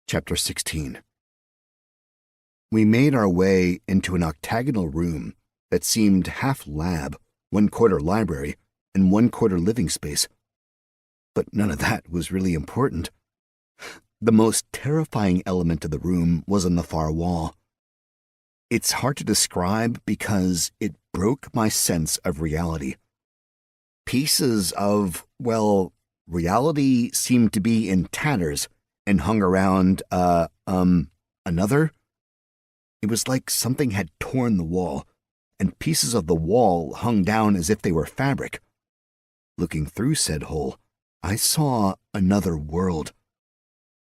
Chapter 16. We made our way into an octagonal room that seemed half lab, 1/4 library, and 1/4 living space. But none of that was really important. The most terrifying element of the room was on the far wall. It's hard to describe because it broke my sense of reality. Pieces of, reality seemed to be in tatters and hung around, another. It was like something had torn the wall, and pieces of the wall hung down as if they were fabric. Looking through said hole, I saw another world.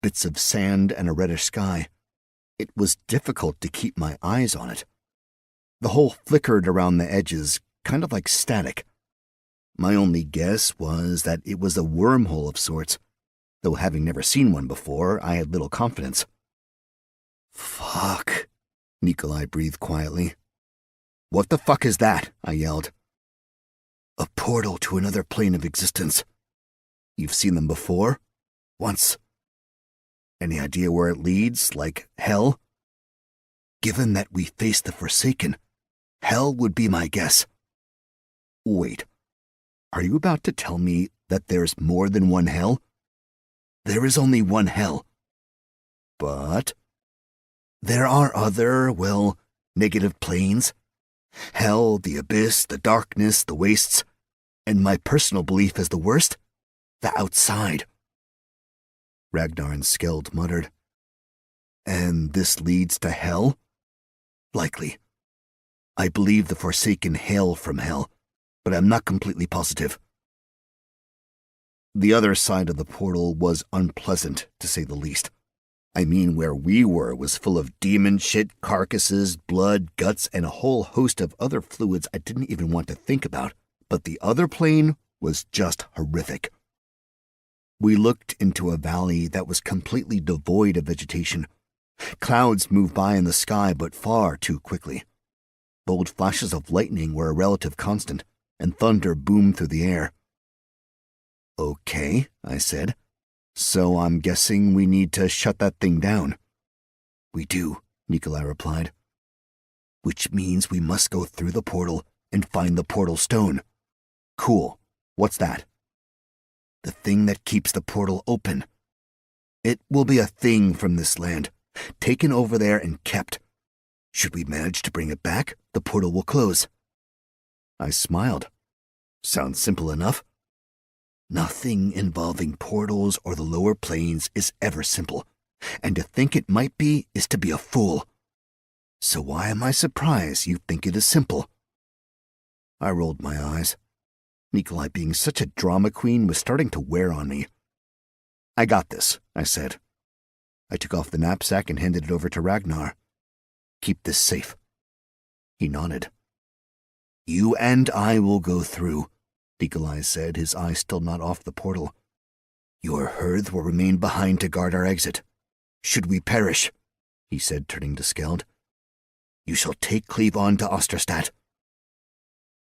Bits of sand and a reddish sky. It was difficult to keep my eyes on it. The hole flickered around the edges, kind of like static. My only guess was that it was a wormhole of sorts, though having never seen one before, I had little confidence. "Fuck," Nikolai breathed quietly. "What the fuck is that?" I yelled. "A portal to another plane of existence. You've seen them before? Once. Any idea where it leads, like hell?" "Given that we face the Forsaken, hell would be my guess." "Wait, are you about to tell me that there's more than one hell?" "There is only one hell." "But there are other, negative planes. Hell, the abyss, the darkness, the wastes, and my personal belief is the worst, the outside." Ragnar and Skeld muttered. "And this leads to hell?" "Likely. I believe the Forsaken hail from hell, but I'm not completely positive." The other side of the portal was unpleasant, to say the least. I mean, where we were was full of demon shit, carcasses, blood, guts, and a whole host of other fluids I didn't even want to think about. But the other plane was just horrific. We looked into a valley that was completely devoid of vegetation. Clouds moved by in the sky, but far too quickly. Bold flashes of lightning were a relative constant, and thunder boomed through the air. "Okay," I said. "So I'm guessing we need to shut that thing down." "We do," Nikolai replied. "Which means we must go through the portal and find the portal stone." "Cool. What's that?" "The thing that keeps the portal open. It will be a thing from this land, taken over there and kept. Should we manage to bring it back, the portal will close." I smiled. "Sounds simple enough." "Nothing involving portals or the lower planes is ever simple, and to think it might be is to be a fool. So why am I surprised you think it is simple?" I rolled my eyes. Nikolai being such a drama queen was starting to wear on me. "I got this," I said. I took off the knapsack and handed it over to Ragnar. "Keep this safe." He nodded. "You and I will go through," Nikolai said, his eyes still not off the portal. "Your herd will remain behind to guard our exit. Should we perish," he said, turning to Skeld, "you shall take Cleve on to Osterstadt."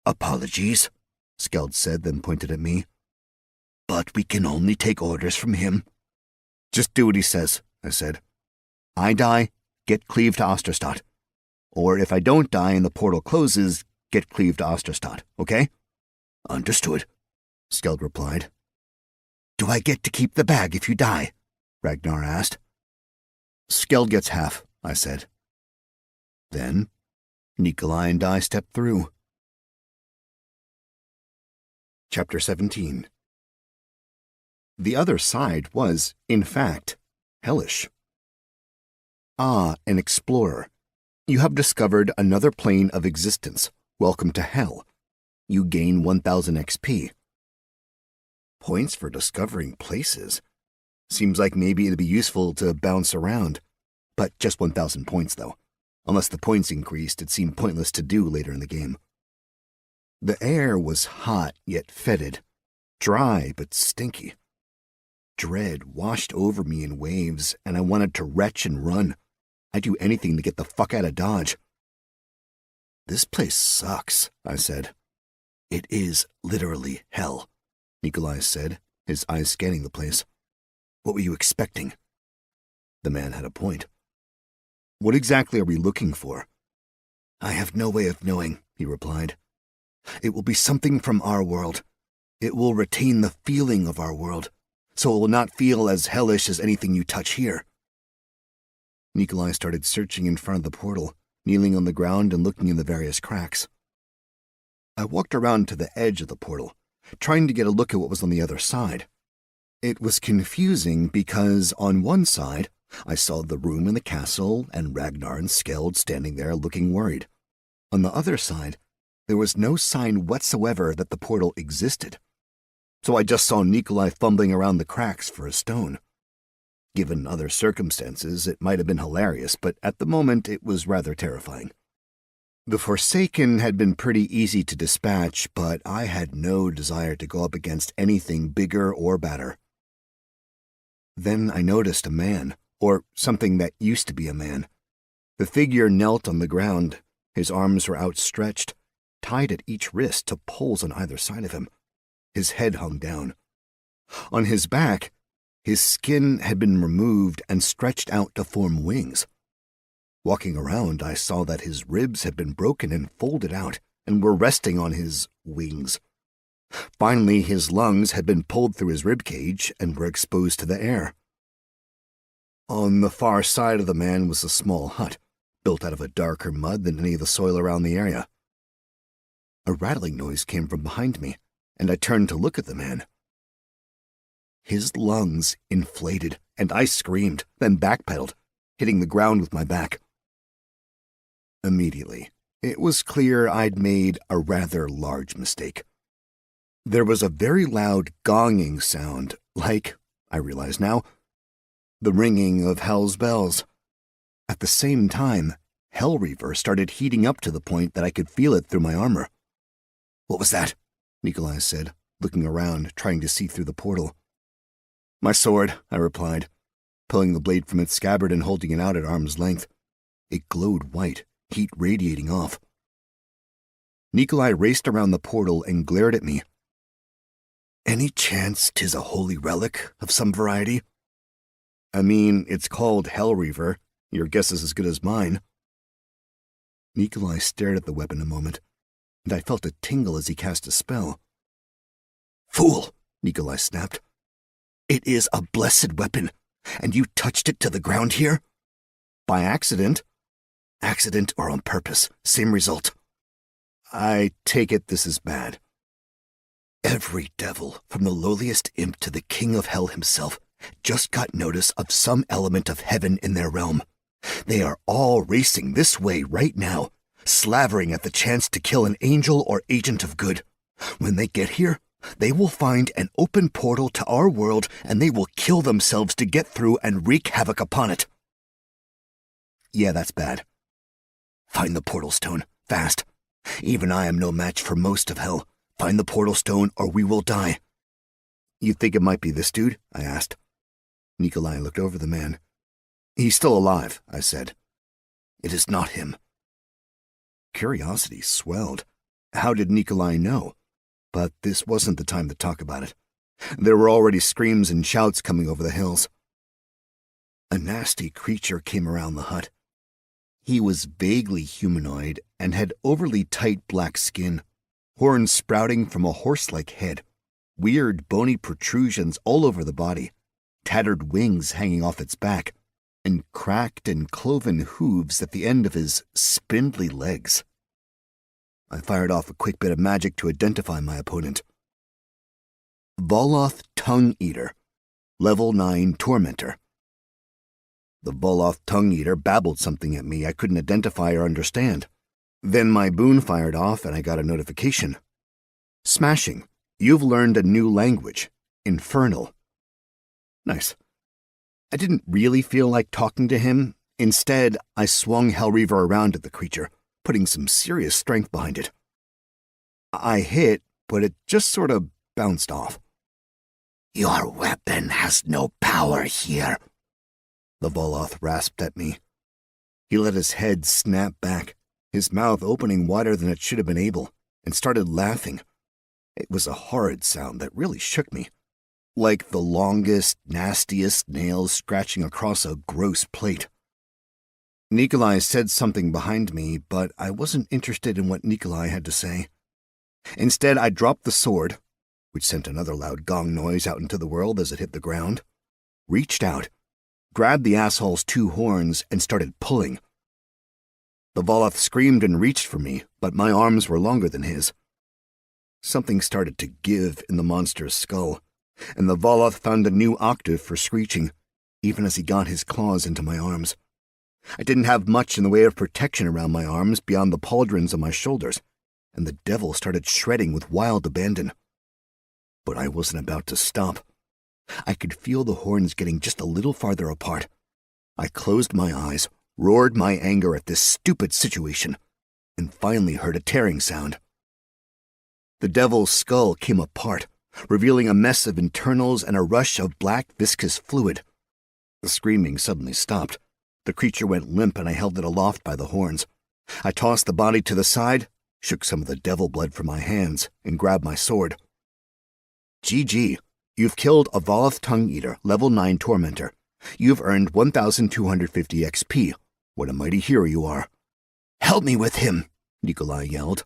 "Apologies," Skeld said, then pointed at me. "But we can only take orders from him." "Just do what he says," I said. "I die, get Cleve to Osterstadt. Or if I don't die and the portal closes, get Cleve to Osterstadt, okay?" "Understood," Skeld replied. "Do I get to keep the bag if you die?" Ragnar asked. "Skeld gets half," I said. Then Nikolai and I stepped through. Chapter 17. The other side was, in fact, hellish. "Ah, an explorer. You have discovered another plane of existence. Welcome to hell. You gain 1000 XP. Points for discovering places. Seems like maybe it'd be useful to bounce around. But just 1000 points, though. Unless the points increased, it seemed pointless to do later in the game. The air was hot yet fetid, dry but stinky. Dread washed over me in waves, and I wanted to retch and run. I'd do anything to get the fuck out of Dodge. "This place sucks," I said. "It is literally hell," Nikolai said, his eyes scanning the place. "What were you expecting?" The man had a point. What exactly are we looking for? I have no way of knowing, he replied. It will be something from our world. It will retain the feeling of our world, so it will not feel as hellish as anything you touch here. Nikolai started searching in front of the portal, kneeling on the ground and looking in the various cracks. I walked around to the edge of the portal, trying to get a look at what was on the other side. It was confusing because on one side, I saw the room in the castle and Ragnar and Skeld standing there looking worried. On the other side, there was no sign whatsoever that the portal existed. So I just saw Nikolai fumbling around the cracks for a stone. Given other circumstances, it might have been hilarious, but at the moment it was rather terrifying. The Forsaken had been pretty easy to dispatch, but I had no desire to go up against anything bigger or badder. Then I noticed a man, or something that used to be a man. The figure knelt on the ground. His arms were outstretched, tied at each wrist to poles on either side of him. His head hung down. On his back, his skin had been removed and stretched out to form wings. Walking around, I saw that his ribs had been broken and folded out and were resting on his wings. Finally, his lungs had been pulled through his rib cage and were exposed to the air. On the far side of the man was a small hut, built out of a darker mud than any of the soil around the area. A rattling noise came from behind me, and I turned to look at the man. His lungs inflated, and I screamed, then backpedaled, hitting the ground with my back. Immediately, it was clear I'd made a rather large mistake. There was a very loud gonging sound, like, I realize now, the ringing of hell's bells. At the same time, Hellreaver started heating up to the point that I could feel it through my armor. What was that? Nikolai said, looking around, trying to see through the portal. My sword, I replied, pulling the blade from its scabbard and holding it out at arm's length. It glowed white, heat radiating off. Nikolai raced around the portal and glared at me. Any chance 'tis a holy relic of some variety? I mean, it's called Hellreaver. Your guess is as good as mine. Nikolai stared at the weapon a moment, and I felt a tingle as he cast a spell. Fool, Nikolai snapped. It is a blessed weapon, and you touched it to the ground here? By accident. Accident or on purpose, same result. I take it this is bad. Every devil, from the lowliest imp to the king of hell himself, just got notice of some element of heaven in their realm. They are all racing this way right now, slavering at the chance to kill an angel or agent of good. When they get here, they will find an open portal to our world, and they will kill themselves to get through and wreak havoc upon it. Yeah, that's bad. Find the portal stone, fast. Even I am no match for most of hell. Find the portal stone or we will die. You think it might be this dude? I asked. Nikolai looked over the man. He's still alive, I said. It is not him. Curiosity swelled. How did Nikolai know? But this wasn't the time to talk about it. There were already screams and shouts coming over the hills. A nasty creature came around the hut. He was vaguely humanoid and had overly tight black skin, horns sprouting from a horse-like head, weird bony protrusions all over the body, tattered wings hanging off its back, and cracked and cloven hooves at the end of his spindly legs. I fired off a quick bit of magic to identify my opponent. Voloth Tongue-Eater, Level 9 Tormentor. The Voloth Tongue-Eater babbled something at me I couldn't identify or understand. Then my boon fired off and I got a notification. Smashing. You've learned a new language. Infernal. Nice. I didn't really feel like talking to him. Instead, I swung Hellreaver around at the creature, putting some serious strength behind it. I hit, but it just sort of bounced off. Your weapon has no power here, the Voloth rasped at me. He let his head snap back, his mouth opening wider than it should have been able, and started laughing. It was a horrid sound that really shook me. like the longest, nastiest nails scratching across a gross plate. Nikolai said something behind me, but I wasn't interested in what Nikolai had to say. Instead, I dropped the sword, which sent another loud gong noise out into the world as it hit the ground, reached out, grabbed the asshole's 2 horns, and started pulling. The Voloth screamed and reached for me, but my arms were longer than his. Something started to give in the monster's skull, and the Voloth found a new octave for screeching, even as he got his claws into my arms. I didn't have much in the way of protection around my arms beyond the pauldrons on my shoulders, and the devil started shredding with wild abandon. But I wasn't about to stop. I could feel the horns getting just a little farther apart. I closed my eyes, roared my anger at this stupid situation, and finally heard a tearing sound. The devil's skull came apart, revealing a mess of internals and a rush of black viscous fluid. The screaming suddenly stopped. The creature went limp and I held it aloft by the horns. I tossed the body to the side, shook some of the devil blood from my hands, and grabbed my sword. GG, you've killed a Voloth Tongue-Eater, level 9 Tormentor. You've earned 1,250 XP. What a mighty hero you are. Help me with him, Nikolai yelled.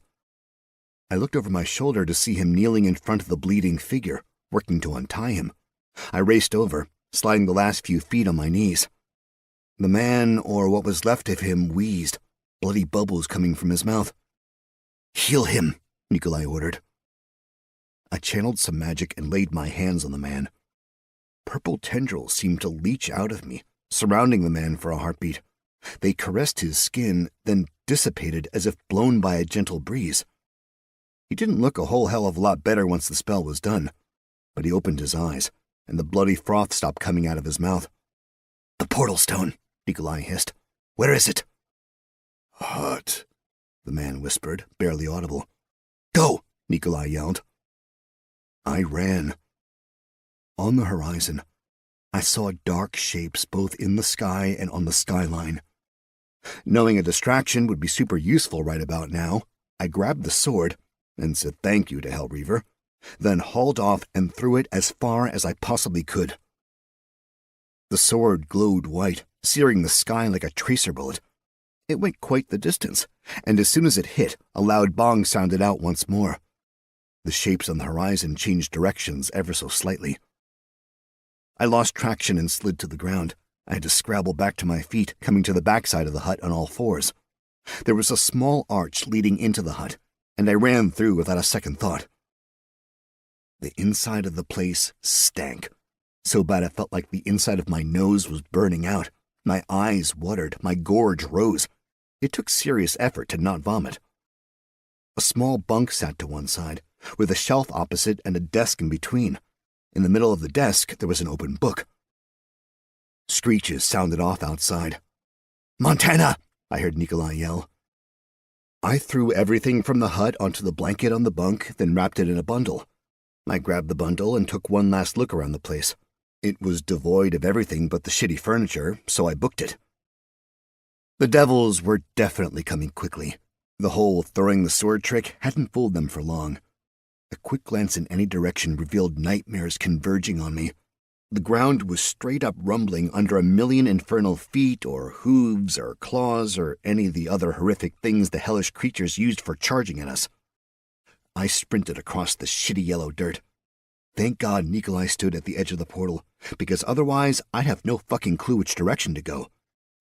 I looked over my shoulder to see him kneeling in front of the bleeding figure, working to untie him. I raced over, sliding the last few feet on my knees. The man, or what was left of him, wheezed, bloody bubbles coming from his mouth. Heal him, Nikolai ordered. I channeled some magic and laid my hands on the man. Purple tendrils seemed to leach out of me, surrounding the man for a heartbeat. They caressed his skin, then dissipated as if blown by a gentle breeze. He didn't look a whole hell of a lot better once the spell was done, but he opened his eyes, and the bloody froth stopped coming out of his mouth. The portal stone, Nikolai hissed. Where is it? Hut, the man whispered, barely audible. Go, Nikolai yelled. I ran. On the horizon, I saw dark shapes both in the sky and on the skyline. Knowing a distraction would be super useful right about now, I grabbed the sword and said thank you to Hellreaver, then hauled off and threw it as far as I possibly could. The sword glowed white, searing the sky like a tracer bullet. It went quite the distance, and as soon as it hit, a loud bong sounded out once more. The shapes on the horizon changed directions ever so slightly. I lost traction and slid to the ground. I had to scrabble back to my feet, coming to the backside of the hut on all fours. There was a small arch leading into the hut, and I ran through without a second thought. The inside of the place stank, so bad it felt like the inside of my nose was burning out. My eyes watered, my gorge rose. It took serious effort to not vomit. A small bunk sat to one side, with a shelf opposite and a desk in between. In the middle of the desk, there was an open book. Screeches sounded off outside. Montana! I heard Nikolai yell. I threw everything from the hut onto the blanket on the bunk, then wrapped it in a bundle. I grabbed the bundle and took one last look around the place. It was devoid of everything but the shitty furniture, so I booked it. The devils were definitely coming quickly. The whole throwing the sword trick hadn't fooled them for long. A quick glance in any direction revealed nightmares converging on me. The ground was straight up rumbling under a million infernal feet or hooves or claws or any of the other horrific things the hellish creatures used for charging at us. I sprinted across the shitty yellow dirt. Thank God Nikolai stood at the edge of the portal, because otherwise I'd have no fucking clue which direction to go.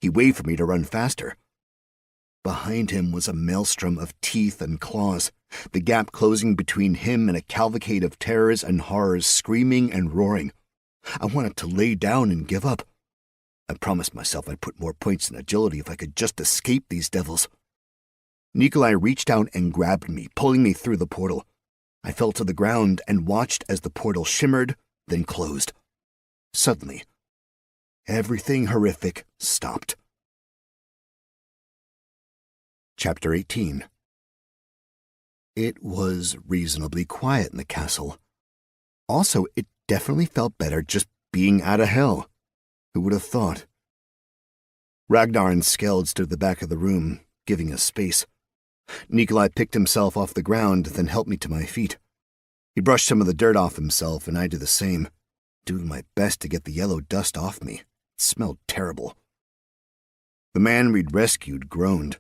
He waved for me to run faster. Behind him was a maelstrom of teeth and claws, the gap closing between him and a cavalcade of terrors and horrors screaming and roaring. I wanted to lay down and give up. I promised myself I'd put more points in agility if I could just escape these devils. Nikolai reached out and grabbed me, pulling me through the portal. I fell to the ground and watched as the portal shimmered, then closed. Suddenly, everything horrific stopped. Chapter 18. It was reasonably quiet in the castle. Also, it definitely felt better just being out of hell. Who would have thought? Ragnar and Skeld stood at the back of the room, giving us space. Nikolai picked himself off the ground, then helped me to my feet. He brushed some of the dirt off himself, and I did the same. doing my best to get the yellow dust off me. It smelled terrible. The man we'd rescued groaned.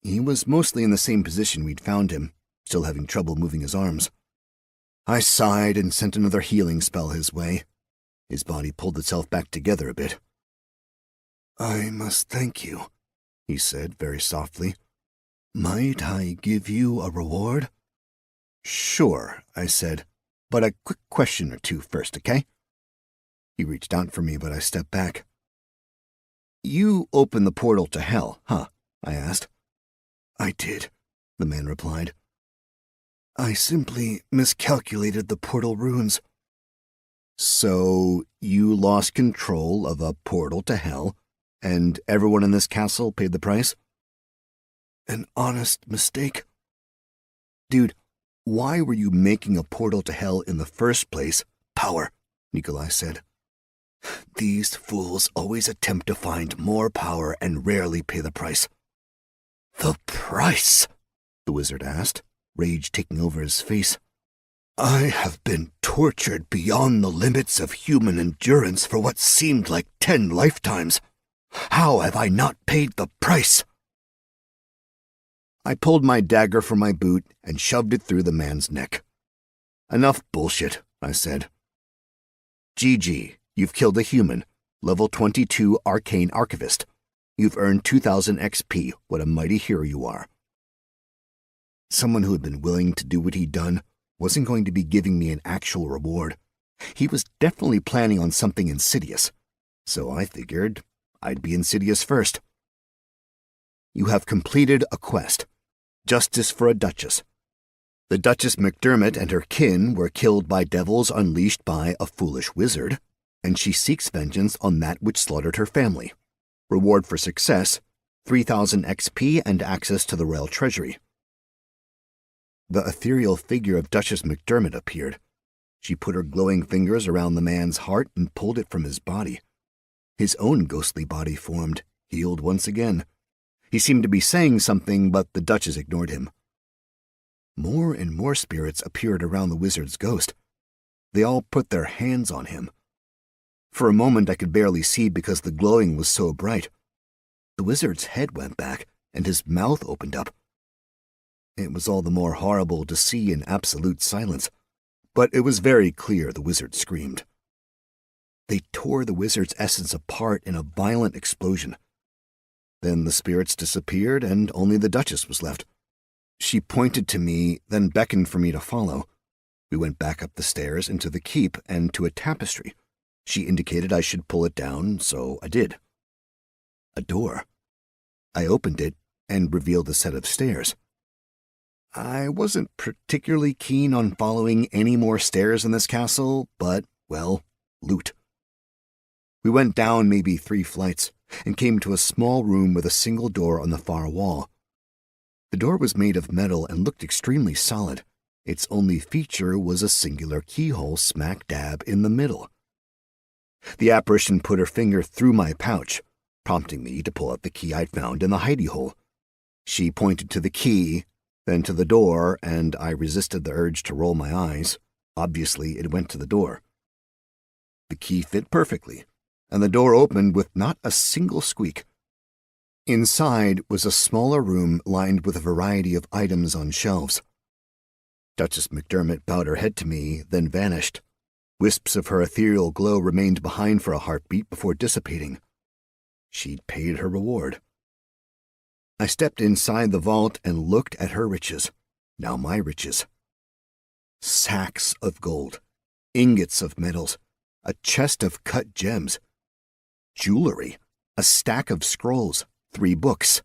He was mostly in the same position we'd found him, still having trouble moving his arms. I sighed and sent another healing spell his way. His body pulled itself back together a bit. "I must thank you," he said very softly. "Might I give you a reward?" "Sure," I said, "but a quick question or two first, okay?" He reached out for me, but I stepped back. "You opened the portal to hell, huh?" I asked. "I did," the man replied. "I simply miscalculated the portal runes." "So you lost control of a portal to hell, and everyone in this castle paid the price?" "An honest mistake." "Dude, why were you making a portal to hell in the first place?" "Power," Nikolai said. "These fools always attempt to find more power and rarely pay the price." "The price?" the wizard asked, rage taking over his face. "I have been tortured beyond the limits of human endurance for what seemed like 10 lifetimes. How have I not paid the price?" I pulled my dagger from my boot and shoved it through the man's neck. "Enough bullshit," I said. "GG, you've killed a human, level 22 arcane archivist. You've earned 2,000 XP, what a mighty hero you are." Someone who had been willing to do what he'd done wasn't going to be giving me an actual reward. He was definitely planning on something insidious, so I figured I'd be insidious first. "You have completed a quest. Justice for a Duchess. The Duchess McDermott and her kin were killed by devils unleashed by a foolish wizard, and she seeks vengeance on that which slaughtered her family. Reward for success, 3,000 XP and access to the royal treasury." The ethereal figure of Duchess McDermott appeared. She put her glowing fingers around the man's heart and pulled it from his body. His own ghostly body formed, healed once again. He seemed to be saying something, but the Duchess ignored him. More and more spirits appeared around the wizard's ghost. They all put their hands on him. For a moment I could barely see because the glowing was so bright. The wizard's head went back, and his mouth opened up. It was all the more horrible to see in absolute silence, but it was very clear the wizard screamed. They tore the wizard's essence apart in a violent explosion. Then the spirits disappeared, and only the Duchess was left. She pointed to me, then beckoned for me to follow. We went back up the stairs into the keep and to a tapestry. She indicated I should pull it down, so I did. A door. I opened it and revealed a set of stairs. I wasn't particularly keen on following any more stairs in this castle, but, well, loot. We went down maybe 3 flights and came to a small room with a single door on the far wall. The door was made of metal and looked extremely solid. Its only feature was a singular keyhole smack dab in the middle. The apparition put her finger through my pouch, prompting me to pull out the key I'd found in the hidey hole. She pointed to the key, then to the door, and I resisted the urge to roll my eyes. Obviously, it went to the door. The key fit perfectly, and the door opened with not a single squeak. Inside was a smaller room lined with a variety of items on shelves. Duchess McDermott bowed her head to me, then vanished. Wisps of her ethereal glow remained behind for a heartbeat before dissipating. She'd paid her reward. I stepped inside the vault and looked at her riches, now my riches. Sacks of gold, ingots of metals, a chest of cut gems, jewelry, a stack of scrolls, 3 books.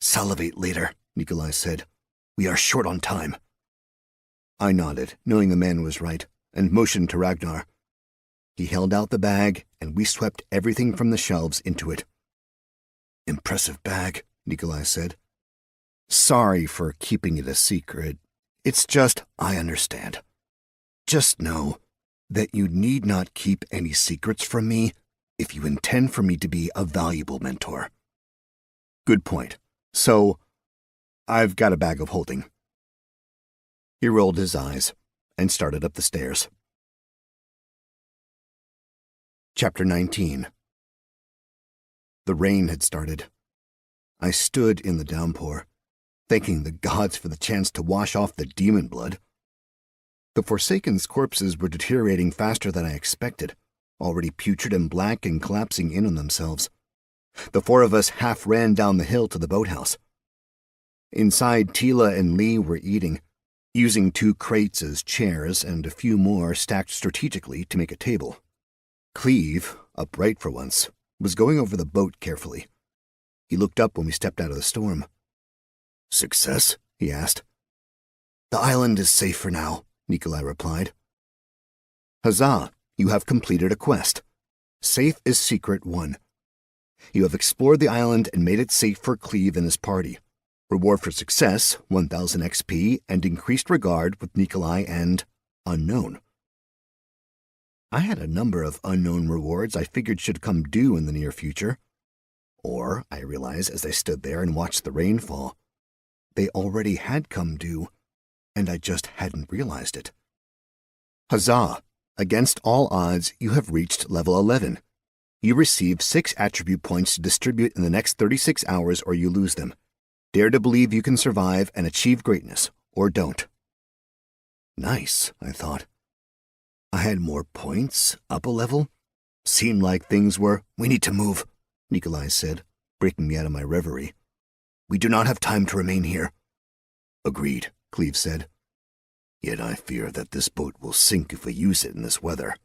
"Salivate later," Nikolai said. "We are short on time." I nodded, knowing the man was right, and motioned to Ragnar. He held out the bag, and we swept everything from the shelves into it. "Impressive bag," Nikolai said. "Sorry for keeping it a secret. It's just, I understand. Just know that you need not keep any secrets from me if you intend for me to be a valuable mentor." "Good point. So, I've got a bag of holding." He rolled his eyes and started up the stairs. Chapter 19. The rain had started. I stood in the downpour, thanking the gods for the chance to wash off the demon blood. The Forsaken's corpses were deteriorating faster than I expected, already putrid and black and collapsing in on themselves. The four of us half ran down the hill to the boathouse. Inside, Tila and Lee were eating, using 2 crates as chairs and a few more stacked strategically to make a table. Cleve, upright for once, was going over the boat carefully. He looked up when we stepped out of the storm. "Success?" he asked. "The island is safe for now," Nikolai replied. "Huzzah, you have completed a quest. Safe is Secret 1. You have explored the island and made it safe for Cleve and his party. Reward for success, 1000 XP, and increased regard with Nikolai and Unknown." I had a number of unknown rewards I figured should come due in the near future. Or, I realized as I stood there and watched the rain fall, they already had come due, and I just hadn't realized it. Huzzah! Against all odds, you have reached level 11. You receive 6 attribute points to distribute in the next 36 hours or you lose them. Dare to believe you can survive and achieve greatness, or don't. Nice, I thought. I had more points, up a level. Seemed like things were, "We need to move," Nikolai said, breaking me out of my reverie. "We do not have time to remain here." "Agreed," Cleve said. "Yet I fear that this boat will sink if we use it in this weather."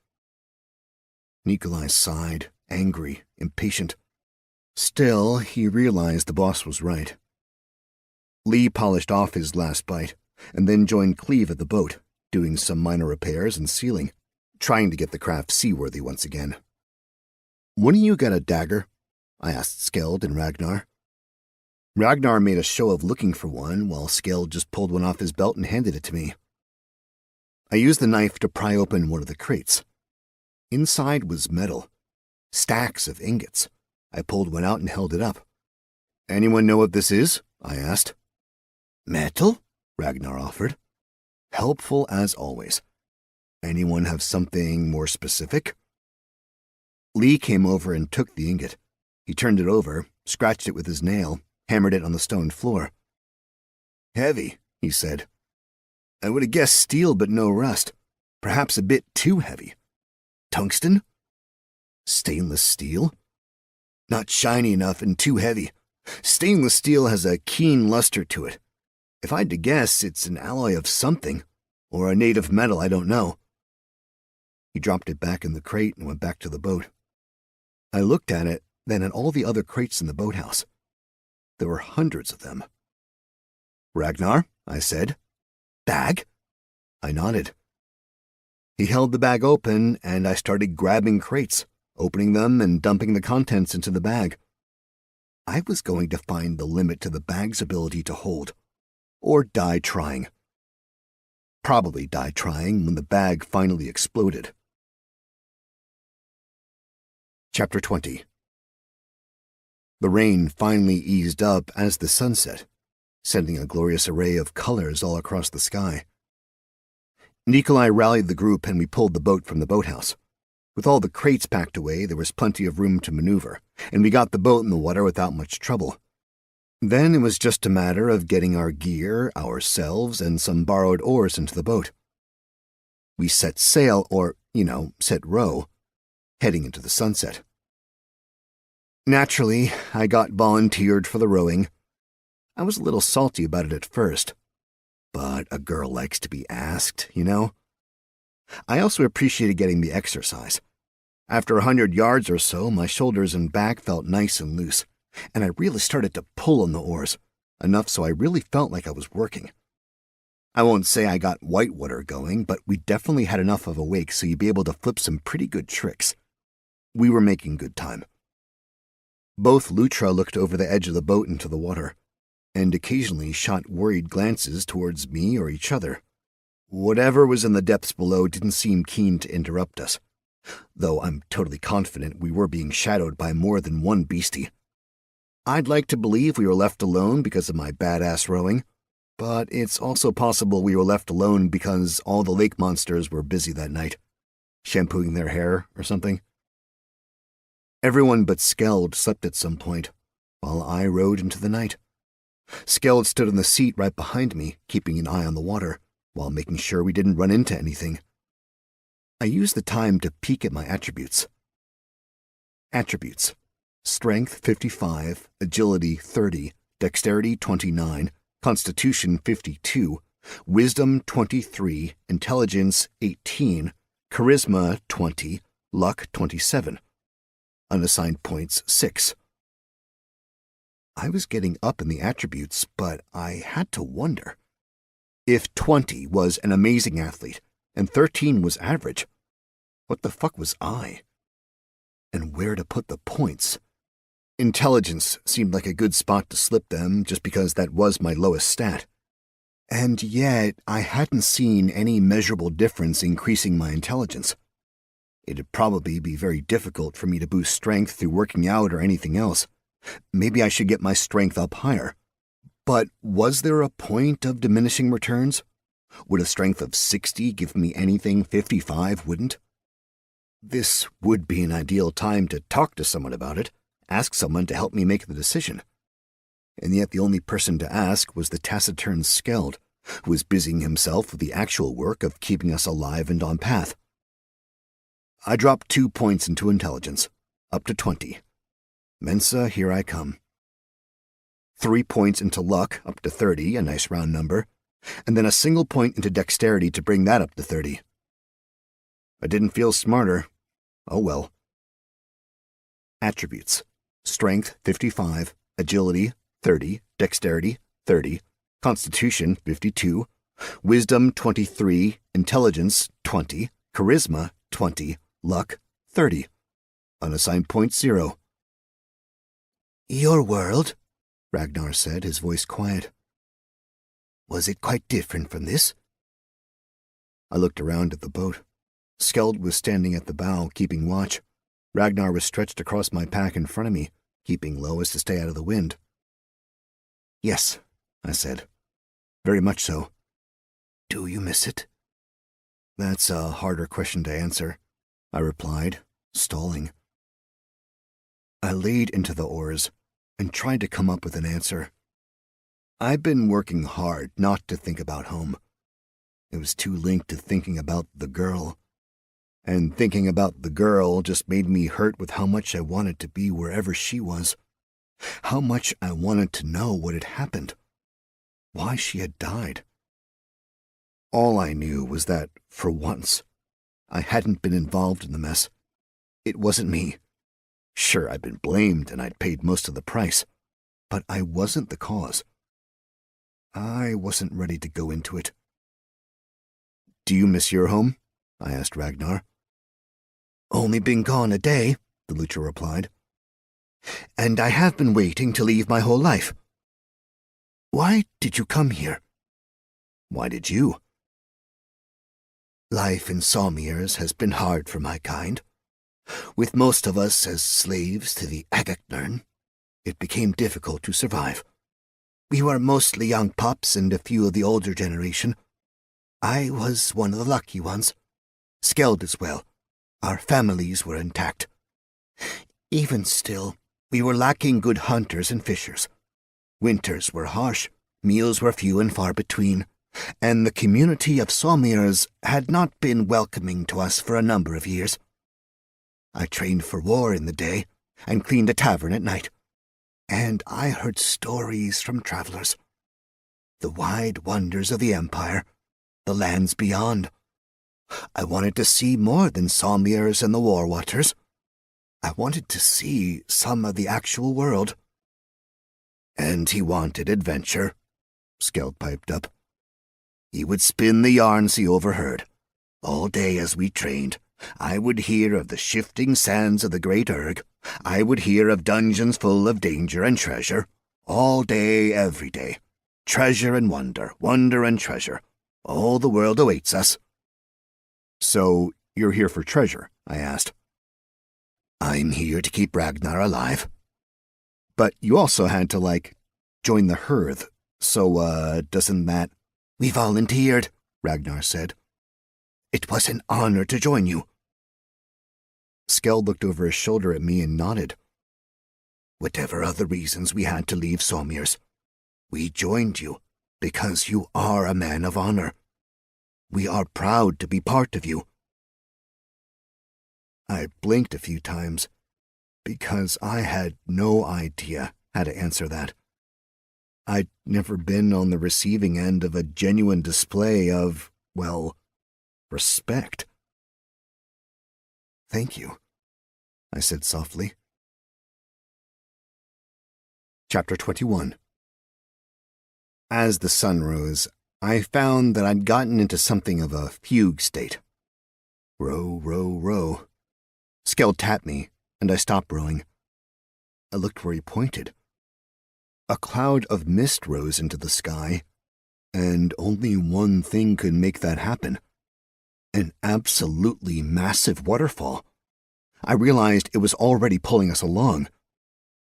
Nikolai sighed, angry, impatient. Still, he realized the boss was right. Lee polished off his last bite, and then joined Cleve at the boat, doing some minor repairs and sealing, trying to get the craft seaworthy once again. "One of you got a dagger?" I asked Skeld and Ragnar. Ragnar made a show of looking for one, while Skeld just pulled one off his belt and handed it to me. I used the knife to pry open one of the crates. Inside was metal. Stacks of ingots. I pulled one out and held it up. "Anyone know what this is?" I asked. "Metal?" Ragnar offered. Helpful as always. "Anyone have something more specific?" Lee came over and took the ingot. He turned it over, scratched it with his nail, hammered it on the stone floor. "Heavy," he said. "I would have guessed steel but no rust. Perhaps a bit too heavy. Tungsten? Stainless steel? Not shiny enough and too heavy. Stainless steel has a keen luster to it. If I had to guess, it's an alloy of something, or a native metal I don't know." He dropped it back in the crate and went back to the boat. I looked at it, then at all the other crates in the boathouse. There were hundreds of them. "Ragnar," I said. "Bag?" I nodded. He held the bag open, and I started grabbing crates, opening them and dumping the contents into the bag. I was going to find the limit to the bag's ability to hold, or die trying. Probably die trying when the bag finally exploded. Chapter 20. The rain finally eased up as the sun set, sending a glorious array of colors all across the sky. Nikolai rallied the group and we pulled the boat from the boathouse. With all the crates packed away, there was plenty of room to maneuver, and we got the boat in the water without much trouble. Then it was just a matter of getting our gear, ourselves, and some borrowed oars into the boat. We set sail, or, set row, heading into the sunset. Naturally, I got volunteered for the rowing. I was a little salty about it at first, but a girl likes to be asked, I also appreciated getting the exercise. After 100 yards or so, my shoulders and back felt nice and loose, and I really started to pull on the oars, enough so I really felt like I was working. I won't say I got whitewater going, but we definitely had enough of a wake so you'd be able to flip some pretty good tricks. We were making good time. Both Lutra looked over the edge of the boat into the water, and occasionally shot worried glances towards me or each other. Whatever was in the depths below didn't seem keen to interrupt us, though I'm totally confident we were being shadowed by more than one beastie. I'd like to believe we were left alone because of my badass rowing, but it's also possible we were left alone because all the lake monsters were busy that night, shampooing their hair or something. Everyone but Skeld slept at some point, while I rode into the night. Skeld stood on the seat right behind me, keeping an eye on the water, while making sure we didn't run into anything. I used the time to peek at my attributes. Attributes: Strength 55, Agility 30, Dexterity 29, Constitution 52, Wisdom 23, Intelligence 18, Charisma 20, Luck 27. Unassigned points 6. I was getting up in the attributes, but I had to wonder. If 20 was an amazing athlete and 13 was average, what the fuck was I? And where to put the points? Intelligence seemed like a good spot to slip them just because that was my lowest stat. And yet, I hadn't seen any measurable difference increasing my intelligence. It'd probably be very difficult for me to boost strength through working out or anything else. Maybe I should get my strength up higher. But was there a point of diminishing returns? Would a strength of 60 give me anything 55 wouldn't? This would be an ideal time to talk to someone about it, ask someone to help me make the decision. And yet the only person to ask was the taciturn Skeld, who was busying himself with the actual work of keeping us alive and on path. I dropped 2 points into intelligence, up to 20. Mensa, here I come. 3 points into luck, up to 30, a nice round number, and then a single point into dexterity to bring that up to 30. I didn't feel smarter. Oh well. Attributes: Strength 55, Agility 30, Dexterity 30, Constitution 52, Wisdom 23, Intelligence 20, Charisma 20, Luck 30. Unassigned points 0. "Your world," Ragnar said, his voice quiet. "Was it quite different from this?" I looked around at the boat. Skeld was standing at the bow, keeping watch. Ragnar was stretched across my pack in front of me, keeping low as to stay out of the wind. "Yes," I said. "Very much so." "Do you miss it?" "That's a harder question to answer," I replied, stalling. I laid into the oars and tried to come up with an answer. I'd been working hard not to think about home. It was too linked to thinking about the girl. And thinking about the girl just made me hurt with how much I wanted to be wherever she was. How much I wanted to know what had happened. Why she had died. All I knew was that, for once, I hadn't been involved in the mess. It wasn't me. Sure, I'd been blamed and I'd paid most of the price, but I wasn't the cause. I wasn't ready to go into it. "Do you miss your home?" I asked Ragnar. "Only been gone a day," the Lucha replied. "And I have been waiting to leave my whole life." "Why did you come here?" "Why did you?" "Life in Sommiers has been hard for my kind. With most of us as slaves to the Agagnern, it became difficult to survive. We were mostly young pups and a few of the older generation. I was one of the lucky ones. Skeld as well. Our families were intact. Even still, we were lacking good hunters and fishers. Winters were harsh, meals were few and far between, and the community of Sommiers had not been welcoming to us for a number of years. I trained for war in the day and cleaned a tavern at night, and I heard stories from travelers. The wide wonders of the Empire, the lands beyond. I wanted to see more than Sommiers and the War Waters. I wanted to see some of the actual world. And he wanted adventure, Skeld piped up. He would spin the yarns he overheard. All day as we trained, I would hear of the shifting sands of the Great Erg. I would hear of dungeons full of danger and treasure. All day, every day. Treasure and wonder, wonder and treasure. All the world awaits us. "So, you're here for treasure?" I asked. "I'm here to keep Ragnar alive." "But you also had to, join the herd. So, doesn't that—" "We volunteered," Ragnar said. "It was an honor to join you." Skell looked over his shoulder at me and nodded. Whatever other reasons we had to leave Somir's, we joined you because you are a man of honor. We are proud to be part of you. I blinked a few times because I had no idea how to answer that. I'd never been on the receiving end of a genuine display of, well, respect. Thank you, I said softly. Chapter 21. As the sun rose, I found that I'd gotten into something of a fugue state. Row, row, row. Skell tapped me, and I stopped rowing. I looked where he pointed. A cloud of mist rose into the sky, and only one thing could make that happen. An absolutely massive waterfall. I realized it was already pulling us along.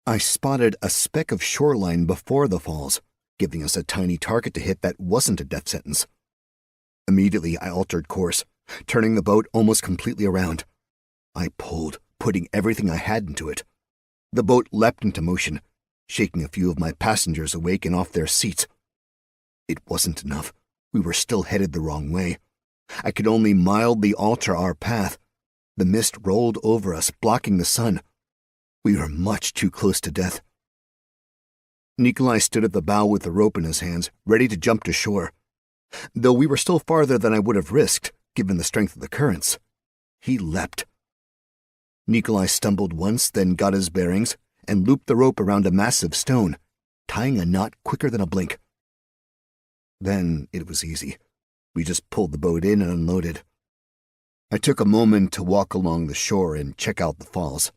I spotted a speck of shoreline before the falls, giving us a tiny target to hit that wasn't a death sentence. Immediately, I altered course, turning the boat almost completely around. I pulled, putting everything I had into it. The boat leapt into motion, shaking a few of my passengers awake and off their seats. It wasn't enough. We were still headed the wrong way. I could only mildly alter our path. The mist rolled over us, blocking the sun. We were much too close to death. Nikolai stood at the bow with the rope in his hands, ready to jump to shore. Though we were still farther than I would have risked, given the strength of the currents, he leapt. Nikolai stumbled once, then got his bearings, and looped the rope around a massive stone, tying a knot quicker than a blink. Then it was easy. We just pulled the boat in and unloaded. I took a moment to walk along the shore and check out the falls.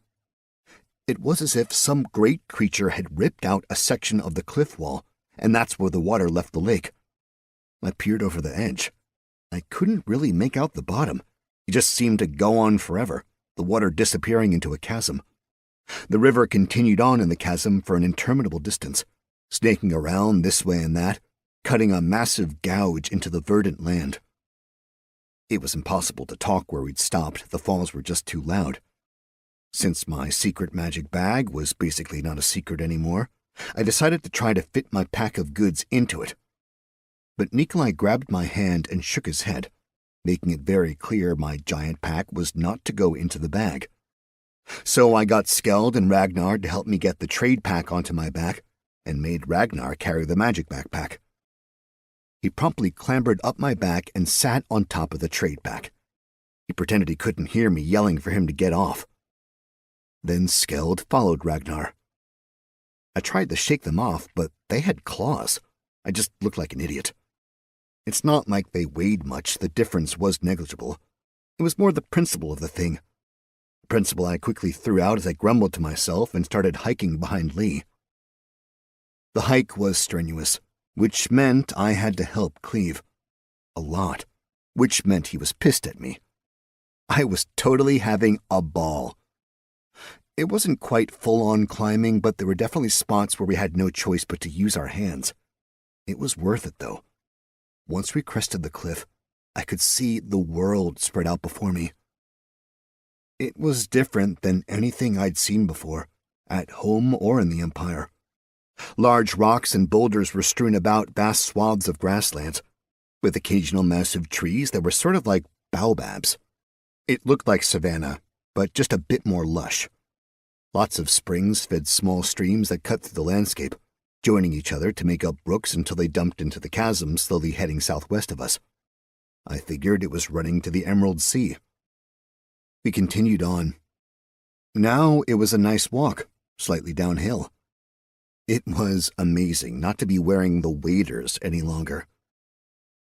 It was as if some great creature had ripped out a section of the cliff wall, and that's where the water left the lake. I peered over the edge. I couldn't really make out the bottom. It just seemed to go on forever, the water disappearing into a chasm. The river continued on in the chasm for an interminable distance, snaking around this way and that, cutting a massive gouge into the verdant land. It was impossible to talk where we'd stopped. The falls were just too loud. Since my secret magic bag was basically not a secret anymore, I decided to try to fit my pack of goods into it. But Nikolai grabbed my hand and shook his head, making it very clear my giant pack was not to go into the bag. So I got Skeld and Ragnar to help me get the trade pack onto my back, and made Ragnar carry the magic backpack. He promptly clambered up my back and sat on top of the trade pack. He pretended he couldn't hear me yelling for him to get off. Then Skeld followed Ragnar. I tried to shake them off, but they had claws. I just looked like an idiot. It's not like they weighed much. The difference was negligible. It was more the principle of the thing. A principle I quickly threw out as I grumbled to myself and started hiking behind Lee. The hike was strenuous, which meant I had to help Cleve. A lot, which meant he was pissed at me. I was totally having a ball. It wasn't quite full-on climbing, but there were definitely spots where we had no choice but to use our hands. It was worth it, though. Once we crested the cliff, I could see the world spread out before me. It was different than anything I'd seen before, at home or in the Empire. Large rocks and boulders were strewn about vast swaths of grasslands, with occasional massive trees that were sort of like baobabs. It looked like savanna, but just a bit more lush. Lots of springs fed small streams that cut through the landscape, joining each other to make up brooks until they dumped into the chasm slowly heading southwest of us. I figured it was running to the Emerald Sea. We continued on. Now it was a nice walk, slightly downhill. It was amazing not to be wearing the waders any longer.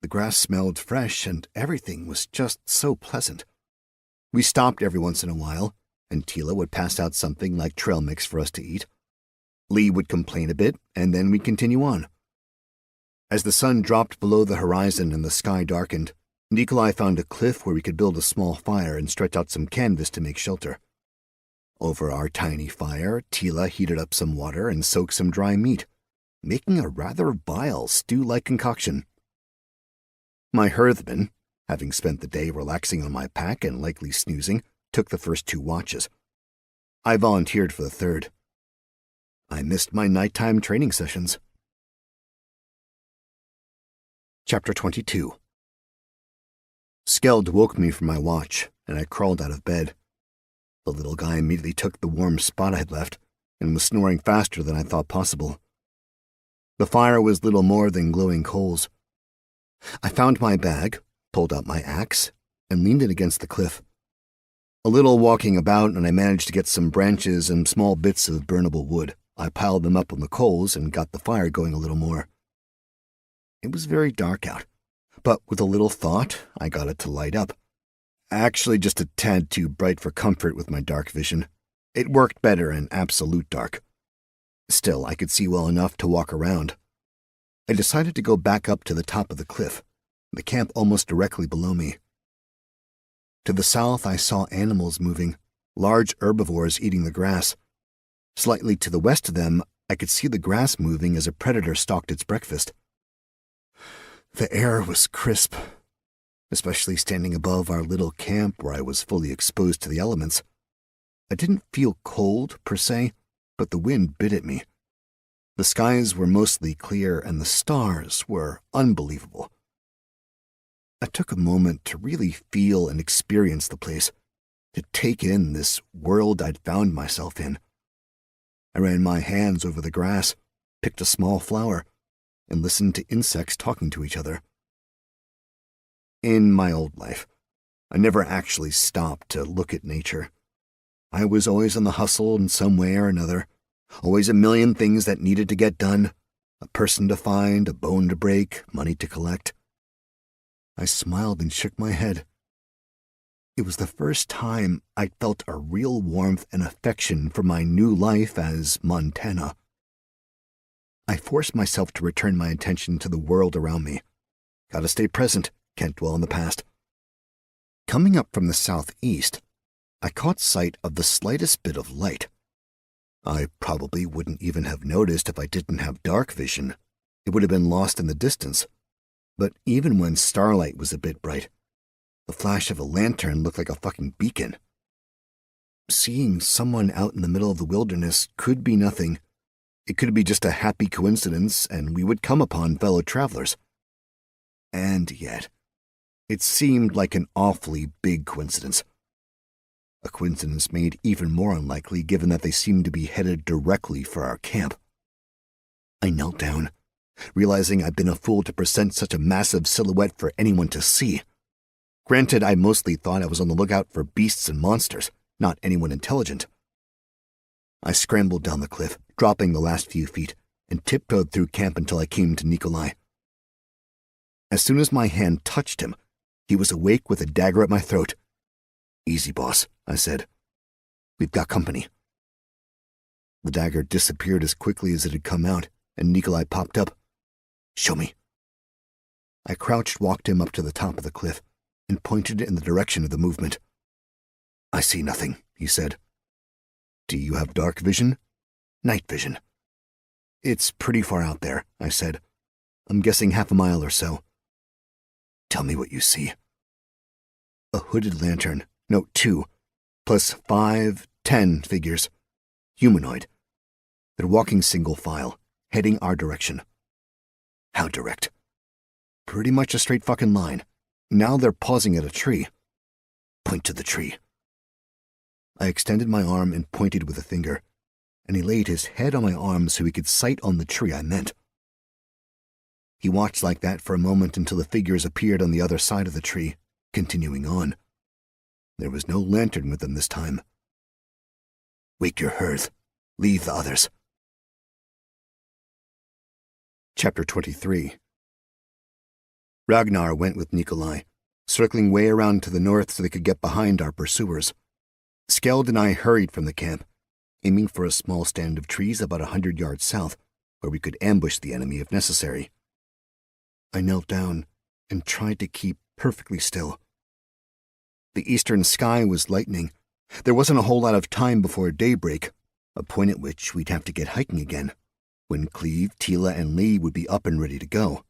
The grass smelled fresh and everything was just so pleasant. We stopped every once in a while, and Tila would pass out something like trail mix for us to eat. Lee would complain a bit, and then we'd continue on. As the sun dropped below the horizon and the sky darkened, Nikolai found a cliff where we could build a small fire and stretch out some canvas to make shelter. Over our tiny fire, Tila heated up some water and soaked some dry meat, making a rather vile stew-like concoction. My herdsman, having spent the day relaxing on my pack and likely snoozing, took the first 2 watches. I volunteered for the third. I missed my nighttime training sessions. Chapter 22. Skeld woke me from my watch, and I crawled out of bed. The little guy immediately took the warm spot I had left, and was snoring faster than I thought possible. The fire was little more than glowing coals. I found my bag, pulled out my axe, and leaned it against the cliff. A little walking about, and I managed to get some branches and small bits of burnable wood. I piled them up on the coals and got the fire going a little more. It was very dark out, but with a little thought, I got it to light up. Actually, just a tad too bright for comfort with my dark vision. It worked better in absolute dark. Still, I could see well enough to walk around. I decided to go back up to the top of the cliff, the camp almost directly below me. To the south, I saw animals moving, large herbivores eating the grass. Slightly to the west of them, I could see the grass moving as a predator stalked its breakfast. The air was crisp, especially standing above our little camp where I was fully exposed to the elements. I didn't feel cold, per se, but the wind bit at me. The skies were mostly clear, and the stars were unbelievable. I took a moment to really feel and experience the place, to take in this world I'd found myself in. I ran my hands over the grass, picked a small flower, and listened to insects talking to each other. In my old life, I never actually stopped to look at nature. I was always on the hustle in some way or another, always a million things that needed to get done, a person to find, a bone to break, money to collect. I smiled and shook my head. It was the first time I felt a real warmth and affection for my new life as Montana. I forced myself to return my attention to the world around me. Gotta stay present, can't dwell on the past. Coming up from the southeast, I caught sight of the slightest bit of light. I probably wouldn't even have noticed if I didn't have dark vision. It would have been lost in the distance. But even when starlight was a bit bright, the flash of a lantern looked like a fucking beacon. Seeing someone out in the middle of the wilderness could be nothing. It could be just a happy coincidence, and we would come upon fellow travelers. And yet, it seemed like an awfully big coincidence. A coincidence made even more unlikely given that they seemed to be headed directly for our camp. I knelt down, realizing I'd been a fool to present such a massive silhouette for anyone to see. Granted, I mostly thought I was on the lookout for beasts and monsters, not anyone intelligent. I scrambled down the cliff, dropping the last few feet, and tiptoed through camp until I came to Nikolai. As soon as my hand touched him, he was awake with a dagger at my throat. "Easy, boss," I said. "We've got company." The dagger disappeared as quickly as it had come out, and Nikolai popped up. "Show me." I crouched, walked him up to the top of the cliff, and pointed in the direction of the movement. "I see nothing," he said. "Do you have dark vision?" "Night vision." "It's pretty far out there," I said. "I'm guessing half a mile or so." "Tell me what you see." A hooded lantern, no, 2, plus 5, 10 figures. Humanoid. They're walking single file, heading our direction. "How direct?" "Pretty much a straight fucking line. Now they're pausing at a tree." "Point to the tree." I extended my arm and pointed with a finger, and he laid his head on my arm so he could sight on the tree I meant. He watched like that for a moment until the figures appeared on the other side of the tree, continuing on. There was no lantern with them this time. "Wake your hearth. Leave the others." Chapter 23. Ragnar went with Nikolai, circling way around to the north so they could get behind our pursuers. Skeld and I hurried from the camp, aiming for a small stand of trees about 100 yards south, where we could ambush the enemy if necessary. I knelt down and tried to keep perfectly still. The eastern sky was lightening. There wasn't a whole lot of time before daybreak, a point at which we'd have to get hiking again, when Cleve, Tila, and Lee would be up and ready to go.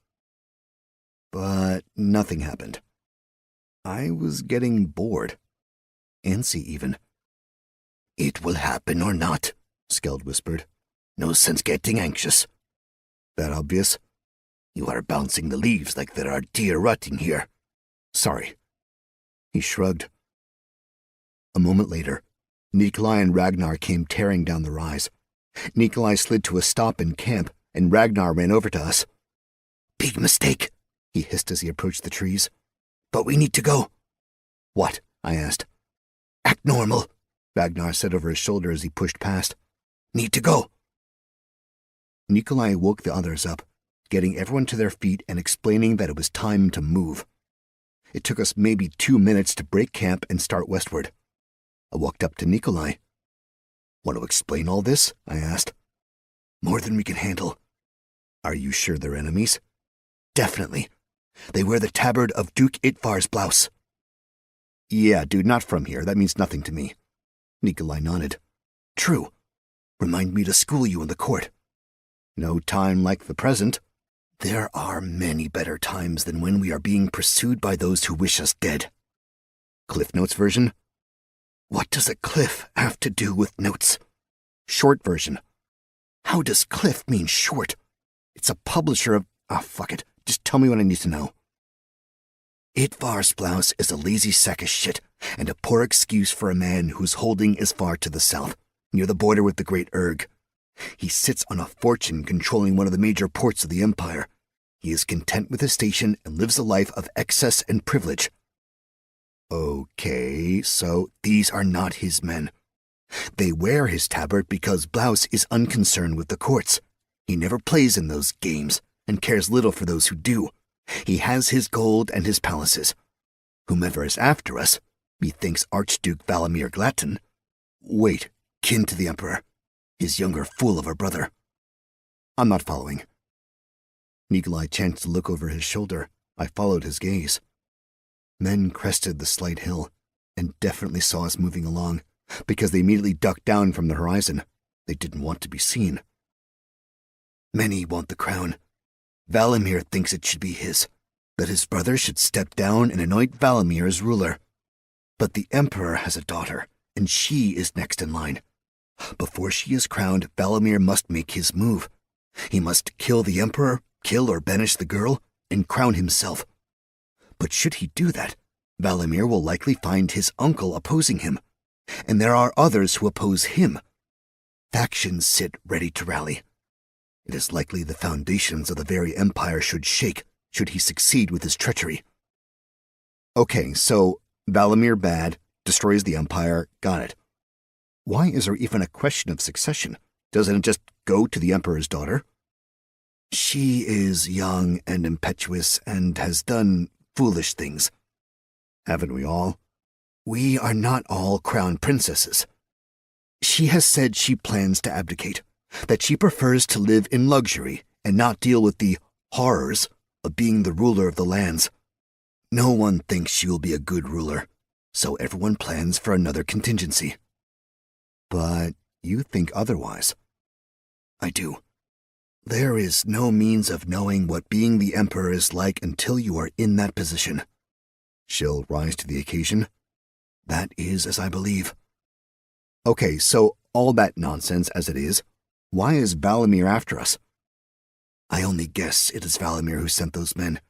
But nothing happened. I was getting bored. Antsy even. "It will happen or not," Skeld whispered. "No sense getting anxious." "That obvious?" "You are bouncing the leaves like there are deer rutting here." "Sorry." He shrugged. A moment later, Nikolai and Ragnar came tearing down the rise. Nikolai slid to a stop in camp, and Ragnar ran over to us. "Big mistake," he hissed as he approached the trees. "But we need to go." "What?" I asked. "Act normal," Ragnar said over his shoulder as he pushed past. "Need to go." Nikolai woke the others up, getting everyone to their feet and explaining that it was time to move. It took us maybe 2 minutes to break camp and start westward. I walked up to Nikolai. "Want to explain all this?" I asked. "More than we can handle." "Are you sure they're enemies?" "Definitely. They wear the tabard of Duke Itvar's blouse." "Yeah, dude, not from here. That means nothing to me." Nikolai nodded. "True. Remind me to school you in the court." "No time like the present." "There are many better times than when we are being pursued by those who wish us dead." Cliff Notes version? What does a cliff have to do with notes? Short version. How does cliff mean short? It's a publisher of... fuck it. Just tell me what I need to know. Itvar's blouse is a lazy sack of shit and a poor excuse for a man whose holding is far to the south, near the border with the Great Urg. He sits on a fortune controlling one of the major ports of the Empire. He is content with his station and lives a life of excess and privilege. Okay, so these are not his men. They wear his tabard because Blouse is unconcerned with the courts. He never plays in those games and cares little for those who do. He has his gold and his palaces. Whomever is after us, methinks Archduke Valimir Glatten. Wait, kin to the Emperor. His younger fool of a brother. I'm not following. Nikolai chanced to look over his shoulder. I followed his gaze. Men crested the slight hill, and definitely saw us moving along, because they immediately ducked down from the horizon. They didn't want to be seen. Many want the crown. Valimir thinks it should be his, that his brother should step down and anoint Valimir as ruler. But the Emperor has a daughter, and she is next in line. Before she is crowned, Valimir must make his move. He must kill the Emperor, kill or banish the girl, and crown himself. But should he do that, Valimir will likely find his uncle opposing him, and there are others who oppose him. Factions sit ready to rally. It is likely the foundations of the very empire should shake should he succeed with his treachery. Okay, so Valimir bad, destroys the empire, got it. Why is there even a question of succession? Doesn't it just go to the emperor's daughter? She is young and impetuous and has done foolish things. Haven't we all? We are not all crown princesses. She has said she plans to abdicate, that she prefers to live in luxury and not deal with the horrors of being the ruler of the lands. No one thinks she will be a good ruler, so everyone plans for another contingency. But you think otherwise. I do. There is no means of knowing what being the Emperor is like until you are in that position. She'll rise to the occasion. That is as I believe. Okay, so all that nonsense as it is, why is Valimir after us? I only guess it is Valimir who sent those men.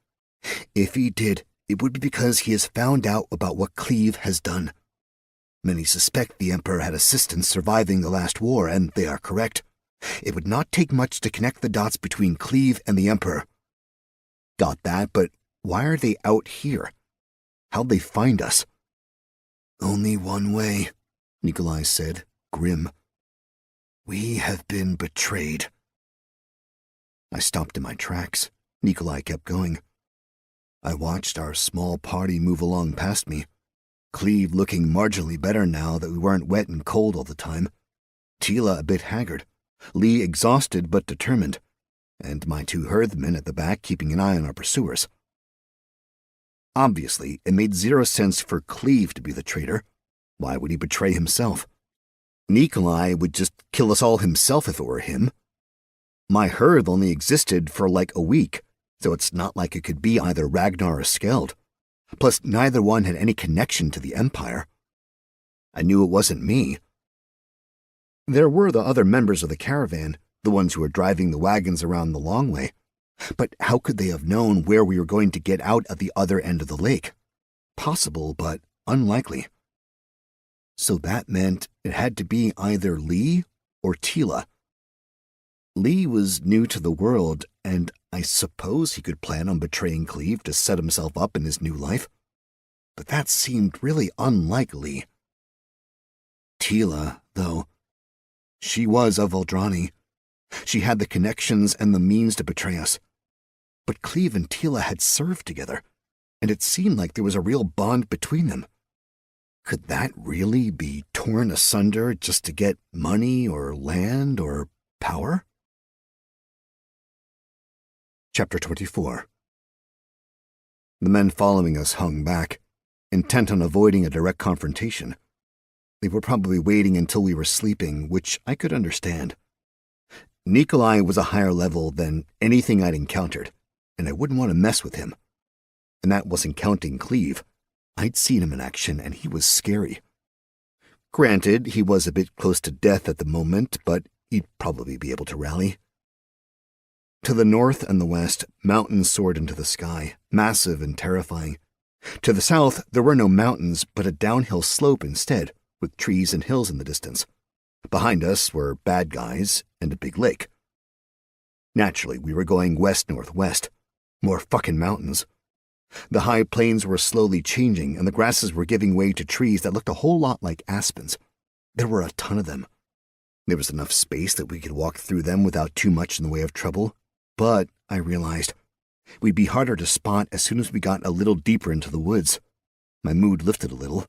If he did, it would be because he has found out about what Cleve has done. Many suspect the Emperor had assistance surviving the last war, and they are correct. It would not take much to connect the dots between Cleve and the Emperor. Got that, but why are they out here? How'd they find us? Only one way, Nikolai said, grim. We have been betrayed. I stopped in my tracks. Nikolai kept going. I watched our small party move along past me. Cleve looking marginally better now that we weren't wet and cold all the time. Tila a bit haggard. Lee exhausted but determined. And my two Hearthmen at the back keeping an eye on our pursuers. Obviously, it made zero sense for Cleve to be the traitor. Why would he betray himself? Nikolai would just kill us all himself if it were him. My Hearth only existed for like a week, so it's not like it could be either Ragnar or Skeld. Plus, neither one had any connection to the Empire. I knew it wasn't me. There were the other members of the caravan, the ones who were driving the wagons around the long way. But how could they have known where we were going to get out at the other end of the lake? Possible, but unlikely. So that meant it had to be either Lee or Tila. Lee was new to the world, and I suppose he could plan on betraying Cleve to set himself up in his new life. But that seemed really unlikely. Tila, though, she was of Eldrani. She had the connections and the means to betray us. But Cleve and Tila had served together, and it seemed like there was a real bond between them. Could that really be torn asunder just to get money or land or power? Chapter 24. The men following us hung back, intent on avoiding a direct confrontation. They were probably waiting until we were sleeping, which I could understand. Nikolai was a higher level than anything I'd encountered, and I wouldn't want to mess with him. And that wasn't counting Cleve. I'd seen him in action, and he was scary. Granted, he was a bit close to death at the moment, but he'd probably be able to rally. To the north and the west, mountains soared into the sky, massive and terrifying. To the south, there were no mountains, but a downhill slope instead, with trees and hills in the distance. Behind us were bad guys and a big lake. Naturally, we were going west-northwest. More fucking mountains. The high plains were slowly changing, and the grasses were giving way to trees that looked a whole lot like aspens. There were a ton of them. There was enough space that we could walk through them without too much in the way of trouble, but I realized we'd be harder to spot as soon as we got a little deeper into the woods. My mood lifted a little.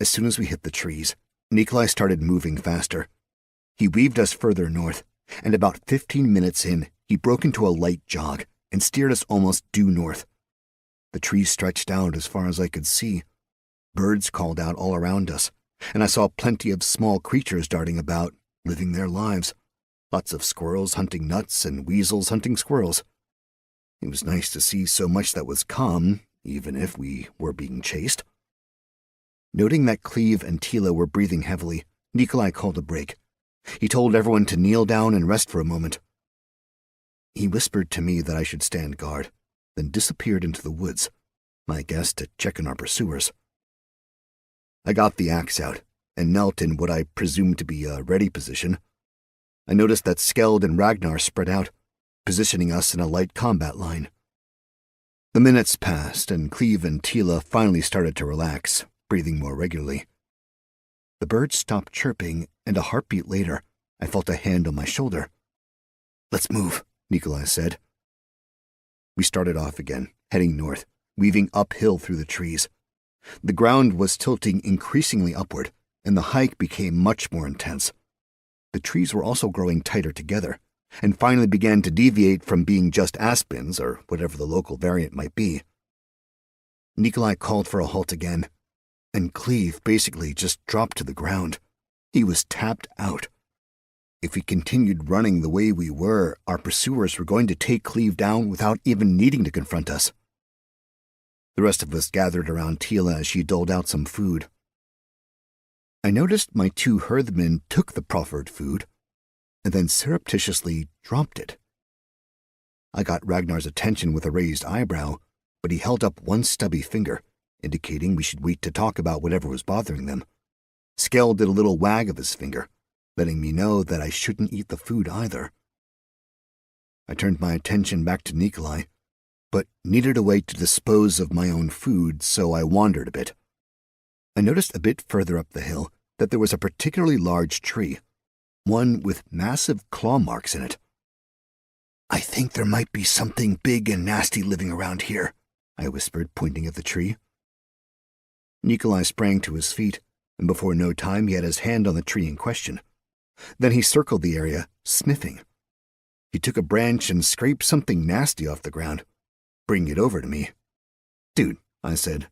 As soon as we hit the trees, Nikolai started moving faster. He weaved us further north, and about 15 minutes in, he broke into a light jog and steered us almost due north. The trees stretched out as far as I could see. Birds called out all around us, and I saw plenty of small creatures darting about, living their lives. Lots of squirrels hunting nuts and weasels hunting squirrels. It was nice to see so much that was calm, even if we were being chased. Noting that Cleve and Tila were breathing heavily, Nikolai called a break. He told everyone to kneel down and rest for a moment. He whispered to me that I should stand guard, then disappeared into the woods, my guess to check on our pursuers. I got the axe out and knelt in what I presumed to be a ready position. I noticed that Skeld and Ragnar spread out, positioning us in a light combat line. The minutes passed, and Cleve and Tila finally started to relax, breathing more regularly. The birds stopped chirping, and a heartbeat later, I felt a hand on my shoulder. "Let's move," Nikolai said. We started off again, heading north, weaving uphill through the trees. The ground was tilting increasingly upward, and the hike became much more intense. The trees were also growing tighter together, and finally began to deviate from being just aspens, or whatever the local variant might be. Nikolai called for a halt again, and Cleve basically just dropped to the ground. He was tapped out. If we continued running the way we were, our pursuers were going to take Cleve down without even needing to confront us. The rest of us gathered around Tila as she doled out some food. I noticed my two herdsmen took the proffered food, and then surreptitiously dropped it. I got Ragnar's attention with a raised eyebrow, but he held up one stubby finger, indicating we should wait to talk about whatever was bothering them. Skell did a little wag of his finger, letting me know that I shouldn't eat the food either. I turned my attention back to Nikolai, but needed a way to dispose of my own food, so I wandered a bit. I noticed a bit further up the hill that there was a particularly large tree, one with massive claw marks in it. "I think there might be something big and nasty living around here," I whispered, pointing at the tree. Nikolai sprang to his feet, and before no time he had his hand on the tree in question. Then he circled the area, sniffing. He took a branch and scraped something nasty off the ground, bringing it over to me. "Dude," I said,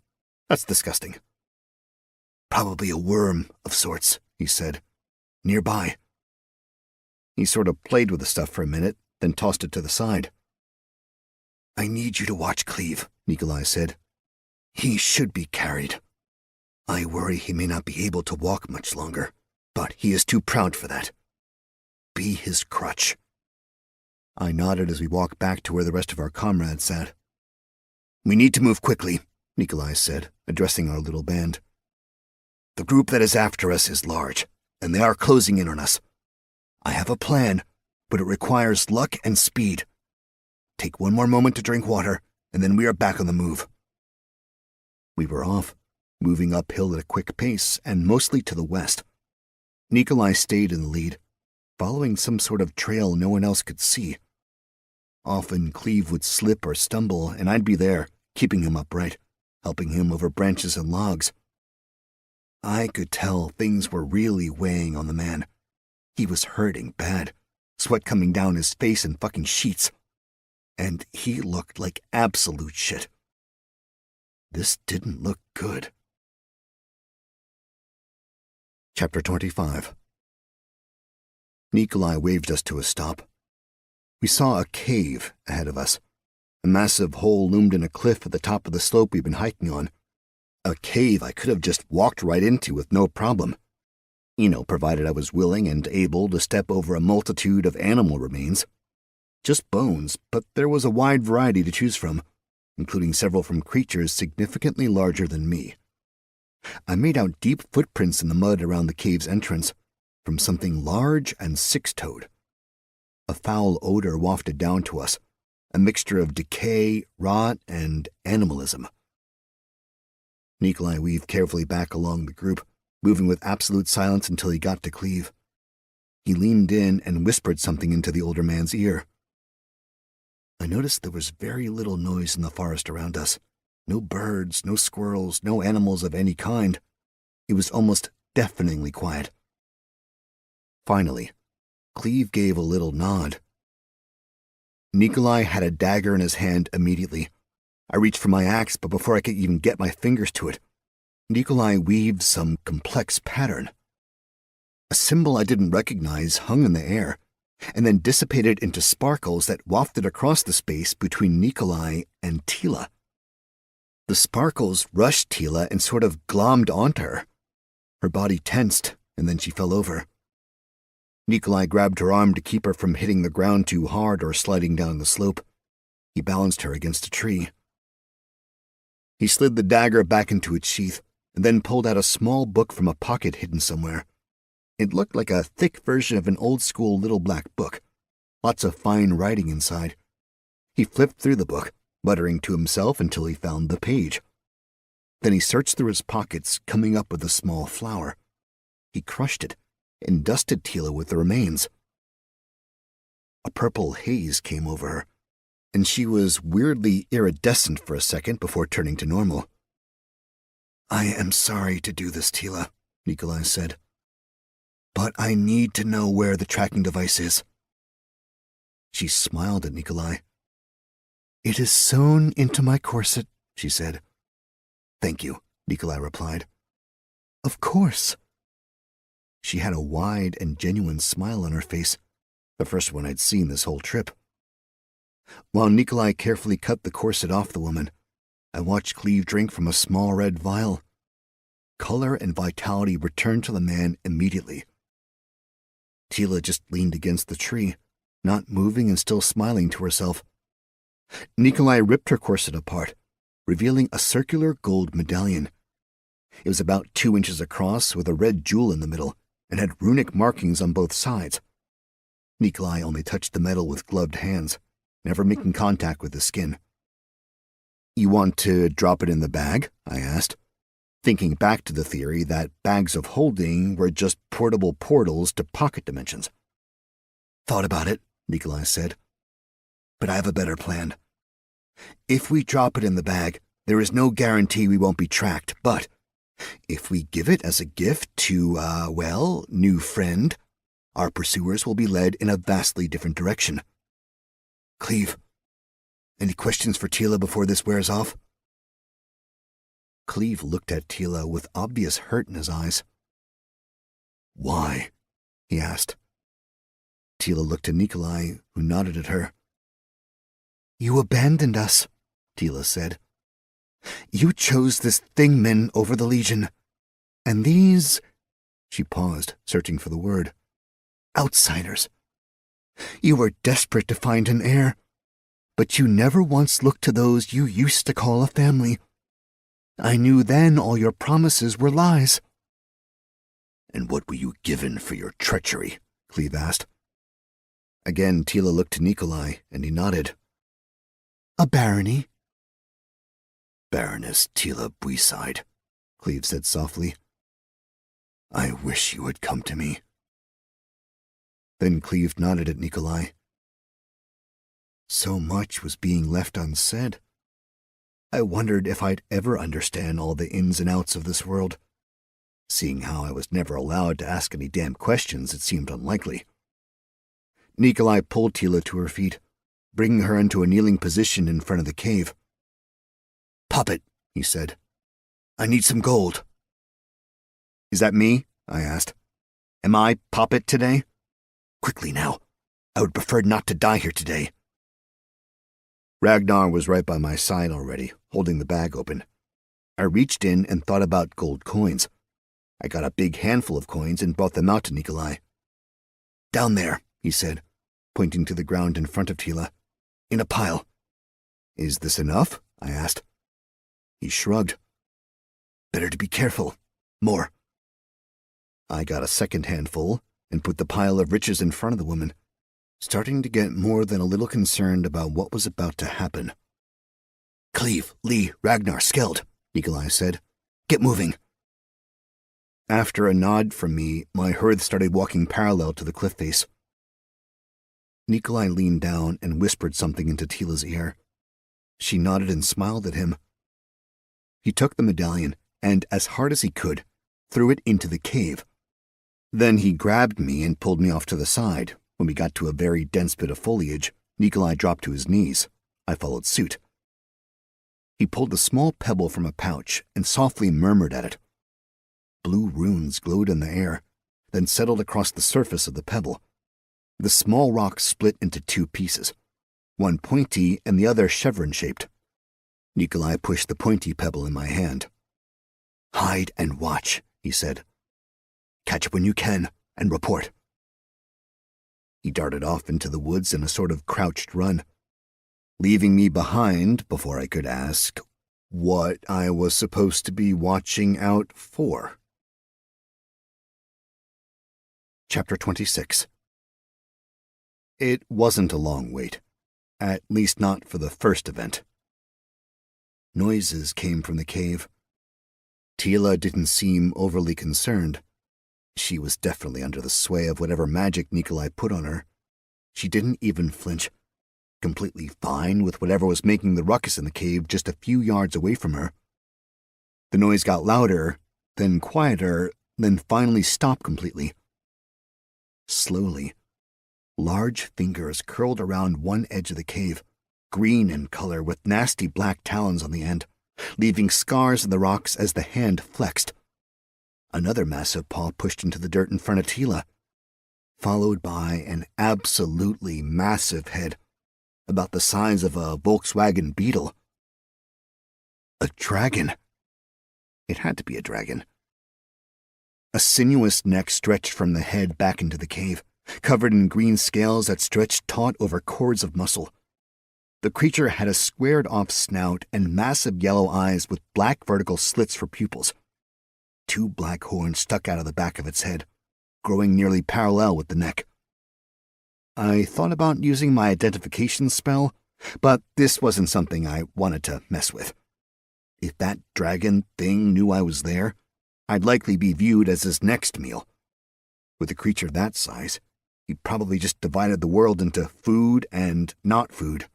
"that's disgusting." "Probably a worm of sorts," he said. "Nearby." He sort of played with the stuff for a minute, then tossed it to the side. "I need you to watch Cleve," Nikolai said. "He should be carried. I worry he may not be able to walk much longer, but he is too proud for that. Be his crutch." I nodded as we walked back to where the rest of our comrades sat. "We need to move quickly," Nikolai said, addressing our little band. "The group that is after us is large, and they are closing in on us. I have a plan, but it requires luck and speed. Take one more moment to drink water, and then we are back on the move." We were off, moving uphill at a quick pace and mostly to the west. Nikolai stayed in the lead, following some sort of trail no one else could see. Often Cleve would slip or stumble, and I'd be there, keeping him upright, helping him over branches and logs. I could tell things were really weighing on the man. He was hurting bad, sweat coming down his face in fucking sheets. And he looked like absolute shit. This didn't look good. Chapter 25. Nikolai waved us to a stop. We saw a cave ahead of us. A massive hole loomed in a cliff at the top of the slope we'd been hiking on. A cave I could have just walked right into with no problem. Provided I was willing and able to step over a multitude of animal remains. Just bones, but there was a wide variety to choose from, including several from creatures significantly larger than me. I made out deep footprints in the mud around the cave's entrance, from something large and six-toed. A foul odor wafted down to us, a mixture of decay, rot, and animalism. Nikolai weaved carefully back along the group, moving with absolute silence until he got to Cleve. He leaned in and whispered something into the older man's ear. I noticed there was very little noise in the forest around us. No birds, no squirrels, no animals of any kind. It was almost deafeningly quiet. Finally, Cleve gave a little nod. Nikolai had a dagger in his hand immediately. I reached for my axe, but before I could even get my fingers to it, Nikolai weaved some complex pattern. A symbol I didn't recognize hung in the air, and then dissipated into sparkles that wafted across the space between Nikolai and Tila. The sparkles rushed Tila and sort of glommed onto her. Her body tensed, and then she fell over. Nikolai grabbed her arm to keep her from hitting the ground too hard or sliding down the slope. He balanced her against a tree. He slid the dagger back into its sheath, and then pulled out a small book from a pocket hidden somewhere. It looked like a thick version of an old-school little black book. Lots of fine writing inside. He flipped through the book, muttering to himself until he found the page. Then he searched through his pockets, coming up with a small flower. He crushed it and dusted Tila with the remains. A purple haze came over her, and she was weirdly iridescent for a second before turning to normal. "I am sorry to do this, Tila," Nikolai said. "But I need to know where the tracking device is." She smiled at Nikolai. "It is sewn into my corset," she said. "Thank you," Nikolai replied. "Of course." She had a wide and genuine smile on her face, the first one I'd seen this whole trip. While Nikolai carefully cut the corset off the woman, I watched Cleve drink from a small red vial. Color and vitality returned to the man immediately. Tila just leaned against the tree, not moving and still smiling to herself. Nikolai ripped her corset apart, revealing a circular gold medallion. It was about 2 inches across with a red jewel in the middle and had runic markings on both sides. Nikolai only touched the metal with gloved hands, never making contact with the skin. "You want to drop it in the bag?" I asked, thinking back to the theory that bags of holding were just portable portals to pocket dimensions. "Thought about it," Nikolai said. "But I have a better plan. If we drop it in the bag, there is no guarantee we won't be tracked, but if we give it as a gift to, new friend, our pursuers will be led in a vastly different direction. Cleve, any questions for Tila before this wears off?" Cleve looked at Tila with obvious hurt in his eyes. "Why?" he asked. Tila looked at Nikolai, who nodded at her. "You abandoned us," Tila said. "You chose this Thingman over the Legion. And these... She paused, searching for the word. Outsiders. You were desperate to find an heir, but you never once looked to those you used to call a family. I knew then all your promises were lies. And what were you given for your treachery? Cleve asked. Again, Tila looked to Nikolai, and he nodded. A barony. Baroness Tila Buiside, Cleve said softly. I wish you had come to me. Then Cleve nodded at Nikolai. So much was being left unsaid. I wondered if I'd ever understand all the ins and outs of this world. Seeing how I was never allowed to ask any damn questions, it seemed unlikely. Nikolai pulled Tila to her feet, bringing her into a kneeling position in front of the cave. Puppet, he said. I need some gold. Is that me? I asked. Am I Puppet today? Quickly now. I would prefer not to die here today. Ragnar was right by my side already, holding the bag open. I reached in and thought about gold coins. I got a big handful of coins and brought them out to Nikolai. Down there, he said, pointing to the ground in front of Tila. In a pile. Is this enough? I asked. He shrugged. Better to be careful. More. I got a second handful and put the pile of riches in front of the woman, starting to get more than a little concerned about what was about to happen. Cleve, Lee, Ragnar, Skeld, Nikolai said. Get moving. After a nod from me, my herd started walking parallel to the cliff face. Nikolai leaned down and whispered something into Tila's ear. She nodded and smiled at him. He took the medallion and, as hard as he could, threw it into the cave. Then he grabbed me and pulled me off to the side. When we got to a very dense bit of foliage, Nikolai dropped to his knees. I followed suit. He pulled a small pebble from a pouch and softly murmured at it. Blue runes glowed in the air, then settled across the surface of the pebble. The small rock split into two pieces, one pointy and the other chevron-shaped. Nikolai pushed the pointy pebble in my hand. Hide and watch, he said. Catch up when you can, and report. He darted off into the woods in a sort of crouched run, leaving me behind before I could ask what I was supposed to be watching out for. Chapter 26. It wasn't a long wait, at least not for the first event. Noises came from the cave. Tila didn't seem overly concerned. She was definitely under the sway of whatever magic Nikolai put on her. She didn't even flinch, completely fine with whatever was making the ruckus in the cave just a few yards away from her. The noise got louder, then quieter, then finally stopped completely. Slowly, large fingers curled around one edge of the cave, green in color with nasty black talons on the end, leaving scars in the rocks as the hand flexed. Another massive paw pushed into the dirt in front of Tila, followed by an absolutely massive head, about the size of a Volkswagen Beetle. A dragon. It had to be a dragon. A sinuous neck stretched from the head back into the cave, covered in green scales that stretched taut over cords of muscle. The creature had a squared-off snout and massive yellow eyes with black vertical slits for pupils. Two black horns stuck out of the back of its head, growing nearly parallel with the neck. I thought about using my identification spell, but this wasn't something I wanted to mess with. If that dragon thing knew I was there, I'd likely be viewed as his next meal. With a creature that size, he'd probably just divided the world into food and not food.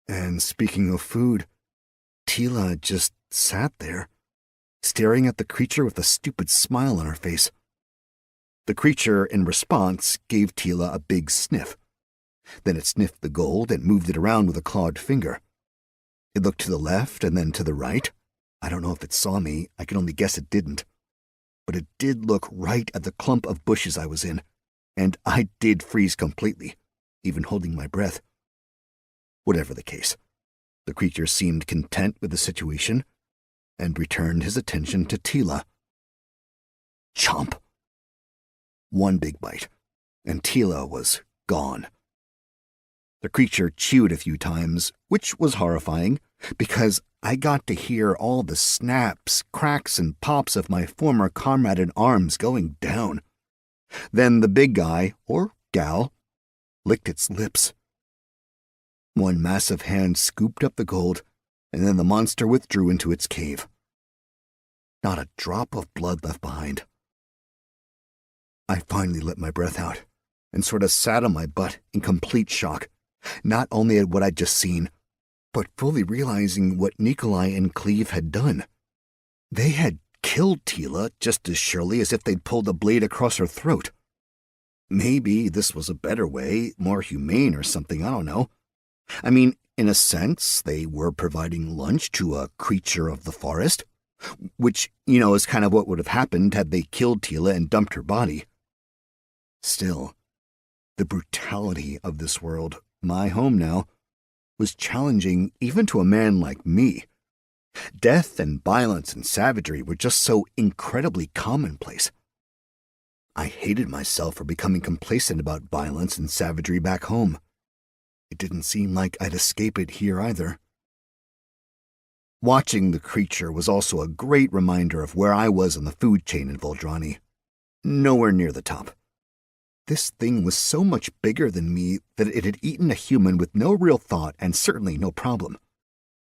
And speaking of food, Tila just sat there, staring at the creature with a stupid smile on her face. The creature, in response, gave Tila a big sniff. Then it sniffed the gold and moved it around with a clawed finger. It looked to the left and then to the right. I don't know if it saw me, I can only guess it didn't. But it did look right at the clump of bushes I was in, and I did freeze completely, even holding my breath. Whatever the case, the creature seemed content with the situation and returned his attention to Tila. Chomp. One big bite, and Tila was gone. The creature chewed a few times, which was horrifying, because I got to hear all the snaps, cracks, and pops of my former comrade in arms going down. Then the big guy, or gal, licked its lips. One massive hand scooped up the gold, and then the monster withdrew into its cave. Not a drop of blood left behind. I finally let my breath out and sort of sat on my butt in complete shock, not only at what I'd just seen, but fully realizing what Nikolai and Cleve had done. They had killed Tila just as surely as if they'd pulled a blade across her throat. Maybe this was a better way, more humane or something, I don't know. I mean, in a sense, they were providing lunch to a creature of the forest, which, is kind of what would have happened had they killed Tila and dumped her body. Still, the brutality of this world, my home now, was challenging even to a man like me. Death and violence and savagery were just so incredibly commonplace. I hated myself for becoming complacent about violence and savagery back home. It didn't seem like I'd escape it here either. Watching the creature was also a great reminder of where I was on the food chain in Voldrani. Nowhere near the top. This thing was so much bigger than me that it had eaten a human with no real thought and certainly no problem.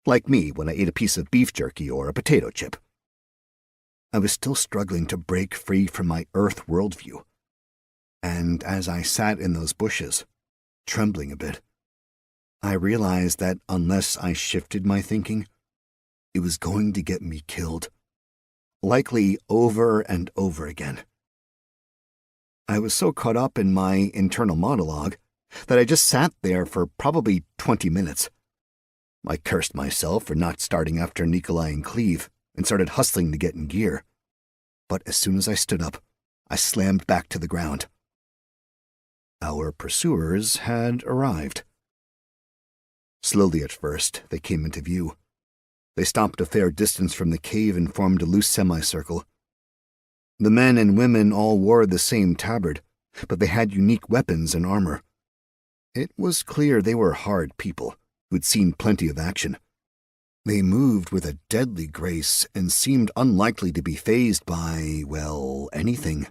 Like me when I ate a piece of beef jerky or a potato chip. I was still struggling to break free from my Earth worldview. And as I sat in those bushes, trembling a bit, I realized that unless I shifted my thinking, it was going to get me killed. Likely over and over again. I was so caught up in my internal monologue that I just sat there for probably 20 minutes. I cursed myself for not starting after Nikolai and Cleve and started hustling to get in gear. But as soon as I stood up, I slammed back to the ground. Our pursuers had arrived. Slowly at first, they came into view. They stopped a fair distance from the cave and formed a loose semicircle. The men and women all wore the same tabard, but they had unique weapons and armor. It was clear they were hard people who'd seen plenty of action. They moved with a deadly grace and seemed unlikely to be fazed by, well, anything.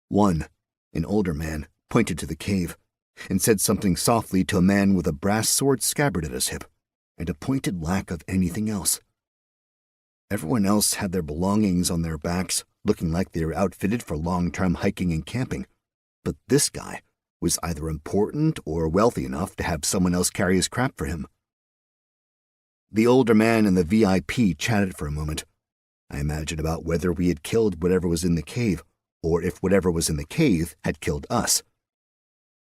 One, an older man, pointed to the cave and said something softly to a man with a brass sword scabbard at his hip and a pointed lack of anything else. Everyone else had their belongings on their backs, looking like they were outfitted for long-term hiking and camping, but this guy was either important or wealthy enough to have someone else carry his crap for him. The older man and the VIP chatted for a moment. I imagined about whether we had killed whatever was in the cave, or if whatever was in the cave had killed us.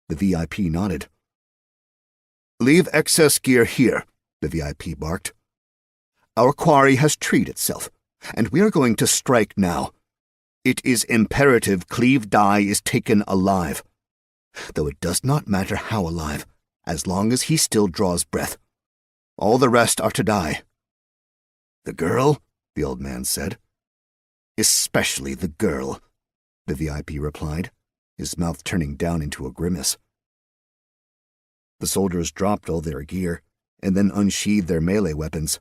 The VIP nodded. "Leave excess gear here," the VIP barked. "Our quarry has treed itself, and we are going to strike now. It is imperative Cleve Dye is taken alive. Though it does not matter how alive, as long as he still draws breath. All the rest are to die." "The girl?" the old man said. "Especially the girl," the VIP replied, his mouth turning down into a grimace. The soldiers dropped all their gear, and then unsheathed their melee weapons.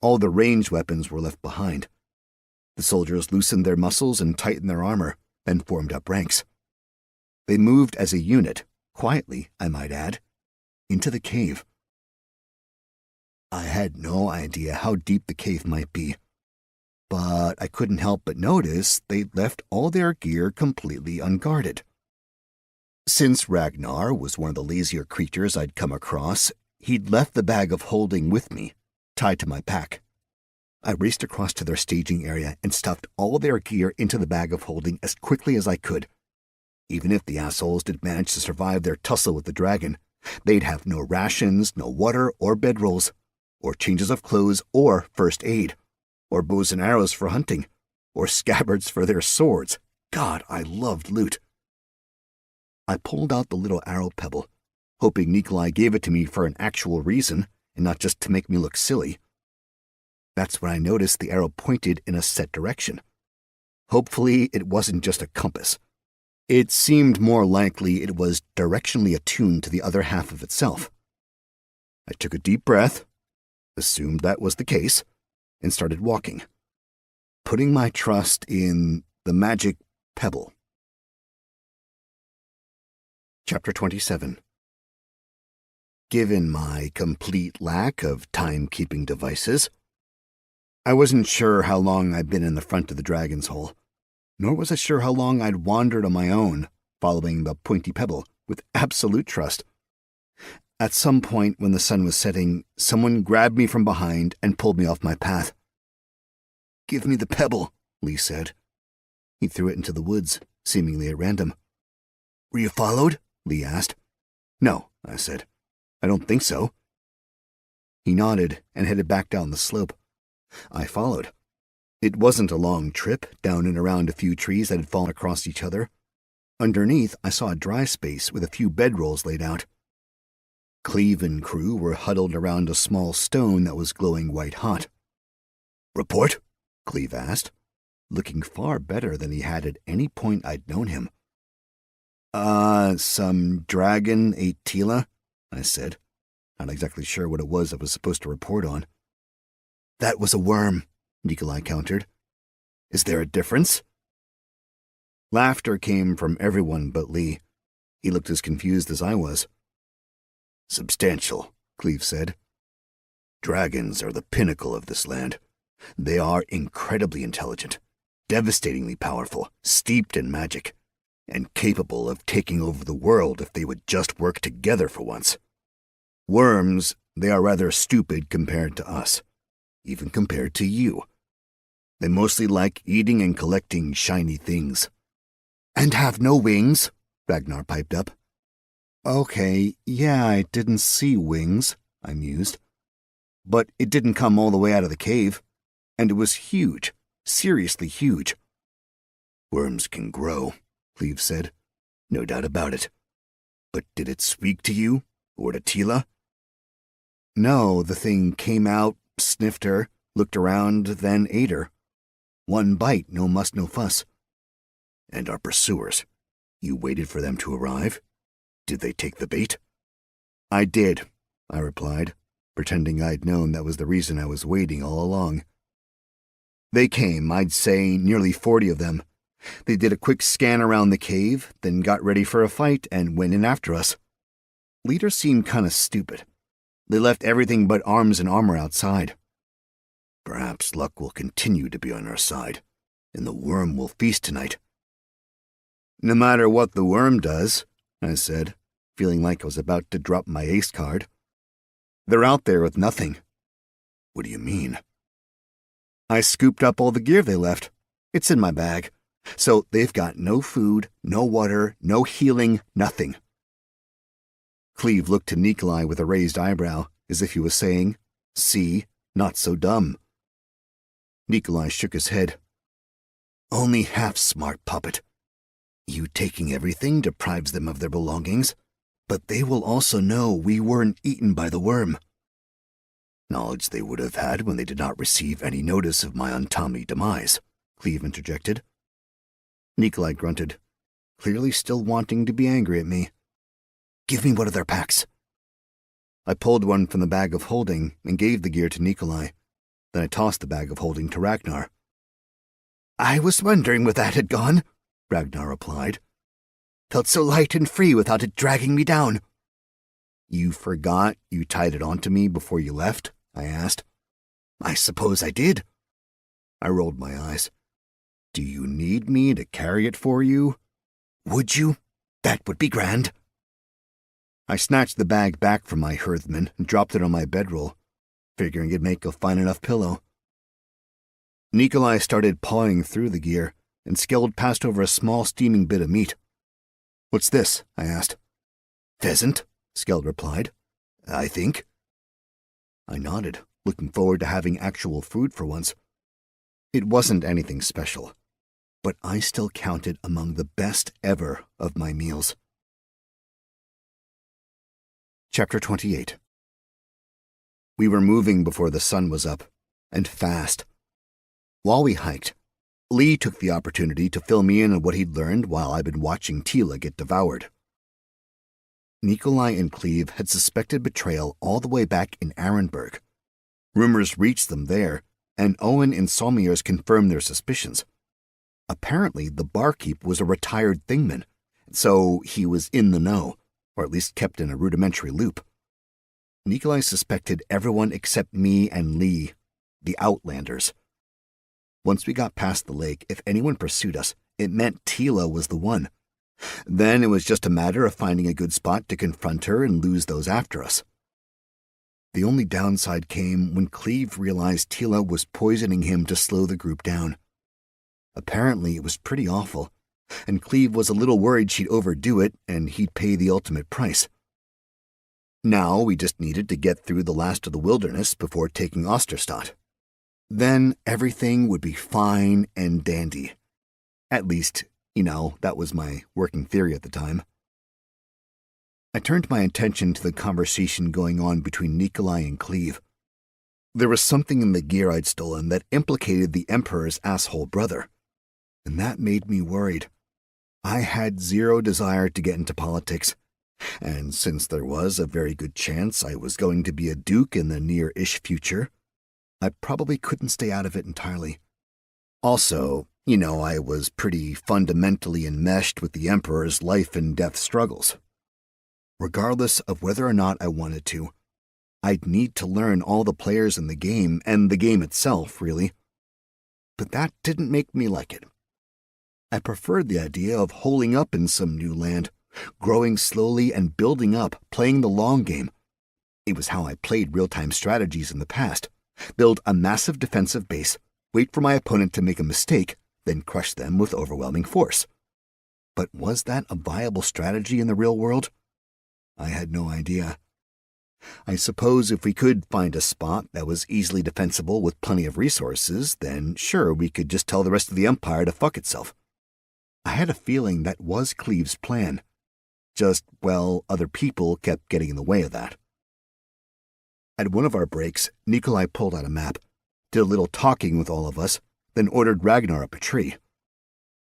All the ranged weapons were left behind. The soldiers loosened their muscles and tightened their armor, then formed up ranks. They moved as a unit, quietly, I might add, into the cave. I had no idea how deep the cave might be, but I couldn't help but notice they'd left all their gear completely unguarded. Since Ragnar was one of the lazier creatures I'd come across, he'd left the bag of holding with me, tied to my pack. I raced across to their staging area and stuffed all their gear into the bag of holding as quickly as I could. Even if the assholes did manage to survive their tussle with the dragon, they'd have no rations, no water or bedrolls, or changes of clothes or first aid, or bows and arrows for hunting, or scabbards for their swords. God, I loved loot. I pulled out the little arrow pebble, hoping Nikolai gave it to me for an actual reason and not just to make me look silly. That's when I noticed the arrow pointed in a set direction. Hopefully it wasn't just a compass. It seemed more likely it was directionally attuned to the other half of itself. I took a deep breath, assumed that was the case, and started walking, putting my trust in the magic pebble. Chapter 27. Given my complete lack of timekeeping devices, I wasn't sure how long I'd been in the front of the dragon's hole, nor was I sure how long I'd wandered on my own, following the pointy pebble with absolute trust. At some point when the sun was setting, someone grabbed me from behind and pulled me off my path. "Give me the pebble," Lee said. He threw it into the woods, seemingly at random. "Were you followed?" Lee asked. "No," I said. "I don't think so." He nodded and headed back down the slope. I followed. It wasn't a long trip down and around a few trees that had fallen across each other. Underneath, I saw a dry space with a few bedrolls laid out. Cleve and crew were huddled around a small stone that was glowing white-hot. "Report?" Cleve asked, looking far better than he had at any point I'd known him. Some dragon ate Tila," I said, not exactly sure what it was I was supposed to report on. "That was a worm," Nikolai countered. "Is there a difference?" Laughter came from everyone but Lee. He looked as confused as I was. "Substantial," Cleve said. "Dragons are the pinnacle of this land. They are incredibly intelligent, devastatingly powerful, steeped in magic, and capable of taking over the world if they would just work together for once. Worms, they are rather stupid compared to us, even compared to you. They mostly like eating and collecting shiny things." "And have no wings," Ragnar piped up. "Okay, yeah, I didn't see wings," I mused. "But it didn't come all the way out of the cave, and it was huge, seriously huge." "Worms can grow," Cleve said. "No doubt about it. But did it speak to you, or to Tila?" "No, the thing came out, sniffed her, looked around, then ate her. One bite, no muss, no fuss." "And our pursuers? You waited for them to arrive? Did they take the bait?" "I did," I replied, pretending I'd known that was the reason I was waiting all along. "They came, I'd say nearly 40 of them. They did a quick scan around the cave, then got ready for a fight and went in after us. Leader seemed kinda stupid. They left everything but arms and armor outside. Perhaps luck will continue to be on our side, and the worm will feast tonight." "No matter what the worm does," I said, feeling like I was about to drop my ace card. "They're out there with nothing." "What do you mean?" "I scooped up all the gear they left. It's in my bag. So they've got no food, no water, no healing, nothing." Cleve looked to Nikolai with a raised eyebrow, as if he was saying, "See, not so dumb." Nikolai shook his head. "Only half smart, puppet. You taking everything deprives them of their belongings, but they will also know we weren't eaten by the worm." "Knowledge they would have had when they did not receive any notice of my untimely demise," Cleve interjected. Nikolai grunted, clearly still wanting to be angry at me. "Give me one of their packs." I pulled one from the bag of holding and gave the gear to Nikolai. Then I tossed the bag of holding to Ragnar. "I was wondering where that had gone," Ragnar replied. "Felt so light and free without it dragging me down." "You forgot you tied it onto me before you left?" I asked. "I suppose I did." I rolled my eyes. "Do you need me to carry it for you?" "Would you? That would be grand." I snatched the bag back from my hearthman and dropped it on my bedroll, figuring it'd make a fine enough pillow. Nikolai started pawing through the gear and scaled past over a small steaming bit of meat. "What's this?" I asked. "Pheasant," Skeld replied. "I think." I nodded, looking forward to having actual food for once. It wasn't anything special, but I still counted among the best ever of my meals. Chapter 28. We were moving before the sun was up, and fast. While we hiked, Lee took the opportunity to fill me in on what he'd learned while I'd been watching Tila get devoured. Nikolai and Cleve had suspected betrayal all the way back in Arenberg. Rumors reached them there, and Owen and Solmiers confirmed their suspicions. Apparently, the barkeep was a retired Thingman, so he was in the know, or at least kept in a rudimentary loop. Nikolai suspected everyone except me and Lee, the Outlanders. Once we got past the lake, if anyone pursued us, it meant Tila was the one. Then it was just a matter of finding a good spot to confront her and lose those after us. The only downside came when Cleve realized Tila was poisoning him to slow the group down. Apparently it was pretty awful, and Cleve was a little worried she'd overdo it and he'd pay the ultimate price. Now we just needed to get through the last of the wilderness before taking Osterstadt. Then everything would be fine and dandy. At least, that was my working theory at the time. I turned my attention to the conversation going on between Nikolai and Cleve. There was something in the gear I'd stolen that implicated the Emperor's asshole brother, and that made me worried. I had zero desire to get into politics, and since there was a very good chance I was going to be a duke in the near-ish future, I probably couldn't stay out of it entirely. Also, I was pretty fundamentally enmeshed with the Emperor's life and death struggles. Regardless of whether or not I wanted to, I'd need to learn all the players in the game and the game itself, really. But that didn't make me like it. I preferred the idea of holing up in some new land, growing slowly and building up, playing the long game. It was how I played real-time strategies in the past. Build a massive defensive base, wait for my opponent to make a mistake, then crush them with overwhelming force. But was that a viable strategy in the real world? I had no idea. I suppose if we could find a spot that was easily defensible with plenty of resources, then sure, we could just tell the rest of the Empire to fuck itself. I had a feeling that was Cleve's plan. Just, other people kept getting in the way of that. At one of our breaks, Nikolai pulled out a map, did a little talking with all of us, then ordered Ragnar up a tree.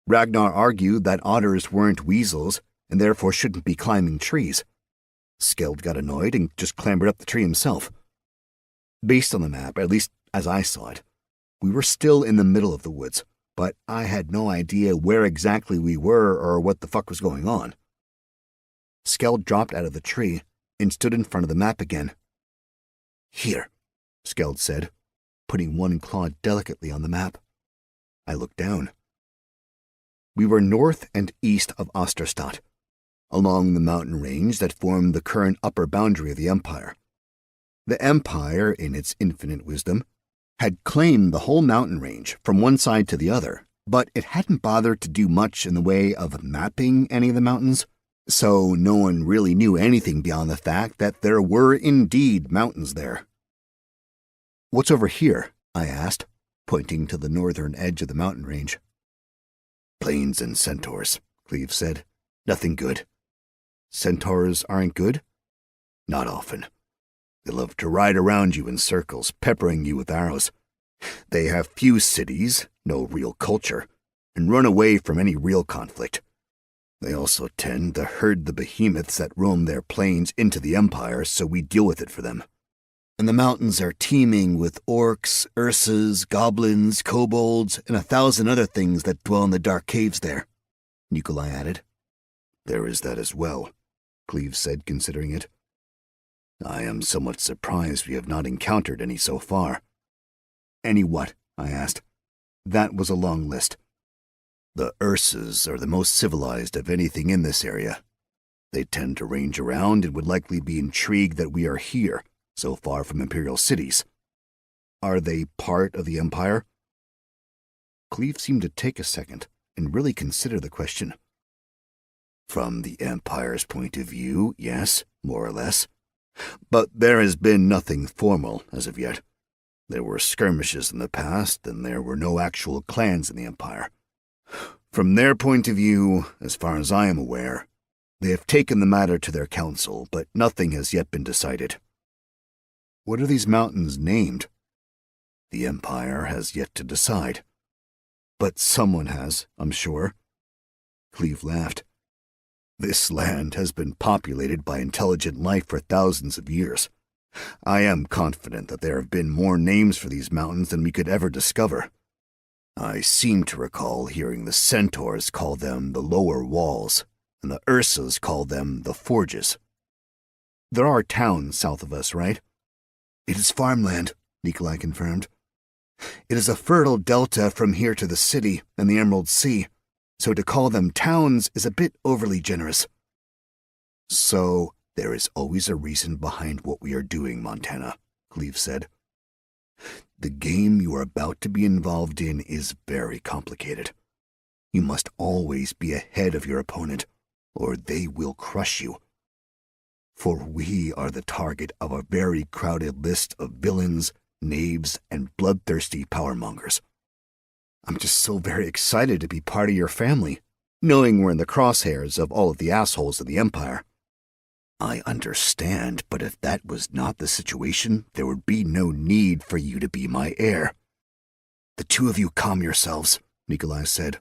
Ragnar argued that otters weren't weasels and therefore shouldn't be climbing trees. Skeld got annoyed and just clambered up the tree himself. Based on the map, at least as I saw it, we were still in the middle of the woods, but I had no idea where exactly we were or what the fuck was going on. Skeld dropped out of the tree and stood in front of the map again. "Here," Skeld said, putting one claw delicately on the map. I looked down. We were north and east of Osterstadt, along the mountain range that formed the current upper boundary of the Empire. The Empire, in its infinite wisdom, had claimed the whole mountain range from one side to the other, but it hadn't bothered to do much in the way of mapping any of the mountains, so no one really knew anything beyond the fact that there were indeed mountains there. "What's over here?" I asked, pointing to the northern edge of the mountain range. "Plains and centaurs," Cleve said. "Nothing good." "Centaurs aren't good?" "Not often. They love to ride around you in circles, peppering you with arrows. They have few cities, no real culture, and run away from any real conflict. They also tend to herd the behemoths that roam their plains into the Empire, so we deal with it for them. And the mountains are teeming with orcs, ursas, goblins, kobolds, and 1,000 other things that dwell in the dark caves there," Nikolai added. "There is that as well," Cleve said, considering it. "I am somewhat surprised we have not encountered any so far." "Any what?" I asked. That was a long list. "The ursas are the most civilized of anything in this area. They tend to range around and would likely be intrigued that we are here, so far from imperial cities." "Are they part of the Empire?" Cleve seemed to take a second and really consider the question. "From the Empire's point of view, yes, more or less. But there has been nothing formal as of yet. There were skirmishes in the past, and there were no actual clans in the Empire. From their point of view, as far as I am aware, they have taken the matter to their council, but nothing has yet been decided." "What are these mountains named?" "The Empire has yet to decide. But someone has, I'm sure. Cleve laughed. This land has been populated by intelligent life for thousands of years. I am confident that there have been more names for these mountains than we could ever discover. I seem to recall hearing the centaurs call them the lower walls, and the Ursas call them the forges. There are towns south of us, right? It is farmland, Nikolai confirmed. It is a fertile delta from here to the city and the Emerald Sea, so to call them towns is a bit overly generous. So there is always a reason behind what we are doing, Montana, Cleve said. The game you are about to be involved in is very complicated. You must always be ahead of your opponent, or they will crush you. For we are the target of a very crowded list of villains, knaves, and bloodthirsty powermongers. I'm just so very excited to be part of your family, knowing we're in the crosshairs of all of the assholes of the Empire. I understand, but if that was not the situation, there would be no need for you to be my heir. The two of you calm yourselves, Nikolai said.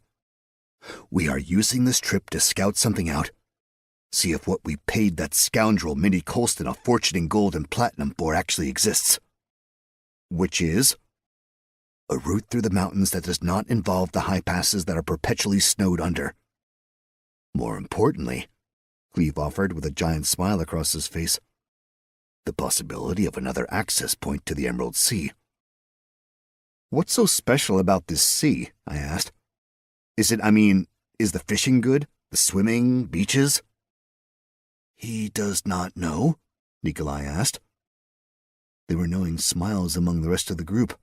We are using this trip to scout something out. See if what we paid that scoundrel Minnie Colston a fortune in gold and platinum for actually exists. Which is? A route through the mountains that does not involve the high passes that are perpetually snowed under. More importantly, Cleve offered with a giant smile across his face, the possibility of another access point to the Emerald Sea. What's so special about this sea? I asked. Is the fishing good? The swimming, beaches? He does not know? Nikolai asked. There were knowing smiles among the rest of the group.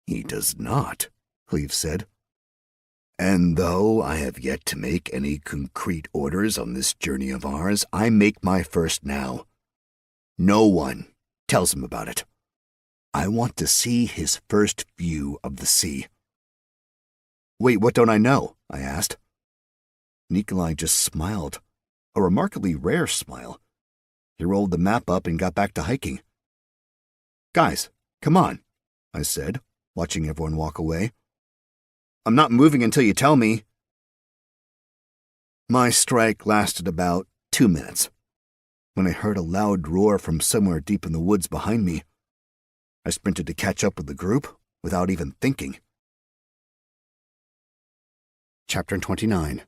He does not, Cleve said. And though I have yet to make any concrete orders on this journey of ours, I make my first now. No one tells him about it. I want to see his first view of the sea. Wait, what don't I know? I asked. Nikolai just smiled, a remarkably rare smile. He rolled the map up and got back to hiking. Guys, come on, I said, watching everyone walk away. I'm not moving until you tell me. My strike lasted about 2 minutes, when I heard a loud roar from somewhere deep in the woods behind me. I sprinted to catch up with the group without even thinking. Chapter 29.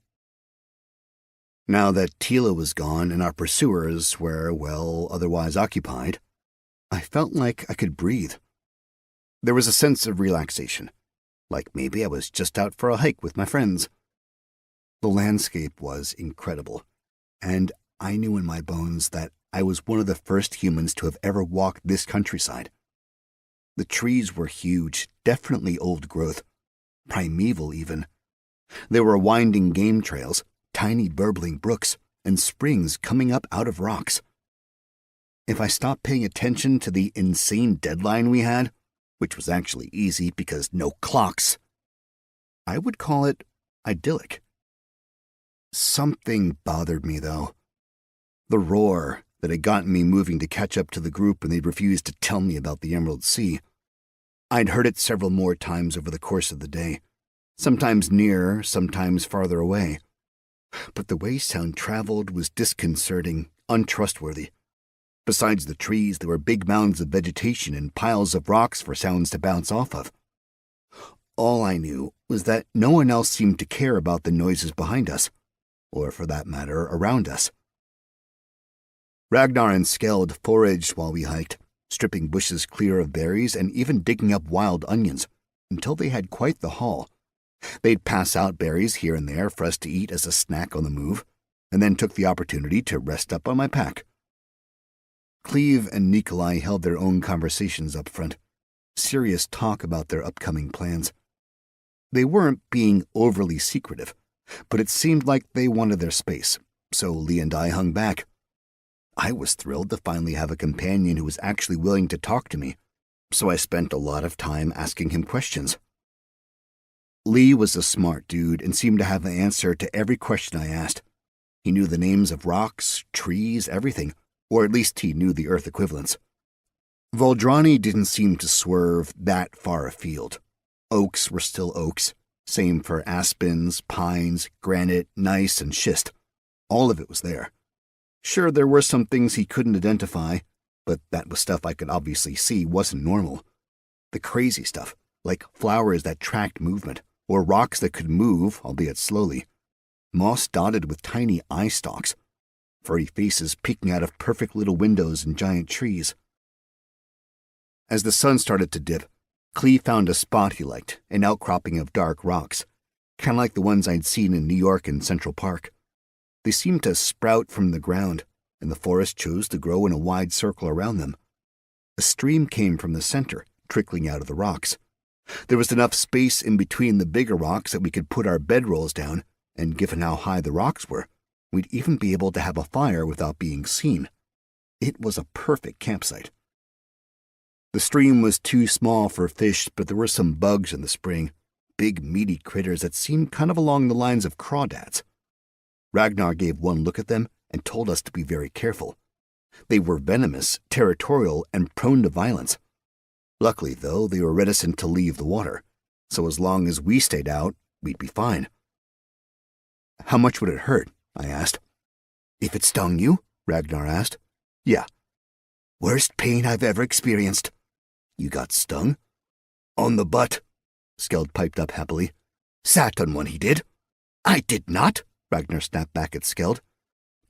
Now that Tila was gone and our pursuers were, well, otherwise occupied, I felt like I could breathe. There was a sense of relaxation, like maybe I was just out for a hike with my friends. The landscape was incredible, and I knew in my bones that I was one of the first humans to have ever walked this countryside. The trees were huge, definitely old growth, primeval even. There were winding game trails, tiny burbling brooks, and springs coming up out of rocks. If I stopped paying attention to the insane deadline we had, which was actually easy because no clocks, I would call it idyllic. Something bothered me, though. The roar that had gotten me moving to catch up to the group when they refused to tell me about the Emerald Sea. I'd heard it several more times over the course of the day, sometimes nearer, sometimes farther away. But the way sound traveled was disconcerting, untrustworthy. Besides the trees, there were big mounds of vegetation and piles of rocks for sounds to bounce off of. All I knew was that no one else seemed to care about the noises behind us, or for that matter, around us. Ragnar and Skeld foraged while we hiked, stripping bushes clear of berries and even digging up wild onions, until they had quite the haul. They'd pass out berries here and there for us to eat as a snack on the move, and then took the opportunity to rest up on my pack. Cleve and Nikolai held their own conversations up front, serious talk about their upcoming plans. They weren't being overly secretive, but it seemed like they wanted their space, so Lee and I hung back. I was thrilled to finally have a companion who was actually willing to talk to me, so I spent a lot of time asking him questions. Lee was a smart dude and seemed to have an answer to every question I asked. He knew the names of rocks, trees, everything, or at least he knew the Earth equivalents. Voldrani didn't seem to swerve that far afield. Oaks were still oaks, Same for aspens, pines, granite, gneiss, and schist. All of it was there. Sure, there were some things he couldn't identify, but that was stuff I could obviously see wasn't normal. The crazy stuff, like flowers that tracked movement, or rocks that could move, albeit slowly. Moss dotted with tiny eye stalks. Furry faces peeking out of perfect little windows in giant trees. As the sun started to dip, Cleve found a spot he liked, an outcropping of dark rocks, kind of like the ones I'd seen in New York and Central Park. They seemed to sprout from the ground, and the forest chose to grow in a wide circle around them. A stream came from the center, trickling out of the rocks. There was enough space in between the bigger rocks that we could put our bedrolls down, and given how high the rocks were, we'd even be able to have a fire without being seen. It was a perfect campsite. The stream was too small for fish, but there were some bugs in the spring, big meaty critters that seemed kind of along the lines of crawdads. Ragnar gave one look at them and told us to be very careful. They were venomous, territorial, and prone to violence. Luckily, though, they were reticent to leave the water, so as long as we stayed out, we'd be fine. How much would it hurt? I asked. If it stung you? Ragnar asked. Yeah. Worst pain I've ever experienced. You got stung? On the butt, Skeld piped up happily. Sat on one, he did. I did not, Ragnar snapped back at Skeld.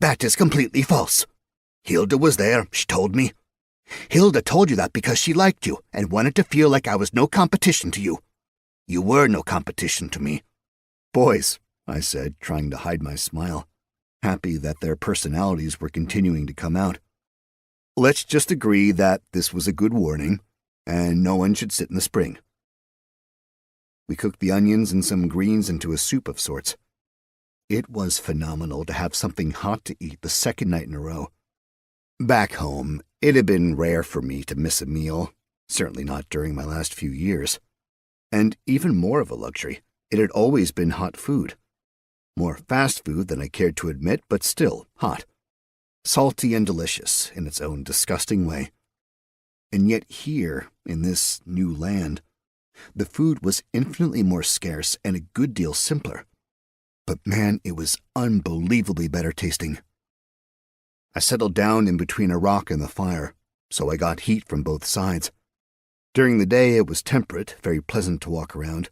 That is completely false. Hilda was there, she told me. Hilda told you that because she liked you and wanted to feel like I was no competition to you. You were no competition to me. Boys, I said, trying to hide my smile, happy that their personalities were continuing to come out. Let's just agree that this was a good warning, and no one should sit in the spring. We cooked the onions and some greens into a soup of sorts. It was phenomenal to have something hot to eat the second night in a row. Back home, it had been rare for me to miss a meal, certainly not during my last few years. And even more of a luxury, it had always been hot food. More fast food than I cared to admit, but still hot. Salty and delicious in its own disgusting way. And yet here, in this new land, the food was infinitely more scarce and a good deal simpler. But man, it was unbelievably better tasting. I settled down in between a rock and the fire, so I got heat from both sides. During the day it was temperate, very pleasant to walk around,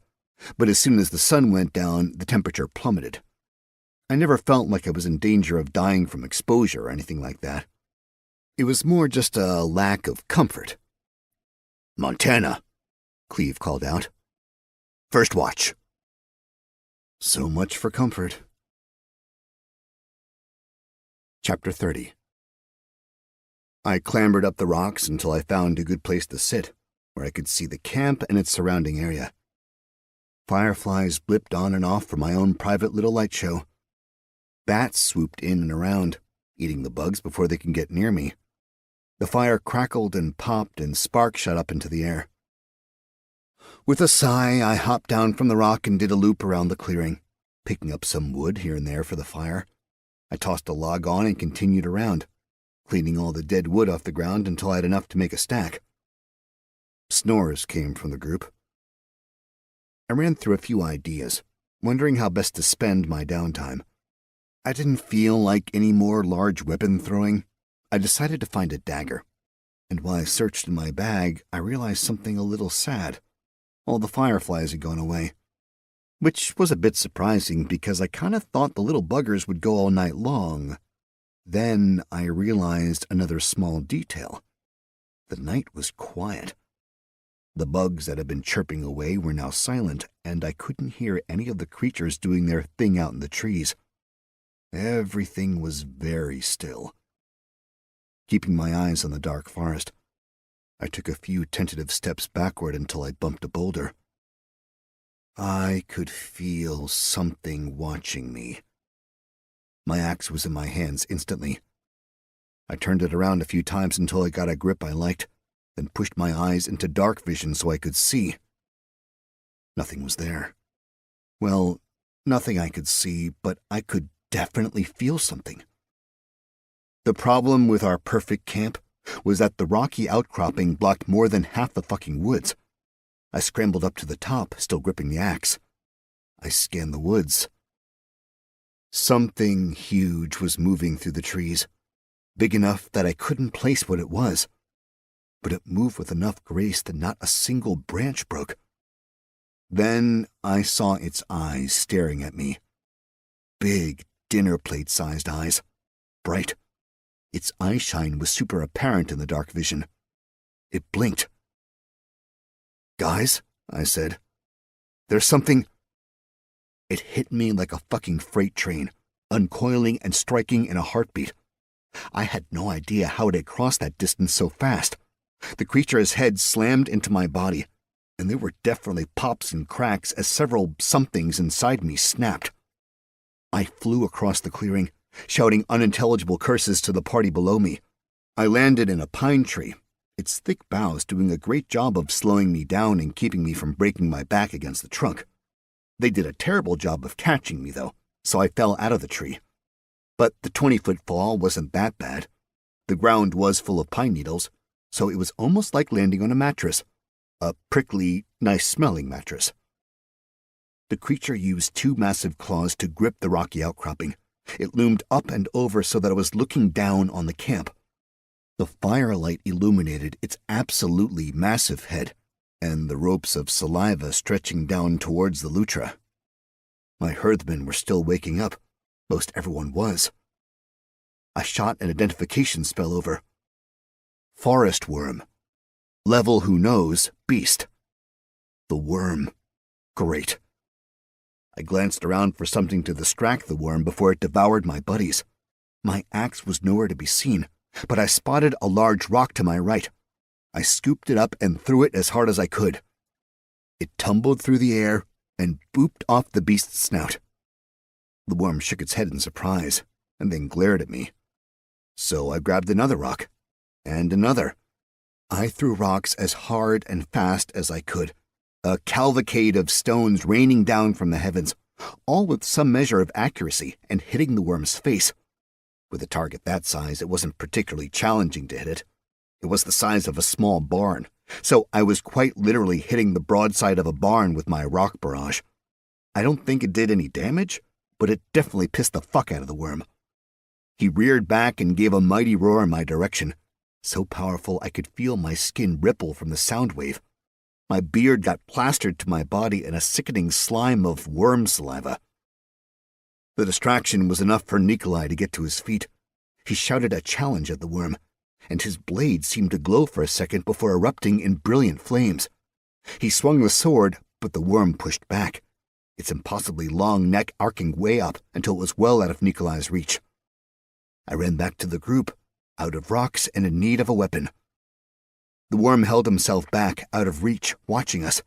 but as soon as the sun went down, the temperature plummeted. I never felt like I was in danger of dying from exposure or anything like that. It was more just a lack of comfort. Montana, Cleve called out. First watch. So much for comfort. Chapter 30. I clambered up the rocks until I found a good place to sit, where I could see the camp and its surrounding area. Fireflies blipped on and off for my own private little light show. Bats swooped in and around, eating the bugs before they can get near me. The fire crackled and popped and sparks shot up into the air. With a sigh, I hopped down from the rock and did a loop around the clearing, picking up some wood here and there for the fire. I tossed a log on and continued around, cleaning all the dead wood off the ground until I had enough to make a stack. Snores came from the group. I ran through a few ideas, wondering how best to spend my downtime. I didn't feel like any more large weapon throwing. I decided to find a dagger, and while I searched in my bag, I realized something a little sad. All the fireflies had gone away, which was a bit surprising because I kind of thought the little buggers would go all night long. Then I realized another small detail. The night was quiet. The bugs that had been chirping away were now silent, and I couldn't hear any of the creatures doing their thing out in the trees. Everything was very still. Keeping my eyes on the dark forest, I took a few tentative steps backward until I bumped a boulder. I could feel something watching me. My axe was in my hands instantly. I turned it around a few times until I got a grip I liked, then pushed my eyes into dark vision so I could see. Nothing was there. Well, nothing I could see, but I could definitely feel something. The problem with our perfect camp was that the rocky outcropping blocked more than half the fucking woods. I scrambled up to the top, still gripping the axe. I scanned the woods. Something huge was moving through the trees, big enough that I couldn't place what it was, but it moved with enough grace that not a single branch broke. Then I saw its eyes staring at me. Big, dinner plate-sized eyes. Bright. Its eyeshine was super apparent in the dark vision. It blinked. "Guys," I said, "there's something—" It hit me like a fucking freight train, uncoiling and striking in a heartbeat. I had no idea how it had crossed that distance so fast. The creature's head slammed into my body, and there were definitely pops and cracks as several somethings inside me snapped. I flew across the clearing, shouting unintelligible curses to the party below me. I landed in a pine tree, its thick boughs doing a great job of slowing me down and keeping me from breaking my back against the trunk. They did a terrible job of catching me, though, so I fell out of the tree. But the 20-foot fall wasn't that bad. The ground was full of pine needles, so it was almost like landing on a mattress. A prickly, nice-smelling mattress. The creature used 2 massive claws to grip the rocky outcropping. It loomed up and over so that I was looking down on the camp. The firelight illuminated its absolutely massive head, and the ropes of saliva stretching down towards the lutra. My herdsmen were still waking up. Most everyone was. I shot an identification spell over. Forest worm. Level who knows, beast. The worm. Great. I glanced around for something to distract the worm before it devoured my buddies. My axe was nowhere to be seen, but I spotted a large rock to my right. I scooped it up and threw it as hard as I could. It tumbled through the air and booped off the beast's snout. The worm shook its head in surprise and then glared at me. So I grabbed another rock, and another. I threw rocks as hard and fast as I could, a cavalcade of stones raining down from the heavens, all with some measure of accuracy and hitting the worm's face. With a target that size, it wasn't particularly challenging to hit it. It was the size of a small barn, so I was quite literally hitting the broadside of a barn with my rock barrage. I don't think it did any damage, but it definitely pissed the fuck out of the worm. He reared back and gave a mighty roar in my direction, so powerful I could feel my skin ripple from the sound wave. My beard got plastered to my body in a sickening slime of worm saliva. The distraction was enough for Nikolai to get to his feet. He shouted a challenge at the worm, and his blade seemed to glow for a second before erupting in brilliant flames. He swung the sword, but the worm pushed back, its impossibly long neck arcing way up until it was well out of Nikolai's reach. I ran back to the group, out of rocks and in need of a weapon. The worm held himself back, out of reach, watching us.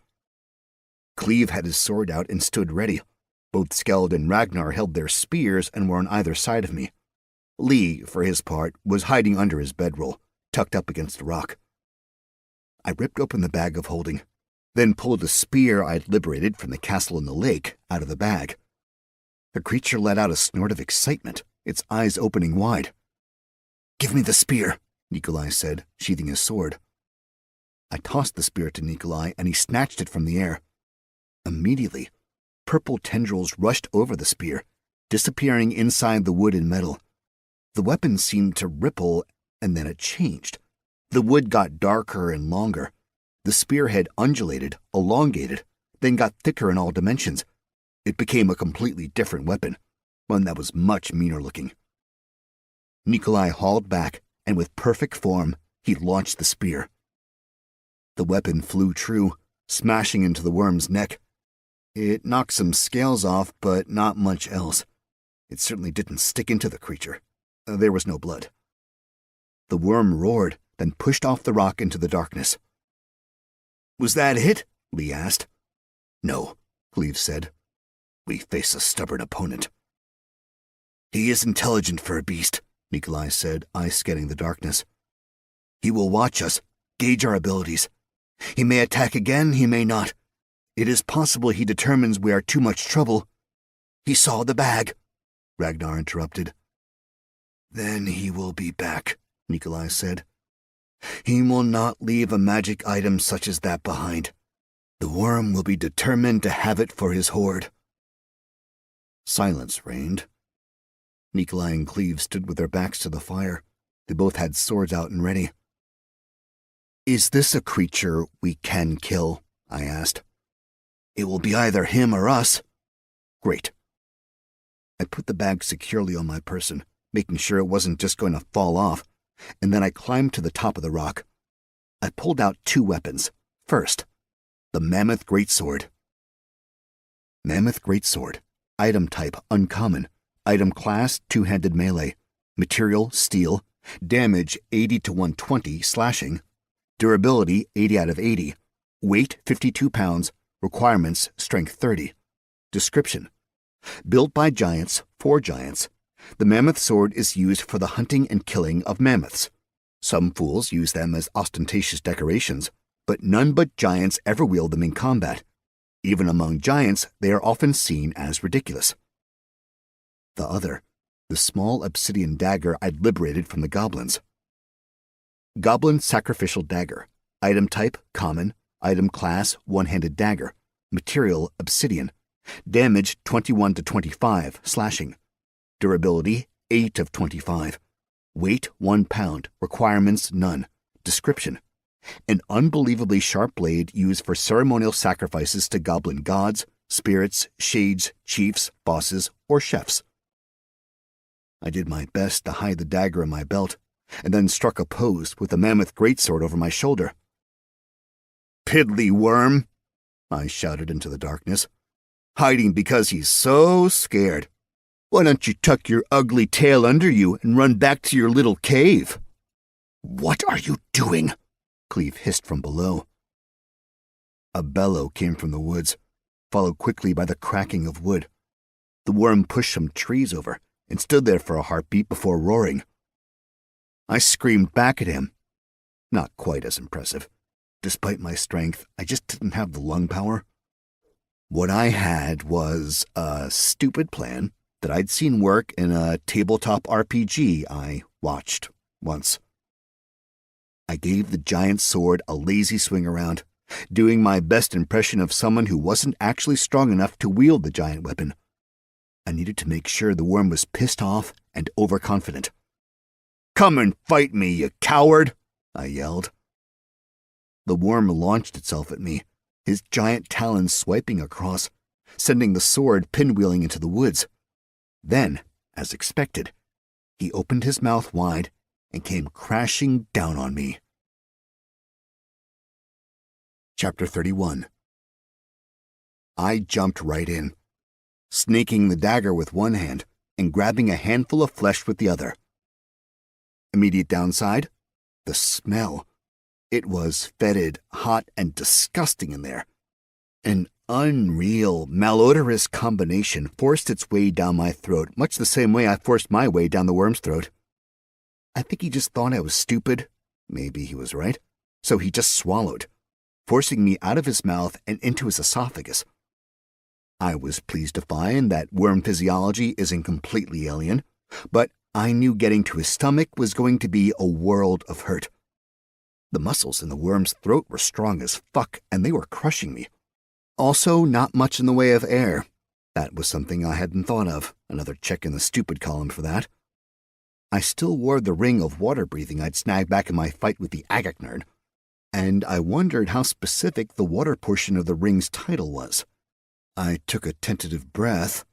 Cleve had his sword out and stood ready. Both Skeld and Ragnar held their spears and were on either side of me. Lee, for his part, was hiding under his bedroll, tucked up against a rock. I ripped open the bag of holding, then pulled a spear I'd liberated from the castle in the lake out of the bag. The creature let out a snort of excitement, its eyes opening wide. "Give me the spear," Nikolai said, sheathing his sword. I tossed the spear to Nikolai, and he snatched it from the air. Immediately, purple tendrils rushed over the spear, disappearing inside the wood and metal. The weapon seemed to ripple, and then it changed. The wood got darker and longer. The spearhead undulated, elongated, then got thicker in all dimensions. It became a completely different weapon, one that was much meaner looking. Nikolai hauled back, and with perfect form, he launched the spear. The weapon flew true, smashing into the worm's neck. It knocked some scales off, but not much else. It certainly didn't stick into the creature. There was no blood. The worm roared, then pushed off the rock into the darkness. "Was that it?" Lee asked. "No," Cleve said. "We face a stubborn opponent." "He is intelligent for a beast," Nikolai said, eyes scanning the darkness. "He will watch us, gauge our abilities. He may attack again, he may not. It is possible he determines we are too much trouble." "He saw the bag," Ragnar interrupted. "Then he will be back," Nikolai said. "He will not leave a magic item such as that behind. The worm will be determined to have it for his horde. Silence reigned. Nikolai and Cleve stood with their backs to the fire. They both had swords out and ready. "Is this a creature we can kill?" I asked. "It will be either him or us." "Great." I put the bag securely on my person, making sure it wasn't just going to fall off, and then I climbed to the top of the rock. I pulled out 2 weapons. First, the Mammoth Greatsword. Mammoth Greatsword. Item type uncommon. Item class 2-handed melee. Material steel. Damage 80 to 120 slashing. Durability 80 out of 80. Weight 52 pounds. Requirements strength 30. Description: built by giants for giants, the mammoth sword is used for the hunting and killing of mammoths. Some fools use them as ostentatious decorations, but none but giants ever wield them in combat. Even among giants, they are often seen as ridiculous. The other, the small obsidian dagger I'd liberated from the goblins. Goblin Sacrificial Dagger. Item type common. Item class 1-handed dagger. Material obsidian. Damage 21 to 25 slashing. Durability 8 of 25. Weight 1 pound. Requirements none. Description: an unbelievably sharp blade used for ceremonial sacrifices to goblin gods, spirits, shades, chiefs, bosses, or chefs. I did my best to hide the dagger in my belt, and then struck a pose with the mammoth greatsword over my shoulder. "Piddly worm!" I shouted into the darkness. "Hiding because he's so scared. Why don't you tuck your ugly tail under you and run back to your little cave?" "What are you doing?" Cleve hissed from below. A bellow came from the woods, followed quickly by the cracking of wood. The worm pushed some trees over and stood there for a heartbeat before roaring. I screamed back at him. Not quite as impressive. Despite my strength, I just didn't have the lung power. What I had was a stupid plan that I'd seen work in a tabletop RPG I watched once. I gave the giant sword a lazy swing around, doing my best impression of someone who wasn't actually strong enough to wield the giant weapon. I needed to make sure the worm was pissed off and overconfident. "Come and fight me, you coward!" I yelled. The worm launched itself at me, his giant talons swiping across, sending the sword pinwheeling into the woods. Then, as expected, he opened his mouth wide and came crashing down on me. Chapter 31. I jumped right in, snaking the dagger with one hand and grabbing a handful of flesh with the other. Immediate downside? The smell. It was fetid, hot, and disgusting in there. An unreal, malodorous combination forced its way down my throat, much the same way I forced my way down the worm's throat. I think he just thought I was stupid. Maybe he was right. So he just swallowed, forcing me out of his mouth and into his esophagus. I was pleased to find that worm physiology isn't completely alien, but I knew getting to his stomach was going to be a world of hurt. The muscles in the worm's throat were strong as fuck, and they were crushing me. Also, not much in the way of air. That was something I hadn't thought of. Another check in the stupid column for that. I still wore the ring of water breathing I'd snagged back in my fight with the Agak nerd, and I wondered how specific the water portion of the ring's title was. I took a tentative breath.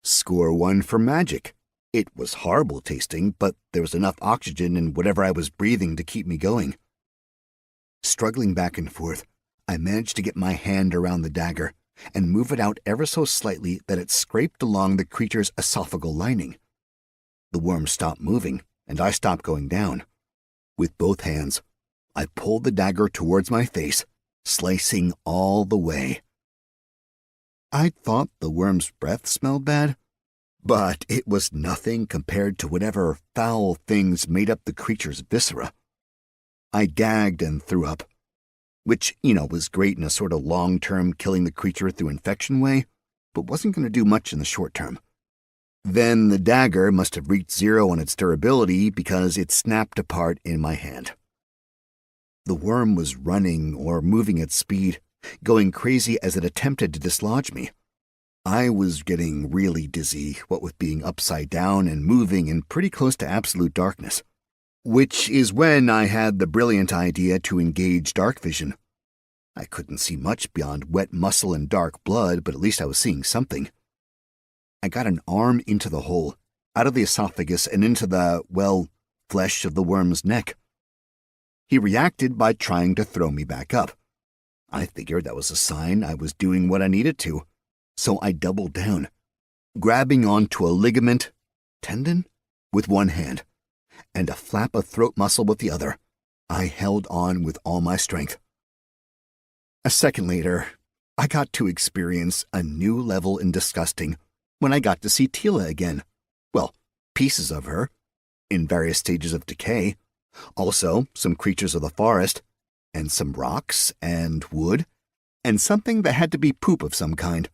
Score 1 for magic. It was horrible tasting, but there was enough oxygen in whatever I was breathing to keep me going. Struggling back and forth, I managed to get my hand around the dagger and move it out ever so slightly that it scraped along the creature's esophageal lining. The worm stopped moving, and I stopped going down. With both hands, I pulled the dagger towards my face, slicing all the way. I thought the worm's breath smelled bad, but it was nothing compared to whatever foul things made up the creature's viscera. I gagged and threw up, which, was great in a sort of long-term killing the creature through infection way, but wasn't going to do much in the short term. Then the dagger must have reached 0 on its durability because it snapped apart in my hand. The worm was running or moving at speed, going crazy as it attempted to dislodge me. I was getting really dizzy, what with being upside down and moving in pretty close to absolute darkness, which is when I had the brilliant idea to engage dark vision. I couldn't see much beyond wet muscle and dark blood, but at least I was seeing something. I got an arm into the hole, out of the esophagus and into the, flesh of the worm's neck. He reacted by trying to throw me back up. I figured that was a sign I was doing what I needed to, so I doubled down, grabbing onto a ligament, tendon, with one hand, and a flap of throat muscle with the other. I held on with all my strength. A second later, I got to experience a new level in disgusting when I got to see Tila again. Well, pieces of her, in various stages of decay. Also, some creatures of the forest, and some rocks, and wood, and something that had to be poop of some kind.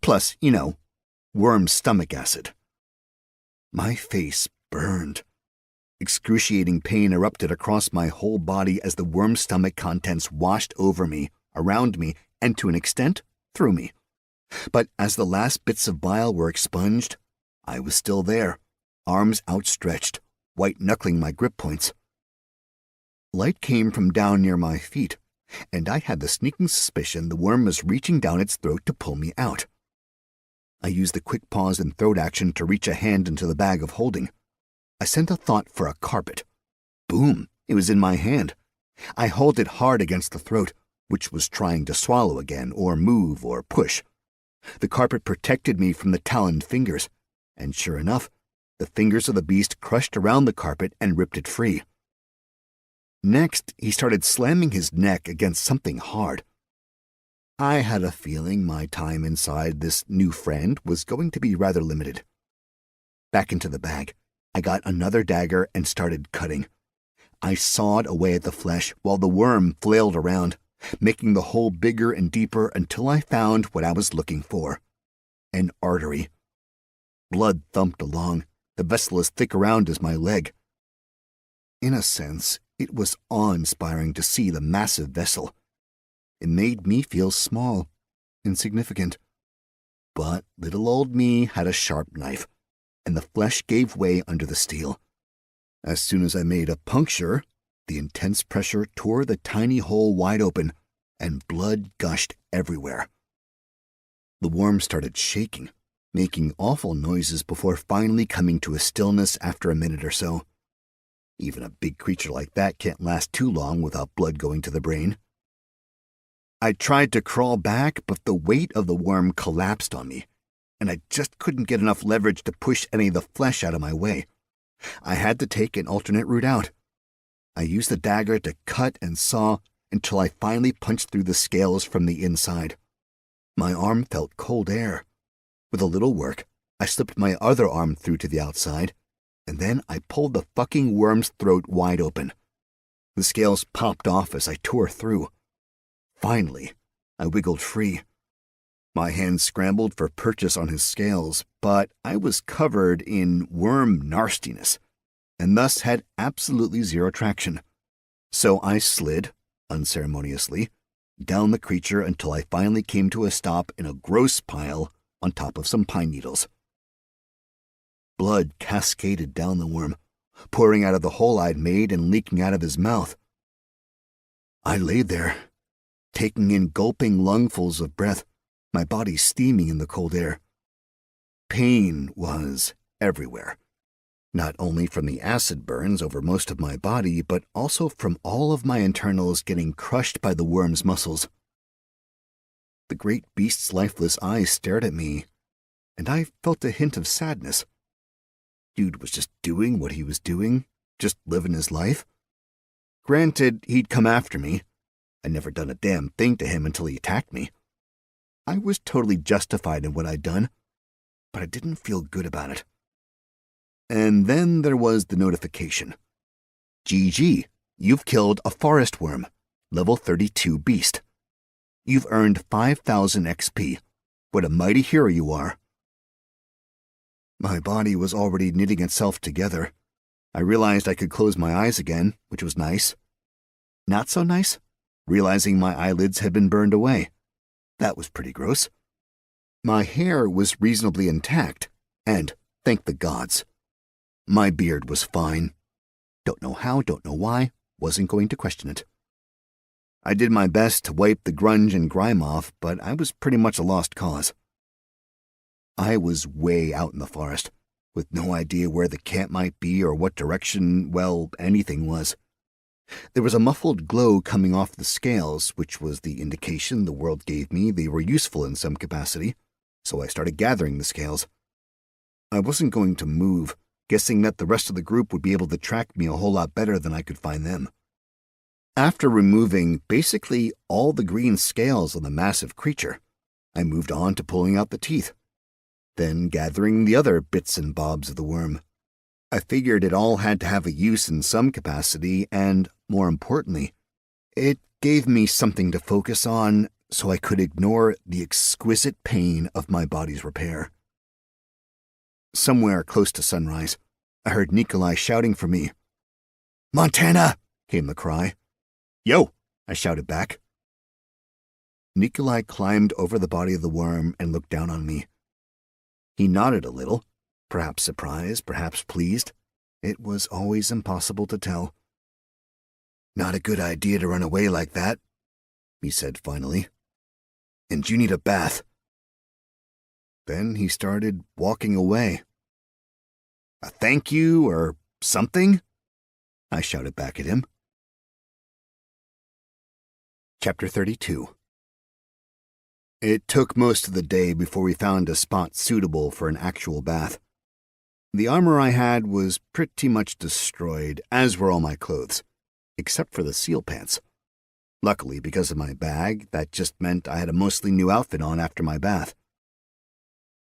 Plus, worm stomach acid. My face burned. Excruciating pain erupted across my whole body as the worm stomach contents washed over me, around me, and to an extent, through me. But as the last bits of bile were expunged, I was still there, arms outstretched, white-knuckling my grip points. Light came from down near my feet, and I had the sneaking suspicion the worm was reaching down its throat to pull me out. I used the quick pause and throat action to reach a hand into the bag of holding. I sent a thought for a carpet. Boom! It was in my hand. I held it hard against the throat, which was trying to swallow again, or move, or push. The carpet protected me from the taloned fingers, and sure enough, the fingers of the beast crushed around the carpet and ripped it free. Next, he started slamming his neck against something hard. I had a feeling my time inside this new friend was going to be rather limited. Back into the bag, I got another dagger and started cutting. I sawed away at the flesh while the worm flailed around, making the hole bigger and deeper until I found what I was looking for. An artery. Blood thumped along, the vessel as thick around as my leg. In a sense, it was awe-inspiring to see the massive vessel. It made me feel small, insignificant. But little old me had a sharp knife, and the flesh gave way under the steel. As soon as I made a puncture, the intense pressure tore the tiny hole wide open, and blood gushed everywhere. The worm started shaking, making awful noises before finally coming to a stillness after a minute or so. Even a big creature like that can't last too long without blood going to the brain. I tried to crawl back, but the weight of the worm collapsed on me, and I just couldn't get enough leverage to push any of the flesh out of my way. I had to take an alternate route out. I used the dagger to cut and saw until I finally punched through the scales from the inside. My arm felt cold air. With a little work, I slipped my other arm through to the outside, and then I pulled the fucking worm's throat wide open. The scales popped off as I tore through. Finally, I wiggled free. My hands scrambled for purchase on his scales, but I was covered in worm nastiness, and thus had absolutely zero traction. So I slid, unceremoniously, down the creature until I finally came to a stop in a gross pile on top of some pine needles. Blood cascaded down the worm, pouring out of the hole I'd made and leaking out of his mouth. I lay there, taking in gulping lungfuls of breath, my body steaming in the cold air. Pain was everywhere, not only from the acid burns over most of my body, but also from all of my internals getting crushed by the worm's muscles. The great beast's lifeless eyes stared at me, and I felt a hint of sadness. Dude was just doing what he was doing, just living his life. Granted, he'd come after me. I'd never done a damn thing to him until he attacked me. I was totally justified in what I'd done, but I didn't feel good about it. And then there was the notification. GG, you've killed a forest worm, level 32 beast. You've earned 5,000 XP. What a mighty hero you are. My body was already knitting itself together. I realized I could close my eyes again, which was nice. Not so nice, realizing my eyelids had been burned away. That was pretty gross. My hair was reasonably intact, and, thank the gods, my beard was fine. Don't know how, don't know why, wasn't going to question it. I did my best to wipe the grunge and grime off, but I was pretty much a lost cause. I was way out in the forest, with no idea where the camp might be or what direction, well, anything was. There was a muffled glow coming off the scales, which was the indication the world gave me they were useful in some capacity, so I started gathering the scales. I wasn't going to move, guessing that the rest of the group would be able to track me a whole lot better than I could find them. After removing basically all the green scales on the massive creature, I moved on to pulling out the teeth, then gathering the other bits and bobs of the worm. I figured it all had to have a use in some capacity, and, more importantly, it gave me something to focus on so I could ignore the exquisite pain of my body's repair. Somewhere close to sunrise, I heard Nikolai shouting for me. "Montana!" came the cry. "Yo!" I shouted back. Nikolai climbed over the body of the worm and looked down on me. He nodded a little, perhaps surprised, perhaps pleased. It was always impossible to tell. "Not a good idea to run away like that," he said finally. "And you need a bath." Then he started walking away. "A thank you or something?" I shouted back at him. Chapter 32. It took most of the day before we found a spot suitable for an actual bath. The armor I had was pretty much destroyed, as were all my clothes, except for the seal pants. Luckily, because of my bag, that just meant I had a mostly new outfit on after my bath.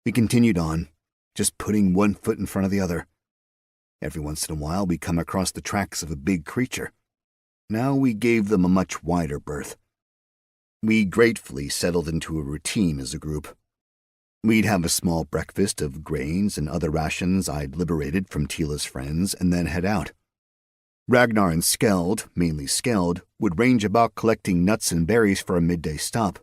We continued on, just putting one foot in front of the other. Every once in a while, we come across the tracks of a big creature. Now we gave them a much wider berth. We gratefully settled into a routine as a group. We'd have a small breakfast of grains and other rations I'd liberated from Tila's friends and then head out. Ragnar and Skeld, mainly Skeld, would range about collecting nuts and berries for a midday stop.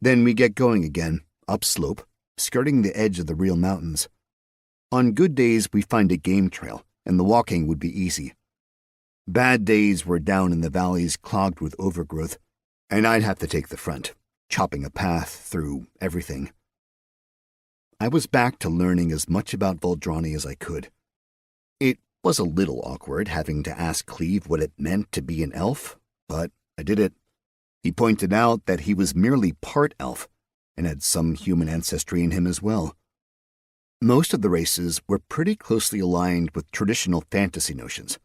Then we get going again, upslope, skirting the edge of the real mountains. On good days, we find a game trail, and the walking would be easy. Bad days were down in the valleys clogged with overgrowth, and I'd have to take the front, chopping a path through everything. I was back to learning as much about Voldrani as I could. It was a little awkward having to ask Cleve what it meant to be an elf, but I did it. He pointed out that he was merely part elf, and had some human ancestry in him as well. Most of the races were pretty closely aligned with traditional fantasy notions.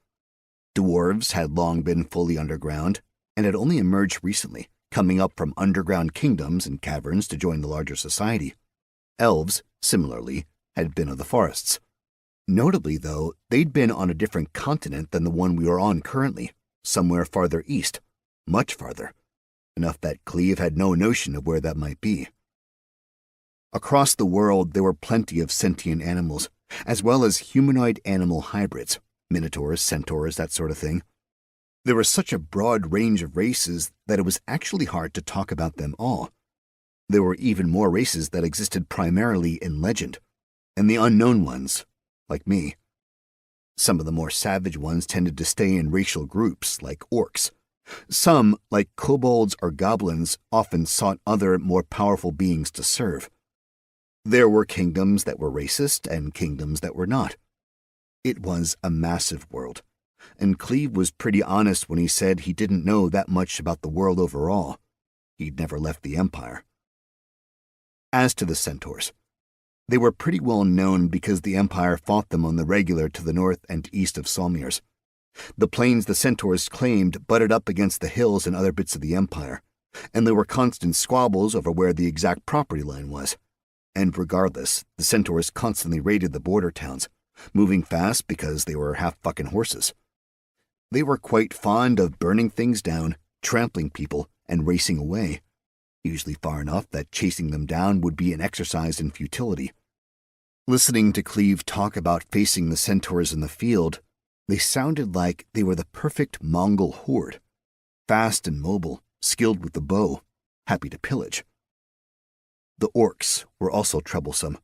Dwarves had long been fully underground, and had only emerged recently, coming up from underground kingdoms and caverns to join the larger society. Elves, similarly, had been of the forests. Notably, though, they'd been on a different continent than the one we were on currently, somewhere farther east, much farther, enough that Cleve had no notion of where that might be. Across the world, there were plenty of sentient animals, as well as humanoid animal hybrids, minotaurs, centaurs, that sort of thing. There was such a broad range of races that it was actually hard to talk about them all. There were even more races that existed primarily in legend, and the unknown ones, like me. Some of the more savage ones tended to stay in racial groups, like orcs. Some, like kobolds or goblins, often sought other, more powerful beings to serve. There were kingdoms that were racist and kingdoms that were not. It was a massive world, and Cleve was pretty honest when he said he didn't know that much about the world overall. He'd never left the Empire. As to the centaurs, they were pretty well known because the Empire fought them on the regular to the north and east of Salmirs. The plains the centaurs claimed butted up against the hills and other bits of the Empire, and there were constant squabbles over where the exact property line was. And regardless, the centaurs constantly raided the border towns, moving fast because they were half-fucking horses. They were quite fond of burning things down, trampling people, and racing away, usually far enough that chasing them down would be an exercise in futility. Listening to Cleve talk about facing the centaurs in the field, they sounded like they were the perfect Mongol horde, fast and mobile, skilled with the bow, happy to pillage. The orcs were also troublesome.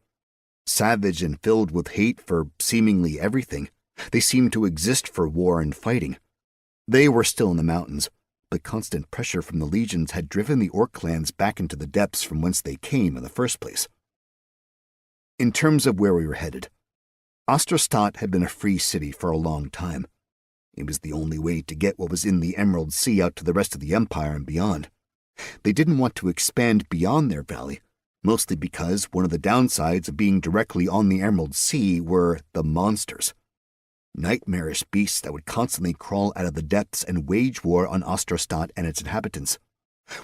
Savage and filled with hate for seemingly everything, they seemed to exist for war and fighting. They were still in the mountains, but constant pressure from the legions had driven the orc clans back into the depths from whence they came in the first place. In terms of where we were headed, Osterstadt had been a free city for a long time. It was the only way to get what was in the Emerald Sea out to the rest of the Empire and beyond. They didn't want to expand beyond their valley, mostly because one of the downsides of being directly on the Emerald Sea were the monsters. Nightmarish beasts that would constantly crawl out of the depths and wage war on Osterstadt and its inhabitants.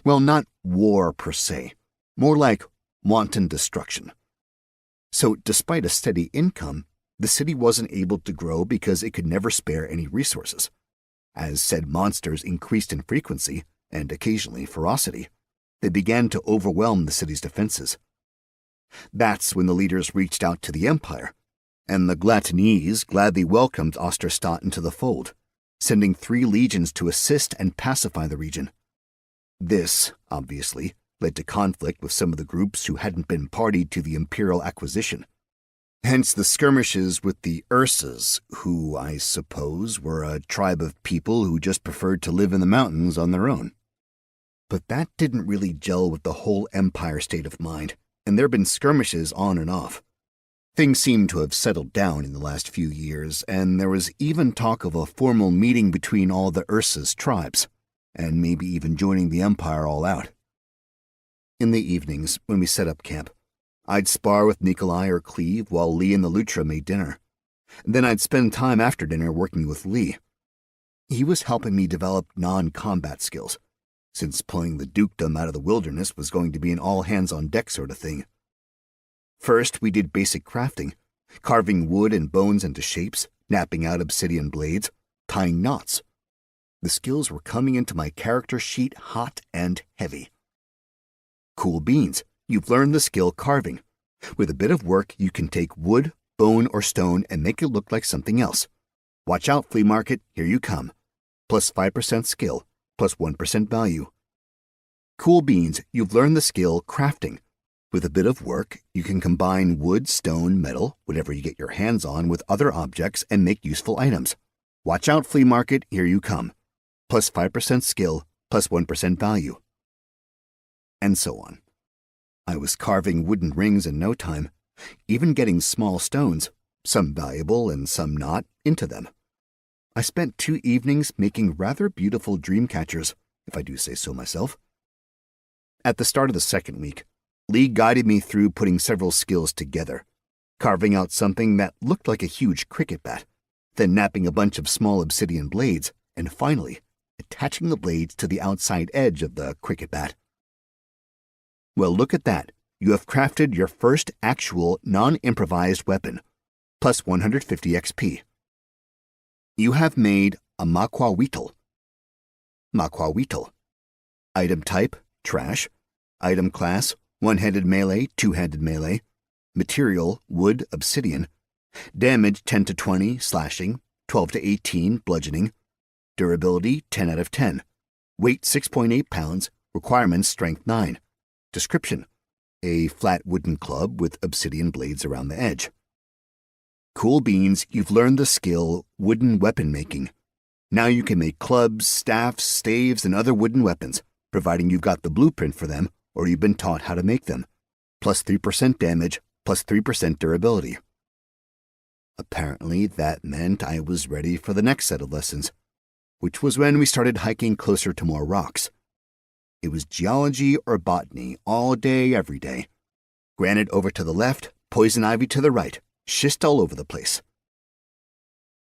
Well, not war per se, more like wanton destruction. So, despite a steady income, the city wasn't able to grow because it could never spare any resources. As said monsters increased in frequency, and occasionally ferocity, they began to overwhelm the city's defenses. That's when the leaders reached out to the Empire, and the Glatanese gladly welcomed Osterstadt into the fold, sending 3 legions to assist and pacify the region. This, obviously, led to conflict with some of the groups who hadn't been party to the imperial acquisition. Hence the skirmishes with the Ursas, who, I suppose, were a tribe of people who just preferred to live in the mountains on their own. But that didn't really gel with the whole Empire state of mind, and there had been skirmishes on and off. Things seemed to have settled down in the last few years, and there was even talk of a formal meeting between all the Ursas tribes, and maybe even joining the Empire all out. In the evenings, when we set up camp, I'd spar with Nikolai or Cleve while Lee and the Lutra made dinner. Then I'd spend time after dinner working with Lee. He was helping me develop non-combat skills, since pulling the dukedom out of the wilderness was going to be an all-hands-on-deck sort of thing. First, we did basic crafting, carving wood and bones into shapes, knapping out obsidian blades, tying knots. The skills were coming into my character sheet hot and heavy. Cool beans. You've learned the skill carving. With a bit of work, you can take wood, bone, or stone and make it look like something else. Watch out, flea market, here you come. Plus 5% skill, plus 1% value. Cool beans, you've learned the skill crafting. With a bit of work, you can combine wood, stone, metal, whatever you get your hands on, with other objects and make useful items. Watch out, flea market, here you come. Plus 5% skill, plus 1% value. And so on. I was carving wooden rings in no time, even getting small stones, some valuable and some not, into them. I spent 2 evenings making rather beautiful dream catchers, if I do say so myself. At the start of the second week, Lee guided me through putting several skills together, carving out something that looked like a huge cricket bat, then napping a bunch of small obsidian blades, and finally, attaching the blades to the outside edge of the cricket bat. Well, look at that. You have crafted your first actual non-improvised weapon, plus 150 XP. You have made a Makwaweetle. Makwaweetle. Item type, trash. Item class, one-handed melee, two-handed melee. Material, wood, obsidian. Damage 10 to 20, slashing, 12 to 18, bludgeoning. Durability 10 out of 10. Weight 6.8 pounds, requirements strength 9. Description: a flat wooden club with obsidian blades around the edge. Cool beans, you've learned the skill wooden weapon making. Now you can make clubs, staffs, staves, and other wooden weapons, providing you've got the blueprint for them or you've been taught how to make them. Plus 3% damage, plus 3% durability. Apparently that meant I was ready for the next set of lessons, which was when we started hiking closer to more rocks. It was geology or botany all day, every day. Granite over to the left, poison ivy to the right, schist all over the place.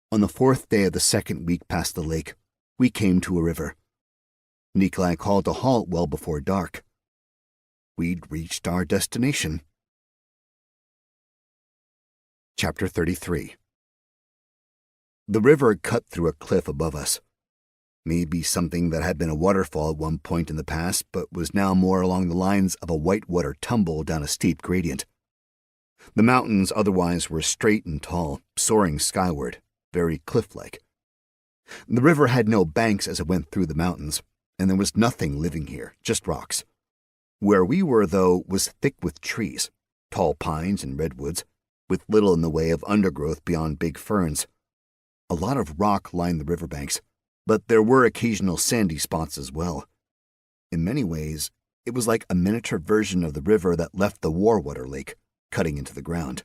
On the 4th day of the second week past the lake, we came to a river. Nikolai called a halt well before dark. We'd reached our destination. Chapter 33. The river cut through a cliff above us. Maybe something that had been a waterfall at one point in the past, but was now more along the lines of a whitewater tumble down a steep gradient. The mountains otherwise were straight and tall, soaring skyward, very cliff-like. The river had no banks as it went through the mountains, and there was nothing living here, just rocks. Where we were, though, was thick with trees, tall pines and redwoods, with little in the way of undergrowth beyond big ferns. A lot of rock lined the riverbanks, but there were occasional sandy spots as well. In many ways, it was like a miniature version of the river that left the Warwater Lake, cutting into the ground.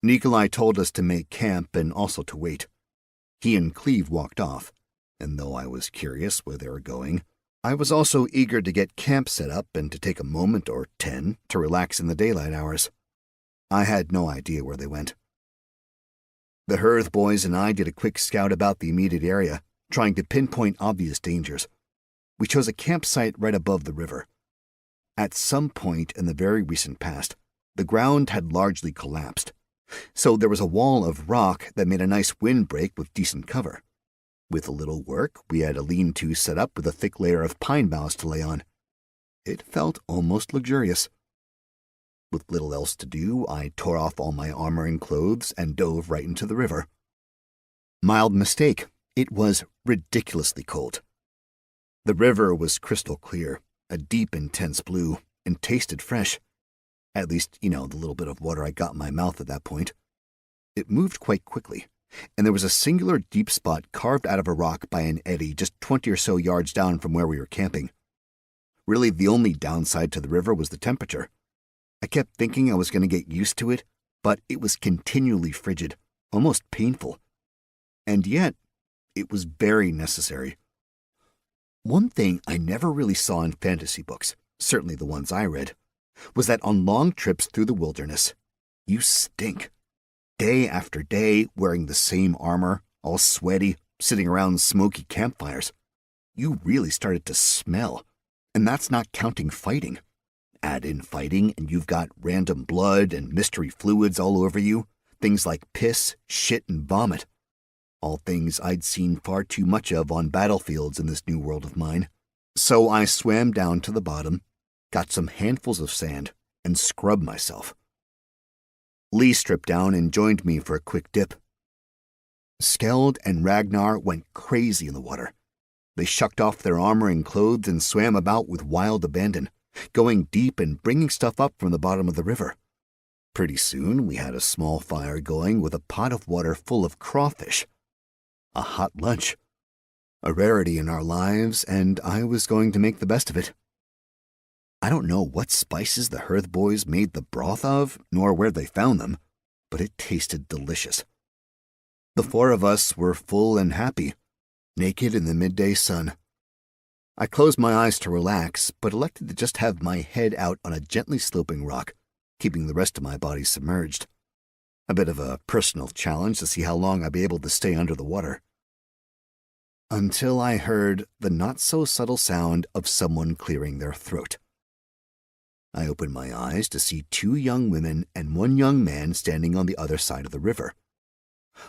Nikolai told us to make camp and also to wait. He and Cleve walked off, and though I was curious where they were going, I was also eager to get camp set up and to take a moment or 10 to relax in the daylight hours. I had no idea where they went. The Hearth boys and I did a quick scout about the immediate area, trying to pinpoint obvious dangers. We chose a campsite right above the river. At some point in the very recent past, the ground had largely collapsed, so there was a wall of rock that made a nice windbreak with decent cover. With a little work, we had a lean-to set up with a thick layer of pine boughs to lay on. It felt almost luxurious. With little else to do, I tore off all my armor and clothes and dove right into the river. Mild mistake. It was ridiculously cold. The river was crystal clear, a deep, intense blue, and tasted fresh. At least, the little bit of water I got in my mouth at that point. It moved quite quickly, and there was a singular deep spot carved out of a rock by an eddy just 20 or so yards down from where we were camping. Really, the only downside to the river was the temperature. I kept thinking I was going to get used to it, but it was continually frigid, almost painful. And yet, it was very necessary. One thing I never really saw in fantasy books, certainly the ones I read, was that on long trips through the wilderness, you stink. Day after day, wearing the same armor, all sweaty, sitting around smoky campfires. You really started to smell, and that's not counting fighting. Add in fighting, and you've got random blood and mystery fluids all over you, things like piss, shit, and vomit. All things I'd seen far too much of on battlefields in this new world of mine. So I swam down to the bottom, got some handfuls of sand, and scrubbed myself. Lee stripped down and joined me for a quick dip. Skeld and Ragnar went crazy in the water. They shucked off their armor and clothes and swam about with wild abandon, going deep and bringing stuff up from the bottom of the river. Pretty soon, we had a small fire going with a pot of water full of crawfish. A hot lunch. A rarity in our lives, and I was going to make the best of it. I don't know what spices the Hearth boys made the broth of, nor where they found them, but it tasted delicious. The four of us were full and happy, naked in the midday sun. I closed my eyes to relax, but elected to just have my head out on a gently sloping rock, keeping the rest of my body submerged. A bit of a personal challenge to see how long I'd be able to stay under the water. Until I heard the not-so-subtle sound of someone clearing their throat. I opened my eyes to see 2 young women and 1 young man standing on the other side of the river.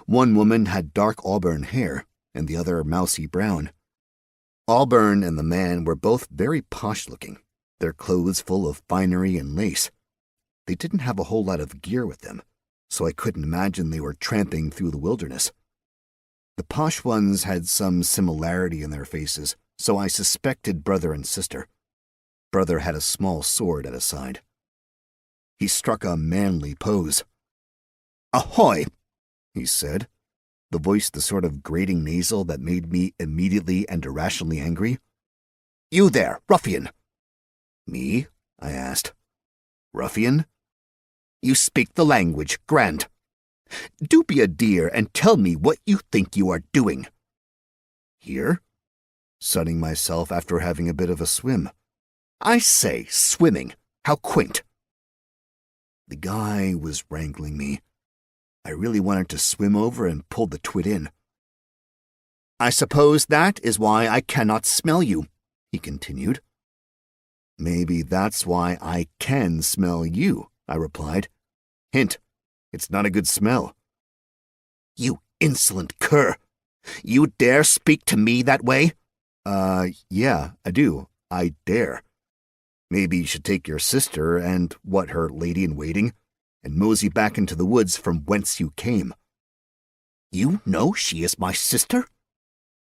One woman had dark auburn hair, and the other mousy brown. Auburn and the man were both very posh-looking, their clothes full of finery and lace. They didn't have a whole lot of gear with them, so I couldn't imagine they were tramping through the wilderness. The posh ones had some similarity in their faces, so I suspected brother and sister. Brother had a small sword at his side. He struck a manly pose. "Ahoy!" he said, the voice the sort of grating nasal that made me immediately and irrationally angry. "You there, ruffian!" "Me?" I asked. "Ruffian?" "You speak the language, grand. Do be a dear and tell me what you think you are doing." "Here?" Sunning myself after having a bit of a swim. "I say, swimming. How quaint." The guy was wrangling me. I really wanted to swim over and pull the twit in. "I suppose that is why I cannot smell you," he continued. "Maybe that's why I can smell you," I replied. "Hint, it's not a good smell." "You insolent cur! You dare speak to me that way?" Yeah, I do. I dare. Maybe you should take your sister and, her lady-in-waiting, and mosey back into the woods from whence you came." "You know she is my sister?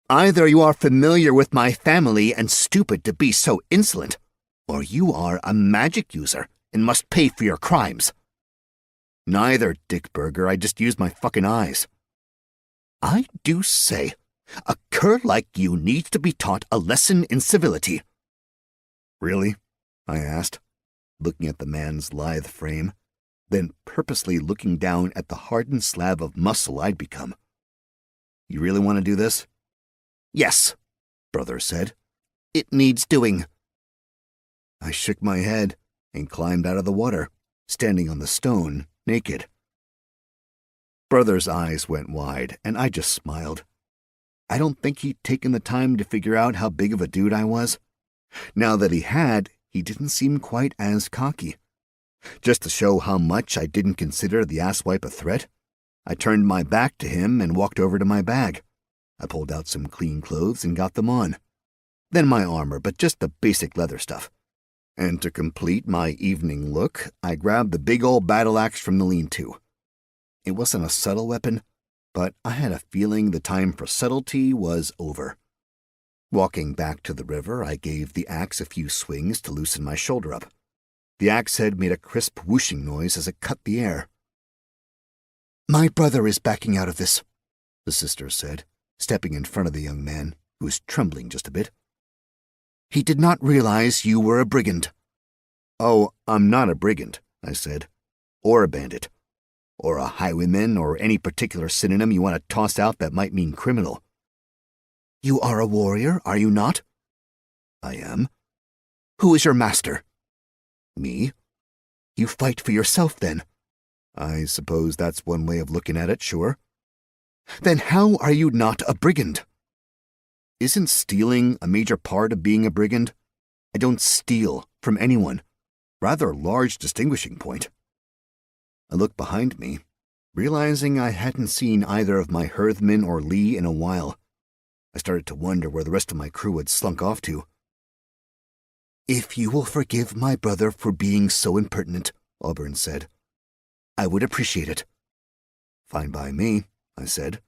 Either you are familiar with my family and stupid to be so insolent, or you are a magic user and must pay for your crimes. Neither, Dick Burger. I just used my fucking eyes. I do say, a cur like you needs to be taught a lesson in civility. Really? I asked, looking at the man's lithe frame, then purposely looking down at the hardened slab of muscle I'd become. You really want to do this? Yes, Brother said. It needs doing. I shook my head and climbed out of the water, standing on the stone, naked. Brother's eyes went wide, and I just smiled. I don't think he'd taken the time to figure out how big of a dude I was. Now that he had, he didn't seem quite as cocky. Just to show how much I didn't consider the asswipe a threat, I turned my back to him and walked over to my bag. I pulled out some clean clothes and got them on. Then my armor, but just the basic leather stuff. And to complete my evening look, I grabbed the big old battle axe from the lean-to. It wasn't a subtle weapon, but I had a feeling the time for subtlety was over. Walking back to the river, I gave the axe a few swings to loosen my shoulder up. The axe head made a crisp whooshing noise as it cut the air. My brother is backing out of this, the sister said, stepping in front of the young man, who was trembling just a bit. He did not realize you were a brigand. Oh, I'm not a brigand, I said, or a bandit, or a highwayman, or any particular synonym you want to toss out that might mean criminal. You are a warrior, are you not? I am. Who is your master? Me. You fight for yourself, then. I suppose that's one way of looking at it, sure. Then how are you not a brigand? Isn't stealing a major part of being a brigand? I don't steal from anyone. Rather a large distinguishing point. I looked behind me, realizing I hadn't seen either of my hearthmen or Lee in a while. I started to wonder where the rest of my crew had slunk off to. If you will forgive my brother for being so impertinent, Auburn said, I would appreciate it. Fine by me, I said.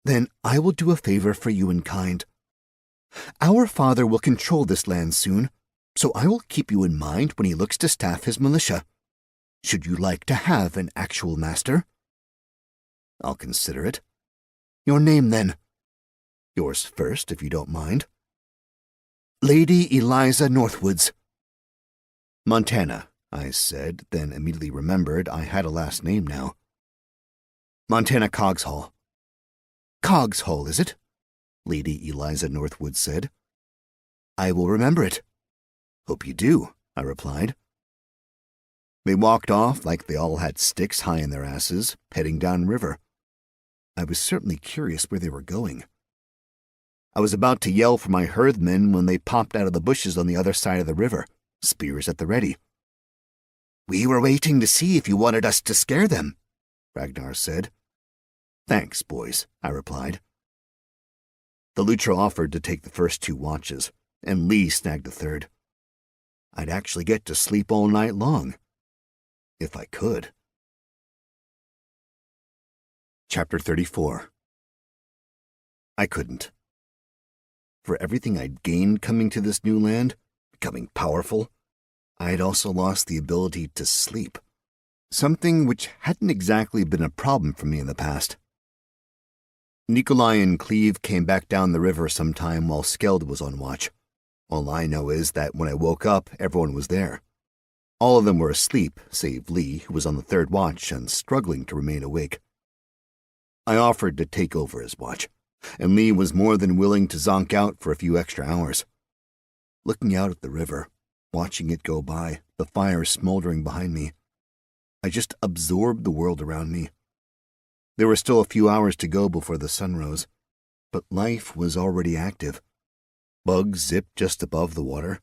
Then I will do a favor for you in kind. Our father will control this land soon, so I will keep you in mind when he looks to staff his militia. Should you like to have an actual master? I'll consider it. Your name, then. Yours first, if you don't mind. Lady Eliza Northwoods. Montana, I said, then immediately remembered I had a last name now. Montana Cogshall. Cogshall, is it? Lady Eliza Northwood said. I will remember it. Hope you do, I replied. They walked off like they all had sticks high in their asses, heading downriver. I was certainly curious where they were going. I was about to yell for my hearthmen when they popped out of the bushes on the other side of the river, spears at the ready. We were waiting to see if you wanted us to scare them, Ragnar said. Thanks, boys, I replied. The Lutra offered to take the first 2 watches, and Lee snagged the third. I'd actually get to sleep all night long. If I could. Chapter 34. I couldn't. For everything I'd gained coming to this new land, becoming powerful, I had also lost the ability to sleep, something which hadn't exactly been a problem for me in the past. Nikolai and Cleve came back down the river sometime while Skeld was on watch. All I know is that when I woke up, everyone was there. All of them were asleep, save Lee, who was on the 3rd watch and struggling to remain awake. I offered to take over his watch, and Lee was more than willing to zonk out for a few extra hours. Looking out at the river, watching it go by, the fire smoldering behind me, I just absorbed the world around me. There were still a few hours to go before the sun rose, but life was already active. Bugs zipped just above the water.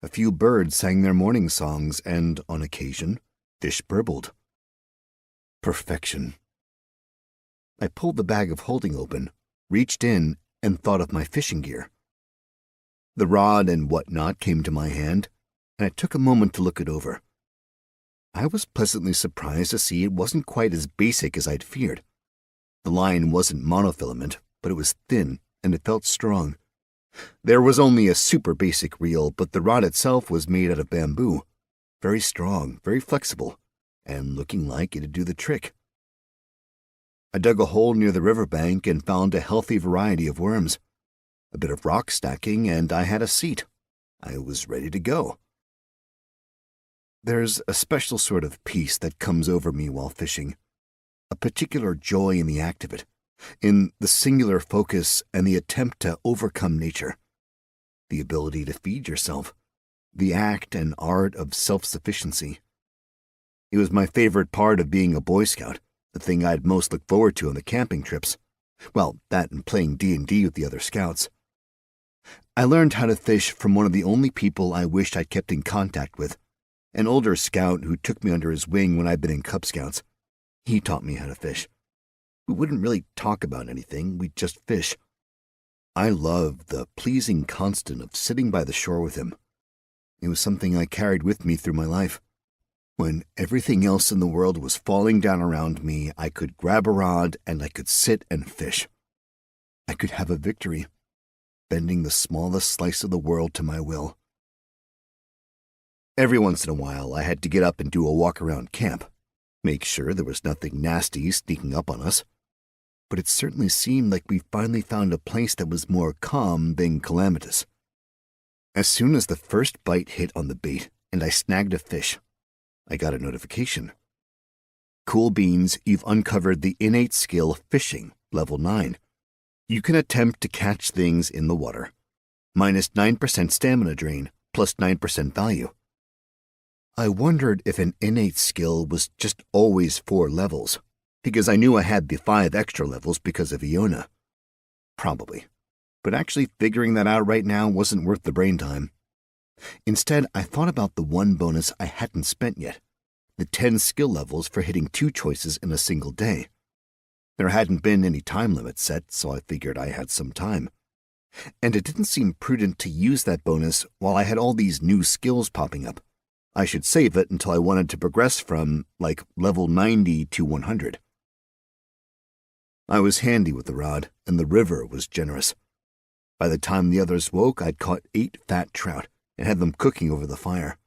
A few birds sang their morning songs, and, on occasion, fish burbled. Perfection. I pulled the bag of holding open, reached in, and thought of my fishing gear. The rod and whatnot came to my hand, and I took a moment to look it over. I was pleasantly surprised to see it wasn't quite as basic as I'd feared. The line wasn't monofilament, but it was thin, and it felt strong. There was only a super basic reel, but the rod itself was made out of bamboo. Very strong, very flexible, and looking like it'd do the trick. I dug a hole near the riverbank and found a healthy variety of worms. A bit of rock stacking, and I had a seat. I was ready to go. There's a special sort of peace that comes over me while fishing, a particular joy in the act of it, in the singular focus and the attempt to overcome nature, the ability to feed yourself, the act and art of self-sufficiency. It was my favorite part of being a Boy Scout, the thing I'd most look forward to on the camping trips. Well, that and playing D&D with the other scouts. I learned how to fish from one of the only people I wished I'd kept in contact with, an older scout who took me under his wing when I'd been in Cub Scouts. He taught me how to fish. We wouldn't really talk about anything, we'd just fish. I loved the pleasing constant of sitting by the shore with him. It was something I carried with me through my life. When everything else in the world was falling down around me, I could grab a rod and I could sit and fish. I could have a victory, bending the smallest slice of the world to my will. Every once in a while, I had to get up and do a walk around camp, make sure there was nothing nasty sneaking up on us. But it certainly seemed like we finally found a place that was more calm than calamitous. As soon as the first bite hit on the bait and I snagged a fish, I got a notification. Cool beans, you've uncovered the innate skill fishing, level 9. You can attempt to catch things in the water. Minus 9% stamina drain, plus 9% value. I wondered if an innate skill was just always 4 levels, because I knew I had the 5 extra levels because of Iona. Probably. But actually figuring that out right now wasn't worth the brain time. Instead, I thought about the one bonus I hadn't spent yet, the 10 skill levels for hitting 2 choices in a single day. There hadn't been any time limit set, so I figured I had some time. And it didn't seem prudent to use that bonus while I had all these new skills popping up. I should save it until I wanted to progress from, like, level 90 to 100. I was handy with the rod, and the river was generous. By the time the others woke, I'd caught 8 fat trout and had them cooking over the fire.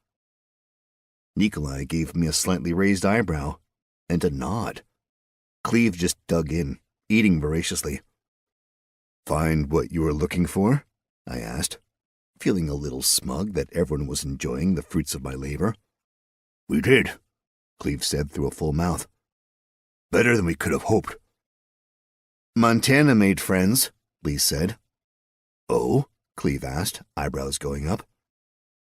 Nikolai gave me a slightly raised eyebrow and a nod. Cleve just dug in, eating voraciously. "Find what you were looking for?" I asked, feeling a little smug that everyone was enjoying the fruits of my labor. "We did," Cleve said through a full mouth. "Better than we could have hoped." "Montana made friends," Lee said. "Oh?" Cleve asked, eyebrows going up.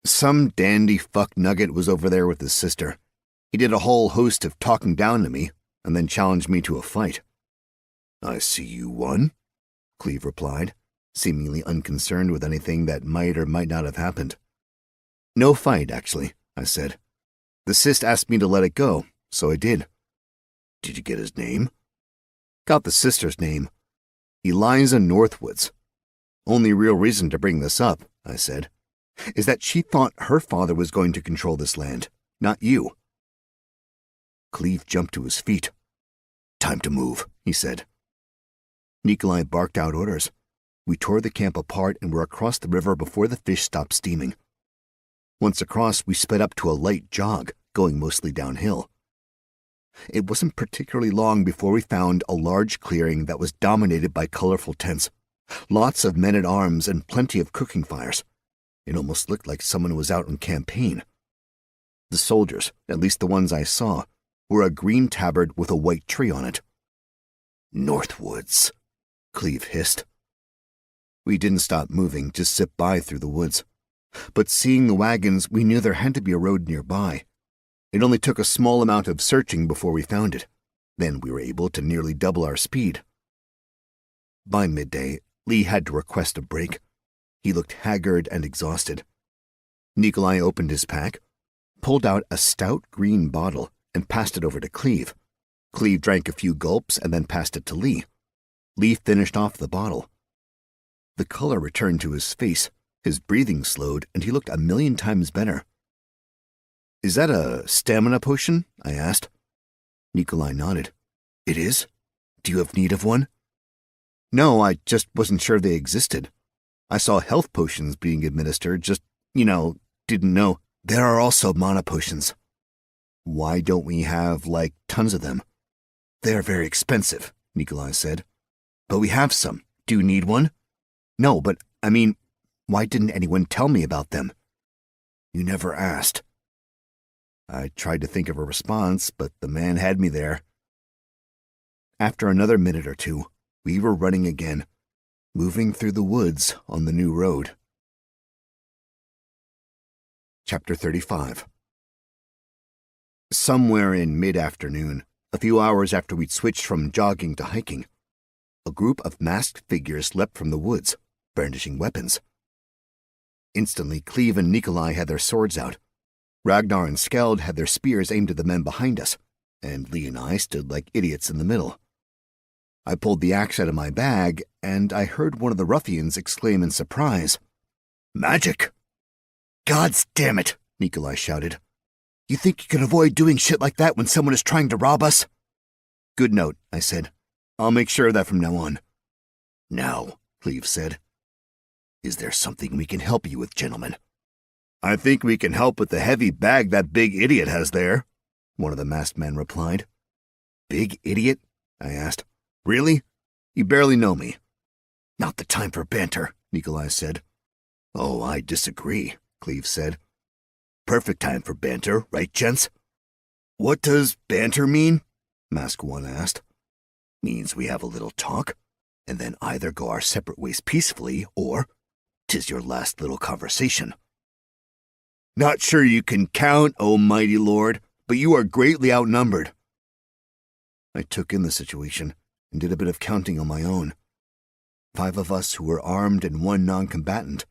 "Some dandy fuck nugget was over there with his sister. He did a whole host of talking down to me, and then challenged me to a fight." "I see you won," Cleve replied, seemingly unconcerned with anything that might or might not have happened. "No fight, actually," I said. "The sis asked me to let it go, so I did." "Did you get his name?" "Got the sister's name. Eliza Northwoods. Only real reason to bring this up," I said, "is that she thought her father was going to control this land, not you." Cleve jumped to his feet. "Time to move," he said. Nikolai barked out orders. We tore the camp apart and were across the river before the fish stopped steaming. Once across, we sped up to a light jog, going mostly downhill. It wasn't particularly long before we found a large clearing that was dominated by colorful tents, lots of men-at-arms and plenty of cooking fires. It almost looked like someone was out on campaign. The soldiers, at least the ones I saw, were a green tabard with a white tree on it. "Northwoods," Cleve hissed. We didn't stop moving, just zipped by through the woods. But seeing the wagons, we knew there had to be a road nearby. It only took a small amount of searching before we found it. Then we were able to nearly double our speed. By midday, Lee had to request a break. He looked haggard and exhausted. Nikolai opened his pack, pulled out a stout green bottle, and passed it over to Cleve. Cleve drank a few gulps and then passed it to Lee. Lee finished off the bottle. The color returned to his face, his breathing slowed, and he looked a million times better. "Is that a stamina potion?" I asked. Nikolai nodded. "It is? Do you have need of one?" "No, I just wasn't sure they existed. I saw health potions being administered, just, didn't know. There are also mana potions. Why don't we have, tons of them? They're very expensive, Nikolai said. But we have some. Do you need one? No, but, why didn't anyone tell me about them? You never asked. I tried to think of a response, but the man had me there. After another minute or two, we were running again, moving through the woods on the new road. Chapter 35. Somewhere in mid-afternoon, a few hours after we'd switched from jogging to hiking, a group of masked figures leapt from the woods, brandishing weapons. Instantly, Cleve and Nikolai had their swords out. Ragnar and Skeld had their spears aimed at the men behind us, and Lee and I stood like idiots in the middle. I pulled the axe out of my bag, and I heard one of the ruffians exclaim in surprise, "Magic!" "Gods damn it!" Nikolai shouted. "You think you can avoid doing shit like that when someone is trying to rob us?" "Good note," I said. "I'll make sure of that from now on." "Now," Cleve said. "Is there something we can help you with, gentlemen?" "I think we can help with the heavy bag that big idiot has there," one of the masked men replied. "Big idiot?" I asked. "Really? You barely know me." "Not the time for banter," Nikolai said. "Oh, I disagree," Cleve said. "Perfect time for banter, right, gents?" "What does banter mean?" Mask One asked. "Means we have a little talk, and then either go our separate ways peacefully, or 'tis your last little conversation." "Not sure you can count, O mighty lord, but you are greatly outnumbered." I took in the situation and did a bit of counting on my own. 5 of us who were armed and 1 non-combatant,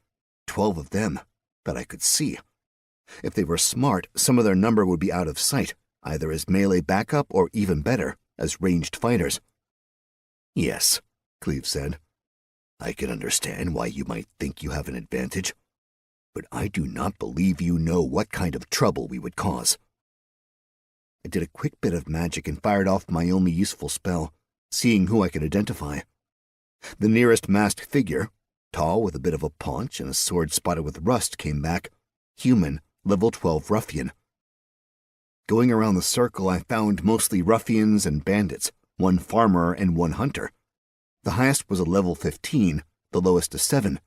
12 of them that I could see. If they were smart, some of their number would be out of sight, either as melee backup or, even better, as ranged fighters. "Yes," Cleve said. "I can understand why you might think you have an advantage, but I do not believe you know what kind of trouble we would cause." I did a quick bit of magic and fired off my only useful spell, seeing who I could identify. The nearest masked figure, tall with a bit of a paunch and a sword spotted with rust, came back. Human, level 12 ruffian. Going around the circle, I found mostly ruffians and bandits, 1 farmer and 1 hunter. The highest was a level 15, the lowest a 7.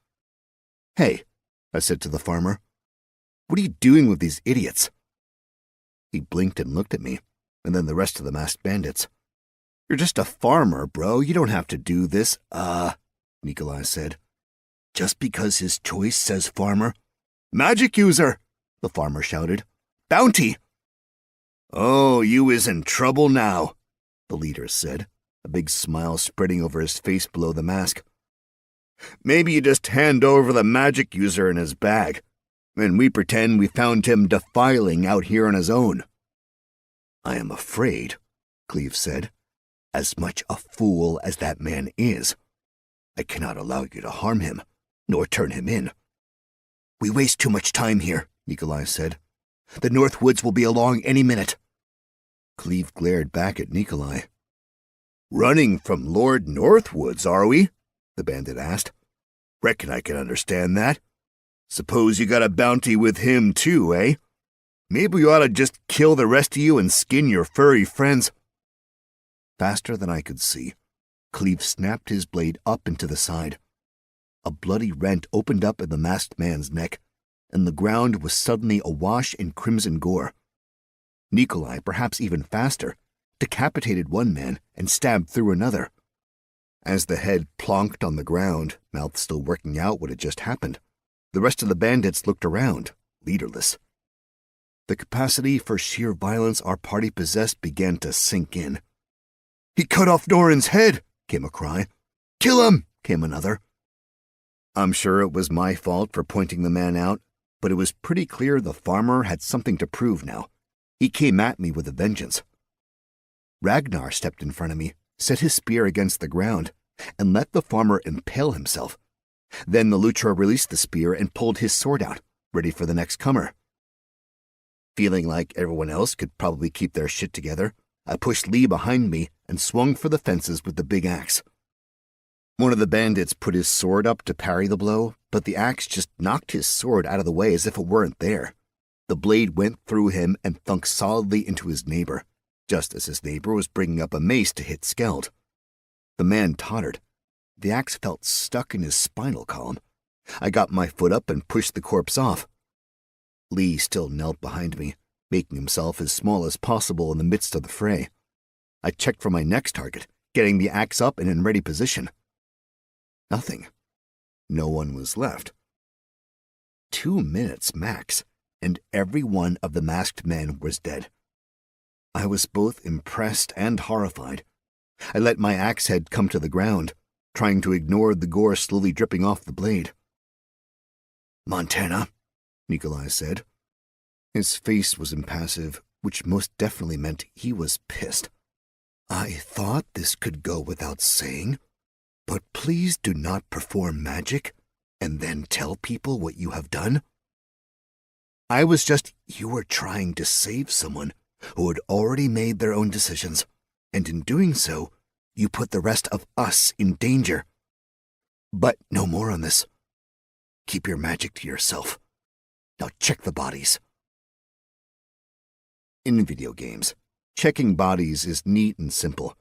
"Hey," I said to the farmer, "what are you doing with these idiots?" He blinked and looked at me, and then the rest of the masked bandits. "You're just a farmer, bro. You don't have to do this." Nikolai said. "Just because his choice says farmer?" "Magic user!" the farmer shouted. "Bounty!" "Oh, you is in trouble now," the leader said, a big smile spreading over his face below the mask. "Maybe you just hand over the magic user in his bag, and we pretend we found him defiling out here on his own." "I am afraid," Cleve said, "as much a fool as that man is, I cannot allow you to harm him, nor turn him in." "We waste too much time here," Nikolai said. "The North Woods will be along any minute." Cleve glared back at Nikolai. "Running from Lord Northwoods, are we?" the bandit asked. "Reckon I can understand that. Suppose you got a bounty with him too, eh? Maybe we ought to just kill the rest of you and skin your furry friends." Faster than I could see, Cleve snapped his blade up into the side. A bloody rent opened up in the masked man's neck, and the ground was suddenly awash in crimson gore. Nikolai, perhaps even faster, decapitated 1 man and stabbed through another. As the head plonked on the ground, mouth still working out what had just happened, the rest of the bandits looked around, leaderless. The capacity for sheer violence our party possessed began to sink in. "He cut off Norin's head!" came a cry. "Kill him!" came another. I'm sure it was my fault for pointing the man out, but it was pretty clear the farmer had something to prove now. He came at me with a vengeance. Ragnar stepped in front of me, set his spear against the ground, and let the farmer impale himself. Then the luchador released the spear and pulled his sword out, ready for the next comer. Feeling like everyone else could probably keep their shit together, I pushed Lee behind me and swung for the fences with the big axe. One of the bandits put his sword up to parry the blow, but the axe just knocked his sword out of the way as if it weren't there. The blade went through him and thunk solidly into his neighbor, just as his neighbor was bringing up a mace to hit Skeld. The man tottered. The axe felt stuck in his spinal column. I got my foot up and pushed the corpse off. Lee still knelt behind me, making himself as small as possible in the midst of the fray. I checked for my next target, getting the axe up and in ready position. Nothing. No one was left. 2 minutes max, and every one of the masked men was dead. I was both impressed and horrified. I let my axe head come to the ground, trying to ignore the gore slowly dripping off the blade. "Montana," Nikolai said. His face was impassive, which most definitely meant he was pissed. "I thought this could go without saying, but please do not perform magic and then tell people what you have done. You were trying to save someone who had already made their own decisions, and in doing so, you put the rest of us in danger. But no more on this. Keep your magic to yourself. Now check the bodies." In video games, checking bodies is neat and simple.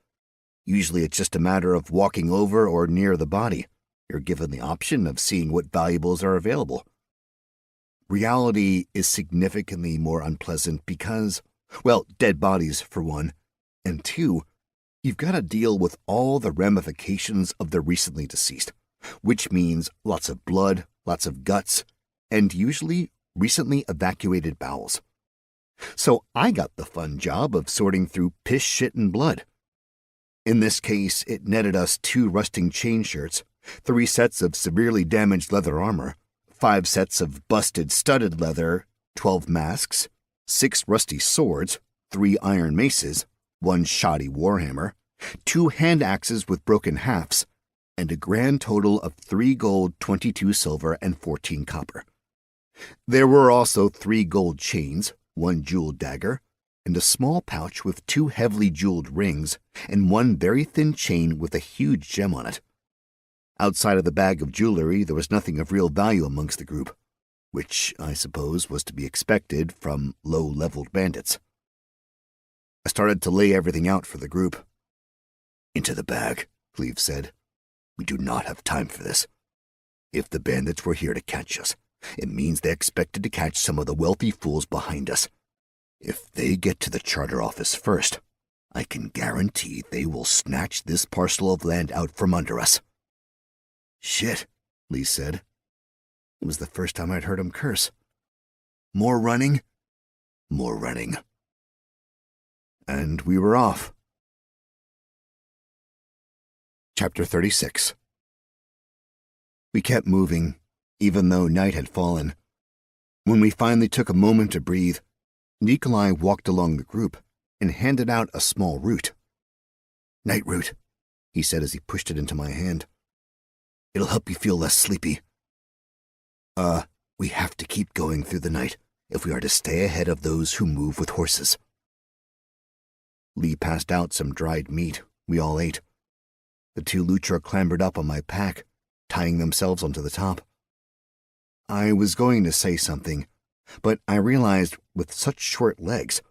Usually it's just a matter of walking over or near the body. You're given the option of seeing what valuables are available. Reality is significantly more unpleasant because, well, dead bodies for one, and two, you've got to deal with all the ramifications of the recently deceased, which means lots of blood, lots of guts, and usually recently evacuated bowels. So I got the fun job of sorting through piss, shit, and blood. In this case, it netted us 2 rusting chain shirts, 3 sets of severely damaged leather armor, 5 sets of busted studded leather, 12 masks, 6 rusty swords, 3 iron maces, 1 shoddy warhammer, 2 hand axes with broken halves, and a grand total of 3 gold, 22 silver, and 14 copper. There were also 3 gold chains, 1 jeweled dagger, and a small pouch with 2 heavily jeweled rings and 1 very thin chain with a huge gem on it. Outside of the bag of jewelry, there was nothing of real value amongst the group, which I suppose was to be expected from low-leveled bandits. I started to lay everything out for the group. "Into the bag," Cleve said. "We do not have time for this. If the bandits were here to catch us, it means they expected to catch some of the wealthy fools behind us. If they get to the charter office first, I can guarantee they will snatch this parcel of land out from under us." "Shit," Lee said. It was the first time I'd heard him curse. "More running?" "More running." And we were off. Chapter 36. We kept moving, even though night had fallen. When we finally took a moment to breathe, Nikolai walked along the group and handed out a small root. "Night root," he said as he pushed it into my hand. "It'll help you feel less sleepy. We have to keep going through the night if we are to stay ahead of those who move with horses." Lee passed out some dried meat. We all ate. The 2 Lutra clambered up on my pack, tying themselves onto the top. I was going to say something, but I realized with such short legs,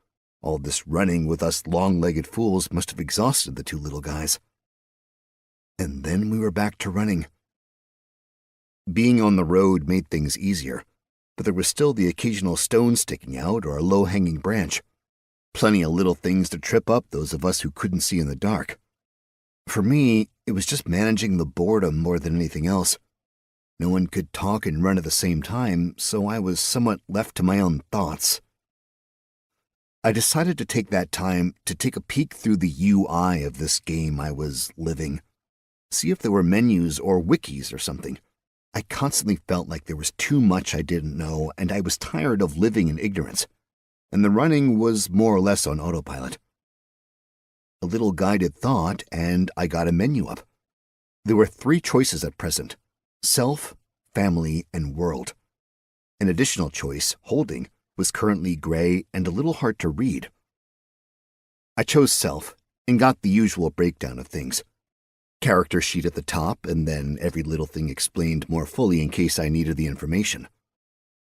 all this running with us long-legged fools must have exhausted the 2 little guys. And then we were back to running. Being on the road made things easier, but there was still the occasional stone sticking out or a low-hanging branch. Plenty of little things to trip up those of us who couldn't see in the dark. For me, it was just managing the boredom more than anything else. No one could talk and run at the same time, so I was somewhat left to my own thoughts. I decided to take that time to take a peek through the UI of this game I was living. See if there were menus or wikis or something. I constantly felt like there was too much I didn't know, and I was tired of living in ignorance. And the running was more or less on autopilot. A little guided thought, and I got a menu up. There were 3 choices at present: self, family, and world. An additional choice, holding, was currently gray and a little hard to read. I chose self and got the usual breakdown of things. Character sheet at the top, and then every little thing explained more fully in case I needed the information.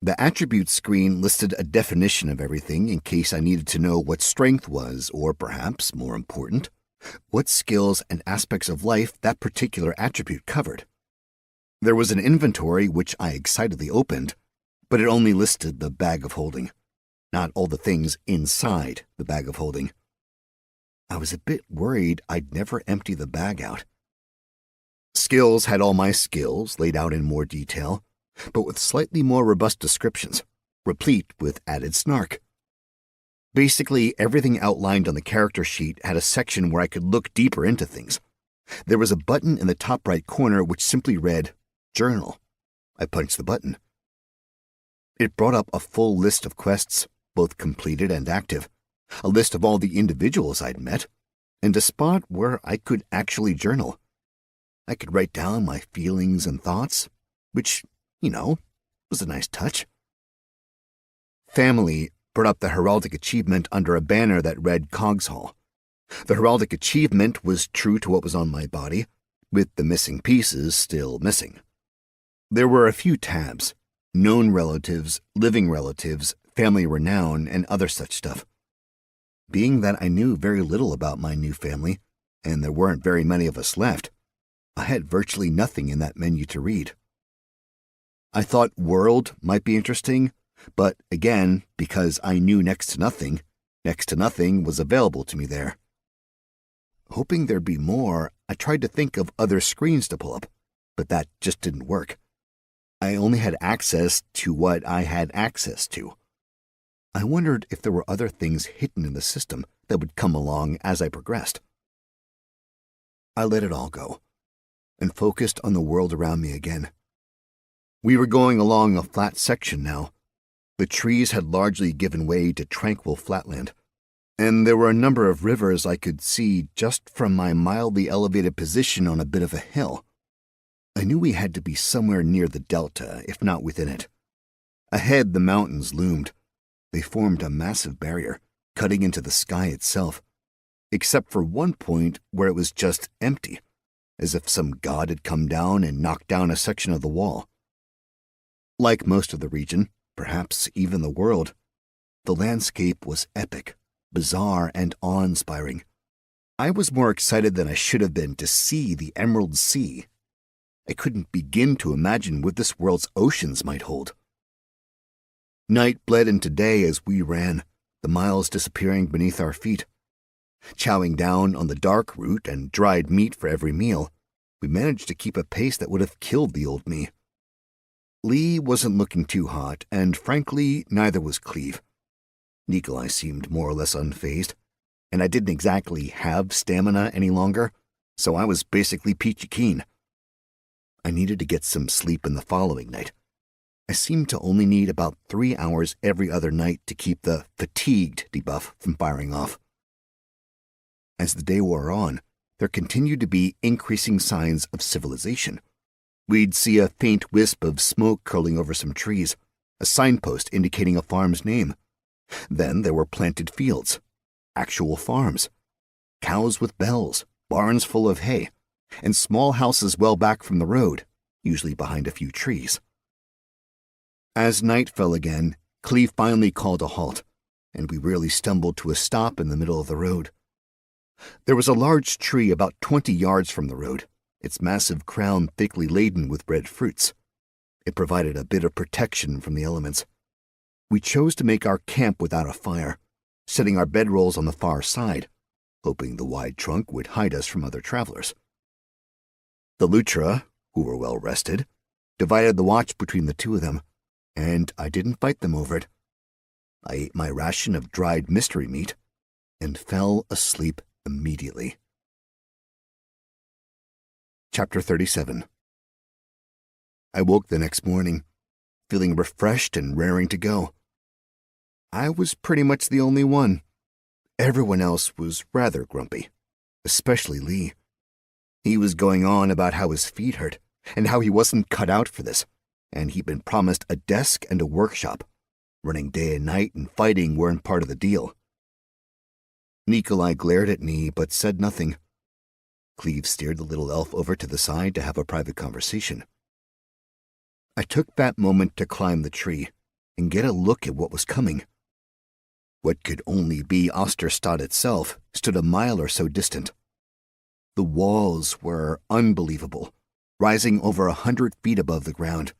The attributes screen listed a definition of everything in case I needed to know what strength was, or perhaps, more important, what skills and aspects of life that particular attribute covered. There was an inventory which I excitedly opened, but it only listed the bag of holding, not all the things inside the bag of holding. I was a bit worried I'd never empty the bag out. Skills had all my skills laid out in more detail, but with slightly more robust descriptions, replete with added snark. Basically, everything outlined on the character sheet had a section where I could look deeper into things. There was a button in the top right corner which simply read, Journal. I punched the button. It brought up a full list of quests, both completed and active, a list of all the individuals I'd met, and a spot where I could actually journal. I could write down my feelings and thoughts, which, was a nice touch. Family brought up the heraldic achievement under a banner that read Cogs Hall. The heraldic achievement was true to what was on my body, with the missing pieces still missing. There were a few tabs: known relatives, living relatives, family renown, and other such stuff. Being that I knew very little about my new family, and there weren't very many of us left, I had virtually nothing in that menu to read. I thought World might be interesting, but again, because I knew next to nothing was available to me there. Hoping there'd be more, I tried to think of other screens to pull up, but that just didn't work. I only had access to what I had access to. I wondered if there were other things hidden in the system that would come along as I progressed. I let it all go, and focused on the world around me again. We were going along a flat section now. The trees had largely given way to tranquil flatland, and there were a number of rivers I could see just from my mildly elevated position on a bit of a hill. I knew we had to be somewhere near the delta, if not within it. Ahead, the mountains loomed. They formed a massive barrier, cutting into the sky itself, except for one point where it was just empty, as if some god had come down and knocked down a section of the wall. Like most of the region, perhaps even the world, the landscape was epic, bizarre, and awe-inspiring. I was more excited than I should have been to see the Emerald Sea. I couldn't begin to imagine what this world's oceans might hold. Night bled into day as we ran, the miles disappearing beneath our feet. Chowing down on the dark route and dried meat for every meal, we managed to keep a pace that would have killed the old me. Lee wasn't looking too hot, and frankly, neither was Cleve. Nikolai seemed more or less unfazed, and I didn't exactly have stamina any longer, so I was basically peachy keen. I needed to get some sleep in the following night. I seemed to only need about 3 hours every other night to keep the fatigued debuff from firing off. As the day wore on, there continued to be increasing signs of civilization. We'd see a faint wisp of smoke curling over some trees, a signpost indicating a farm's name. Then there were planted fields, actual farms, cows with bells, barns full of hay, and small houses well back from the road, usually behind a few trees. As night fell again, Cleve finally called a halt, and we rarely stumbled to a stop in the middle of the road. There was a large tree about 20 yards from the road, its massive crown thickly laden with red fruits. It provided a bit of protection from the elements. We chose to make our camp without a fire, setting our bedrolls on the far side, hoping the wide trunk would hide us from other travelers. The Lutra, who were well rested, divided the watch between the two of them, and I didn't fight them over it. I ate my ration of dried mystery meat and fell asleep immediately. Chapter 37. I woke the next morning, feeling refreshed and raring to go. I was pretty much the only one. Everyone else was rather grumpy, especially Lee. He was going on about how his feet hurt, and how he wasn't cut out for this, and he'd been promised a desk and a workshop. Running day and night and fighting weren't part of the deal. Nikolai glared at me but said nothing. Cleve steered the little elf over to the side to have a private conversation. I took that moment to climb the tree and get a look at what was coming. What could only be Osterstad itself stood a mile or so distant. The walls were unbelievable, rising over 100 feet above the ground.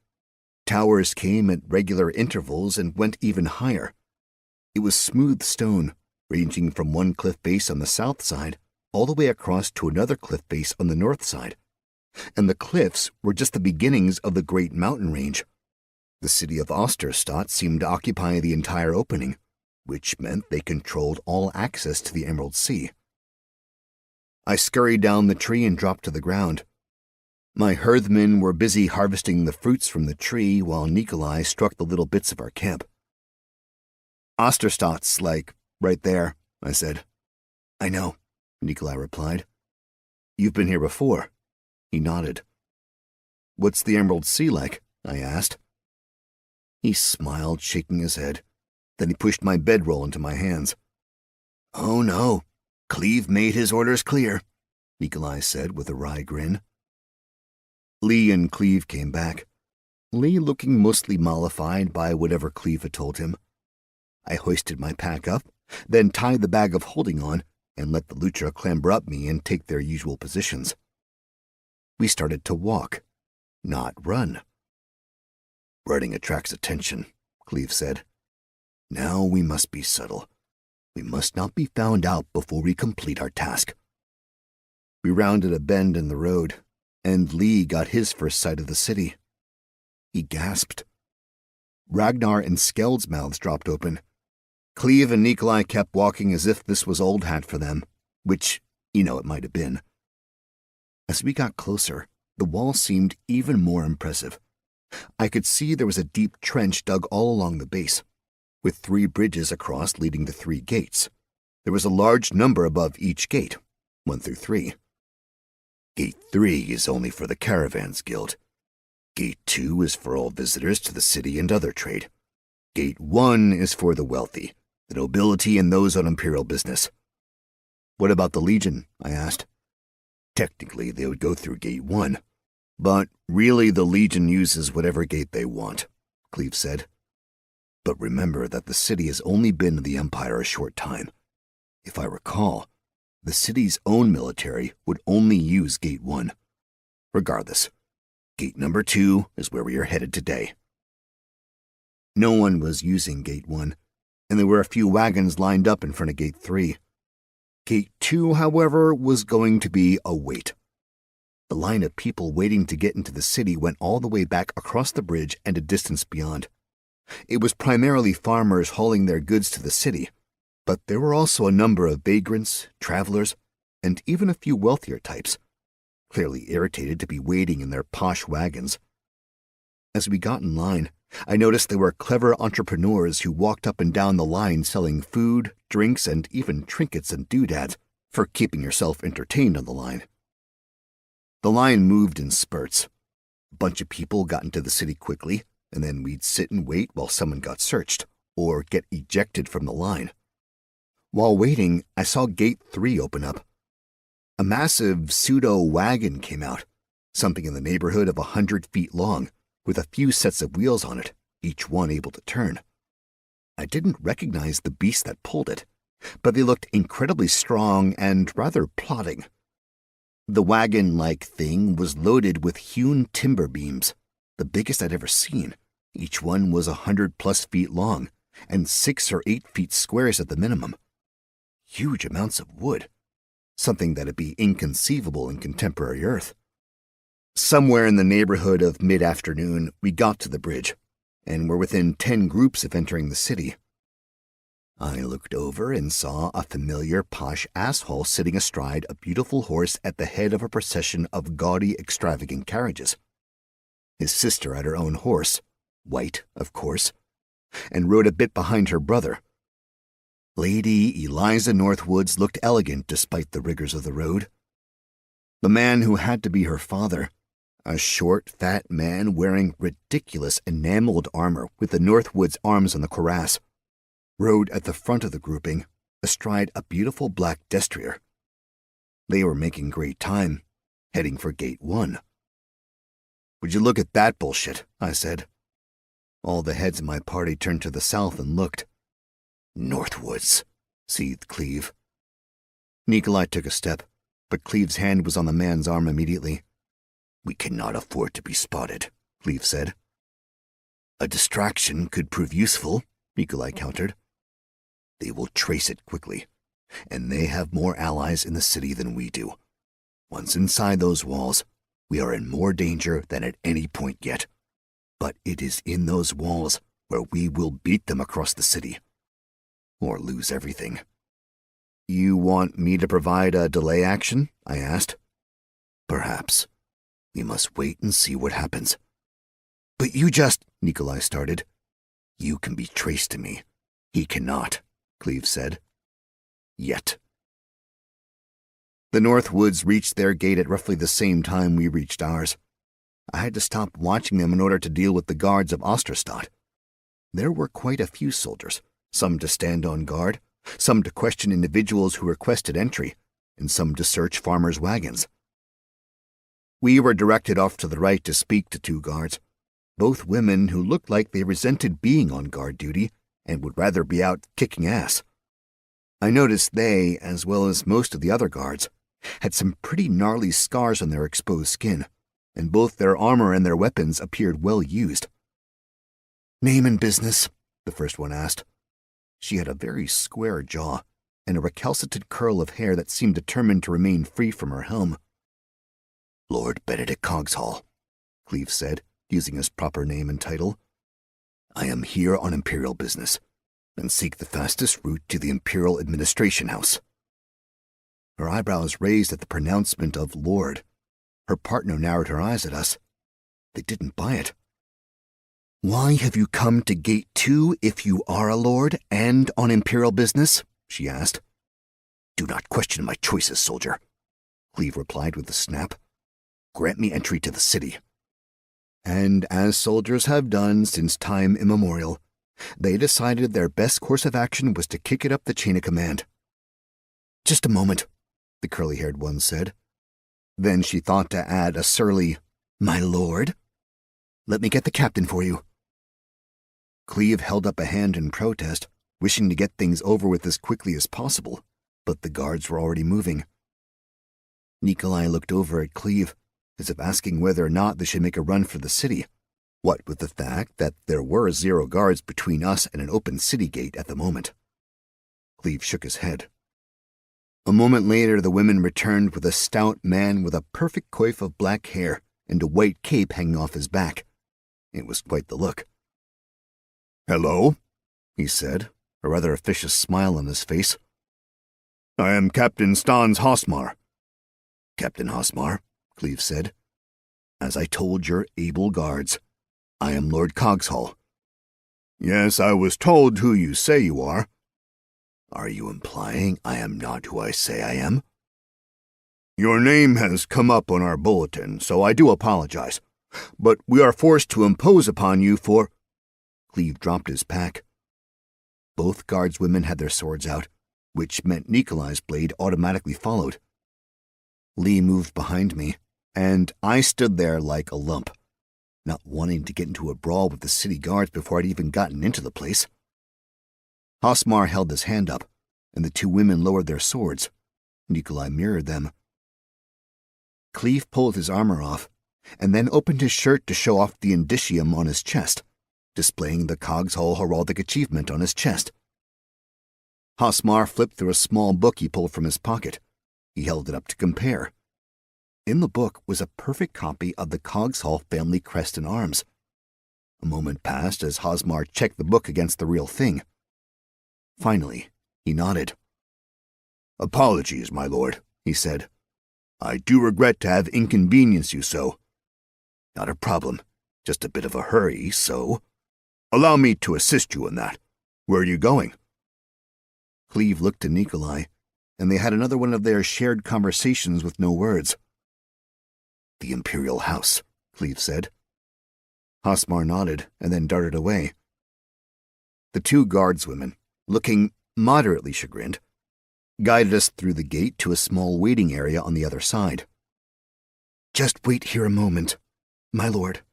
Towers came at regular intervals and went even higher. It was smooth stone, ranging from one cliff face on the south side all the way across to another cliff face on the north side. And the cliffs were just the beginnings of the great mountain range. The city of Osterstad seemed to occupy the entire opening, which meant they controlled all access to the Emerald Sea. I scurried down the tree and dropped to the ground. My hearthmen were busy harvesting the fruits from the tree while Nikolai struck the little bits of our camp. Osterstad's, like, right there, I said. I know, Nikolai replied. You've been here before. He nodded. What's the Emerald Sea like? I asked. He smiled, shaking his head. Then he pushed my bedroll into my hands. Oh no, Cleve made his orders clear, Nikolai said with a wry grin. Lee and Cleve came back, Lee looking mostly mollified by whatever Cleve had told him. I hoisted my pack up, then tied the bag of holding on and let the Lucha clamber up me and take their usual positions. We started to walk, not run. Running attracts attention, Cleve said. Now we must be subtle. We must not be found out before we complete our task. We rounded a bend in the road, and Lee got his first sight of the city. He gasped. Ragnar and Skeld's mouths dropped open. Cleve and Nikolai kept walking as if this was old hat for them, which, it might have been. As we got closer, the wall seemed even more impressive. I could see there was a deep trench dug all along the base, with 3 bridges across leading to 3 gates. There was a large number above each gate, 1 through 3. Gate 3 is only for the Caravans Guild. Gate 2 is for all visitors to the city and other trade. Gate 1 is for the wealthy, the nobility, and those on imperial business. What about the Legion? I asked. Technically, they would go through Gate 1, but really the Legion uses whatever gate they want, Cleve said. But remember that the city has only been in the Empire a short time. If I recall, the city's own military would only use Gate 1. Regardless, Gate number 2 is where we are headed today. No one was using Gate 1, and there were a few wagons lined up in front of Gate 3. Gate 2, however, was going to be a wait. The line of people waiting to get into the city went all the way back across the bridge and a distance beyond. It was primarily farmers hauling their goods to the city, but there were also a number of vagrants, travelers, and even a few wealthier types, clearly irritated to be waiting in their posh wagons. As we got in line, I noticed there were clever entrepreneurs who walked up and down the line selling food, drinks, and even trinkets and doodads for keeping yourself entertained on the line. The line moved in spurts. A bunch of people got into the city quickly, and then we'd sit and wait while someone got searched or get ejected from the line. While waiting, I saw Gate 3 open up. A massive pseudo-wagon came out, something in the neighborhood of 100 feet long, with a few sets of wheels on it, each one able to turn. I didn't recognize the beast that pulled it, but they looked incredibly strong and rather plodding. The wagon-like thing was loaded with hewn timber beams, the biggest I'd ever seen. Each one was 100+ feet long, and 6 or 8 feet squares at the minimum. Huge amounts of wood, something that'd be inconceivable in contemporary Earth. Somewhere in the neighborhood of mid-afternoon, we got to the bridge, and were within 10 groups of entering the city. I looked over and saw a familiar posh asshole sitting astride a beautiful horse at the head of a procession of gaudy, extravagant carriages. His sister had her own horse, white, of course, and rode a bit behind her brother. Lady Eliza Northwoods looked elegant despite the rigors of the road. The man who had to be her father, a short, fat man wearing ridiculous enameled armor with the Northwoods arms on the cuirass, rode at the front of the grouping, astride a beautiful black destrier. They were making great time, heading for Gate 1. "Would you look at that bullshit?" I said. All the heads of my party turned to the south and looked. "Northwoods," seethed Cleve. Nikolai took a step, but Cleve's hand was on the man's arm immediately. "We cannot afford to be spotted," Cleve said. "A distraction could prove useful," Nikolai countered. "They will trace it quickly, and they have more allies in the city than we do. Once inside those walls, we are in more danger than at any point yet. But it is in those walls where we will beat them across the city. Or lose everything." "You want me to provide a delay action?" I asked. "Perhaps. We must wait and see what happens." "But you just—" Nikolai started. "You can be traced to me. He cannot," Cleve said. "Yet." The Northwoods reached their gate at roughly the same time we reached ours. I had to stop watching them in order to deal with the guards of Osterstadt. There were quite a few soldiers, some to stand on guard, some to question individuals who requested entry, and some to search farmers' wagons. We were directed off to the right to speak to 2 guards, both women who looked like they resented being on guard duty and would rather be out kicking ass. I noticed they, as well as most of the other guards, had some pretty gnarly scars on their exposed skin, and both their armor and their weapons appeared well used. "Name and business?" the first one asked. She had a very square jaw and a recalcitrant curl of hair that seemed determined to remain free from her helm. "Lord Benedict Cogshall," Cleve said, using his proper name and title. "I am here on Imperial business, and seek the fastest route to the Imperial Administration House." Her eyebrows raised at the pronouncement of Lord. Her partner narrowed her eyes at us. They didn't buy it. "Why have you come to Gate 2 if you are a lord and on Imperial business?" she asked. "Do not question my choices, soldier," Cleve replied with a snap. "Grant me entry to the city." And as soldiers have done since time immemorial, they decided their best course of action was to kick it up the chain of command. "Just a moment," the curly-haired one said. Then she thought to add a surly, "My lord? Let me get the captain for you." Cleve held up a hand in protest, wishing to get things over with as quickly as possible, but the guards were already moving. Nikolai looked over at Cleve, as if asking whether or not they should make a run for the city, what with the fact that there were 0 guards between us and an open city gate at the moment. Cleve shook his head. A moment later, the women returned with a stout man with a perfect coif of black hair and a white cape hanging off his back. It was quite the look. "Hello," he said, a rather officious smile on his face. "I am Captain Stans Hosmar." "Captain Hosmar," Cleve said. "As I told your able guards, I am Lord Cogshall." "Yes, I was told who you say you are." "Are you implying I am not who I say I am?" "Your name has come up on our bulletin, so I do apologize. But we are forced to impose upon you for—" Cleve dropped his pack. Both guardswomen had their swords out, which meant Nikolai's blade automatically followed. Lee moved behind me, and I stood there like a lump, not wanting to get into a brawl with the city guards before I'd even gotten into the place. Hosmar held his hand up, and the 2 women lowered their swords. Nikolai mirrored them. Cleve pulled his armor off, and then opened his shirt to show off the indicium on his chest, displaying the Cogshall heraldic achievement on his chest. Hosmar flipped through a small book he pulled from his pocket. He held it up to compare. In the book was a perfect copy of the Cogshall family crest and arms. A moment passed as Hosmar checked the book against the real thing. Finally, he nodded. "Apologies, my lord," he said. "I do regret to have inconvenienced you so." "Not a problem. Just a bit of a hurry, so—" "Allow me to assist you in that. Where are you going?" Cleve looked to Nikolai, and they had another one of their shared conversations with no words. "The Imperial House," Cleve said. Hosmar nodded and then darted away. The 2 guardswomen, looking moderately chagrined, guided us through the gate to a small waiting area on the other side. "Just wait here a moment, my lord,"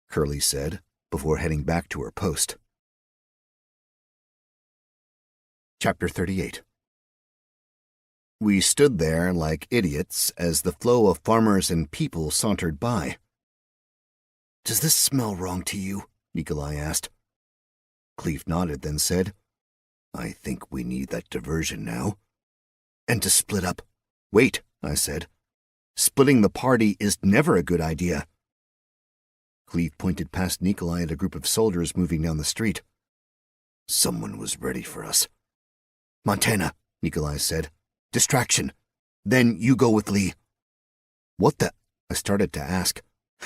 Curly said, before heading back to her post. Chapter 38. We stood there like idiots as the flow of farmers and people sauntered by. "Does this smell wrong to you?" Nikolai asked. Cleve nodded, then said, "I think we need that diversion now. And to split up." "Wait," I said. "Splitting the party is never a good idea." Cleve pointed past Nikolai at a group of soldiers moving down the street. "Someone was ready for us." "Montana," Nikolai said. "Distraction. Then you go with Lee." "What the?" I started to ask,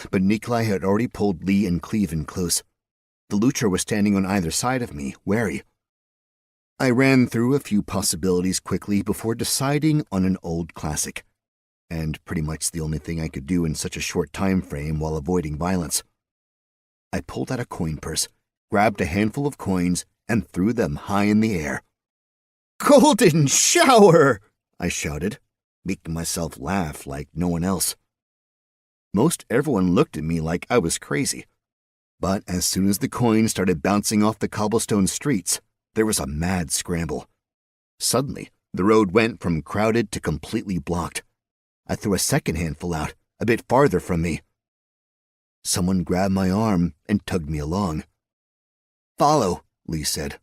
but Nikolai had already pulled Lee and Cleve in close. The Lucher was standing on either side of me, wary. I ran through a few possibilities quickly before deciding on an old classic, and pretty much the only thing I could do in such a short time frame while avoiding violence. I pulled out a coin purse, grabbed a handful of coins, and threw them high in the air. "Golden shower!" I shouted, making myself laugh like no one else. Most everyone looked at me like I was crazy, but as soon as the coins started bouncing off the cobblestone streets, there was a mad scramble. Suddenly, the road went from crowded to completely blocked. I threw a second handful out, a bit farther from me. Someone grabbed my arm and tugged me along. "Follow," Lee said.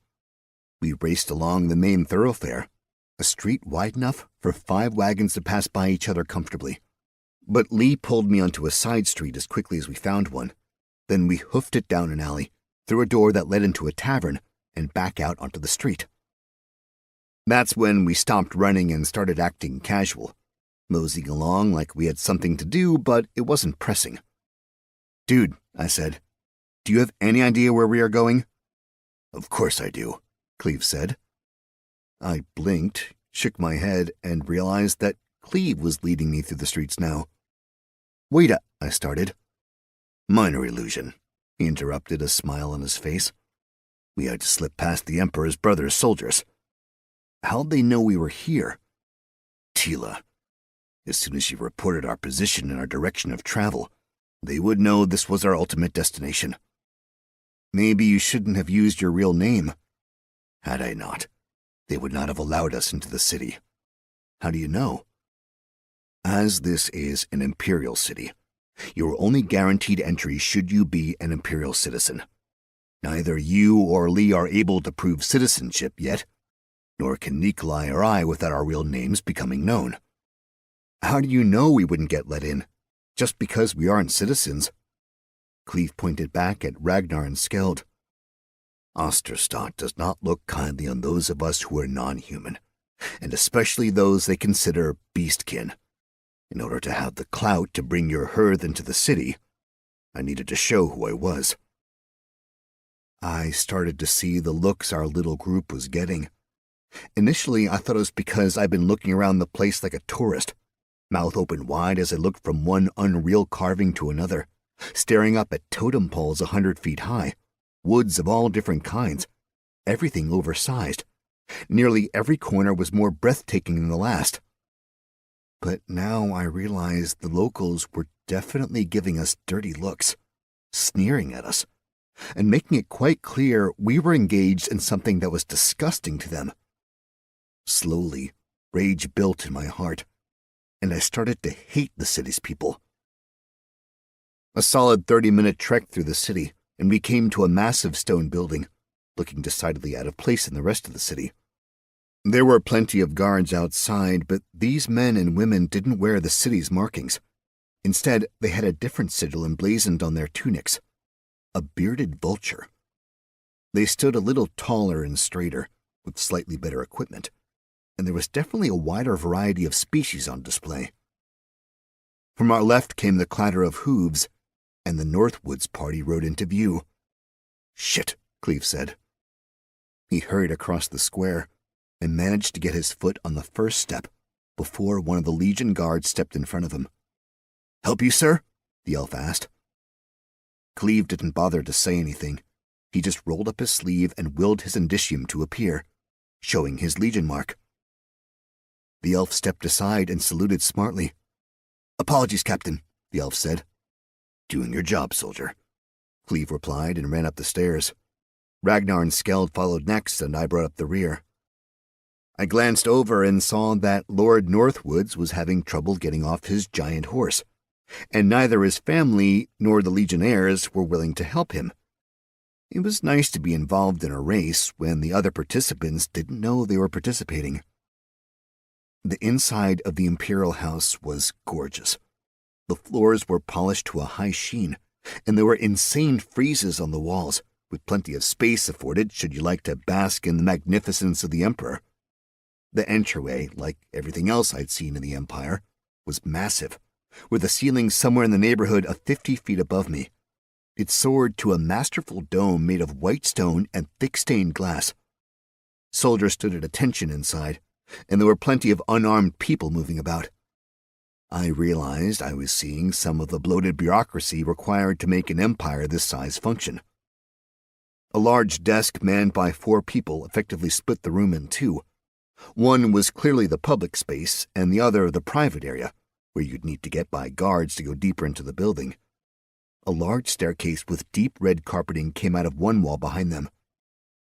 We raced along the main thoroughfare, a street wide enough for 5 wagons to pass by each other comfortably. But Lee pulled me onto a side street as quickly as we found one. Then we hoofed it down an alley, through a door that led into a tavern, and back out onto the street. That's when we stopped running and started acting casual, moseying along like we had something to do, but it wasn't pressing. "Dude," I said, "do you have any idea where we are going?" "Of course I do," Cleve said. I blinked, shook my head, and realized that Cleve was leading me through the streets now. "Wait a," I started. "Minor illusion," he interrupted, a smile on his face. "We had to slip past the Emperor's brother's soldiers. How'd they know we were here?" "Tila. As soon as she reported our position and our direction of travel, they would know this was our ultimate destination." "Maybe you shouldn't have used your real name." "Had I not, they would not have allowed us into the city." "How do you know?" "As this is an Imperial city, you are only guaranteed entry should you be an Imperial citizen. Neither you or Lee are able to prove citizenship yet, nor can Nikolai or I without our real names becoming known." "How do you know we wouldn't get let in? Just because we aren't citizens?" Cleve pointed back at Ragnar and Skeld. "Osterstadt does not look kindly on those of us who are non-human, and especially those they consider beastkin. In order to have the clout to bring your herd into the city, I needed to show who I was." I started to see the looks our little group was getting. Initially, I thought it was because I'd been looking around the place like a tourist, mouth open wide as I looked from one unreal carving to another, staring up at totem poles 100 feet high, woods of all different kinds, everything oversized. Nearly every corner was more breathtaking than the last. But now I realized the locals were definitely giving us dirty looks, sneering at us, and making it quite clear we were engaged in something that was disgusting to them. Slowly, rage built in my heart, and I started to hate the city's people. A solid 30-minute trek through the city, and we came to a massive stone building, looking decidedly out of place in the rest of the city. There were plenty of guards outside, but these men and women didn't wear the city's markings. Instead, they had a different sigil emblazoned on their tunics, a bearded vulture. They stood a little taller and straighter, with slightly better equipment, and there was definitely a wider variety of species on display. From our left came the clatter of hooves, and the Northwoods party rode into view. "Shit," Cleve said. He hurried across the square and managed to get his foot on the first step before one of the Legion guards stepped in front of him. "Help you, sir?" the elf asked. Cleve didn't bother to say anything. He just rolled up his sleeve and willed his indicium to appear, showing his Legion mark. The elf stepped aside and saluted smartly. "Apologies, Captain," the elf said. "Doing your job, soldier," Cleve replied and ran up the stairs. Ragnar and Skeld followed next, and I brought up the rear. I glanced over and saw that Lord Northwoods was having trouble getting off his giant horse, and neither his family nor the Legionnaires were willing to help him. It was nice to be involved in a race when the other participants didn't know they were participating. The inside of the Imperial House was gorgeous. The floors were polished to a high sheen, and there were insane friezes on the walls, with plenty of space afforded should you like to bask in the magnificence of the Emperor. The entryway, like everything else I'd seen in the Empire, was massive, with a ceiling somewhere in the neighborhood of 50 feet above me. It soared to a masterful dome made of white stone and thick stained glass. Soldiers stood at attention inside, and there were plenty of unarmed people moving about. I realized I was seeing some of the bloated bureaucracy required to make an empire this size function. A large desk manned by 4 people effectively split the room in two. One was clearly the public space, and the other the private area, where you'd need to get by guards to go deeper into the building. A large staircase with deep red carpeting came out of one wall behind them.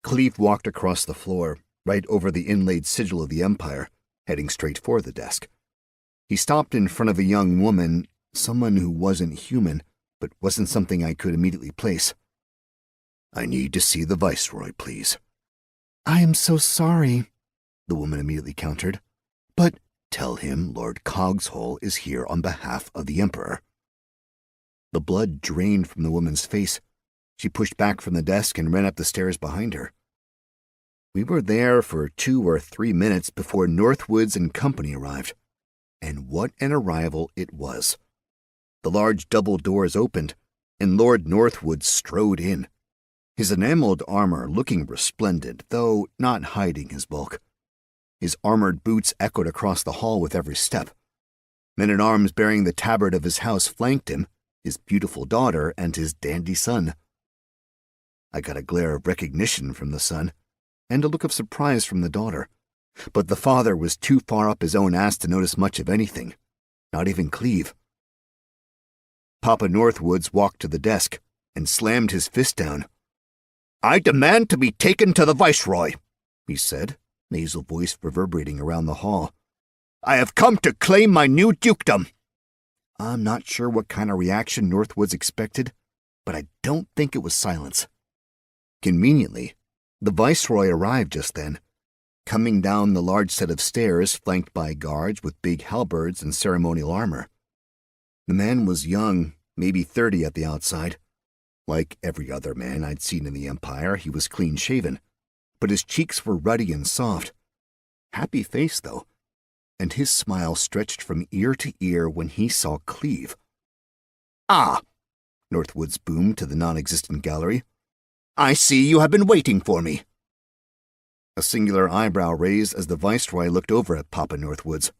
Cleve walked across the floor, right over the inlaid sigil of the Empire, heading straight for the desk. He stopped in front of a young woman, someone who wasn't human, but wasn't something I could immediately place. "I need to see the Viceroy, please." "I am so sorry," the woman immediately countered. "But tell him Lord Cogshole is here on behalf of the Emperor." The blood drained from the woman's face. She pushed back from the desk and ran up the stairs behind her. We were there for 2 or 3 minutes before Northwoods and company arrived. And what an arrival it was. The large double doors opened, and Lord Northwood strode in, his enameled armor looking resplendent, though not hiding his bulk. His armored boots echoed across the hall with every step. Men-at-arms bearing the tabard of his house flanked him, his beautiful daughter and his dandy son. I got a glare of recognition from the son, and a look of surprise from the daughter. But the father was too far up his own ass to notice much of anything, not even Cleve. Papa Northwoods walked to the desk and slammed his fist down. "I demand to be taken to the Viceroy," he said, nasal voice reverberating around the hall. "I have come to claim my new dukedom." I'm not sure what kind of reaction Northwoods expected, but I don't think it was silence. Conveniently, the Viceroy arrived just then, coming down the large set of stairs flanked by guards with big halberds and ceremonial armor. The man was young, maybe 30 at the outside. Like every other man I'd seen in the Empire, he was clean-shaven, but his cheeks were ruddy and soft. Happy face, though, and his smile stretched from ear to ear when he saw Cleve. "Ah," Northwoods boomed to the non-existent gallery. "I see you have been waiting for me." A singular eyebrow raised as the Viceroy looked over at Papa Northwoods.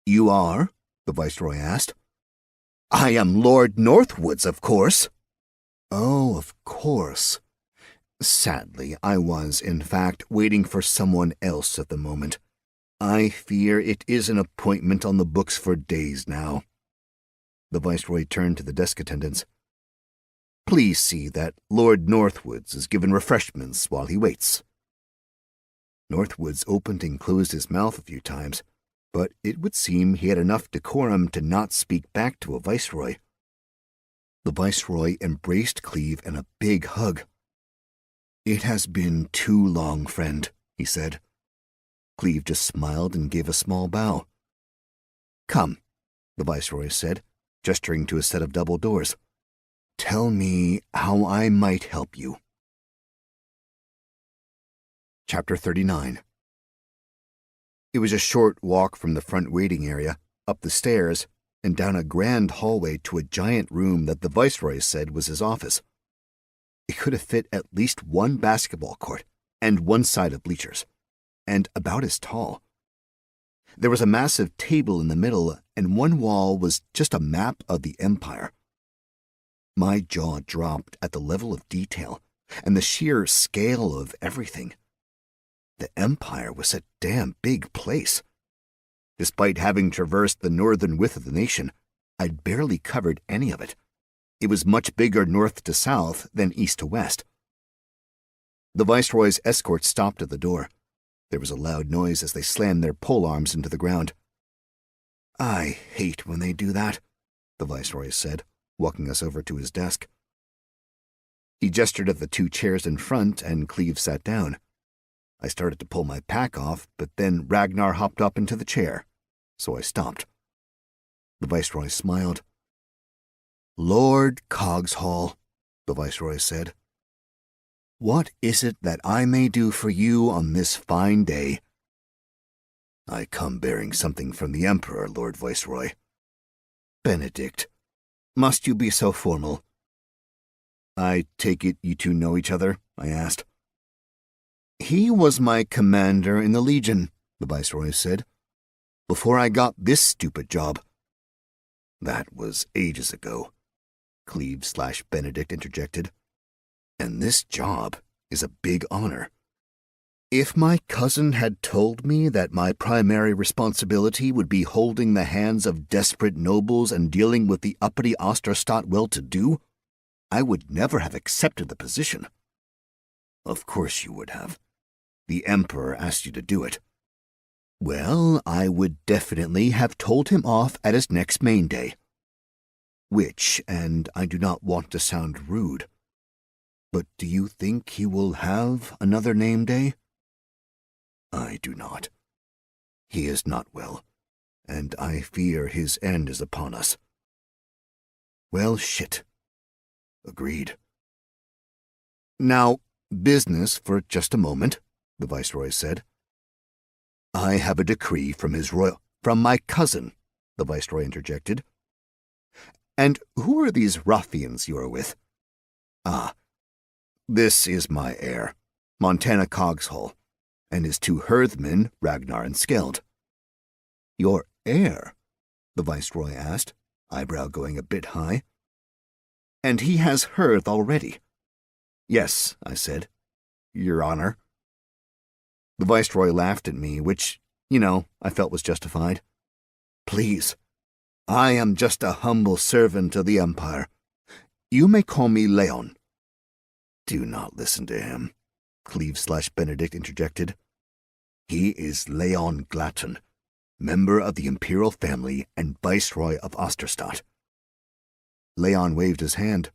"You are?" the Viceroy asked. "I am Lord Northwoods, of course." "Oh, of course." Sadly, I was, in fact, waiting for someone else at the moment. I fear it is an appointment on the books for days now. The Viceroy turned to the desk attendants. "Please see that Lord Northwoods is given refreshments while he waits." Northwoods opened and closed his mouth a few times, but it would seem he had enough decorum to not speak back to a Viceroy. The Viceroy embraced Cleve in a big hug. "It has been too long, friend," he said. Cleve just smiled and gave a small bow. "Come," the Viceroy said, gesturing to a set of double doors. "Tell me how I might help you." Chapter 39. It was a short walk from the front waiting area, up the stairs, and down a grand hallway to a giant room that the Viceroy said was his office. It could have fit at least one basketball court and one side of bleachers, and about as tall. There was a massive table in the middle, and one wall was just a map of the Empire. My jaw dropped at the level of detail and the sheer scale of everything. The Empire was a damn big place, Despite having traversed the northern width of the nation, I'd barely covered any of it. It was much bigger north to south than east to west. The Viceroy's escort stopped at the door. There was a loud noise as they slammed their polearms into the ground. "I hate when they do that," the Viceroy said, walking us over to his desk. He gestured at the 2 chairs in front, and Cleve sat down. I started to pull my pack off, but then Ragnar hopped up into the chair, so I stopped. The Viceroy smiled. "Lord Cogshall," the Viceroy said, "what is it that I may do for you on this fine day?" "I come bearing something from the Emperor, Lord Viceroy." "Benedict, must you be so formal?" "I take it you two know each other?" I asked. "He was my commander in the Legion," the Viceroy said, "before I got this stupid job." "That was ages ago," Cleve/Benedict interjected. "And this job is a big honor. If my cousin had told me that my primary responsibility would be holding the hands of desperate nobles and dealing with the uppity Osterstadt well-to-do, I would never have accepted the position." "Of course you would have. The Emperor asked you to do it." "Well, I would definitely have told him off at his next main day. Which, and I do not want to sound rude, but do you think he will have another name day?" "I do not. He is not well, and I fear his end is upon us." "Well, shit. Agreed." "Now, business for just a moment," the Viceroy said. "I have a decree from from my cousin," the Viceroy interjected. "And who are these ruffians you are with?" "Ah, this is my heir, Montana Cogshall, and his 2 herdsmen, Ragnar and Skeld." "Your heir?" the Viceroy asked, eyebrow going a bit high. "And he has hearth already?" "Yes," I said, "Your Honor." The Viceroy laughed at me, which, I felt was justified. "Please, I am just a humble servant of the Empire. You may call me Leon." "Do not listen to him," Cleve/Benedict interjected. "He is Leon Glatton, member of the Imperial family and Viceroy of Osterstadt." Leon waved his hand.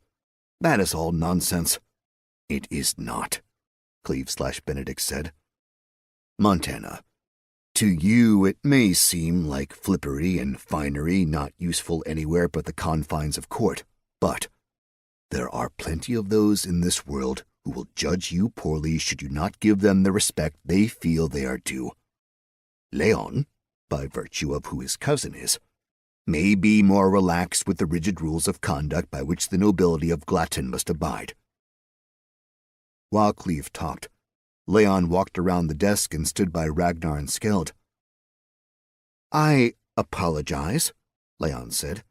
"That is all nonsense." "It is not," Cleve/Benedict said. "Montana, to you it may seem like flippery and finery not useful anywhere but the confines of court, but there are plenty of those in this world who will judge you poorly should you not give them the respect they feel they are due. Leon, by virtue of who his cousin is, may be more relaxed with the rigid rules of conduct by which the nobility of Glatton must abide." While Cleve talked, Leon walked around the desk and stood by Ragnar and Skeld. "I apologize," Leon said,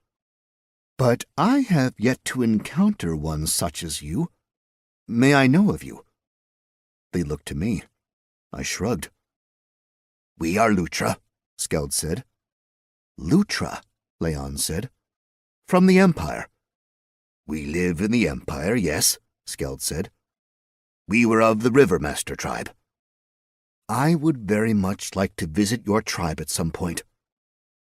"but I have yet to encounter one such as you. May I know of you?" They looked to me. I shrugged. "We are Lutra," Skeld said. "Lutra," Leon said. "From the Empire." "We live in the Empire, yes," Skeld said. "We were of the Rivermaster tribe." "I would very much like to visit your tribe at some point."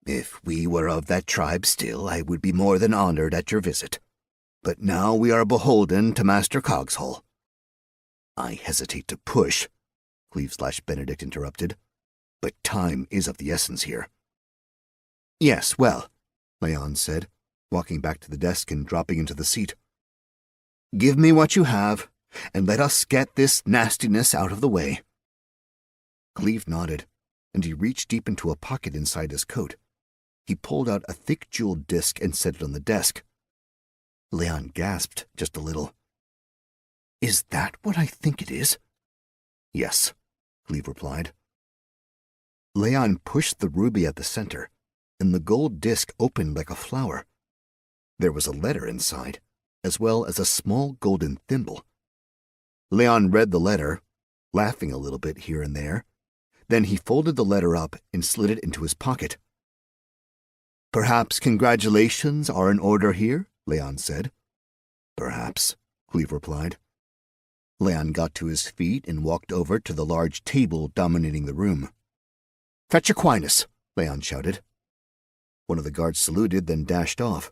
"If we were of that tribe still, I would be more than honored at your visit. But now we are beholden to Master Cogshall." "I hesitate to push," Cleve/Benedict interrupted, "but time is of the essence here." "Yes, well," Leon said, walking back to the desk and dropping into the seat. "Give me what you have, and let us get this nastiness out of the way." Cleve nodded, and he reached deep into a pocket inside his coat. He pulled out a thick jeweled disc and set it on the desk. Leon gasped just a little. "Is that what I think it is?" "Yes," Cleve replied. Leon pushed the ruby at the center, and the gold disc opened like a flower. There was a letter inside, as well as a small golden thimble. Leon read the letter, laughing a little bit here and there. Then he folded the letter up and slid it into his pocket, Perhaps congratulations are in order here, Leon said. Perhaps, Cleve replied. Leon got to his feet and walked over to the large table dominating the room. Fetch Aquinas, Leon shouted. One of the guards saluted, then dashed off.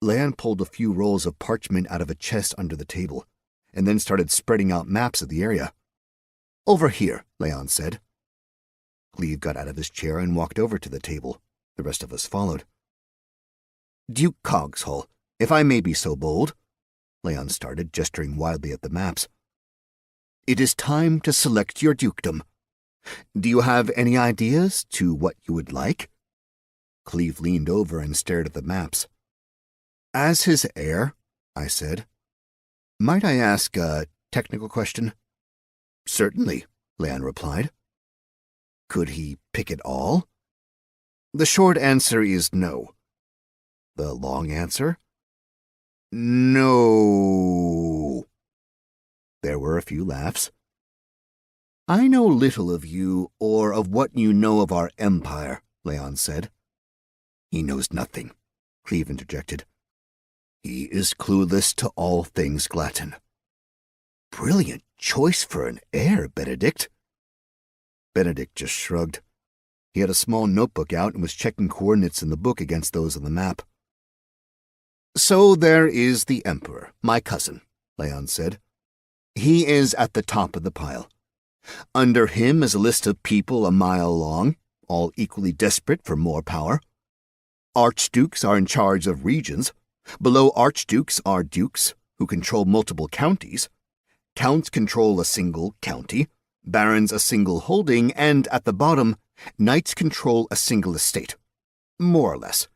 Leon pulled a few rolls of parchment out of a chest under the table, and then started spreading out maps of the area. Over here, Leon said. Cleve got out of his chair and walked over to the table. The rest of us followed. Duke Cogshull, if I may be so bold, Leon started, gesturing wildly at the maps. It is time to select your dukedom. Do you have any ideas to what you would like? Cleve leaned over and stared at the maps. As his heir, I said. Might I ask a technical question? Certainly, Leon replied. Could he pick it all? The short answer is no. The long answer? No. There were a few laughs. I know little of you or of what you know of our empire, Leon said. He knows nothing, Cleve interjected. He is clueless to all things Glatton. Brilliant choice for an heir, Benedict. Benedict just shrugged. He had a small notebook out and was checking coordinates in the book against those on the map. So there is the Emperor, my cousin, Leon said. He is at the top of the pile. Under him is a list of people a mile long, all equally desperate for more power. Archdukes are in charge of regions. Below archdukes are dukes, who control multiple counties. Counts control a single county, barons a single holding, and at the bottom, knights control a single estate. More or less.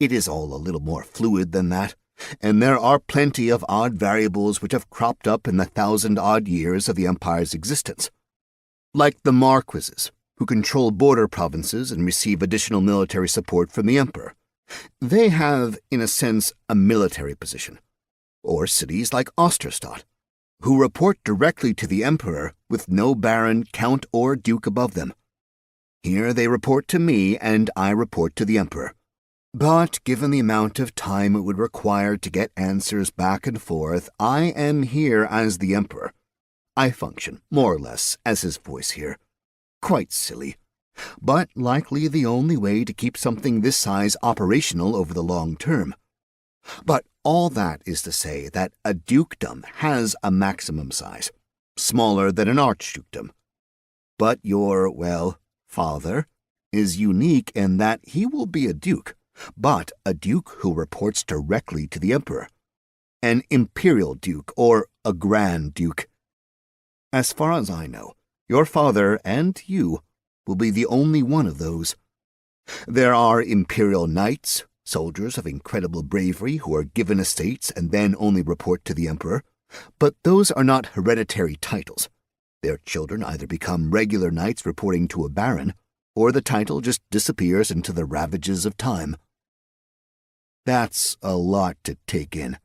It is all a little more fluid than that, and there are plenty of odd variables which have cropped up in the 1,000-odd years of the Empire's existence. Like the Marquises, who control border provinces and receive additional military support from the Emperor. They have, in a sense, a military position. Or cities like Osterstadt, who report directly to the Emperor with no baron, count, or duke above them. Here they report to me, and I report to the Emperor. But given the amount of time it would require to get answers back and forth, I am here as the Emperor. I function, more or less, as his voice here. Quite silly, but likely the only way to keep something this size operational over the long term. But all that is to say that a dukedom has a maximum size, smaller than an archdukedom. But your, well, father is unique in that he will be a duke, but a duke who reports directly to the Emperor. An imperial duke or a grand duke. As far as I know, your father and you will be the only one of those. There are imperial knights, soldiers of incredible bravery who are given estates and then only report to the Emperor, but those are not hereditary titles. Their children either become regular knights reporting to a baron, or the title just disappears into the ravages of time. That's a lot to take in,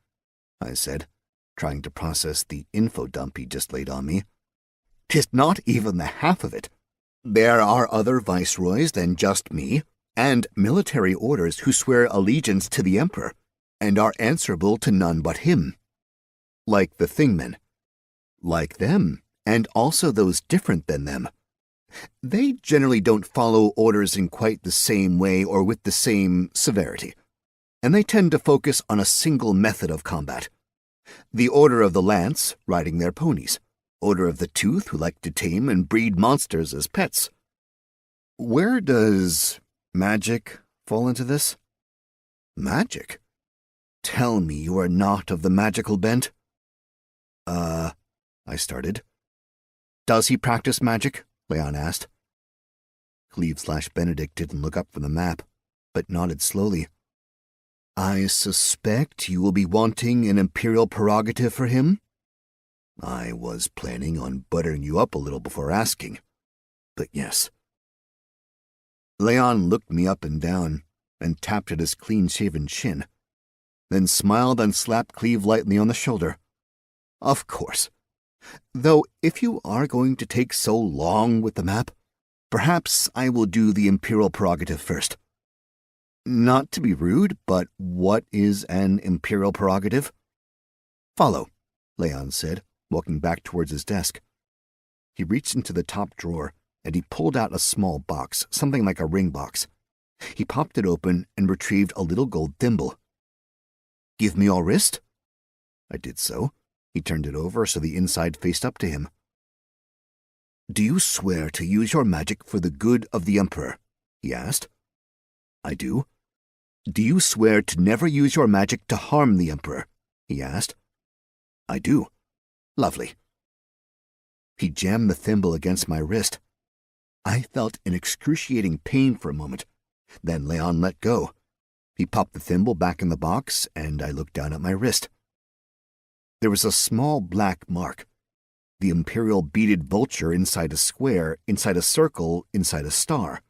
I said, trying to process the info dump he just laid on me. 'Tis not even the half of it. There are other viceroys than just me, and military orders who swear allegiance to the Emperor, and are answerable to none but him. Like the Thingmen. Like them, and also those different than them. They generally don't follow orders in quite the same way or with the same severity, and they tend to focus on a single method of combat. The Order of the Lance, riding their ponies. Order of the Tooth, who like to tame and breed monsters as pets. Where does magic fall into this? Magic? Tell me you are not of the magical bent? I started. Does he practice magic? Leon asked. Cleve/Benedict didn't look up from the map, but nodded slowly. I suspect you will be wanting an imperial prerogative for him? I was planning on buttering you up a little before asking, but yes. Leon looked me up and down and tapped at his clean-shaven chin, then smiled and slapped Cleve lightly on the shoulder. Of course. Though if you are going to take so long with the map, perhaps I will do the imperial prerogative first. Not to be rude, but what is an imperial prerogative? Follow, Leon said, walking back towards his desk. He reached into the top drawer, and he pulled out a small box, something like a ring box. He popped it open and retrieved a little gold thimble. Give me your wrist? I did so. He turned it over so the inside faced up to him. Do you swear to use your magic for the good of the Emperor? He asked. I do. Do you swear to never use your magic to harm the Emperor? He asked. I do. Lovely. He jammed the thimble against my wrist. I felt an excruciating pain for a moment. Then Leon let go. He popped the thimble back in the box, and I looked down at my wrist. There was a small black mark. The imperial beaded vulture inside a square, inside a circle, inside a star.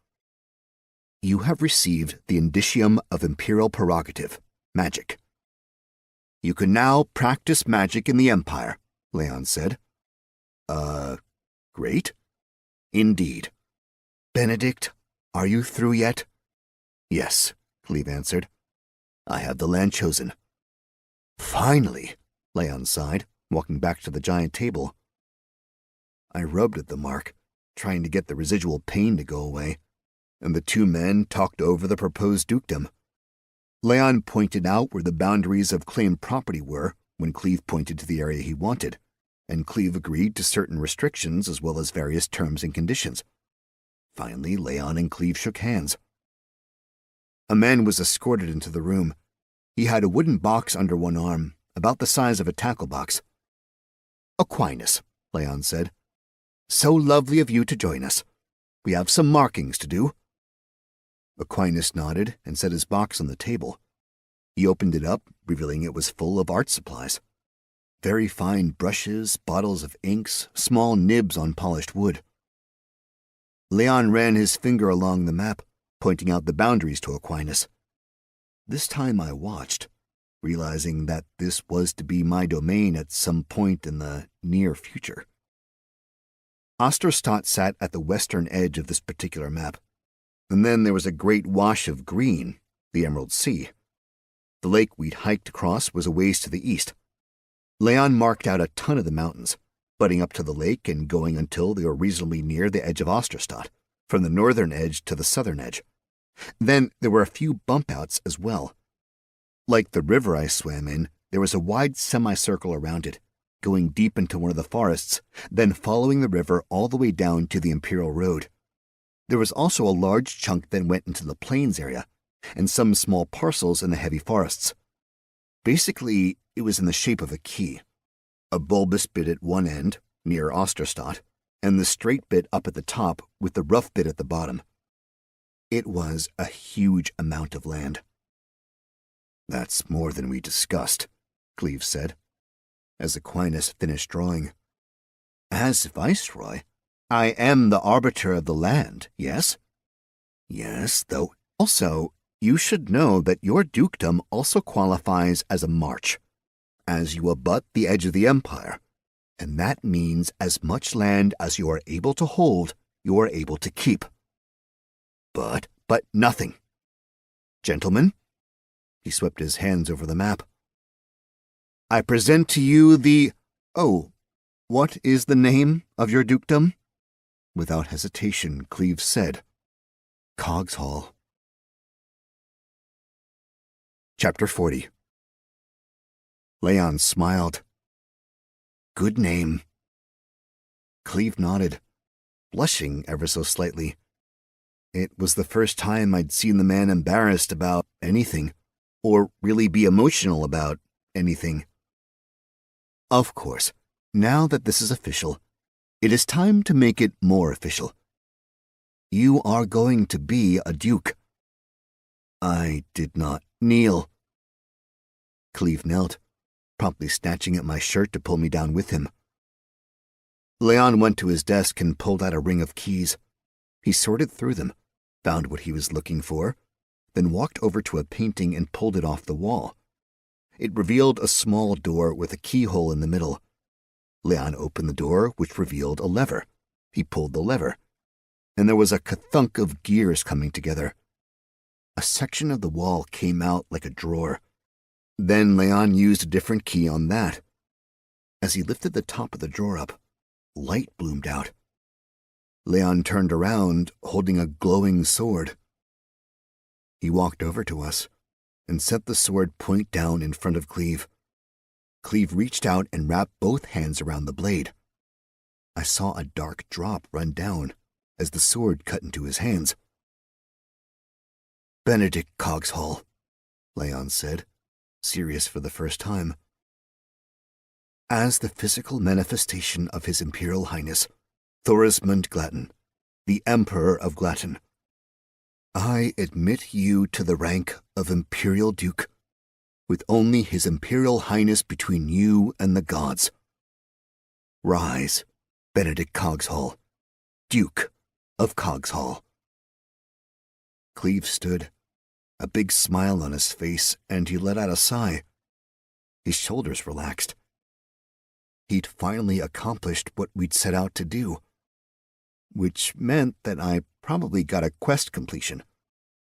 You have received the indicium of imperial prerogative, magic. You can now practice magic in the Empire, Leon said. Great. Indeed. Benedict, are you through yet? Yes, Cleve answered. I have the land chosen. Finally, Leon sighed, walking back to the giant table. I rubbed at the mark, trying to get the residual pain to go away, and the two men talked over the proposed dukedom. Leon pointed out where the boundaries of claimed property were when Cleve pointed to the area he wanted, and Cleve agreed to certain restrictions as well as various terms and conditions. Finally, Leon and Cleve shook hands. A man was escorted into the room. He had a wooden box under one arm, about the size of a tackle box. Aquinas, Leon said. So lovely of you to join us. We have some markings to do. Aquinas nodded and set his box on the table. He opened it up, revealing it was full of art supplies. Very fine brushes, bottles of inks, small nibs on polished wood. Leon ran his finger along the map, pointing out the boundaries to Aquinas. This time I watched, realizing that this was to be my domain at some point in the near future. Osterstadt sat at the western edge of this particular map, and then there was a great wash of green, the Emerald Sea. The lake we'd hiked across was a ways to the east. Leon marked out a ton of the mountains, butting up to the lake and going until they were reasonably near the edge of Osterstadt, from the northern edge to the southern edge. Then there were a few bump-outs as well. Like the river I swam in, there was a wide semicircle around it, going deep into one of the forests, then following the river all the way down to the Imperial Road. There was also a large chunk that went into the plains area, and some small parcels in the heavy forests. Basically, it was in the shape of a key. A bulbous bit at one end, near Osterstadt, and the straight bit up at the top with the rough bit at the bottom. It was a huge amount of land. That's more than we discussed, Cleve said, as Aquinas finished drawing. As Viceroy, I am the arbiter of the land, yes? Yes, though also you should know that your dukedom also qualifies as a march, as you abut the edge of the empire, and that means as much land as you are able to hold, you are able to keep. But nothing. Gentlemen, he swept his hands over the map. I present to you the... Oh, what is the name of your dukedom? Without hesitation, Cleve said, Cogs Hall. Chapter 40. Leon smiled. Good name. Cleve nodded, blushing ever so slightly. It was the first time I'd seen the man embarrassed about anything, or really be emotional about anything. Of course, now that this is official, it is time to make it more official. You are going to be a duke. I did not kneel. Cleve knelt, promptly snatching at my shirt to pull me down with him. Leon went to his desk and pulled out a ring of keys. He sorted through them, found what he was looking for, then walked over to a painting and pulled it off the wall. It revealed a small door with a keyhole in the middle. Leon opened the door, which revealed a lever. He pulled the lever, and there was a ka-thunk of gears coming together. A section of the wall came out like a drawer. Then Leon used a different key on that. As he lifted the top of the drawer up, light bloomed out. Leon turned around, holding a glowing sword. He walked over to us and set the sword point down in front of Cleve. Cleve reached out and wrapped both hands around the blade. I saw a dark drop run down as the sword cut into his hands. "Benedict Cogshall," Leon said, serious for the first time. "As the physical manifestation of His Imperial Highness, Thorismund Glatton, the Emperor of Glatton, I admit you to the rank of Imperial Duke, with only His Imperial Highness between you and the gods. Rise, Benedict Cogshall, Duke of Cogshall." Cleve stood, a big smile on his face, and he let out a sigh. His shoulders relaxed. He'd finally accomplished what we'd set out to do, which meant that I probably got a quest completion,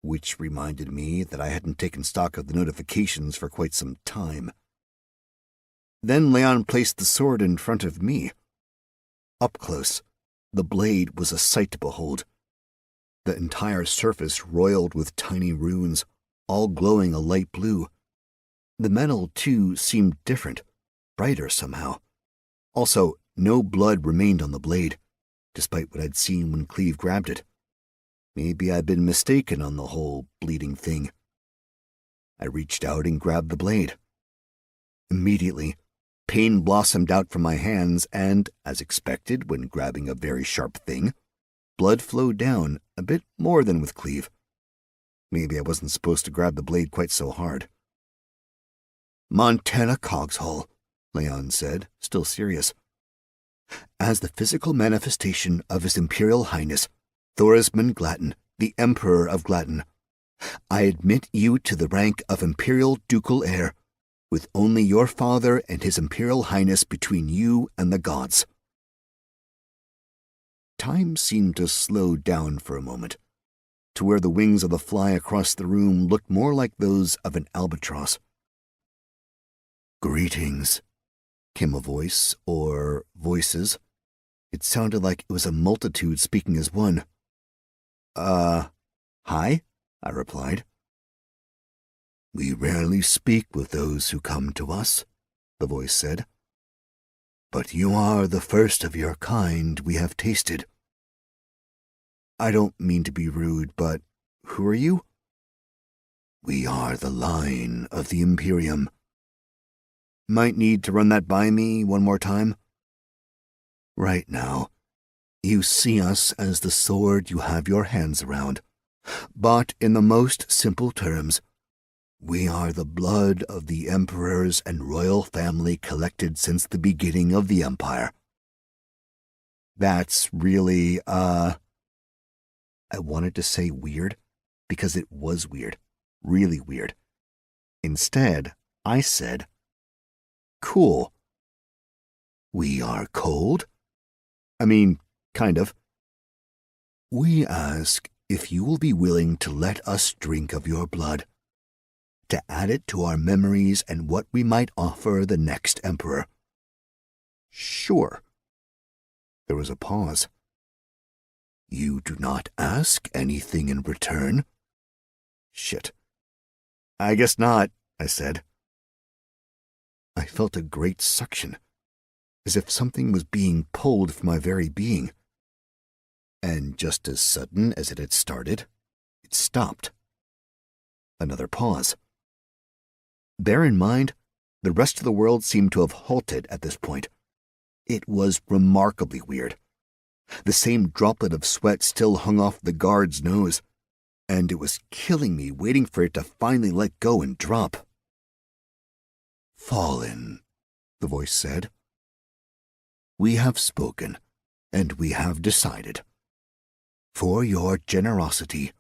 which reminded me that I hadn't taken stock of the notifications for quite some time. Then Leon placed the sword in front of me. Up close, the blade was a sight to behold. The entire surface roiled with tiny runes, all glowing a light blue. The metal, too, seemed different, brighter somehow. Also, no blood remained on the blade, despite what I'd seen when Cleve grabbed it. Maybe I'd been mistaken on the whole bleeding thing. I reached out and grabbed the blade. Immediately, pain blossomed out from my hands, and, as expected when grabbing a very sharp thing, blood flowed down, a bit more than with Cleve. Maybe I wasn't supposed to grab the blade quite so hard. "Montana Cogshall," Leon said, still serious. "As the physical manifestation of His Imperial Highness, Thorismund Glatton, the Emperor of Glatton, I admit you to the rank of Imperial Ducal Heir, with only your father and His Imperial Highness between you and the gods." Time seemed to slow down for a moment, to where the wings of the fly across the room looked more like those of an albatross. "Greetings," came a voice, or voices. It sounded like it was a multitude speaking as one. Hi," I replied. "We rarely speak with those who come to us," the voice said. "But you are the first of your kind we have tasted." "I don't mean to be rude, but who are you?" "We are the line of the Imperium." "Might need to run that by me one more time." "Right now, you see us as the sword you have your hands around, but in the most simple terms, we are the blood of the emperors and royal family collected since the beginning of the Empire." "That's really, I wanted to say weird, because it was weird, really weird. Instead, I said, cool." "We are cold?" "I mean, kind of." "We ask if you will be willing to let us drink of your blood, to add it to our memories and what we might offer the next emperor." "Sure." There was a pause. "You do not ask anything in return?" "Shit. I guess not," I said. I felt a great suction, as if something was being pulled from my very being. And just as sudden as it had started, it stopped. Another pause. Bear in mind, the rest of the world seemed to have halted at this point. It was remarkably weird. The same droplet of sweat still hung off the guard's nose, and it was killing me waiting for it to finally let go and drop. "Fallen," the voice said. "We have spoken, and we have decided. For your generosity,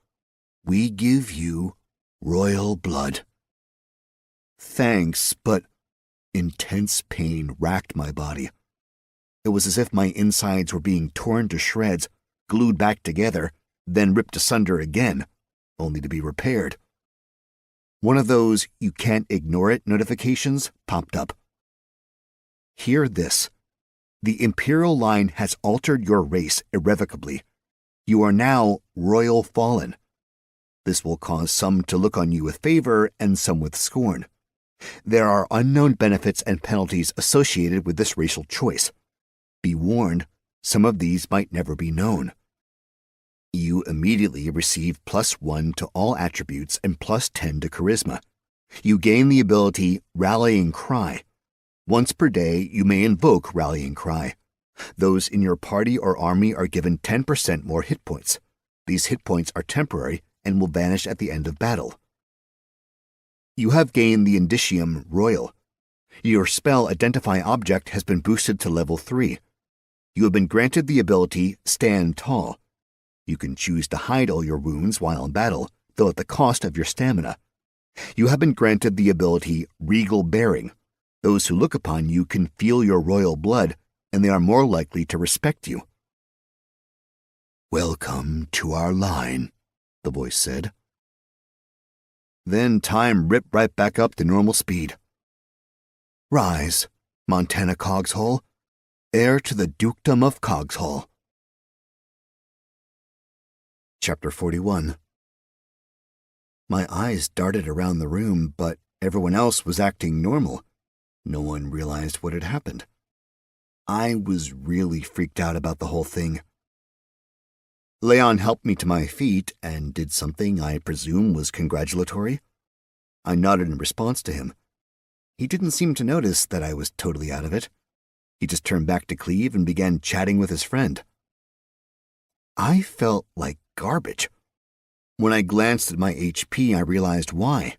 we give you royal blood." "Thanks, but..." Intense pain racked my body. It was as if my insides were being torn to shreds, glued back together, then ripped asunder again, only to be repaired. One of those "you can't ignore it" notifications popped up. Hear this. The Imperial line has altered your race irrevocably. You are now Royal Fallen. This will cause some to look on you with favor and some with scorn. There are unknown benefits and penalties associated with this racial choice. Be warned, some of these might never be known. You immediately receive +1 to all attributes and +10 to charisma. You gain the ability Rallying Cry. Once per day, you may invoke Rallying Cry. Those in your party or army are given 10% more hit points. These hit points are temporary and will vanish at the end of battle. You have gained the Indicium Royal. Your spell Identify Object has been boosted to level 3. You have been granted the ability Stand Tall. You can choose to hide all your wounds while in battle, though at the cost of your stamina. You have been granted the ability Regal Bearing. Those who look upon you can feel your royal blood, and they are more likely to respect you. "Welcome to our line," the voice said. Then time ripped right back up to normal speed. "Rise, Montana Cogshole, heir to the Dukedom of Cogshole." Chapter 41. My eyes darted around the room, but everyone else was acting normal. No one realized what had happened. I was really freaked out about the whole thing. Leon helped me to my feet and did something I presume was congratulatory. I nodded in response to him. He didn't seem to notice that I was totally out of it. He just turned back to Cleve and began chatting with his friend. I felt like garbage. When I glanced at my HP, I realized why.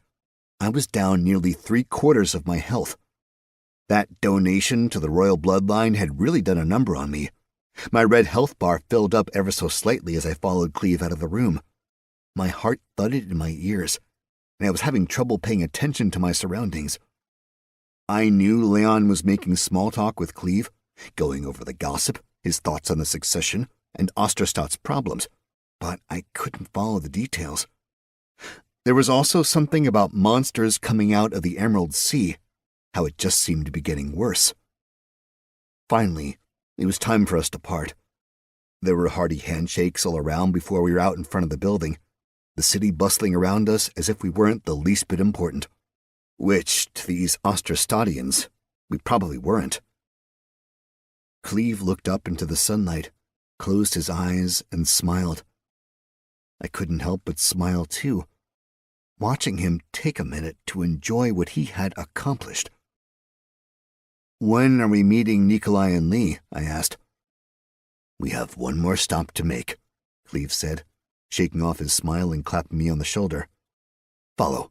I was down nearly 3/4 of my health. That donation to the royal bloodline had really done a number on me. My red health bar filled up ever so slightly as I followed Cleve out of the room. My heart thudded in my ears, and I was having trouble paying attention to my surroundings. I knew Leon was making small talk with Cleve, going over the gossip, his thoughts on the succession, and Osterstadt's problems, but I couldn't follow the details. There was also something about monsters coming out of the Emerald Sea, how it just seemed to be getting worse. Finally, it was time for us to part. There were hearty handshakes all around before we were out in front of the building, the city bustling around us as if we weren't the least bit important. Which, to these Osterstadians, we probably weren't. Cleve looked up into the sunlight, closed his eyes, and smiled. I couldn't help but smile too, watching him take a minute to enjoy what he had accomplished. "When are we meeting Nikolai and Lee?" I asked. "We have one more stop to make," Cleve said, shaking off his smile and clapping me on the shoulder. "Follow."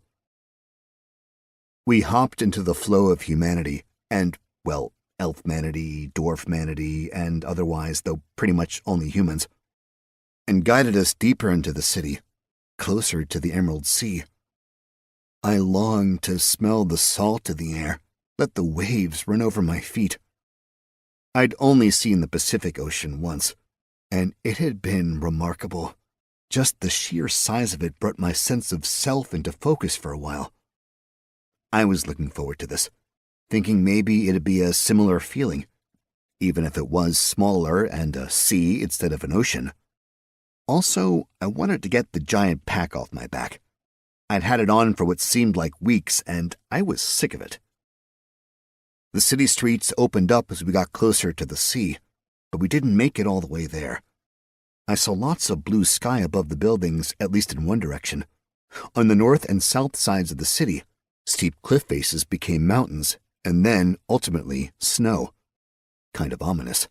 We hopped into the flow of humanity, and, well, elf-manity, dwarf-manity, and otherwise, though pretty much only humans, and guided us deeper into the city, closer to the Emerald Sea. I longed to smell the salt in the air, let the waves run over my feet. I'd only seen the Pacific Ocean once, and it had been remarkable. Just the sheer size of it brought my sense of self into focus for a while. I was looking forward to this, thinking maybe it'd be a similar feeling, even if it was smaller and a sea instead of an ocean. Also, I wanted to get the giant pack off my back. I'd had it on for what seemed like weeks, and I was sick of it. The city streets opened up as we got closer to the sea, but we didn't make it all the way there. I saw lots of blue sky above the buildings, at least in one direction. On the north and south sides of the city, steep cliff faces became mountains, and then, ultimately, snow. Kind of ominous.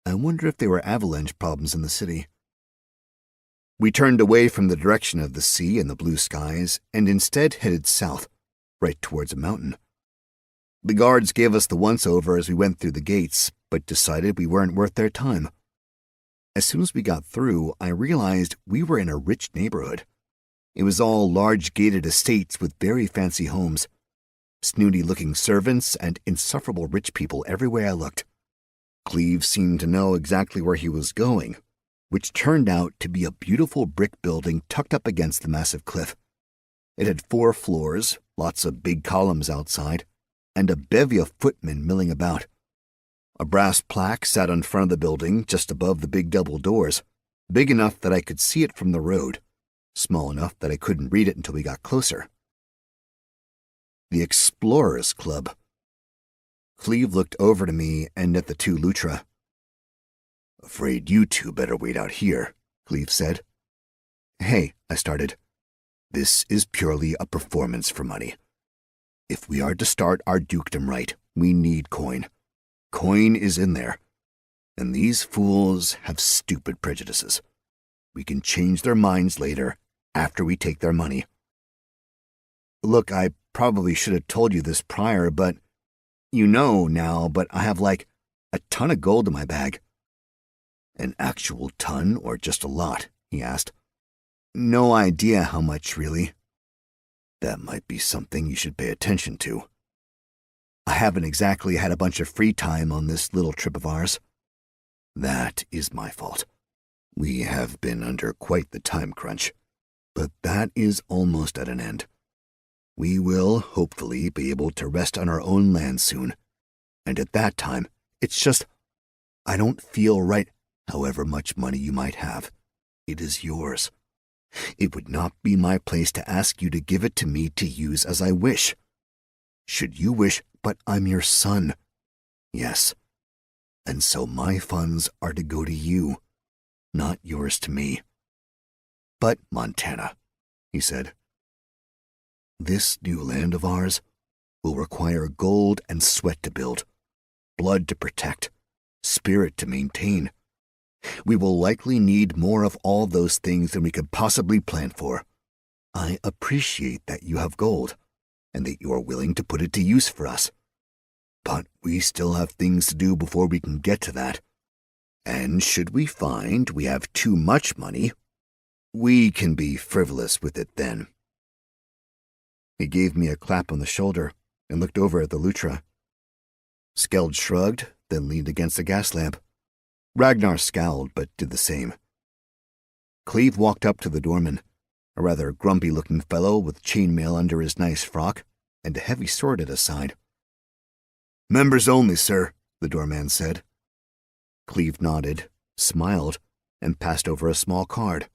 I wonder if there were avalanche problems in the city. We turned away from the direction of the sea and the blue skies, and instead headed south, right towards a mountain. The guards gave us the once-over as we went through the gates, but decided we weren't worth their time. As soon as we got through, I realized we were in a rich neighborhood. It was all large gated estates with very fancy homes, snooty-looking servants, and insufferable rich people everywhere I looked. Cleve seemed to know exactly where he was going, which turned out to be a beautiful brick building tucked up against the massive cliff. It had 4 floors, lots of big columns outside, and a bevy of footmen milling about. A brass plaque sat in front of the building just above the big double doors, big enough that I could see it from the road, small enough that I couldn't read it until we got closer. The Explorers Club. Cleve looked over to me and at the 2 Lutra. "Afraid you 2 better wait out here," Cleve said. "Hey," I started. "This is purely a performance for money. If we are to start our dukedom right, we need coin. Coin is in there. And these fools have stupid prejudices. We can change their minds later, after we take their money. Look, I probably should have told you this prior, but you know now, but I have like a ton of gold in my bag." "An actual ton or just a lot?" he asked. "No idea how much, really." "That might be something you should pay attention to. I haven't exactly had a bunch of free time on this little trip of ours." "That is my fault. We have been under quite the time crunch, but that is almost at an end. We will, hopefully, be able to rest on our own land soon, and at that time, it's just, I don't feel right. However much money you might have, it is yours. It would not be my place to ask you to give it to me to use as I wish. Should you wish, but I'm your son. Yes. And so my funds are to go to you, not yours to me." "But, Montana," he said, "this new land of ours will require gold and sweat to build, blood to protect, spirit to maintain. We will likely need more of all those things than we could possibly plan for. I appreciate that you have gold, and that you are willing to put it to use for us. But we still have things to do before we can get to that. And should we find we have too much money, we can be frivolous with it then." He gave me a clap on the shoulder and looked over at the Lutra. Skeld shrugged, then leaned against the gas lamp. Ragnar scowled, but did the same. Cleve walked up to the doorman, a rather grumpy-looking fellow with chainmail under his nice frock and a heavy sword at his side. "Members only, sir," the doorman said. Cleve nodded, smiled, and passed over a small card.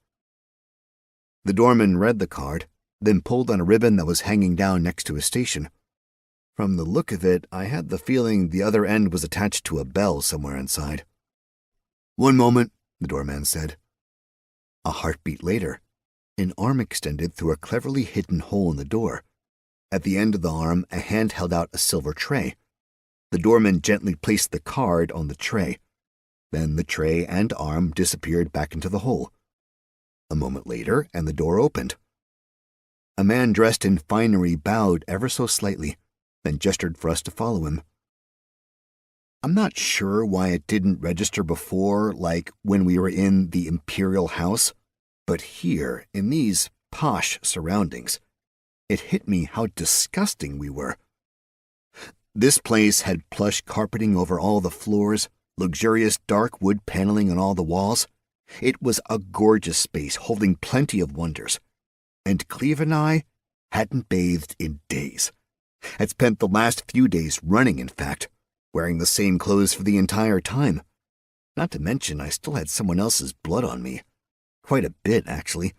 The doorman read the card, then pulled on a ribbon that was hanging down next to his station. From the look of it, I had the feeling the other end was attached to a bell somewhere inside. "One moment," the doorman said. A heartbeat later, an arm extended through a cleverly hidden hole in the door. At the end of the arm, a hand held out a silver tray. The doorman gently placed the card on the tray. Then the tray and arm disappeared back into the hole. A moment later, and the door opened. A man dressed in finery bowed ever so slightly, then gestured for us to follow him. I'm not sure why it didn't register before, like when we were in the Imperial House, but here, in these posh surroundings, it hit me how disgusting we were. This place had plush carpeting over all the floors, luxurious dark wood paneling on all the walls. It was a gorgeous space holding plenty of wonders, and Cleve and I hadn't bathed in days. Had spent the last few days running, in fact, wearing the same clothes for the entire time. Not to mention I still had someone else's blood on me. Quite a bit, actually.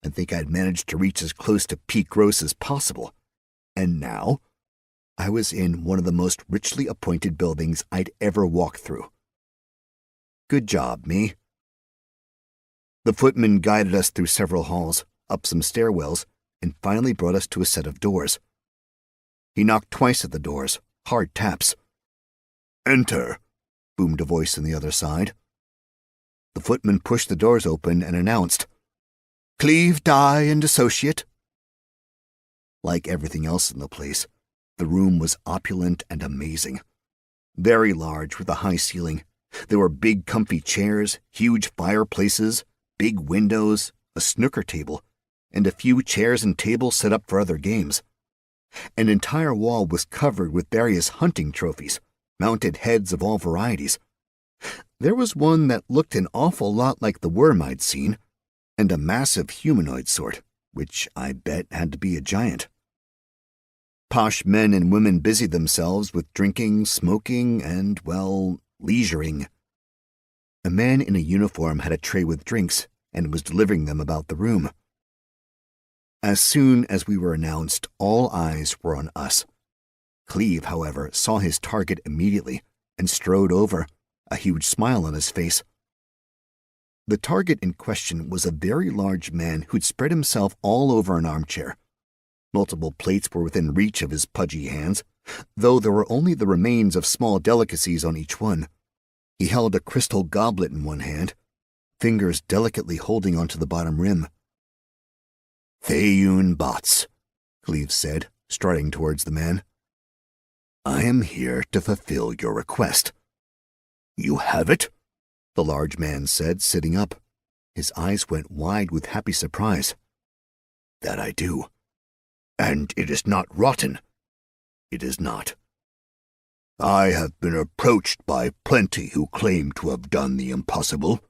I think I'd managed to reach as close to peak gross as possible. And now, I was in one of the most richly appointed buildings I'd ever walked through. Good job, me. The footman guided us through several halls, up some stairwells, and finally brought us to a set of doors. He knocked twice at the doors, hard taps. "Enter," boomed a voice on the other side. The footman pushed the doors open and announced, "Cleve, Dye, and Associate." Like everything else in the place, the room was opulent and amazing. Very large, with a high ceiling. There were big comfy chairs, huge fireplaces, big windows, a snooker table, and a few chairs and tables set up for other games. An entire wall was covered with various hunting trophies, mounted heads of all varieties. There was one that looked an awful lot like the worm I'd seen, and a massive humanoid sort, which I bet had to be a giant. Posh men and women busied themselves with drinking, smoking, and, well, leisuring. A man in a uniform had a tray with drinks and was delivering them about the room. As soon as we were announced, all eyes were on us. Cleve, however, saw his target immediately and strode over, a huge smile on his face. The target in question was a very large man who'd spread himself all over an armchair. Multiple plates were within reach of his pudgy hands, though there were only the remains of small delicacies on each one. He held a crystal goblet in one hand, fingers delicately holding onto the bottom rim. "Thayun Bots," Cleve said, striding towards the man. "I am here to fulfill your request." "You have it?" the large man said, sitting up. His eyes went wide with happy surprise. "That I do." "And it is not rotten?" "It is not." "I have been approached by plenty who claim to have done the impossible.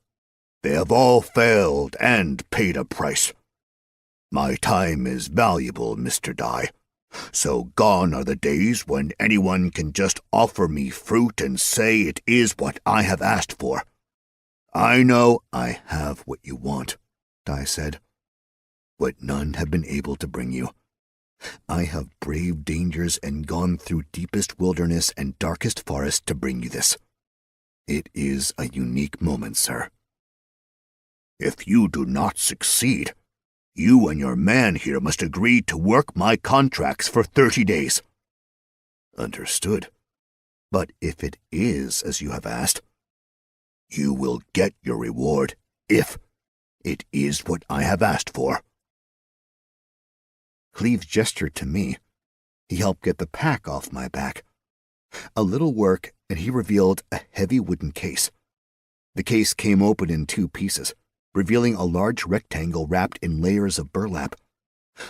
They have all failed and paid a price. My time is valuable, Mr. Dai, so gone are the days when anyone can just offer me fruit and say it is what I have asked for. I know I have what you want," Dai said. "What none have been able to bring you. I have braved dangers and gone through deepest wilderness and darkest forest to bring you this. It is a unique moment, sir. If you do not succeed, you and your man here must agree to work my contracts for 30 days. "Understood. But if it is as you have asked, you will get your reward if it is what I have asked for." Cleve gestured to me. He helped get the pack off my back. A little work, and he revealed a heavy wooden case. The case came open in 2 pieces, revealing a large rectangle wrapped in layers of burlap.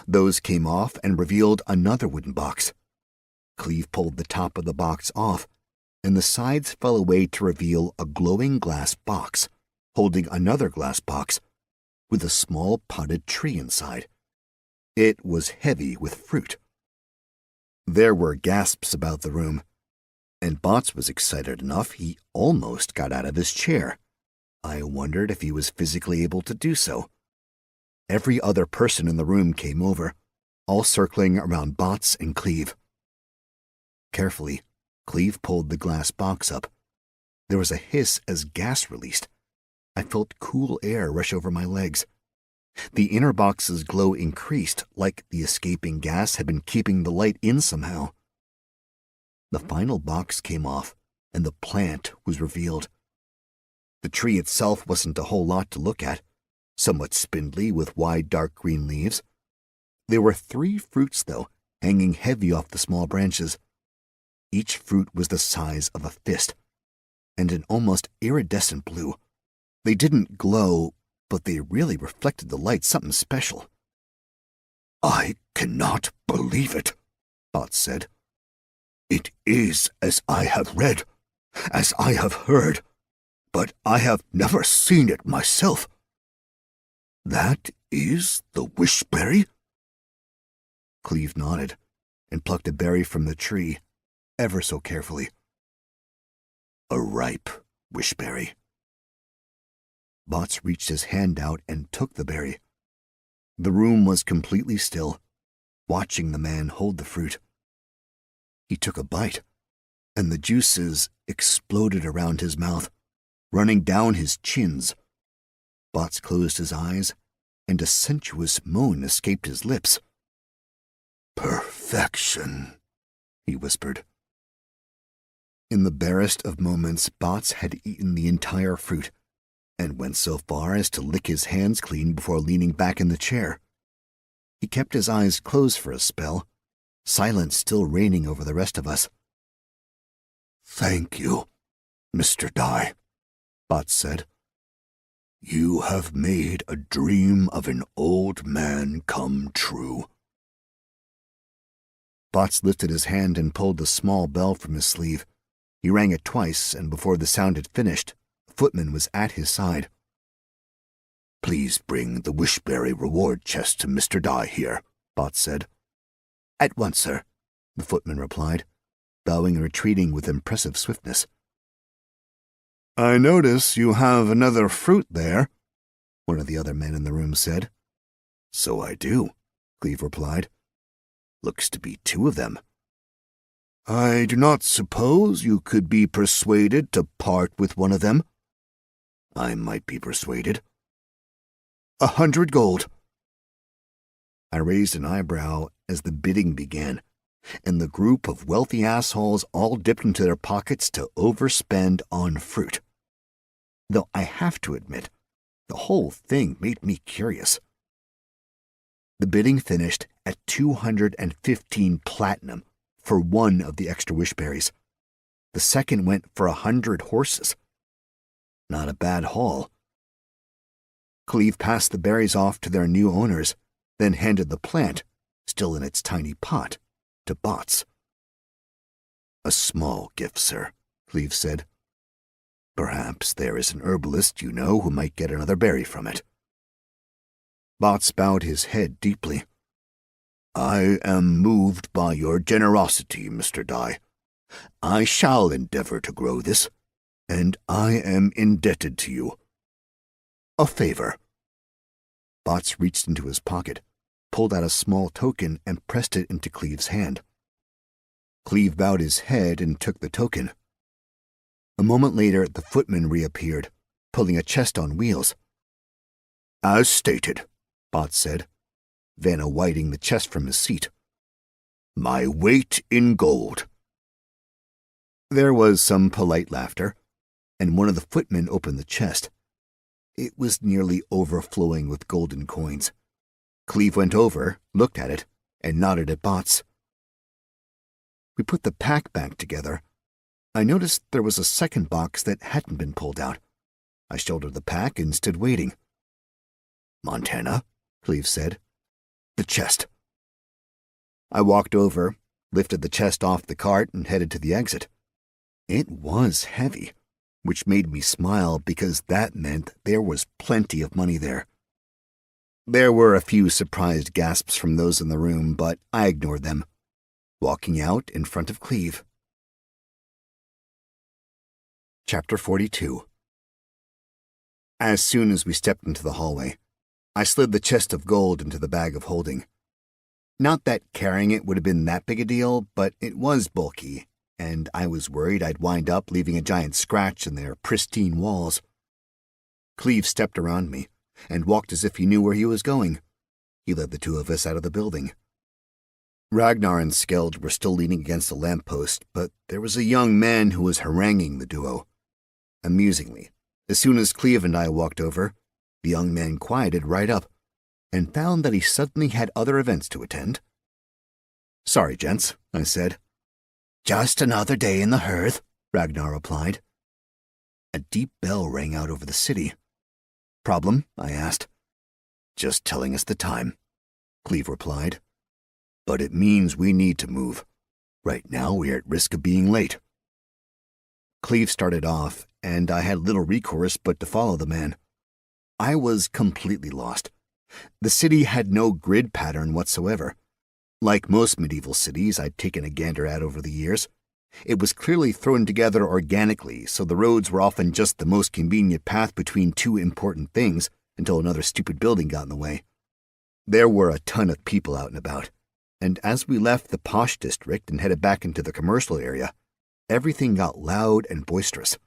Those came off and revealed another wooden box. Cleve pulled the top of the box off, and the sides fell away to reveal a glowing glass box, holding another glass box, with a small potted tree inside. It was heavy with fruit. There were gasps about the room, and Bots was excited enough he almost got out of his chair. I wondered if he was physically able to do so. Every other person in the room came over, all circling around Bots and Cleve. Carefully, Cleve pulled the glass box up. There was a hiss as gas released. I felt cool air rush over my legs. The inner box's glow increased, like the escaping gas had been keeping the light in somehow. The final box came off, and the plant was revealed. The tree itself wasn't a whole lot to look at, somewhat spindly with wide dark green leaves. There were 3 fruits, though, hanging heavy off the small branches. Each fruit was the size of a fist, and an almost iridescent blue. They didn't glow, but they really reflected the light something special. "I cannot believe it," Bot said. "It is as I have read, as I have heard, but I have never seen it myself. That is the wishberry?" Cleve nodded and plucked a berry from the tree, ever so carefully. "A ripe wishberry." Bots reached his hand out and took the berry. The room was completely still, watching the man hold the fruit. He took a bite, and the juices exploded around his mouth, running down his chins. Bots closed his eyes, and a sensuous moan escaped his lips. "Perfection," he whispered. In the barest of moments, Bots had eaten the entire fruit, and went so far as to lick his hands clean before leaning back in the chair. He kept his eyes closed for a spell, silence still reigning over the rest of us. "Thank you, Mr. Dai," Bots said. "You have made a dream of an old man come true." Bots lifted his hand and pulled the small bell from his sleeve, He rang it twice, and before the sound had finished, the footman was at his side. "Please bring the Wishberry reward chest to Mr. Dye here," Bot said. "At once, sir," the footman replied, bowing and retreating with impressive swiftness. "I notice you have another fruit there," one of the other men in the room said. "So I do," Cleve replied. "Looks to be two of them." "I do not suppose you could be persuaded to part with one of them?" "I might be persuaded." 100 gold. I raised an eyebrow as the bidding began, and the group of wealthy assholes all dipped into their pockets to overspend on fruit. Though I have to admit, the whole thing made me curious. The bidding finished at 215 platinum for one of the extra wishberries. The second went for 100 horses. Not a bad haul. Cleve passed the berries off to their new owners, then handed the plant, still in its tiny pot, to Bots. "A small gift, sir," Cleve said. "Perhaps there is an herbalist you know who might get another berry from it." Bots bowed his head deeply. "I am moved by your generosity, Mr. Dye. I shall endeavor to grow this, and I am indebted to you. A favor." Bots reached into his pocket, pulled out a small token, and pressed it into Cleve's hand. Cleve bowed his head and took the token. A moment later, the footman reappeared, pulling a chest on wheels. "As stated," Bots said, Vanna whiting the chest from his seat. "My weight in gold." There was some polite laughter, and one of the footmen opened the chest. It was nearly overflowing with golden coins. Cleve went over, looked at it, and nodded at Bots. We put the pack back together. I noticed there was a second box that hadn't been pulled out. I shouldered the pack and stood waiting. "Montana," Cleve said. "The chest." I walked over, lifted the chest off the cart, and headed to the exit. It was heavy, which made me smile because that meant there was plenty of money there. There were a few surprised gasps from those in the room, but I ignored them, walking out in front of Cleve. Chapter 42. As soon as we stepped into the hallway, I slid the chest of gold into the bag of holding. Not that carrying it would have been that big a deal, but it was bulky, and I was worried I'd wind up leaving a giant scratch in their pristine walls. Cleve stepped around me and walked as if he knew where he was going. He led the two of us out of the building. Ragnar and Skeld were still leaning against a lamppost, but there was a young man who was haranguing the duo. Amusingly, as soon as Cleve and I walked over, the young man quieted right up and found that he suddenly had other events to attend. "Sorry, gents," I said. "Just another day in the hearth," Ragnar replied. A deep bell rang out over the city. "Problem?" I asked. "Just telling us the time," Cleve replied. "But it means we need to move. Right now we're at risk of being late." Cleve started off, and I had little recourse but to follow the man. I was completely lost. The city had no grid pattern whatsoever. Like most medieval cities I'd taken a gander at over the years, it was clearly thrown together organically, so the roads were often just the most convenient path between two important things until another stupid building got in the way. There were a ton of people out and about, and as we left the posh district and headed back into the commercial area, everything got loud and boisterous.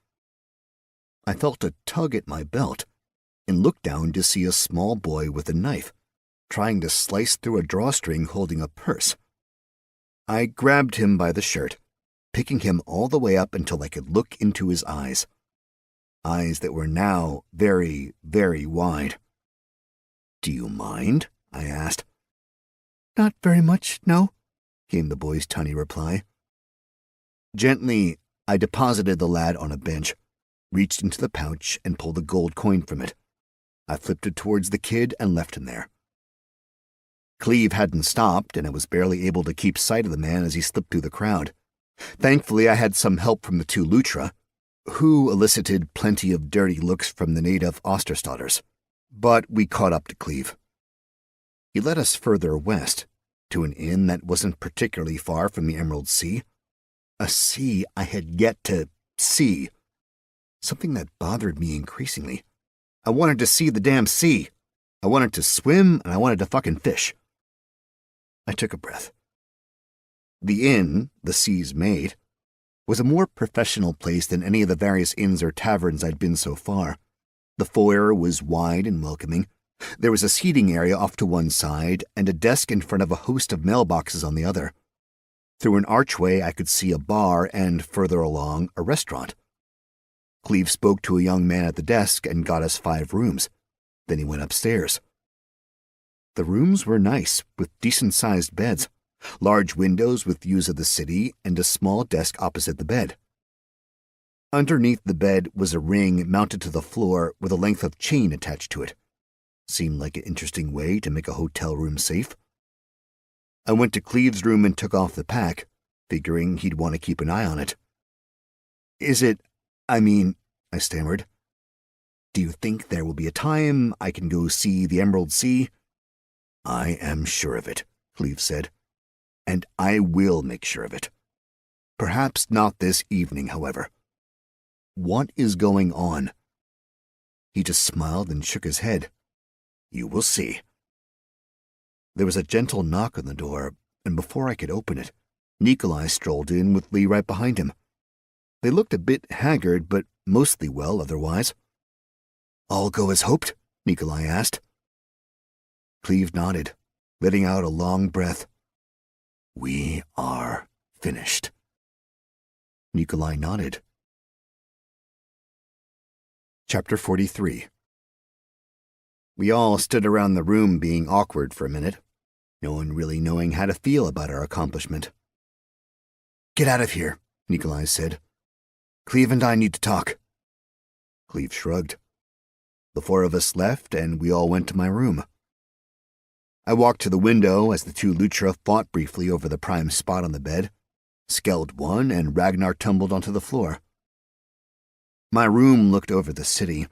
I felt a tug at my belt and looked down to see a small boy with a knife, trying to slice through a drawstring holding a purse. I grabbed him by the shirt, picking him all the way up until I could look into his eyes. Eyes that were now very, very wide. "Do you mind?" I asked. "Not very much, no," came the boy's tiny reply. Gently, I deposited the lad on a bench, reached into the pouch, and pulled a gold coin from it. I flipped it towards the kid and left him there. Cleve hadn't stopped, and I was barely able to keep sight of the man as he slipped through the crowd. Thankfully, I had some help from the two Lutra, who elicited plenty of dirty looks from the native Osterstadders, but we caught up to Cleve. He led us further west, to an inn that wasn't particularly far from the Emerald Sea. A sea I had yet to see. Something that bothered me increasingly. I wanted to see the damn sea. I wanted to swim, and I wanted to fucking fish. I took a breath. The inn, the Sea's Maid, was a more professional place than any of the various inns or taverns I'd been so far. The foyer was wide and welcoming. There was a seating area off to one side and a desk in front of a host of mailboxes on the other. Through an archway, I could see a bar and, further along, a restaurant. Cleve spoke to a young man at the desk and got us 5 rooms. Then he went upstairs. The rooms were nice, with decent-sized beds, large windows with views of the city, and a small desk opposite the bed. Underneath the bed was a ring mounted to the floor with a length of chain attached to it. Seemed like an interesting way to make a hotel room safe. I went to Cleve's room and took off the pack, figuring he'd want to keep an eye on it. I stammered. Do you think there will be a time I can go see the Emerald Sea? I am sure of it, Cleve said. And I will make sure of it. Perhaps not this evening, however. What is going on? He just smiled and shook his head. You will see. There was a gentle knock on the door, and before I could open it, Nikolai strolled in with Lee right behind him. They looked a bit haggard, but mostly well otherwise. All go as hoped? Nikolai asked. Cleve nodded, letting out a long breath. We are finished. Nikolai nodded. Chapter 43. We all stood around the room being awkward for a minute, no one really knowing how to feel about our accomplishment. Get out of here, Nikolai said. Cleve and I need to talk. Cleve shrugged. The 4 of us left, and we all went to my room. I walked to the window as the 2 Lutra fought briefly over the prime spot on the bed. Skeld won, and Ragnar tumbled onto the floor. My room looked over the city.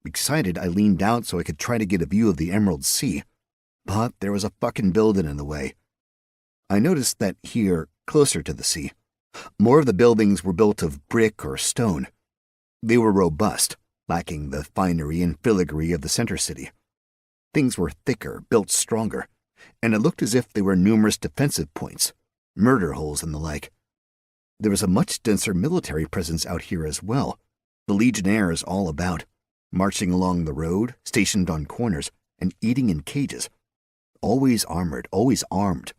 Excited, I leaned out so I could try to get a view of the Emerald Sea, but there was a fucking building in the way. I noticed that here, closer to the sea, more of the buildings were built of brick or stone. They were robust, lacking the finery and filigree of the center city. Things were thicker, built stronger, and it looked as if there were numerous defensive points, murder holes and the like. There was a much denser military presence out here as well, the Legionnaires all about, marching along the road, stationed on corners, and eating in cages. Always armored, always armed.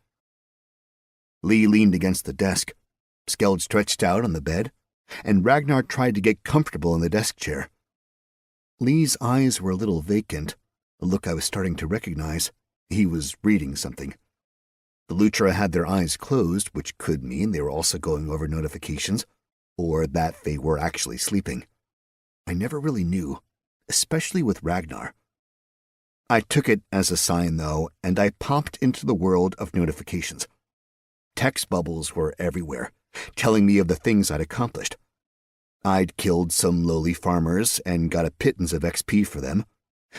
Lee leaned against the desk. Skeld stretched out on the bed, and Ragnar tried to get comfortable in the desk chair. Lee's eyes were a little vacant, a look I was starting to recognize. He was reading something. The Lutra had their eyes closed, which could mean they were also going over notifications, or that they were actually sleeping. I never really knew, especially with Ragnar. I took it as a sign, though, and I popped into the world of notifications. Text bubbles were everywhere, telling me of the things I'd accomplished. I'd killed some lowly farmers and got a pittance of XP for them.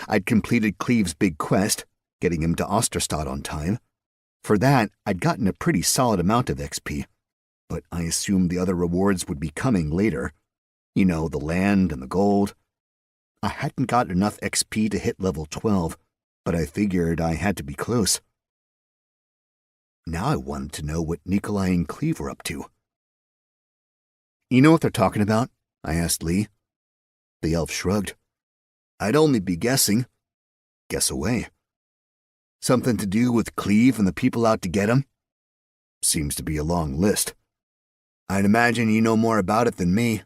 I'd completed Cleve's big quest, getting him to Osterstadt on time. For that, I'd gotten a pretty solid amount of XP, but I assumed the other rewards would be coming later. You know, the land and the gold. I hadn't got enough XP to hit level 12, but I figured I had to be close. Now I wanted to know what Nikolai and Cleve were up to. You know what they're talking about? I asked Lee. The elf shrugged. I'd only be guessing. Guess away. Something to do with Cleve and the people out to get him? Seems to be a long list. I'd imagine you know more about it than me.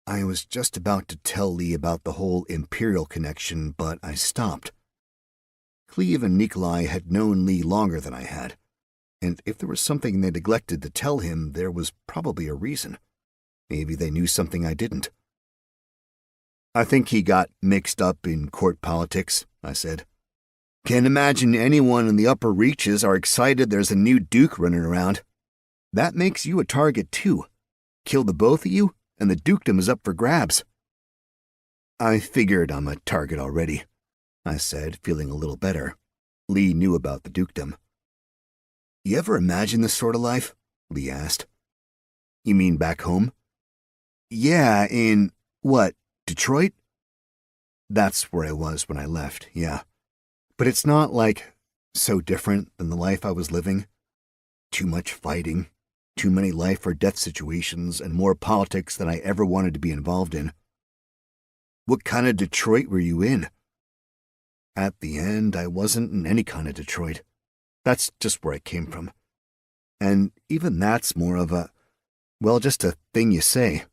I was just about to tell Lee about the whole Imperial connection, but I stopped. Cleve and Nikolai had known Lee longer than I had, and if there was something they neglected to tell him, there was probably a reason. Maybe they knew something I didn't. I think he got mixed up in court politics, I said. Can't imagine anyone in the upper reaches are excited there's a new duke running around. That makes you a target too. Kill the both of you, and the dukedom is up for grabs. I figured I'm a target already, I said, feeling a little better. Lee knew about the dukedom. You ever imagine this sort of life? Lee asked. You mean back home? Yeah, in, what, Detroit? That's where I was when I left, yeah. But it's not, so different than the life I was living. Too much fighting, too many life or death situations, and more politics than I ever wanted to be involved in. What kind of Detroit were you in? At the end, I wasn't in any kind of Detroit. That's just where I came from. And even that's more of just a thing you say.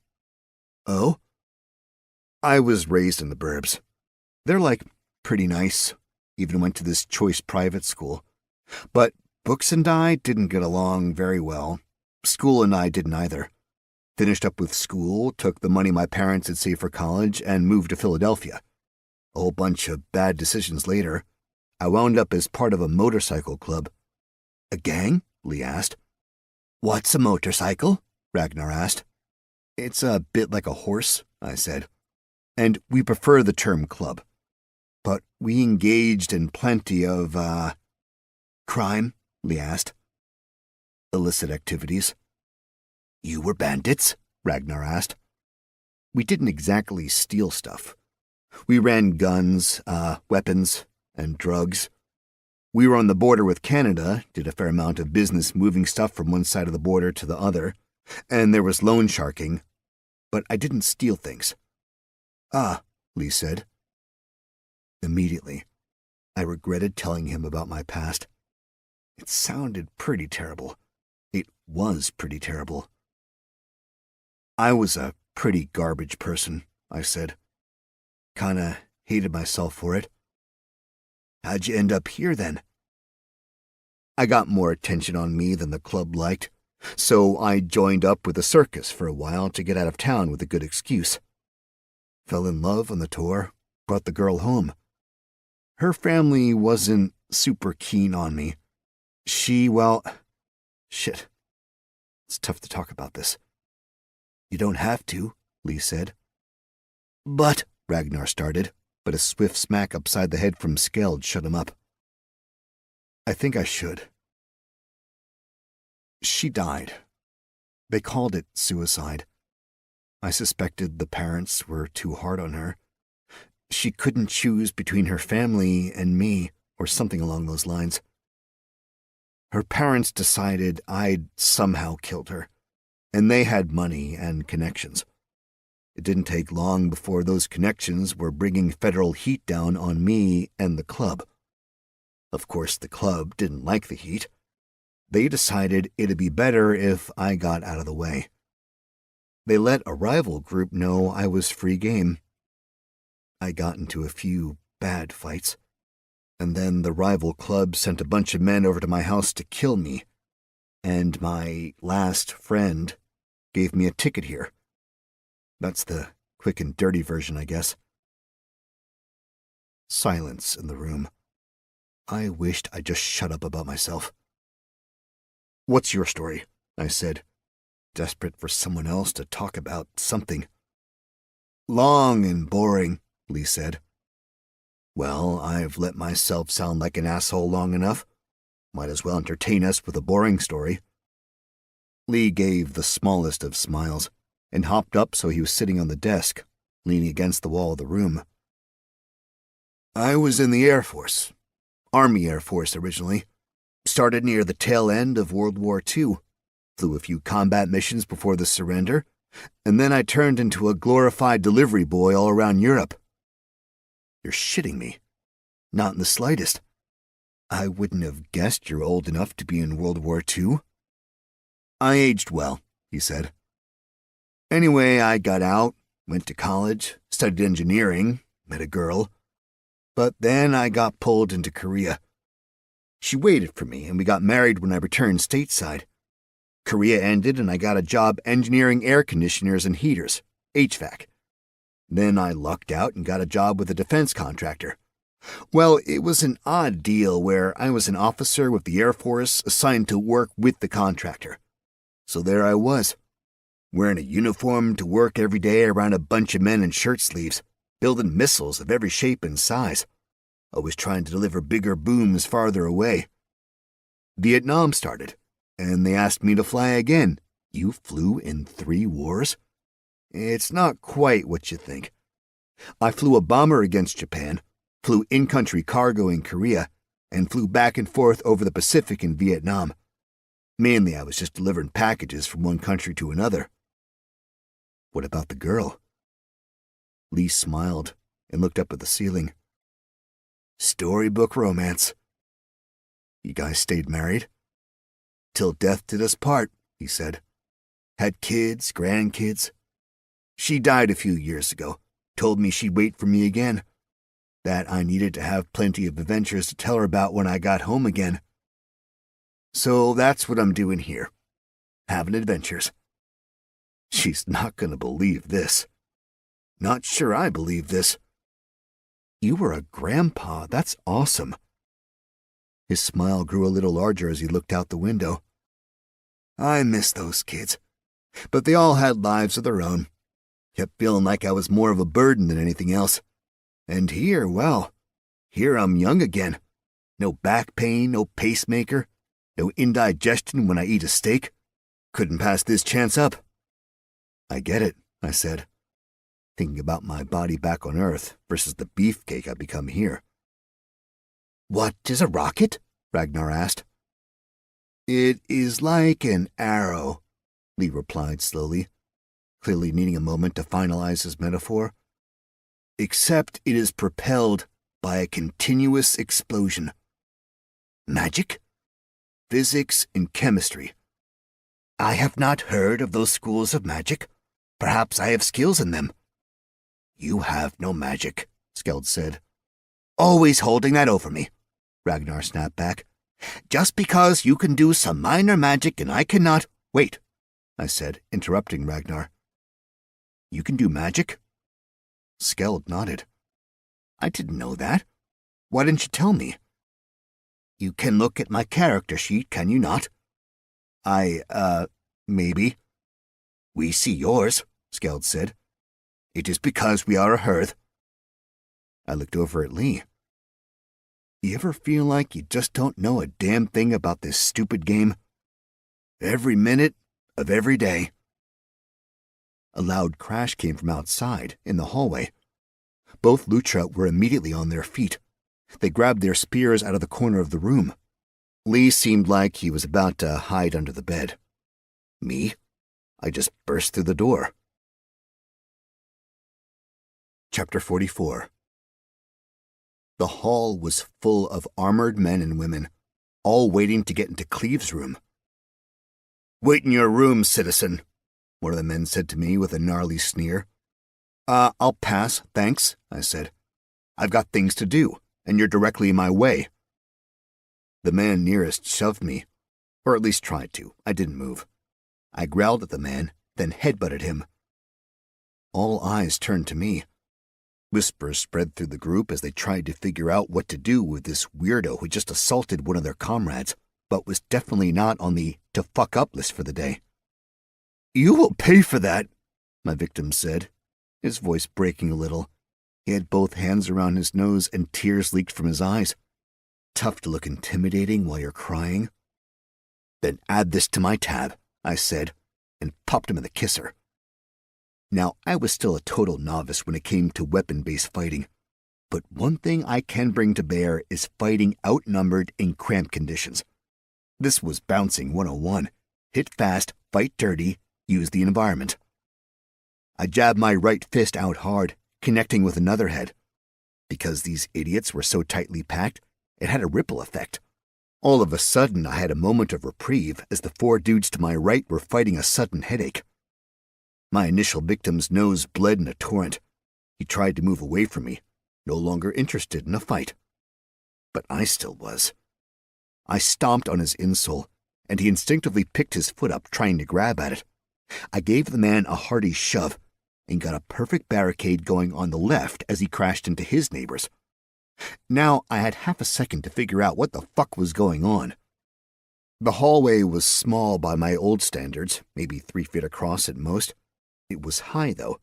Oh? I was raised in the burbs. They're, pretty nice. Even went to this choice private school. But Books and I didn't get along very well. School and I didn't either. Finished up with school, took the money my parents had saved for college, and moved to Philadelphia. A whole bunch of bad decisions later, I wound up as part of a motorcycle club. A gang? Lee asked. What's a motorcycle? Ragnar asked. It's a bit like a horse, I said. And we prefer the term club. But we engaged in plenty of, crime? Lee asked. Illicit activities. You were bandits? Ragnar asked. We didn't exactly steal stuff. We ran guns, weapons, and drugs. We were on the border with Canada, did a fair amount of business moving stuff from one side of the border to the other, and there was loan sharking. But I didn't steal things. Ah, Lee said. Immediately, I regretted telling him about my past. It sounded pretty terrible. It was pretty terrible. I was a pretty garbage person, I said. Kinda hated myself for it. How'd you end up here, then? I got more attention on me than the club liked, so I joined up with the circus for a while to get out of town with a good excuse. Fell in love on the tour, brought the girl home. Her family wasn't super keen on me. Shit. It's tough to talk about this. You don't have to, Lee said. But, Ragnar started, but a swift smack upside the head from Skeld shut him up. I think I should. She died. They called it suicide. I suspected the parents were too hard on her. She couldn't choose between her family and me, or something along those lines. Her parents decided I'd somehow killed her, and they had money and connections. It didn't take long before those connections were bringing federal heat down on me and the club. Of course, the club didn't like the heat. They decided it'd be better if I got out of the way. They let a rival group know I was free game. I got into a few bad fights, and then the rival club sent a bunch of men over to my house to kill me, and my last friend gave me a ticket here. That's the quick and dirty version, I guess. Silence in the room. I wished I'd just shut up about myself. What's your story? I said, desperate for someone else to talk about something. Long and boring, Lee said. Well, I've let myself sound like an asshole long enough. Might as well entertain us with a boring story. Lee gave the smallest of smiles and hopped up so he was sitting on the desk, leaning against the wall of the room. I was in the Air Force. Army Air Force originally. Started near the tail end of World War II. Flew a few combat missions before the surrender, and then I turned into a glorified delivery boy all around Europe. You're shitting me. Not in the slightest. I wouldn't have guessed you're old enough to be in World War II. I aged well, he said. Anyway, I got out, went to college, studied engineering, met a girl. But then I got pulled into Korea. She waited for me, and we got married when I returned stateside. Korea ended, and I got a job engineering air conditioners and heaters, HVAC. Then I lucked out and got a job with a defense contractor. Well, it was an odd deal where I was an officer with the Air Force assigned to work with the contractor. So there I was, wearing a uniform to work every day around a bunch of men in shirt sleeves, building missiles of every shape and size, always trying to deliver bigger booms farther away. Vietnam started, and they asked me to fly again. You flew in 3 wars? It's not quite what you think. I flew a bomber against Japan, flew in-country cargo in Korea, and flew back and forth over the Pacific in Vietnam. Mainly I was just delivering packages from one country to another. What about the girl? Lee smiled and looked up at the ceiling. Storybook romance. You guys stayed married? Till death did us part, he said. Had kids, grandkids. She died a few years ago, told me she'd wait for me again. That I needed to have plenty of adventures to tell her about when I got home again. So that's what I'm doing here, having adventures. She's not going to believe this. Not sure I believe this. You were a grandpa, that's awesome. His smile grew a little larger as he looked out the window. I miss those kids, but they all had lives of their own. Kept feeling like I was more of a burden than anything else. And here, well, here I'm young again. No back pain, no pacemaker, no indigestion when I eat a steak. Couldn't pass this chance up. I get it, I said, thinking about my body back on Earth versus the beefcake I'd become here. What is a rocket? Ragnar asked. It is like an arrow, Lee replied slowly, clearly needing a moment to finalize his metaphor. Except it is propelled by a continuous explosion. Magic? Physics and chemistry. I have not heard of those schools of magic. Perhaps I have skills in them. You have no magic, Skeld said. Always holding that over me, Ragnar snapped back. Just because you can do some minor magic and I cannot— Wait, I said, interrupting Ragnar. You can do magic? Skeld nodded. I didn't know that. Why didn't you tell me? You can look at my character sheet, can you not? Maybe. We see yours, Skeld said. It is because we are a hearth. I looked over at Lee. You ever feel like you just don't know a damn thing about this stupid game? Every minute of every day. A loud crash came from outside, in the hallway. Both Lutra were immediately on their feet. They grabbed their spears out of the corner of the room. Lee seemed like he was about to hide under the bed. Me? I just burst through the door. Chapter 44. The hall was full of armored men and women, all waiting to get into Cleve's room. Wait in your room, citizen, one of the men said to me with a gnarly sneer. I'll pass, thanks, I said. I've got things to do, and you're directly in my way. The man nearest shoved me, or at least tried to. I didn't move. I growled at the man, then headbutted him. All eyes turned to me. Whispers spread through the group as they tried to figure out what to do with this weirdo who just assaulted one of their comrades, but was definitely not on the to fuck up list for the day. You will pay for that, my victim said, his voice breaking a little. He had both hands around his nose and tears leaked from his eyes. Tough to look intimidating while you're crying. Then add this to my tab, I said, and popped him in the kisser. Now, I was still a total novice when it came to weapon-based fighting, but one thing I can bring to bear is fighting outnumbered in cramped conditions. This was bouncing 101. Hit fast, fight dirty, use the environment. I jabbed my right fist out hard, connecting with another head. Because these idiots were so tightly packed, it had a ripple effect. All of a sudden, I had a moment of reprieve as the 4 dudes to my right were fighting a sudden headache. My initial victim's nose bled in a torrent. He tried to move away from me, no longer interested in a fight. But I still was. I stomped on his insole, and he instinctively picked his foot up, trying to grab at it. I gave the man a hearty shove, and got a perfect barricade going on the left as he crashed into his neighbors. Now I had half a second to figure out what the fuck was going on. The hallway was small by my old standards, maybe 3 feet across at most. It was high, though.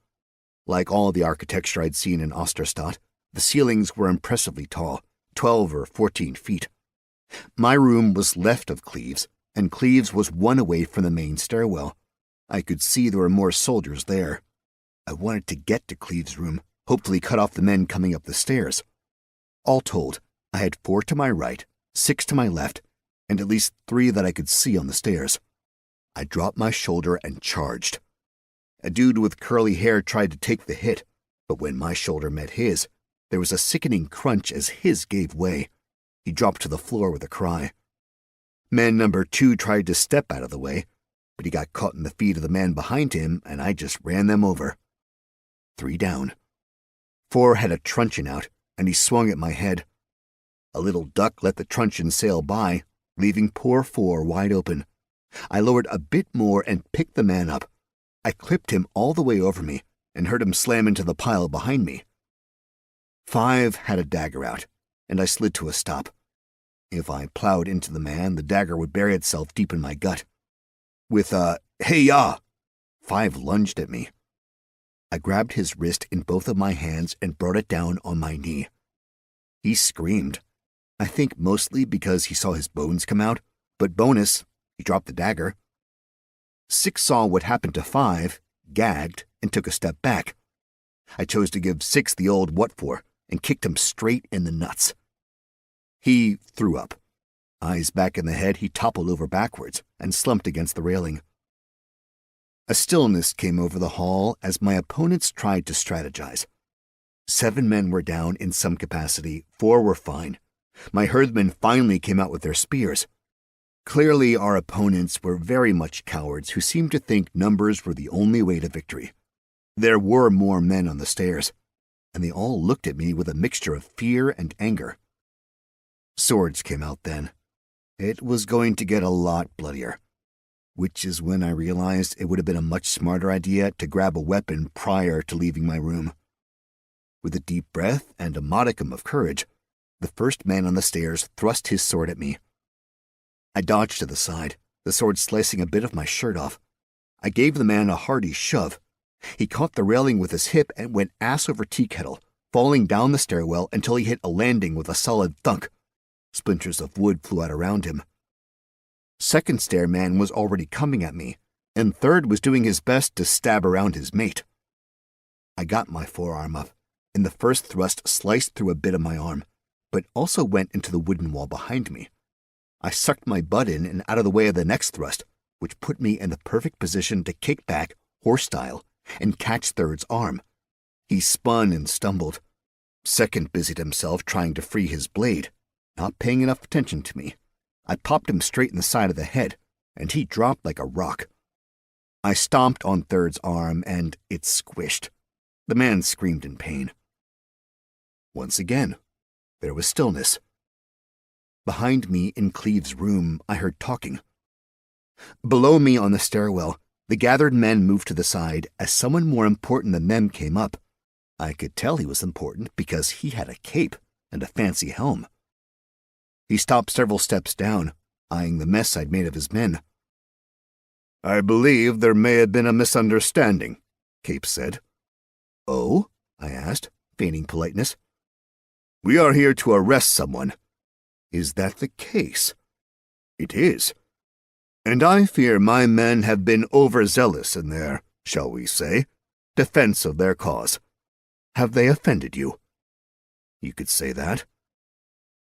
Like all the architecture I'd seen in Osterstadt, the ceilings were impressively tall, 12 or 14 feet. My room was left of Cleve's, and Cleve's was one away from the main stairwell. I could see there were more soldiers there. I wanted to get to Cleve's room, hopefully cut off the men coming up the stairs. All told, I had 4 to my right, 6 to my left, and at least 3 that I could see on the stairs. I dropped my shoulder and charged. A dude with curly hair tried to take the hit, but when my shoulder met his, there was a sickening crunch as his gave way. He dropped to the floor with a cry. Man number 2 tried to step out of the way, but he got caught in the feet of the man behind him, and I just ran them over. 3 down. 4 had a truncheon out, and he swung at my head. A little duck let the truncheon sail by, leaving poor 4 wide open. I lowered a bit more and picked the man up. I clipped him all the way over me and heard him slam into the pile behind me. 5 had a dagger out, and I slid to a stop. If I plowed into the man, the dagger would bury itself deep in my gut. With a "Hey-ya!" 5 lunged at me. I grabbed his wrist in both of my hands and brought it down on my knee. He screamed. I think mostly because he saw his bones come out, but bonus, he dropped the dagger. 6 saw what happened to 5, gagged, and took a step back. I chose to give 6 the old what for and kicked him straight in the nuts. He threw up. Eyes back in the head, he toppled over backwards and slumped against the railing. A stillness came over the hall as my opponents tried to strategize. 7 men were down in some capacity, 4 were fine. My herdsmen finally came out with their spears. Clearly, our opponents were very much cowards who seemed to think numbers were the only way to victory. There were more men on the stairs, and they all looked at me with a mixture of fear and anger. Swords came out then. It was going to get a lot bloodier, which is when I realized it would have been a much smarter idea to grab a weapon prior to leaving my room. With a deep breath and a modicum of courage, the first man on the stairs thrust his sword at me. I dodged to the side, the sword slicing a bit of my shirt off. I gave the man a hearty shove. He caught the railing with his hip and went ass over tea kettle, falling down the stairwell until he hit a landing with a solid thunk. Splinters of wood flew out around him. Second stairman was already coming at me, and third was doing his best to stab around his mate. I got my forearm up, and the first thrust sliced through a bit of my arm, but also went into the wooden wall behind me. I sucked my butt in and out of the way of the next thrust, which put me in the perfect position to kick back, horse-style, and catch third's arm. He spun and stumbled. Second busied himself trying to free his blade, not paying enough attention to me. I popped him straight in the side of the head, and he dropped like a rock. I stomped on third's arm, and it squished. The man screamed in pain. Once again, there was stillness. Behind me in Cleve's room, I heard talking. Below me on the stairwell, the gathered men moved to the side as someone more important than them came up. I could tell he was important because he had a cape and a fancy helm. He stopped several steps down, eyeing the mess I'd made of his men. "I believe there may have been a misunderstanding," Cape said. "Oh?" I asked, feigning politeness. "We are here to arrest someone." "Is that the case?" "It is. And I fear my men have been overzealous in their, shall we say, defense of their cause. Have they offended you?" "You could say that."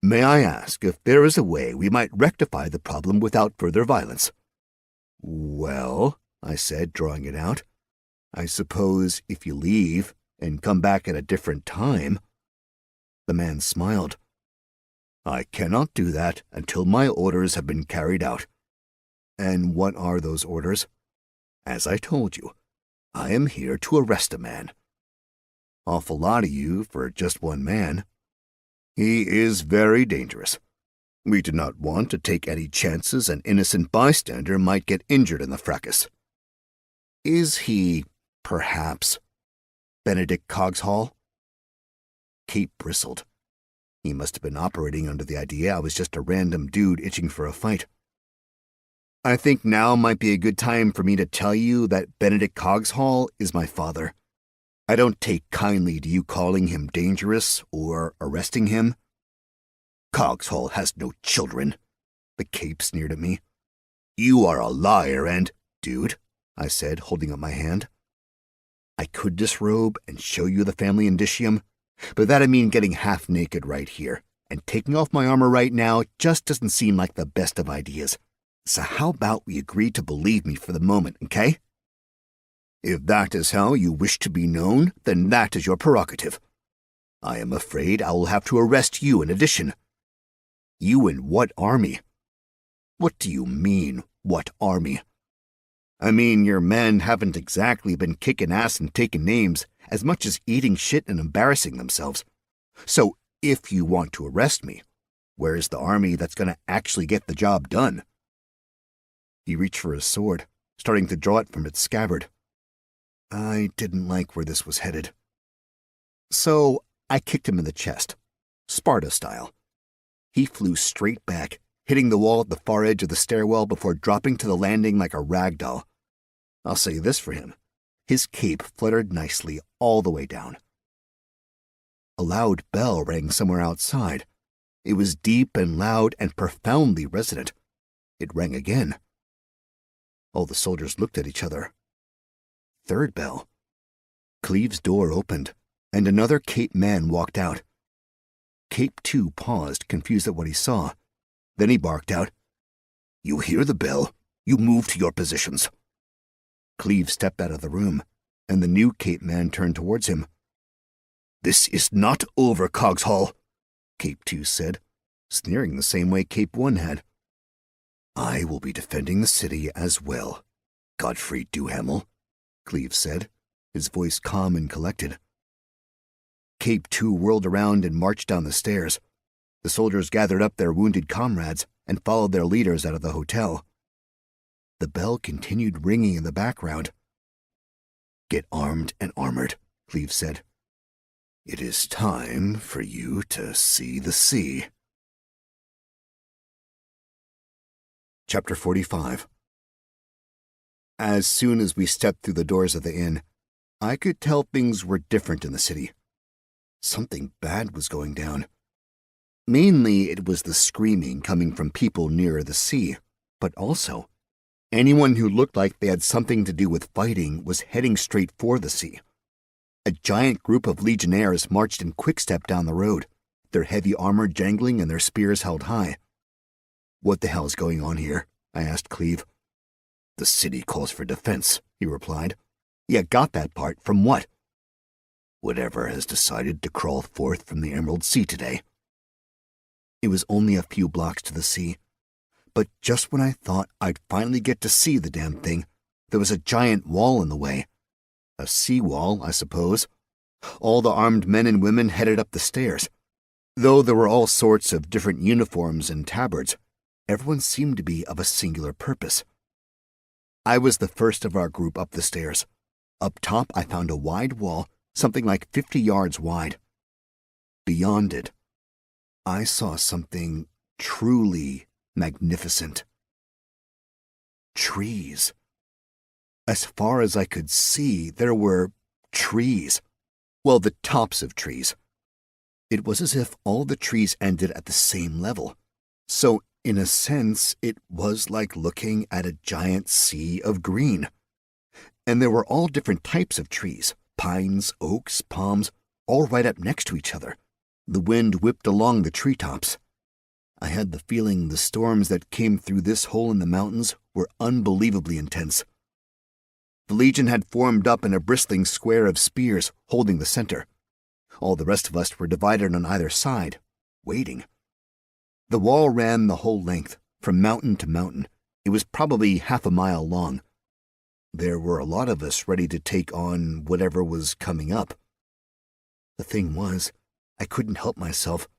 "May I ask if there is a way we might rectify the problem without further violence?" "Well," I said, drawing it out, "I suppose if you leave and come back at a different time." The man smiled. "I cannot do that until my orders have been carried out." "And what are those orders?" "As I told you, I am here to arrest a man." "Awful lot of you for just one man." "He is very dangerous. We do not want to take any chances an innocent bystander might get injured in the fracas." "Is he, perhaps, Benedict Cogshall?" Kate bristled. He must have been operating under the idea I was just a random dude itching for a fight. I think now might be a good time for me to tell you that Benedict Cogshall is my father. I don't take kindly to you calling him dangerous or arresting him. Cogshall has no children, the cape sneered at me. You are a liar and— Dude, I said, holding up my hand. I could disrobe and show you the family indicium, but that'd mean getting half naked right here, and taking off my armor right now just doesn't seem like the best of ideas. So how about we agree to believe me for the moment, okay? If that is how you wish to be known, then that is your prerogative. I am afraid I will have to arrest you in addition. You in what army? What do you mean, what army? I mean, your men haven't exactly been kicking ass and taking names as much as eating shit and embarrassing themselves. So, if you want to arrest me, where's the army that's going to actually get the job done? He reached for his sword, starting to draw it from its scabbard. I didn't like where this was headed. So, I kicked him in the chest, Sparta style. He flew straight back, hitting the wall at the far edge of the stairwell before dropping to the landing like a rag doll. I'll say this for him. His cape fluttered nicely all the way down. A loud bell rang somewhere outside. It was deep and loud and profoundly resonant. It rang again. All the soldiers looked at each other. Third bell. Cleve's door opened, and another Cape man walked out. Cape 2 paused, confused at what he saw. Then he barked out, "You hear the bell? You move to your positions." Cleve stepped out of the room, and the new Cape man turned towards him. "This is not over, Cogshall," Cape 2 said, sneering the same way Cape 1 had. "I will be defending the city as well, Godfrey Duhamel," Cleve said, his voice calm and collected. Cape 2 whirled around and marched down the stairs. The soldiers gathered up their wounded comrades and followed their leaders out of the hotel. The bell continued ringing in the background. "Get armed and armored," Cleve said. "It is time for you to see the sea." Chapter 45. As soon as we stepped through the doors of the inn, I could tell things were different in the city. Something bad was going down. Mainly, it was the screaming coming from people nearer the sea, but also, anyone who looked like they had something to do with fighting was heading straight for the sea. A giant group of legionnaires marched in quick step down the road, their heavy armor jangling and their spears held high. "What the hell's going on here?" I asked Cleve. "The city calls for defense," he replied. "Yeah, got that part. From what?" "Whatever has decided to crawl forth from the Emerald Sea today." It was only a few blocks to the sea, but just when I thought I'd finally get to see the damn thing, there was a giant wall in the way. A sea wall, I suppose. All the armed men and women headed up the stairs. Though there were all sorts of different uniforms and tabards, everyone seemed to be of a singular purpose. I was the first of our group up the stairs. Up top, I found a wide wall, something like 50 yards wide. Beyond it, I saw something truly magnificent. Trees. As far as I could see, there were trees. Well, the tops of trees. It was as if all the trees ended at the same level. So, in a sense, it was like looking at a giant sea of green. And there were all different types of trees, pines, oaks, palms, all right up next to each other. The wind whipped along the treetops. I had the feeling the storms that came through this hole in the mountains were unbelievably intense. The Legion had formed up in a bristling square of spears, holding the center. All the rest of us were divided on either side, waiting. The wall ran the whole length, from mountain to mountain. It was probably half a mile long. There were a lot of us ready to take on whatever was coming up. The thing was, I couldn't help myself.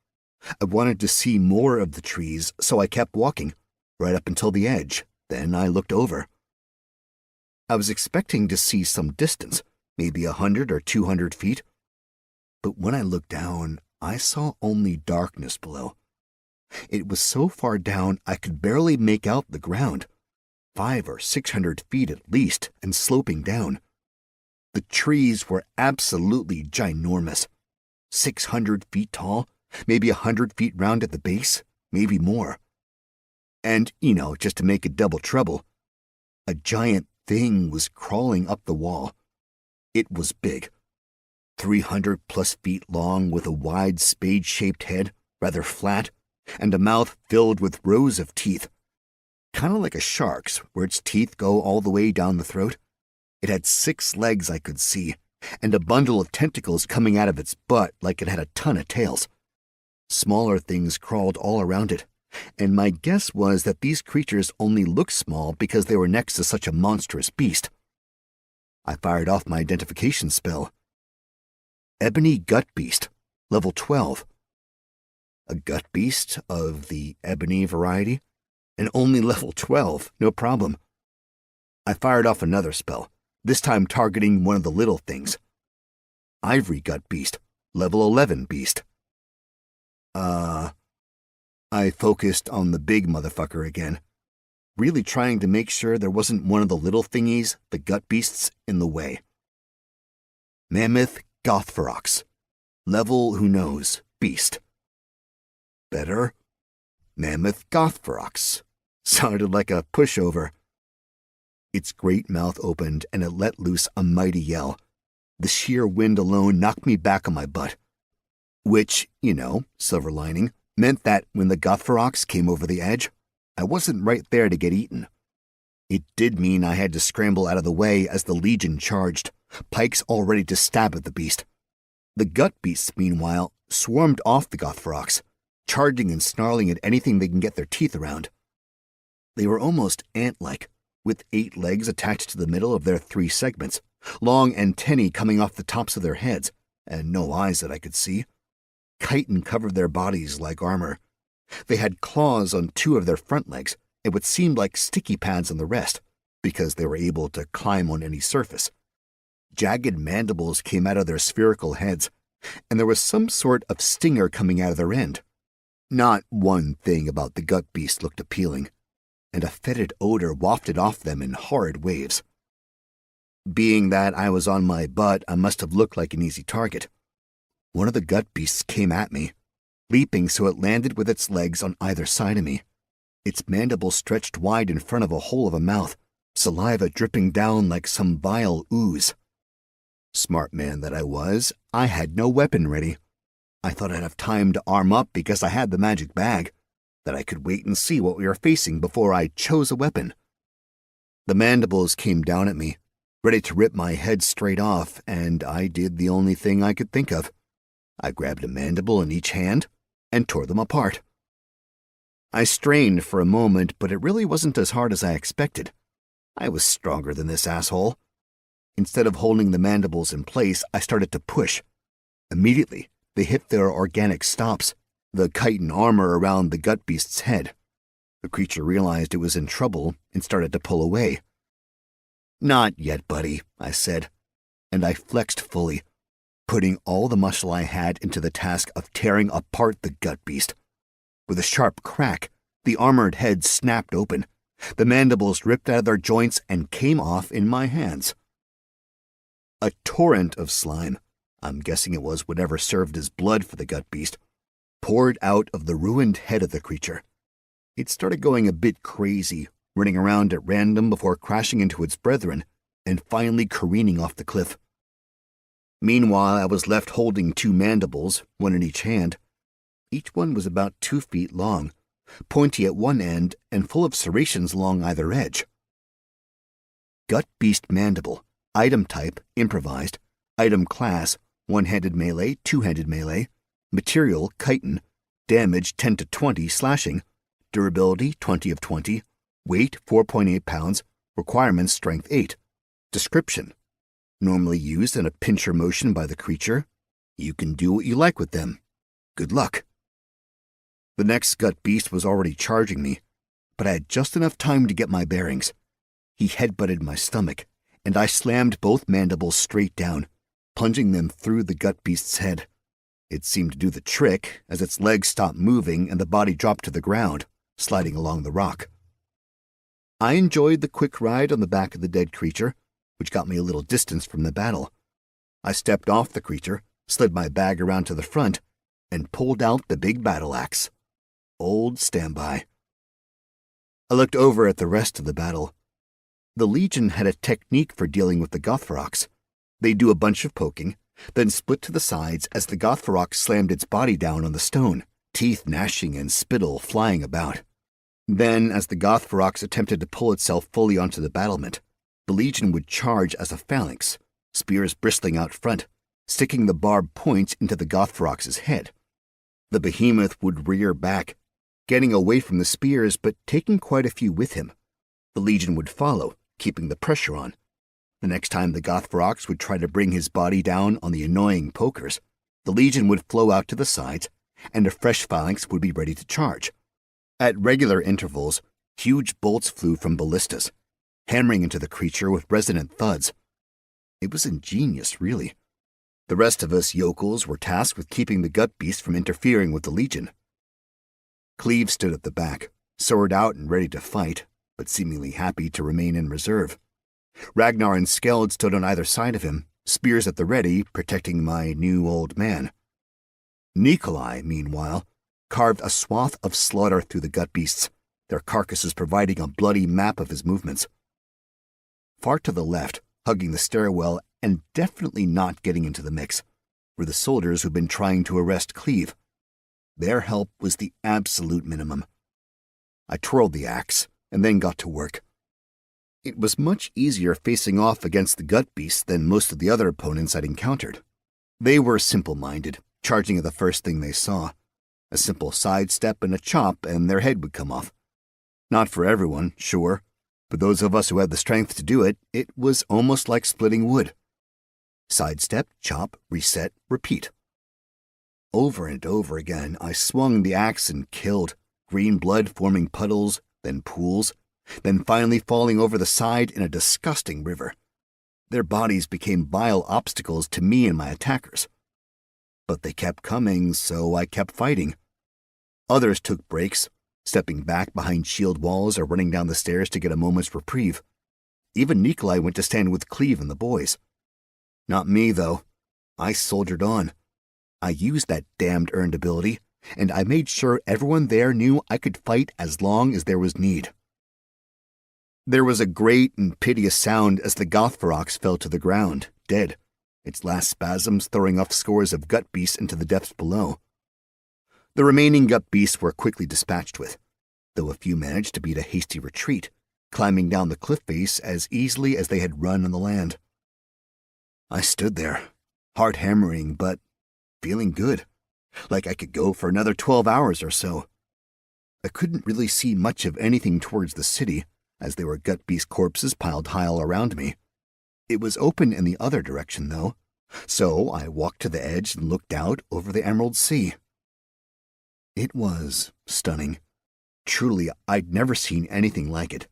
I wanted to see more of the trees, so I kept walking, right up until the edge. Then I looked over. I was expecting to see some distance, maybe 100 or 200 feet. But when I looked down, I saw only darkness below. It was so far down I could barely make out the ground. 500 or 600 feet at least, and sloping down. The trees were absolutely ginormous. 600 feet tall, maybe 100 feet round at the base, maybe more. And, just to make it double trouble, a giant thing was crawling up the wall. It was big. 300 plus feet long, with a wide spade-shaped head, rather flat, and a mouth filled with rows of teeth. Kind of like a shark's, where its teeth go all the way down the throat. It had 6 legs I could see, and a bundle of tentacles coming out of its butt like it had a ton of tails. Smaller things crawled all around it, and my guess was that these creatures only looked small because they were next to such a monstrous beast. I fired off my identification spell. Ebony Gut Beast, level 12. A gut beast of the ebony variety, and only level 12, no problem. I fired off another spell, this time targeting one of the little things. Ivory Gut Beast, level 11 beast. I focused on the big motherfucker again, really trying to make sure there wasn't one of the little thingies, the gut beasts, in the way. Mammoth Gothferox, level who knows, beast. Better? Mammoth Gothferox. Sounded like a pushover. Its great mouth opened and it let loose a mighty yell. The sheer wind alone knocked me back on my butt. Which, silver lining, meant that when the Gothferox came over the edge, I wasn't right there to get eaten. It did mean I had to scramble out of the way as the Legion charged, pikes all ready to stab at the beast. The gut beasts, meanwhile, swarmed off the Gothferox, charging and snarling at anything they can get their teeth around. They were almost ant-like, with 8 legs attached to the middle of their 3 segments, long antennae coming off the tops of their heads, and no eyes that I could see. Chitin covered their bodies like armor. They had claws on 2 of their front legs, and what seemed like sticky pads on the rest, because they were able to climb on any surface. Jagged mandibles came out of their spherical heads, and there was some sort of stinger coming out of their end. Not one thing about the gut beast looked appealing, and a fetid odor wafted off them in horrid waves. Being that I was on my butt, I must have looked like an easy target. One of the gut beasts came at me, leaping so it landed with its legs on either side of me. Its mandible stretched wide in front of a hole of a mouth, saliva dripping down like some vile ooze. Smart man that I was, I had no weapon ready. I thought I'd have time to arm up because I had the magic bag, that I could wait and see what we were facing before I chose a weapon. The mandibles came down at me, ready to rip my head straight off, and I did the only thing I could think of. I grabbed a mandible in each hand and tore them apart. I strained for a moment, but it really wasn't as hard as I expected. I was stronger than this asshole. Instead of holding the mandibles in place, I started to push. Immediately, they hit their organic stops, the chitin armor around the gut beast's head. The creature realized it was in trouble and started to pull away. "Not yet, buddy," I said, and I flexed fully, putting all the muscle I had into the task of tearing apart the gut beast. With a sharp crack, the armored head snapped open. The mandibles ripped out of their joints and came off in my hands. A torrent of slime, I'm guessing it was whatever served as blood for the gut beast, poured out of the ruined head of the creature. It started going a bit crazy, running around at random before crashing into its brethren and finally careening off the cliff. Meanwhile, I was left holding 2 mandibles, one in each hand. Each one was about 2 feet long, pointy at one end and full of serrations along either edge. Gut Beast Mandible, item type, improvised, item class, one-handed melee, two-handed melee, material, chitin, damage 10 to 20 slashing, durability 20 of 20, weight 4.8 pounds, requirements strength 8. Description: normally used in a pincher motion by the creature. You can do what you like with them. Good luck. The next gut beast was already charging me, but I had just enough time to get my bearings. He headbutted my stomach, and I slammed both mandibles straight down, plunging them through the gut beast's head. It seemed to do the trick, as its legs stopped moving and the body dropped to the ground, sliding along the rock. I enjoyed the quick ride on the back of the dead creature, which got me a little distance from the battle. I stepped off the creature, slid my bag around to the front, and pulled out the big battle axe. Old standby. I looked over at the rest of the battle. The Legion had a technique for dealing with the Gothrox. They do a bunch of poking, then split to the sides as the Gothrox slammed its body down on the stone, teeth gnashing and spittle flying about. Then, as the Gothrox attempted to pull itself fully onto the battlement, the Legion would charge as a phalanx, spears bristling out front, sticking the barbed points into the Gothrox's head. The behemoth would rear back, getting away from the spears but taking quite a few with him. The Legion would follow, keeping the pressure on. The next time the Gothrox would try to bring his body down on the annoying pokers, the Legion would flow out to the sides, and a fresh phalanx would be ready to charge. At regular intervals, huge bolts flew from ballistas, hammering into the creature with resonant thuds. It was ingenious, really. The rest of us yokels were tasked with keeping the gut beast from interfering with the Legion. Cleve stood at the back, sword out and ready to fight, but seemingly happy to remain in reserve. Ragnar and Skeld stood on either side of him, spears at the ready, protecting my new old man. Nikolai, meanwhile, carved a swath of slaughter through the gut beasts, their carcasses providing a bloody map of his movements. Far to the left, hugging the stairwell and definitely not getting into the mix, were the soldiers who'd been trying to arrest Cleve. Their help was the absolute minimum. I twirled the axe and then got to work. It was much easier facing off against the gut beasts than most of the other opponents I'd encountered. They were simple-minded, charging at the first thing they saw. A simple sidestep and a chop and their head would come off. Not for everyone, sure, but those of us who had the strength to do it, it was almost like splitting wood. Sidestep, chop, reset, repeat. Over and over again, I swung the axe and killed, green blood forming puddles, then pools, then finally falling over the side in a disgusting river. Their bodies became vile obstacles to me and my attackers. But they kept coming, so I kept fighting. Others took breaks, stepping back behind shield walls or running down the stairs to get a moment's reprieve. Even Nikolai went to stand with Cleve and the boys. Not me, though. I soldiered on. I used that damned earned ability, and I made sure everyone there knew I could fight as long as there was need. There was a great and piteous sound as the Gothrox fell to the ground, dead, its last spasms throwing off scores of gut beasts into the depths below. The remaining gut beasts were quickly dispatched with, though a few managed to beat a hasty retreat, climbing down the cliff face as easily as they had run on the land. I stood there, heart hammering, but feeling good, like I could go for another 12 hours or so. I couldn't really see much of anything towards the city, as there were gut beast corpses piled high all around me. It was open in the other direction, though, so I walked to the edge and looked out over the Emerald Sea. It was stunning. Truly, I'd never seen anything like it.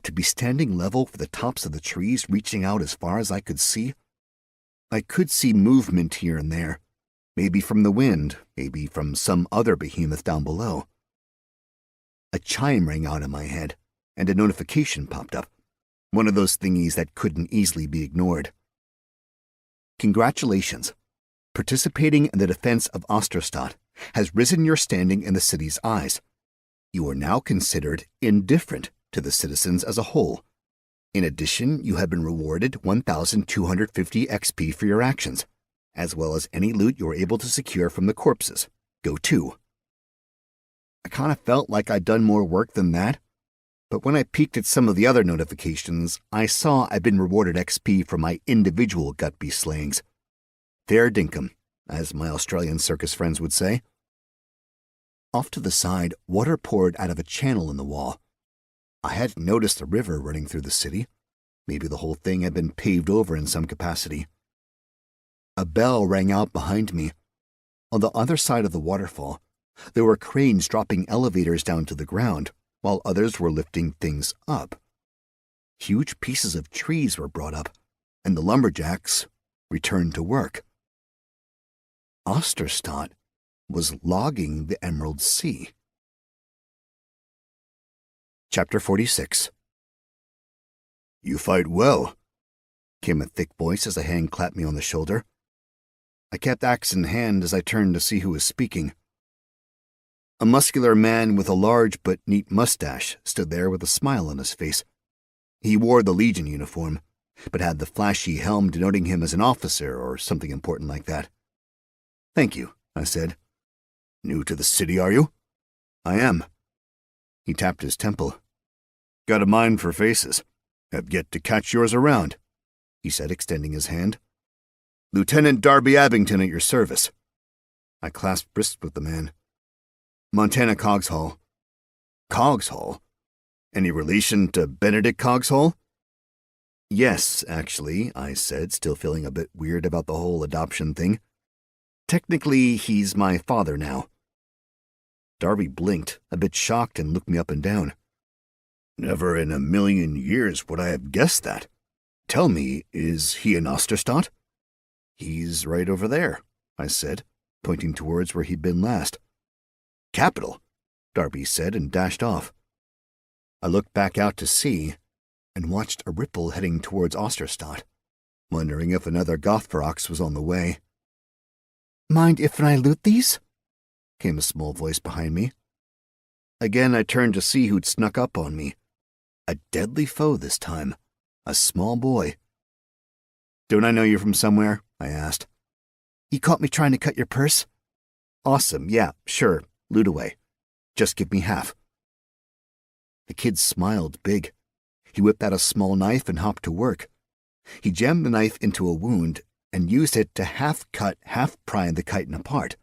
To be standing level with the tops of the trees reaching out as far as I could see. I could see movement here and there, maybe from the wind, maybe from some other behemoth down below. A chime rang out in my head, and a notification popped up, one of those thingies that couldn't easily be ignored. Congratulations. Participating in the defense of Osterstadt has risen your standing in the city's eyes. You are now considered indifferent to the citizens as a whole. In addition, you have been rewarded 1,250 XP for your actions, as well as any loot you were able to secure from the corpses. Go to. I kind of felt like I'd done more work than that, but when I peeked at some of the other notifications, I saw I'd been rewarded XP for my individual gut beast slayings. Fair dinkum, as my Australian circus friends would say. Off to the side, water poured out of a channel in the wall. I hadn't noticed a river running through the city. Maybe the whole thing had been paved over in some capacity. A bell rang out behind me. On the other side of the waterfall, there were cranes dropping elevators down to the ground, while others were lifting things up. Huge pieces of trees were brought up, and the lumberjacks returned to work. Osterstadt was logging the Emerald Sea. Chapter 46. You fight well, came a thick voice as a hand clapped me on the shoulder. I kept axe in hand as I turned to see who was speaking. A muscular man with a large but neat mustache stood there with a smile on his face. He wore the Legion uniform, but had the flashy helm denoting him as an officer or something important like that. Thank you, I said. New to the city, are you? I am. He tapped his temple. Got a mind for faces. Have yet to catch yours around, he said, extending his hand. Lieutenant Darby Abington at your service. I clasped wrists with the man. Montana Cogshall. Cogshall? Any relation to Benedict Cogshall? Yes, actually, I said, still feeling a bit weird about the whole adoption thing. Technically, he's my father now. Darby blinked, a bit shocked, and looked me up and down. Never in a million years would I have guessed that. Tell me, is he an Osterstadt? He's right over there, I said, pointing towards where he'd been last. Capital, Darby said and dashed off. I looked back out to sea and watched a ripple heading towards Osterstadt, wondering if another Gothferox was on the way. Mind if I loot these? Came a small voice behind me. Again I turned to see who'd snuck up on me. A deadly foe this time. A small boy. Don't I know you from somewhere? I asked. You caught me trying to cut your purse? Awesome, yeah, sure, loot away. Just give me half. The kid smiled big. He whipped out a small knife and hopped to work. He jammed the knife into a wound and used it to half-cut, half-pry the chitin apart.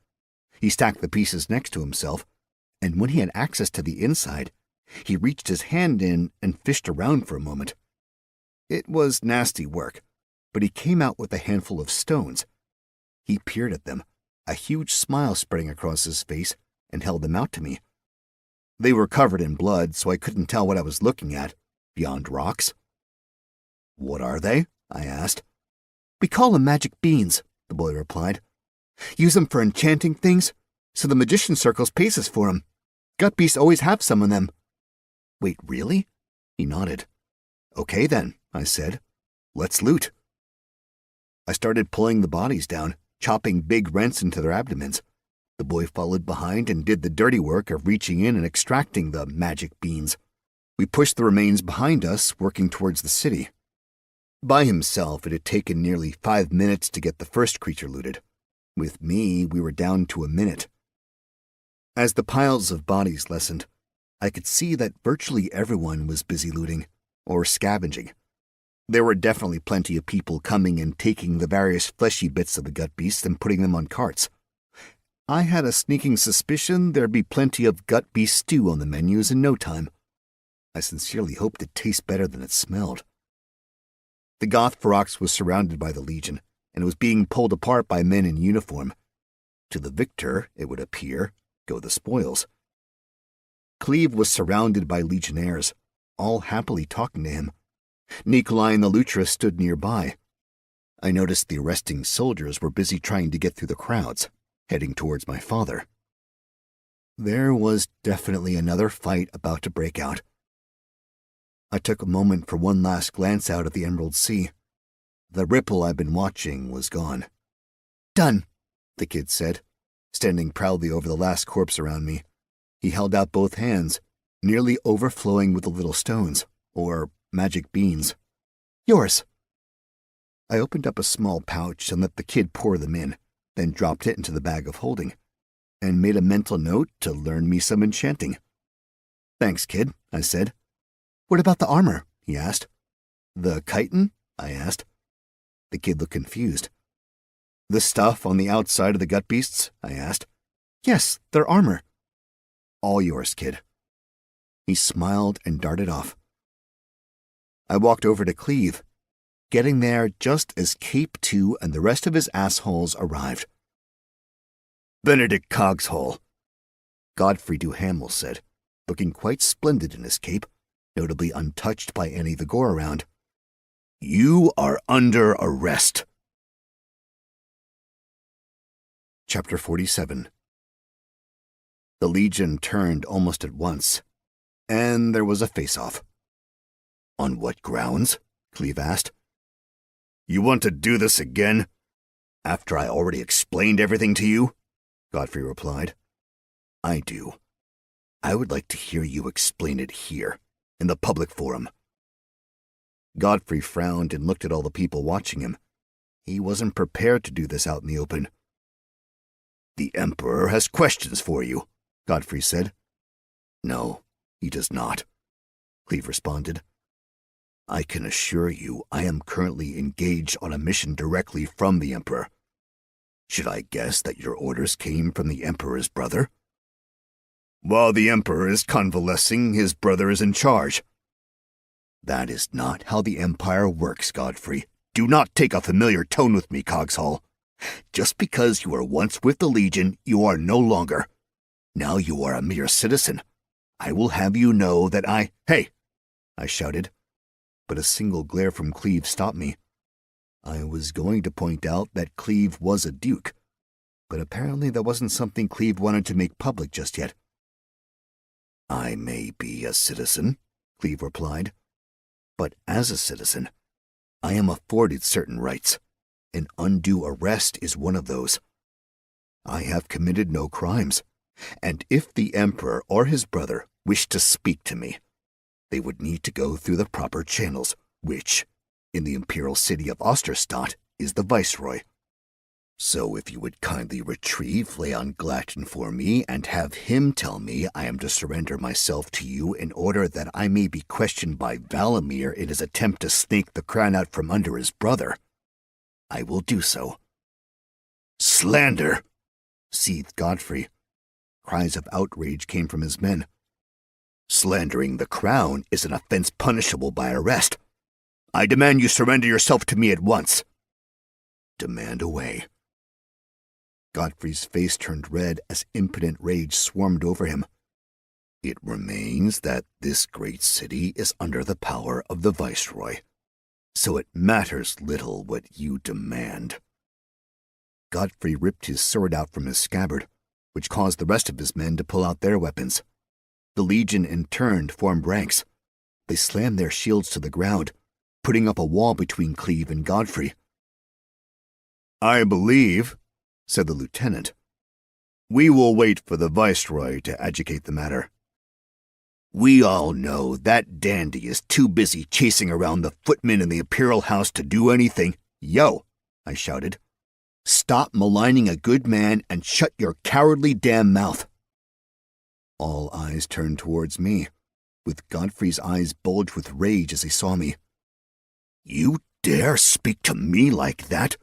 He stacked the pieces next to himself, and when he had access to the inside, he reached his hand in and fished around for a moment. It was nasty work, but he came out with a handful of stones. He peered at them, a huge smile spreading across his face, and held them out to me. They were covered in blood, so I couldn't tell what I was looking at, beyond rocks. What are they? I asked. We call them magic beans, the boy replied. Use them for enchanting things, so the magician circles paces for 'em. Gut beasts always have some of them. Wait, really? He nodded. Okay then, I said. Let's loot. I started pulling the bodies down, chopping big rents into their abdomens. The boy followed behind and did the dirty work of reaching in and extracting the magic beans. We pushed the remains behind us, working towards the city. By himself, it had taken nearly 5 minutes to get the first creature looted. With me, we were down to a minute. As the piles of bodies lessened, I could see that virtually everyone was busy looting, or scavenging. There were definitely plenty of people coming and taking the various fleshy bits of the gut beast and putting them on carts. I had a sneaking suspicion there'd be plenty of gut beast stew on the menus in no time. I sincerely hoped it tasted better than it smelled. The Gothferox was surrounded by the Legion, and it was being pulled apart by men in uniform. To the victor, it would appear, go the spoils. Cleve was surrounded by legionnaires, all happily talking to him. Nikolai and the Lutra stood nearby. I noticed the arresting soldiers were busy trying to get through the crowds, heading towards my father. There was definitely another fight about to break out. I took a moment for one last glance out at the Emerald Sea. The ripple I'd been watching was gone. Done, the kid said, standing proudly over the last corpse around me. He held out both hands, nearly overflowing with the little stones, or magic beans. Yours. I opened up a small pouch and let the kid pour them in, then dropped it into the bag of holding, and made a mental note to learn me some enchanting. Thanks, kid, I said. What about the armor? He asked. The chitin? I asked. The kid looked confused. The stuff on the outside of the gut beasts? I asked. Yes, their armor. All yours, kid. He smiled and darted off. I walked over to Cleve, getting there just as Cape 2 and the rest of his assholes arrived. Benedict Cogshall, Godfrey Duhamel said, looking quite splendid in his cape, notably untouched by any of the gore around. You are under arrest. Chapter 47. The Legion turned almost at once, and there was a face-off. On what grounds? Cleve asked. You want to do this again? After I already explained everything to you? Godfrey replied. I do. I would like to hear you explain it here, in the public forum. Godfrey frowned and looked at all the people watching him. He wasn't prepared to do this out in the open. The Emperor has questions for you, Godfrey said. No, he does not, Cleve responded. I can assure you I am currently engaged on a mission directly from the Emperor. Should I guess that your orders came from the Emperor's brother? While the Emperor is convalescing, his brother is in charge. That is not how the Empire works, Godfrey. Do not take a familiar tone with me, Coggeshall. Just because you were once with the Legion, you are no longer. Now you are a mere citizen. I will have you know that Hey! I shouted, but a single glare from Cleve stopped me. I was going to point out that Cleve was a duke, but apparently that wasn't something Cleve wanted to make public just yet. I may be a citizen, Cleve replied, but as a citizen, I am afforded certain rights. An undue arrest is one of those. I have committed no crimes, and if the Emperor or his brother wished to speak to me, they would need to go through the proper channels, which, in the imperial city of Osterstadt, is the Viceroy. So if you would kindly retrieve Leon Glatton for me and have him tell me I am to surrender myself to you in order that I may be questioned by Valamir in his attempt to snake the crown out from under his brother, I will do so. Slander! Seethed Godfrey. Cries of outrage came from his men. Slandering the crown is an offense punishable by arrest. I demand you surrender yourself to me at once. Demand away. Godfrey's face turned red as impotent rage swarmed over him. It remains that this great city is under the power of the Viceroy, so it matters little what you demand. Godfrey ripped his sword out from his scabbard, which caused the rest of his men to pull out their weapons. The Legion in turn formed ranks. They slammed their shields to the ground, putting up a wall between Cleve and Godfrey. I believe, said the lieutenant, we will wait for the Viceroy to adjudicate the matter. We all know that dandy is too busy chasing around the footmen in the Imperial House to do anything. Yo, I shouted. Stop maligning a good man and shut your cowardly damn mouth. All eyes turned towards me, with Godfrey's eyes bulged with rage as he saw me. You dare speak to me like that?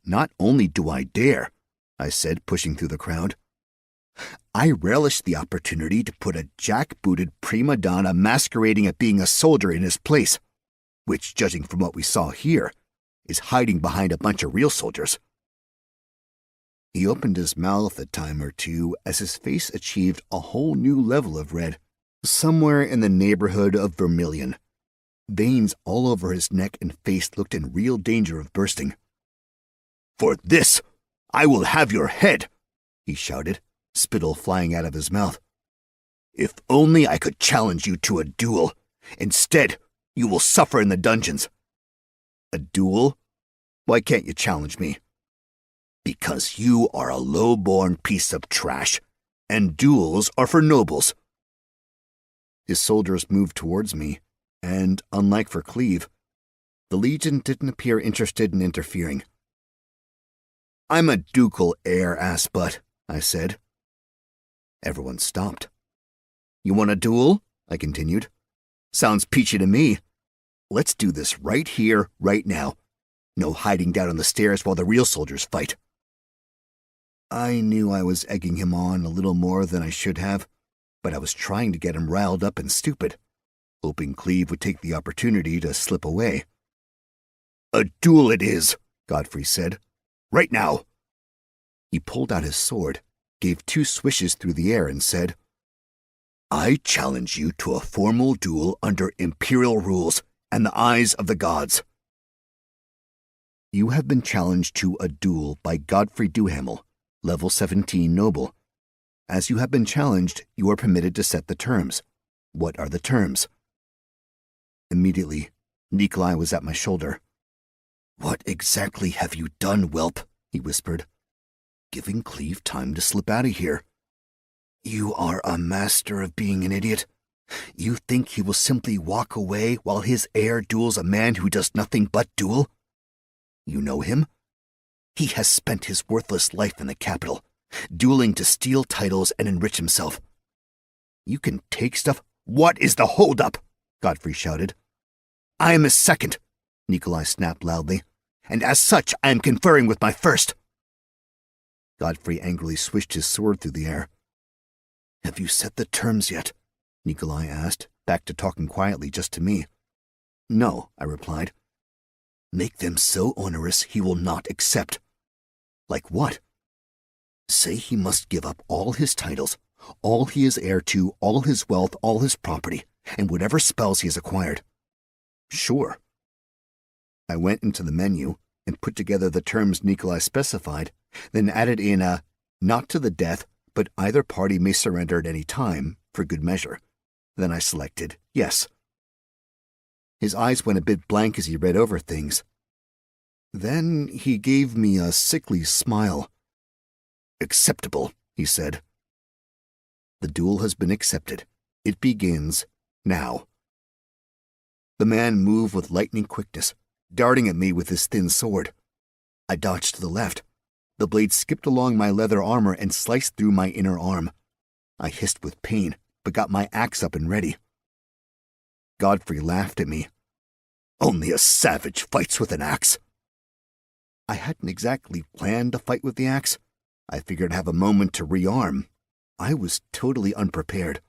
Not only do I dare, I said, pushing through the crowd. I relish the opportunity to put a jackbooted prima donna masquerading at being a soldier in his place, which, judging from what we saw here, is hiding behind a bunch of real soldiers. He opened his mouth a time or two as his face achieved a whole new level of red, somewhere in the neighborhood of vermilion. Veins all over his neck and face looked in real danger of bursting. For this, I will have your head, he shouted, spittle flying out of his mouth. If only I could challenge you to a duel. Instead, you will suffer in the dungeons. A duel? Why can't you challenge me? Because you are a low-born piece of trash, and duels are for nobles. His soldiers moved towards me, and, unlike for Cleve, the Legion didn't appear interested in interfering. I'm a ducal heir, assbutt, I said. Everyone stopped. You want a duel? I continued. Sounds peachy to me. Let's do this right here, right now. No hiding down on the stairs while the real soldiers fight. I knew I was egging him on a little more than I should have, but I was trying to get him riled up and stupid, hoping Cleve would take the opportunity to slip away. A duel it is, Godfrey said. Right now. He pulled out his sword, gave 2 swishes through the air, and said, I challenge you to a formal duel under Imperial rules and the eyes of the gods. You have been challenged to a duel by Godfrey Duhamel, level 17 noble. As you have been challenged, you are permitted to set the terms. What are the terms? Immediately, Nikolai was at my shoulder. "What exactly have you done, whelp?" he whispered. "Giving Cleve time to slip out of here. You are a master of being an idiot. You think he will simply walk away while his heir duels a man who does nothing but duel? You know him? He has spent his worthless life in the capital, dueling to steal titles and enrich himself. You can take stuff—" "What is the holdup?" Godfrey shouted. "I am his second," Nikolai snapped loudly, "and as such I am conferring with my first." Godfrey angrily swished his sword through the air. "Have you set the terms yet?" Nikolai asked, back to talking quietly just to me. "No," I replied. "Make them so onerous he will not accept." "Like what?" "Say he must give up all his titles, all he is heir to, all his wealth, all his property, and whatever spells he has acquired." "Sure." I went into the menu and put together the terms Nikolai specified, then added in a "not to the death, but either party may surrender at any time," for good measure. Then I selected yes. His eyes went a bit blank as he read over things. Then he gave me a sickly smile. "Acceptable," he said. "The duel has been accepted. It begins now." The man moved with lightning quickness, darting at me with his thin sword. I dodged to the left. The blade skipped along my leather armor and sliced through my inner arm. I hissed with pain, but got my axe up and ready. Godfrey laughed at me. "Only a savage fights with an axe." I hadn't exactly planned to fight with the axe. I figured I'd have a moment to rearm. I was totally unprepared.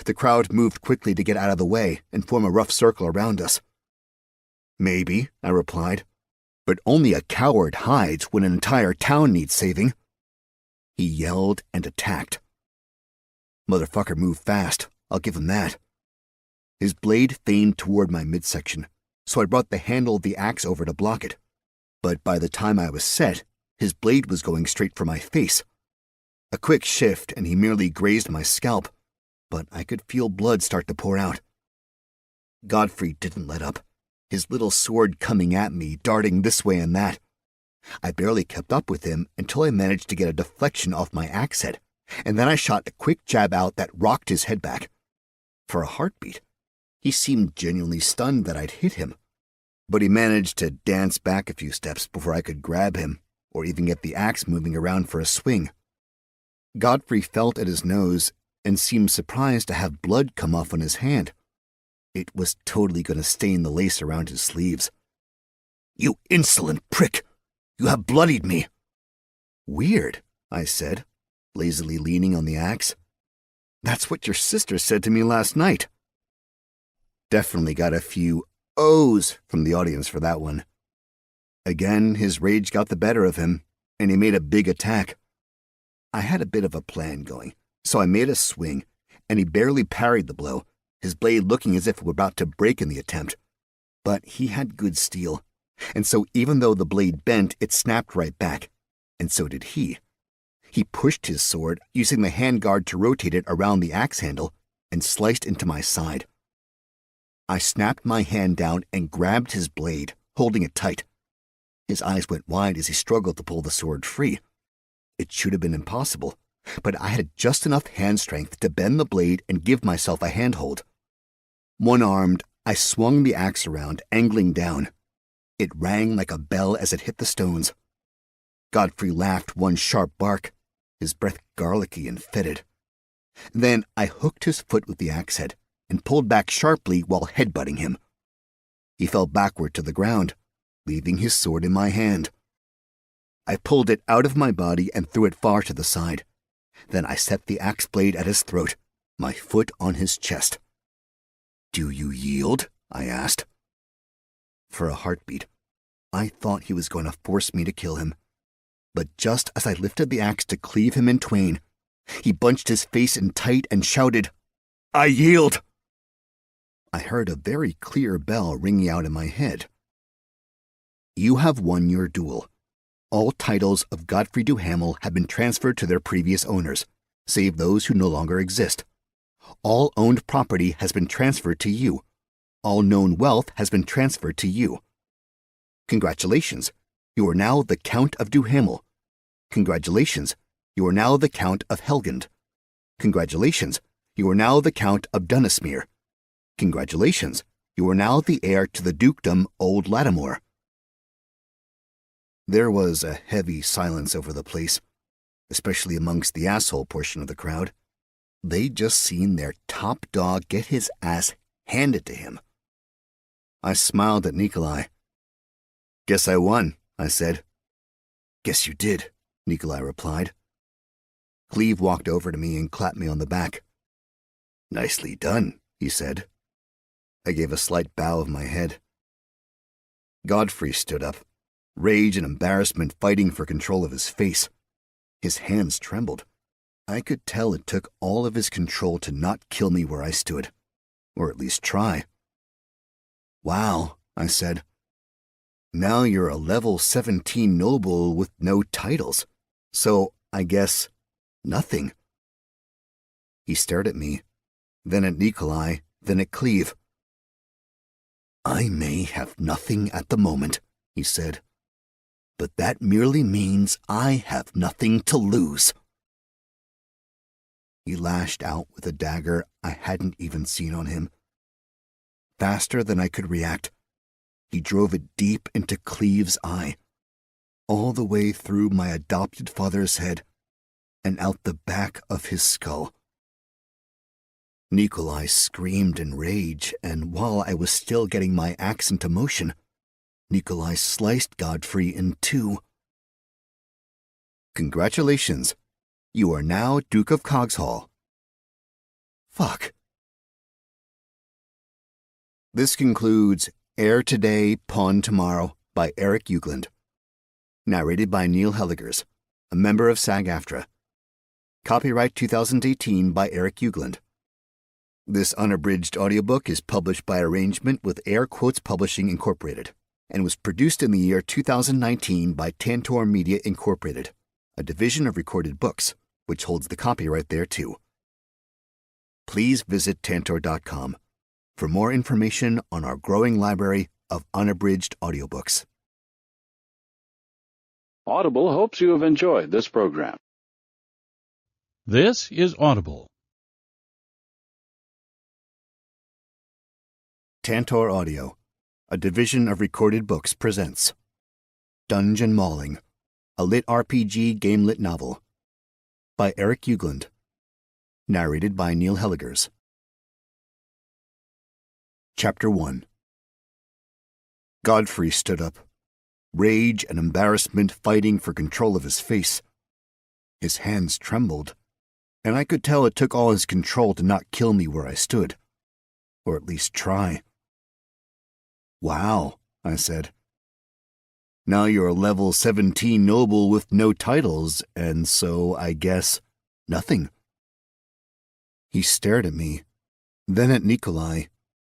The crowd moved quickly to get out of the way and form a rough circle around us. "Maybe," I replied, "but only a coward hides when an entire town needs saving." He yelled and attacked. Motherfucker moved fast, I'll give him that. His blade feigned toward my midsection, so I brought the handle of the axe over to block it. But by the time I was set, his blade was going straight for my face. A quick shift and he merely grazed my scalp, but I could feel blood start to pour out. Godfrey didn't let up, his little sword coming at me, darting this way and that. I barely kept up with him until I managed to get a deflection off my axe head, and then I shot a quick jab out that rocked his head back. For a heartbeat, he seemed genuinely stunned that I'd hit him, but he managed to dance back a few steps before I could grab him or even get the axe moving around for a swing. Godfrey felt at his nose and seemed surprised to have blood come off on his hand. It was totally going to stain the lace around his sleeves. "You insolent prick! You have bloodied me!" "Weird," I said, lazily leaning on the axe. "That's what your sister said to me last night." Definitely got a few "ohs" from the audience for that one. Again, his rage got the better of him, and he made a big attack. I had a bit of a plan going, so I made a swing, and he barely parried the blow, his blade looking as if it were about to break in the attempt. But he had good steel, and so even though the blade bent, it snapped right back, and so did he. He pushed his sword, using the handguard to rotate it around the axe handle, and sliced into my side. I snapped my hand down and grabbed his blade, holding it tight. His eyes went wide as he struggled to pull the sword free. It should have been impossible, but I had just enough hand strength to bend the blade and give myself a handhold. One-armed, I swung the axe around, angling down. It rang like a bell as it hit the stones. Godfrey laughed one sharp bark, his breath garlicky and fetid. Then I hooked his foot with the axe head and pulled back sharply while headbutting him. He fell backward to the ground, leaving his sword in my hand. I pulled it out of my body and threw it far to the side. Then I set the axe blade at his throat, my foot on his chest. "Do you yield?" I asked. For a heartbeat, I thought he was going to force me to kill him. But just as I lifted the axe to cleave him in twain, he bunched his face in tight and shouted, "I yield!" I heard a very clear bell ringing out in my head. "You have won your duel. All titles of Godfrey Duhamel have been transferred to their previous owners, save those who no longer exist. All owned property has been transferred to you. All known wealth has been transferred to you. Congratulations, you are now the Count of Duhamel. Congratulations, you are now the Count of Helgund. Congratulations, you are now the Count of Dunnasmere. Congratulations, you are now the heir to the dukedom Old Lattimore. There was a heavy silence over the place, especially amongst the asshole portion of the crowd. They'd just seen their top dog get his ass handed to him. I smiled at Nikolai. "Guess I won," I said. "Guess you did," Nikolai replied. Cleve walked over to me and clapped me on the back. "Nicely done," he said. I gave a slight bow of my head. Godfrey stood up, rage and embarrassment fighting for control of his face. His hands trembled. I could tell it took all of his control to not kill me where I stood, or at least try. "Wow," I said. "Now you're a level 17 noble with no titles, so I guess nothing." He stared at me, then at Nikolai, then at Cleve. "I may have nothing at the moment," he said, "but that merely means I have nothing to lose." He lashed out with a dagger I hadn't even seen on him. Faster than I could react, he drove it deep into Cleve's eye, all the way through my adopted father's head and out the back of his skull. Nikolai screamed in rage, and while I was still getting my axe into motion, Nikolai sliced Godfrey in two. "Congratulations. You are now Duke of Cogshall." Fuck. This concludes Heir Today, Pawn Tomorrow by Eric Uegland. Narrated by Neil Helligers, a member of SAG-AFTRA. Copyright 2018 by Eric Uegland. This unabridged audiobook is published by arrangement with Air Quotes Publishing Incorporated and was produced in the year 2019 by Tantor Media Incorporated, a division of Recorded Books, which holds the copyright thereto. Please visit Tantor.com for more information on our growing library of unabridged audiobooks. Audible hopes you have enjoyed this program. This is Audible. Tantor Audio, a division of Recorded Books, presents Dungeon Mauling, a lit RPG game-lit novel by Eric Uegland. Narrated by Neil Helligers. Chapter 1. Godfrey stood up, rage and embarrassment fighting for control of his face. His hands trembled, and I could tell it took all his control to not kill me where I stood, or at least try. "Wow," I said. "Now you're a level 17 noble with no titles, and so I guess nothing." He stared at me, then at Nikolai,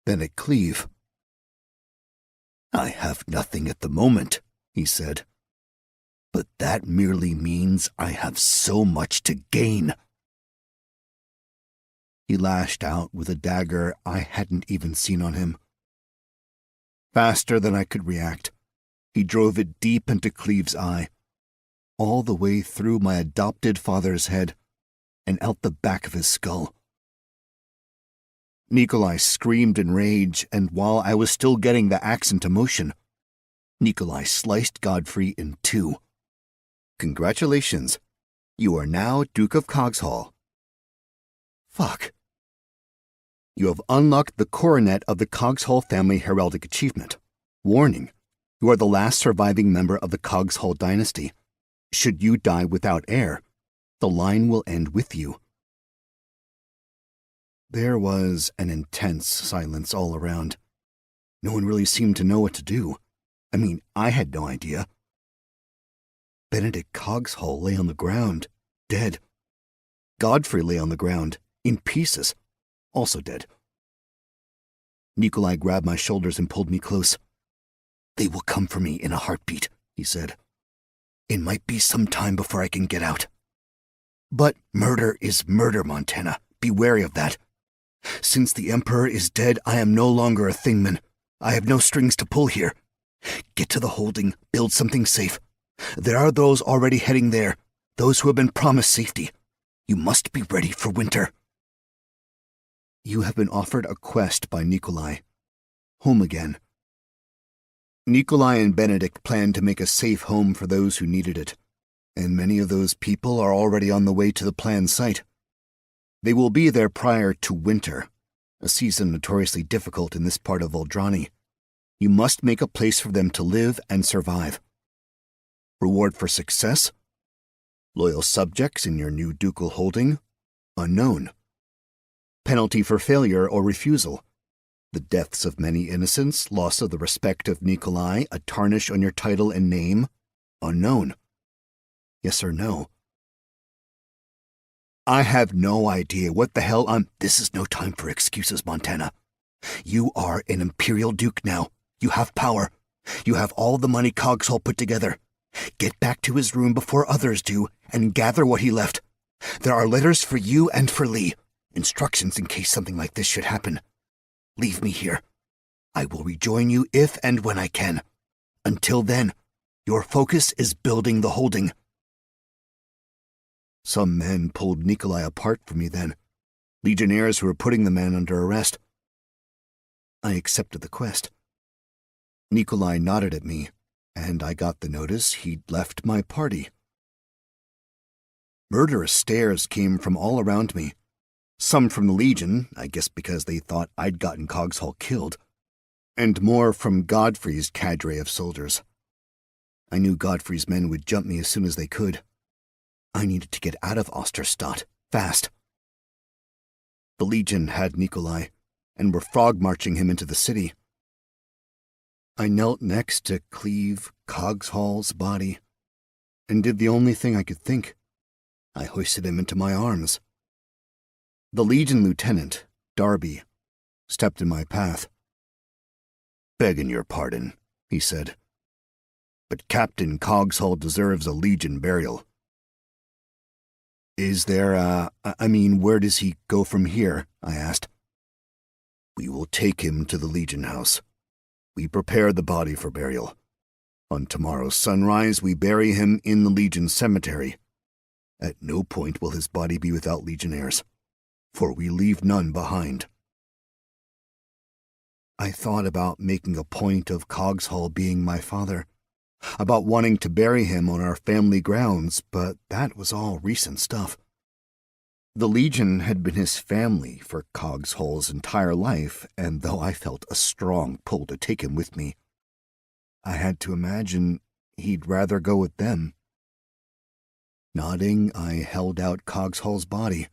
then at Cleve. "I have nothing at the moment," he said, "but that merely means I have so much to gain." He lashed out with a dagger I hadn't even seen on him. Faster than I could react, he drove it deep into Cleve's eye, all the way through my adopted father's head and out the back of his skull. Nikolai screamed in rage, and while I was still getting the axe into motion, Nikolai sliced Godfrey in two. "Congratulations. You are now Duke of Cogshall." Fuck. "You have unlocked the coronet of the Cogshall family heraldic achievement. Warning, you are the last surviving member of the Cogshall dynasty. Should you die without heir, the line will end with you." There was an intense silence all around. No one really seemed to know what to do. I mean, I had no idea. Benedict Cogshall lay on the ground, dead. Godfrey lay on the ground, in pieces, also dead. Nikolai grabbed my shoulders and pulled me close. "They will come for me in a heartbeat," he said. "It might be some time before I can get out. But murder is murder, Montana. Be wary of that. Since the Emperor is dead, I am no longer a thingman. I have no strings to pull here. Get to the holding, build something safe. There are those already heading there, those who have been promised safety. You must be ready for winter. You have been offered a quest by Nikolai. Home again. Nikolai and Benedict planned to make a safe home for those who needed it, and many of those people are already on the way to the planned site. They will be there prior to winter, a season notoriously difficult in this part of Voldrani. You must make a place for them to live and survive. Reward for success? Loyal subjects in your new ducal holding? Unknown. Penalty for failure or refusal? The deaths of many innocents, loss of the respect of Nikolai, a tarnish on your title and name? Unknown. Yes or no? I have no idea what the hell This is no time for excuses, Montana. You are an Imperial Duke now. You have power. You have all the money Cogswell put together. Get back to his room before others do, and gather what he left. There are letters for you and for Lee. Instructions in case something like this should happen. Leave me here. I will rejoin you if and when I can. Until then, your focus is building the holding. Some men pulled Nikolai apart from me then. Legionnaires who were putting the man under arrest. I accepted the quest. Nikolai nodded at me, and I got the notice he'd left my party. Murderous stares came from all around me. Some from the Legion, I guess because they thought I'd gotten Cogswell killed, and more from Godfrey's cadre of soldiers. I knew Godfrey's men would jump me as soon as they could. I needed to get out of Osterstadt, fast. The Legion had Nikolai, and were frog-marching him into the city. I knelt next to cleave Cogswell's body, and did the only thing I could think. I hoisted him into my arms. The Legion lieutenant, Darby, stepped in my path. "Begging your pardon," he said, "but Captain Cogswell deserves a Legion burial." "Is there where does he go from here?" I asked. "We will take him to the Legion house. We prepare the body for burial. On tomorrow's sunrise, we bury him in the Legion cemetery. At no point will his body be without Legionnaires, for we leave none behind." I thought about making a point of Cogswell being my father, about wanting to bury him on our family grounds, but that was all recent stuff. The Legion had been his family for Cogswell's entire life, and though I felt a strong pull to take him with me, I had to imagine he'd rather go with them. Nodding, I held out Cogswell's body.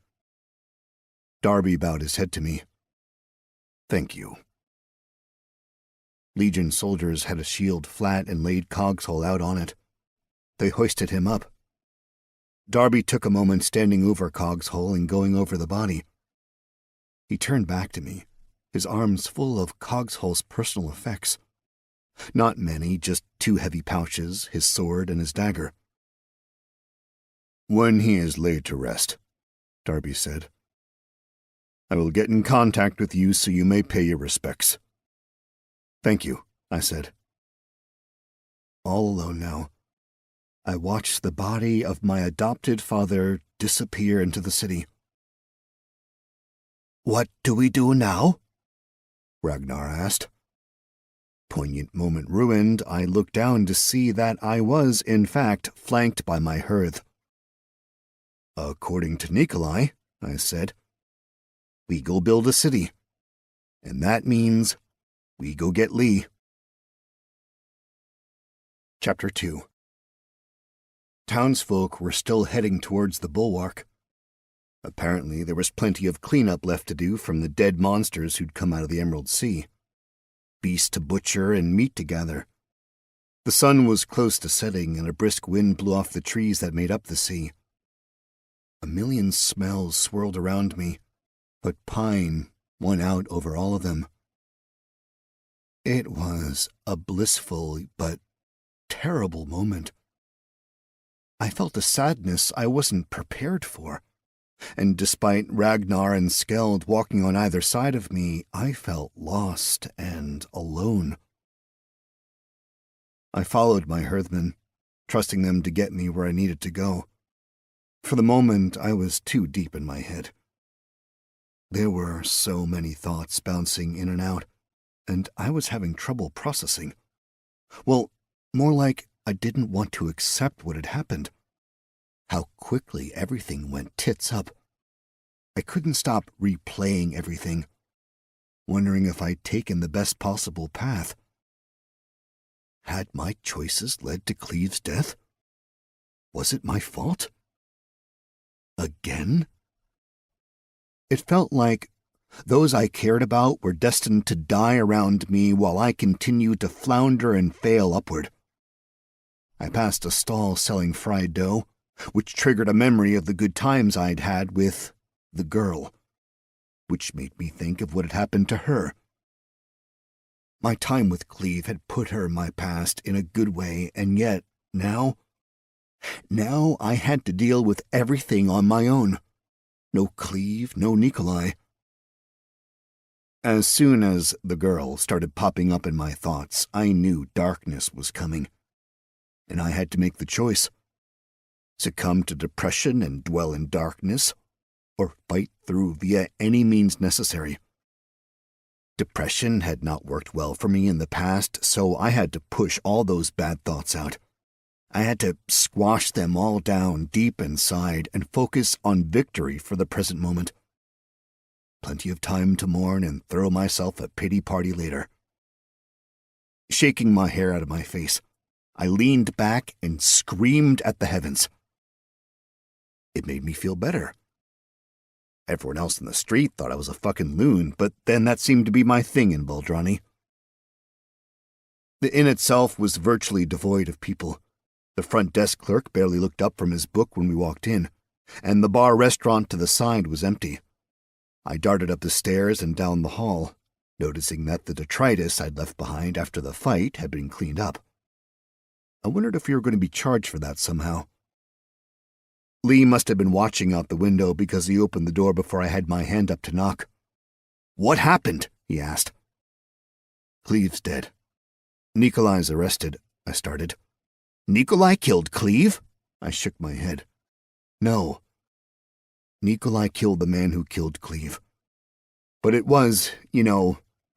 Darby bowed his head to me. "Thank you." Legion soldiers had a shield flat and laid Cogswell out on it. They hoisted him up. Darby took a moment standing over Cogswell and going over the body. He turned back to me, his arms full of Cogswell's personal effects. Not many, just 2 heavy pouches, his sword and his dagger. "When he is laid to rest," Darby said, "I will get in contact with you so you may pay your respects." "Thank you," I said. All alone now, I watched the body of my adopted father disappear into the city. "What do we do now?" Ragnar asked. Poignant moment ruined, I looked down to see that I was, in fact, flanked by my hearth. "According to Nikolai," I said, "we go build a city. And that means we go get Lee." Chapter 2. Townsfolk were still heading towards the bulwark. Apparently there was plenty of cleanup left to do from the dead monsters who'd come out of the Emerald Sea. Beasts to butcher and meat to gather. The sun was close to setting, and a brisk wind blew off the trees that made up the sea. A million smells swirled around me, but pine won out over all of them. It was a blissful but terrible moment. I felt a sadness I wasn't prepared for, and despite Ragnar and Skeld walking on either side of me, I felt lost and alone. I followed my Hearthmen, trusting them to get me where I needed to go. For the moment, I was too deep in my head. There were so many thoughts bouncing in and out, and I was having trouble processing. Well, more like I didn't want to accept what had happened. How quickly everything went tits up. I couldn't stop replaying everything, wondering if I'd taken the best possible path. Had my choices led to Cleve's death? Was it my fault? Again? It felt like those I cared about were destined to die around me while I continued to flounder and fail upward. I passed a stall selling fried dough, which triggered a memory of the good times I'd had with the girl, which made me think of what had happened to her. My time with Cleve had put her in my past in a good way, and yet, now I had to deal with everything on my own. No Cleve, no Nikolai. As soon as the girl started popping up in my thoughts, I knew darkness was coming, and I had to make the choice. Succumb to depression and dwell in darkness, or fight through via any means necessary. Depression had not worked well for me in the past, so I had to push all those bad thoughts out. I had to squash them all down deep inside and focus on victory for the present moment. Plenty of time to mourn and throw myself a pity party later. Shaking my hair out of my face, I leaned back and screamed at the heavens. It made me feel better. Everyone else in the street thought I was a fucking loon, but then that seemed to be my thing in Baldrani. The inn itself was virtually devoid of people. The front desk clerk barely looked up from his book when we walked in, and the bar restaurant to the side was empty. I darted up the stairs and down the hall, noticing that the detritus I'd left behind after the fight had been cleaned up. I wondered if we were going to be charged for that somehow. Lee must have been watching out the window because he opened the door before I had my hand up to knock. "What happened?" he asked. "Cleve's dead. Nikolai's arrested," I started. "Nikolai killed Cleve?" I shook my head. "No. Nikolai killed the man who killed Cleve. But it was,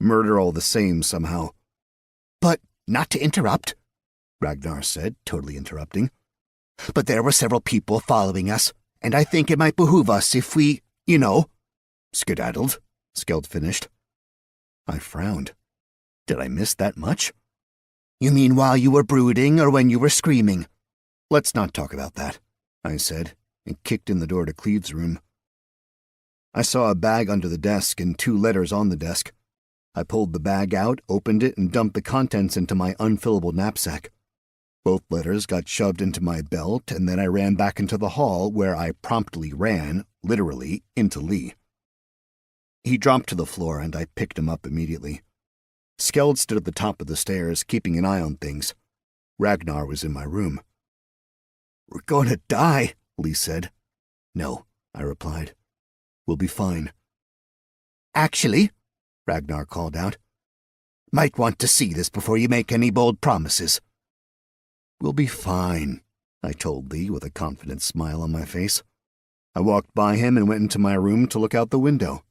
murder all the same somehow." "But not to interrupt," Ragnar said, totally interrupting, "but there were several people following us, and I think it might behoove us if we, skedaddled," Skeld finished. I frowned. Did I miss that much? "You mean while you were brooding or when you were screaming?" "Let's not talk about that," I said, and kicked in the door to Cleve's room. I saw a bag under the desk and 2 letters on the desk. I pulled the bag out, opened it, and dumped the contents into my unfillable knapsack. Both letters got shoved into my belt, and then I ran back into the hall, where I promptly ran, literally, into Lee. He dropped to the floor, and I picked him up immediately. Skeld stood at the top of the stairs, keeping an eye on things. Ragnar was in my room. "We're going to die," Lee said. "No," I replied. "We'll be fine." "Actually," Ragnar called out, "might want to see this before you make any bold promises." "We'll be fine," I told Lee with a confident smile on my face. I walked by him and went into my room to look out the window.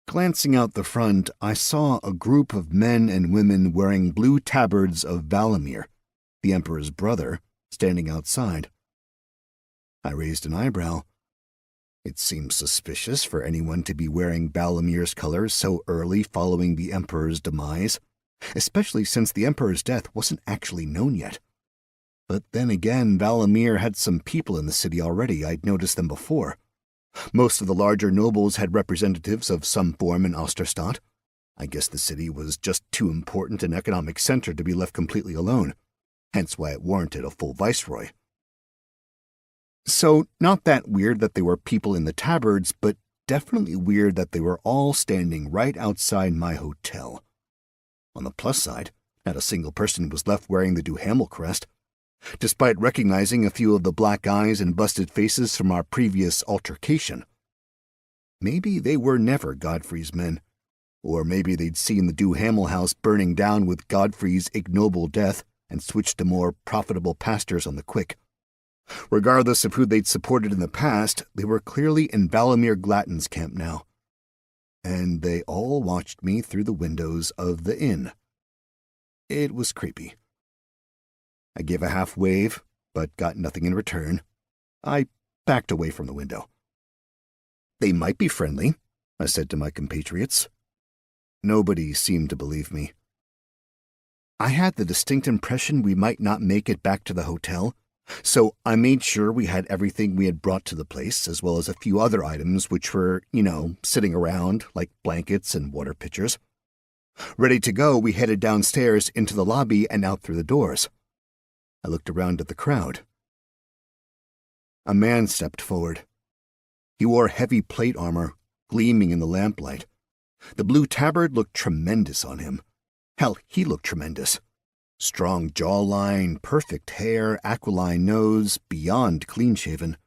Glancing out the front, I saw a group of men and women wearing blue tabards of Valamir, the Emperor's brother, standing outside. I raised an eyebrow. It seemed suspicious for anyone to be wearing Valamir's colors so early following the Emperor's demise, especially since the Emperor's death wasn't actually known yet. But then again, Valamir had some people in the city already. I'd noticed them before. Most of the larger nobles had representatives of some form in Osterstadt. I guess the city was just too important an economic center to be left completely alone, hence why it warranted a full viceroy. So, not that weird that there were people in the tabards, but definitely weird that they were all standing right outside my hotel. On the plus side, not a single person was left wearing the Duhamel crest. despite recognizing a few of the black eyes and busted faces from our previous altercation. Maybe they were never Godfrey's men, or maybe they'd seen the Duhamel house burning down with Godfrey's ignoble death and switched to more profitable pastures on the quick. Regardless of who they'd supported in the past, they were clearly in Valamir Glatton's camp now. And they all watched me through the windows of the inn. It was creepy. I gave a half wave, but got nothing in return. I backed away from the window. They might be friendly, I said to my compatriots. Nobody seemed to believe me. I had the distinct impression we might not make it back to the hotel, so I made sure we had everything we had brought to the place, as well as a few other items which were, sitting around, like blankets and water pitchers. Ready to go, we headed downstairs into the lobby and out through the doors. I looked around at the crowd. A man stepped forward. He wore heavy plate armor, gleaming in the lamplight. The blue tabard looked tremendous on him. Hell, he looked tremendous. Strong jawline, perfect hair, aquiline nose, beyond clean-shaven.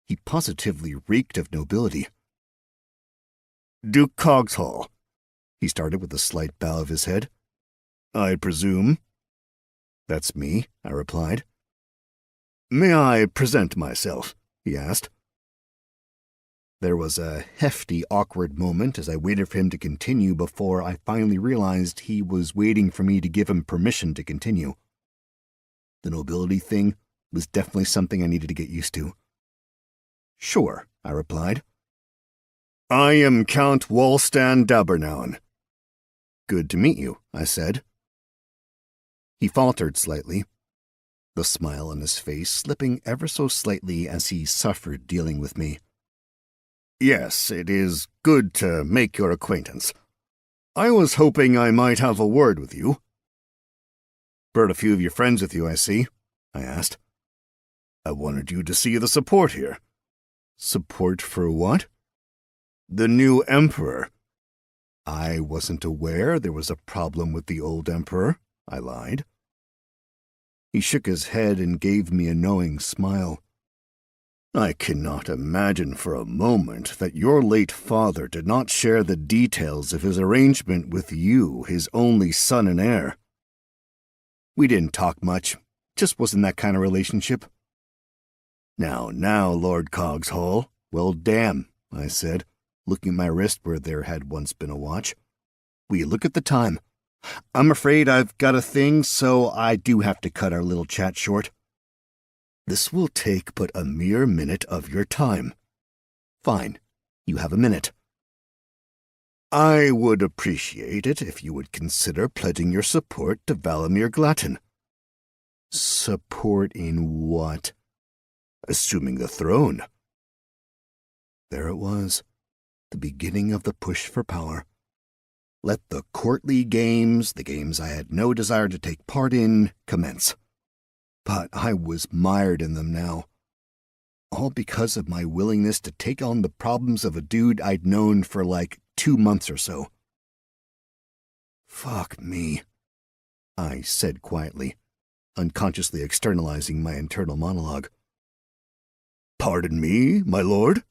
He positively reeked of nobility. "Duke Cogshall," he started with a slight bow of his head. "I presume?" "That's me," I replied. "May I present myself?" he asked. There was a hefty, awkward moment as I waited for him to continue before I finally realized he was waiting for me to give him permission to continue. The nobility thing was definitely something I needed to get used to. "Sure," I replied. "I am Count Wulstan Dabernaun." "Good to meet you," I said. He faltered slightly, the smile on his face slipping ever so slightly as he suffered dealing with me. "Yes, it is good to make your acquaintance. I was hoping I might have a word with you." "Brought a few of your friends with you, I see," I asked. "I wanted you to see the support here." "Support for what?" "The new emperor." "I wasn't aware there was a problem with the old emperor," I lied. He shook his head and gave me a knowing smile. "I cannot imagine for a moment that your late father did not share the details of his arrangement with you, his only son and heir." "We didn't talk much. Just wasn't that kind of relationship." Now, Lord Cogshall. Well, damn," I said, looking at my wrist where there had once been a watch. "Will you look at the time? I'm afraid I've got a thing, so I do have to cut our little chat short. This will take but a mere minute of your time." "Fine. You have a minute." "I would appreciate it if you would consider pledging your support to Valamir Glatton." "Support in what?" "Assuming the throne." There it was, the beginning of the push for power. Let the courtly games, the games I had no desire to take part in, commence. But I was mired in them now. All because of my willingness to take on the problems of a dude I'd known for like 2 months or so. "Fuck me," I said quietly, unconsciously externalizing my internal monologue. "Pardon me, my lord?"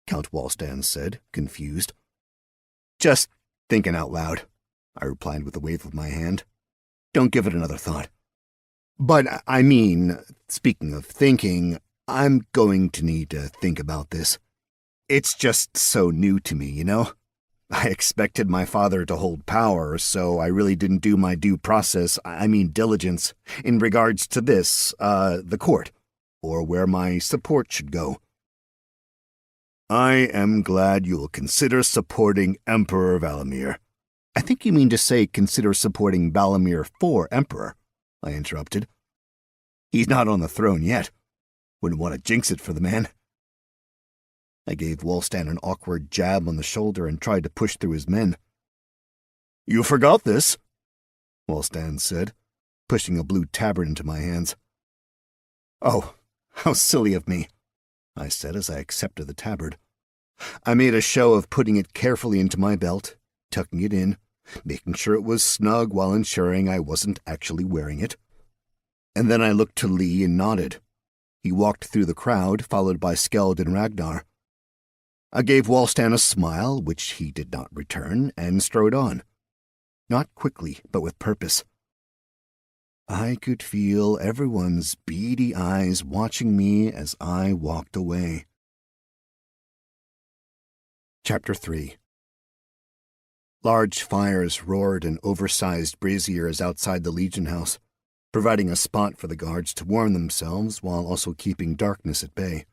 Count Wulstan said, confused. "Just thinking out loud," I replied with a wave of my hand. "Don't give it another thought. But, I mean, speaking of thinking, I'm going to need to think about this. It's just so new to me, I expected my father to hold power, so I really didn't do my due process, diligence, in regards to this, the court, or where my support should go." "I am glad you will consider supporting Emperor Valamir." "I think you mean to say consider supporting Valamir for Emperor," I interrupted. "He's not on the throne yet. Wouldn't want to jinx it for the man." I gave Wulstan an awkward jab on the shoulder and tried to push through his men. "You forgot this," Wulstan said, pushing a blue tabard into my hands. "Oh, how silly of me," I said as I accepted the tabard. I made a show of putting it carefully into my belt, tucking it in, making sure it was snug while ensuring I wasn't actually wearing it. And then I looked to Lee and nodded. He walked through the crowd, followed by Skeld and Ragnar. I gave Wallstan a smile, which he did not return, and strode on. Not quickly, but with purpose. I could feel everyone's beady eyes watching me as I walked away. Chapter 3. Large fires roared in oversized braziers outside the Legion House, providing a spot for the guards to warm themselves while also keeping darkness at bay.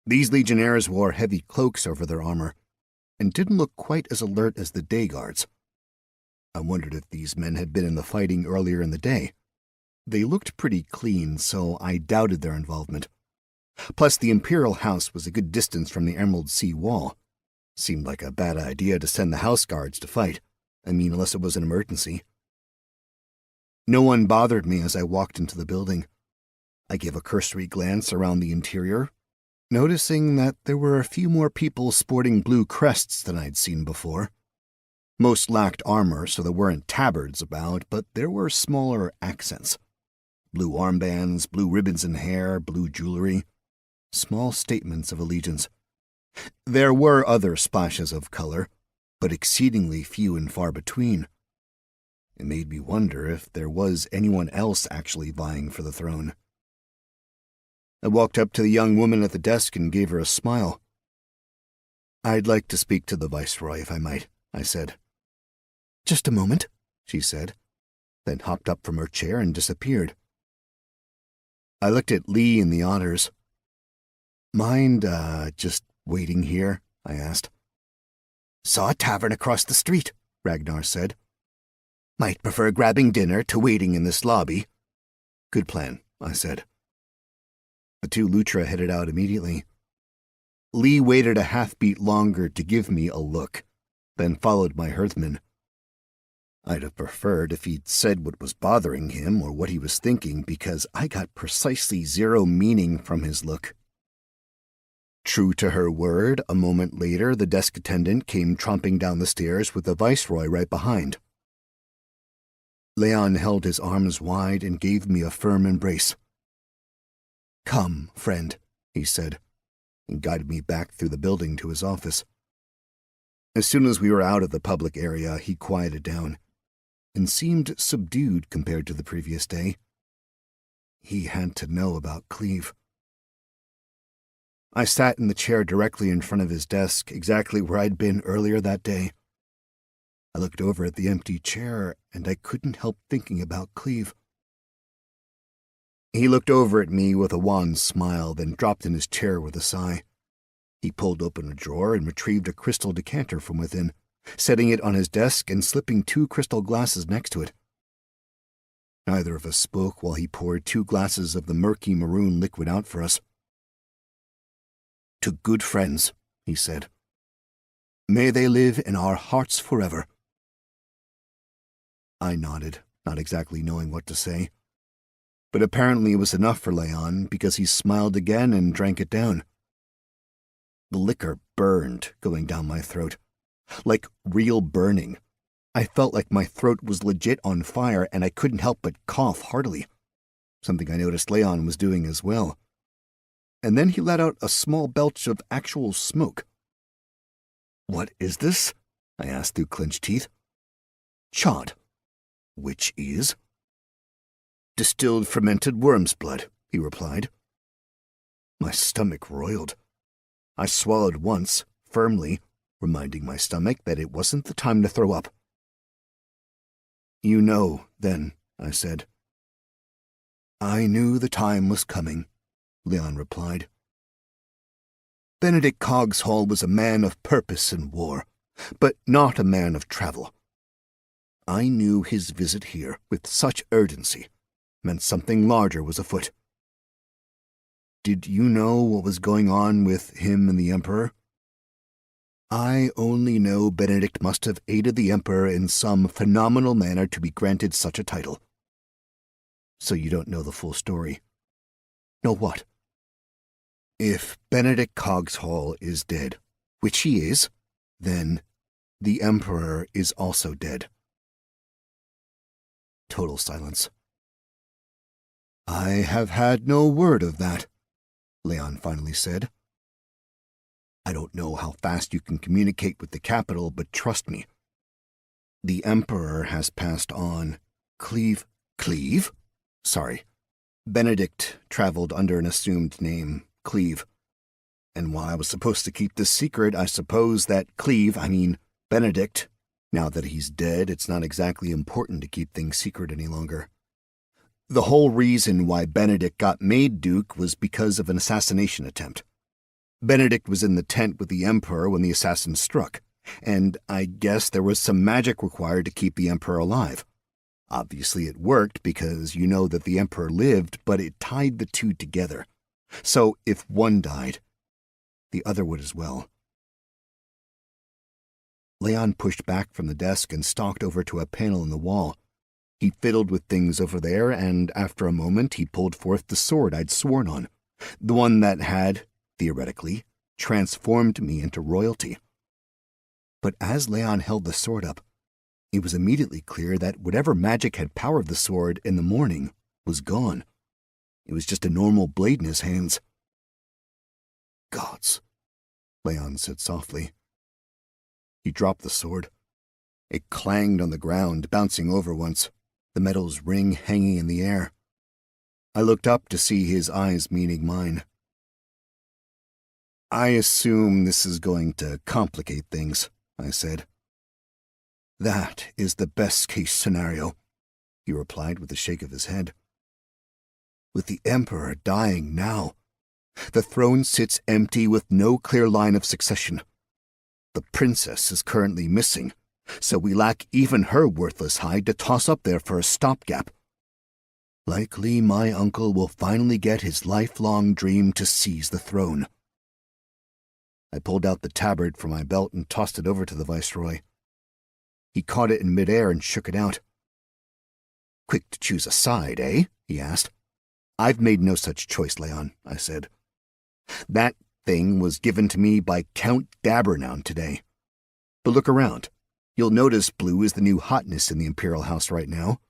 These legionnaires wore heavy cloaks over their armor, and didn't look quite as alert as the day guards. I wondered if these men had been in the fighting earlier in the day. They looked pretty clean, so I doubted their involvement. Plus, the Imperial House was a good distance from the Emerald Sea Wall. Seemed like a bad idea to send the house guards to fight. Unless it was an emergency. No one bothered me as I walked into the building. I gave a cursory glance around the interior, noticing that there were a few more people sporting blue crests than I'd seen before. Most lacked armor, so there weren't tabards about, but there were smaller accents. Blue armbands, blue ribbons in hair, blue jewelry. Small statements of allegiance. There were other splashes of color, but exceedingly few and far between. It made me wonder if there was anyone else actually vying for the throne. I walked up to the young woman at the desk and gave her a smile. "I'd like to speak to the Viceroy, if I might," I said. "Just a moment," she said, then hopped up from her chair and disappeared. I looked at Lee and the otters. "Mind, just waiting here?" I asked. "Saw a tavern across the street," Ragnar said. "Might prefer grabbing dinner to waiting in this lobby." "Good plan," I said. The two Lutra headed out immediately. Lee waited a half-beat longer to give me a look, then followed my herdsman. I'd have preferred if he'd said what was bothering him or what he was thinking, because I got precisely zero meaning from his look. True to her word, a moment later the desk attendant came tromping down the stairs with the Viceroy right behind. Leon held his arms wide and gave me a firm embrace. "Come, friend," he said, and guided me back through the building to his office. As soon as we were out of the public area, he quieted down, and seemed subdued compared to the previous day. He had to know about Cleve. I sat in the chair directly in front of his desk, exactly where I'd been earlier that day. I looked over at the empty chair, and I couldn't help thinking about Cleve. He looked over at me with a wan smile, then dropped in his chair with a sigh. He pulled open a drawer and retrieved a crystal decanter from within, setting it on his desk and slipping 2 crystal glasses next to it. Neither of us spoke while he poured 2 glasses of the murky maroon liquid out for us. "To good friends," he said. "May they live in our hearts forever." I nodded, not exactly knowing what to say. But apparently it was enough for Leon, because he smiled again and drank it down. The liquor burned going down my throat. Like real burning. I felt like my throat was legit on fire, and I couldn't help but cough heartily. Something I noticed Leon was doing as well. And then he let out a small belch of actual smoke. "What is this?" I asked through clenched teeth. "Chod." "Which is?" "Distilled fermented worm's blood," he replied. My stomach roiled. I swallowed once, firmly, reminding my stomach that it wasn't the time to throw up. "You know, then," I said. "I knew the time was coming," Leon replied. "Benedict Cogshall was a man of purpose in war, but not a man of travel. I knew his visit here with such urgency meant something larger was afoot." "Did you know what was going on with him and the Emperor?" "I only know Benedict must have aided the Emperor in some phenomenal manner to be granted such a title." "So you don't know the full story?" "Know what?" "If Benedict Cogshall is dead, which he is, then the Emperor is also dead." Total silence. I have had no word of that, Leon finally said. I don't know how fast you can communicate with the capital, but trust me. The Emperor has passed on. Cleve? Sorry. Benedict traveled under an assumed name, Cleve. And while I was supposed to keep this secret, I suppose that Benedict, now that he's dead, it's not exactly important to keep things secret any longer. The whole reason why Benedict got made Duke was because of an assassination attempt. Benedict was in the tent with the Emperor when the assassins struck, and I guess there was some magic required to keep the Emperor alive. Obviously it worked because you know that the Emperor lived, but it tied the two together. So if one died, the other would as well. Leon pushed back from the desk and stalked over to a panel in the wall. He fiddled with things over there, and after a moment he pulled forth the sword I'd sworn on, the one that had, theoretically, transformed me into royalty. But as Leon held the sword up, it was immediately clear that whatever magic had powered the sword in the morning was gone. It was just a normal blade in his hands. Gods, Leon said softly. He dropped the sword. It clanged on the ground, bouncing over once, the metal's ring hanging in the air. I looked up to see his eyes meeting mine. I assume this is going to complicate things, I said. That is the best-case scenario, he replied with a shake of his head. With the Emperor dying now, the throne sits empty with no clear line of succession. The princess is currently missing, so we lack even her worthless hide to toss up there for a stopgap. Likely my uncle will finally get his lifelong dream to seize the throne. I pulled out the tabard from my belt and tossed it over to the Viceroy. He caught it in midair and shook it out. Quick to choose a side, eh? He asked. I've made no such choice, Leon, I said. That thing was given to me by Count Dabbernown today. But look around. You'll notice blue is the new hotness in the Imperial House right now.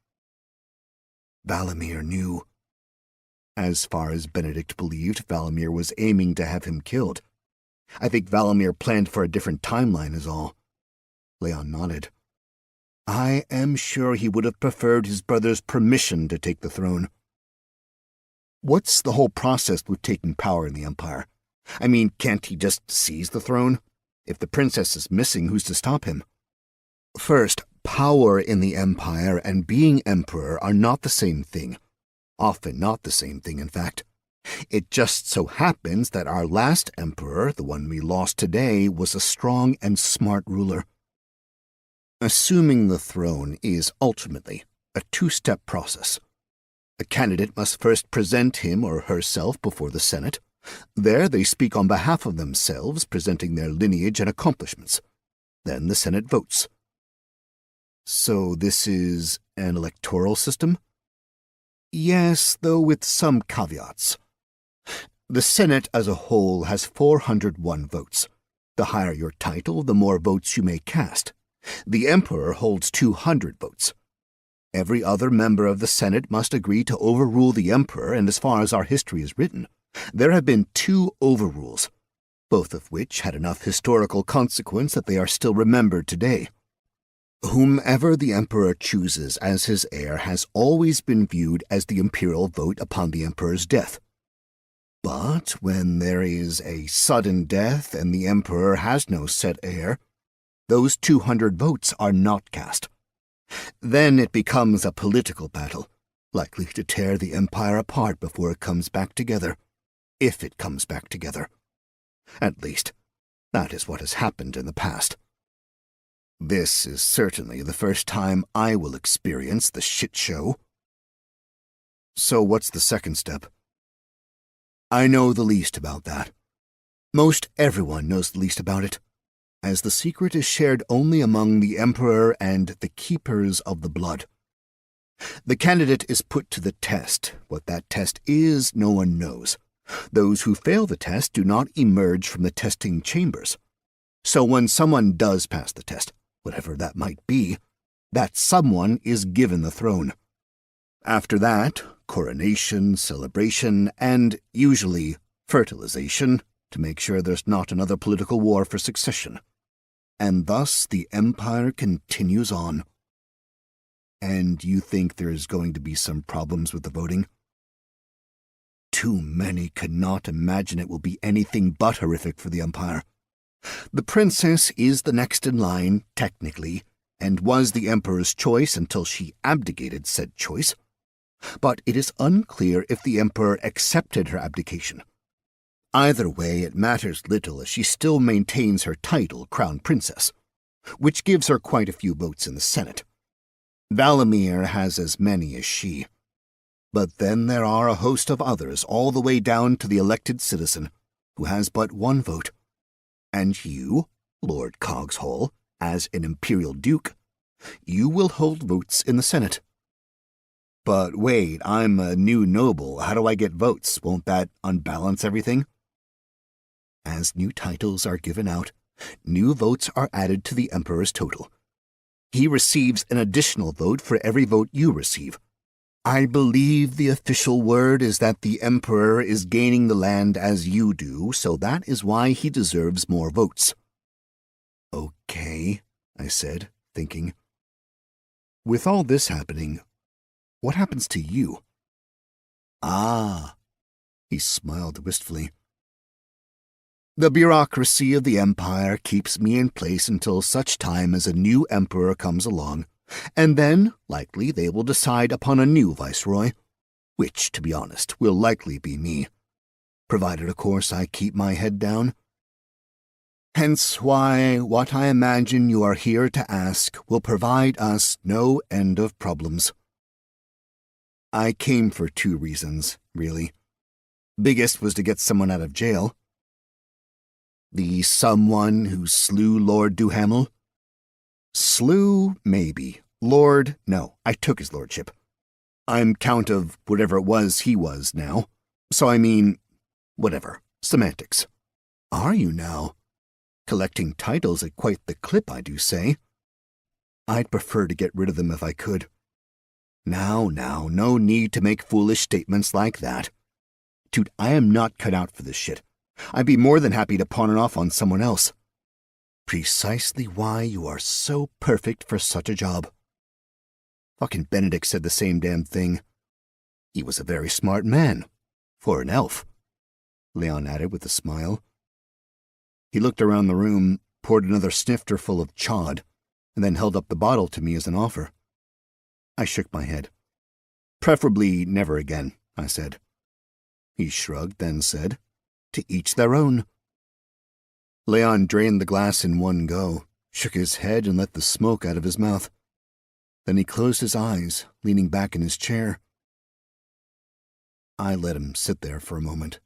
Valamir knew. As far as Benedict believed, Valamir was aiming to have him killed. I think Valamir planned for a different timeline is all. Leon nodded. I am sure he would have preferred his brother's permission to take the throne. What's the whole process with taking power in the Empire? Can't he just seize the throne? If the princess is missing, who's to stop him? First, power in the Empire and being emperor are not the same thing. Often not the same thing, in fact. It just so happens that our last emperor, the one we lost today, was a strong and smart ruler. Assuming the throne is ultimately a two-step process. A candidate must first present him or herself before the Senate. There they speak on behalf of themselves, presenting their lineage and accomplishments. Then the Senate votes. So this is an electoral system? Yes, though with some caveats. The Senate as a whole has 401 votes. The higher your title, the more votes you may cast. The Emperor holds 200 votes. Every other member of the Senate must agree to overrule the Emperor, and as far as our history is written, there have been 2 overrules, both of which had enough historical consequence that they are still remembered today. Whomever the Emperor chooses as his heir has always been viewed as the imperial vote upon the Emperor's death. But when there is a sudden death and the Emperor has no set heir, those 200 votes are not cast. Then it becomes a political battle, likely to tear the Empire apart before it comes back together, if it comes back together. At least, that is what has happened in the past. This is certainly the first time I will experience the shit show. So what's the second step? I know the least about that. Most everyone knows the least about it, as the secret is shared only among the Emperor and the Keepers of the Blood. The candidate is put to the test. What that test is, no one knows. Those who fail the test do not emerge from the testing chambers. So when someone does pass the test, whatever that might be, that someone is given the throne. After that, coronation, celebration, and, usually, fertilization, to make sure there's not another political war for succession. And thus the empire continues on. And you think there's going to be some problems with the voting? Too many cannot imagine it will be anything but horrific for the empire. The princess is the next in line, technically, and was the emperor's choice until she abdicated said choice. But it is unclear if the emperor accepted her abdication. Either way, it matters little, as she still maintains her title, Crown Princess, which gives her quite a few votes in the Senate. Valimir has as many as she. But then there are a host of others, all the way down to the elected citizen, who has but one vote. And you, Lord Cogshall, as an imperial duke, you will hold votes in the Senate. But wait, I'm a new noble. How do I get votes? Won't that unbalance everything? As new titles are given out, new votes are added to the emperor's total. He receives an additional vote for every vote you receive. I believe the official word is that the emperor is gaining the land as you do, so that is why he deserves more votes. Okay, I said, thinking. With all this happening, what happens to you? Ah, he smiled wistfully. The bureaucracy of the empire keeps me in place until such time as a new emperor comes along, and then, likely, they will decide upon a new viceroy, which, to be honest, will likely be me, provided, of course, I keep my head down. Hence why what I imagine you are here to ask will provide us no end of problems. I came for 2 reasons, really. Biggest was to get someone out of jail. The someone who slew Lord Duhamel? Slew, maybe. Lord, no, I took his lordship. I'm count of whatever it was he was now. So I mean, whatever. Semantics. Are you now? Collecting titles at quite the clip, I do say. I'd prefer to get rid of them if I could. Now, no need to make foolish statements like that. Dude, I am not cut out for this shit. I'd be more than happy to pawn it off on someone else. Precisely why you are so perfect for such a job. Fucking Benedict said the same damn thing. He was a very smart man. For an elf. Leon added with a smile. He looked around the room, poured another snifter full of chod, and then held up the bottle to me as an offer. I shook my head. Preferably never again, I said. He shrugged, then said, to each their own. Leon drained the glass in one go, shook his head and let the smoke out of his mouth. Then he closed his eyes, leaning back in his chair. I let him sit there for a moment,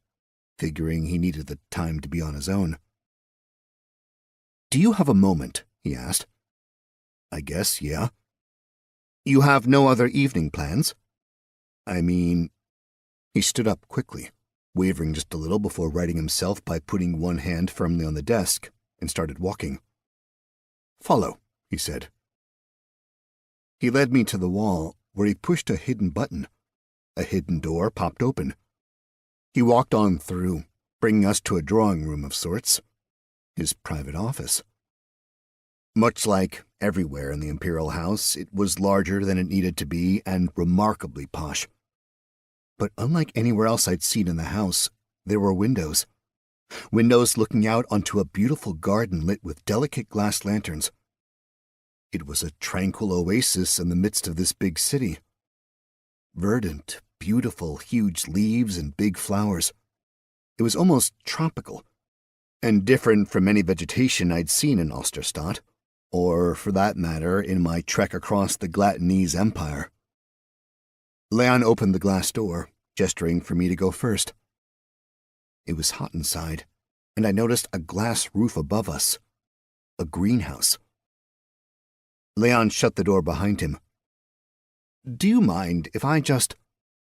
figuring he needed the time to be on his own. Do you have a moment? He asked. I guess, yeah. You have no other evening plans? I mean... He stood up quickly, wavering just a little before righting himself by putting one hand firmly on the desk, and started walking. Follow, he said. He led me to the wall, where he pushed a hidden button. A hidden door popped open. He walked on through, bringing us to a drawing room of sorts. His private office. Much like everywhere in the Imperial House, it was larger than it needed to be and remarkably posh. But unlike anywhere else I'd seen in the house, there were windows. Windows looking out onto a beautiful garden lit with delicate glass lanterns. It was a tranquil oasis in the midst of this big city. Verdant, beautiful, huge leaves and big flowers. It was almost tropical, and different from any vegetation I'd seen in Osterstadt, or, for that matter, in my trek across the Glatonese Empire. Leon opened the glass door, gesturing for me to go first. It was hot inside, and I noticed a glass roof above us. A greenhouse. Leon shut the door behind him. Do you mind if I just...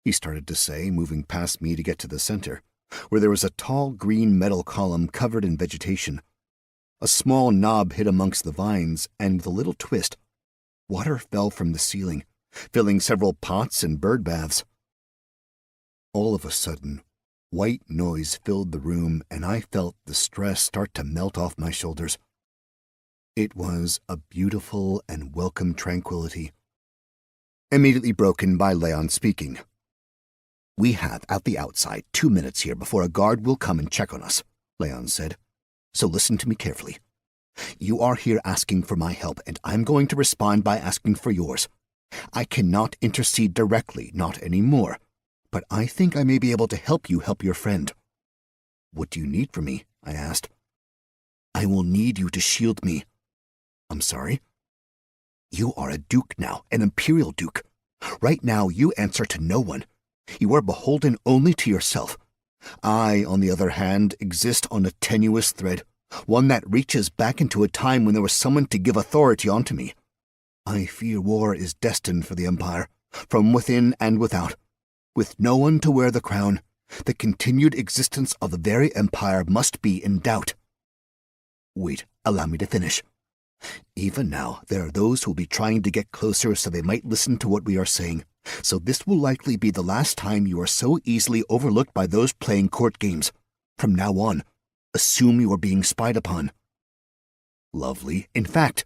he started to say, moving past me to get to the center, where there was a tall green metal column covered in vegetation. A small knob hid amongst the vines, and with a little twist, water fell from the ceiling, filling several pots and bird baths. All of a sudden, white noise filled the room, and I felt the stress start to melt off my shoulders. It was a beautiful and welcome tranquility, immediately broken by Leon speaking. "We have, at the outside, 2 minutes here before a guard will come and check on us," Leon said. "So listen to me carefully. You are here asking for my help, and I'm going to respond by asking for yours. I cannot intercede directly, not anymore, but I think I may be able to help you help your friend." "What do you need from me?" I asked. "I will need you to shield me." "I'm sorry?" "You are a duke now, an imperial duke. Right now you answer to no one. You are beholden only to yourself. I, on the other hand, exist on a tenuous thread, one that reaches back into a time when there was someone to give authority onto me. I fear war is destined for the Empire, from within and without. With no one to wear the crown, the continued existence of the very Empire must be in doubt." "Wait, allow me to finish. Even now, there are those who will be trying to get closer so they might listen to what we are saying. So this will likely be the last time you are so easily overlooked by those playing court games. From now on, assume you are being spied upon." "Lovely. In fact,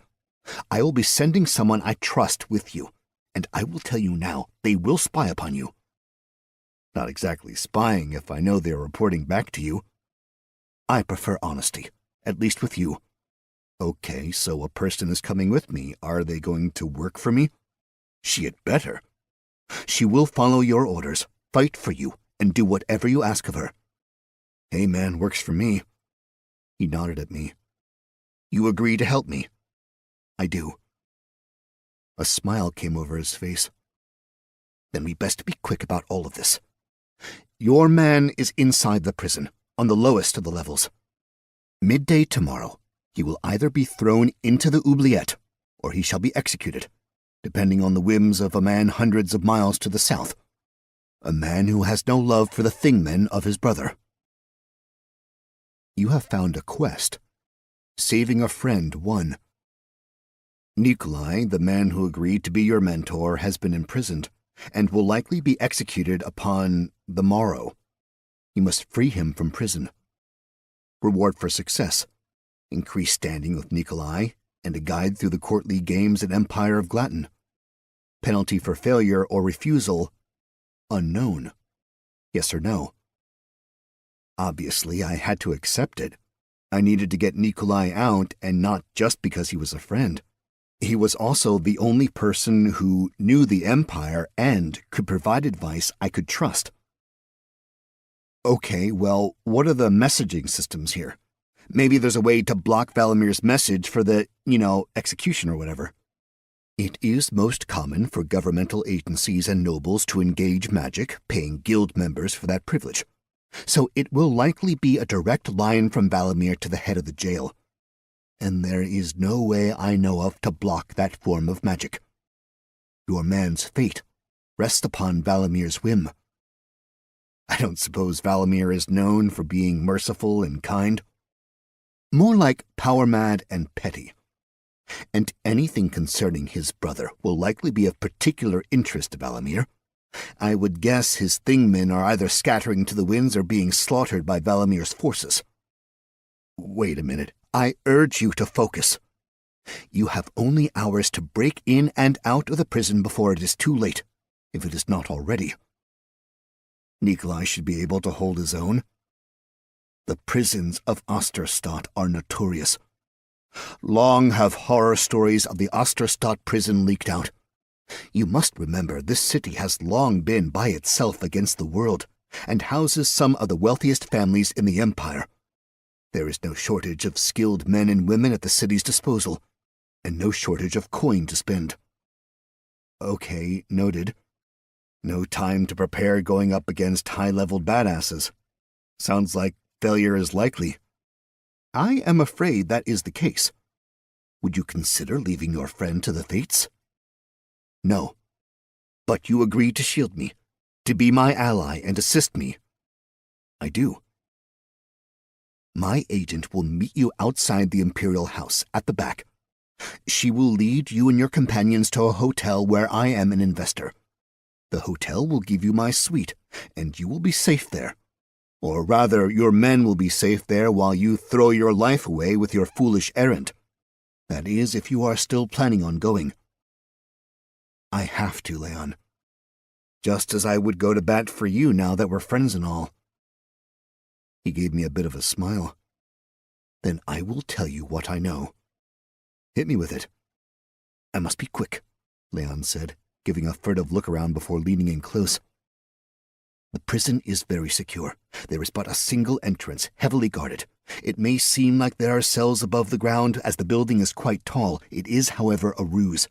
I will be sending someone I trust with you, and I will tell you now, they will spy upon you." "Not exactly spying if I know they are reporting back to you." "I prefer honesty, at least with you." "Okay, so a person is coming with me. Are they going to work for me?" "She had better. She will follow your orders, fight for you, and do whatever you ask of her." "Hey man, works for me." He nodded at me. "You agree to help me?" "I do." A smile came over his face. "Then we best be quick about all of this. Your man is inside the prison, on the lowest of the levels. Midday tomorrow, he will either be thrown into the oubliette, or he shall be executed, depending on the whims of a man hundreds of miles to the south. A man who has no love for the thingmen of his brother." "You have found a quest. Saving a friend won. Nikolai, the man who agreed to be your mentor, has been imprisoned, and will likely be executed upon the morrow. You must free him from prison. Reward for success: increased standing with Nikolai, and a guide through the courtly games at Empire of Glatten. Penalty for failure or refusal: unknown. Yes or no?" Obviously, I had to accept it. I needed to get Nikolai out, and not just because he was a friend. He was also the only person who knew the Empire and could provide advice I could trust. "Okay, well, what are the messaging systems here? Maybe there's a way to block Valamir's message for the, execution or whatever." "It is most common for governmental agencies and nobles to engage magic, paying guild members for that privilege. So it will likely be a direct line from Valamir to the head of the jail. And there is no way I know of to block that form of magic. Your man's fate rests upon Valamir's whim. I don't suppose Valamir is known for being merciful and kind. More like power-mad and petty. And anything concerning his brother will likely be of particular interest to Valamir. I would guess his thingmen are either scattering to the winds or being slaughtered by Valamir's forces." "Wait a minute. I urge you to focus. You have only hours to break in and out of the prison before it is too late, if it is not already. Nikolai should be able to hold his own. The prisons of Osterstadt are notorious. Long have horror stories of the Osterstadt prison leaked out. You must remember this city has long been by itself against the world, and houses some of the wealthiest families in the Empire. There is no shortage of skilled men and women at the city's disposal, and no shortage of coin to spend." "Okay, noted. No time to prepare going up against high-leveled badasses. Sounds like failure is likely." "I am afraid that is the case. Would you consider leaving your friend to the fates?" "No. But you agree to shield me, to be my ally and assist me." "I do." "My agent will meet you outside the Imperial House, at the back. She will lead you and your companions to a hotel where I am an investor. The hotel will give you my suite, and you will be safe there. Or rather, your men will be safe there while you throw your life away with your foolish errand. That is, if you are still planning on going. I have to, Leon. Just as I would go to bat for you now that we're friends and all. He gave me a bit of a smile. Then I will tell you what I know. Hit me with it. I must be quick, Leon said, giving a furtive look around before leaning in close. The prison is very secure. There is but a single entrance, heavily guarded. It may seem like there are cells above the ground, as the building is quite tall. It is, however, a ruse.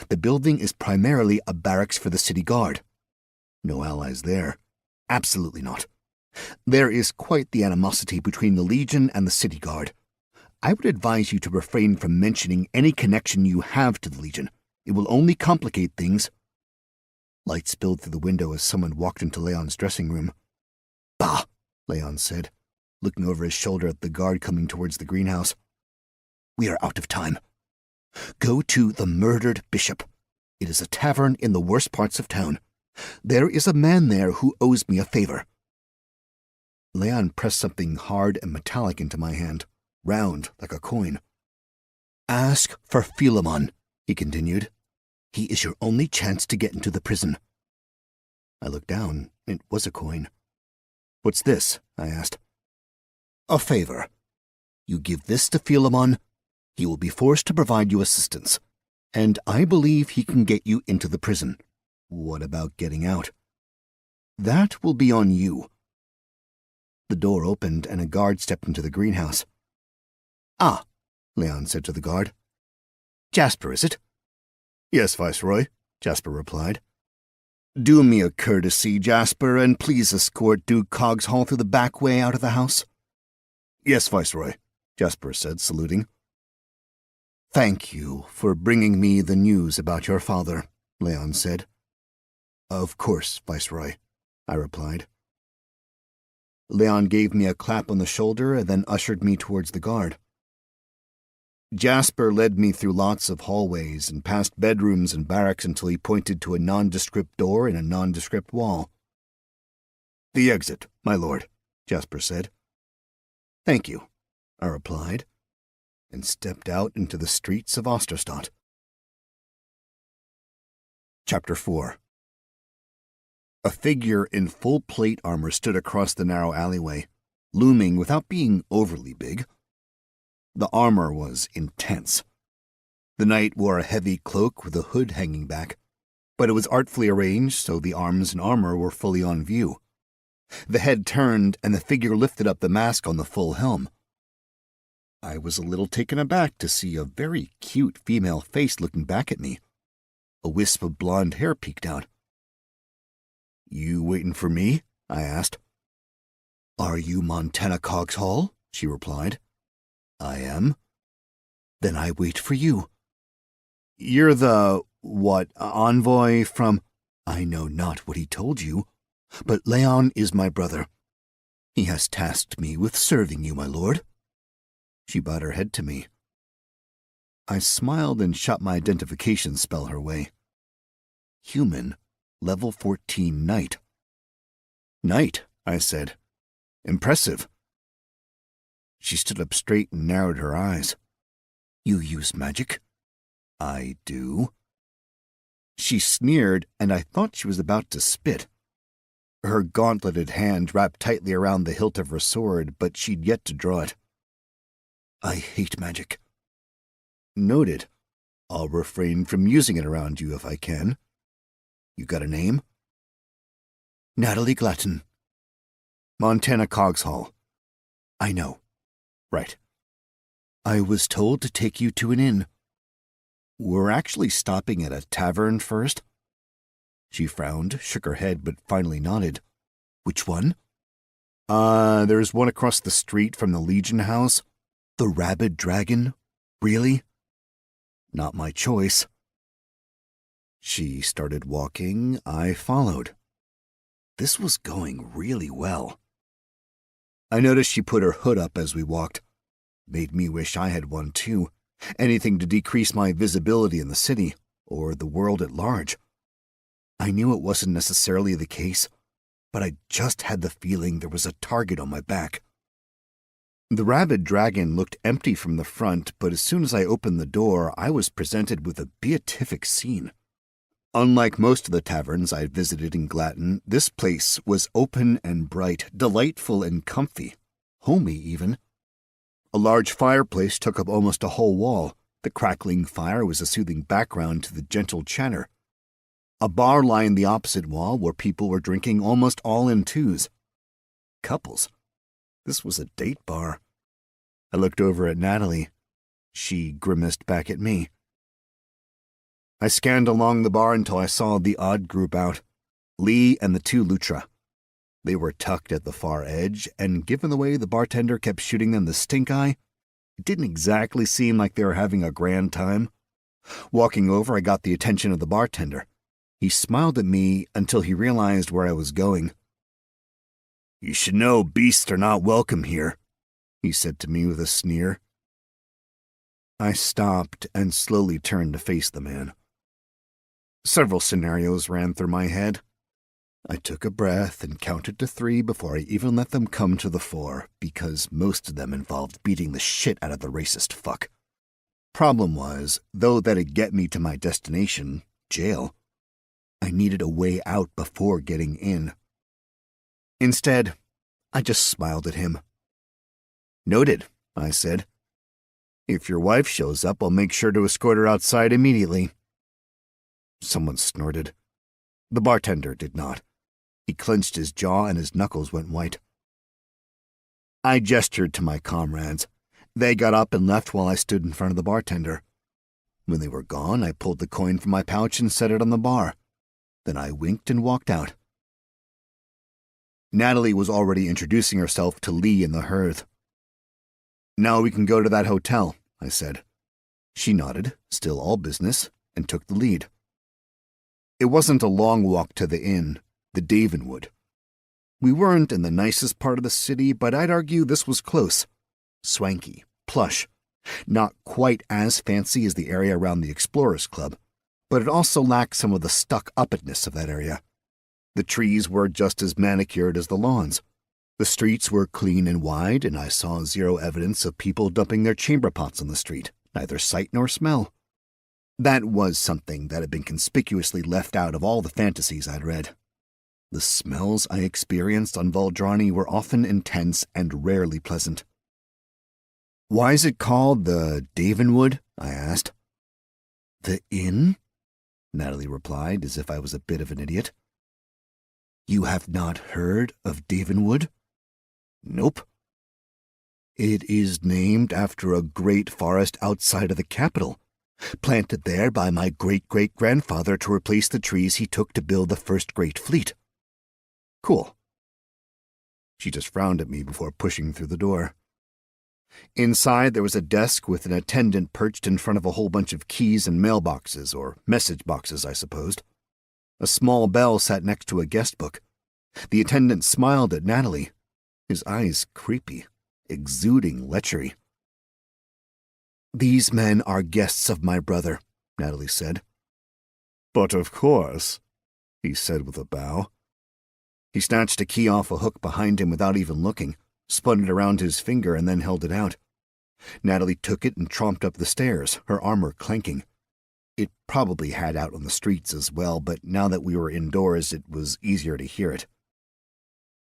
The building is primarily a barracks for the city guard. No allies there. Absolutely not. There is quite the animosity between the Legion and the city guard. I would advise you to refrain from mentioning any connection you have to the Legion. It will only complicate things. Light spilled through the window as someone walked into Leon's dressing room. Bah, Leon said, looking over his shoulder at the guard coming towards the greenhouse. We are out of time. Go to the Murdered Bishop. It is a tavern in the worst parts of town. There is a man there who owes me a favor. Leon pressed something hard and metallic into my hand, round like a coin. Ask for Philemon, he continued. He is your only chance to get into the prison. I looked down. It was a coin. What's this? I asked. A favor. You give this to Philemon, he will be forced to provide you assistance, and I believe he can get you into the prison. What about getting out? That will be on you. The door opened and a guard stepped into the greenhouse. Ah, Leon said to the guard. Jasper, is it? Yes, Viceroy, Jasper replied. Do me a courtesy, Jasper, and please escort Duke Cogshall through the back way out of the house. Yes, Viceroy, Jasper said, saluting. Thank you for bringing me the news about your father, Leon said. Of course, Viceroy, I replied. Leon gave me a clap on the shoulder and then ushered me towards the guard. Jasper led me through lots of hallways and past bedrooms and barracks until he pointed to a nondescript door in a nondescript wall. The exit, my lord, Jasper said. Thank you, I replied, and stepped out into the streets of Osterstadt. Chapter 4. A figure in full plate armor stood across the narrow alleyway, looming without being overly big. The armor was intense. The knight wore a heavy cloak with a hood hanging back, but it was artfully arranged so the arms and armor were fully on view. The head turned, and the figure lifted up the mask on the full helm. I was a little taken aback to see a very cute female face looking back at me. A wisp of blonde hair peeked out. You waiting for me? I asked. Are you Montana Cogshall? She replied. I am. Then I wait for you. You're the, envoy from... I know not what he told you, but Leon is my brother. He has tasked me with serving you, my lord. She bowed her head to me. I smiled and shot my identification spell her way. Human, level 14 knight. Knight, I said. Impressive. She stood up straight and narrowed her eyes. You use magic? I do. She sneered, and I thought she was about to spit. Her gauntleted hand wrapped tightly around the hilt of her sword, but she'd yet to draw it. I hate magic. Noted. I'll refrain from using it around you if I can. You got a name? Natalie Glatton. Montana Cogshall. I know. Right. I was told to take you to an inn. We're actually stopping at a tavern first. She frowned, shook her head, but finally nodded. Which one? There's one across the street from the Legion House. The Rabid Dragon? Really? Not my choice. She started walking. I followed. This was going really well. I noticed she put her hood up as we walked. Made me wish I had one too. Anything to decrease my visibility in the city, or the world at large. I knew it wasn't necessarily the case, but I just had the feeling there was a target on my back. The rabid dragon looked empty from the front, but as soon as I opened the door, I was presented with a beatific scene. Unlike most of the taverns I had visited in Glatton, this place was open and bright, delightful and comfy, homey even. A large fireplace took up almost a whole wall. The crackling fire was a soothing background to the gentle chatter. A bar lined the opposite wall where people were drinking almost all in twos. Couples. This was a date bar. I looked over at Natalie. She grimaced back at me. I scanned along the bar until I saw the odd group out, Lee and the two Lutra. They were tucked at the far edge, and given the way the bartender kept shooting them the stink eye, it didn't exactly seem like they were having a grand time. Walking over, I got the attention of the bartender. He smiled at me until he realized where I was going. "You should know beasts are not welcome here," he said to me with a sneer. I stopped and slowly turned to face the man. Several scenarios ran through my head. I took a breath and counted to 3 before I even let them come to the fore, because most of them involved beating the shit out of the racist fuck. Problem was, though that'd get me to my destination, jail, I needed a way out before getting in. Instead, I just smiled at him. "Noted," I said. "If your wife shows up, I'll make sure to escort her outside immediately." Someone snorted. The bartender did not. He clenched his jaw and his knuckles went white. I gestured to my comrades. They got up and left while I stood in front of the bartender. When they were gone, I pulled the coin from my pouch and set it on the bar. Then I winked and walked out. Natalie was already introducing herself to Lee and the hearth. "Now we can go to that hotel," I said. She nodded, still all business, and took the lead. It wasn't a long walk to the inn, the Davenwood. We weren't in the nicest part of the city, but I'd argue this was close. Swanky, plush, not quite as fancy as the area around the Explorers Club, but it also lacked some of the stuck-upness of that area. The trees were just as manicured as the lawns. The streets were clean and wide, and I saw zero evidence of people dumping their chamber pots on the street, neither sight nor smell. That was something that had been conspicuously left out of all the fantasies I'd read. The smells I experienced on Valdrani were often intense and rarely pleasant. "Why is it called the Davenwood?" I asked. "The inn?" Natalie replied, as if I was a bit of an idiot. "You have not heard of Davenwood?" "Nope." "It is named after a great forest outside of the capital, planted there by my great-great-grandfather to replace the trees he took to build the first great fleet." "Cool." She just frowned at me before pushing through the door. Inside, there was a desk with an attendant perched in front of a whole bunch of keys and mailboxes, or message boxes, I supposed. A small bell sat next to a guest book. The attendant smiled at Natalie, his eyes creepy, exuding lechery. "These men are guests of my brother," Natalie said. "But of course," he said with a bow. He snatched a key off a hook behind him without even looking, spun it around his finger, and then held it out. Natalie took it and tromped up the stairs, her armor clanking. It probably had out on the streets as well, but now that we were indoors, it was easier to hear it.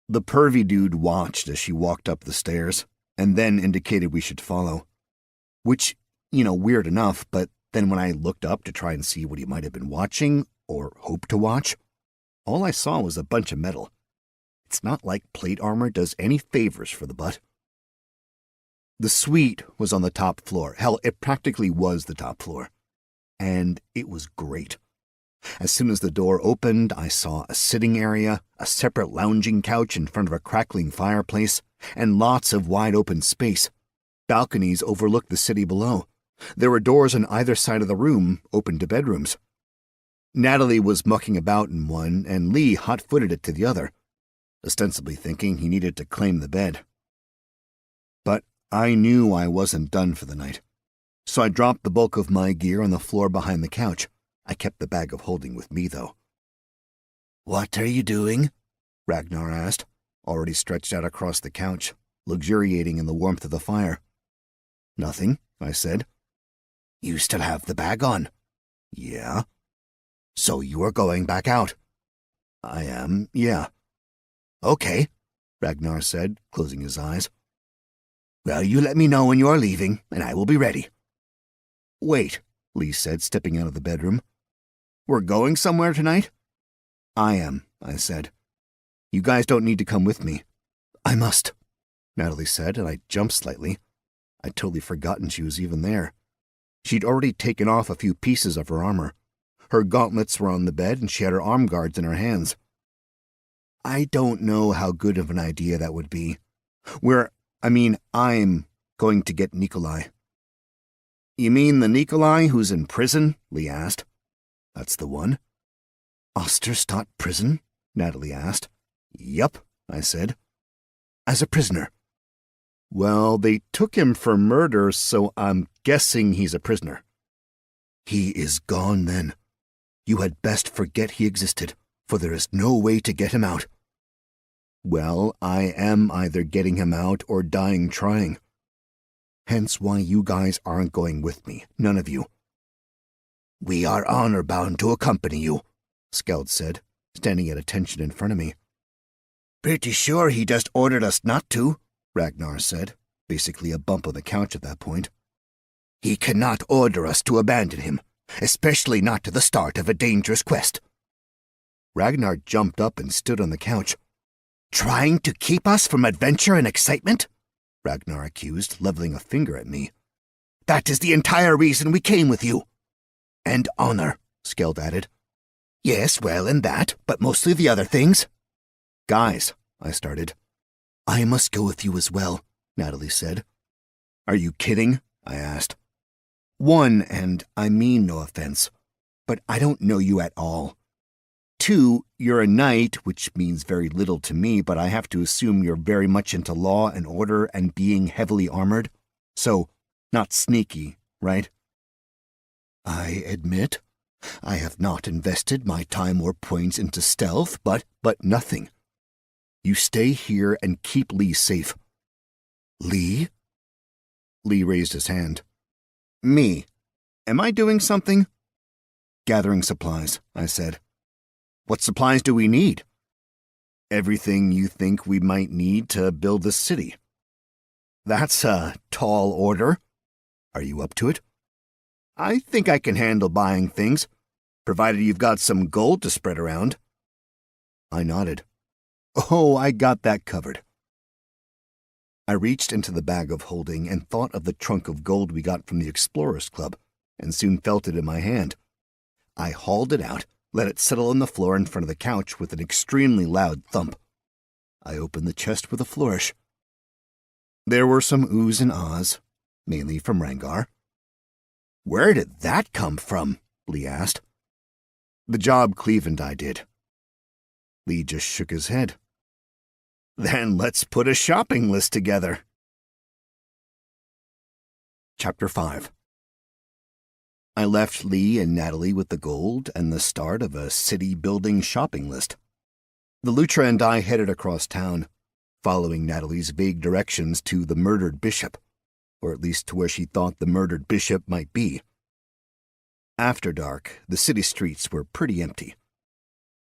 The pervy dude watched as she walked up the stairs, and then indicated we should follow. Which, weird enough, but then when I looked up to try and see what he might have been watching, or hoped to watch, all I saw was a bunch of metal. It's not like plate armor does any favors for the butt. The suite was on the top floor. Hell, it practically was the top floor. And it was great. As soon as the door opened, I saw a sitting area, a separate lounging couch in front of a crackling fireplace, and lots of wide-open space. Balconies overlooked the city below. There were doors on either side of the room, open to bedrooms. Natalie was mucking about in one, and Lee hot-footed it to the other, ostensibly thinking he needed to claim the bed. But I knew I wasn't done for the night, so I dropped the bulk of my gear on the floor behind the couch. I kept the bag of holding with me, though. What are you doing? Ragnar asked, already stretched out across the couch, luxuriating in the warmth of the fire. Nothing, I said. You still have the bag on? Yeah. So you are going back out? I am, yeah. Okay, Ragnar said, closing his eyes. Well, you let me know when you are leaving, and I will be ready. Wait, Lee said, stepping out of the bedroom. We're going somewhere tonight? I am, I said. You guys don't need to come with me. I must, Natalie said, and I jumped slightly. I'd totally forgotten she was even there. She'd already taken off a few pieces of her armor. Her gauntlets were on the bed, and she had her arm guards in her hands. I don't know how good of an idea that would be. I'm going to get Nikolai. You mean the Nikolai who's in prison? Lee asked. That's the one. Osterstadt prison? Natalie asked. Yup, I said. As a prisoner. Well, they took him for murder, so I'm guessing he's a prisoner. He is gone, then. You had best forget he existed, for there is no way to get him out. Well, I am either getting him out or dying trying. Hence why you guys aren't going with me, none of you. We are honor-bound to accompany you, Skeld said, standing at attention in front of me. Pretty sure he just ordered us not to, Ragnar said, basically a bump on the couch at that point. He cannot order us to abandon him, especially not to the start of a dangerous quest. Ragnar jumped up and stood on the couch. Trying to keep us from adventure and excitement? Ragnar accused, leveling a finger at me. That is the entire reason we came with you. And honor, Skeld added. Yes, well, and that, but mostly the other things. Guys, I started. I must go with you as well, Natalie said. Are you kidding? I asked. One, and I mean no offense, but I don't know you at all. Two, you're a knight, which means very little to me, but I have to assume you're very much into law and order and being heavily armored. So, not sneaky, right? I admit, I have not invested my time or points into stealth, but nothing. You stay here and keep Lee safe. Lee? Lee raised his hand. Me. Am I doing something? Gathering supplies, I said. What supplies do we need? Everything you think we might need to build this city. That's a tall order. Are you up to it? I think I can handle buying things, provided you've got some gold to spread around. I nodded. Oh, I got that covered. I reached into the bag of holding and thought of the trunk of gold we got from the Explorers Club, and soon felt it in my hand. I hauled it out, let it settle on the floor in front of the couch with an extremely loud thump. I opened the chest with a flourish. There were some oohs and ahs, mainly from Rangar. Where did that come from? Lee asked. The job Cleve and I did. Lee just shook his head. Then let's put a shopping list together. Chapter 5. I left Lee and Natalie with the gold and the start of a city-building shopping list. The Lutra and I headed across town, following Natalie's vague directions to the murdered bishop, or at least to where she thought the murdered bishop might be. After dark, the city streets were pretty empty.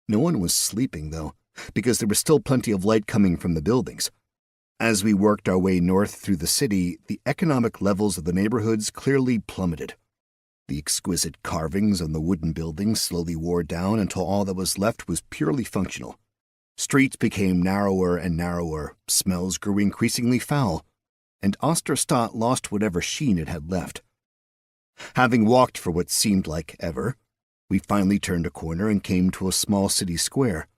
No one was sleeping, though, because there was still plenty of light coming from the buildings. As we worked our way north through the city, the economic levels of the neighborhoods clearly plummeted. The exquisite carvings on the wooden buildings slowly wore down until all that was left was purely functional. Streets became narrower and narrower, smells grew increasingly foul, and Osterstadt lost whatever sheen it had left. Having walked for what seemed like ever, we finally turned a corner and came to a small city square.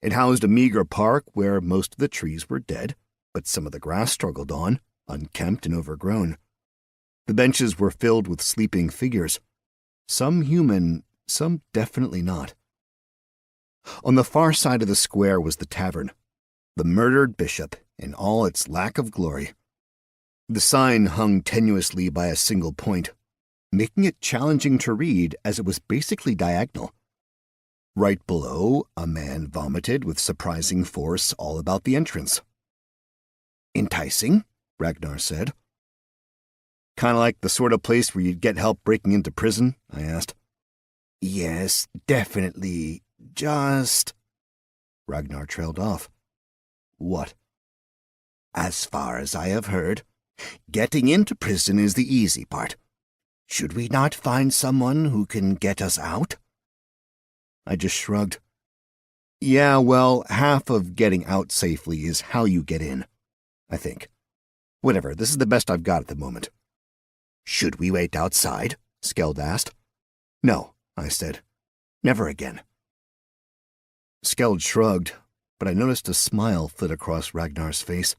It housed a meager park where most of the trees were dead, but some of the grass struggled on, unkempt and overgrown. The benches were filled with sleeping figures. Some human, some definitely not. On the far side of the square was the tavern, the murdered bishop in all its lack of glory. The sign hung tenuously by a single point, making it challenging to read as it was basically diagonal. Right below, a man vomited with surprising force all about the entrance. Enticing, Ragnar said. Kinda like the sort of place where you'd get help breaking into prison? I asked. Yes, definitely. Just... Ragnar trailed off. What? As far as I have heard, getting into prison is the easy part. Should we not find someone who can get us out? I just shrugged. Yeah, well, half of getting out safely is how you get in, I think. Whatever, this is the best I've got at the moment. Should we wait outside? Skeld asked. No, I said. Never again. Skeld shrugged, but I noticed a smile flit across Ragnar's face.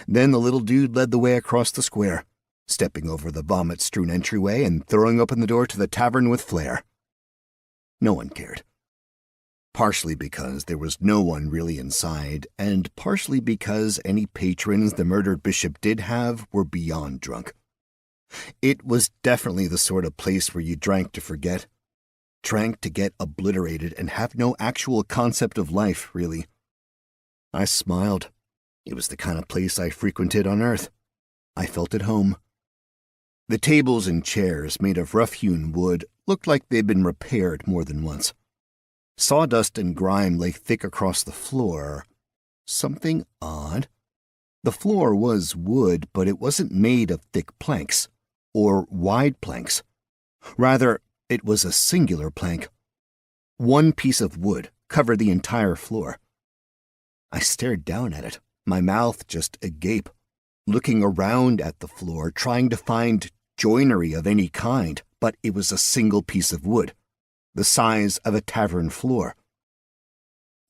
Then the little dude led the way across the square, stepping over the vomit-strewn entryway and throwing open the door to the tavern with flair. No one cared. Partially because there was no one really inside, and partially because any patrons the murdered bishop did have were beyond drunk. It was definitely the sort of place where you drank to forget. Drank to get obliterated and have no actual concept of life, really. I smiled. It was the kind of place I frequented on Earth. I felt at home. The tables and chairs, made of rough-hewn wood, looked like they'd been repaired more than once. Sawdust and grime lay thick across the floor. Something odd. The floor was wood, but it wasn't made of thick planks, or wide planks. Rather, it was a singular plank. One piece of wood covered the entire floor. I stared down at it, my mouth just agape, looking around at the floor, trying to find joinery of any kind, but it was a single piece of wood, the size of a tavern floor.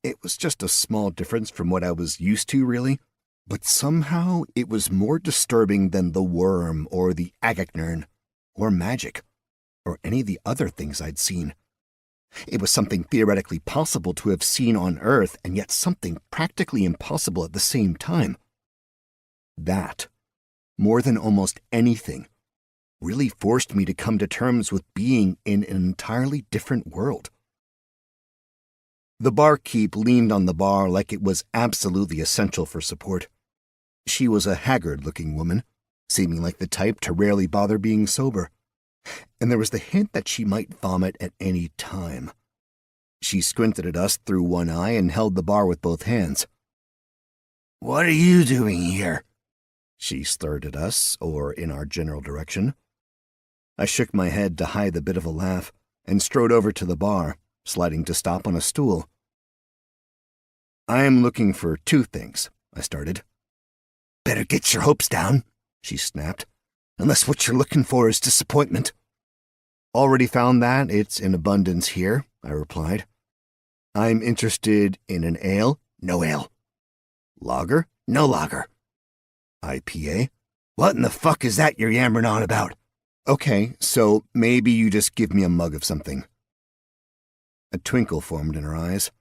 It was just a small difference from what I was used to, really, but somehow it was more disturbing than the worm or the agagnern or magic or any of the other things I'd seen. It was something theoretically possible to have seen on Earth, and yet something practically impossible at the same time. That, more than almost anything, really forced me to come to terms with being in an entirely different world. The barkeep leaned on the bar like it was absolutely essential for support. She was a haggard-looking woman, seeming like the type to rarely bother being sober. And there was the hint that she might vomit at any time. She squinted at us through one eye and held the bar with both hands. "What are you doing here?" She slurred at us, or in our general direction. I shook my head to hide the bit of a laugh and strode over to the bar, sliding to stop on a stool. "I am looking for 2 things, I started. "Better get your hopes down," she snapped. "Unless what you're looking for is disappointment." "Already found that. It's in abundance here," I replied. "I'm interested in an ale." "No ale." "Lager?" "No lager." "IPA?" "What in the fuck is that you're yammering on about?" "Okay, so maybe you just give me a mug of something." A twinkle formed in her eyes.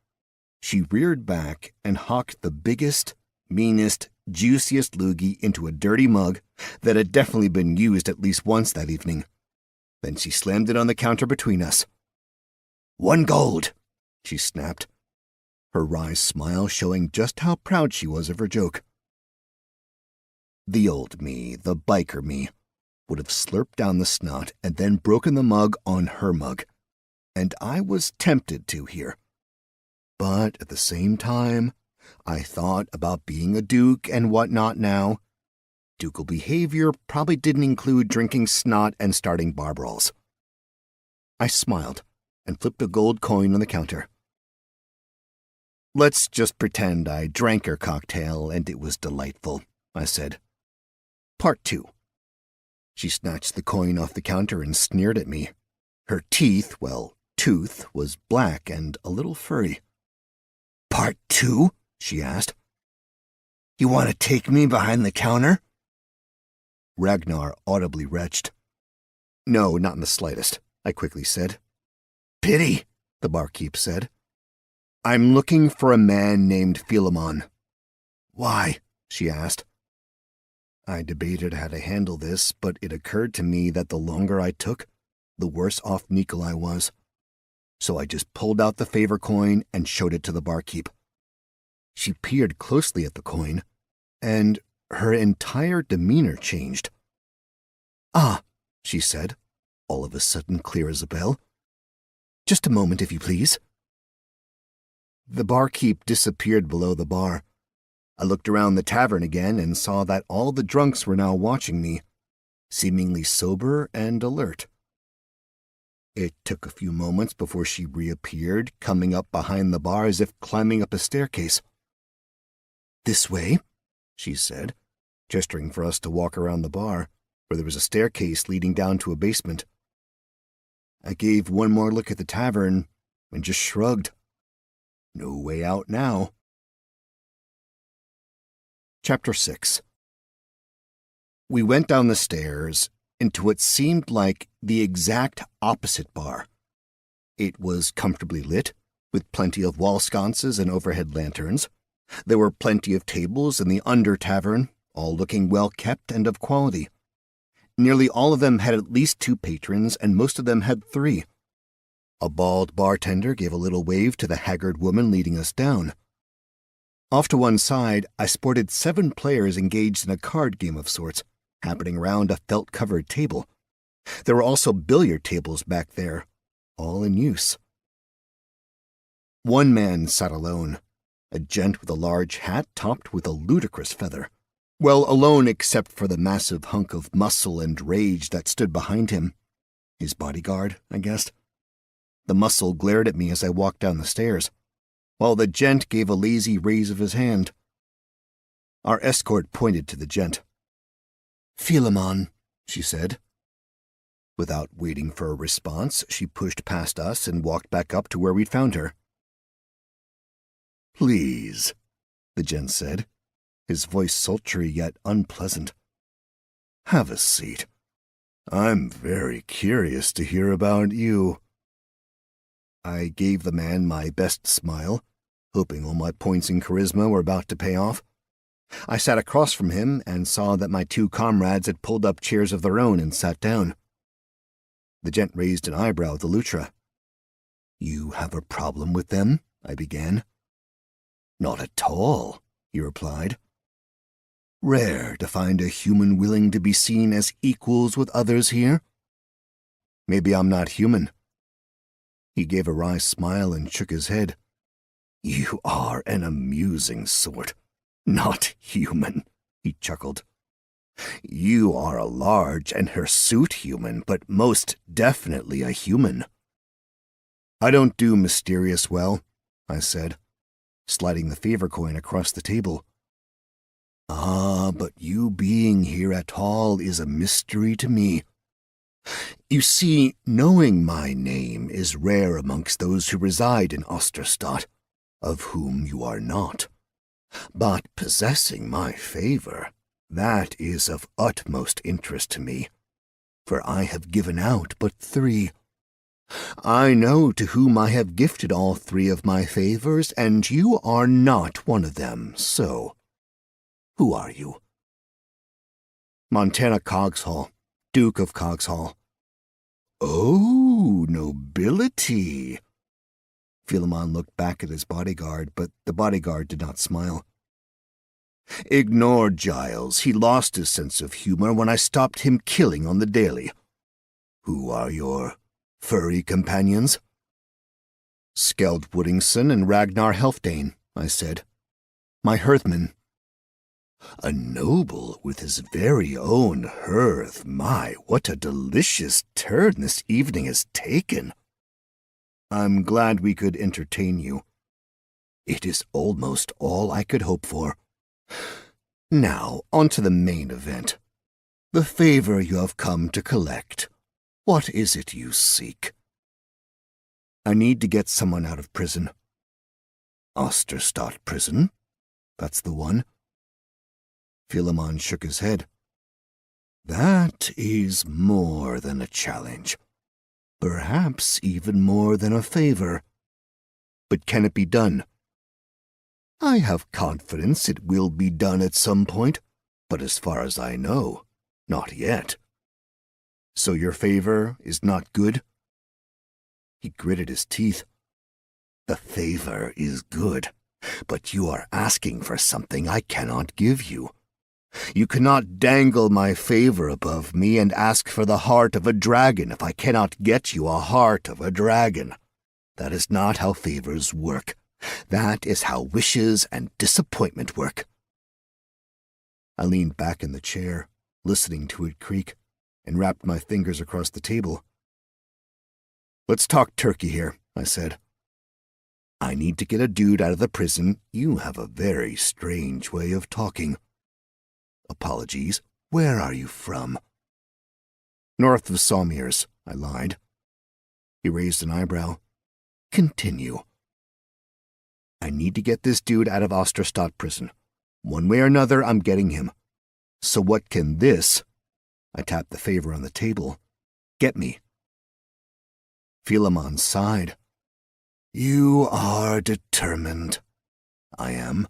She reared back and hawked the biggest, meanest, juiciest loogie into a dirty mug that had definitely been used at least once that evening. Then she slammed it on the counter between us. "1 gold," she snapped, her wry smile showing just how proud she was of her joke. The old me, the biker me, would have slurped down the snot and then broken the mug on her mug, and I was tempted to here. But at the same time, I thought about being a duke and whatnot now. Ducal behavior probably didn't include drinking snot and starting bar brawls. I smiled and flipped a gold coin on the counter. "Let's just pretend I drank her cocktail and it was delightful," I said. Part 2. She snatched the coin off the counter and sneered at me. Her teeth, well, tooth, was black and a little furry. "Part 2?" she asked. "You want to take me behind the counter?" Ragnar audibly retched. "No, not in the slightest," I quickly said. "Pity," the barkeep said. "I'm looking for a man named Philemon." "Why?" she asked. I debated how to handle this, but it occurred to me that the longer I took, the worse off Nikolai was. so I just pulled out the favor coin and showed it to the barkeep. She peered closely at the coin, and her entire demeanor changed. "Ah," she said, all of a sudden clear as a bell. "Just a moment, if you please." The barkeep disappeared below the bar. I looked around the tavern again and saw that all the drunks were now watching me, seemingly sober and alert. It took a few moments before she reappeared, coming up behind the bar as if climbing up a staircase. "This way," she said, gesturing for us to walk around the bar, where there was a staircase leading down to a basement. I gave one more look at the tavern and just shrugged. No way out now. Chapter 6. We went down the stairs into what seemed like the exact opposite bar. It was comfortably lit, with plenty of wall sconces and overhead lanterns. There were plenty of tables in the under tavern, all looking well kept and of quality. Nearly all of them had at least 2 patrons, and most of them had 3. A bald bartender gave a little wave to the haggard woman leading us down. Off to one side, I sported 7 players engaged in a card game of sorts, happening around a felt-covered table. There were also billiard tables back there, all in use. One man sat alone, a gent with a large hat topped with a ludicrous feather. Well, alone except for the massive hunk of muscle and rage that stood behind him. His bodyguard, I guessed. The muscle glared at me as I walked down the stairs, while the gent gave a lazy raise of his hand. Our escort pointed to the gent. "Philemon," she said. Without waiting for a response, she pushed past us and walked back up to where we'd found her. "Please," the gent said, his voice sultry yet unpleasant. "Have a seat. I'm very curious to hear about you." I gave the man my best smile, hoping all my points in charisma were about to pay off. I sat across from him and saw that my 2 comrades had pulled up chairs of their own and sat down. The gent raised an eyebrow at the Lutra. "You have a problem with them?" I began. "Not at all," he replied. "Rare to find a human willing to be seen as equals with others here." "Maybe I'm not human." He gave a wry smile and shook his head. "You are an amusing sort. Not human," he chuckled. "You are a large and hirsute human, but most definitely a human." "I don't do mysterious well," I said, sliding the favor coin across the table. "Ah, but you being here at all is a mystery to me. You see, knowing my name is rare amongst those who reside in Osterstadt, of whom you are not. But possessing my favor, that is of utmost interest to me, for I have given out but 3. I know to whom I have gifted all 3 of my favors, and you are not one of them, so who are you?" "Montana Cogshall, Duke of Cogshall." "Oh, nobility." Philemon looked back at his bodyguard, but the bodyguard did not smile. "Ignore Giles. He lost his sense of humor when I stopped him killing on the daily. Who are your furry companions?" "Skeld Woodingson and Ragnar Helfdane," I said. "My hearthman." "A noble with his very own hearth. My, what a delicious turn this evening has taken." "I'm glad we could entertain you." "It is almost all I could hope for. Now, on to the main event. The favor you have come to collect. What is it you seek?" "I need to get someone out of prison." "Osterstadt prison? That's the one." Philemon shook his head. "That is more than a challenge. Perhaps even more than a favor. But can it be done?" "I have confidence it will be done at some point, but as far as I know, not yet." "So your favor is not good?" He gritted his teeth. The favor is good, but you are asking for something I cannot give you. You cannot dangle my favor above me and ask for the heart of a dragon if I cannot get you a heart of a dragon. That is not how favors work. That is how wishes and disappointment work. I leaned back in the chair, listening to it creak, and wrapped my fingers across the table. Let's talk turkey here, I said. I need to get a dude out of the prison. You have a very strange way of talking. Apologies. Where are you from? North of Sawmeres, I lied. He raised an eyebrow. Continue. I need to get this dude out of Osterstadt prison. One way or another, I'm getting him. So what can this, I tapped the favor on the table, get me? Philemon sighed. You are determined. I am.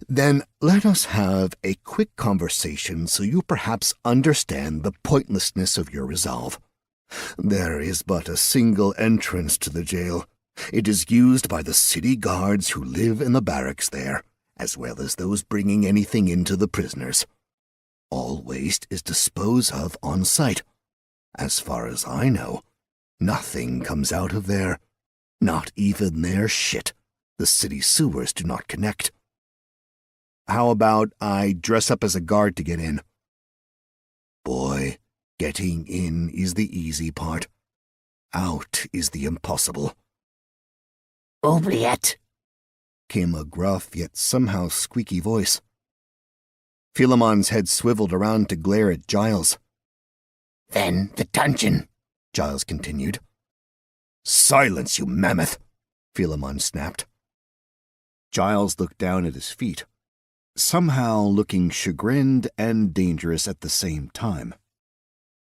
Then let us have a quick conversation so you perhaps understand the pointlessness of your resolve. There is but a single entrance to the jail. It is used by the city guards who live in the barracks there, as well as those bringing anything into the prisoners. All waste is disposed of on site. As far as I know, nothing comes out of there. Not even their shit. The city sewers do not connect. How about I dress up as a guard to get in? Boy, getting in is the easy part. Out is the impossible. Oubliette, came a gruff yet somehow squeaky voice. Philemon's head swiveled around to glare at Giles. Then the dungeon, Giles continued. Silence, you mammoth, Philemon snapped. Giles looked down at his feet, somehow looking chagrined and dangerous at the same time.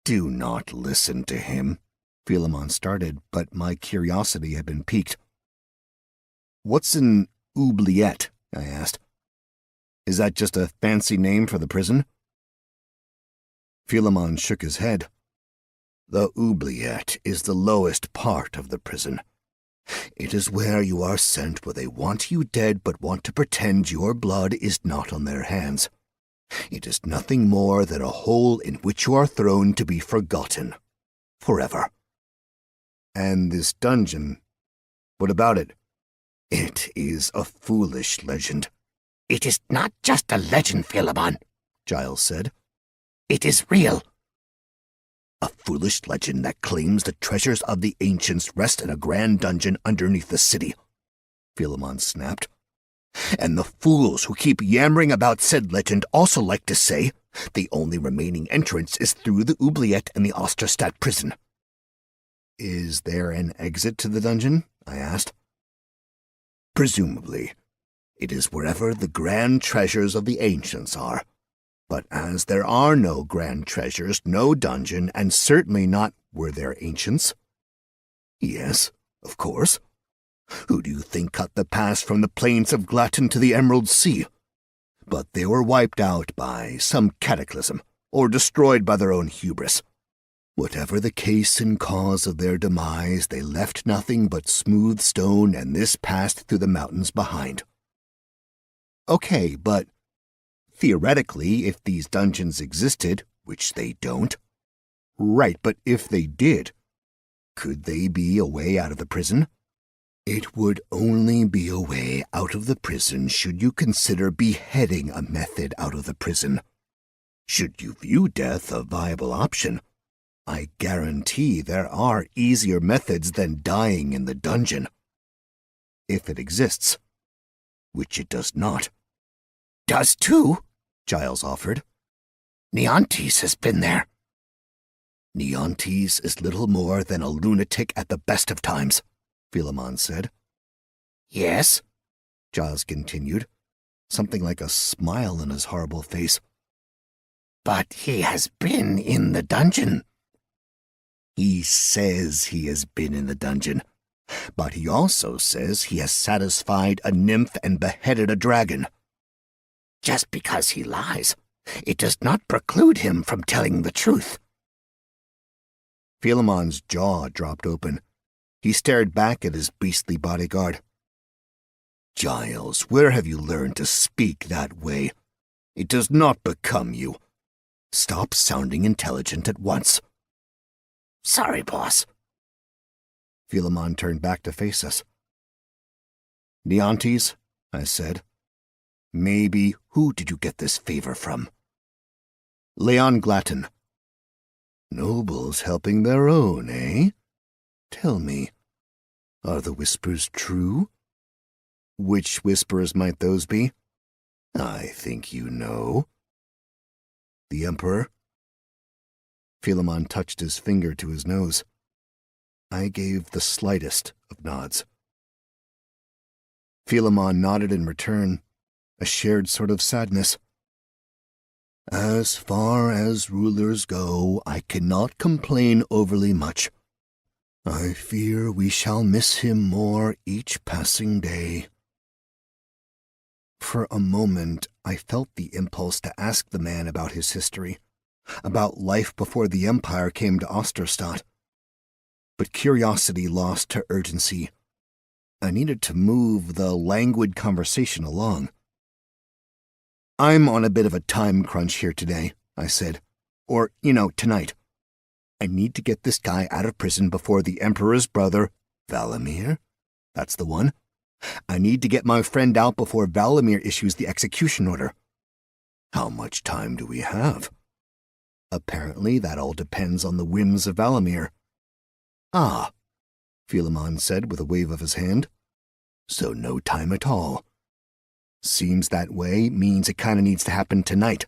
Do not listen to him, Philemon started, but my curiosity had been piqued. What's an oubliette? I asked. Is that just a fancy name for the prison? Philemon shook his head. The oubliette is the lowest part of the prison. It is where you are sent where they want you dead but want to pretend your blood is not on their hands. It is nothing more than a hole in which you are thrown to be forgotten. Forever. And this dungeon, what about it? It is a foolish legend. It is not just a legend, Philemon, Giles said. It is real. A foolish legend that claims the treasures of the ancients rest in a grand dungeon underneath the city, Philemon snapped. And the fools who keep yammering about said legend also like to say the only remaining entrance is through the oubliette and the Osterstadt prison. Is there an exit to the dungeon? I asked. Presumably. It is wherever the grand treasures of the ancients are. But as there are no grand treasures, no dungeon, and certainly not were there ancients. Yes, of course. Who do you think cut the pass from the plains of Glatten to the Emerald Sea? But they were wiped out by some cataclysm, or destroyed by their own hubris. Whatever the case and cause of their demise, they left nothing but smooth stone, and this passed through the mountains behind. Okay, but theoretically, if these dungeons existed, which they don't. Right, but if they did, could they be a way out of the prison? It would only be a way out of the prison should you consider beheading a method out of the prison. Should you view death a viable option, I guarantee there are easier methods than dying in the dungeon. If it exists, which it does not. Does too, Giles offered. Neontes has been there. Neontes is little more than a lunatic at the best of times, Philemon said. Yes, Giles continued, something like a smile in his horrible face. But he has been in the dungeon. He says he has been in the dungeon, but he also says he has satisfied a nymph and beheaded a dragon. Just because he lies, it does not preclude him from telling the truth. Philemon's jaw dropped open, He stared back at his beastly bodyguard. "Giles, where have you learned to speak that way? It does not become you. Stop sounding intelligent at once." "Sorry, boss." Philemon turned back to face us. "Leontes," I said. "Maybe who did you get this favor from?" "Leon Glatton." "Nobles helping their own, eh? Tell me, are the whispers true?" "Which whispers might those be?" "I think you know." "The Emperor?" Philemon touched his finger to his nose. I gave the slightest of nods. Philemon nodded in return, a shared sort of sadness. "As far as rulers go, I cannot complain overly much. I fear we shall miss him more each passing day." For a moment, I felt the impulse to ask the man about his history, about life before the Empire came to Osterstadt. But curiosity lost to urgency. I needed to move the languid conversation along. "I'm on a bit of a time crunch here today," I said. "Or, tonight. I need to get this guy out of prison before the Emperor's brother, Valamir? That's the one. I need to get my friend out before Valamir issues the execution order." "How much time do we have?" "Apparently that all depends on the whims of Valamir." "Ah," Philemon said with a wave of his hand. "So no time at all. Seems that way means it kinda needs to happen tonight."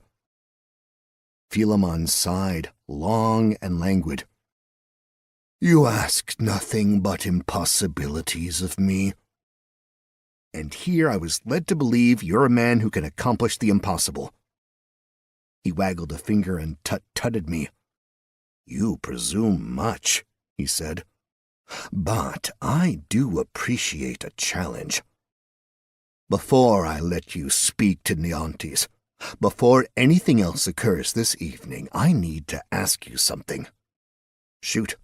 Philemon sighed, long and languid. "You ask nothing but impossibilities of me. And here I was led to believe you're a man who can accomplish the impossible." He waggled a finger and tut-tutted me. "You presume much," he said. "But I do appreciate a challenge. Before I let you speak to Leontes, before anything else occurs this evening, I need to ask you something." "Shoot."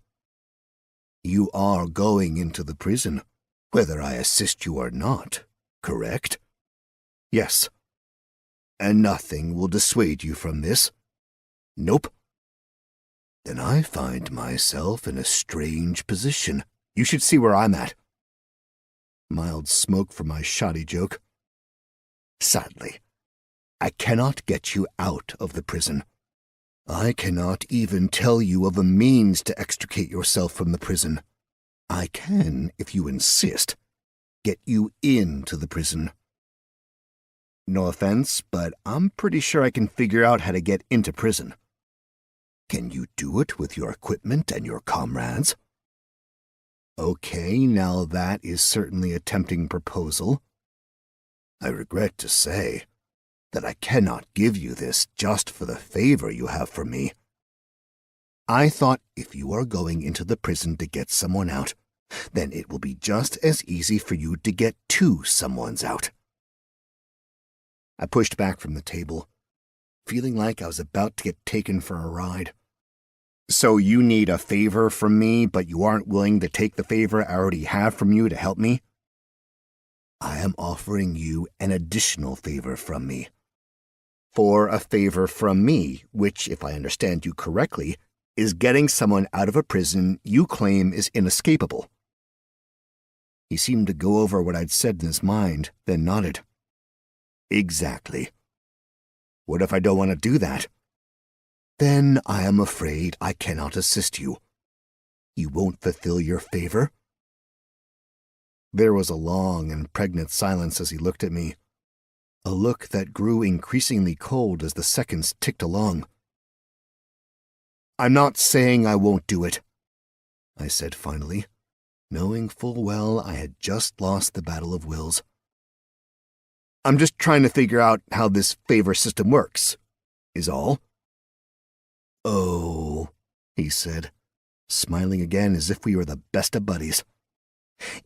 "You are going into the prison, whether I assist you or not, correct?" "Yes." "And nothing will dissuade you from this?" "Nope." "Then I find myself in a strange position. You should see where I'm at." Mild smoke from my shoddy joke. "Sadly, I cannot get you out of the prison. I cannot even tell you of a means to extricate yourself from the prison. I can, if you insist, get you into the prison. No offense, but I'm pretty sure I can figure out how to get into prison." "Can you do it with your equipment and your comrades?" "Okay, now that is certainly a tempting proposal. I regret to say that I cannot give you this just for the favor you have for me. I thought if you are going into the prison to get someone out, then it will be just as easy for you to get to someone's out." I pushed back from the table, feeling like I was about to get taken for a ride. "So you need a favor from me, but you aren't willing to take the favor I already have from you to help me?" "I am offering you an additional favor from me." "For a favor from me, which, if I understand you correctly, is getting someone out of a prison you claim is inescapable." He seemed to go over what I'd said in his mind, then nodded. "Exactly. What if I don't want to do that?" "Then I am afraid I cannot assist you. You won't fulfill your favor?" There was a long and pregnant silence as he looked at me, a look that grew increasingly cold as the seconds ticked along. "I'm not saying I won't do it," I said finally, knowing full well I had just lost the battle of wills. "I'm just trying to figure out how this favor system works, is all." "Oh," he said, smiling again as if we were the best of buddies.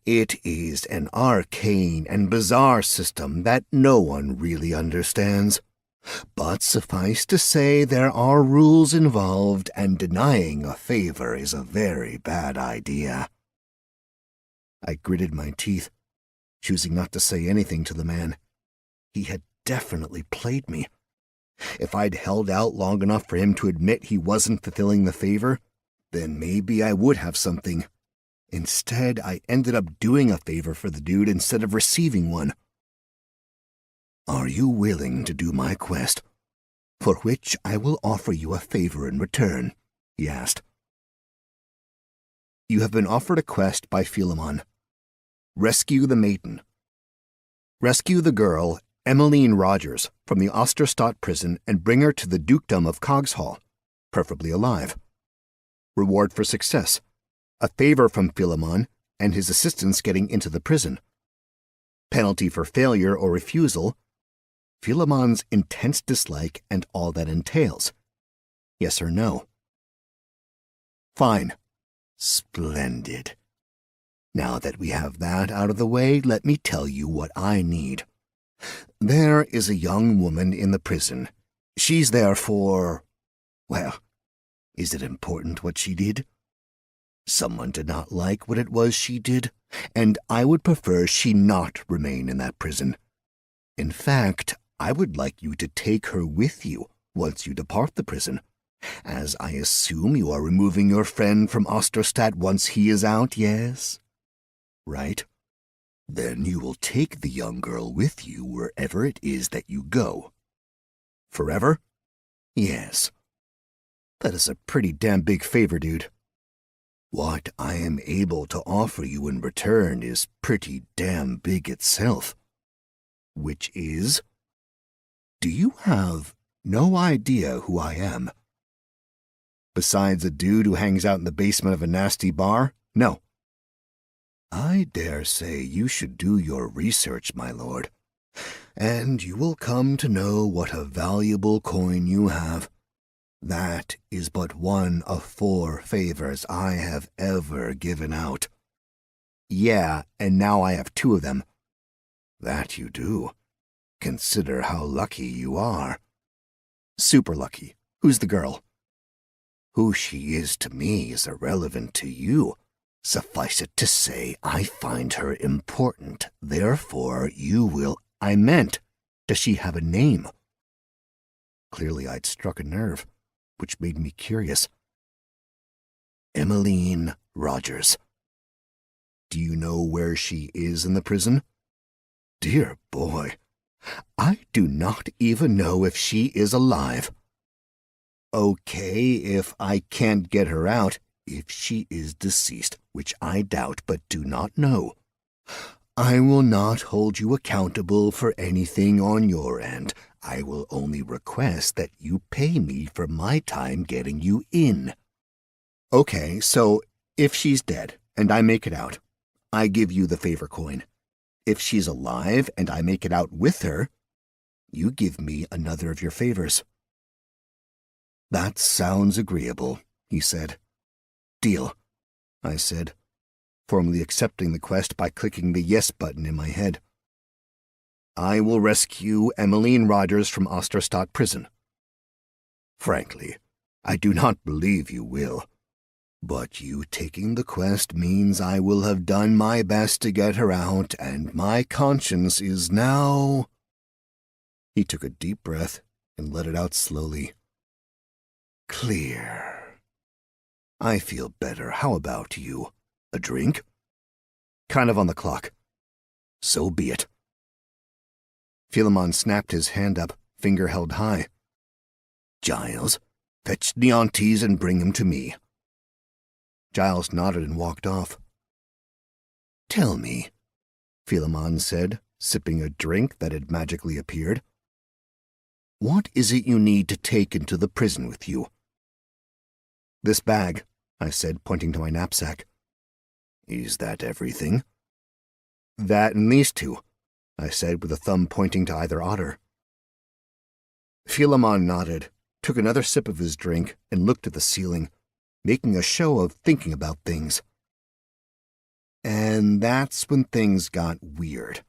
"It is an arcane and bizarre system that no one really understands. But suffice to say there are rules involved, and denying a favor is a very bad idea." I gritted my teeth, choosing not to say anything to the man. He had definitely played me. If I'd held out long enough for him to admit he wasn't fulfilling the favor, then maybe I would have something. Instead, I ended up doing a favor for the dude instead of receiving one. "Are you willing to do my quest, for which I will offer you a favor in return?" he asked. "You have been offered a quest by Philemon. Rescue the maiden. Rescue the girl, Emmeline Rogers, from the Osterstadt prison and bring her to the dukedom of Cogshall, preferably alive. Reward for success: a favor from Philemon and his assistants getting into the prison. Penalty for failure or refusal: Philemon's intense dislike and all that entails. Yes or no?" "Fine. Splendid. Now that we have that out of the way, let me tell you what I need. There is a young woman in the prison. She's there for... well, is it important what she did? Someone did not like what it was she did, and I would prefer she not remain in that prison. In fact, I would like you to take her with you once you depart the prison, as I assume you are removing your friend from Osterstadt once he is out, yes? Right? Then you will take the young girl with you wherever it is that you go. Forever? Yes. That is a pretty damn big favor, dude. What I am able to offer you in return is pretty damn big itself. Which is... do you have no idea who I am? Besides a dude who hangs out in the basement of a nasty bar? No. I dare say you should do your research, my lord, and you will come to know what a valuable coin you have. That is but one of 4 favors I have ever given out. Yeah, and now I have 2 of them. That you do. Consider how lucky you are. Super lucky. Who's the girl? Who she is to me is irrelevant to you. Suffice it to say, I find her important. Therefore, you will... I meant, does she have a name? Clearly I'd struck a nerve, which made me curious. Emmeline Rogers. Do you know where she is in the prison? Dear boy, I do not even know if she is alive. Okay, if I can't get her out, if she is deceased, which I doubt but do not know, I will not hold you accountable for anything on your end. I will only request that you pay me for my time getting you in. Okay, so if she's dead and I make it out, I give you the favor coin. If she's alive and I make it out with her, you give me another of your favors. That sounds agreeable, he said. Deal, I said, formally accepting the quest by clicking the yes button in my head. I will rescue Emmeline Rogers from Osterstadt prison. Frankly, I do not believe you will. But you taking the quest means I will have done my best to get her out, and my conscience is now... He took a deep breath and let it out slowly. Clear. I feel better. How about you? A drink? Kind of on the clock. So be it. Philemon snapped his hand up, finger held high. Giles, fetch Leontes and bring him to me. Giles nodded and walked off. Tell me, Philemon said, sipping a drink that had magically appeared. What is it you need to take into the prison with you? This bag, I said, pointing to my knapsack. Is that everything? That and these 2, I said, with a thumb pointing to either otter. Philemon nodded, took another sip of his drink, and looked at the ceiling, making a show of thinking about things. And that's when things got weird.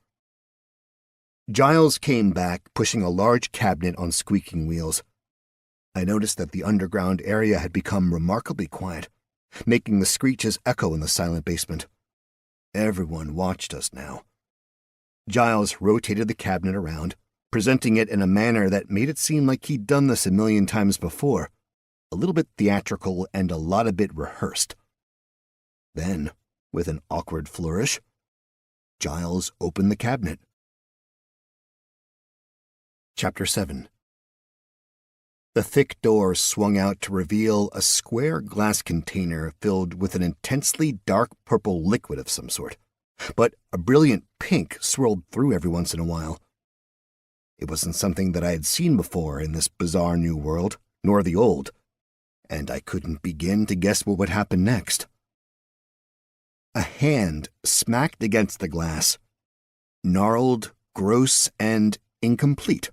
Giles came back, pushing a large cabinet on squeaking wheels. I noticed that the underground area had become remarkably quiet, making the screeches echo in the silent basement. Everyone watched us now. Giles rotated the cabinet around, presenting it in a manner that made it seem like he'd done this a million times before, a little bit theatrical and a lot of bit rehearsed. Then, with an awkward flourish, Giles opened the cabinet. Chapter 7. The thick door swung out to reveal a square glass container filled with an intensely dark purple liquid of some sort, but a brilliant pink swirled through every once in a while. It wasn't something that I had seen before in this bizarre new world, nor the old, and I couldn't begin to guess what would happen next. A hand smacked against the glass, gnarled, gross, and incomplete.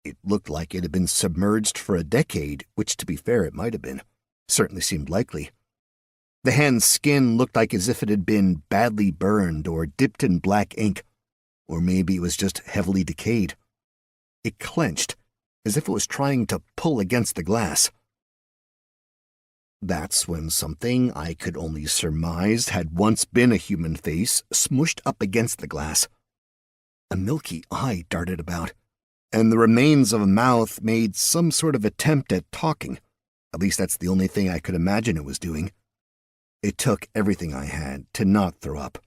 It looked like it had been submerged for a decade, which, to be fair, it might have been. Certainly seemed likely. The hand's skin looked like as if it had been badly burned or dipped in black ink, or maybe it was just heavily decayed. It clenched, as if it was trying to pull against the glass. That's when something I could only surmise had once been a human face smushed up against the glass. A milky eye darted about, and the remains of a mouth made some sort of attempt at talking. At least that's the only thing I could imagine it was doing. It took everything I had to not throw up.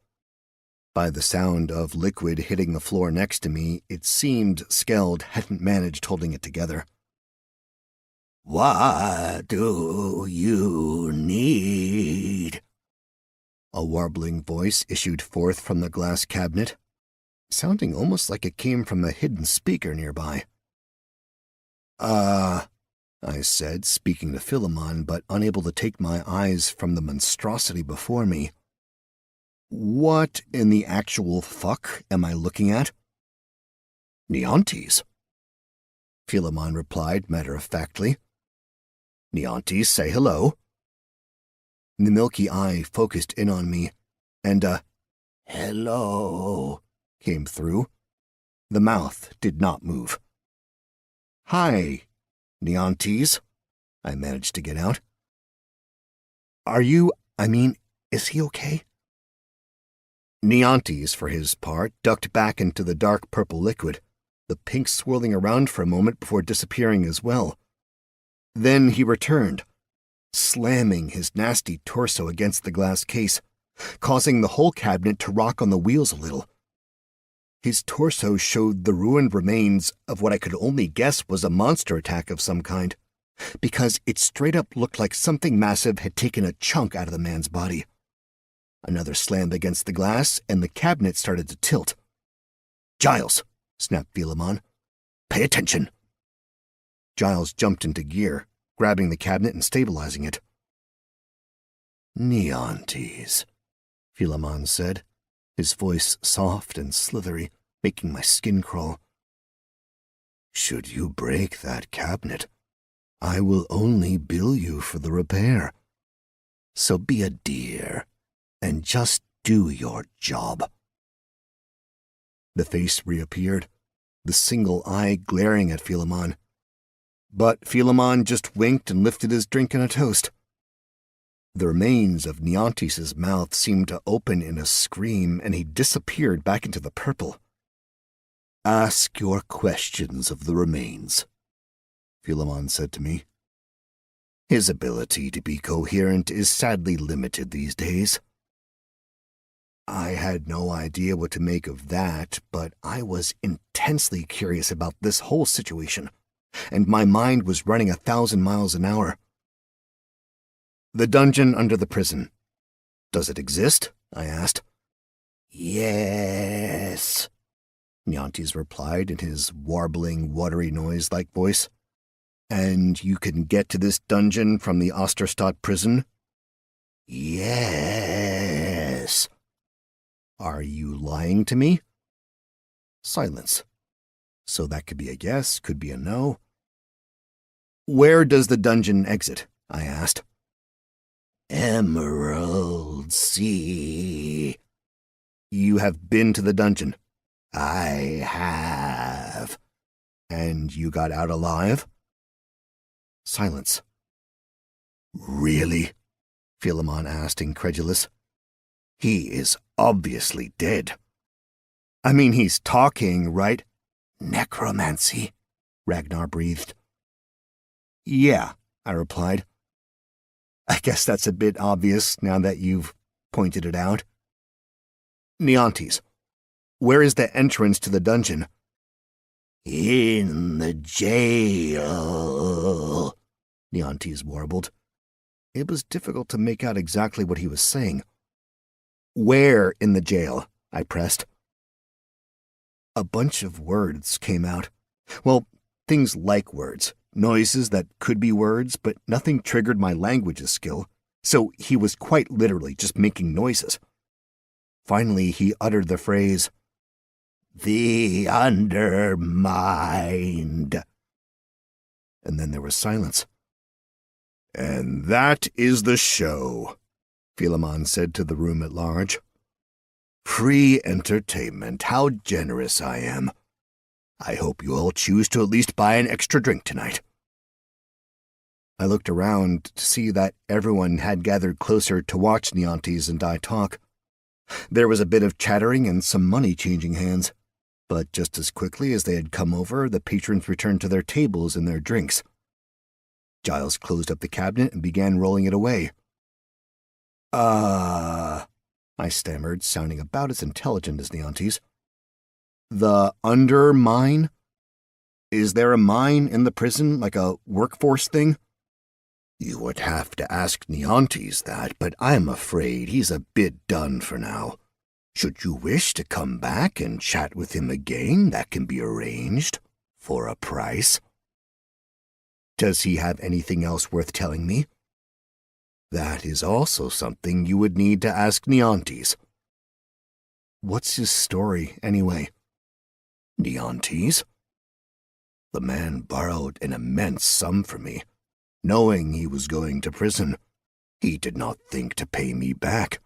By the sound of liquid hitting the floor next to me, it seemed Skeld hadn't managed holding it together. "What do you need?" A warbling voice issued forth from the glass cabinet, sounding almost like it came from a hidden speaker nearby. I said, speaking to Philemon, but unable to take my eyes from the monstrosity before me. What in the actual fuck am I looking at? Neontes. Philemon replied matter-of-factly. Neontes, say hello. The milky eye focused in on me, and a hello came through. The mouth did not move. Hi, Neontes, I managed to get out. Is he okay? Neontes, for his part, ducked back into the dark purple liquid, the pink swirling around for a moment before disappearing as well. Then he returned, slamming his nasty torso against the glass case, causing the whole cabinet to rock on the wheels a little. His torso showed the ruined remains of what I could only guess was a monster attack of some kind, because it straight up looked like something massive had taken a chunk out of the man's body. Another slam against the glass, and the cabinet started to tilt. "Giles," snapped Philemon, "pay attention." Giles jumped into gear, grabbing the cabinet and stabilizing it. "Neontes," Philemon said, his voice soft and slithery, making my skin crawl. "Should you break that cabinet, I will only bill you for the repair. So be a dear and just do your job." The face reappeared, the single eye glaring at Philemon. But Philemon just winked and lifted his drink in a toast. The remains of Neontes' mouth seemed to open in a scream, and he disappeared back into the purple. "Ask your questions of the remains," Philemon said to me. "His ability to be coherent is sadly limited these days." I had no idea what to make of that, but I was intensely curious about this whole situation, and my mind was running 1,000 miles an hour. "The dungeon under the prison. Does it exist?" I asked. "Yes," Neontes replied in his warbling, watery noise-like voice. "And you can get to this dungeon from the Osterstadt prison?" "Yes." "Are you lying to me?" Silence. So that could be a yes, could be a no. "Where does the dungeon exit?" I asked. "Emerald Sea." "You have been to the dungeon?" "I have." "And you got out alive?" Silence. "Really?" Philemon asked, incredulous. He is obviously dead. I mean, he's talking, right? Necromancy, Ragnar breathed. Yeah, I replied. I guess that's a bit obvious now that you've pointed it out. Neontes, where is the entrance to the dungeon? In the jail, Neontes warbled. It was difficult to make out exactly what he was saying. Where in the jail? I pressed. A bunch of words came out. Well, things like words, noises that could be words, but nothing triggered my languages skill, so he was quite literally just making noises. Finally, he uttered the phrase, "The undermined." And then there was silence. And that is the show, Philemon said to the room at large. Free entertainment, how generous I am. I hope you all choose to at least buy an extra drink tonight. I looked around to see that everyone had gathered closer to watch Neontes and I talk. There was a bit of chattering and some money changing hands, but just as quickly as they had come over, the patrons returned to their tables and their drinks. Giles closed up the cabinet and began rolling it away. I stammered, sounding about as intelligent as Neontes. The undermine? Is there a mine in the prison, like a workforce thing? You would have to ask Neontes that, but I'm afraid he's a bit done for now. Should you wish to come back and chat with him again, that can be arranged for a price. Does he have anything else worth telling me? That is also something you would need to ask Neontes. What's his story, anyway? Neontes? The man borrowed an immense sum from me, knowing he was going to prison. He did not think to pay me back.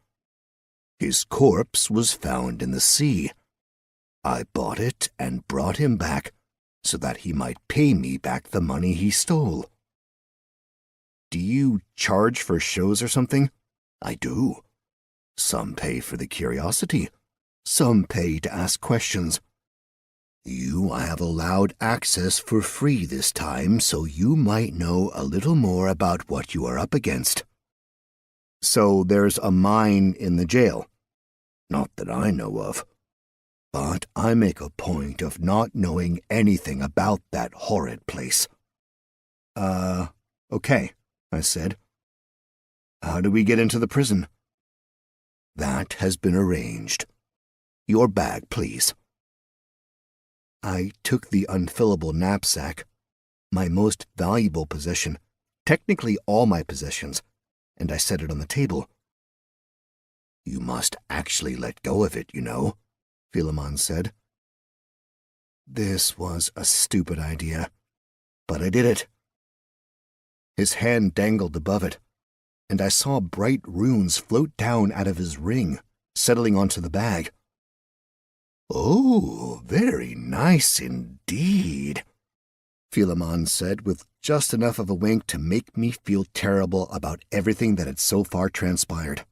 His corpse was found in the sea. I bought it and brought him back so that he might pay me back the money he stole. Do you charge for shows or something? I do. Some pay for the curiosity. Some pay to ask questions. You I have allowed access for free this time, so you might know a little more about what you are up against. So there's a mine in the jail? Not that I know of. But I make a point of not knowing anything about that horrid place. Okay, I said. How do we get into the prison? That has been arranged. Your bag, please. I took the unfillable knapsack, my most valuable possession, technically all my possessions, and I set it on the table. You must actually let go of it, you know, Philemon said. This was a stupid idea, but I did it. His hand dangled above it, and I saw bright runes float down out of his ring, settling onto the bag. Oh, very nice indeed, Philemon said with just enough of a wink to make me feel terrible about everything that had so far transpired.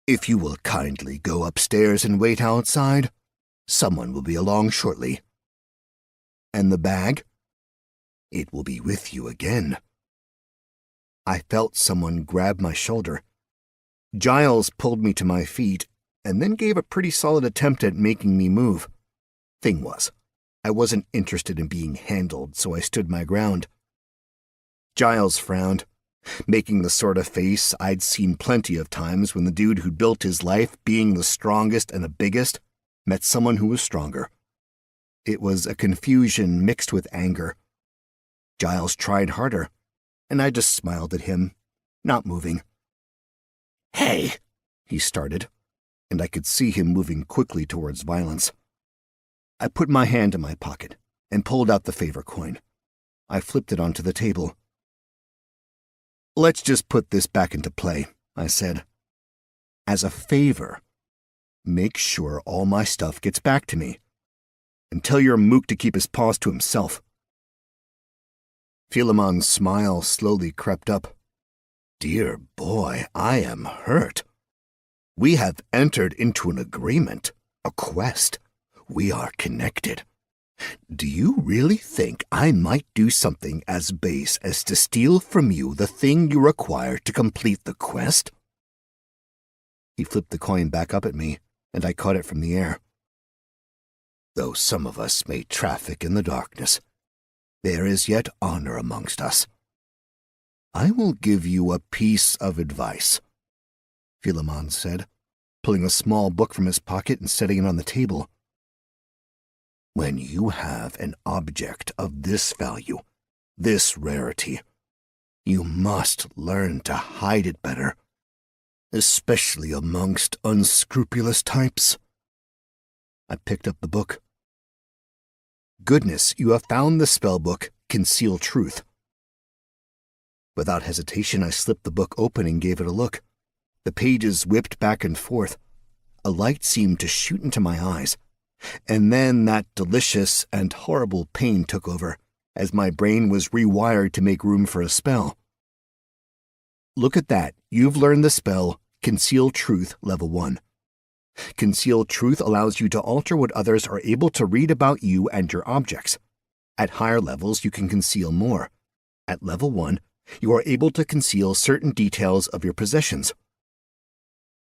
If you will kindly go upstairs and wait outside, someone will be along shortly. And the bag? It will be with you again. I felt someone grab my shoulder. Giles pulled me to my feet and then gave a pretty solid attempt at making me move. Thing was, I wasn't interested in being handled, so I stood my ground. Giles frowned, making the sort of face I'd seen plenty of times when the dude who built his life being the strongest and the biggest met someone who was stronger. It was a confusion mixed with anger. Giles tried harder, and I just smiled at him, not moving. Hey, he started, and I could see him moving quickly towards violence. I put my hand in my pocket and pulled out the favor coin. I flipped it onto the table. Let's just put this back into play, I said. As a favor, make sure all my stuff gets back to me. And tell your mook to keep his paws to himself. Philemon's smile slowly crept up. Dear boy, I am hurt. We have entered into an agreement, a quest. We are connected. Do you really think I might do something as base as to steal from you the thing you require to complete the quest?" He flipped the coin back up at me, and I caught it from the air. "Though some of us may traffic in the darkness, there is yet honor amongst us. I will give you a piece of advice," Philemon said, pulling a small book from his pocket and setting it on the table. "When you have an object of this value, this rarity, you must learn to hide it better, especially amongst unscrupulous types." I picked up the book. "Goodness, you have found the spellbook, Conceal Truth." Without hesitation, I slipped the book open and gave it a look. The pages whipped back and forth. A light seemed to shoot into my eyes. And then that delicious and horrible pain took over, as my brain was rewired to make room for a spell. "Look at that. You've learned the spell, Conceal Truth, Level 1. Conceal Truth allows you to alter what others are able to read about you and your objects. At higher levels, you can conceal more. At Level 1, you are able to conceal certain details of your possessions."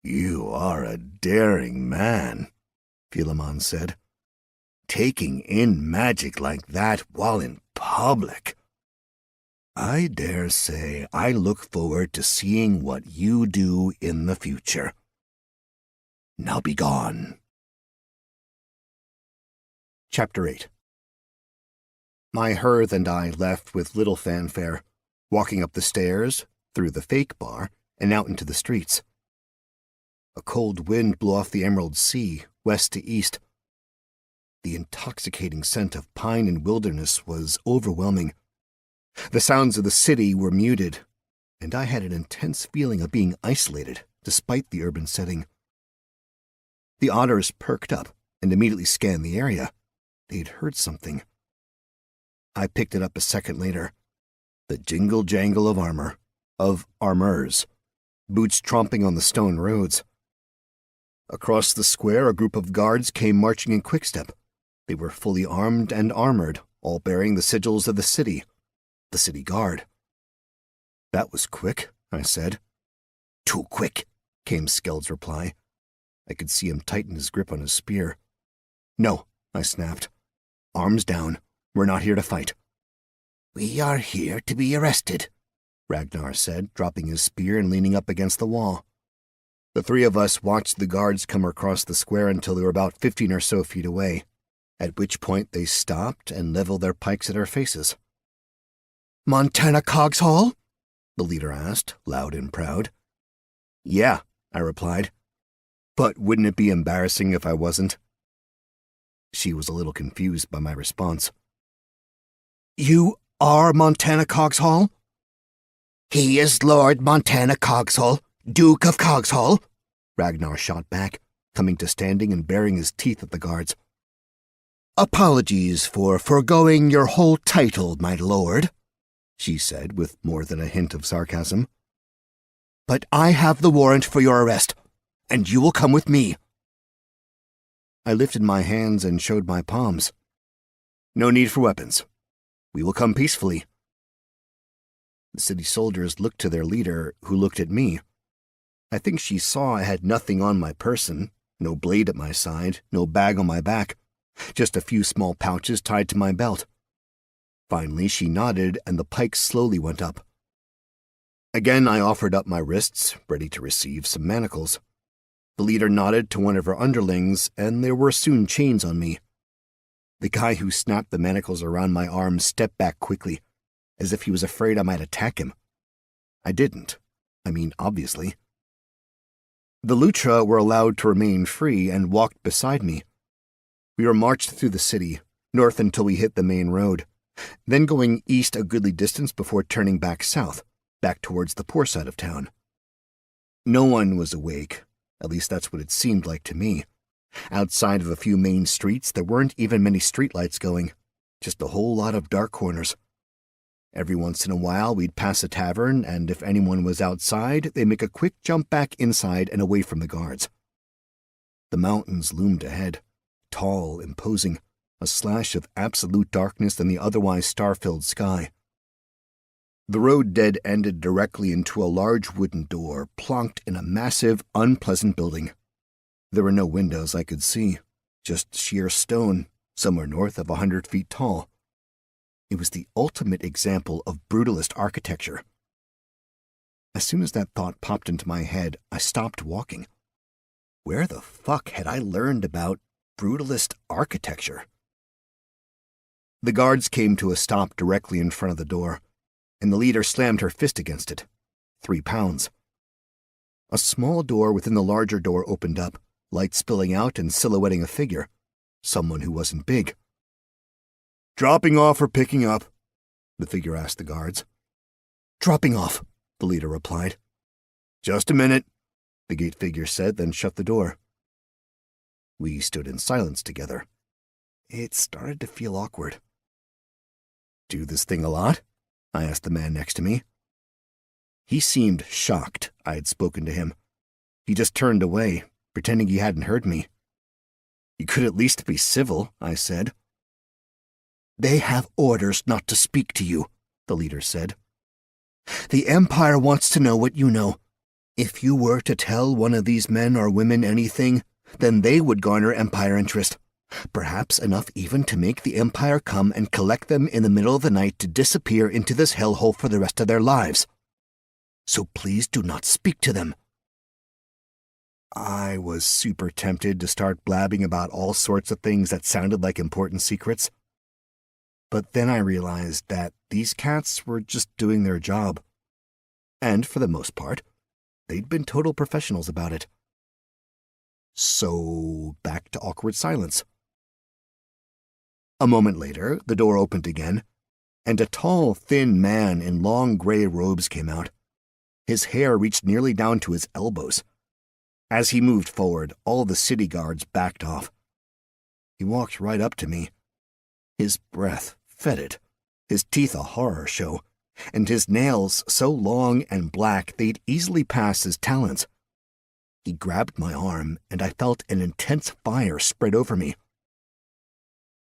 "You are a daring man," Philemon said. "Taking in magic like that while in public. I dare say I look forward to seeing what you do in the future. Now be gone." Chapter 8. My hearth and I left with little fanfare, walking up the stairs, through the fake bar, and out into the streets. A cold wind blew off the Emerald Sea, west to east. The intoxicating scent of pine and wilderness was overwhelming. The sounds of the city were muted, and I had an intense feeling of being isolated, despite the urban setting. The otters perked up and immediately scanned the area. They'd heard something. I picked it up a second later. The jingle-jangle of armor, of armors, boots tromping on the stone roads. Across the square, a group of guards came marching in quickstep. They were fully armed and armored, all bearing the sigils of the city guard. "That was quick," I said. "Too quick," came Skeld's reply. I could see him tighten his grip on his spear. "No," I snapped. "Arms down. We're not here to fight." "We are here to be arrested," Ragnar said, dropping his spear and leaning up against the wall. The three of us watched the guards come across the square until they were about 15 or so feet away, at which point they stopped and leveled their pikes at our faces. "Montana Coggshall?" the leader asked, loud and proud. "Yeah," I replied. "But wouldn't it be embarrassing if I wasn't?" She was a little confused by my response. "You are Montana Coggshall?" "He is Lord Montana Coggshall, Duke of Coggshall," Ragnar shot back, coming to standing and baring his teeth at the guards. "Apologies for foregoing your whole title, my lord," she said with more than a hint of sarcasm. "But I have the warrant for your arrest, and you will come with me." I lifted my hands and showed my palms. "No need for weapons. We will come peacefully." The city soldiers looked to their leader, who looked at me. I think she saw I had nothing on my person, no blade at my side, no bag on my back, just a few small pouches tied to my belt. Finally, she nodded, and the pikes slowly went up. Again, I offered up my wrists, ready to receive some manacles. The leader nodded to one of her underlings, and there were soon chains on me. The guy who snapped the manacles around my arms stepped back quickly, as if he was afraid I might attack him. I didn't. Obviously. The Lutra were allowed to remain free and walked beside me. We were marched through the city, north until we hit the main road, then going east a goodly distance before turning back south, back towards the poor side of town. No one was awake, at least that's what it seemed like to me. Outside of a few main streets, there weren't even many streetlights going, just a whole lot of dark corners. Every once in a while, we'd pass a tavern, and if anyone was outside, they'd make a quick jump back inside and away from the guards. The mountains loomed ahead, tall, imposing, a slash of absolute darkness in the otherwise star-filled sky. The road dead-ended directly into a large wooden door plonked in a massive, unpleasant building. There were no windows I could see, just sheer stone, somewhere north of 100 feet tall. It was the ultimate example of brutalist architecture. As soon as that thought popped into my head, I stopped walking. Where the fuck had I learned about brutalist architecture? The guards came to a stop directly in front of the door, and the leader slammed her fist against it. 3 pounds. A small door within the larger door opened up, light spilling out and silhouetting a figure, someone who wasn't big. "Dropping off or picking up?" the figure asked the guards. "Dropping off," the leader replied. "Just a minute," the gate figure said, then shut the door. We stood in silence together. It started to feel awkward. "Do this thing a lot?" I asked the man next to me. He seemed shocked I had spoken to him. He just turned away, pretending he hadn't heard me. "You could at least be civil," I said. "They have orders not to speak to you," the leader said. "The Empire wants to know what you know. If you were to tell one of these men or women anything, then they would garner Empire interest. Perhaps enough even to make the Empire come and collect them in the middle of the night to disappear into this hellhole for the rest of their lives. So please do not speak to them." I was super tempted to start blabbing about all sorts of things that sounded like important secrets. But then I realized that these cats were just doing their job. And for the most part, they'd been total professionals about it. So back to awkward silence. A moment later, the door opened again, and a tall, thin man in long gray robes came out. His hair reached nearly down to his elbows. As he moved forward, all the city guards backed off. He walked right up to me. His breath fetid, his teeth a horror show, and his nails so long and black they'd easily pass as talons. He grabbed my arm, and I felt an intense fire spread over me.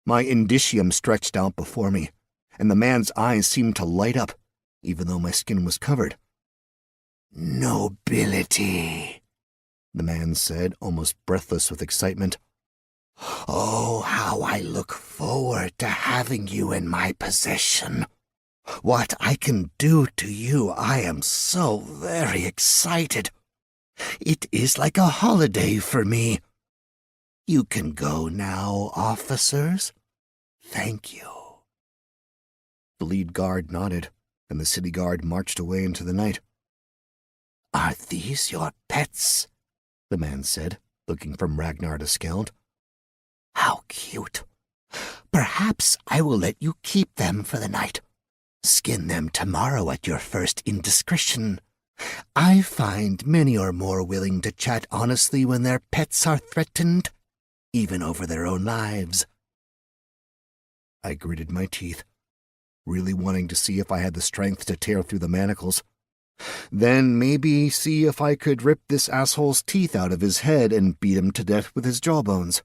My indicium stretched out before me, and the man's eyes seemed to light up, even though my skin was covered. "Nobility," the man said, almost breathless with excitement. "Oh, how I look forward to having you in my possession. What I can do to you, I am so very excited. It is like a holiday for me. You can go now, officers. Thank you." The lead guard nodded, and the city guard marched away into the night. "Are these your pets?" the man said, looking from Ragnar to Skeld. "How cute. Perhaps I will let you keep them for the night. Skin them tomorrow at your first indiscretion. I find many are more willing to chat honestly when their pets are threatened, even over their own lives." I gritted my teeth, really wanting to see if I had the strength to tear through the manacles. Then maybe see if I could rip this asshole's teeth out of his head and beat him to death with his jawbones.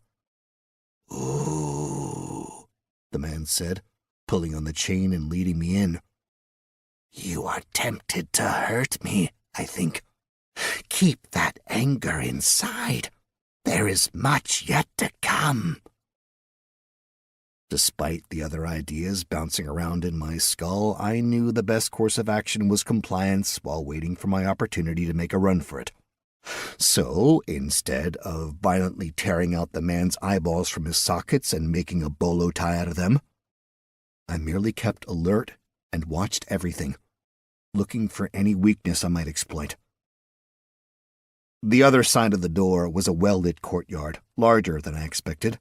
"Ooh," the man said, pulling on the chain and leading me in. "You are tempted to hurt me, I think. Keep that anger inside. There is much yet to come." Despite the other ideas bouncing around in my skull, I knew the best course of action was compliance while waiting for my opportunity to make a run for it. So, instead of violently tearing out the man's eyeballs from his sockets and making a bolo tie out of them, I merely kept alert and watched everything, looking for any weakness I might exploit. The other side of the door was a well-lit courtyard, larger than I expected.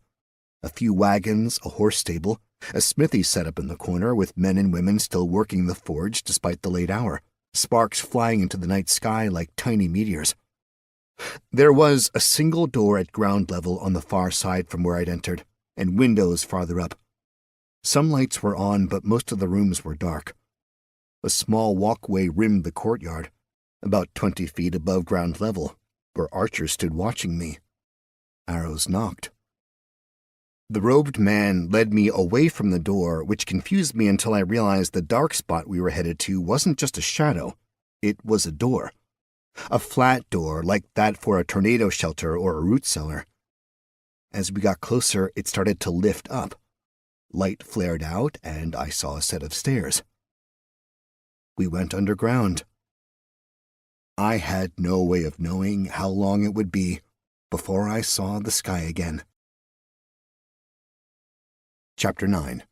A few wagons, a horse stable, a smithy set up in the corner with men and women still working the forge despite the late hour, sparks flying into the night sky like tiny meteors. There was a single door at ground level on the far side from where I'd entered, and windows farther up. Some lights were on, but most of the rooms were dark. A small walkway rimmed the courtyard, about 20 feet above ground level, where archers stood watching me. Arrows knocked. The robed man led me away from the door, which confused me until I realized the dark spot we were headed to wasn't just a shadow, it was a door. A flat door like that for a tornado shelter or a root cellar. As we got closer, it started to lift up. Light flared out, and I saw a set of stairs. We went underground. I had no way of knowing how long it would be before I saw the sky again. Chapter 9.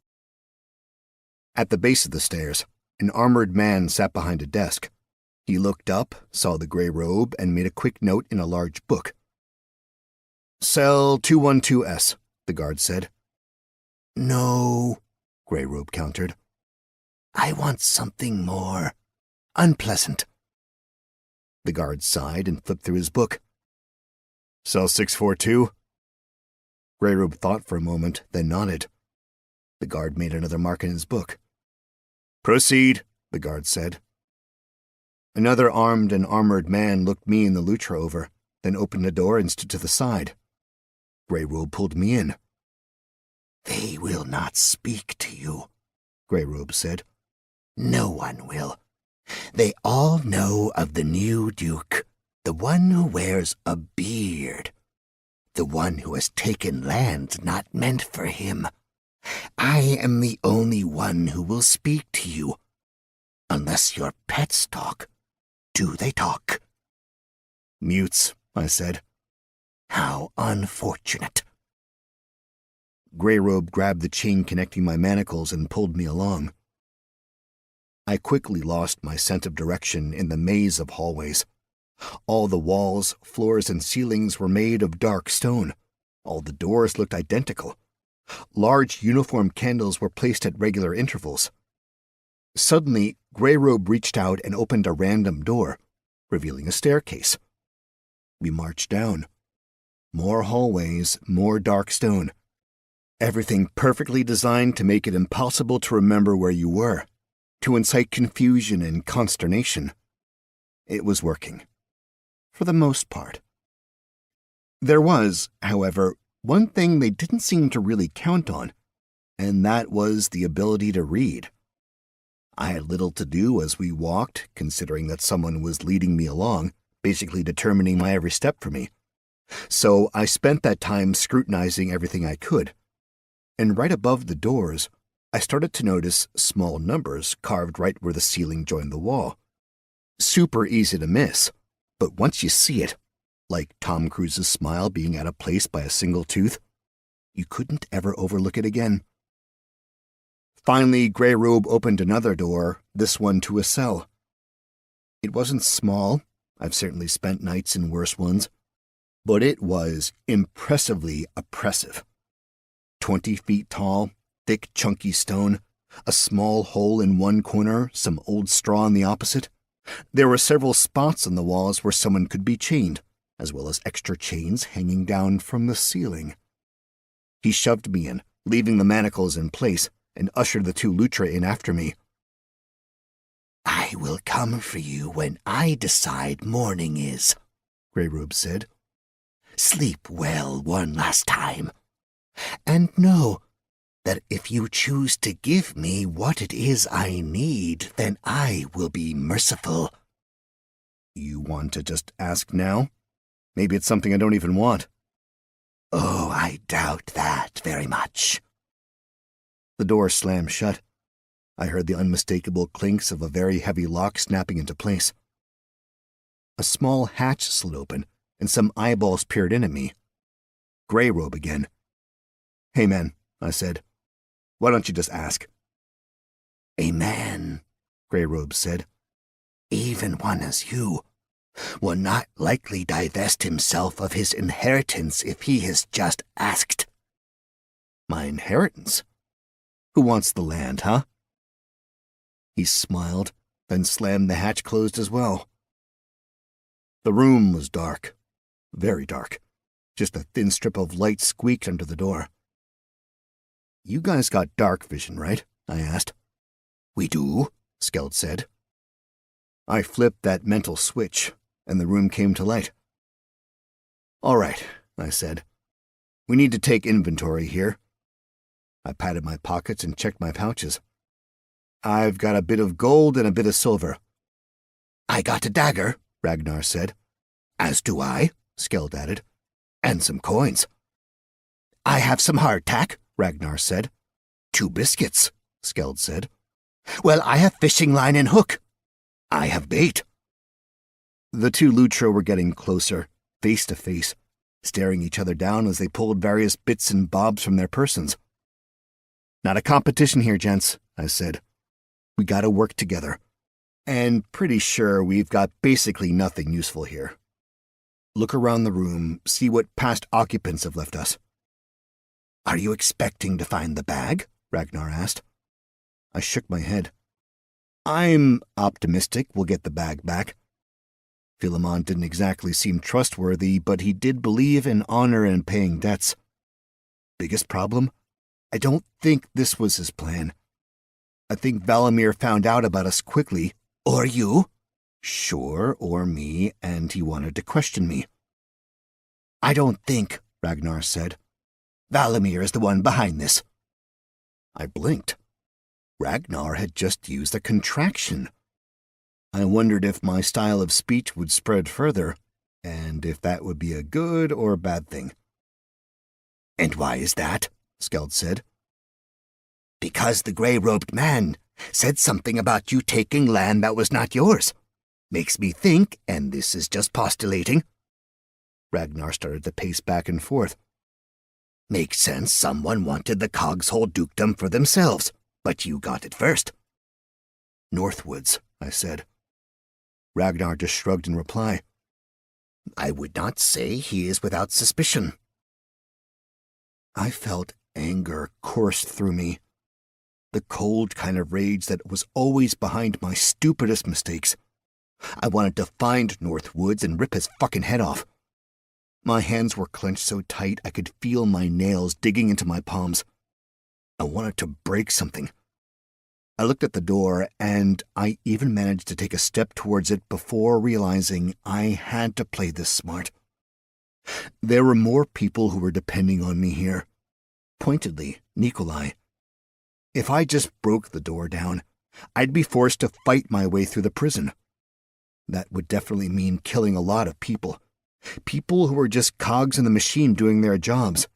At the base of the stairs, an armored man sat behind a desk. He looked up, saw the gray robe, and made a quick note in a large book. "Cell 212S, the guard said. "No," Grey Robe countered. "I want something more unpleasant." The guard sighed and flipped through his book. "Cell 642? Grey Robe thought for a moment, then nodded. The guard made another mark in his book. "Proceed," the guard said. Another armed and armored man looked me and the Lutra over, then opened a door and stood to the side. Grey Robe pulled me in. "They will not speak to you," Grey Robe said. "No one will. They all know of the new Duke, the one who wears a beard, the one who has taken land not meant for him. I am the only one who will speak to you. Unless your pets talk. Do they talk?" "Mutes," I said. "How unfortunate." Grey Robe grabbed the chain connecting my manacles and pulled me along. I quickly lost my sense of direction in the maze of hallways. All the walls, floors, and ceilings were made of dark stone. All the doors looked identical. Large uniformed candles were placed at regular intervals. Suddenly, Grey Robe reached out and opened a random door, revealing a staircase. We marched down. More hallways, more dark stone. Everything perfectly designed to make it impossible to remember where you were, to incite confusion and consternation. It was working. For the most part. There was, however, one thing they didn't seem to really count on, and that was the ability to read. I had little to do as we walked, considering that someone was leading me along, basically determining my every step for me. So I spent that time scrutinizing everything I could. And right above the doors, I started to notice small numbers carved right where the ceiling joined the wall. Super easy to miss, but once you see it, like Tom Cruise's smile being out of place by a single tooth, you couldn't ever overlook it again. Finally, Grey Robe opened another door, this one to a cell. It wasn't small, I've certainly spent nights in worse ones, but it was impressively oppressive. 20 feet tall, thick, chunky stone, a small hole in one corner, some old straw in the opposite. There were several spots on the walls where someone could be chained, as well as extra chains hanging down from the ceiling. He shoved me in, leaving the manacles in place, and ushered the two Lutra in after me. "I will come for you when I decide morning is," Grey Robe said. "Sleep well one last time. And know that if you choose to give me what it is I need, then I will be merciful." "You want to just ask now? Maybe it's something I don't even want." "Oh, I doubt that very much." The door slammed shut. I heard the unmistakable clinks of a very heavy lock snapping into place. A small hatch slid open, and some eyeballs peered in at me. Grey Robe again. "Hey, man," I said. "Why don't you just ask?" "A man," Grey Robe said, "even one as you, will not likely divest himself of his inheritance if he has just asked." "My inheritance? Who wants the land, huh?" He smiled, then slammed the hatch closed as well. The room was dark, very dark. Just a thin strip of light squeaked under the door. "You guys got dark vision, right?" I asked. "We do," Skeld said. I flipped that mental switch, and the room came to light. All right, I said. We need to take inventory here. I patted my pockets and checked my pouches. I've got a bit of gold and a bit of silver. I got a dagger, Ragnar said. As do I, Skeld added. And some coins. I have some hardtack, Ragnar said. 2 biscuits, Skeld said. Well, I have fishing line and hook. I have bait. The 2 Lutra were getting closer, face to face, staring each other down as they pulled various bits and bobs from their persons. Not a competition here, gents, I said. We gotta work together. And pretty sure we've got basically nothing useful here. Look around the room, see what past occupants have left us. Are you expecting to find the bag? Ragnar asked. I shook my head. I'm optimistic we'll get the bag back. Philemon didn't exactly seem trustworthy, but he did believe in honor and paying debts. Biggest problem? I don't think this was his plan. I think Valimir found out about us quickly. Or you? Sure, or me, and he wanted to question me. I don't think, Ragnar said. Valimir is the one behind this. I blinked. Ragnar had just used a contraction. I wondered if my style of speech would spread further, and if that would be a good or bad thing. And why is that? Skeld said. Because the gray-robed man said something about you taking land that was not yours. Makes me think, and this is just postulating. Ragnar started to pace back and forth. Makes sense someone wanted the Cogshold dukedom for themselves, but you got it first. Northwoods, I said. Ragnar just shrugged in reply. I would not say he is without suspicion. I felt anger course through me. The cold kind of rage that was always behind my stupidest mistakes. I wanted to find Northwoods and rip his fucking head off. My hands were clenched so tight I could feel my nails digging into my palms. I wanted to break something. I looked at the door, and I even managed to take a step towards it before realizing I had to play this smart. There were more people who were depending on me here. Pointedly, Nikolai. If I just broke the door down, I'd be forced to fight my way through the prison. That would definitely mean killing a lot of people. People who were just cogs in the machine doing their jobs.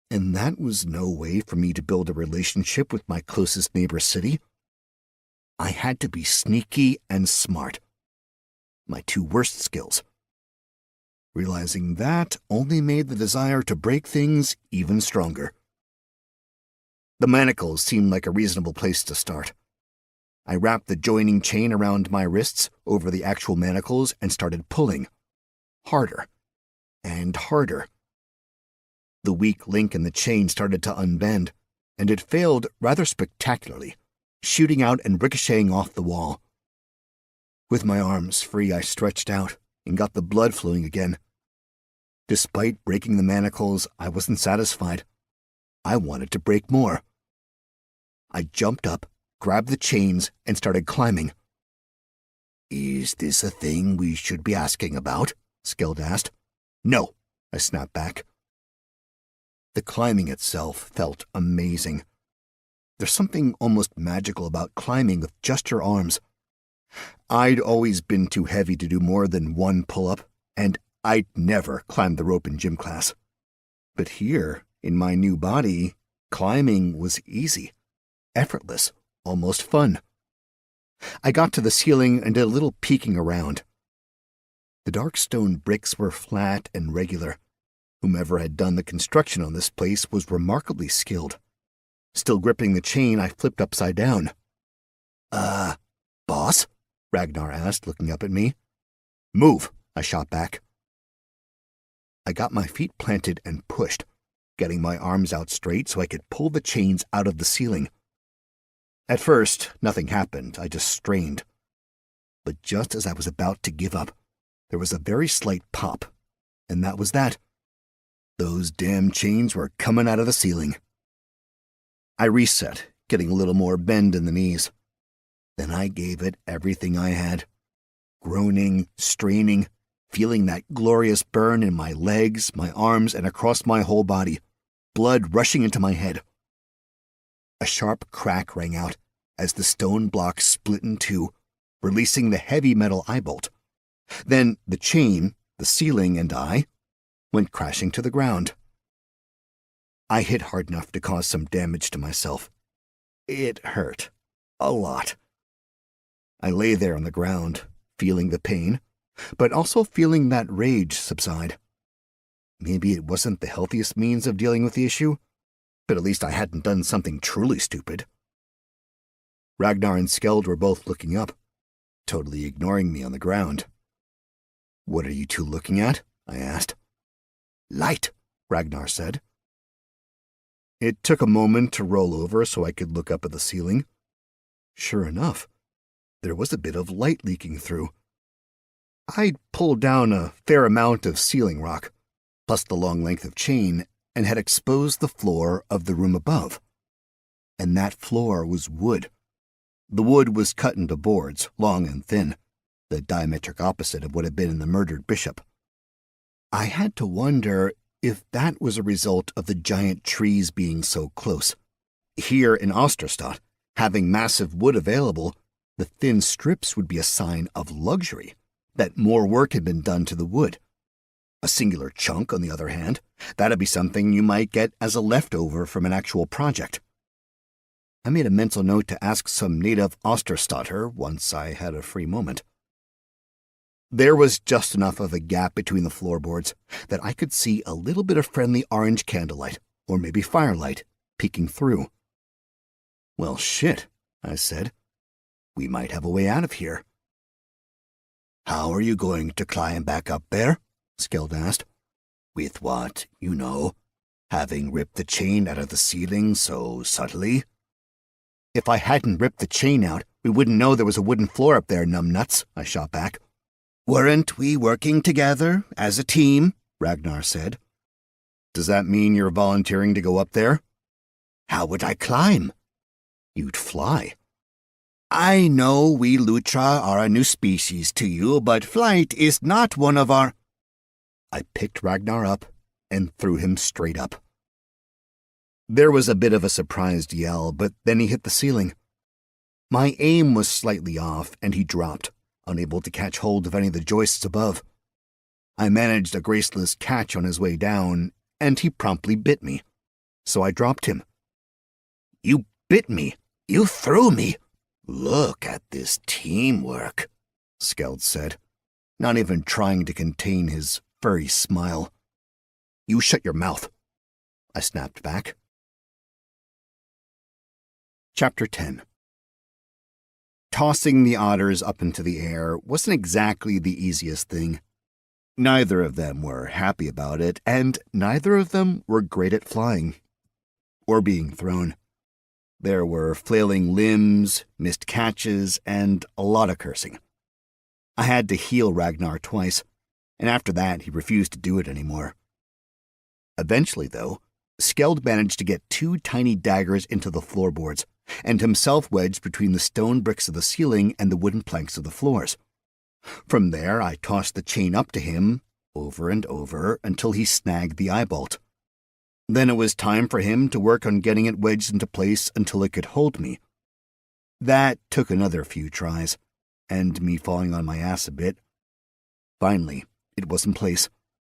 And that was no way for me to build a relationship with my closest neighbor city. I had to be sneaky and smart. My 2 worst skills. Realizing that only made the desire to break things even stronger. The manacles seemed like a reasonable place to start. I wrapped the joining chain around my wrists over the actual manacles and started pulling. Harder. And harder. The weak link in the chain started to unbend, and it failed rather spectacularly, shooting out and ricocheting off the wall. With my arms free, I stretched out and got the blood flowing again. Despite breaking the manacles, I wasn't satisfied. I wanted to break more. I jumped up, grabbed the chains, and started climbing. Is this a thing we should be asking about? Skeld asked. No, I snapped back. The climbing itself felt amazing. There's something almost magical about climbing with just your arms. I'd always been too heavy to do more than 1 pull-up, and I'd never climbed the rope in gym class. But here, in my new body, climbing was easy, effortless, almost fun. I got to the ceiling and did a little peeking around. The dark stone bricks were flat and regular. Whomever had done the construction on this place was remarkably skilled. Still gripping the chain, I flipped upside down. Boss? Ragnar asked, looking up at me. Move, I shot back. I got my feet planted and pushed, getting my arms out straight so I could pull the chains out of the ceiling. At first, nothing happened. I just strained. But just as I was about to give up, there was a very slight pop, and that was that. Those damn chains were coming out of the ceiling. I reset, getting a little more bend in the knees. Then I gave it everything I had, groaning, straining, feeling that glorious burn in my legs, my arms, and across my whole body, blood rushing into my head. A sharp crack rang out as the stone block split in two, releasing the heavy metal eye bolt. Then the chain, the ceiling, and I went crashing to the ground. I hit hard enough to cause some damage to myself. It hurt. A lot. I lay there on the ground, feeling the pain, but also feeling that rage subside. Maybe it wasn't the healthiest means of dealing with the issue, but at least I hadn't done something truly stupid. Ragnar and Skeld were both looking up, totally ignoring me on the ground. "What are you two looking at?" I asked. "Light," Ragnar said. It took a moment to roll over so I could look up at the ceiling. Sure enough, there was a bit of light leaking through. I'd pulled down a fair amount of ceiling rock, plus the long length of chain, and had exposed the floor of the room above. And that floor was wood. The wood was cut into boards, long and thin, the diametric opposite of what had been in the murdered bishop. I had to wonder if that was a result of the giant trees being so close. Here in Osterstadt, having massive wood available, the thin strips would be a sign of luxury, that more work had been done to the wood. A singular chunk, on the other hand, that'd be something you might get as a leftover from an actual project. I made a mental note to ask some native Osterstadter once I had a free moment. There was just enough of a gap between the floorboards that I could see a little bit of friendly orange candlelight, or maybe firelight, peeking through. "Well, shit," I said. "We might have a way out of here." "How are you going to climb back up there?" Skeld asked. "With what, having ripped the chain out of the ceiling so subtly?" "If I hadn't ripped the chain out, we wouldn't know there was a wooden floor up there, numbnuts," I shot back. "Weren't we working together, as a team?" Ragnar said. "Does that mean you're volunteering to go up there?" "How would I climb?" "You'd fly." "I know we Lutra are a new species to you, but flight is not one of our—" I picked Ragnar up and threw him straight up. There was a bit of a surprised yell, but then he hit the ceiling. My aim was slightly off, and he dropped, unable to catch hold of any of the joists above. I managed a graceless catch on his way down, and he promptly bit me, so I dropped him. "You bit me! You threw me! Look at this teamwork," Skeld said, not even trying to contain his furry smile. "You shut your mouth," I snapped back. Chapter 10. Tossing the otters up into the air wasn't exactly the easiest thing. Neither of them were happy about it, and neither of them were great at flying. Or being thrown. There were flailing limbs, missed catches, and a lot of cursing. I had to heal Ragnar twice, and after that he refused to do it anymore. Eventually, though, Skeld managed to get 2 tiny daggers into the floorboards, and himself wedged between the stone bricks of the ceiling and the wooden planks of the floors. From there, I tossed the chain up to him, over and over, until he snagged the eye bolt. Then it was time for him to work on getting it wedged into place until it could hold me. That took another few tries, and me falling on my ass a bit. Finally, it was in place.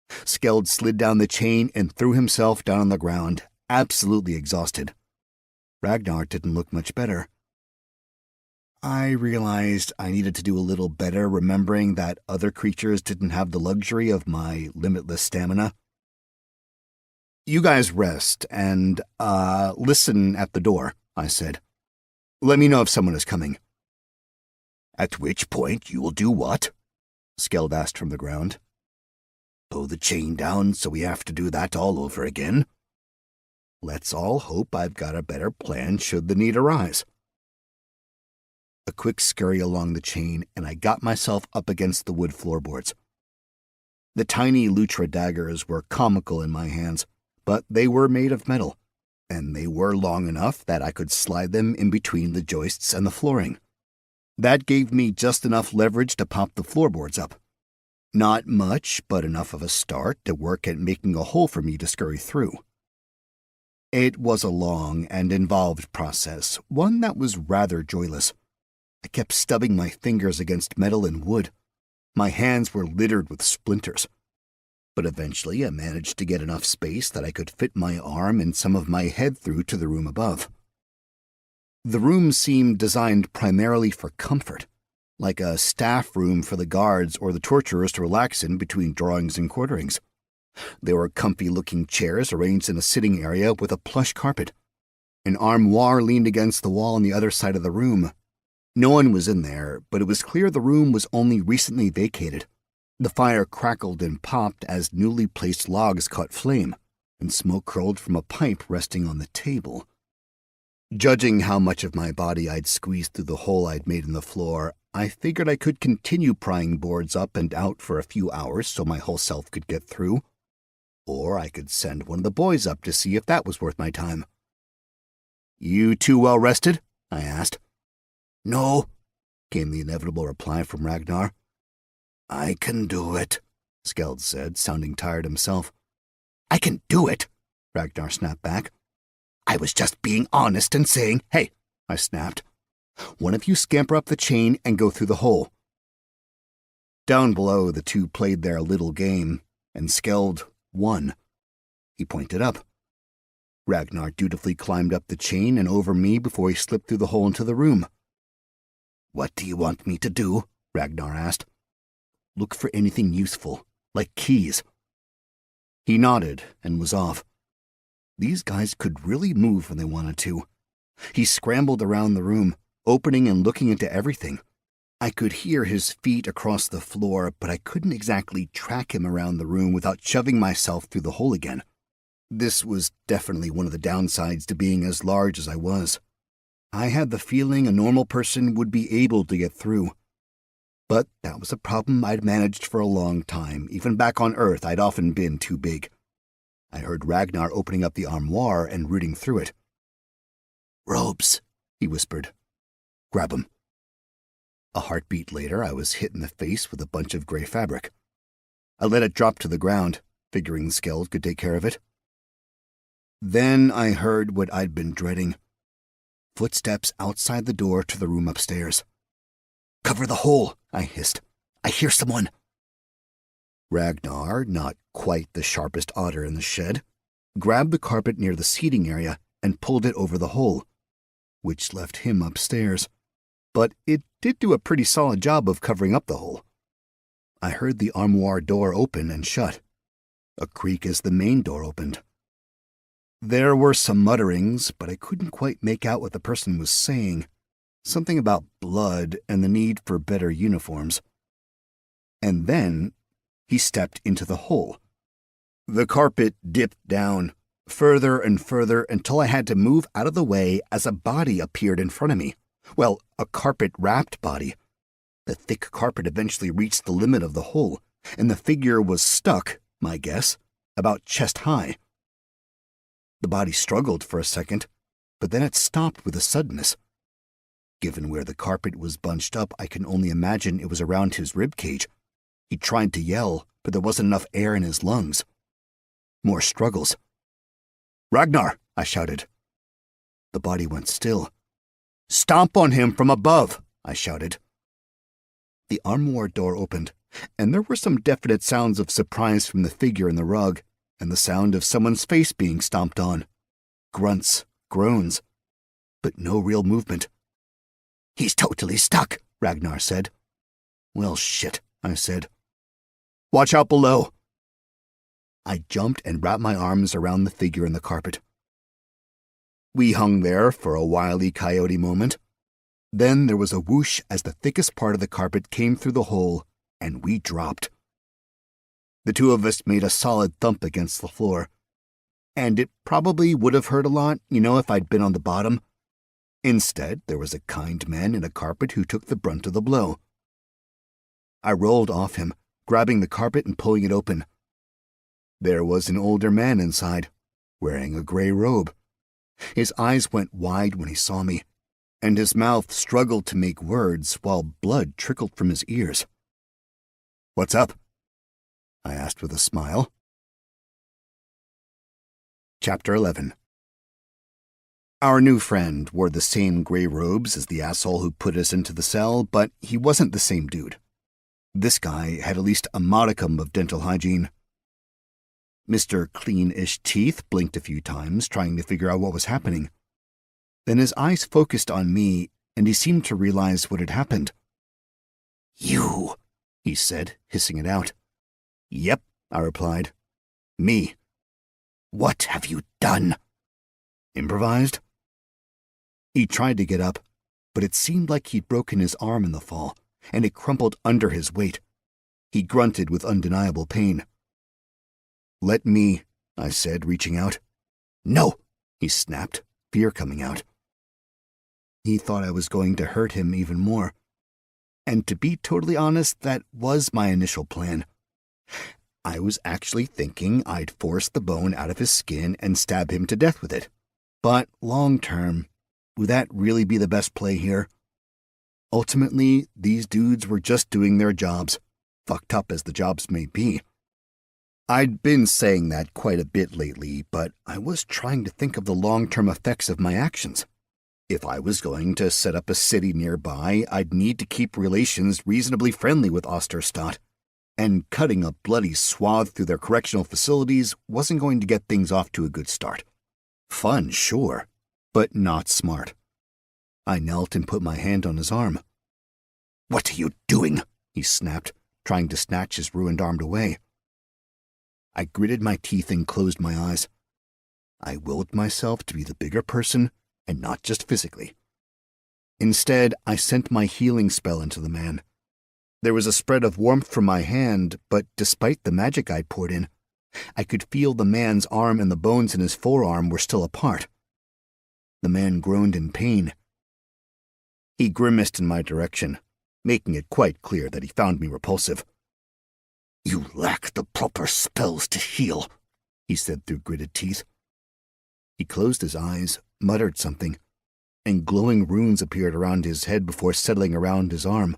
Skeld slid down the chain and threw himself down on the ground, absolutely exhausted. Ragnar didn't look much better. I realized I needed to do a little better remembering that other creatures didn't have the luxury of my limitless stamina. "You guys rest and, listen at the door," I said. "Let me know if someone is coming." "At which point you will do what?" Skeld asked from the ground. "Pull the chain down so we have to do that all over again?" "Let's all hope I've got a better plan should the need arise." A quick scurry along the chain, and I got myself up against the wood floorboards. The tiny Lutra daggers were comical in my hands, but they were made of metal, and they were long enough that I could slide them in between the joists and the flooring. That gave me just enough leverage to pop the floorboards up. Not much, but enough of a start to work at making a hole for me to scurry through. It was a long and involved process, one that was rather joyless. I kept stubbing my fingers against metal and wood. My hands were littered with splinters. But eventually I managed to get enough space that I could fit my arm and some of my head through to the room above. The room seemed designed primarily for comfort, like a staff room for the guards or the torturers to relax in between drawings and quarterings. There were comfy-looking chairs arranged in a sitting area with a plush carpet. An armoire leaned against the wall on the other side of the room. No one was in there, but it was clear the room was only recently vacated. The fire crackled and popped as newly placed logs caught flame, and smoke curled from a pipe resting on the table. Judging how much of my body I'd squeezed through the hole I'd made in the floor, I figured I could continue prying boards up and out for a few hours so my whole self could get through. Or I could send one of the boys up to see if that was worth my time. "You too well rested?" I asked. "No," came the inevitable reply from Ragnar. "I can do it," Skeld said, sounding tired himself. "I can do it," Ragnar snapped back. "I was just being honest and saying, 'Hey,'" I snapped. "One of you scamper up the chain and go through the hole." Down below, the two played their little game, and Skeld won. He pointed up. Ragnar dutifully climbed up the chain and over me before he slipped through the hole into the room. "What do you want me to do?" Ragnar asked. "Look for anything useful, like keys." He nodded and was off. These guys could really move when they wanted to. He scrambled around the room, opening and looking into everything. I could hear his feet across the floor, but I couldn't exactly track him around the room without shoving myself through the hole again. This was definitely one of the downsides to being as large as I was. I had the feeling a normal person would be able to get through. But that was a problem I'd managed for a long time. Even back on Earth, I'd often been too big. I heard Ragnar opening up the armoire and rooting through it. "Robes," he whispered. "Grab 'em." A heartbeat later, I was hit in the face with a bunch of gray fabric. I let it drop to the ground, figuring Skeld could take care of it. Then I heard what I'd been dreading. Footsteps outside the door to the room upstairs. "Cover the hole," I hissed. "I hear someone." Ragnar, not quite the sharpest otter in the shed, grabbed the carpet near the seating area and pulled it over the hole, which left him upstairs. But it did do a pretty solid job of covering up the hole. I heard the armoire door open and shut, a creak as the main door opened. There were some mutterings, but I couldn't quite make out what the person was saying. Something about blood and the need for better uniforms. And then he stepped into the hole. The carpet dipped down, further and further, until I had to move out of the way as a body appeared in front of me. Well, a carpet-wrapped body. The thick carpet eventually reached the limit of the hole, and the figure was stuck, my guess, about chest-high. The body struggled for a second, but then it stopped with a suddenness. Given where the carpet was bunched up, I can only imagine it was around his ribcage. He tried to yell, but there wasn't enough air in his lungs. More struggles. "Ragnar!" I shouted. The body went still. "Stomp on him from above!" I shouted. The armoire door opened, and there were some definite sounds of surprise from the figure in the rug, and the sound of someone's face being stomped on. Grunts, groans, but no real movement. "He's totally stuck," Ragnar said. "Well, shit," I said. "Watch out below." I jumped and wrapped my arms around the figure in the carpet. We hung there for a wily coyote moment. Then there was a whoosh as the thickest part of the carpet came through the hole, and we dropped. The two of us made a solid thump against the floor. And it probably would have hurt a lot, if I'd been on the bottom. Instead, there was a kind man in a carpet who took the brunt of the blow. I rolled off him, grabbing the carpet and pulling it open. There was an older man inside, wearing a gray robe. His eyes went wide when he saw me, and his mouth struggled to make words while blood trickled from his ears. "What's up?" I asked with a smile. Chapter 11. Our new friend wore the same gray robes as the asshole who put us into the cell, but he wasn't the same dude. This guy had at least a modicum of dental hygiene. Mr. Clean-ish Teeth blinked a few times, trying to figure out what was happening. Then his eyes focused on me, and he seemed to realize what had happened. "You," he said, hissing it out. "Yep," I replied. "Me." "What have you done?" "Improvised?" He tried to get up, but it seemed like he'd broken his arm in the fall, and it crumpled under his weight. He grunted with undeniable pain. "Let me," I said, reaching out. "No," he snapped, fear coming out. He thought I was going to hurt him even more. And to be totally honest, that was my initial plan. I was actually thinking I'd force the bone out of his skin and stab him to death with it. But long term, would that really be the best play here? Ultimately, these dudes were just doing their jobs, fucked up as the jobs may be. I'd been saying that quite a bit lately, but I was trying to think of the long-term effects of my actions. If I was going to set up a city nearby, I'd need to keep relations reasonably friendly with Osterstadt, and cutting a bloody swath through their correctional facilities wasn't going to get things off to a good start. Fun, sure, but not smart. I knelt and put my hand on his arm. "What are you doing?" he snapped, trying to snatch his ruined arm away. I gritted my teeth and closed my eyes. I willed myself to be the bigger person, and not just physically. Instead, I sent my healing spell into the man. There was a spread of warmth from my hand, but despite the magic I'd poured in, I could feel the man's arm and the bones in his forearm were still apart. The man groaned in pain. He grimaced in my direction, making it quite clear that he found me repulsive. "You lack the proper spells to heal," he said through gritted teeth. He closed his eyes, muttered something, and glowing runes appeared around his head before settling around his arm.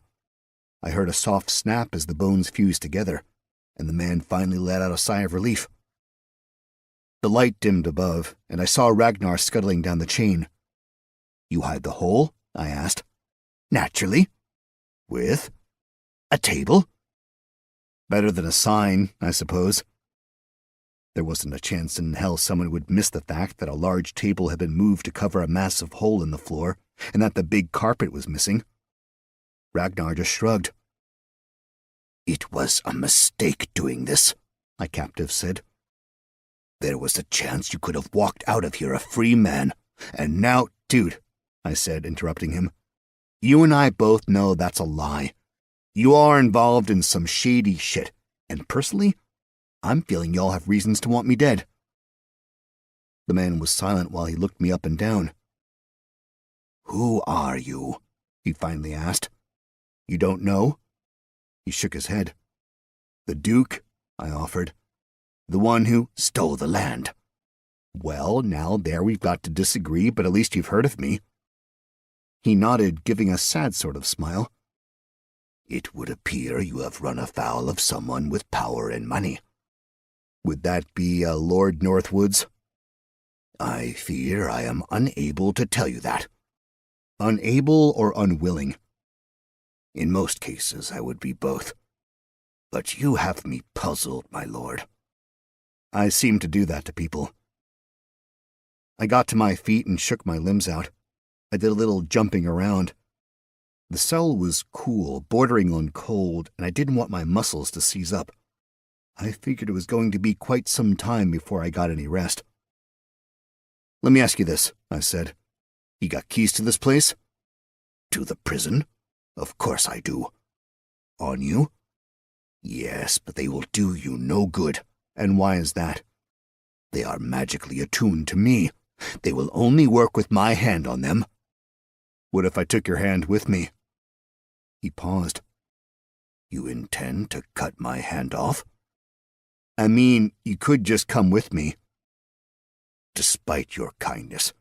I heard a soft snap as the bones fused together, and the man finally let out a sigh of relief. The light dimmed above, and I saw Ragnar scuttling down the chain. "You hide the hole?" I asked. "Naturally." "With? A table?" "Better than a sign, I suppose." There wasn't a chance in hell someone would miss the fact that a large table had been moved to cover a massive hole in the floor, and that the big carpet was missing. Ragnar just shrugged. "It was a mistake doing this," my captive said. "There was a chance you could have walked out of here a free man, and now—" "Dude," I said, interrupting him, "you and I both know that's a lie. You are involved in some shady shit, and personally, I'm feeling y'all have reasons to want me dead." The man was silent while he looked me up and down. "Who are you?" he finally asked. "You don't know?" He shook his head. "The Duke," I offered. "The one who stole the land." "Well, now there we've got to disagree, but at least you've heard of me." He nodded, giving a sad sort of smile. "It would appear you have run afoul of someone with power and money." "Would that be Lord Northwoods?" "I fear I am unable to tell you that." "Unable or unwilling?" "In most cases I would be both. But you have me puzzled, my lord." "I seem to do that to people." I got to my feet and shook my limbs out. I did a little jumping around. The cell was cool, bordering on cold, and I didn't want my muscles to seize up. I figured it was going to be quite some time before I got any rest. "Let me ask you this," I said. "You got keys to this place?" "To the prison? Of course I do." "On you?" "Yes, but they will do you no good." "And why is that?" "They are magically attuned to me. They will only work with my hand on them." "What if I took your hand with me?" He paused. "You intend to cut my hand off?" "I mean, you could just come with me." "Despite your kindness,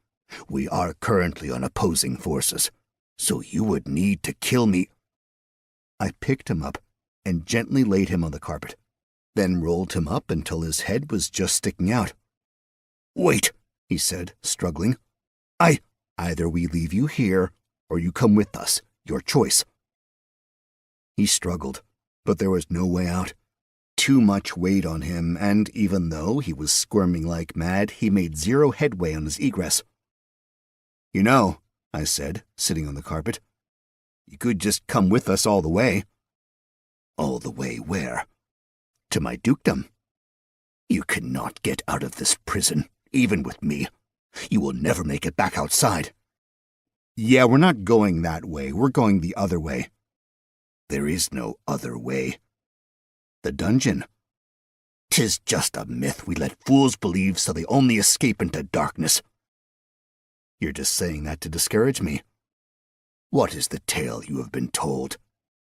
We are currently on opposing forces, so you would need to kill me. I picked him up and gently laid him on the carpet, then rolled him up until his head was just sticking out. "Wait," he said, struggling. Either we leave you here, or you come with us. Your choice." He struggled, but there was no way out. Too much weight on him, and even though he was squirming like mad, he made zero headway on his egress. "You know," I said, sitting on the carpet, "you could just come with us all the way." "All the way where?" "To my dukedom." "You cannot get out of this prison, even with me. You will never make it back outside." "Yeah, we're not going that way. We're going the other way." "There is no other way." "The dungeon." "'Tis just a myth we let fools believe so they only escape into darkness." "You're just saying that to discourage me." "What is the tale you have been told?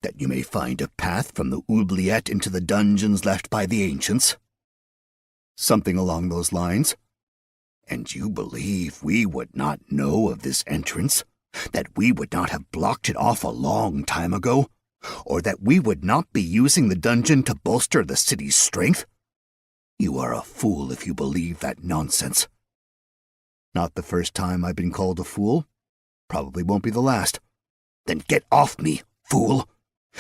That you may find a path from the oubliette into the dungeons left by the ancients?" "Something along those lines." "And you believe we would not know of this entrance? That we would not have blocked it off a long time ago? Or that we would not be using the dungeon to bolster the city's strength? You are a fool if you believe that nonsense." "Not the first time I've been called a fool. Probably won't be the last." "Then get off me, fool!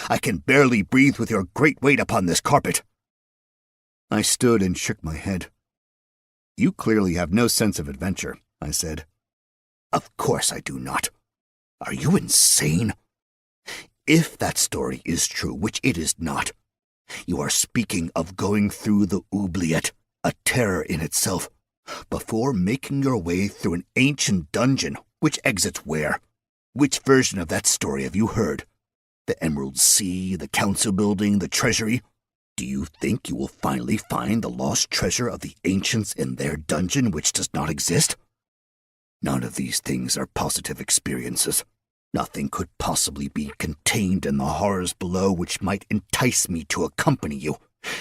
I can barely breathe with your great weight upon this carpet." I stood and shook my head. "You clearly have no sense of adventure," I said. "Of course I do not. Are you insane? If that story is true, which it is not, you are speaking of going through the oubliette, a terror in itself, before making your way through an ancient dungeon, which exits where? Which version of that story have you heard? The Emerald Sea, the Council Building, the Treasury? Do you think you will finally find the lost treasure of the ancients in their dungeon which does not exist? None of these things are positive experiences. Nothing could possibly be contained in the horrors below which might entice me to accompany you,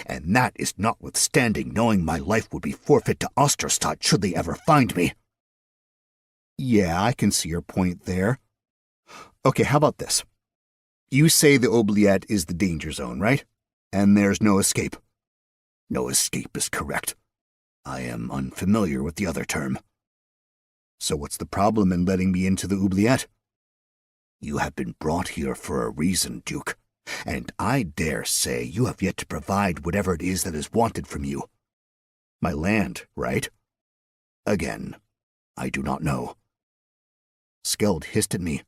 and that is notwithstanding knowing my life would be forfeit to Osterstadt should they ever find me." "Yeah, I can see your point there. Okay, how about this? You say the oubliette is the danger zone, right? And there's no escape." "No escape is correct. I am unfamiliar with the other term." "So what's the problem in letting me into the oubliette?" "You have been brought here for a reason, Duke, and I dare say you have yet to provide whatever it is that is wanted from you." "My land, right?" "Again, I do not know." Skeld hissed at me.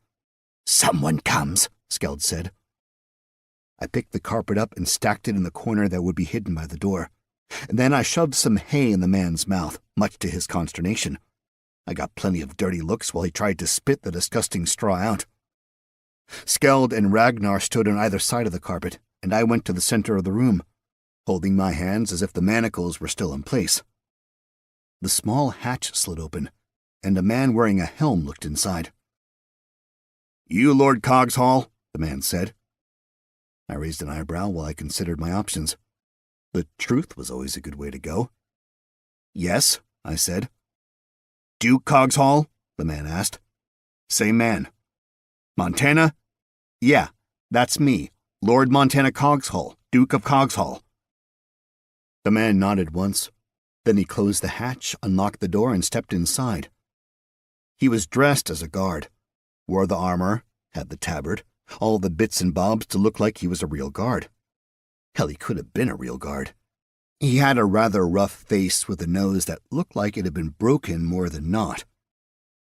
"Someone comes," Skeld said. I picked the carpet up and stacked it in the corner that would be hidden by the door. And then I shoved some hay in the man's mouth, much to his consternation. I got plenty of dirty looks while he tried to spit the disgusting straw out. Skeld and Ragnar stood on either side of the carpet, and I went to the center of the room, holding my hands as if the manacles were still in place. The small hatch slid open, and a man wearing a helm looked inside. "You Lord Cogshall?" the man said. I raised an eyebrow while I considered my options. The truth was always a good way to go. "Yes," I said. "Duke Cogshall?" the man asked. "Same man." "Montana?" "Yeah, that's me, Lord Montana Cogshall, Duke of Cogshall." The man nodded once. Then he closed the hatch, unlocked the door, and stepped inside. He was dressed as a guard, wore the armor, had the tabard, all the bits and bobs to look like he was a real guard. Hell, he could have been a real guard. He had a rather rough face with a nose that looked like it had been broken more than not.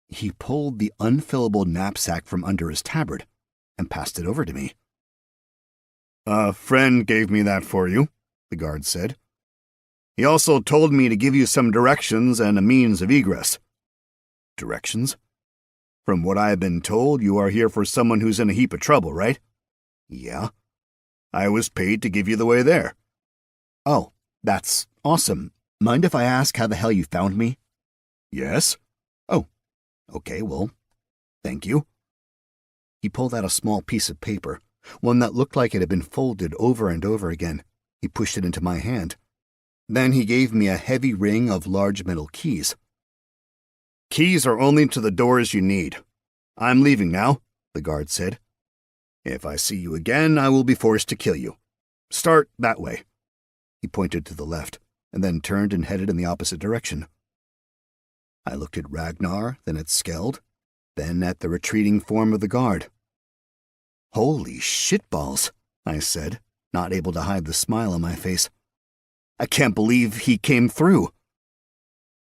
He pulled the unfillable knapsack from under his tabard and passed it over to me. "A friend gave me that for you," the guard said. "He also told me to give you some directions and a means of egress." "Directions?" "From what I have been told, you are here for someone who's in a heap of trouble, right?" "Yeah." "I was paid to give you the way there." "Oh, that's awesome. Mind if I ask how the hell you found me?" "Yes." "Oh, okay, well, thank you." He pulled out a small piece of paper, one that looked like it had been folded over and over again. He pushed it into my hand. Then he gave me a heavy ring of large metal keys. Keys are only to the doors you need. I'm leaving now, the guard said. If I see you again, I will be forced to kill you. Start that way. He pointed to the left, and then turned and headed in the opposite direction. I looked at Ragnar, then at Skeld, then at the retreating form of the guard. Holy shitballs, I said, not able to hide the smile on my face. I can't believe he came through.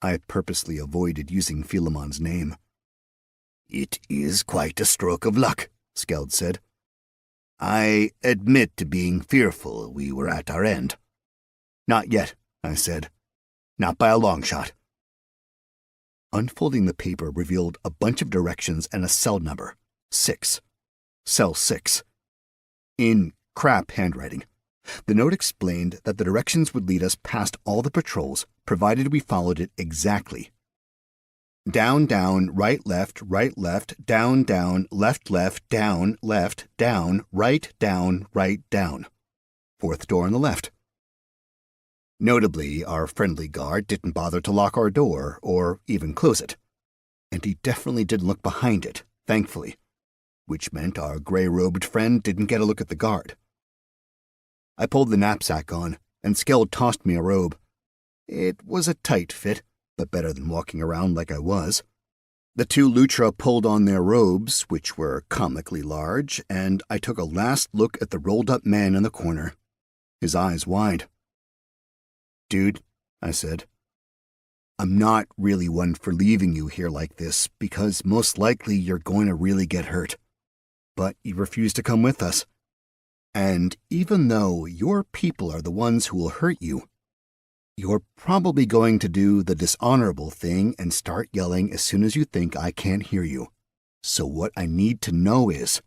I purposely avoided using Philemon's name. It is quite a stroke of luck, Skeld said. I admit to being fearful we were at our end. Not yet, I said. Not by a long shot. Unfolding the paper revealed a bunch of directions and a cell number, 6. Cell 6. In crap handwriting. The note explained that the directions would lead us past all the patrols, provided we followed it exactly. Down, down, right, left, down, left, down, right, down. 4th door on the left. Notably, our friendly guard didn't bother to lock our door or even close it. And he definitely didn't look behind it, thankfully, which meant our gray-robed friend didn't get a look at the guard. I pulled the knapsack on, and Skeld tossed me a robe. It was a tight fit, but better than walking around like I was. The 2 Lutra pulled on their robes, which were comically large, and I took a last look at the rolled-up man in the corner, his eyes wide. Dude, I said, I'm not really one for leaving you here like this, because most likely you're going to really get hurt. But you refuse to come with us. And even though your people are the ones who will hurt you, you're probably going to do the dishonorable thing and start yelling as soon as you think I can't hear you. So what I need to know is,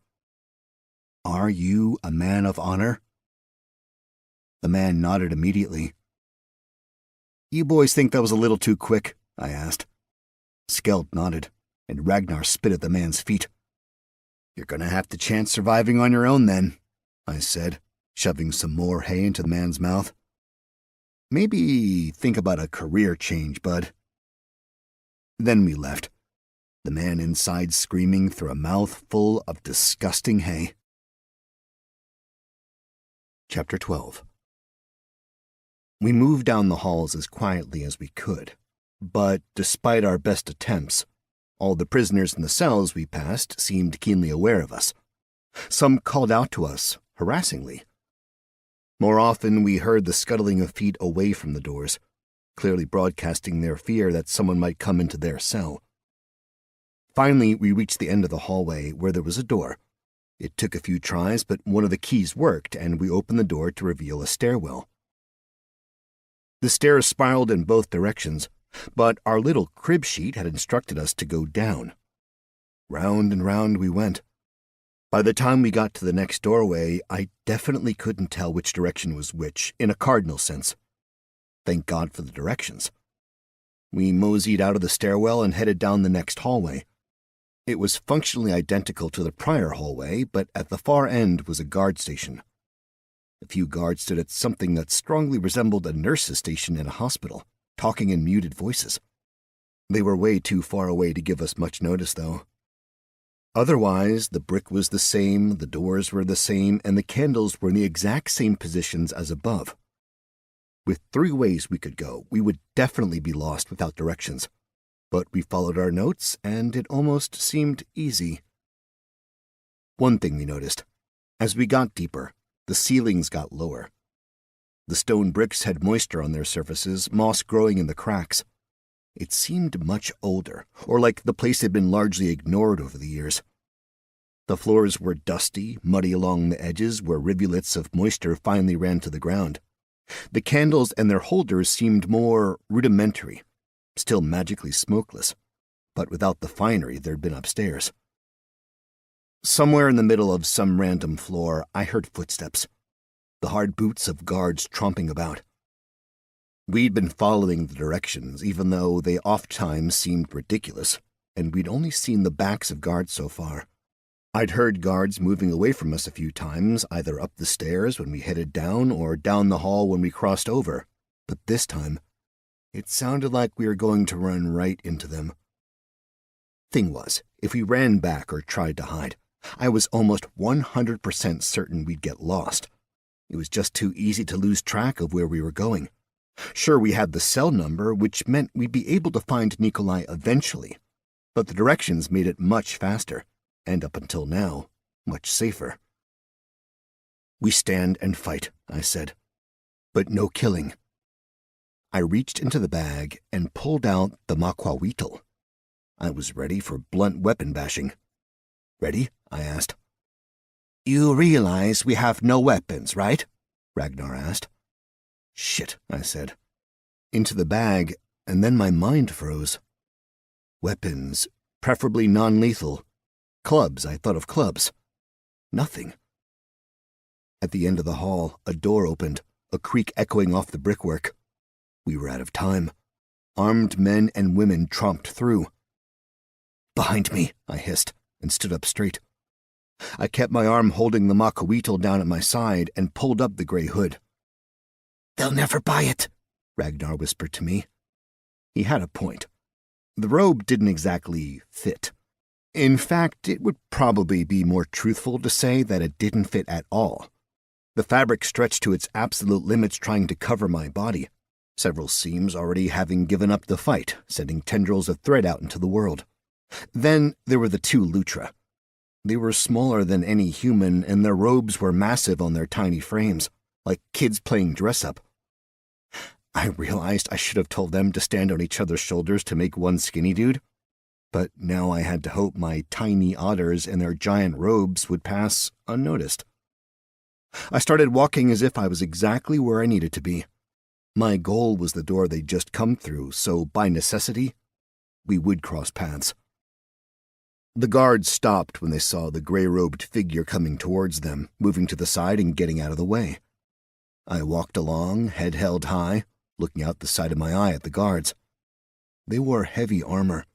are you a man of honor? The man nodded immediately. You boys think that was a little too quick? I asked. Skeld nodded, and Ragnar spit at the man's feet. You're going to have to chance surviving on your own then, I said, shoving some more hay into the man's mouth. Maybe think about a career change, bud. Then we left, the man inside screaming through a mouthful of disgusting hay. Chapter 12. We moved down the halls as quietly as we could, but despite our best attempts, all the prisoners in the cells we passed seemed keenly aware of us. Some called out to us, harassingly. More often, we heard the scuttling of feet away from the doors, clearly broadcasting their fear that someone might come into their cell. Finally, we reached the end of the hallway where there was a door. It took a few tries, but one of the keys worked, and we opened the door to reveal a stairwell. The stairs spiraled in both directions, but our little crib sheet had instructed us to go down. Round and round we went. By the time we got to the next doorway, I definitely couldn't tell which direction was which, in a cardinal sense. Thank God for the directions. We moseyed out of the stairwell and headed down the next hallway. It was functionally identical to the prior hallway, but at the far end was a guard station. A few guards stood at something that strongly resembled a nurse's station in a hospital, talking in muted voices. They were way too far away to give us much notice, though. Otherwise, the brick was the same, the doors were the same, and the candles were in the exact same positions as above. With 3 ways we could go, we would definitely be lost without directions. But we followed our notes, and it almost seemed easy. One thing we noticed. As we got deeper, the ceilings got lower. The stone bricks had moisture on their surfaces, moss growing in the cracks. It seemed much older, or like the place had been largely ignored over the years. The floors were dusty, muddy along the edges where rivulets of moisture finally ran to the ground. The candles and their holders seemed more rudimentary, still magically smokeless, but without the finery there'd been upstairs. Somewhere in the middle of some random floor, I heard footsteps, the hard boots of guards tromping about. We'd been following the directions, even though they oft-times seemed ridiculous, and we'd only seen the backs of guards so far. I'd heard guards moving away from us a few times, either up the stairs when we headed down or down the hall when we crossed over, but this time, it sounded like we were going to run right into them. Thing was, if we ran back or tried to hide, I was almost 100% certain we'd get lost. It was just too easy to lose track of where we were going. Sure, we had the cell number, which meant we'd be able to find Nikolai eventually, but the directions made it much faster, and up until now, much safer. We stand and fight, I said, but no killing. I reached into the bag and pulled out the maquahuitl. I was ready for blunt weapon bashing. Ready? I asked. You realize we have no weapons, right? Ragnar asked. Shit, I said. Into the bag, and then my mind froze. Weapons, preferably non-lethal. Clubs, I thought of clubs. Nothing. At the end of the hall, a door opened, a creak echoing off the brickwork. We were out of time. Armed men and women tromped through. Behind me, I hissed, and stood up straight. I kept my arm holding the maquahuitl down at my side and pulled up the gray hood. They'll never buy it, Ragnar whispered to me. He had a point. The robe didn't exactly fit. In fact, it would probably be more truthful to say that it didn't fit at all. The fabric stretched to its absolute limits trying to cover my body, several seams already having given up the fight, sending tendrils of thread out into the world. Then there were the two Lutra. They were smaller than any human, and their robes were massive on their tiny frames, like kids playing dress-up. I realized I should have told them to stand on each other's shoulders to make one skinny dude, but now I had to hope my tiny otters in their giant robes would pass unnoticed. I started walking as if I was exactly where I needed to be. My goal was the door they'd just come through, so by necessity, we would cross paths. The guards stopped when they saw the gray-robed figure coming towards them, moving to the side and getting out of the way. I walked along, head held high, looking out the side of my eye at the guards. They wore heavy armor,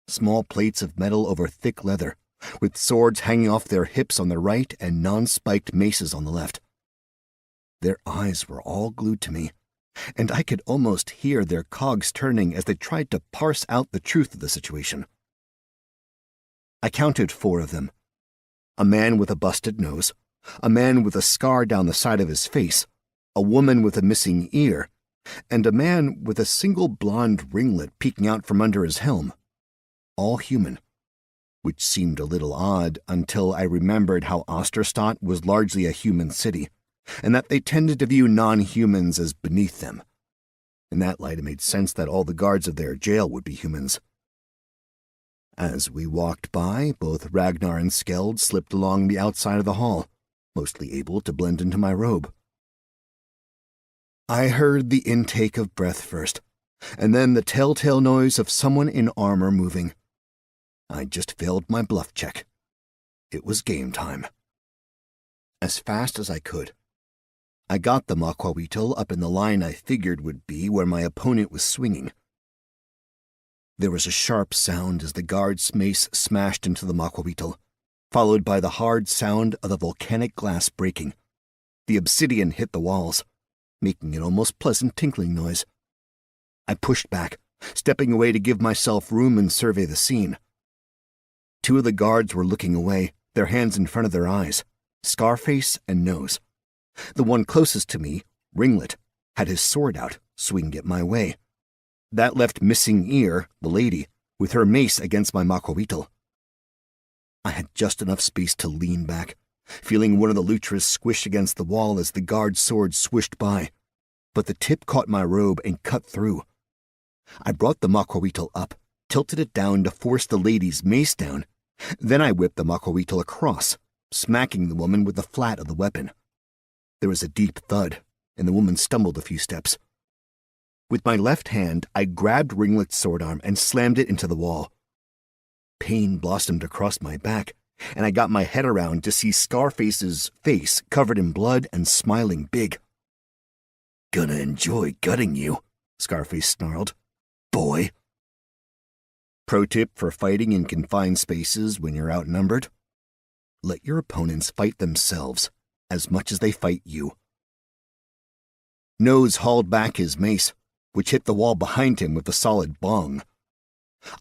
small plates of metal over thick leather, with swords hanging off their hips on the right and non-spiked maces on the left. Their eyes were all glued to me, and I could almost hear their cogs turning as they tried to parse out the truth of the situation. I counted 4 of them. A man with a busted nose, a man with a scar down the side of his face, a woman with a missing ear, and a man with a single blonde ringlet peeking out from under his helm. All human, which seemed a little odd until I remembered how Osterstadt was largely a human city, and that they tended to view non-humans as beneath them. In that light, it made sense that all the guards of their jail would be humans. As we walked by, both Ragnar and Skeld slipped along the outside of the hall, mostly able to blend into my robe. I heard the intake of breath first, and then the telltale noise of someone in armor moving. I just failed my bluff check. It was game time. As fast as I could, I got the maquahuitl up in the line I figured would be where my opponent was swinging. There was a sharp sound as the guard's mace smashed into the maquahuitl, followed by the hard sound of the volcanic glass breaking. The obsidian hit the walls, making an almost pleasant tinkling noise. I pushed back, stepping away to give myself room and survey the scene. 2 of the guards were looking away, their hands in front of their eyes, scarface and nose. The one closest to me, Ringlet, had his sword out, swinging it my way. That left Missing Ear, the lady, with her mace against my maquahuitl. I had just enough space to lean back, feeling one of the Lutras squish against the wall as the guard's sword swished by, but the tip caught my robe and cut through. I brought the maquahuitl up, tilted it down to force the lady's mace down. Then I whipped the maquahuitl across, smacking the woman with the flat of the weapon. There was a deep thud, and the woman stumbled a few steps. With my left hand, I grabbed Ringlet's sword arm and slammed it into the wall. Pain blossomed across my back, and I got my head around to see Scarface's face covered in blood and smiling big. "Gonna enjoy gutting you," Scarface snarled. "Boy." Pro tip for fighting in confined spaces when you're outnumbered: let your opponents fight themselves as much as they fight you. Nose hauled back his mace, which hit the wall behind him with a solid bong.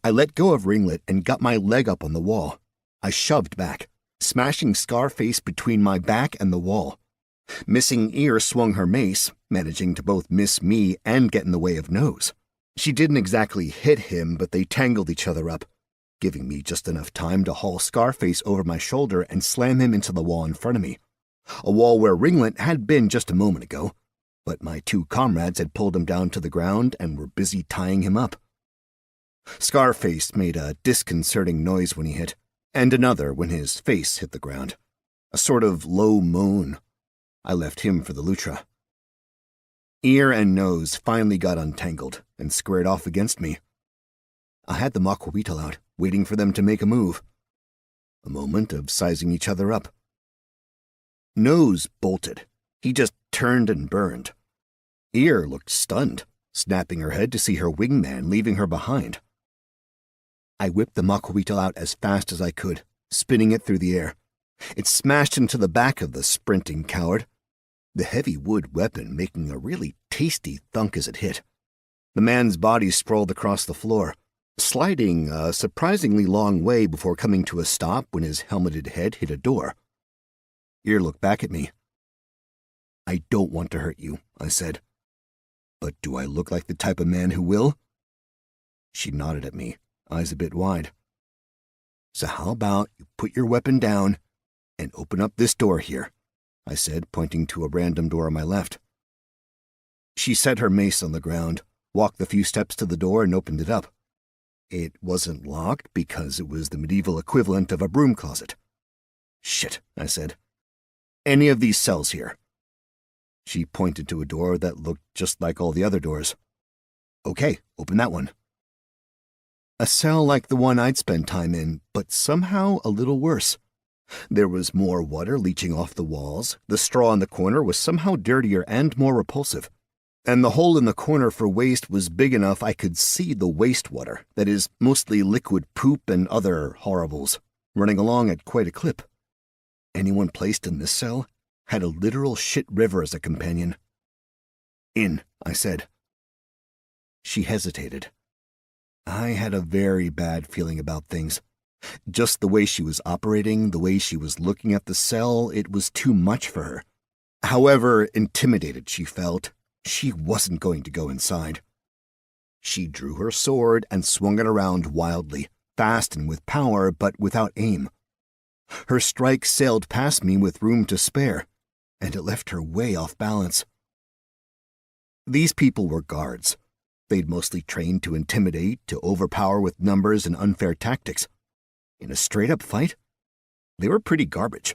I let go of Ringlet and got my leg up on the wall. I shoved back, smashing Scarface between my back and the wall. Missing Ear swung her mace, managing to both miss me and get in the way of Nose. She didn't exactly hit him, but they tangled each other up, giving me just enough time to haul Scarface over my shoulder and slam him into the wall in front of me. A wall where Ringlet had been just a moment ago, but my two comrades had pulled him down to the ground and were busy tying him up. Scarface made a disconcerting noise when he hit, and another when his face hit the ground. A sort of low moan. I left him for the Lutra. Ear and Nose finally got untangled and squared off against me. I had the Maquahuitl out, waiting for them to make a move. A moment of sizing each other up. Nose bolted. He just turned and burned. Ear looked stunned, snapping her head to see her wingman leaving her behind. I whipped the Maquahuitl out as fast as I could, spinning it through the air. It smashed into the back of the sprinting coward, the heavy wood weapon making a really tasty thunk as it hit. The man's body sprawled across the floor, sliding a surprisingly long way before coming to a stop when his helmeted head hit a door. Ear looked back at me. "I don't want to hurt you," I said. "But do I look like the type of man who will?" She nodded at me, eyes a bit wide. "So how about you put your weapon down and open up this door here," I said, pointing to a random door on my left. She set her mace on the ground, walked the few steps to the door, and opened it up. It wasn't locked because it was the medieval equivalent of a broom closet. "Shit," I said. "Any of these cells here?" She pointed to a door that looked just like all the other doors. "Okay, open that one." A cell like the one I'd spent time in, but somehow a little worse. There was more water leaching off the walls, the straw in the corner was somehow dirtier and more repulsive, and the hole in the corner for waste was big enough I could see the wastewater, that is, mostly liquid poop and other horribles, running along at quite a clip. Anyone placed in this cell had a literal shit river as a companion. "In," I said. She hesitated. I had a very bad feeling about things. Just the way she was operating, the way she was looking at the cell, it was too much for her. However intimidated she felt, she wasn't going to go inside. She drew her sword and swung it around wildly, fast and with power, but without aim. Her strike sailed past me with room to spare, and it left her way off balance. These people were guards. They'd mostly trained to intimidate, to overpower with numbers and unfair tactics. In a straight-up fight, they were pretty garbage.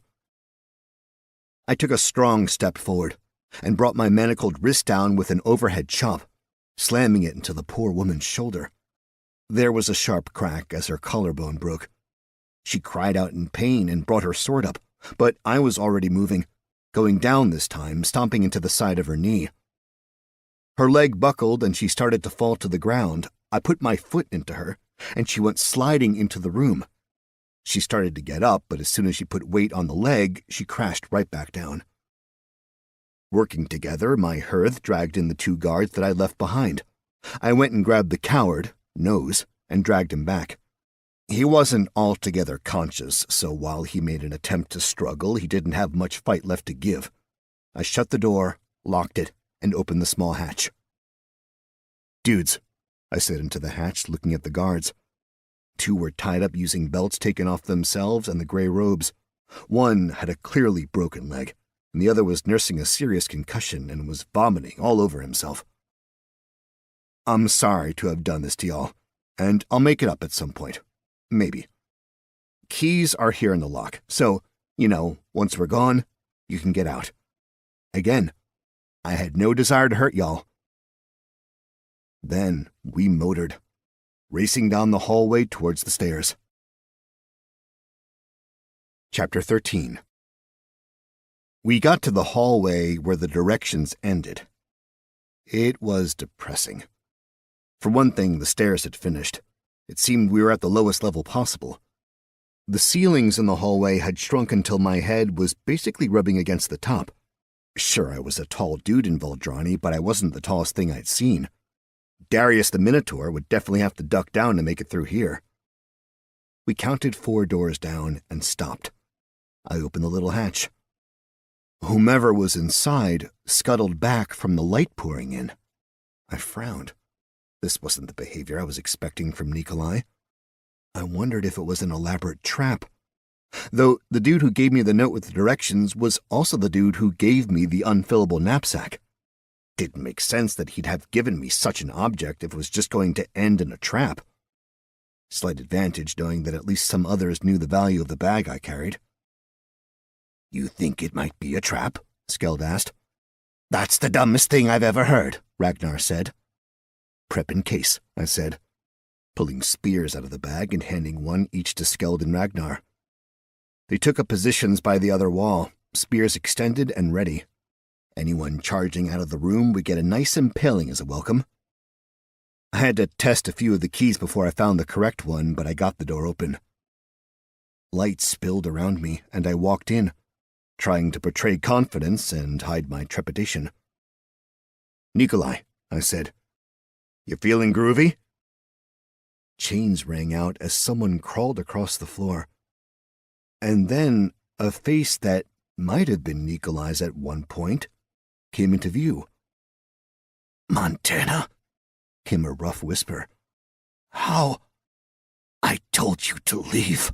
I took a strong step forward and brought my manacled wrist down with an overhead chop, slamming it into the poor woman's shoulder. There was a sharp crack as her collarbone broke. She cried out in pain and brought her sword up, but I was already moving, going down this time, stomping into the side of her knee. Her leg buckled and she started to fall to the ground. I put my foot into her, and she went sliding into the room. She started to get up, but as soon as she put weight on the leg, she crashed right back down. Working together, my hearth dragged in the two guards that I left behind. I went and grabbed the coward, Nose, and dragged him back. He wasn't altogether conscious, so while he made an attempt to struggle, he didn't have much fight left to give. I shut the door, locked it, and opened the small hatch. "Dudes," I said into the hatch, looking at the guards. Two were tied up using belts taken off themselves and the gray robes. One had a clearly broken leg, and the other was nursing a serious concussion and was vomiting all over himself. "I'm sorry to have done this to y'all, and I'll make it up at some point. Maybe. Keys are here in the lock, so, once we're gone, you can get out. Again, I had no desire to hurt y'all." Then we motored, racing down the hallway towards the stairs. Chapter 13. We got to the hallway where the directions ended. It was depressing. For one thing, the stairs had finished. It seemed we were at the lowest level possible. The ceilings in the hallway had shrunk until my head was basically rubbing against the top. Sure, I was a tall dude in Voldrani, but I wasn't the tallest thing I'd seen. Darius the Minotaur would definitely have to duck down to make it through here. We counted 4 doors down and stopped. I opened the little hatch. Whomever was inside scuttled back from the light pouring in. I frowned. This wasn't the behavior I was expecting from Nikolai. I wondered if it was an elaborate trap. Though the dude who gave me the note with the directions was also the dude who gave me the unfillable knapsack. Didn't make sense that he'd have given me such an object if it was just going to end in a trap. Slight advantage knowing that at least some others knew the value of the bag I carried. "You think it might be a trap?" Skeld asked. "That's the dumbest thing I've ever heard," Ragnar said. "Prep in case," I said, pulling spears out of the bag and handing one each to Skeld and Ragnar. They took up positions by the other wall, spears extended and ready. Anyone charging out of the room would get a nice impaling as a welcome. I had to test a few of the keys before I found the correct one, but I got the door open. Light spilled around me, and I walked in, trying to portray confidence and hide my trepidation. "Nikolai," I said, "you feeling groovy?" Chains rang out as someone crawled across the floor. And then a face that might have been Nikolai's at one point came into view. "Montana," came a rough whisper. "How? I told you to leave."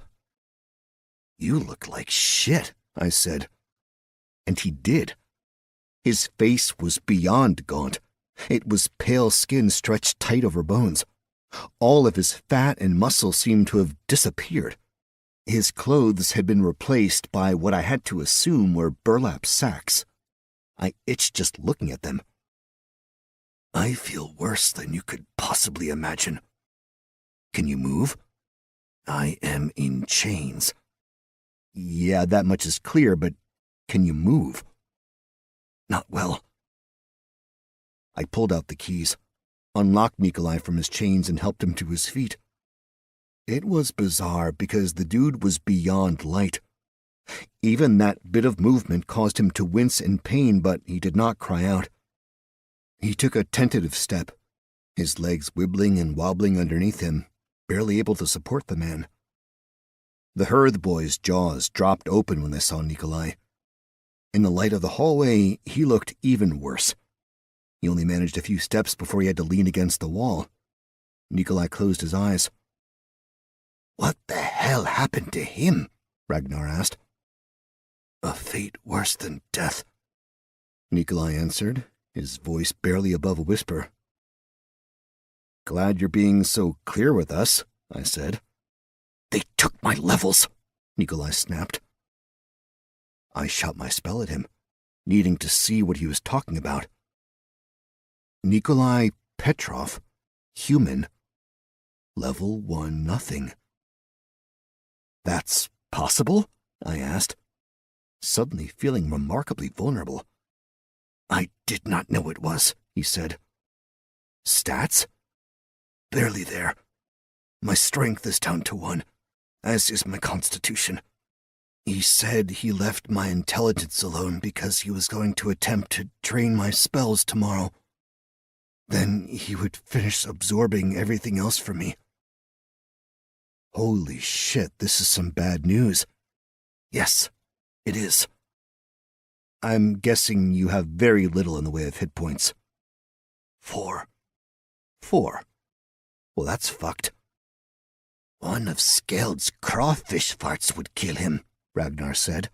"You look like shit," I said. And he did. His face was beyond gaunt. It was pale skin stretched tight over bones. All of his fat and muscle seemed to have disappeared. His clothes had been replaced by what I had to assume were burlap sacks. I itched just looking at them. "I feel worse than you could possibly imagine. Can you move?" "I am in chains." "Yeah, that much is clear, but can you move?" "Not well." I pulled out the keys, unlocked Nikolai from his chains, and helped him to his feet. It was bizarre because the dude was beyond light. Even that bit of movement caused him to wince in pain, but he did not cry out. He took a tentative step, his legs wibbling and wobbling underneath him, barely able to support the man. The Hearth boy's jaws dropped open when they saw Nikolai. In the light of the hallway, he looked even worse. He only managed a few steps before he had to lean against the wall. Nikolai closed his eyes. "What the hell happened to him?" Ragnar asked. "A fate worse than death," Nikolai answered, his voice barely above a whisper. "Glad you're being so clear with us," I said. "They took my levels," Nikolai snapped. I shot my spell at him, needing to see what he was talking about. Nikolai Petrov, human, level 1 nothing. "That's possible?" I asked, suddenly feeling remarkably vulnerable. "I did not know it was," he said. "Stats? Barely there. My strength is down to 1, as is my constitution. He said he left my intelligence alone because he was going to attempt to drain my spells tomorrow. Then he would finish absorbing everything else from me." "Holy shit, this is some bad news." "Yes, it is." "I'm guessing you have very little in the way of hit points." 4. 4? Well, that's fucked. "One of Skeld's crawfish farts would kill him," Ragnar said.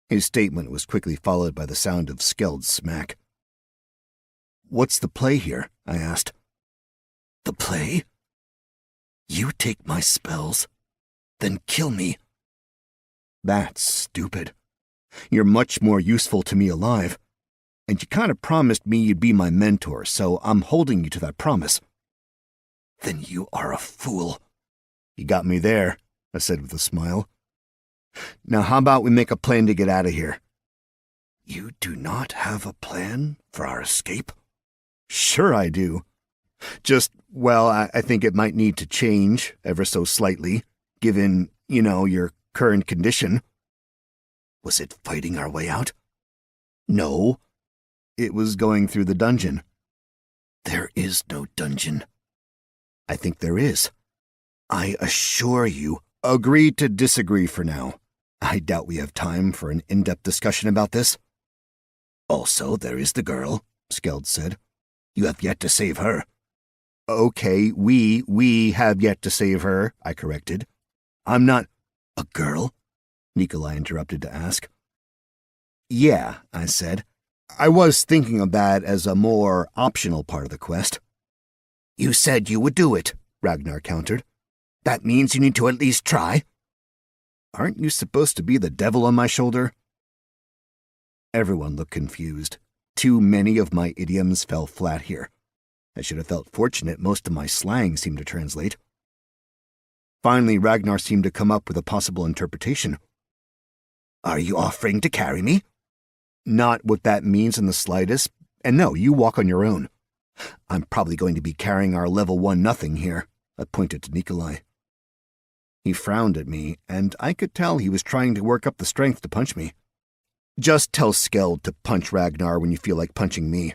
His statement was quickly followed by the sound of Skeld's smack. "What's the play here?" I asked. "The play? You take my spells, then kill me." "That's stupid. You're much more useful to me alive, and you kind of promised me you'd be my mentor, so I'm holding you to that promise." "Then you are a fool." "You got me there," I said with a smile. "Now how about we make a plan to get out of here?" "You do not have a plan for our escape?" "Sure I do. Just, well, I think it might need to change ever so slightly, given, your current condition." "Was it fighting our way out?" "No. It was going through the dungeon." There is no dungeon. I think there is. I assure you. Agree to disagree for now. I doubt we have time for an in-depth discussion about this. Also, there is the girl, Skeld said. You have yet to save her. Okay, we have yet to save her, I corrected. I'm not... A girl? Nikolai interrupted to ask. Yeah, I said. I was thinking of that as a more optional part of the quest. You said you would do it, Ragnar countered. That means you need to at least try. Aren't you supposed to be the devil on my shoulder? Everyone looked confused. Too many of my idioms fell flat here. I should have felt fortunate most of my slang seemed to translate. Finally, Ragnar seemed to come up with a possible interpretation. Are you offering to carry me? Not what that means in the slightest, and no, you walk on your own. I'm probably going to be carrying our level 1 nothing here, I pointed to Nikolai. He frowned at me, and I could tell he was trying to work up the strength to punch me. Just tell Skeld to punch Ragnar when you feel like punching me.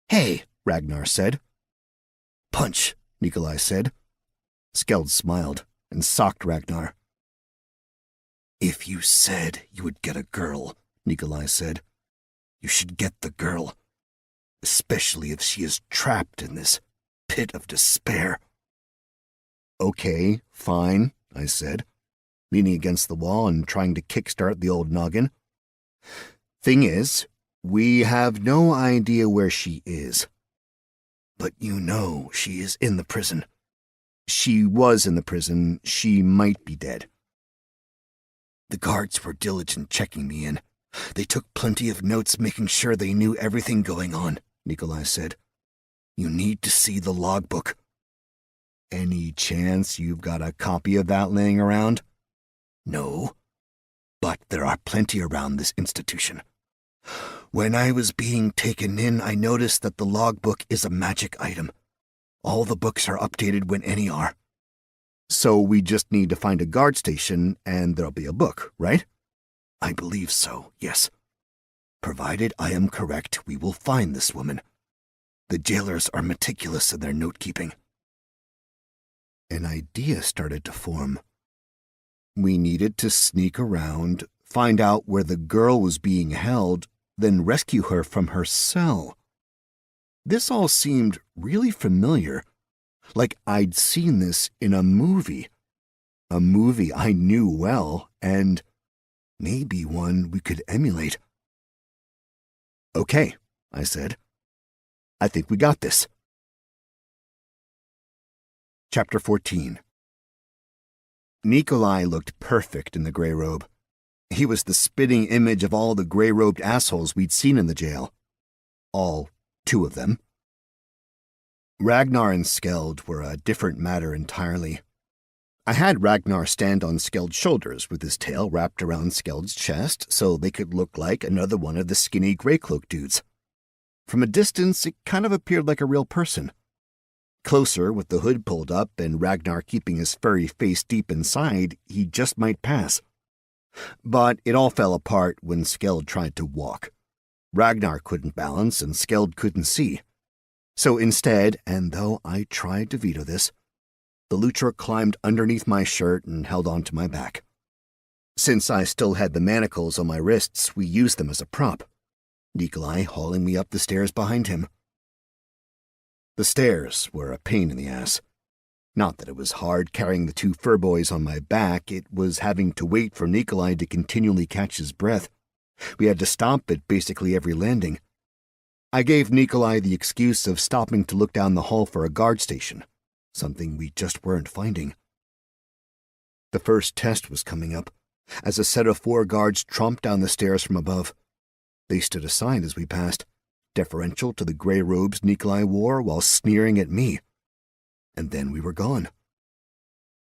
Hey, Ragnar said. Punch, Nikolai said. Skeld smiled and socked Ragnar. If you said you would get a girl, Nikolai said, you should get the girl, especially if she is trapped in this pit of despair. Okay, fine, I said, leaning against the wall and trying to kickstart the old noggin. Thing is, we have no idea where she is. But you know she is in the prison. She was in the prison. She might be dead. The guards were diligent checking me in. They took plenty of notes making sure they knew everything going on, Nikolai said. You need to see the logbook. Any chance you've got a copy of that laying around? No, but there are plenty around this institution. When I was being taken in, I noticed that the logbook is a magic item. All the books are updated when any are. So we just need to find a guard station and there'll be a book, right? I believe so, yes. Provided I am correct, we will find this woman. The jailers are meticulous in their note-keeping. An idea started to form. We needed to sneak around, find out where the girl was being held, then rescue her from her cell. This all seemed really familiar, like I'd seen this in a movie I knew well, and maybe one we could emulate. Okay, I said. I think we got this. Chapter 14. Nikolai looked perfect in the gray robe. He was the spitting image of all the gray-robed assholes we'd seen in the jail. All 2 of them. Ragnar and Skeld were a different matter entirely. I had Ragnar stand on Skeld's shoulders with his tail wrapped around Skeld's chest so they could look like another one of the skinny gray-cloak dudes. From a distance, it kind of appeared like a real person. Closer, with the hood pulled up and Ragnar keeping his furry face deep inside, he just might pass. But it all fell apart when Skeld tried to walk. Ragnar couldn't balance and Skeld couldn't see. So instead, and though I tried to veto this, the Luchor climbed underneath my shirt and held onto my back. Since I still had the manacles on my wrists, we used them as a prop, Nikolai hauling me up the stairs behind him. The stairs were a pain in the ass. Not that it was hard carrying the 2 furboys on my back, it was having to wait for Nikolai to continually catch his breath. We had to stop at basically every landing. I gave Nikolai the excuse of stopping to look down the hall for a guard station, something we just weren't finding. The first test was coming up, as a set of 4 guards tromped down the stairs from above. They stood aside as we passed, deferential to the gray robes Nikolai wore while sneering at me. And then we were gone.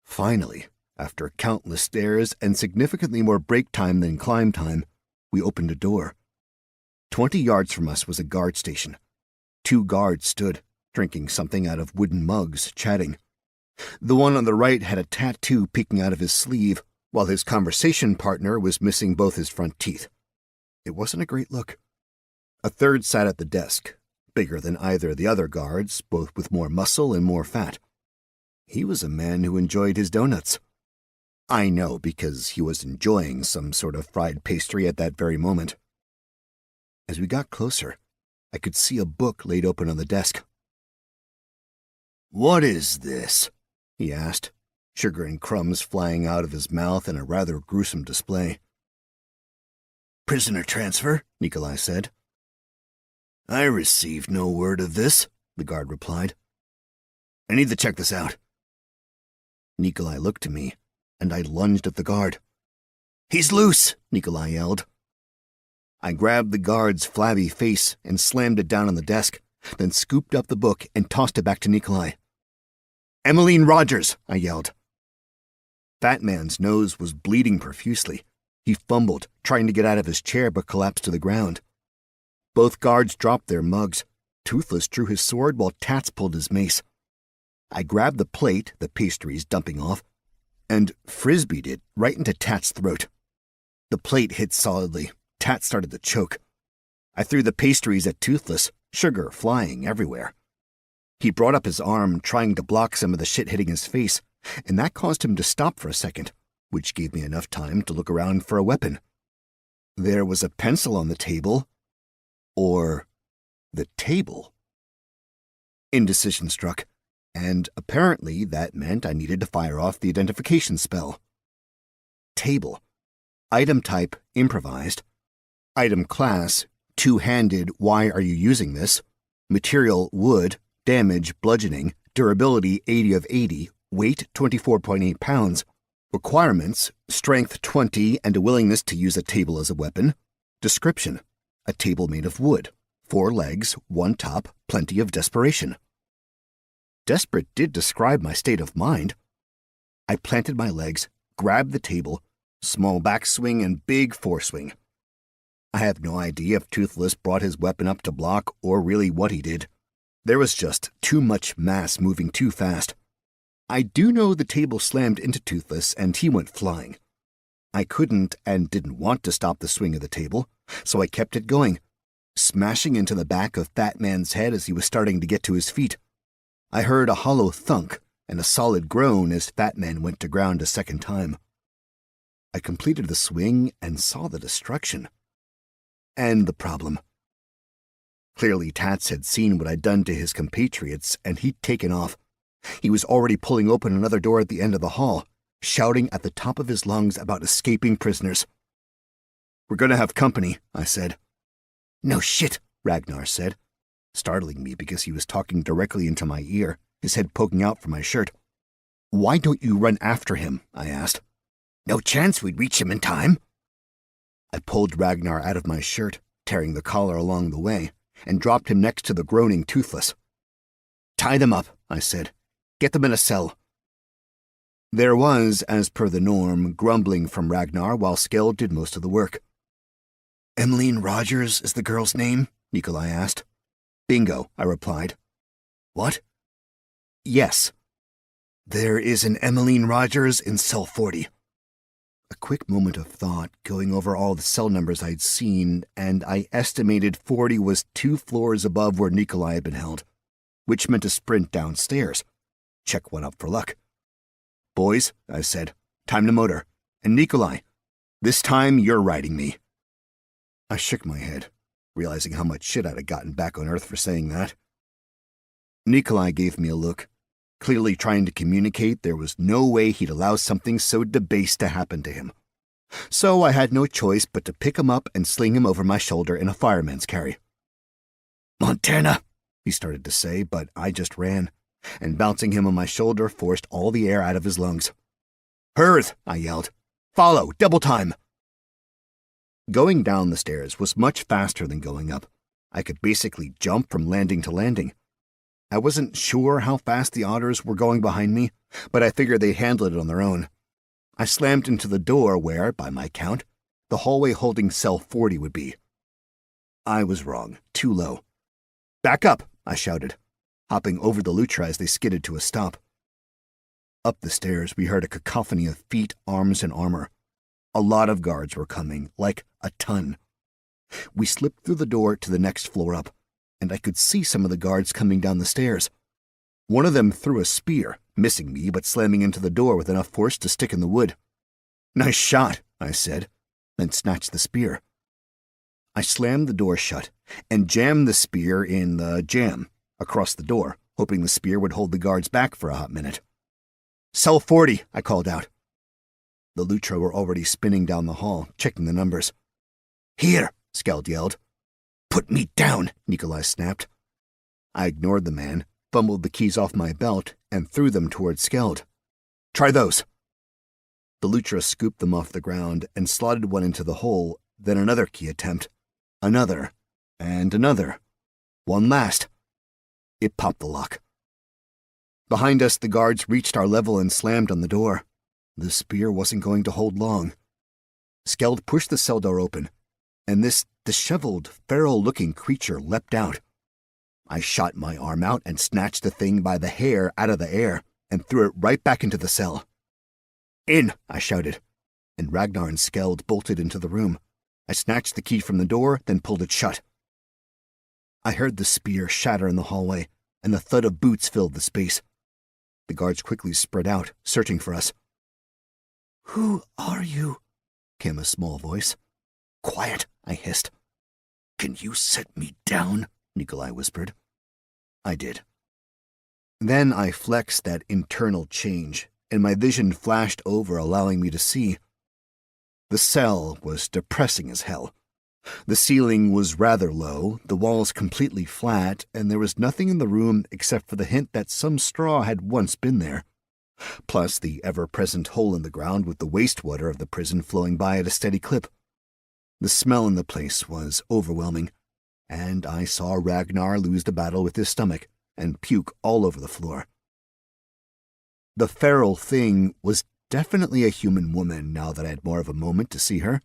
Finally, after countless stairs and significantly more break time than climb time, we opened a door. 20 yards from us was a guard station. 2 guards stood, drinking something out of wooden mugs, chatting. The one on the right had a tattoo peeking out of his sleeve, while his conversation partner was missing both his front teeth. It wasn't a great look. A third sat at the desk, bigger than either of the other guards, both with more muscle and more fat. He was a man who enjoyed his donuts. I know because he was enjoying some sort of fried pastry at that very moment. As we got closer, I could see a book laid open on the desk. "What is this?" he asked, sugar and crumbs flying out of his mouth in a rather gruesome display. "Prisoner transfer," Nikolai said. "I received no word of this," the guard replied. "I need to check this out." Nikolai looked at me, and I lunged at the guard. "He's loose!" Nikolai yelled. I grabbed the guard's flabby face and slammed it down on the desk, then scooped up the book and tossed it back to Nikolai. "Emmeline Rogers!" I yelled. Fat Man's nose was bleeding profusely. He fumbled, trying to get out of his chair, but collapsed to the ground. Both guards dropped their mugs. Toothless drew his sword while Tats pulled his mace. I grabbed the plate, the pastries dumping off, and frisbeed it right into Tat's throat. The plate hit solidly. Tat started to choke. I threw the pastries at Toothless, sugar flying everywhere. He brought up his arm, trying to block some of the shit hitting his face, and that caused him to stop for a second, which gave me enough time to look around for a weapon. There was a pencil on the table. Or the table. Indecision struck, and apparently that meant I needed to fire off the identification spell. Table. Item type, improvised. Item class, two-handed, why are you using this? Material, wood. Damage, bludgeoning. Durability, 80 of 80. Weight, 24.8 pounds. Requirements, strength 20 and a willingness to use a table as a weapon. Description, a table made of wood. 4 legs, 1 top, plenty of desperation. Desperate did describe my state of mind. I planted my legs, grabbed the table, small backswing and big foreswing. I have no idea if Toothless brought his weapon up to block or really what he did. There was just too much mass moving too fast. I do know the table slammed into Toothless and he went flying. I couldn't and didn't want to stop the swing of the table, so I kept it going, smashing into the back of Fat Man's head as he was starting to get to his feet. I heard a hollow thunk and a solid groan as Fat Man went to ground a second time. I completed the swing and saw the destruction. And the problem. Clearly Tats had seen what I'd done to his compatriots, and he'd taken off. He was already pulling open another door at the end of the hall, shouting at the top of his lungs about escaping prisoners. "We're going to have company," I said. "No shit," Ragnar said, startling me because he was talking directly into my ear, his head poking out from my shirt. "Why don't you run after him?" I asked. "No chance we'd reach him in time." I pulled Ragnar out of my shirt, tearing the collar along the way, and dropped him next to the groaning Toothless. "Tie them up," I said. "Get them in a cell." There was, as per the norm, grumbling from Ragnar while Skell did most of the work. "Emmeline Rogers is the girl's name?" Nikolai asked. "Bingo," I replied. "What?" "Yes. There is an Emmeline Rogers in cell 40. A quick moment of thought, going over all the cell numbers I'd seen, and I estimated 40 was 2 floors above where Nikolai had been held, which meant a sprint downstairs. Check one up for luck. "Boys," I said, "time to motor. And Nikolai, this time you're riding me." I shook my head, realizing how much shit I'd gotten back on Earth for saying that. Nikolai gave me a look, clearly trying to communicate there was no way he'd allow something so debased to happen to him. So I had no choice but to pick him up and sling him over my shoulder in a fireman's carry. "Montana," he started to say, but I just ran, and bouncing him on my shoulder forced all the air out of his lungs. "Hearth," I yelled. "Follow, double time." Going down the stairs was much faster than going up. I could basically jump from landing to landing. I wasn't sure how fast the otters were going behind me, but I figured they'd handle it on their own. I slammed into the door where, by my count, the hallway holding cell 40 would be. I was wrong, too low. "Back up," I shouted, hopping over the Lutra as they skidded to a stop. Up the stairs, we heard a cacophony of feet, arms, and armor. A lot of guards were coming, like a ton. We slipped through the door to the next floor up, and I could see some of the guards coming down the stairs. One of them threw a spear, missing me but slamming into the door with enough force to stick in the wood. "Nice shot," I said, then snatched the spear. I slammed the door shut and jammed the spear in the jamb across the door, hoping the spear would hold the guards back for a hot minute. "Cell 40, I called out. The Lutro were already spinning down the hall, checking the numbers. "Here," Skeld yelled. "Put me down," Nikolai snapped. I ignored the man, fumbled the keys off my belt, and threw them towards Skeld. "Try those." The Lutra scooped them off the ground and slotted one into the hole, then another key attempt. Another, and another. One last. It popped the lock. Behind us, the guards reached our level and slammed on the door. The spear wasn't going to hold long. Skeld pushed the cell door open, and this disheveled, feral-looking creature leapt out. I shot my arm out and snatched the thing by the hair out of the air and threw it right back into the cell. "In!" I shouted, and Ragnar and Skeld bolted into the room. I snatched the key from the door, then pulled it shut. I heard the spear shatter in the hallway, and the thud of boots filled the space. The guards quickly spread out, searching for us. "Who are you?" came a small voice. "Quiet," I hissed. "Can you set me down?" Nikolai whispered. I did. Then I flexed that internal change, and my vision flashed over, allowing me to see. The cell was depressing as hell. The ceiling was rather low, the walls completely flat, and there was nothing in the room except for the hint that some straw had once been there. Plus the ever-present hole in the ground with the wastewater of the prison flowing by at a steady clip. The smell in the place was overwhelming, and I saw Ragnar lose the battle with his stomach and puke all over the floor. The feral thing was definitely a human woman now that I had more of a moment to see her.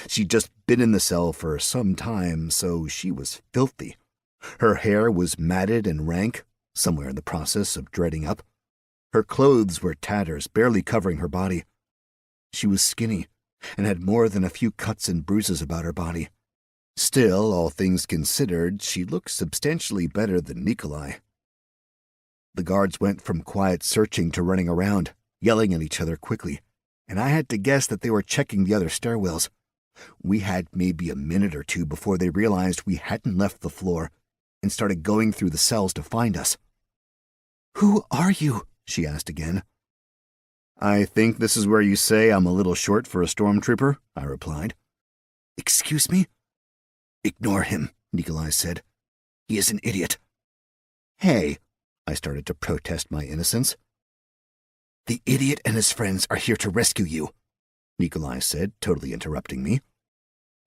She'd just been in the cell for some time, so she was filthy. Her hair was matted and rank, somewhere in the process of dreading up. Her clothes were tatters, barely covering her body. She was skinny, and had more than a few cuts and bruises about her body. Still, all things considered, she looked substantially better than Nikolai. The guards went from quiet searching to running around, yelling at each other quickly, and I had to guess that they were checking the other stairwells. We had maybe a minute or two before they realized we hadn't left the floor and started going through the cells to find us. "Who are you?" she asked again. "I think this is where you say I'm a little short for a stormtrooper," I replied. "Excuse me?" "Ignore him," Nikolai said. "He is an idiot." "Hey," I started to protest my innocence. "The idiot and his friends are here to rescue you," Nikolai said, totally interrupting me.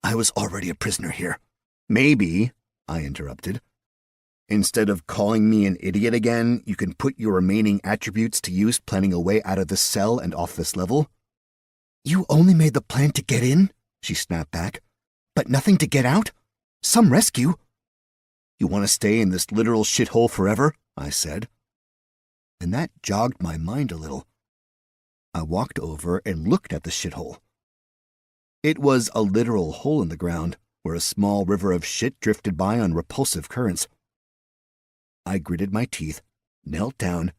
"I was already a prisoner here." "Maybe," I interrupted. "Instead of calling me an idiot again, you can put your remaining attributes to use planning a way out of this cell and off this level." "You only made the plan to get in?" she snapped back. "But nothing to get out? Some rescue?" "You want to stay in this literal shithole forever?" I said. And that jogged my mind a little. I walked over and looked at the shithole. It was a literal hole in the ground, where a small river of shit drifted by on repulsive currents. I gritted my teeth, knelt down,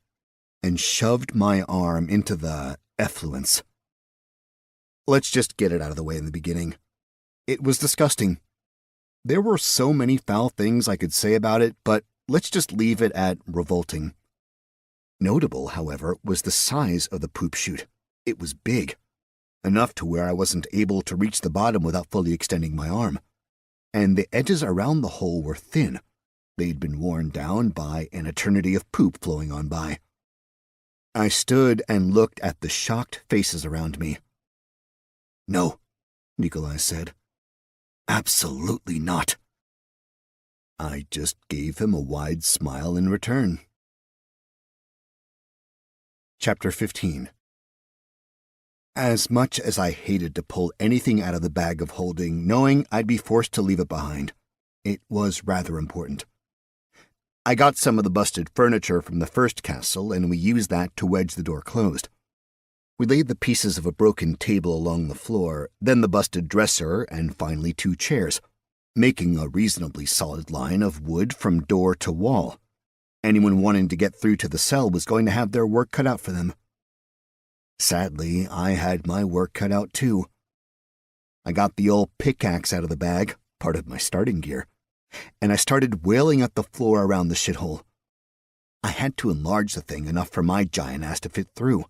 and shoved my arm into the effluence. Let's just get it out of the way in the beginning. It was disgusting. There were so many foul things I could say about it, but let's just leave it at revolting. Notable, however, was the size of the poop chute. It was big, enough to where I wasn't able to reach the bottom without fully extending my arm. And the edges around the hole were thin. They'd been worn down by an eternity of poop flowing on by. I stood and looked at the shocked faces around me. "No," Nikolai said. "Absolutely not." I just gave him a wide smile in return. Chapter 15. As much as I hated to pull anything out of the bag of holding, knowing I'd be forced to leave it behind, it was rather important. I got some of the busted furniture from the first castle, and we used that to wedge the door closed. We laid the pieces of a broken table along the floor, then the busted dresser, and finally 2 chairs. making a reasonably solid line of wood from door to wall. Anyone wanting to get through to the cell was going to have their work cut out for them. Sadly, I had my work cut out too. I got the old pickaxe out of the bag, part of my starting gear, and I started wailing at the floor around the shithole. I had to enlarge the thing enough for my giant ass to fit through.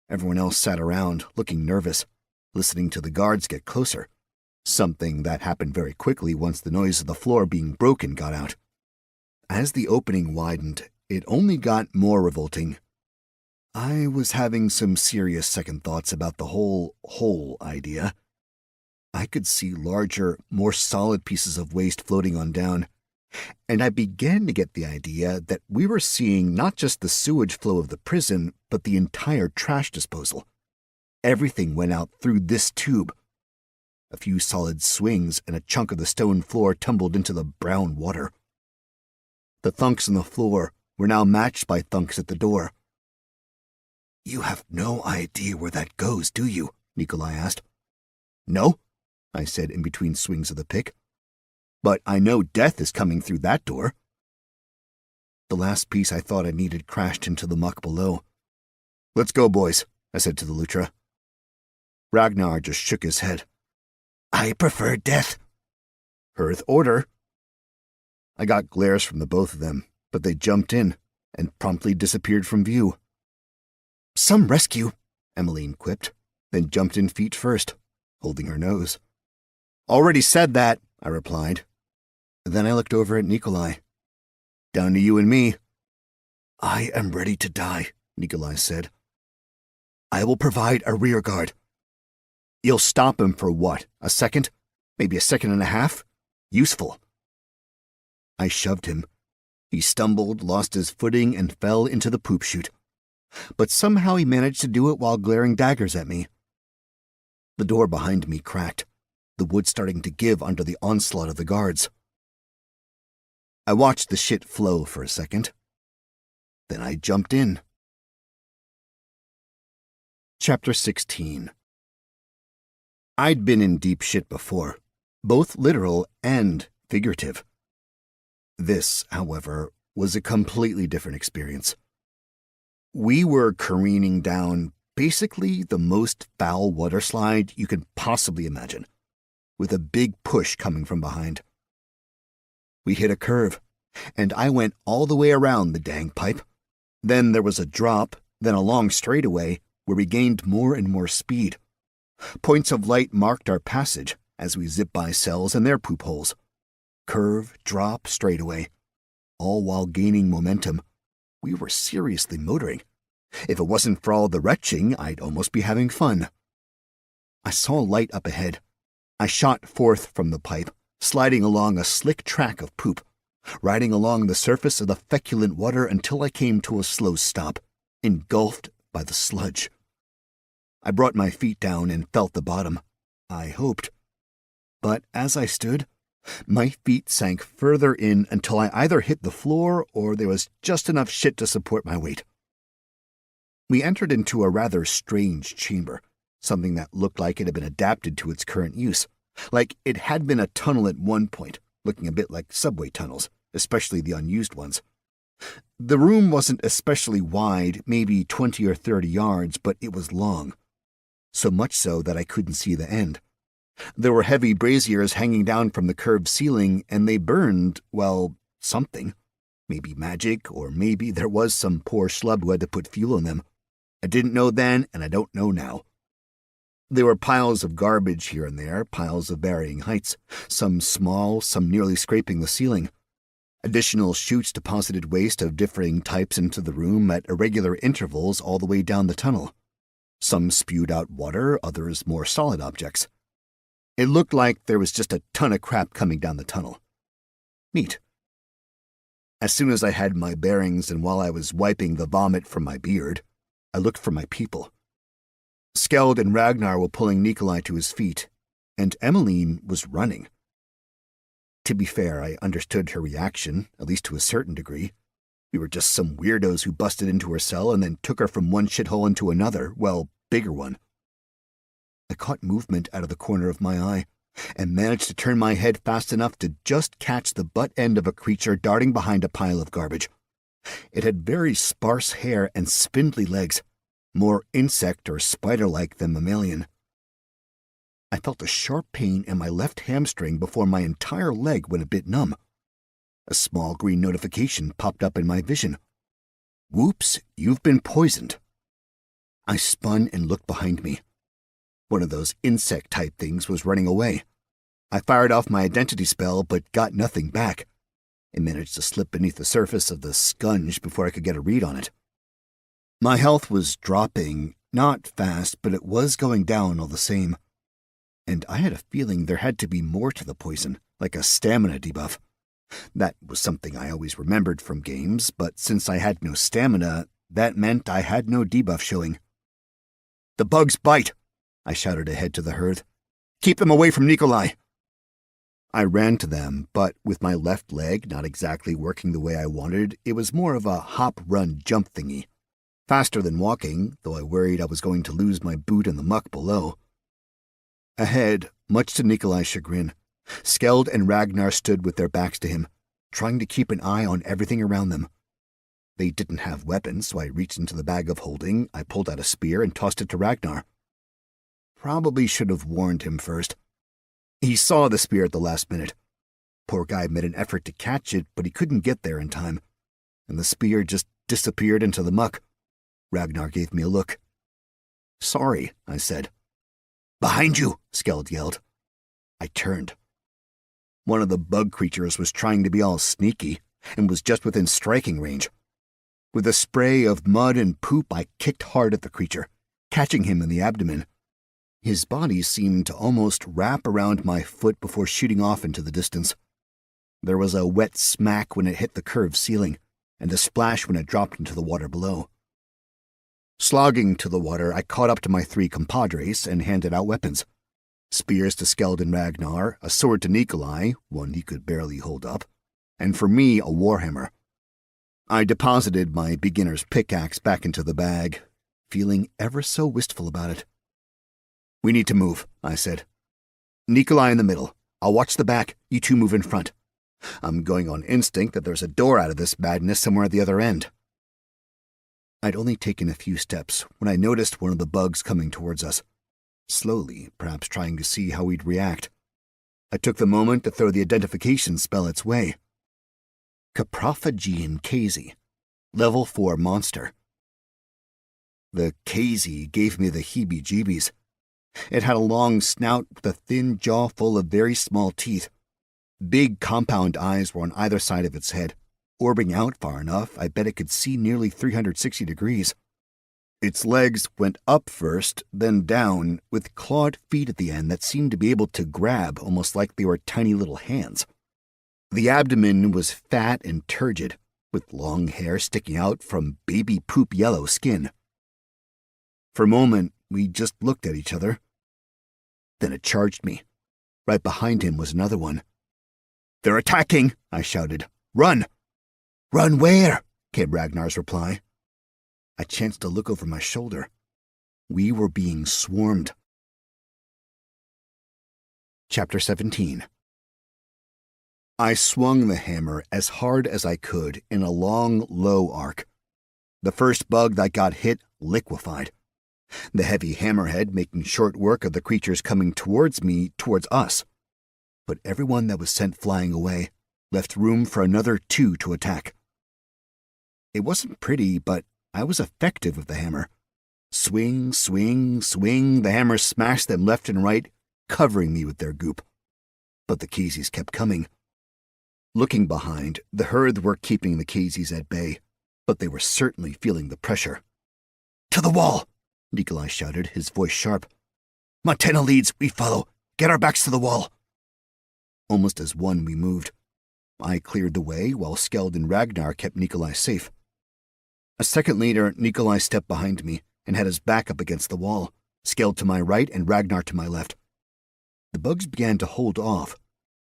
Everyone else sat around, looking nervous, listening to the guards get closer, something that happened very quickly once the noise of the floor being broken got out. As the opening widened, it only got more revolting. I was having some serious second thoughts about the whole hole idea. I could see larger, more solid pieces of waste floating on down, and I began to get the idea that we were seeing not just the sewage flow of the prison, but the entire trash disposal. Everything went out through this tube. A few solid swings and a chunk of the stone floor tumbled into the brown water. The thunks on the floor were now matched by thunks at the door. "You have no idea where that goes, do you?" Nikolai asked. "No," I said in between swings of the pick. "But I know death is coming through that door." The last piece I thought I needed crashed into the muck below. "Let's go, boys," I said to the Lutra. Ragnar just shook his head. "I prefer death." "Earth order." I got glares from the both of them, but they jumped in and promptly disappeared from view. "Some rescue," Emmeline quipped, then jumped in feet first, holding her nose. "Already said that," I replied. Then I looked over at Nikolai. "Down to you and me." "I am ready to die," Nikolai said. "I will provide a rear guard." "You'll stop him for what, a second? Maybe a second and a half? Useful." I shoved him. He stumbled, lost his footing, and fell into the poop chute. But somehow he managed to do it while glaring daggers at me. The door behind me cracked, the wood starting to give under the onslaught of the guards. I watched the shit flow for a second. Then I jumped in. Chapter 16. I'd been in deep shit before, both literal and figurative. This, however, was a completely different experience. We were careening down basically the most foul water slide you could possibly imagine, with a big push coming from behind. We hit a curve, and I went all the way around the dang pipe. Then there was a drop, then a long straightaway, where we gained more and more speed. Points of light marked our passage as we zipped by cells and their poop holes. Curve, drop, straightaway, all while gaining momentum. We were seriously motoring. If it wasn't for all the retching, I'd almost be having fun. I saw light up ahead. I shot forth from the pipe, sliding along a slick track of poop, riding along the surface of the feculent water until I came to a slow stop, engulfed by the sludge. I brought my feet down and felt the bottom. I hoped. But as I stood, my feet sank further in until I either hit the floor or there was just enough shit to support my weight. We entered into a rather strange chamber, something that looked like it had been adapted to its current use, like it had been a tunnel at one point, looking a bit like subway tunnels, especially the unused ones. The room wasn't especially wide, maybe 20 or 30 yards, but it was long, so much so that I couldn't see the end. There were heavy braziers hanging down from the curved ceiling, and they burned, well, something. Maybe magic, or maybe there was some poor schlub who had to put fuel in them. I didn't know then, and I don't know now. There were piles of garbage here and there, piles of varying heights, some small, some nearly scraping the ceiling. Additional chutes deposited waste of differing types into the room at irregular intervals all the way down the tunnel. Some spewed out water, others more solid objects. It looked like there was just a ton of crap coming down the tunnel. Neat. As soon as I had my bearings and while I was wiping the vomit from my beard, I looked for my people. Skeld and Ragnar were pulling Nikolai to his feet, and Emmeline was running. To be fair, I understood her reaction, at least to a certain degree. We were just some weirdos who busted into her cell and then took her from one shithole into another, well, bigger one. I caught movement out of the corner of my eye, and managed to turn my head fast enough to just catch the butt end of a creature darting behind a pile of garbage. It had very sparse hair and spindly legs, more insect or spider-like than mammalian. I felt a sharp pain in my left hamstring before my entire leg went a bit numb. A small green notification popped up in my vision. "Whoops, you've been poisoned." I spun and looked behind me. One of those insect-type things was running away. I fired off my identity spell, but got nothing back. It managed to slip beneath the surface of the sponge before I could get a read on it. My health was dropping, not fast, but it was going down all the same. And I had a feeling there had to be more to the poison, like a stamina debuff. That was something I always remembered from games, but since I had no stamina, that meant I had no debuff showing. "The bugs bite!" I shouted ahead to the herd. "Keep them away from Nikolai!" I ran to them, but with my left leg not exactly working the way I wanted, it was more of a hop-run-jump thingy. Faster than walking, though I worried I was going to lose my boot in the muck below. Ahead, much to Nikolai's chagrin, Skeld and Ragnar stood with their backs to him, trying to keep an eye on everything around them. They didn't have weapons, so I reached into the bag of holding, I pulled out a spear and tossed it to Ragnar. Probably should have warned him first. He saw the spear at the last minute. Poor guy made an effort to catch it, but he couldn't get there in time, and the spear just disappeared into the muck. Ragnar gave me a look. "Sorry," I said. "Behind you!" Skeld yelled. I turned. One of the bug creatures was trying to be all sneaky, and was just within striking range. With a spray of mud and poop, I kicked hard at the creature, catching him in the abdomen. His body seemed to almost wrap around my foot before shooting off into the distance. There was a wet smack when it hit the curved ceiling, and a splash when it dropped into the water below. Slogging to the water, I caught up to my 3 compadres and handed out weapons. Spears to Skeld and Ragnar, a sword to Nikolai, one he could barely hold up, and for me a warhammer. I deposited my beginner's pickaxe back into the bag, feeling ever so wistful about it. "We need to move," I said. "Nikolai in the middle. I'll watch the back, you 2 move in front. I'm going on instinct that there's a door out of this madness somewhere at the other end." I'd only taken a few steps when I noticed one of the bugs coming towards us, slowly, perhaps trying to see how we'd react. I took the moment to throw the identification spell its way. Caprophagean Kazi, level 4 monster. The Kazi gave me the heebie-jeebies. It had a long snout with a thin jaw full of very small teeth. Big compound eyes were on either side of its head, orbing out far enough I bet it could see nearly 360 degrees. Its legs went up first, then down, with clawed feet at the end that seemed to be able to grab almost like they were tiny little hands. The abdomen was fat and turgid, with long hair sticking out from baby poop yellow skin. For a moment, we just looked at each other. Then it charged me. Right behind him was another one. "They're attacking!" I shouted. "Run!" "Run where?" came Ragnar's reply. I chanced to look over my shoulder. We were being swarmed. Chapter 17. I swung the hammer as hard as I could in a long, low arc. The first bug that got hit liquefied, the heavy hammerhead making short work of the creatures coming towards us. But everyone that was sent flying away left room for another 2 to attack. It wasn't pretty, but I was effective with the hammer. Swing, swing, swing, the hammer smashed them left and right, covering me with their goop. But the Kazis kept coming. Looking behind, the herd were keeping the Kazis at bay, but they were certainly feeling the pressure. "To the wall!" Nikolai shouted, his voice sharp. "Montana leads, we follow. Get our backs to the wall." Almost as one we moved. I cleared the way while Skeld and Ragnar kept Nikolai safe. A second later, Nikolai stepped behind me and had his back up against the wall, Skeld to my right and Ragnar to my left. The bugs began to hold off.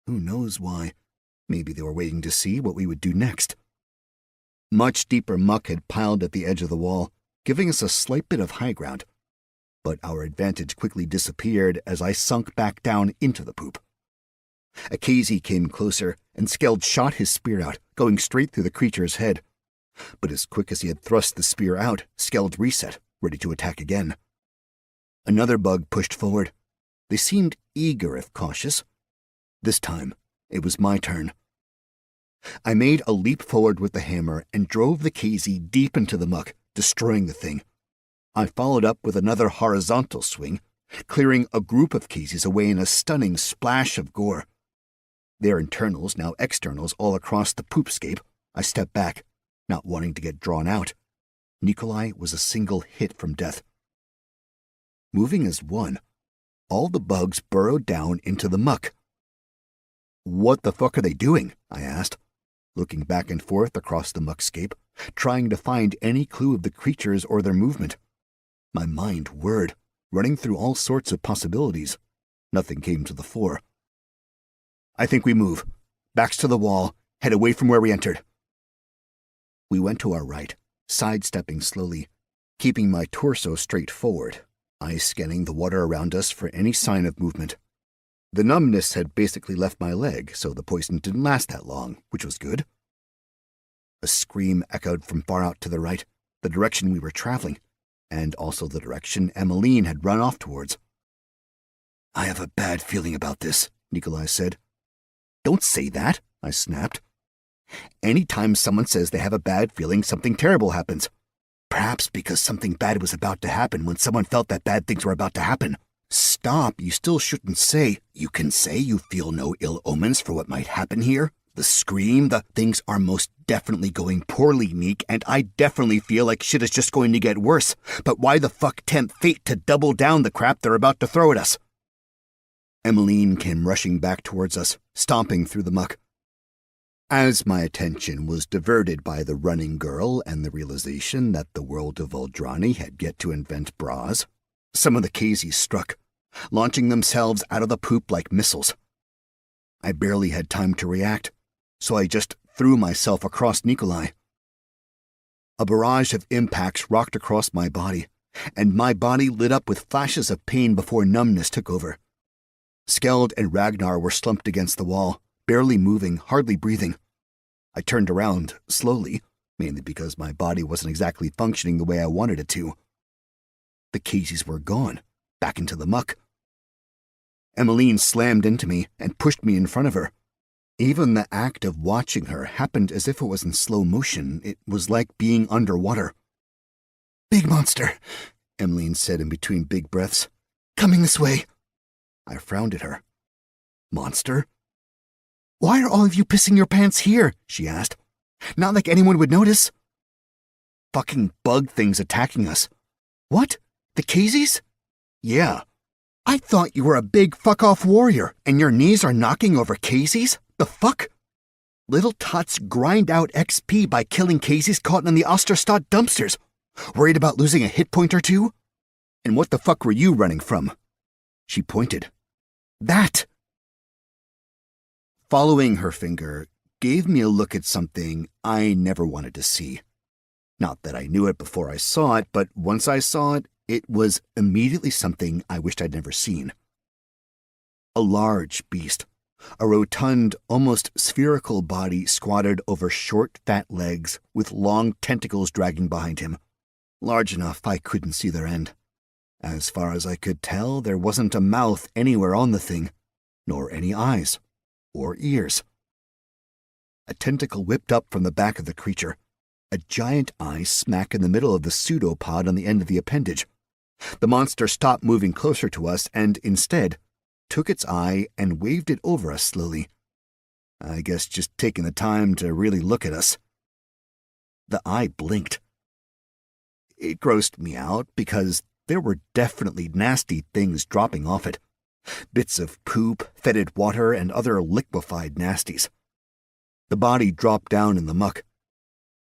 Who knows why? Maybe they were waiting to see what we would do next. Much deeper muck had piled at the edge of the wall, giving us a slight bit of high ground. but our advantage quickly disappeared as I sunk back down into the poop. A Casey came closer, and Skeld shot his spear out, going straight through the creature's head. But as quick as he had thrust the spear out, Skeld reset, ready to attack again. Another bug pushed forward. They seemed eager if cautious. This time, it was my turn. I made a leap forward with the hammer and drove the Casey deep into the muck, destroying the thing. I followed up with another horizontal swing, clearing a group of Caseys away in a stunning splash of gore. Their internals, now externals, all across the poopscape. I stepped back, not wanting to get drawn out. Nikolai was a single hit from death. Moving as one, all the bugs burrowed down into the muck. "What the fuck are they doing?" I asked, looking back and forth across the muckscape, trying to find any clue of the creatures or their movement. My mind whirred, running through all sorts of possibilities. Nothing came to the fore. "I think we move. Backs to the wall, head away from where we entered." We went to our right, sidestepping slowly, keeping my torso straight forward, eyes scanning the water around us for any sign of movement. The numbness had basically left my leg, so the poison didn't last that long, which was good. A scream echoed from far out to the right, the direction we were traveling, and also the direction Emmeline had run off towards. "I have a bad feeling about this," Nikolai said. "Don't say that," I snapped. "Any time someone says they have a bad feeling, something terrible happens. Perhaps because something bad was about to happen when someone felt that bad things were about to happen." "Stop, you still shouldn't say. You can say you feel no ill omens for what might happen here. The scream, the things are most definitely going poorly, Neek, and I definitely feel like shit is just going to get worse. But why the fuck tempt fate to double down the crap they're about to throw at us?" Emmeline came rushing back towards us, stomping through the muck. As my attention was diverted by the running girl and the realization that the world of Voldrani had yet to invent bras, some of the Caseys struck, launching themselves out of the poop like missiles. I barely had time to react, so I just threw myself across Nikolai. A barrage of impacts rocked across my body, and my body lit up with flashes of pain before numbness took over. Skeld and Ragnar were slumped against the wall, barely moving, hardly breathing. I turned around, slowly, mainly because my body wasn't exactly functioning the way I wanted it to. The Caseys were gone, back into the muck. Emmeline slammed into me and pushed me in front of her. Even the act of watching her happened as if it was in slow motion. It was like being underwater. "Big monster," Emmeline said in between big breaths. "Coming this way." I frowned at her. "Monster?" "Why are all of you pissing your pants here?" she asked. "Not like anyone would notice." "Fucking bug things attacking us." "What? The Caseys?" "Yeah." "I thought you were a big fuck-off warrior, and your knees are knocking over Caseys? The fuck? Little tots grind out XP by killing Caseys caught in the Osterstadt dumpsters. Worried about losing a hit point or two? And what the fuck were you running from?" She pointed. "That!" Following her finger gave me a look at something I never wanted to see. Not that I knew it before I saw it, but once I saw it, it was immediately something I wished I'd never seen. A large beast, a rotund, almost spherical body squatted over short, fat legs with long tentacles dragging behind him, large enough I couldn't see their end. As far as I could tell, there wasn't a mouth anywhere on the thing, nor any eyes or ears. A tentacle whipped up from the back of the creature, a giant eye smack in the middle of the pseudopod on the end of the appendage. The monster stopped moving closer to us and, instead, took its eye and waved it over us slowly. I guess just taking the time to really look at us. The eye blinked. It grossed me out because there were definitely nasty things dropping off it. Bits of poop, fetid water, and other liquefied nasties. The body dropped down in the muck.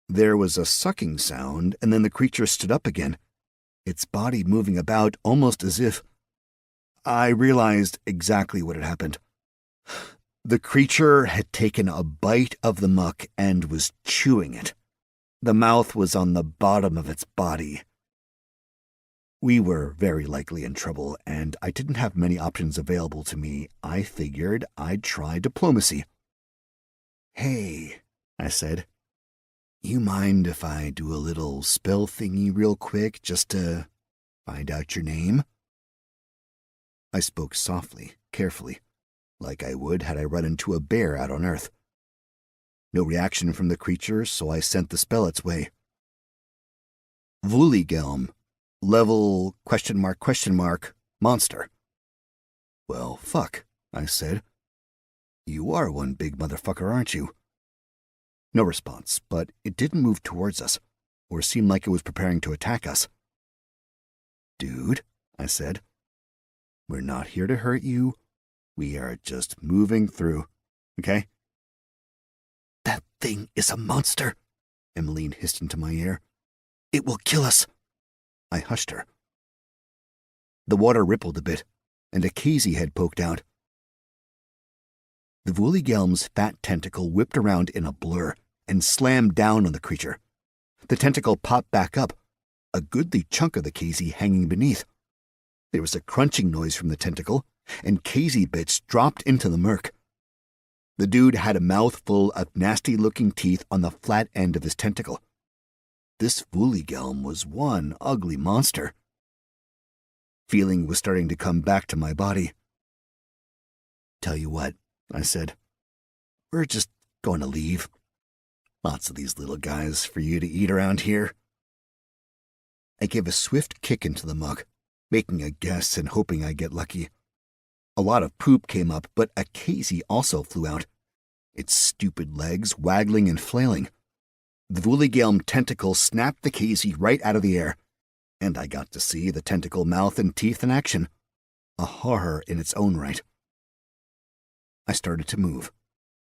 There was a sucking sound, and then the creature stood up again, its body moving about almost as if... I realized exactly what had happened. The creature had taken a bite of the muck and was chewing it. The mouth was on the bottom of its body. We were very likely in trouble, and I didn't have many options available to me. I figured I'd try diplomacy. "Hey," I said, "you mind if I do a little spell thingy real quick just to find out your name?" I spoke softly, carefully, like I would had I run into a bear out on Earth. No reaction from the creature, so I sent the spell its way. "Vuligelm, level ... monster." "Well, fuck," I said. "You are one big motherfucker, aren't you?" No response, but it didn't move towards us, or seem like it was preparing to attack us. "Dude," I said, "we're not here to hurt you. We are just moving through, okay?" "That thing is a monster," Emmeline hissed into my ear. "It will kill us." I hushed her. The water rippled a bit, and a Casey head poked out. The Vuligelm's fat tentacle whipped around in a blur and slammed down on the creature. The tentacle popped back up, a goodly chunk of the Casey hanging beneath. There was a crunching noise from the tentacle, and Casey bits dropped into the murk. The dude had a mouthful of nasty-looking teeth on the flat end of his tentacle. This Vuligelm was one ugly monster. Feeling was starting to come back to my body. "Tell you what," I said, "we're just going to leave. Lots of these little guys for you to eat around here." I gave a swift kick into the mug, making a guess and hoping I'd get lucky. A lot of poop came up, but a Casey also flew out, its stupid legs waggling and flailing. The Vuligelm tentacle snapped the Casey right out of the air, and I got to see the tentacle mouth and teeth in action, a horror in its own right. I started to move,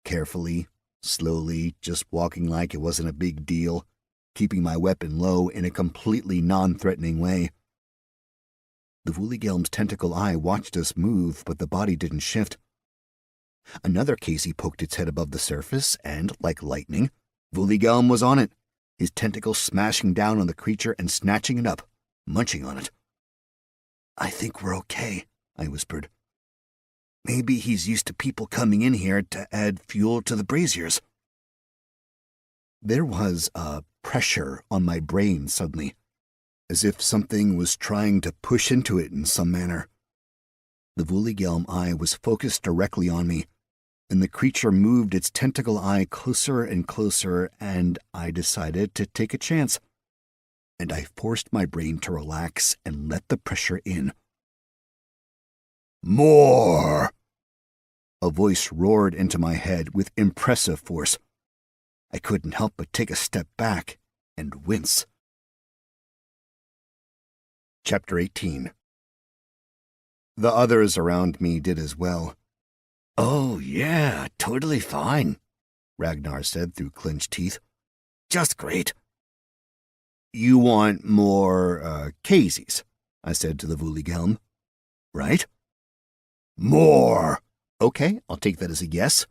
carefully, slowly, just walking like it wasn't a big deal, keeping my weapon low in a completely non-threatening way. The Vuligelm's tentacle eye watched us move, but the body didn't shift. Another Casey poked its head above the surface, and, like lightning, Vuligelm was on it, his tentacle smashing down on the creature and snatching it up, munching on it. "I think we're okay," I whispered. "Maybe he's used to people coming in here to add fuel to the braziers." There was a pressure on my brain suddenly, as if something was trying to push into it in some manner. The Vuligelm eye was focused directly on me, and the creature moved its tentacle eye closer and closer, and I decided to take a chance. And I forced my brain to relax and let the pressure in. "More!" A voice roared into my head with impressive force. I couldn't help but take a step back and wince. Chapter 18. The others around me did as well. "Oh, yeah, totally fine," Ragnar said through clenched teeth. "Just great." "You want more, Caseys," I said to the Vuligelm. "Right?" "More!" "Okay, I'll take that as a yes."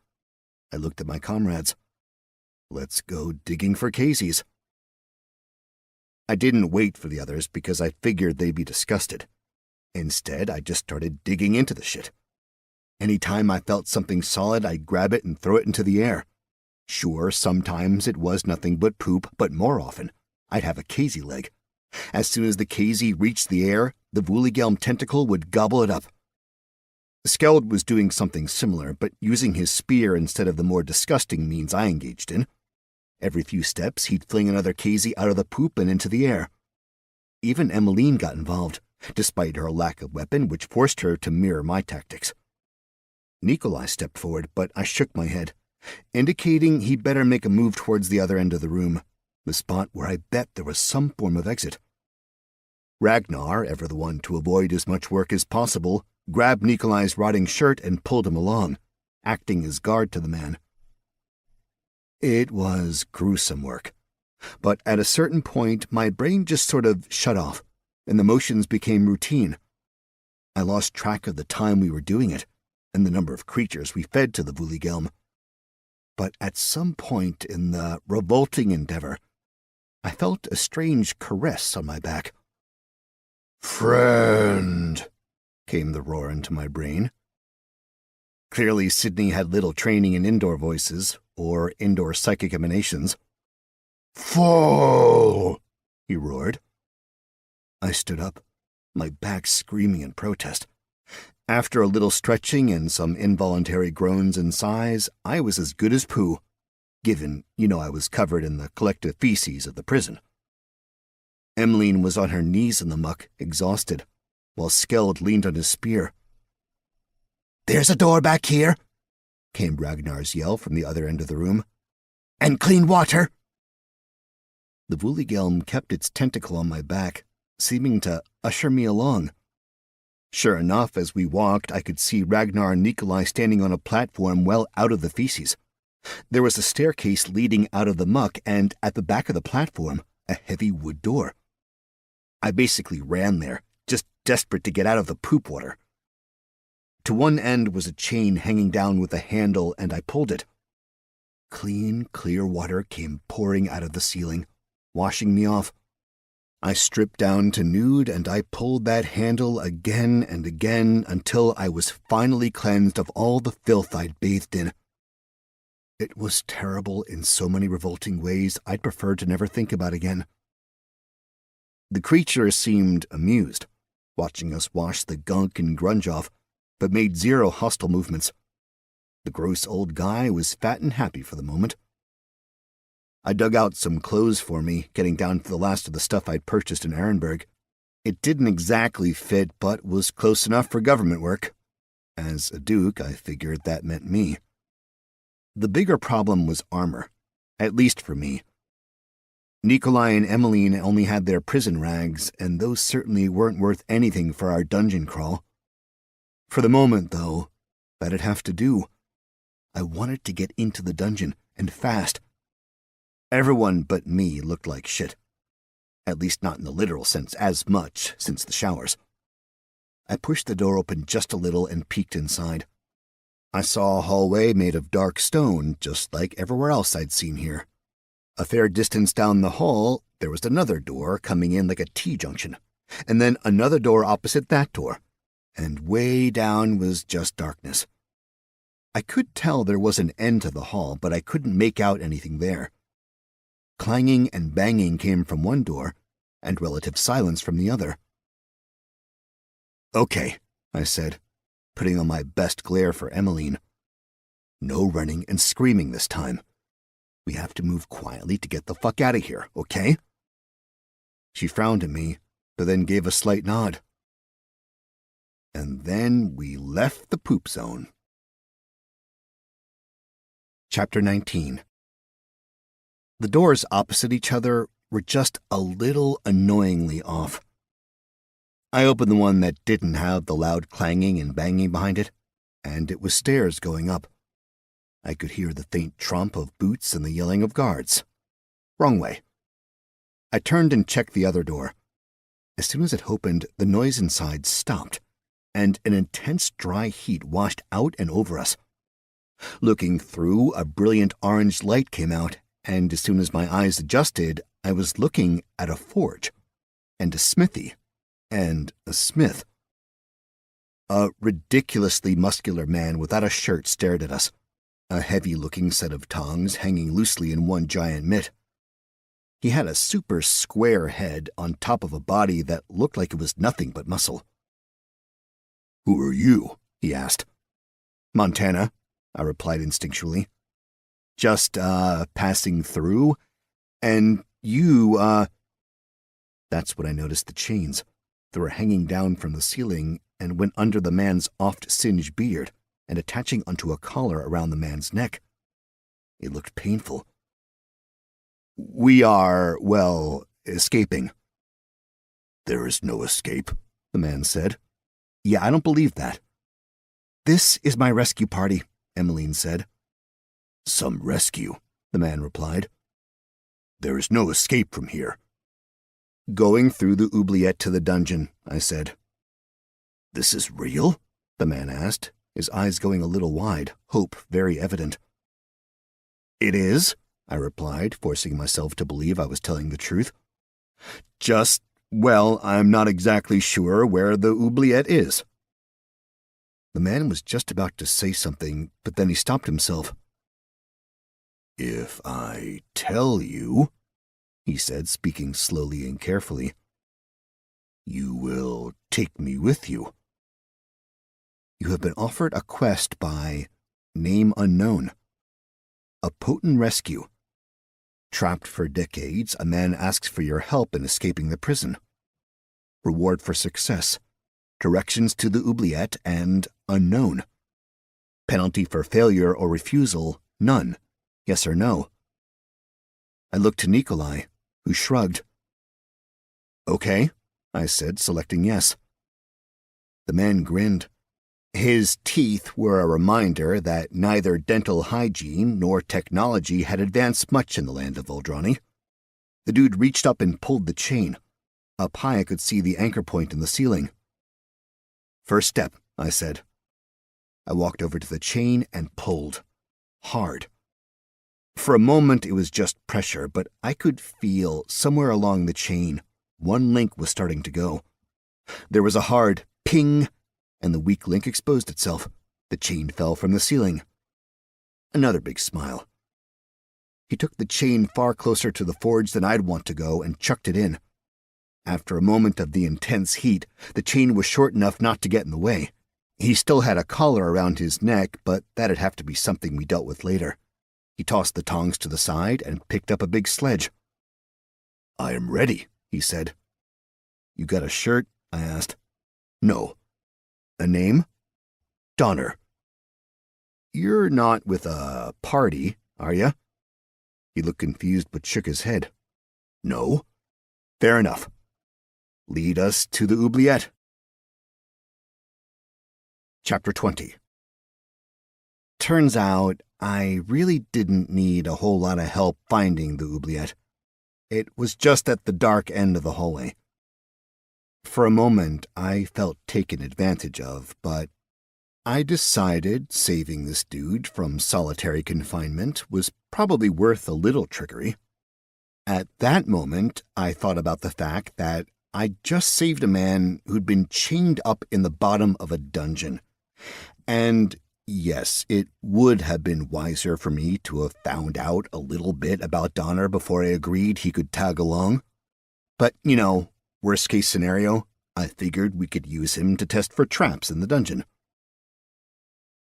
I looked at my comrades. "Let's go digging for Caseys." I didn't wait for the others because I figured they'd be disgusted. Instead, I just started digging into the shit. Any time I felt something solid, I'd grab it and throw it into the air. Sure, sometimes it was nothing but poop, but more often, I'd have a Casey leg. As soon as the Casey reached the air, the Vuligelm tentacle would gobble it up. Skeld was doing something similar, but using his spear instead of the more disgusting means I engaged in. Every few steps, he'd fling another Casey out of the poop and into the air. Even Emmeline got involved, despite her lack of weapon, which forced her to mirror my tactics. Nikolai stepped forward, but I shook my head, indicating he'd better make a move towards the other end of the room, the spot where I bet there was some form of exit. Ragnar, ever the one to avoid as much work as possible, grabbed Nikolai's rotting shirt and pulled him along, acting as guard to the man. It was gruesome work, but at a certain point my brain just sort of shut off, and the motions became routine. I lost track of the time we were doing it, and the number of creatures we fed to the Vuligelm. But at some point in the revolting endeavor, I felt a strange caress on my back. "Friend," came the roar into my brain. Clearly, Sydney had little training in indoor voices or indoor psychic emanations. "Fool!" he roared. I stood up, my back screaming in protest. After a little stretching and some involuntary groans and sighs, I was as good as poo, given, I was covered in the collective feces of the prison. Emmeline was on her knees in the muck, exhausted, while Skeld leaned on his spear. "There's a door back here," came Ragnar's yell from the other end of the room. "And clean water." The Woollygelm kept its tentacle on my back, seeming to usher me along. Sure enough, as we walked, I could see Ragnar and Nikolai standing on a platform well out of the feces. There was a staircase leading out of the muck, and at the back of the platform, a heavy wood door. I basically ran there, just desperate to get out of the poop water. To one end was a chain hanging down with a handle, and I pulled it. Clean, clear water came pouring out of the ceiling, washing me off. I stripped down to nude, and I pulled that handle again and again until I was finally cleansed of all the filth I'd bathed in. It was terrible in so many revolting ways I'd prefer to never think about again. The creature seemed amused, watching us wash the gunk and grunge off, but made zero hostile movements. The gross old guy was fat and happy for the moment. I dug out some clothes for me, getting down to the last of the stuff I'd purchased in Ehrenberg. It didn't exactly fit, but was close enough for government work. As a duke, I figured that meant me. The bigger problem was armor, at least for me. Nikolai and Emmeline only had their prison rags, and those certainly weren't worth anything for our dungeon crawl. For the moment, though, that'd have to do. I wanted to get into the dungeon, and fast. Everyone but me looked like shit. At least not in the literal sense as much since the showers. I pushed the door open just a little and peeked inside. I saw a hallway made of dark stone, just like everywhere else I'd seen here. A fair distance down the hall, there was another door coming in like a T-junction, and then another door opposite that door, and way down was just darkness. I could tell there was an end to the hall, but I couldn't make out anything there. Clanging and banging came from one door, and relative silence from the other. "Okay," I said, putting on my best glare for Emmeline. "No running and screaming this time. We have to move quietly to get the fuck out of here, okay?" She frowned at me, but then gave a slight nod. And then we left the poop zone. Chapter 19. The doors opposite each other were just a little annoyingly off. I opened the one that didn't have the loud clanging and banging behind it, and it was stairs going up. I could hear the faint trump of boots and the yelling of guards. Wrong way. I turned and checked the other door. As soon as it opened, the noise inside stopped, and an intense dry heat washed out and over us. Looking through, a brilliant orange light came out, and as soon as my eyes adjusted, I was looking at a forge, and a smithy, and a smith. A ridiculously muscular man without a shirt stared at us, a heavy-looking set of tongs hanging loosely in one giant mitt. He had a super square head on top of a body that looked like it was nothing but muscle. "Who are you?" he asked. "Montana," I replied instinctually. "Just, passing through. And you, That's when I noticed the chains. They were hanging down from the ceiling and went under the man's oft-singed beard and attaching onto a collar around the man's neck. It looked painful. "We are, escaping." "There is no escape," the man said. "Yeah, I don't believe that." "This is my rescue party," Emmeline said. "Some rescue," the man replied. "There is no escape from here." "Going through the oubliette to the dungeon," I said. "This is real?" the man asked, his eyes going a little wide, hope very evident. "It is," I replied, forcing myself to believe I was telling the truth. "Just Well, I'm not exactly sure where the oubliette is. The man was just about to say something, but then he stopped himself. If I tell you, he said, speaking slowly and carefully, you will take me with you. You have been offered a quest by name unknown. A potent rescue. Trapped for decades, a man asks for your help in escaping the prison. Reward for success. Directions to the oubliette and unknown. Penalty for failure or refusal, none. Yes or no? I looked to Nikolai, who shrugged. Okay, I said, selecting yes. The man grinned. His teeth were a reminder that neither dental hygiene nor technology had advanced much in the land of Voldrani. The dude reached up and pulled the chain. Up high I could see the anchor point in the ceiling. First step, I said. I walked over to the chain and pulled. Hard. For a moment it was just pressure, but I could feel somewhere along the chain one link was starting to go. There was a hard ping, and the weak link exposed itself. The chain fell from the ceiling. Another big smile. He took the chain far closer to the forge than I'd want to go and chucked it in. After a moment of the intense heat, the chain was short enough not to get in the way. He still had a collar around his neck, but that'd have to be something we dealt with later. He tossed the tongs to the side and picked up a big sledge. I am ready, he said. You got a shirt? I asked. No. A name? Donner. You're not with a party, are you? He looked confused but shook his head. No. Fair enough. Lead us to the oubliette. Chapter 20. Turns out, I really didn't need a whole lot of help finding the oubliette. It was just at the dark end of the hallway. For a moment, I felt taken advantage of, but I decided saving this dude from solitary confinement was probably worth a little trickery. At that moment, I thought about the fact that I'd just saved a man who'd been chained up in the bottom of a dungeon. And yes, it would have been wiser for me to have found out a little bit about Donner before I agreed he could tag along. But, worst case scenario, I figured we could use him to test for traps in the dungeon.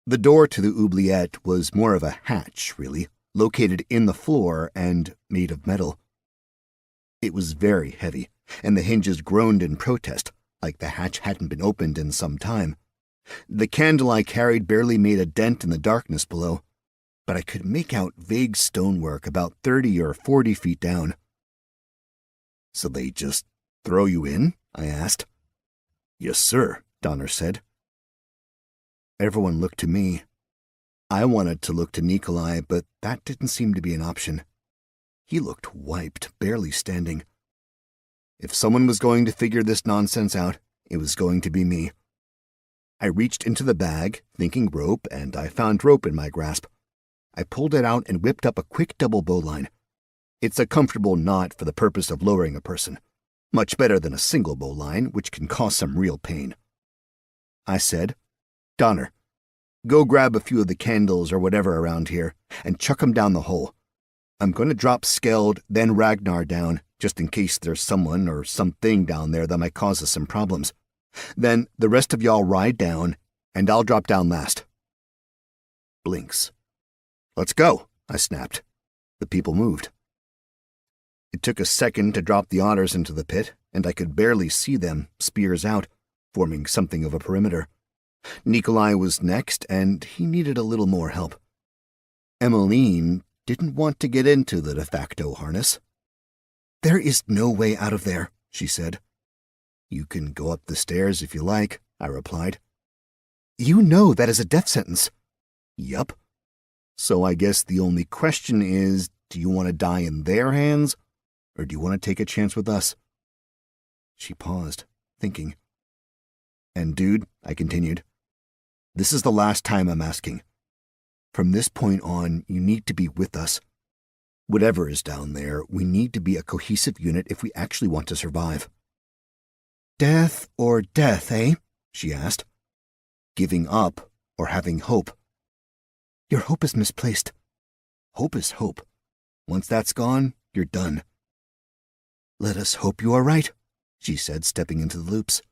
The door to the oubliette was more of a hatch, really, located in the floor and made of metal. It was very heavy, and the hinges groaned in protest, like the hatch hadn't been opened in some time. The candle I carried barely made a dent in the darkness below, but I could make out vague stonework about 30 or 40 feet down. So they just throw you in? I asked. Yes, sir, Donner said. Everyone looked to me. I wanted to look to Nikolai, but that didn't seem to be an option. He looked wiped, barely standing. If someone was going to figure this nonsense out, it was going to be me. I reached into the bag, thinking rope, and I found rope in my grasp. I pulled it out and whipped up a quick double bowline. It's a comfortable knot for the purpose of lowering a person. Much better than a single bowline, which can cause some real pain. I said, Donner, go grab a few of the candles or whatever around here, and chuck 'em down the hole. I'm going to drop Skeld, then Ragnar down, just in case there's someone or something down there that might cause us some problems. Then the rest of y'all ride down, and I'll drop down last. Blinks. Let's go, I snapped. The people moved. It took a second to drop the otters into the pit, and I could barely see them, spears out, forming something of a perimeter. Nikolai was next, and he needed a little more help. Emmeline didn't want to get into the de facto harness. There is no way out of there, she said. You can go up the stairs if you like, I replied. You know that is a death sentence. Yup. So I guess the only question is, do you want to die in their hands, or do you want to take a chance with us? She paused, thinking. And dude, I continued, this is the last time I'm asking. From this point on, you need to be with us. Whatever is down there, we need to be a cohesive unit if we actually want to survive. Death or death, eh? She asked. Giving up or having hope? Your hope is misplaced. Hope is hope. Once that's gone, you're done. Let us hope you are right, she said, stepping into the loops.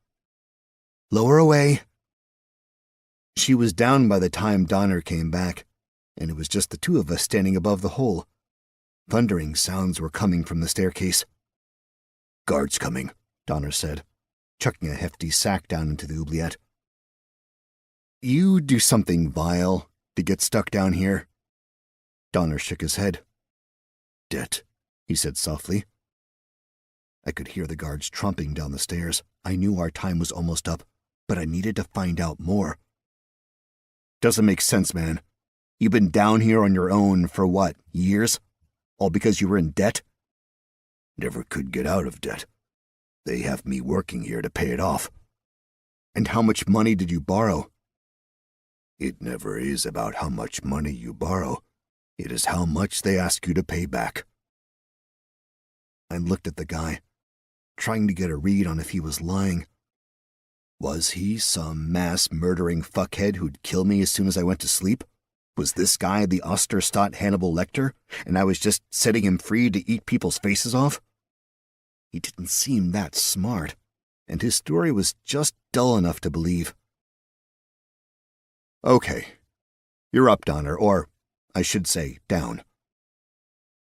Lower away. She was down by the time Donner came back, and it was just the two of us standing above the hole. Thundering sounds were coming from the staircase. Guards coming, Donner said, chucking a hefty sack down into the oubliette. You do something vile to get stuck down here? Donner shook his head. Debt, he said softly. I could hear the guards tromping down the stairs. I knew our time was almost up, but I needed to find out more. Doesn't make sense, man. You've been down here on your own for what, years? All because you were in debt? Never could get out of debt. They have me working here to pay it off. And how much money did you borrow? It never is about how much money you borrow. It is how much they ask you to pay back. I looked at the guy, trying to get a read on if he was lying. Was he some mass-murdering fuckhead who'd kill me as soon as I went to sleep? Was this guy the Osterstadt Hannibal Lecter, and I was just setting him free to eat people's faces off? He didn't seem that smart, and his story was just dull enough to believe. Okay, you're up, Donner, or, I should say, down.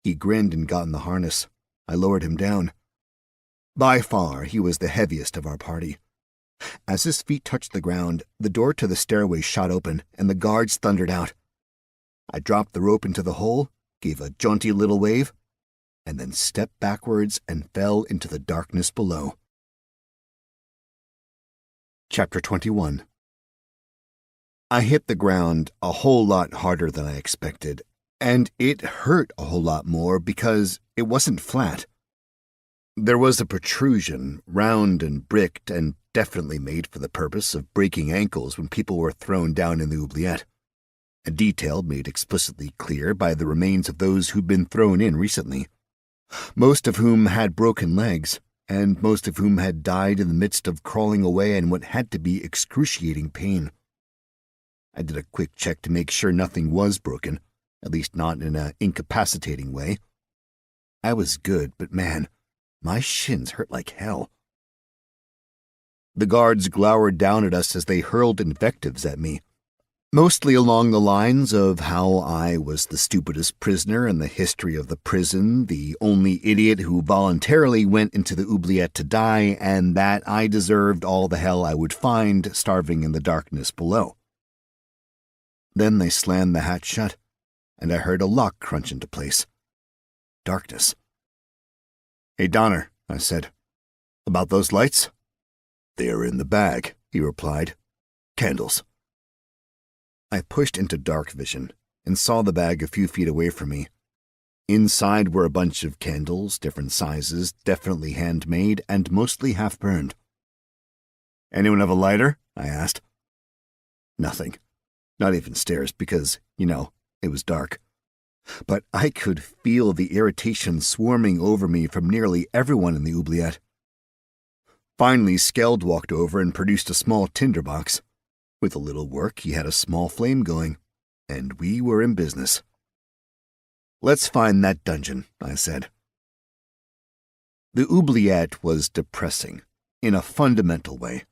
He grinned and got in the harness. I lowered him down. By far, he was the heaviest of our party. As his feet touched the ground, the door to the stairway shot open, and the guards thundered out. I dropped the rope into the hole, gave a jaunty little wave, and then stepped backwards and fell into the darkness below. Chapter 21. I hit the ground a whole lot harder than I expected, and it hurt a whole lot more because it wasn't flat. There was a protrusion, round and bricked, and definitely made for the purpose of breaking ankles when people were thrown down in the oubliette. A detail made explicitly clear by the remains of those who'd been thrown in recently, most of whom had broken legs, and most of whom had died in the midst of crawling away in what had to be excruciating pain. I did a quick check to make sure nothing was broken, at least not in an incapacitating way. I was good, but man, my shins hurt like hell. The guards glowered down at us as they hurled invectives at me, mostly along the lines of how I was the stupidest prisoner in the history of the prison, the only idiot who voluntarily went into the oubliette to die, and that I deserved all the hell I would find starving in the darkness below. Then they slammed the hatch shut, and I heard a lock crunch into place. Darkness. Hey, Donner, I said. About those lights? They're in the bag, he replied. Candles. I pushed into dark vision and saw the bag a few feet away from me. Inside were a bunch of candles, different sizes, definitely handmade, and mostly half-burned. Anyone have a lighter? I asked. Nothing. Not even stairs, because, it was dark. But I could feel the irritation swarming over me from nearly everyone in the oubliette. Finally, Skeld walked over and produced a small tinderbox. With a little work, he had a small flame going, and we were in business. Let's find that dungeon, I said. The oubliette was depressing, in a fundamental way.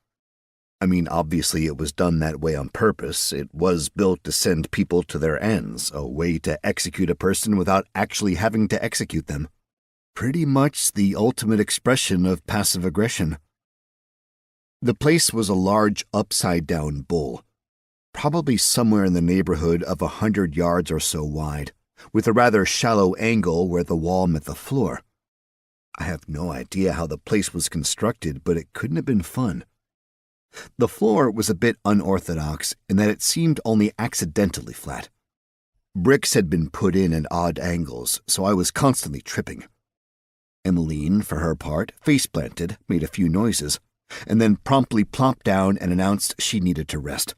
I mean, obviously it was done that way on purpose. It was built to send people to their ends, a way to execute a person without actually having to execute them. Pretty much the ultimate expression of passive aggression. The place was a large upside-down bowl, probably somewhere in the neighborhood of 100 yards or so wide, with a rather shallow angle where the wall met the floor. I have no idea how the place was constructed, but it couldn't have been fun. The floor was a bit unorthodox in that it seemed only accidentally flat. Bricks had been put in at odd angles, so I was constantly tripping. Emmeline, for her part, face-planted, made a few noises, and then promptly plopped down and announced she needed to rest.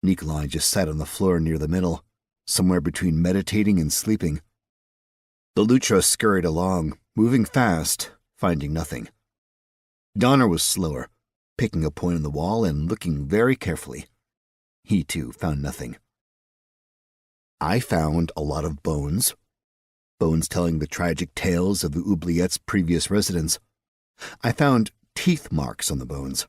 Nikolai just sat on the floor near the middle, somewhere between meditating and sleeping. The Lutra scurried along, moving fast, finding nothing. Donner was slower, picking a point on the wall and looking very carefully. He, too, found nothing. I found a lot of bones telling the tragic tales of the oubliettes' previous residents. I found teeth marks on the bones.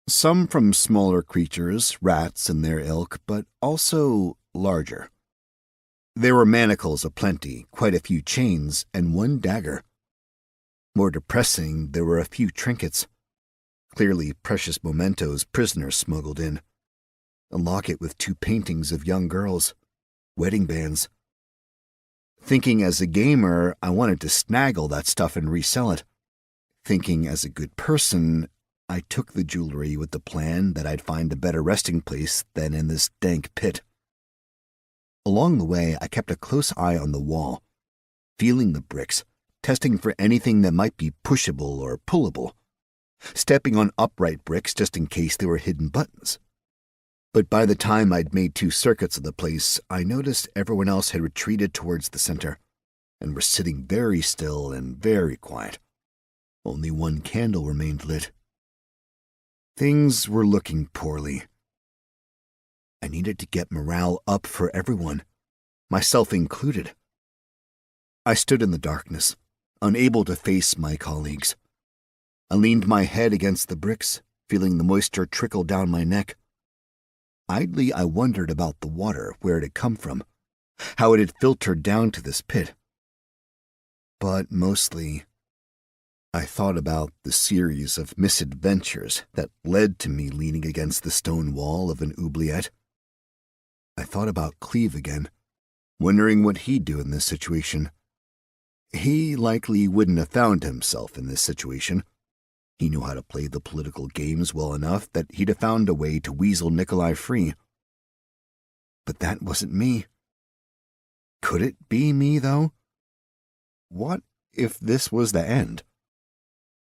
Some from smaller creatures, rats and their ilk, but also larger. There were manacles aplenty, quite a few chains, and one dagger. More depressing, there were a few trinkets. Clearly precious mementos prisoners smuggled in. A locket with 2 paintings of young girls. Wedding bands. Thinking as a gamer, I wanted to snag all that stuff and resell it. Thinking as a good person, I took the jewelry with the plan that I'd find a better resting place than in this dank pit. Along the way, I kept a close eye on the wall, feeling the bricks, testing for anything that might be pushable or pullable, stepping on upright bricks just in case there were hidden buttons. But by the time I'd made 2 circuits of the place, I noticed everyone else had retreated towards the center and were sitting very still and very quiet. Only one candle remained lit. Things were looking poorly. I needed to get morale up for everyone, myself included. I stood in the darkness, unable to face my colleagues. I leaned my head against the bricks, feeling the moisture trickle down my neck. Idly, I wondered about the water, where it had come from, how it had filtered down to this pit. But mostly, I thought about the series of misadventures that led to me leaning against the stone wall of an oubliette. I thought about Cleve again, wondering what he'd do in this situation. He likely wouldn't have found himself in this situation. He knew how to play the political games well enough that he'd have found a way to weasel Nikolai free. But that wasn't me. Could it be me, though? What if this was the end?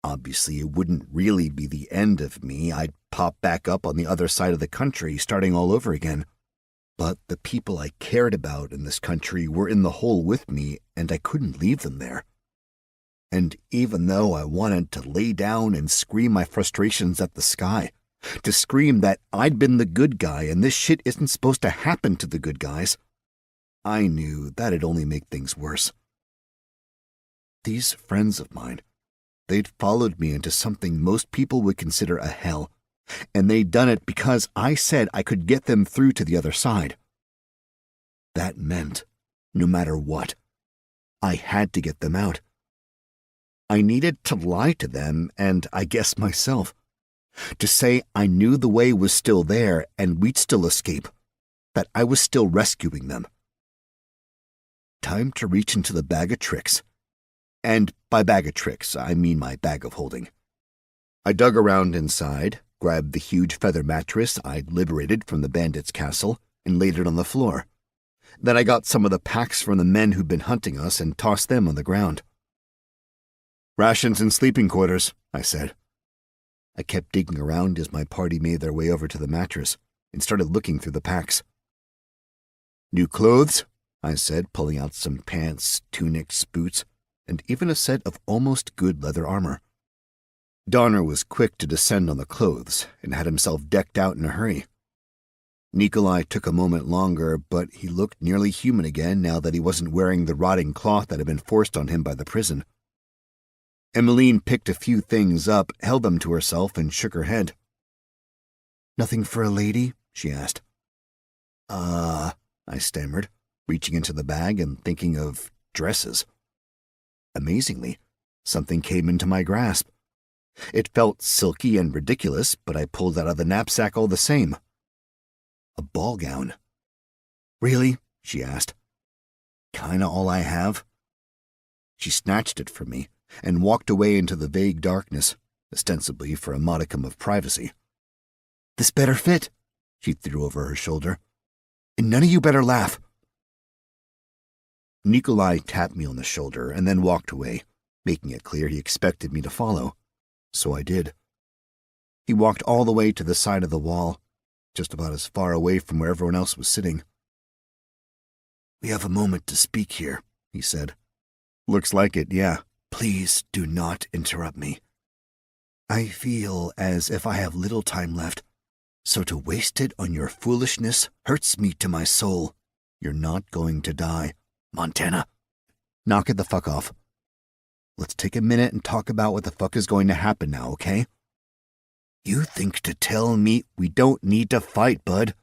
Obviously, it wouldn't really be the end of me. I'd pop back up on the other side of the country, starting all over again. But the people I cared about in this country were in the hole with me, and I couldn't leave them there. And even though I wanted to lay down and scream my frustrations at the sky, to scream that I'd been the good guy and this shit isn't supposed to happen to the good guys, I knew that'd only make things worse. These friends of mine, they'd followed me into something most people would consider a hell, and they'd done it because I said I could get them through to the other side. That meant, no matter what, I had to get them out. I needed to lie to them and, I guess, myself. To say I knew the way was still there and we'd still escape, that I was still rescuing them. Time to reach into the bag of tricks. And by bag of tricks, I mean my bag of holding. I dug around inside, grabbed the huge feather mattress I'd liberated from the bandits' castle, and laid it on the floor. Then I got some of the packs from the men who'd been hunting us and tossed them on the ground. "Rations and sleeping quarters," I said. I kept digging around as my party made their way over to the mattress and started looking through the packs. "New clothes," I said, pulling out some pants, tunics, boots, and even a set of almost good leather armor. Donner was quick to descend on the clothes and had himself decked out in a hurry. Nikolai took a moment longer, but he looked nearly human again now that he wasn't wearing the rotting cloth that had been forced on him by the prison. Emmeline picked a few things up, held them to herself, and shook her head. "Nothing for a lady?" she asked. I stammered, reaching into the bag and thinking of dresses. Amazingly, something came into my grasp. It felt silky and ridiculous, but I pulled it out of the knapsack all the same. A ball gown. "Really?" she asked. "Kinda all I have?" She snatched it from me and walked away into the vague darkness, ostensibly for a modicum of privacy. "This better fit," she threw over her shoulder. "And none of you better laugh." Nikolai tapped me on the shoulder and then walked away, making it clear he expected me to follow. So I did. He walked all the way to the side of the wall, just about as far away from where everyone else was sitting. "We have a moment to speak here," he said. "Looks like it, yeah. Please do not interrupt me." I feel as if I have little time left, so to waste it on your foolishness hurts me to my soul. You're not going to die, Montana. Knock it the fuck off. Let's take a minute and talk about what the fuck is going to happen now, okay? You think to tell me we don't need to fight, bud.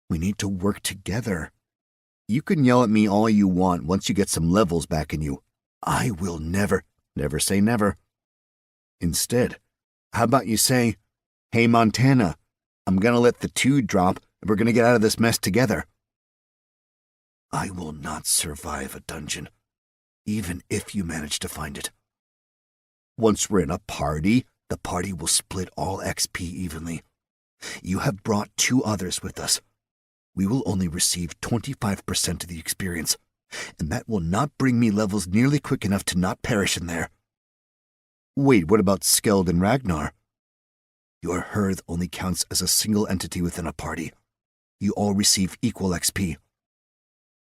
We need to work together. You can yell at me all you want once you get some levels back in you. I will never say never. Instead, how about you say, hey, Montana, I'm gonna let the 2 drop and we're gonna get out of this mess together. I will not survive a dungeon, even if you manage to find it. Once we're in a party, the party will split all XP evenly. You have brought 2 others with us. We will only receive 25% of the experience, and that will not bring me levels nearly quick enough to not perish in there. Wait, what about Skeld and Ragnar? Your hearth only counts as a single entity within a party. You all receive equal XP.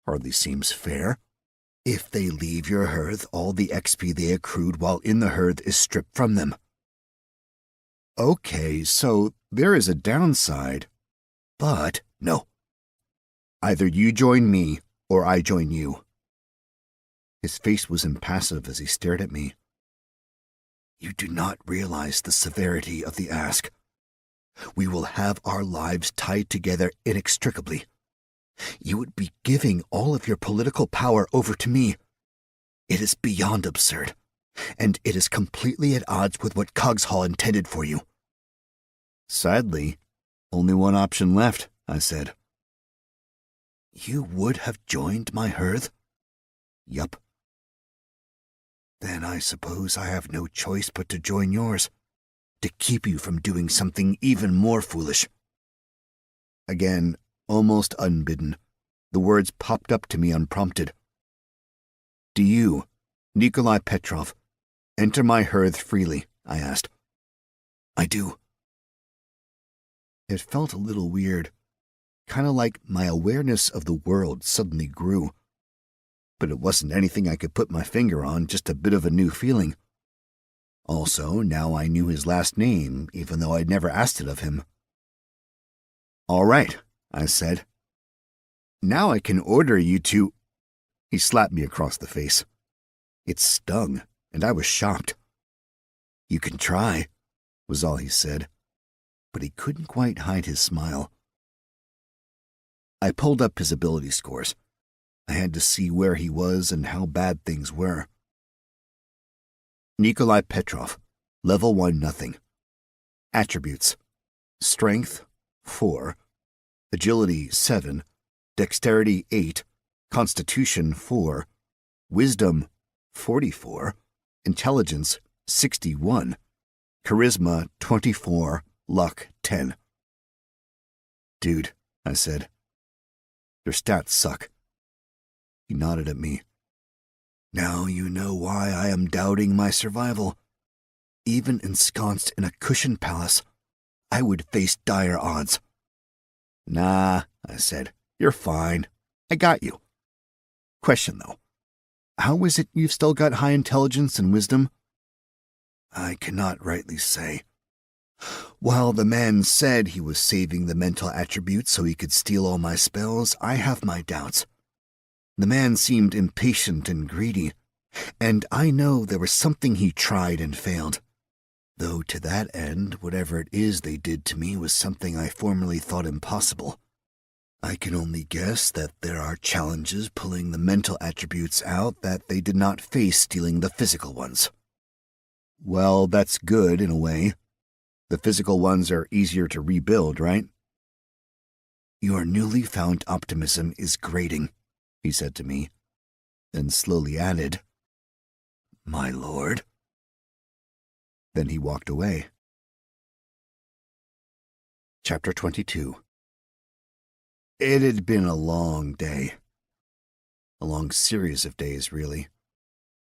Hardly seems fair. If they leave your hearth, all the XP they accrued while in the hearth is stripped from them. Okay, so there is a downside. But no. Either you join me, or I join you. His face was impassive as he stared at me. You do not realize the severity of the ask. We will have our lives tied together inextricably. You would be giving all of your political power over to me. It is beyond absurd, and it is completely at odds with what Coggeshall intended for you. Sadly, only one option left, I said. You would have joined my hearth? Yup. Then I suppose I have no choice but to join yours, to keep you from doing something even more foolish. Again, almost unbidden, the words popped up to me unprompted. Do you, Nikolai Petrov, enter my hearth freely? I asked. I do. It felt a little weird, kind of like my awareness of the world suddenly grew. But it wasn't anything I could put my finger on, just a bit of a new feeling. Also, now I knew his last name, even though I'd never asked it of him. All right, I said. Now I can order you to... He slapped me across the face. It stung, and I was shocked. You can try, was all he said, but he couldn't quite hide his smile. I pulled up his ability scores. I had to see where he was and how bad things were. Nikolai Petrov, level 1 nothing. Attributes: Strength 4, Agility 7, Dexterity 8, Constitution 4, Wisdom 44, Intelligence 61, Charisma 24, Luck 10. Dude, I said, your stats suck. He nodded at me. Now you know why I am doubting my survival. Even ensconced in a cushioned palace, I would face dire odds. Nah, I said, you're fine. I got you. Question though, how is it you've still got high intelligence and wisdom? I cannot rightly say. While the man said he was saving the mental attributes so he could steal all my spells, I have my doubts. The man seemed impatient and greedy, and I know there was something he tried and failed. Though to that end, whatever it is they did to me was something I formerly thought impossible. I can only guess that there are challenges pulling the mental attributes out that they did not face stealing the physical ones. Well, that's good in a way. The physical ones are easier to rebuild, right? Your newly found optimism is grating, he said to me, then slowly added, My lord. Then he walked away. Chapter 22. It had been a long day. A long series of days, really.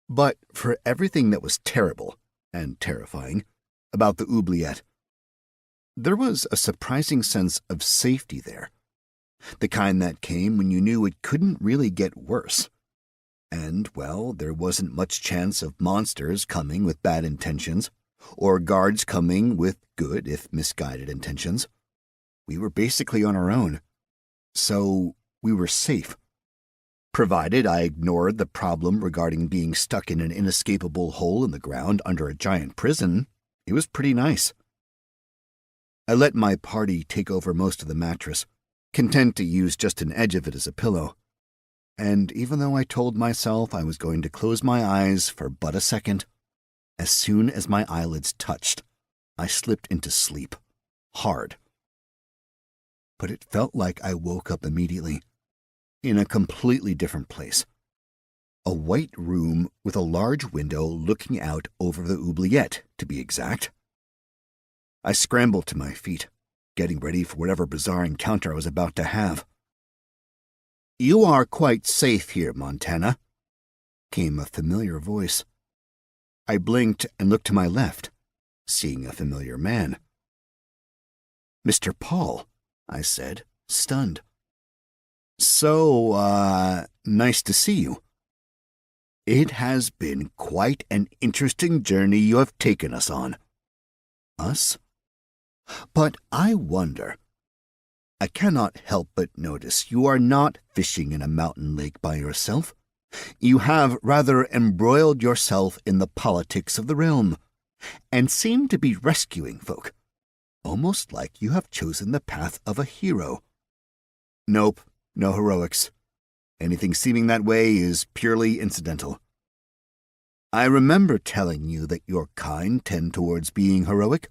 But for everything that was terrible and terrifying about the oubliette, there was a surprising sense of safety there. The kind that came when you knew it couldn't really get worse. And, well, there wasn't much chance of monsters coming with bad intentions, or guards coming with good, if misguided, intentions. We were basically on our own, so we were safe. Provided I ignored the problem regarding being stuck in an inescapable hole in the ground under a giant prison, it was pretty nice. I let my party take over most of the mattress, content to use just an edge of it as a pillow. And even though I told myself I was going to close my eyes for but a second, as soon as my eyelids touched, I slipped into sleep, hard. But it felt like I woke up immediately, in a completely different place. A white room with a large window looking out over the oubliette, to be exact. I scrambled to my feet, getting ready for whatever bizarre encounter I was about to have. "You are quite safe here, Montana," came a familiar voice. I blinked and looked to my left, seeing a familiar man. "Mr. Paul," I said, stunned. "So, nice to see you. It has been quite an interesting journey you have taken us on." "Us? But I wonder. I cannot help but notice you are not fishing in a mountain lake by yourself. You have rather embroiled yourself in the politics of the realm, and seem to be rescuing folk, almost like you have chosen the path of a hero." "Nope, no heroics. Anything seeming that way is purely incidental." "I remember telling you that your kind tend towards being heroic.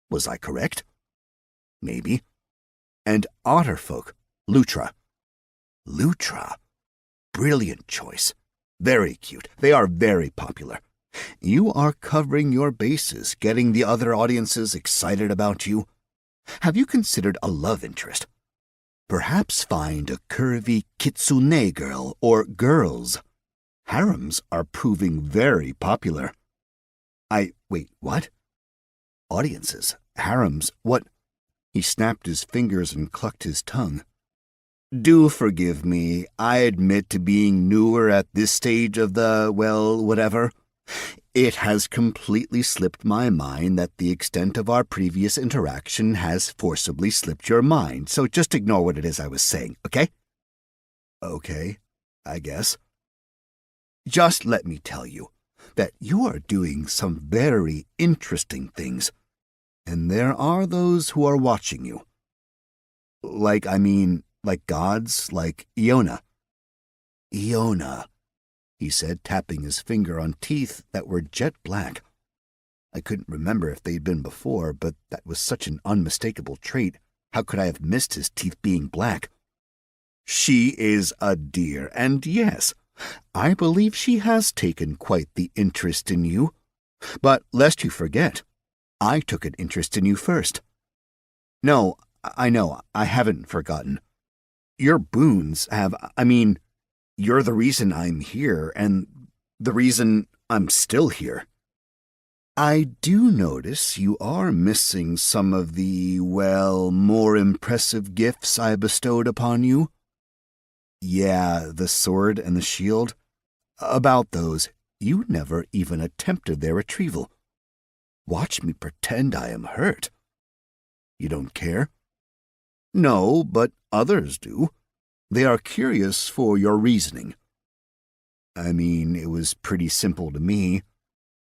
Was I correct?" "Maybe. And otter folk, Lutra." "Lutra? Brilliant choice. Very cute. They are very popular. You are covering your bases, getting the other audiences excited about you. Have you considered a love interest? Perhaps find a curvy kitsune girl or girls. Harems are proving very popular." Wait, what? Audiences, harems, what? He snapped his fingers and clucked his tongue. "Do forgive me. I admit to being newer at this stage of the, well, whatever. It has completely slipped my mind that the extent of our previous interaction has forcibly slipped your mind, so just ignore what it is I was saying, okay?" "Okay, I guess." "Just let me tell you that you are doing some very interesting things, and there are those who are watching you. Like gods, like Iona." "Iona," he said, tapping his finger on teeth that were jet black. I couldn't remember if they'd been before, but that was such an unmistakable trait. How could I have missed his teeth being black? "She is a dear, and yes, I believe she has taken quite the interest in you. But lest you forget, I took an interest in you first." "No, I know, I haven't forgotten. Your boons have, you're the reason I'm here, and the reason I'm still here. I do notice you are missing some of the, well, more impressive gifts I bestowed upon you." "Yeah, the sword and the shield. About those, you never even attempted their retrieval. Watch me pretend I am hurt. You don't care?" "No, but others do. They are curious for your reasoning." It was pretty simple to me.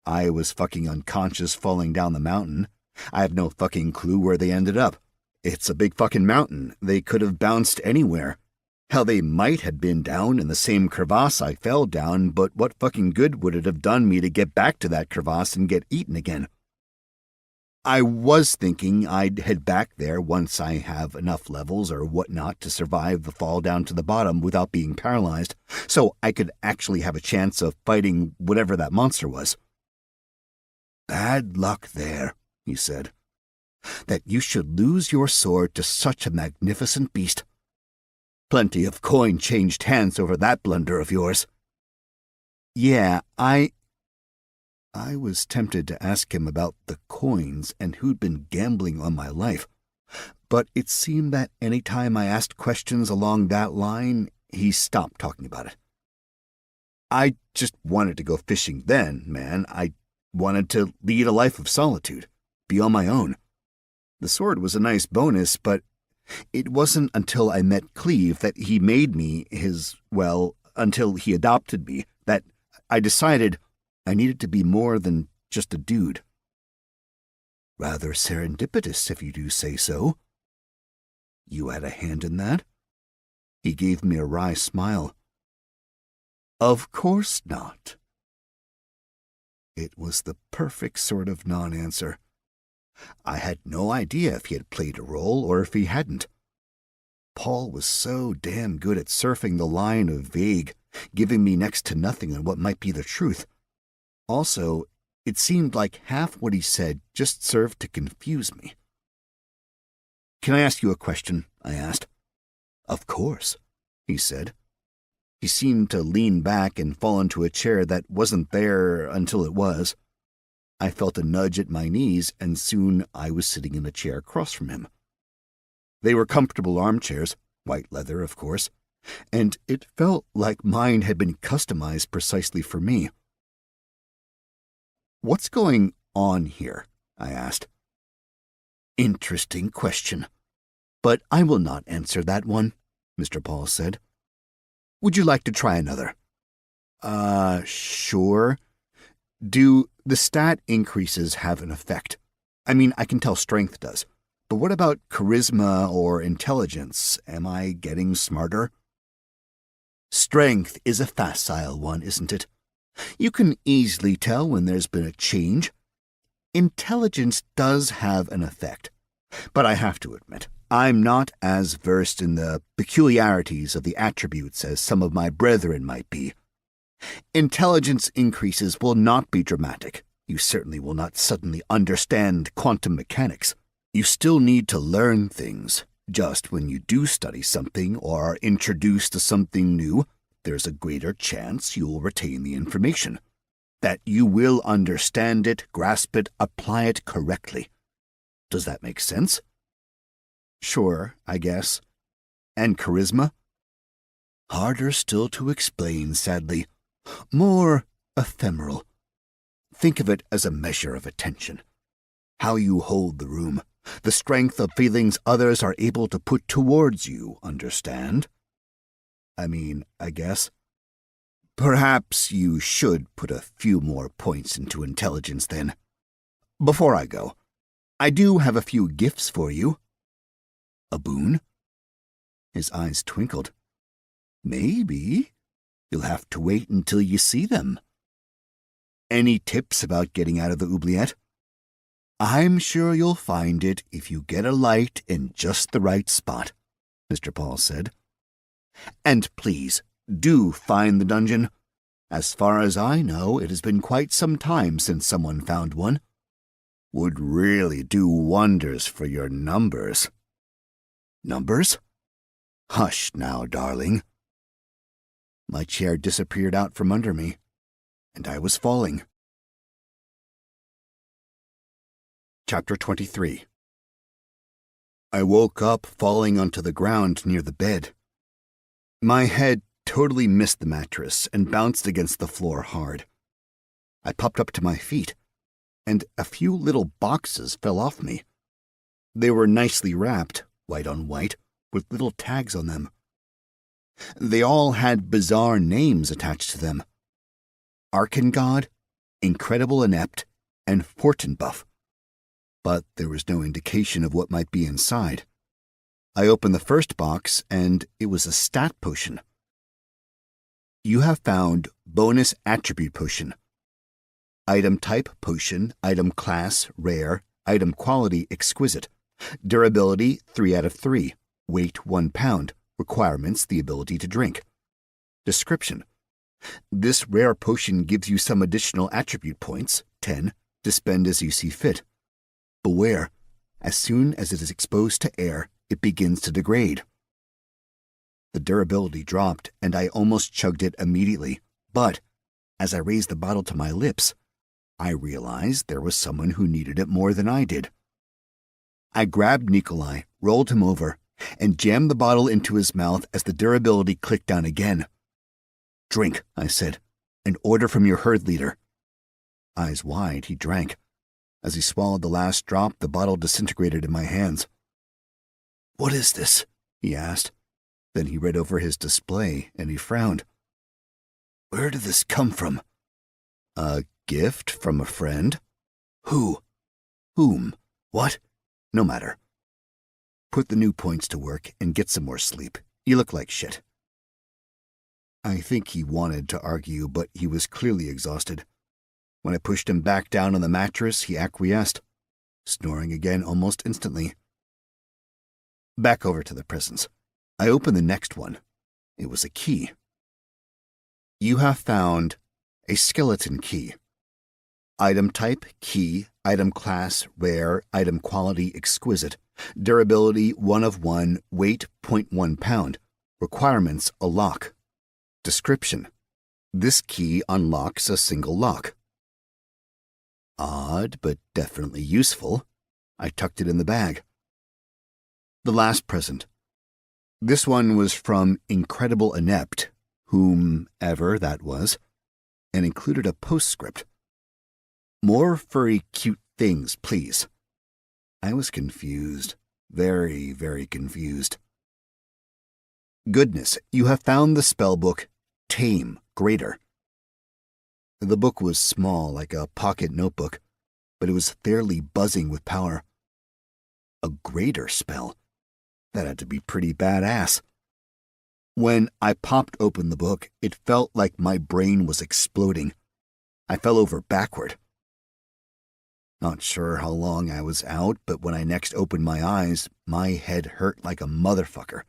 I was fucking unconscious falling down the mountain. I have no fucking clue where they ended up. It's a big fucking mountain. They could have bounced anywhere. Hell, they might have been down in the same crevasse I fell down, but what fucking good would it have done me to get back to that crevasse and get eaten again? I was thinking I'd head back there once I have enough levels or whatnot to survive the fall down to the bottom without being paralyzed, so I could actually have a chance of fighting whatever that monster was. "Bad luck there," he said. "That you should lose your sword to such a magnificent beast. Plenty of coin changed hands over that blunder of yours." "Yeah, I was tempted to ask him about the coins and who'd been gambling on my life, but it seemed that any time I asked questions along that line, he stopped talking about it. I just wanted to go fishing then, man. I wanted to lead a life of solitude, be on my own. The sword was a nice bonus, but it wasn't until I met Cleve that he made me until he adopted me, that I decided I needed to be more than just a dude. Rather serendipitous, if you do say so. You had a hand in that? He gave me a wry smile. Of course not. It was the perfect sort of non-answer. I had no idea if he had played a role or if he hadn't. Paul was so damn good at surfing the line of vague, giving me next to nothing on what might be the truth. Also, it seemed like half what he said just served to confuse me. Can I ask you a question? I asked. Of course, he said. He seemed to lean back and fall into a chair that wasn't there until it was. I felt a nudge at my knees, and soon I was sitting in a chair across from him. They were comfortable armchairs, white leather, of course, and it felt like mine had been customized precisely for me. What's going on here? I asked. Interesting question. But I will not answer that one, Mr. Paul said. Would you like to try another? Sure. Do the stat increases have an effect? I mean, I can tell strength does. But what about charisma or intelligence? Am I getting smarter? Strength is a facile one, isn't it? You can easily tell when there's been a change. Intelligence does have an effect. But I have to admit, I'm not as versed in the peculiarities of the attributes as some of my brethren might be. Intelligence increases will not be dramatic. You certainly will not suddenly understand quantum mechanics. You still need to learn things. Just when you do study something or are introduced to something new, there's a greater chance you'll retain the information. That you will understand it, grasp it, apply it correctly. Does that make sense? Sure, I guess. And charisma? Harder still to explain, sadly. More ephemeral. Think of it as a measure of attention. How you hold the room. The strength of feelings others are able to put towards you, understand? I guess. Perhaps you should put a few more points into intelligence then. Before I go, I do have a few gifts for you. A boon? His eyes twinkled. Maybe. You'll have to wait until you see them. Any tips about getting out of the oubliette? I'm sure you'll find it if you get a light in just the right spot, Mr. Paul said. And please, do find the dungeon. As far as I know, it has been quite some time since someone found one. Would really do wonders for your numbers. Numbers? Hush now, darling. My chair disappeared out from under me, and I was falling. Chapter 23. I woke up falling onto the ground near the bed. My head totally missed the mattress and bounced against the floor hard. I popped up to my feet, and a few little boxes fell off me. They were nicely wrapped, white on white, with little tags on them. They all had bizarre names attached to them. Arkangod, Incredible Inept, and Fortinbuff. But there was no indication of what might be inside. I opened the first box, and it was a stat potion. You have found bonus attribute potion. Item type potion, item class rare, item quality exquisite. Durability 3 out of 3, weight 1 pound, requirements the ability to drink. Description. This rare potion gives you some additional attribute points, 10, to spend as you see fit. Beware, as soon as it is exposed to air, it begins to degrade. The durability dropped, and I almost chugged it immediately, but as I raised the bottle to my lips, I realized there was someone who needed it more than I did. I grabbed Nikolai, rolled him over, and jammed the bottle into his mouth as the durability clicked down again. Drink, I said, and order from your herd leader. Eyes wide, he drank. As he swallowed the last drop, the bottle disintegrated in my hands. "What is this?" he asked. Then he read over his display, and he frowned. "Where did this come from?" "A gift from a friend." "Who? Whom? What? No matter. Put the new points to work and get some more sleep. You look like shit." I think he wanted to argue, but he was clearly exhausted. When I pushed him back down on the mattress, he acquiesced, snoring again almost instantly. Back over to the presents. I opened the next one. It was a key. "You have found a skeleton key. Item type, key. Item class, rare. Item quality, exquisite. Durability, 1 of 1. Weight, 0.1 pound. Requirements, a lock. Description: this key unlocks a single lock." Odd, but definitely useful. I tucked it in the bag. The last present. This one was from Incredible Inept, whomever that was, and included a postscript. "More furry cute things, please." I was confused. Very, very confused. "Goodness, you have found the spellbook Tame Greater." The book was small, like a pocket notebook, but it was fairly buzzing with power. A greater spell? That had to be pretty badass. When I popped open the book, it felt like my brain was exploding. I fell over backward. Not sure how long I was out, but when I next opened my eyes, my head hurt like a motherfucker,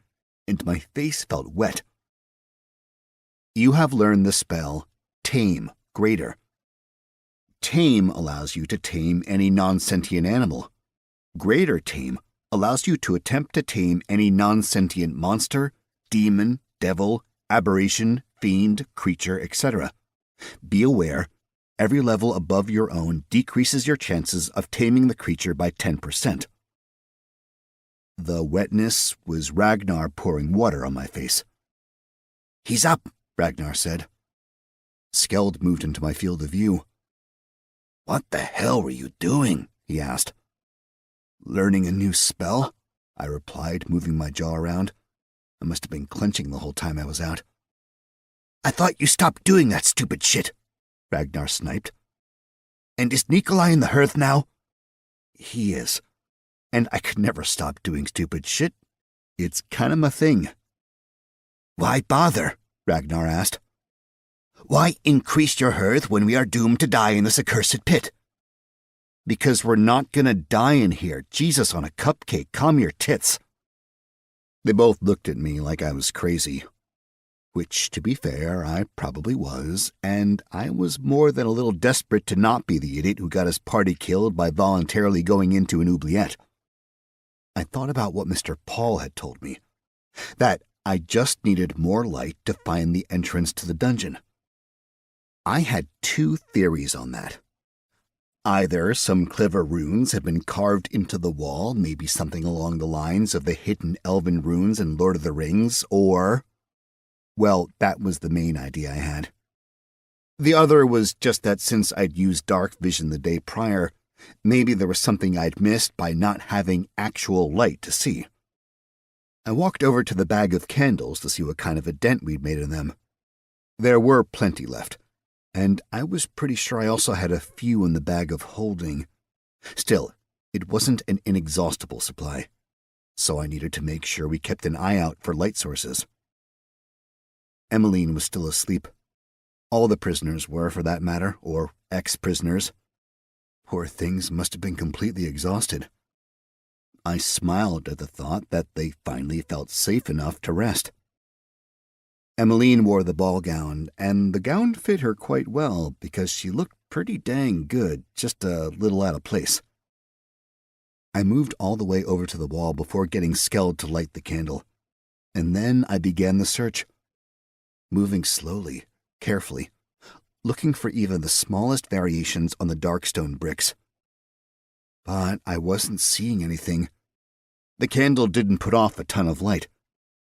and my face felt wet. "You have learned the spell Tame Greater. Tame allows you to tame any non-sentient animal. Greater Tame allows you to attempt to tame any non-sentient monster, demon, devil, aberration, fiend, creature, etc. Be aware, every level above your own decreases your chances of taming the creature by 10%. The wetness was Ragnar pouring water on my face. "He's up," Ragnar said. Skeld moved into my field of view. "What the hell were you doing?" he asked. "Learning a new spell," I replied, moving my jaw around. I must have been clenching the whole time I was out. "I thought you stopped doing that stupid shit," Ragnar sniped. "And is Nikolai in the hearth now?" "He is. And I could never stop doing stupid shit. It's kind of my thing." "Why bother?" Ragnar asked. "Why increase your hearth when we are doomed to die in this accursed pit?" "Because we're not gonna die in here. Jesus on a cupcake, calm your tits." They both looked at me like I was crazy. Which, to be fair, I probably was, and I was more than a little desperate to not be the idiot who got his party killed by voluntarily going into an oubliette. I thought about what Mr. Paul had told me, that I just needed more light to find the entrance to the dungeon. I had 2 theories on that. Either some clever runes had been carved into the wall, maybe something along the lines of the hidden elven runes in Lord of the Rings, or... well, that was the main idea I had. The other was just that since I'd used dark vision the day prior, maybe there was something I'd missed by not having actual light to see. I walked over to the bag of candles to see what kind of a dent we'd made in them. There were plenty left, and I was pretty sure I also had a few in the bag of holding. Still, it wasn't an inexhaustible supply, so I needed to make sure we kept an eye out for light sources. Emmeline was still asleep. All the prisoners were, for that matter, or ex-prisoners. Poor things must have been completely exhausted. I smiled at the thought that they finally felt safe enough to rest. Emmeline wore the ball gown, and the gown fit her quite well because she looked pretty dang good, just a little out of place. I moved all the way over to the wall before getting Skeld to light the candle, and then I began the search, moving slowly, carefully, looking for even the smallest variations on the dark stone bricks. But I wasn't seeing anything. The candle didn't put off a ton of light,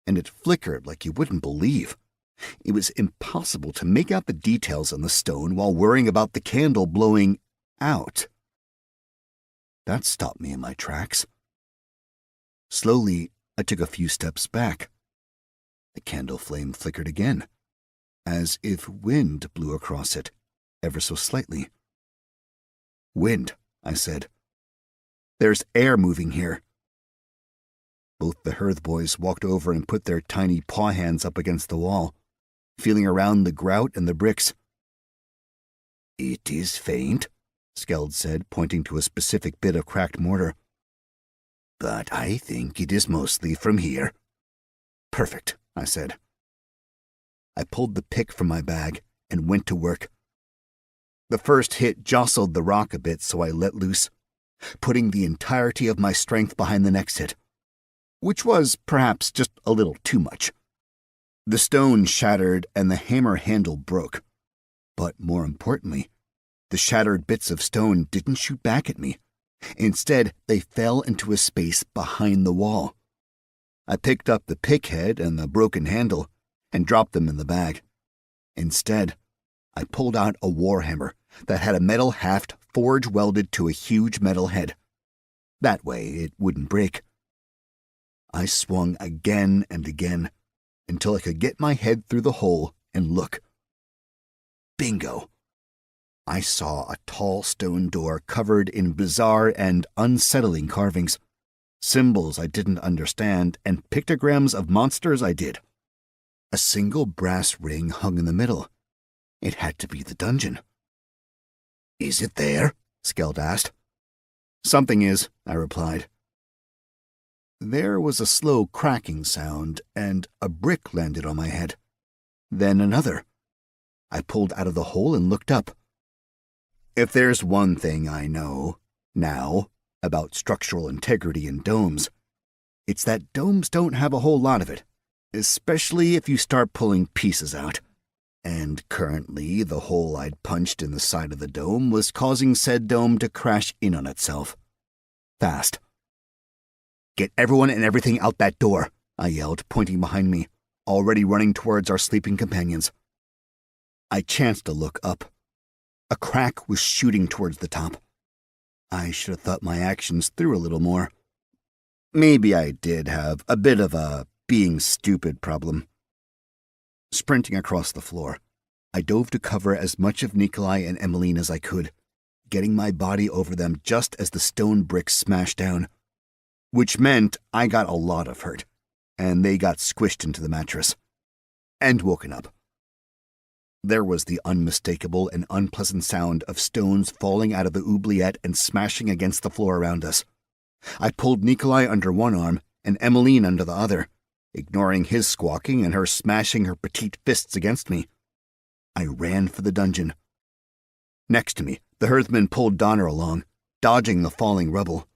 and it flickered like you wouldn't believe. It was impossible to make out the details on the stone while worrying about the candle blowing out. That stopped me in my tracks. Slowly, I took a few steps back. The candle flame flickered again, as if wind blew across it, ever so slightly. "Wind," I said. "There's air moving here." Both the Hearth boys walked over and put their tiny paw hands up against the wall, feeling around the grout and the bricks. "It is faint," Skeld said, pointing to a specific bit of cracked mortar. "But I think it is mostly from here." "Perfect," I said. I pulled the pick from my bag and went to work. The first hit jostled the rock a bit, so I let loose, putting the entirety of my strength behind the next hit, which was perhaps just a little too much. The stone shattered and the hammer handle broke. But more importantly, the shattered bits of stone didn't shoot back at me. Instead, they fell into a space behind the wall. I picked up the pick head and the broken handle and dropped them in the bag. Instead, I pulled out a warhammer that had a metal haft forge welded to a huge metal head. That way it wouldn't break. I swung again and again until I could get my head through the hole and look. Bingo! I saw a tall stone door covered in bizarre and unsettling carvings, symbols I didn't understand, and pictograms of monsters I did. A single brass ring hung in the middle. It had to be the dungeon. "Is it there?" Skeld asked. "Something is," I replied. There was a slow cracking sound, and a brick landed on my head. Then another. I pulled out of the hole and looked up. If there's one thing I know, now, about structural integrity in domes, it's that domes don't have a whole lot of it, especially if you start pulling pieces out. And currently, the hole I'd punched in the side of the dome was causing said dome to crash in on itself. Fast. "Get everyone and everything out that door," I yelled, pointing behind me, already running towards our sleeping companions. I chanced to look up. A crack was shooting towards the top. I should have thought my actions through a little more. Maybe I did have a bit of a being stupid problem. Sprinting across the floor, I dove to cover as much of Nikolai and Emmeline as I could, getting my body over them just as the stone bricks smashed down, which meant I got a lot of hurt, and they got squished into the mattress, and woken up. There was the unmistakable and unpleasant sound of stones falling out of the oubliette and smashing against the floor around us. I pulled Nikolai under one arm and Emmeline under the other, ignoring his squawking and her smashing her petite fists against me. I ran for the dungeon. Next to me, the Hearthman pulled Donner along, dodging the falling rubble.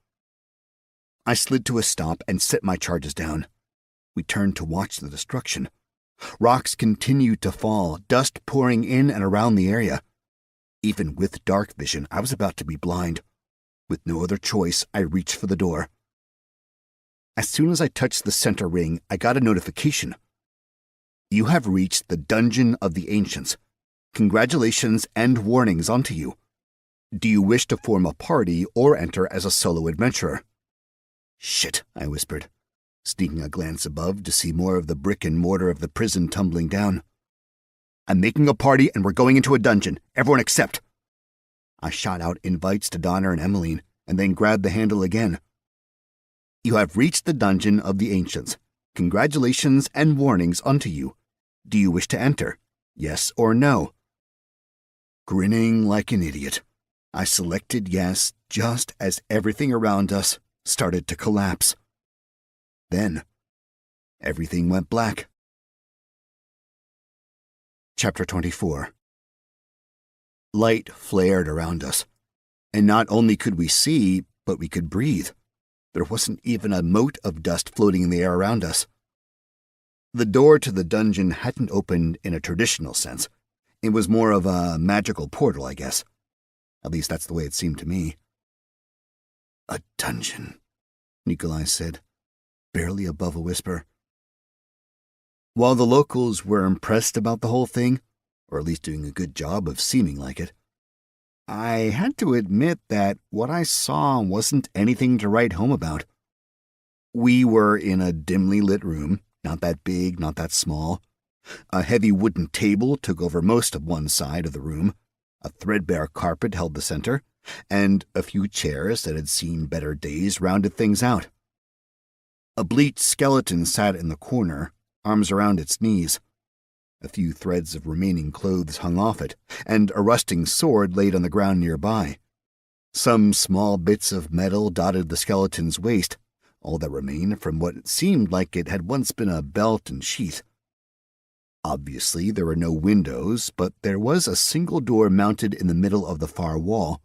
I slid to a stop and set my charges down. We turned to watch the destruction. Rocks continued to fall, dust pouring in and around the area. Even with dark vision, I was about to be blind. With no other choice, I reached for the door. As soon as I touched the center ring, I got a notification. "You have reached the Dungeon of the Ancients. Congratulations and warnings onto you. Do you wish to form a party or enter as a solo adventurer?" "Shit," I whispered, sneaking a glance above to see more of the brick and mortar of the prison tumbling down. "I'm making a party and we're going into a dungeon. Everyone accept." I shot out invites to Donner and Emmeline, and then grabbed the handle again. "You have reached the Dungeon of the Ancients. Congratulations and warnings unto you. Do you wish to enter? Yes or no?" Grinning like an idiot, I selected yes just as everything around us started to collapse. Then, everything went black. Chapter 24. Light flared around us, and not only could we see, but we could breathe. There wasn't even a mote of dust floating in the air around us. The door to the dungeon hadn't opened in a traditional sense. It was more of a magical portal, I guess. At least that's the way it seemed to me. "A dungeon," Nikolai said, barely above a whisper. While the locals were impressed about the whole thing, or at least doing a good job of seeming like it, I had to admit that what I saw wasn't anything to write home about. We were in a dimly lit room, not that big, not that small. A heavy wooden table took over most of one side of the room, a threadbare carpet held the center, and a few chairs that had seen better days rounded things out. A bleached skeleton sat in the corner, arms around its knees. A few threads of remaining clothes hung off it, and a rusting sword laid on the ground nearby. Some small bits of metal dotted the skeleton's waist, all that remained from what seemed like it had once been a belt and sheath. Obviously, there were no windows, but there was a single door mounted in the middle of the far wall.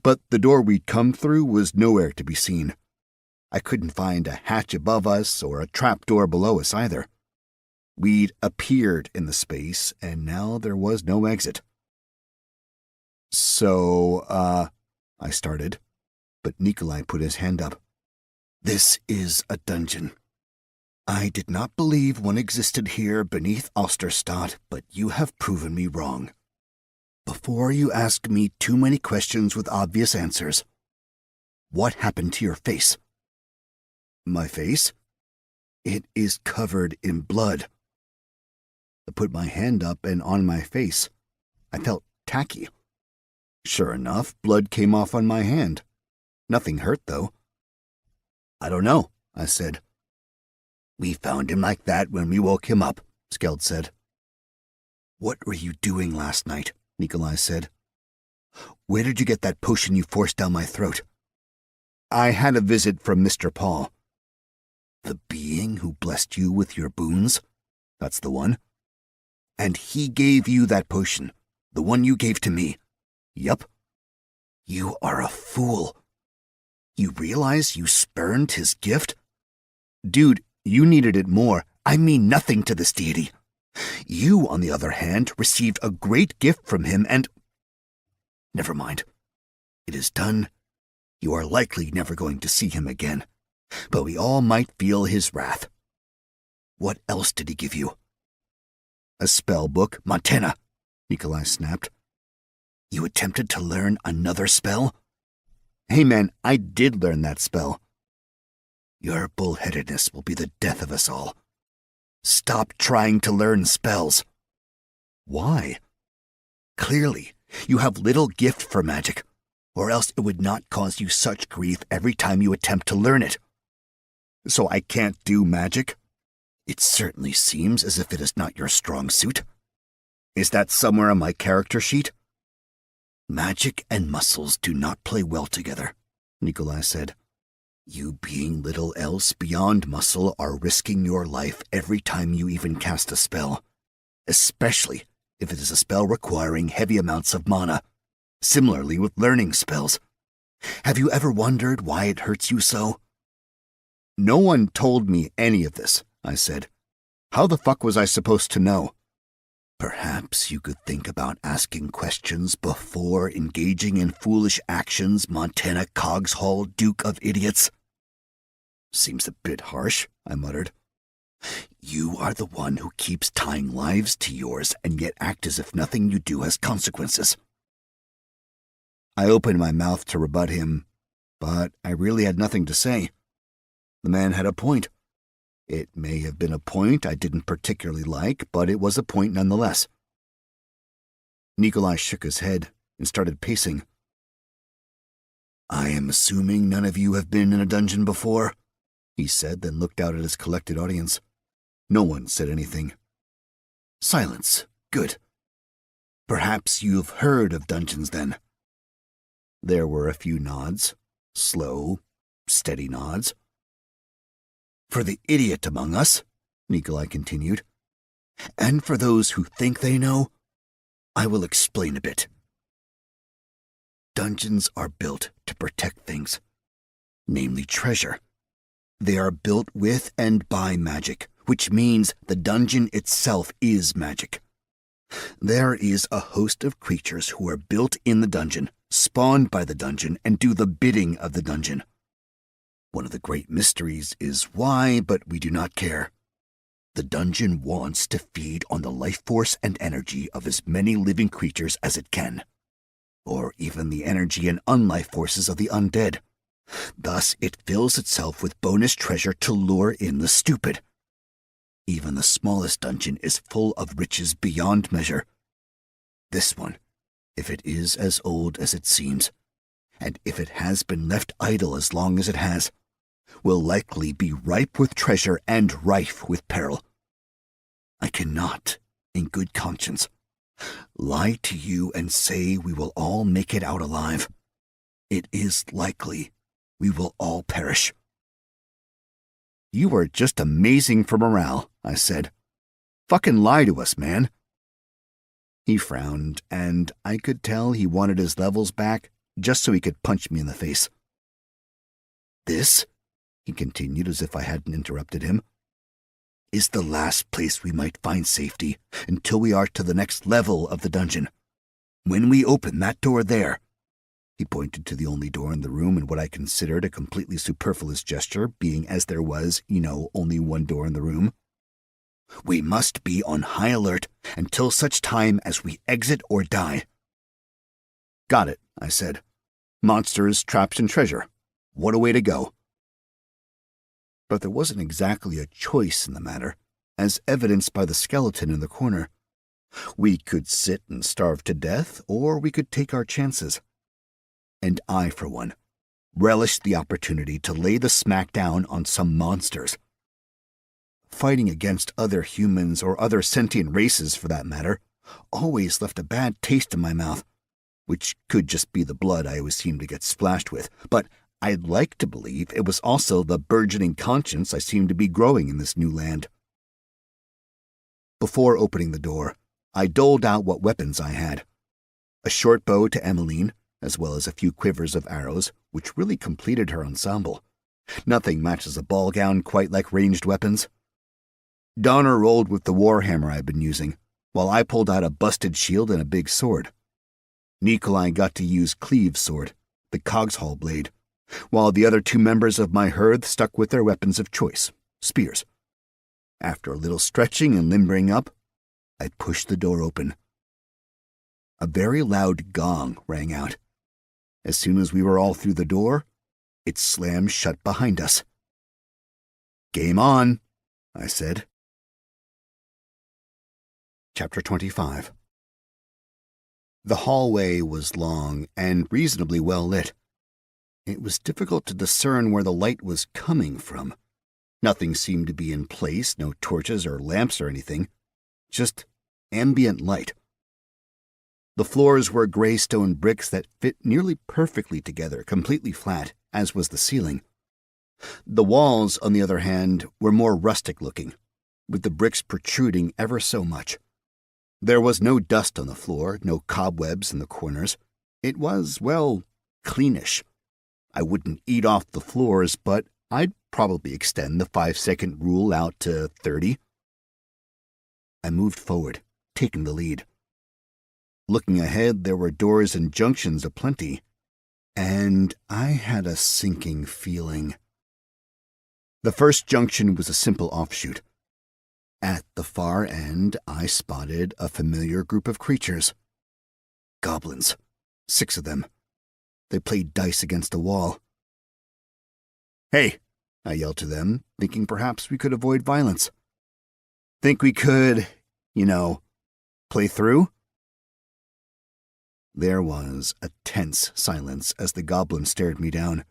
But the door we'd come through was nowhere to be seen. I couldn't find a hatch above us or a trapdoor below us either. We'd appeared in the space, and now there was no exit. I started, but Nikolai put his hand up. This is a dungeon. I did not believe one existed here beneath Osterstadt, but you have proven me wrong. Before you ask me too many questions with obvious answers, what happened to your face? My face? It is covered in blood. I put my hand up and on my face. I felt tacky. Sure enough, blood came off on my hand. Nothing hurt, though. I don't know, I said. We found him like that when we woke him up, Skeld said. What were you doing last night? Nikolai said. Where did you get that potion you forced down my throat? I had a visit from Mr. Paul. The being who blessed you with your boons? That's the one. And he gave you that potion, the one you gave to me. Yup. You are a fool. You realize you spurned his gift? Dude, you needed it more. I mean nothing to this deity. You, on the other hand, received a great gift from him and... Never mind. It is done. You are likely never going to see him again, but we all might feel his wrath. What else did he give you? A spell book, Montana, Nikolai snapped. You attempted to learn another spell? Hey man, I did learn that spell. Your bullheadedness will be the death of us all. Stop trying to learn spells. Why? Clearly, you have little gift for magic, or else it would not cause you such grief every time you attempt to learn it. So I can't do magic? It certainly seems as if it is not your strong suit. Is that somewhere on my character sheet? Magic and muscles do not play well together, Nikolai said. You being little else beyond muscle are risking your life every time you even cast a spell, especially if it is a spell requiring heavy amounts of mana. Similarly with learning spells. Have you ever wondered why it hurts you so? No one told me any of this, I said. How the fuck was I supposed to know? Perhaps you could think about asking questions before engaging in foolish actions, Montana Cogshall, Duke of Idiots. Seems a bit harsh, I muttered. You are the one who keeps tying lives to yours and yet act as if nothing you do has consequences. I opened my mouth to rebut him, but I really had nothing to say. The man had a point. It may have been a point I didn't particularly like, but it was a point nonetheless. Nikolai shook his head and started pacing. I am assuming none of you have been in a dungeon before, he said, then looked out at his collected audience. No one said anything. Silence. Good. Perhaps you've heard of dungeons then. There were a few nods, slow, steady nods. For the idiot among us, Nikolai continued, and for those who think they know, I will explain a bit. Dungeons are built to protect things, namely treasure. They are built with and by magic, which means the dungeon itself is magic. There is a host of creatures who are built in the dungeon, spawned by the dungeon, and do the bidding of the dungeon. One of the great mysteries is why, but we do not care. The dungeon wants to feed on the life force and energy of as many living creatures as it can, or even the energy and unlife forces of the undead. Thus, it fills itself with bonus treasure to lure in the stupid. Even the smallest dungeon is full of riches beyond measure. This one, if it is as old as it seems, and if it has been left idle as long as it has, will likely be ripe with treasure and rife with peril. I cannot, in good conscience, lie to you and say we will all make it out alive. It is likely we will all perish. You are just amazing for morale, I said. Fucking lie to us, man. He frowned, and I could tell he wanted his levels back just so he could punch me in the face. This, he continued as if I hadn't interrupted him, is the last place we might find safety until we are to the next level of the dungeon. When we open that door there, he pointed to the only door in the room in what I considered a completely superfluous gesture, being as there was, only one door in the room. We must be on high alert until such time as we exit or die. Got it, I said. Monsters, traps, and treasure. What a way to go. But there wasn't exactly a choice in the matter, as evidenced by the skeleton in the corner. We could sit and starve to death, or we could take our chances. And I, for one, relished the opportunity to lay the smack down on some monsters. Fighting against other humans, or other sentient races for that matter, always left a bad taste in my mouth, which could just be the blood I always seemed to get splashed with, but I'd like to believe it was also the burgeoning conscience I seemed to be growing in this new land. Before opening the door, I doled out what weapons I had. A short bow to Emmeline, as well as a few quivers of arrows, which really completed her ensemble. Nothing matches a ball gown quite like ranged weapons. Donner rolled with the warhammer I'd been using, while I pulled out a busted shield and a big sword. Nikolai got to use Cleave's sword, the Cogshaul blade, while the other two members of my herd stuck with their weapons of choice, spears. After a little stretching and limbering up, I pushed the door open. A very loud gong rang out. As soon as we were all through the door, it slammed shut behind us. Game on, I said. Chapter 25. The hallway was long and reasonably well lit. It was difficult to discern where the light was coming from. Nothing seemed to be in place, no torches or lamps or anything, just ambient light. The floors were gray stone bricks that fit nearly perfectly together, completely flat, as was the ceiling. The walls, on the other hand, were more rustic-looking, with the bricks protruding ever so much. There was no dust on the floor, no cobwebs in the corners. It was, well, cleanish. I wouldn't eat off the floors, but I'd probably extend the 5-second rule out to 30. I moved forward, taking the lead. Looking ahead, there were doors and junctions aplenty, and I had a sinking feeling. The first junction was a simple offshoot. At the far end, I spotted a familiar group of creatures. Goblins. 6 of them. They played dice against a wall. "Hey," I yelled to them, thinking perhaps we could avoid violence. "Think we could, play through?" There was a tense silence as the goblins stared me down.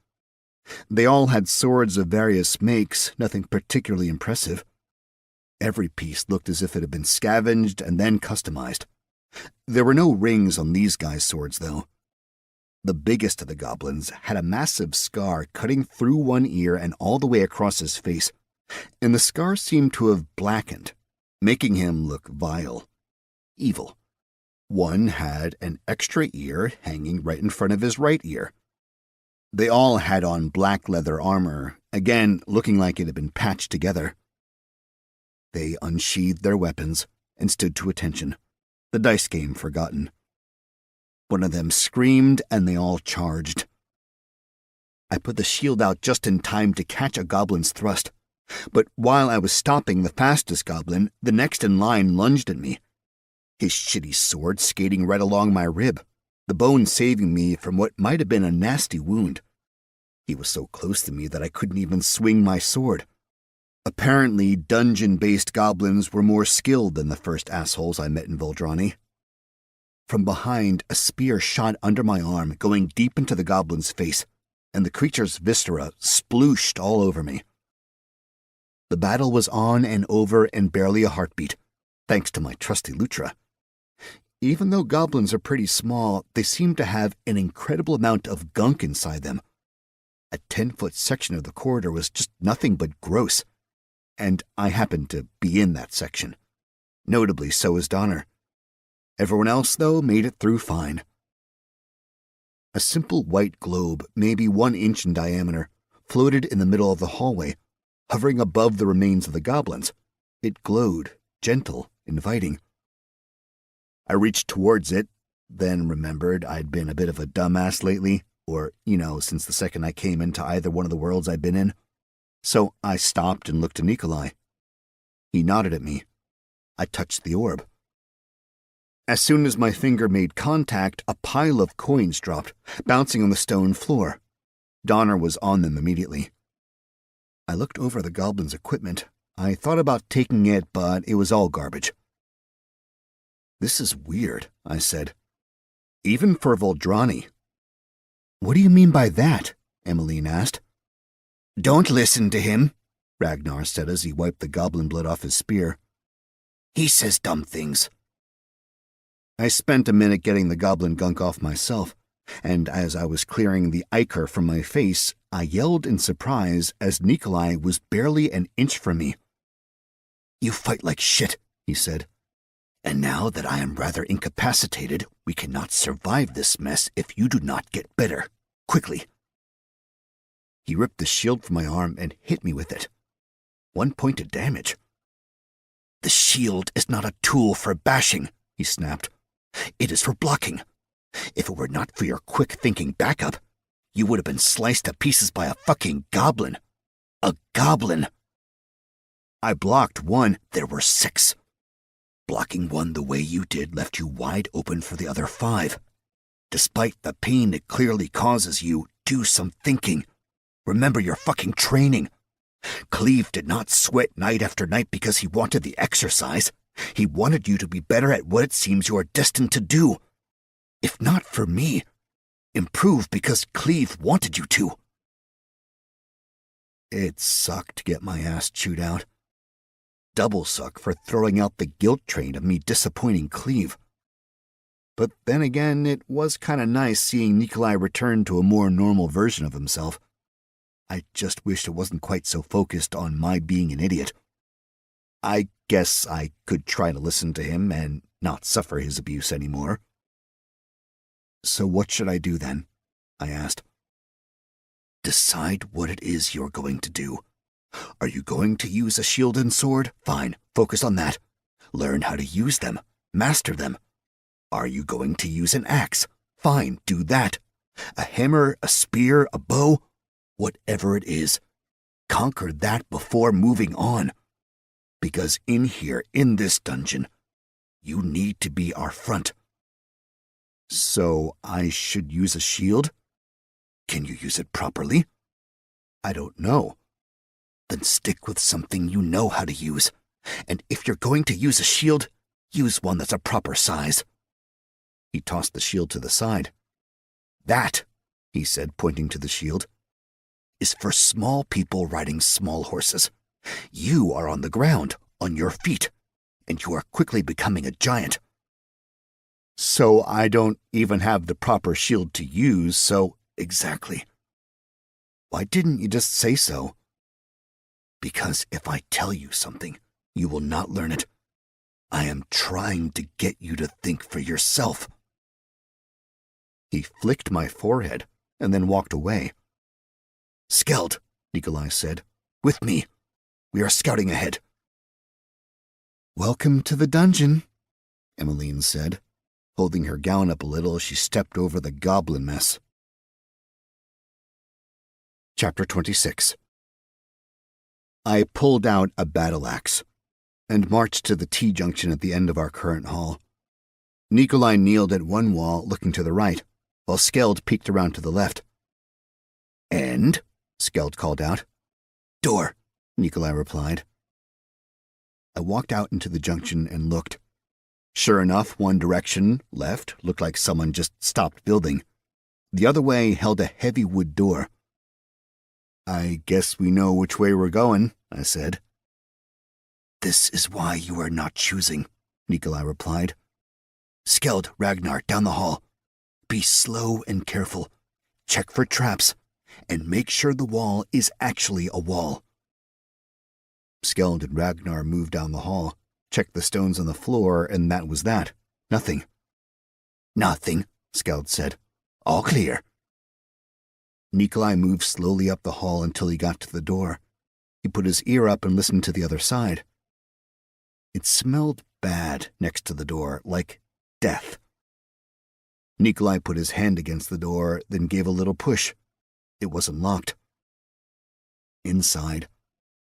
They all had swords of various makes, nothing particularly impressive. Every piece looked as if it had been scavenged and then customized. There were no rings on these guys' swords, though. The biggest of the goblins had a massive scar cutting through one ear and all the way across his face, and the scar seemed to have blackened, making him look vile, evil. One had an extra ear hanging right in front of his right ear. They all had on black leather armor, again looking like it had been patched together. They unsheathed their weapons and stood to attention, the dice game forgotten. One of them screamed and they all charged. I put the shield out just in time to catch a goblin's thrust, But while I was stopping the fastest goblin, the next in line lunged at me. His shitty sword skating right along my rib, the bone saving me from what might have been a nasty wound. He was so close to me that I couldn't even swing my sword. Apparently, dungeon-based goblins were more skilled than the first assholes I met in Voldrani. From behind, a spear shot under my arm, going deep into the goblin's face, and the creature's viscera splooshed all over me. The battle was on and over in barely a heartbeat, thanks to my trusty Lutra. Even though goblins are pretty small, they seem to have an incredible amount of gunk inside them. A 10-foot section of the corridor was just nothing but gross, and I happened to be in that section. Notably, so was Donner. Everyone else, though, made it through fine. A simple white globe, maybe 1 inch in diameter, floated in the middle of the hallway, hovering above the remains of the goblins. It glowed, gentle, inviting. I reached towards it, then remembered I'd been a bit of a dumbass lately, or, since the second I came into either one of the worlds I'd been in. So I stopped and looked at Nikolai. He nodded at me. I touched the orb. As soon as my finger made contact, a pile of coins dropped, bouncing on the stone floor. Donner was on them immediately. I looked over the goblin's equipment. I thought about taking it, but it was all garbage. "This is weird," I said. "Even for Voldrani." "What do you mean by that?" Emmeline asked. "Don't listen to him," Ragnar said as he wiped the goblin blood off his spear. "He says dumb things." I spent a minute getting the goblin gunk off myself, and as I was clearing the ichor from my face, I yelled in surprise as Nikolai was barely an inch from me. "You fight like shit," he said. "And now that I am rather incapacitated, we cannot survive this mess if you do not get better. Quickly." He ripped the shield from my arm and hit me with it. 1 point of damage. "The shield is not a tool for bashing," he snapped. "It is for blocking. If it were not for your quick-thinking backup, you would have been sliced to pieces by a fucking goblin. A goblin!" I blocked 1. There were 6. Blocking 1 the way you did left you wide open for the other 5. Despite the pain it clearly causes you, do some thinking. Remember your fucking training. Cleve did not sweat night after night because he wanted the exercise. He wanted you to be better at what it seems you are destined to do. If not for me, improve because Cleve wanted you to. It sucked to get my ass chewed out. Double suck for throwing out the guilt train of me disappointing Cleve. But then again, it was kinda nice seeing Nikolai return to a more normal version of himself. I just wished it wasn't quite so focused on my being an idiot. I guess I could try to listen to him and not suffer his abuse anymore. "So what should I do then?" I asked. "Decide what it is you're going to do. Are you going to use a shield and sword? Fine, focus on that. Learn how to use them. Master them. Are you going to use an axe? Fine, do that. A hammer, a spear, a bow, whatever it is. Conquer that before moving on. Because in here, in this dungeon, you need to be our front." "So I should use a shield? Can you use it properly?" "I don't know." "Then stick with something you know how to use. And if you're going to use a shield, use one that's a proper size." He tossed the shield to the side. "That," he said, pointing to the shield, "is for small people riding small horses. You are on the ground, on your feet, and you are quickly becoming a giant." "So I don't even have the proper shield to use, so—" "Exactly. Why didn't you just say so?" "Because if I tell you something, you will not learn it. I am trying to get you to think for yourself." He flicked my forehead and then walked away. "Skeld," Nikolai said. "With me. We are scouting ahead." "Welcome to the dungeon," Emmeline said. Holding her gown up a little, she stepped over the goblin mess. Chapter 26. I pulled out a battle axe and marched to the T-junction at the end of our current hall. Nikolai kneeled at one wall, looking to the right, while Skeld peeked around to the left. "And?" Skeld called out. "Door," Nikolai replied. I walked out into the junction and looked. Sure enough, one direction, left, looked like someone just stopped building. The other way held a heavy wood door. "I guess we know which way we're going," I said. "This is why you are not choosing," Nikolai replied. "Skeld, Ragnar, down the hall. Be slow and careful. Check for traps, and make sure the wall is actually a wall." Skeld and Ragnar moved down the hall, checked the stones on the floor, and that was that. Nothing. "Nothing," Skeld said. "All clear." Nikolai moved slowly up the hall until he got to the door. He put his ear up and listened to the other side. It smelled bad next to the door, like death. Nikolai put his hand against the door, then gave a little push. It wasn't locked. Inside,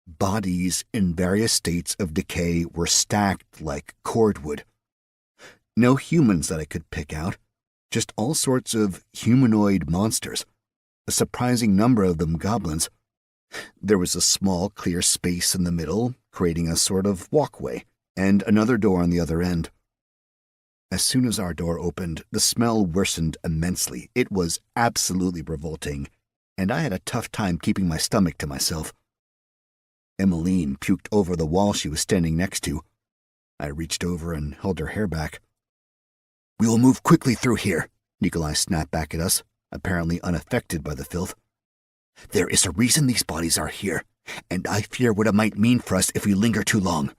bodies in various states of decay were stacked like cordwood. No humans that I could pick out, just all sorts of humanoid monsters, a surprising number of them goblins. There was a small, clear space in the middle, creating a sort of walkway, and another door on the other end. As soon as our door opened, the smell worsened immensely. It was absolutely revolting, and I had a tough time keeping my stomach to myself. Emmeline puked over the wall she was standing next to. I reached over and held her hair back. "We will move quickly through here," Nikolai snapped back at us, apparently unaffected by the filth. "There is a reason these bodies are here, and I fear what it might mean for us if we linger too long."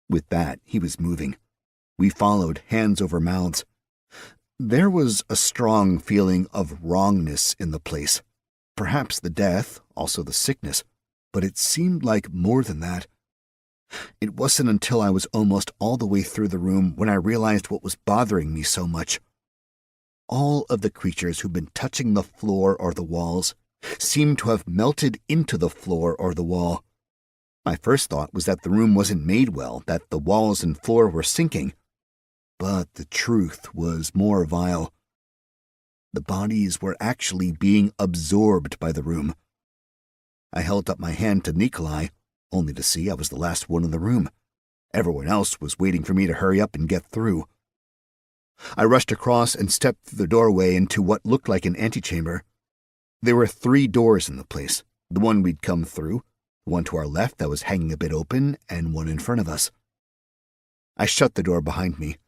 With that, he was moving. We followed, hands over mouths. There was a strong feeling of wrongness in the place. Perhaps the death, also the sickness, but it seemed like more than that. It wasn't until I was almost all the way through the room when I realized what was bothering me so much. All of the creatures who'd been touching the floor or the walls seemed to have melted into the floor or the wall. My first thought was that the room wasn't made well, that the walls and floor were sinking. But the truth was more vile. The bodies were actually being absorbed by the room. I held up my hand to Nikolai, only to see I was the last one in the room. Everyone else was waiting for me to hurry up and get through. I rushed across and stepped through the doorway into what looked like an antechamber. There were 3 doors in the place, the one we'd come through, one to our left that was hanging a bit open, and one in front of us. I shut the door behind me.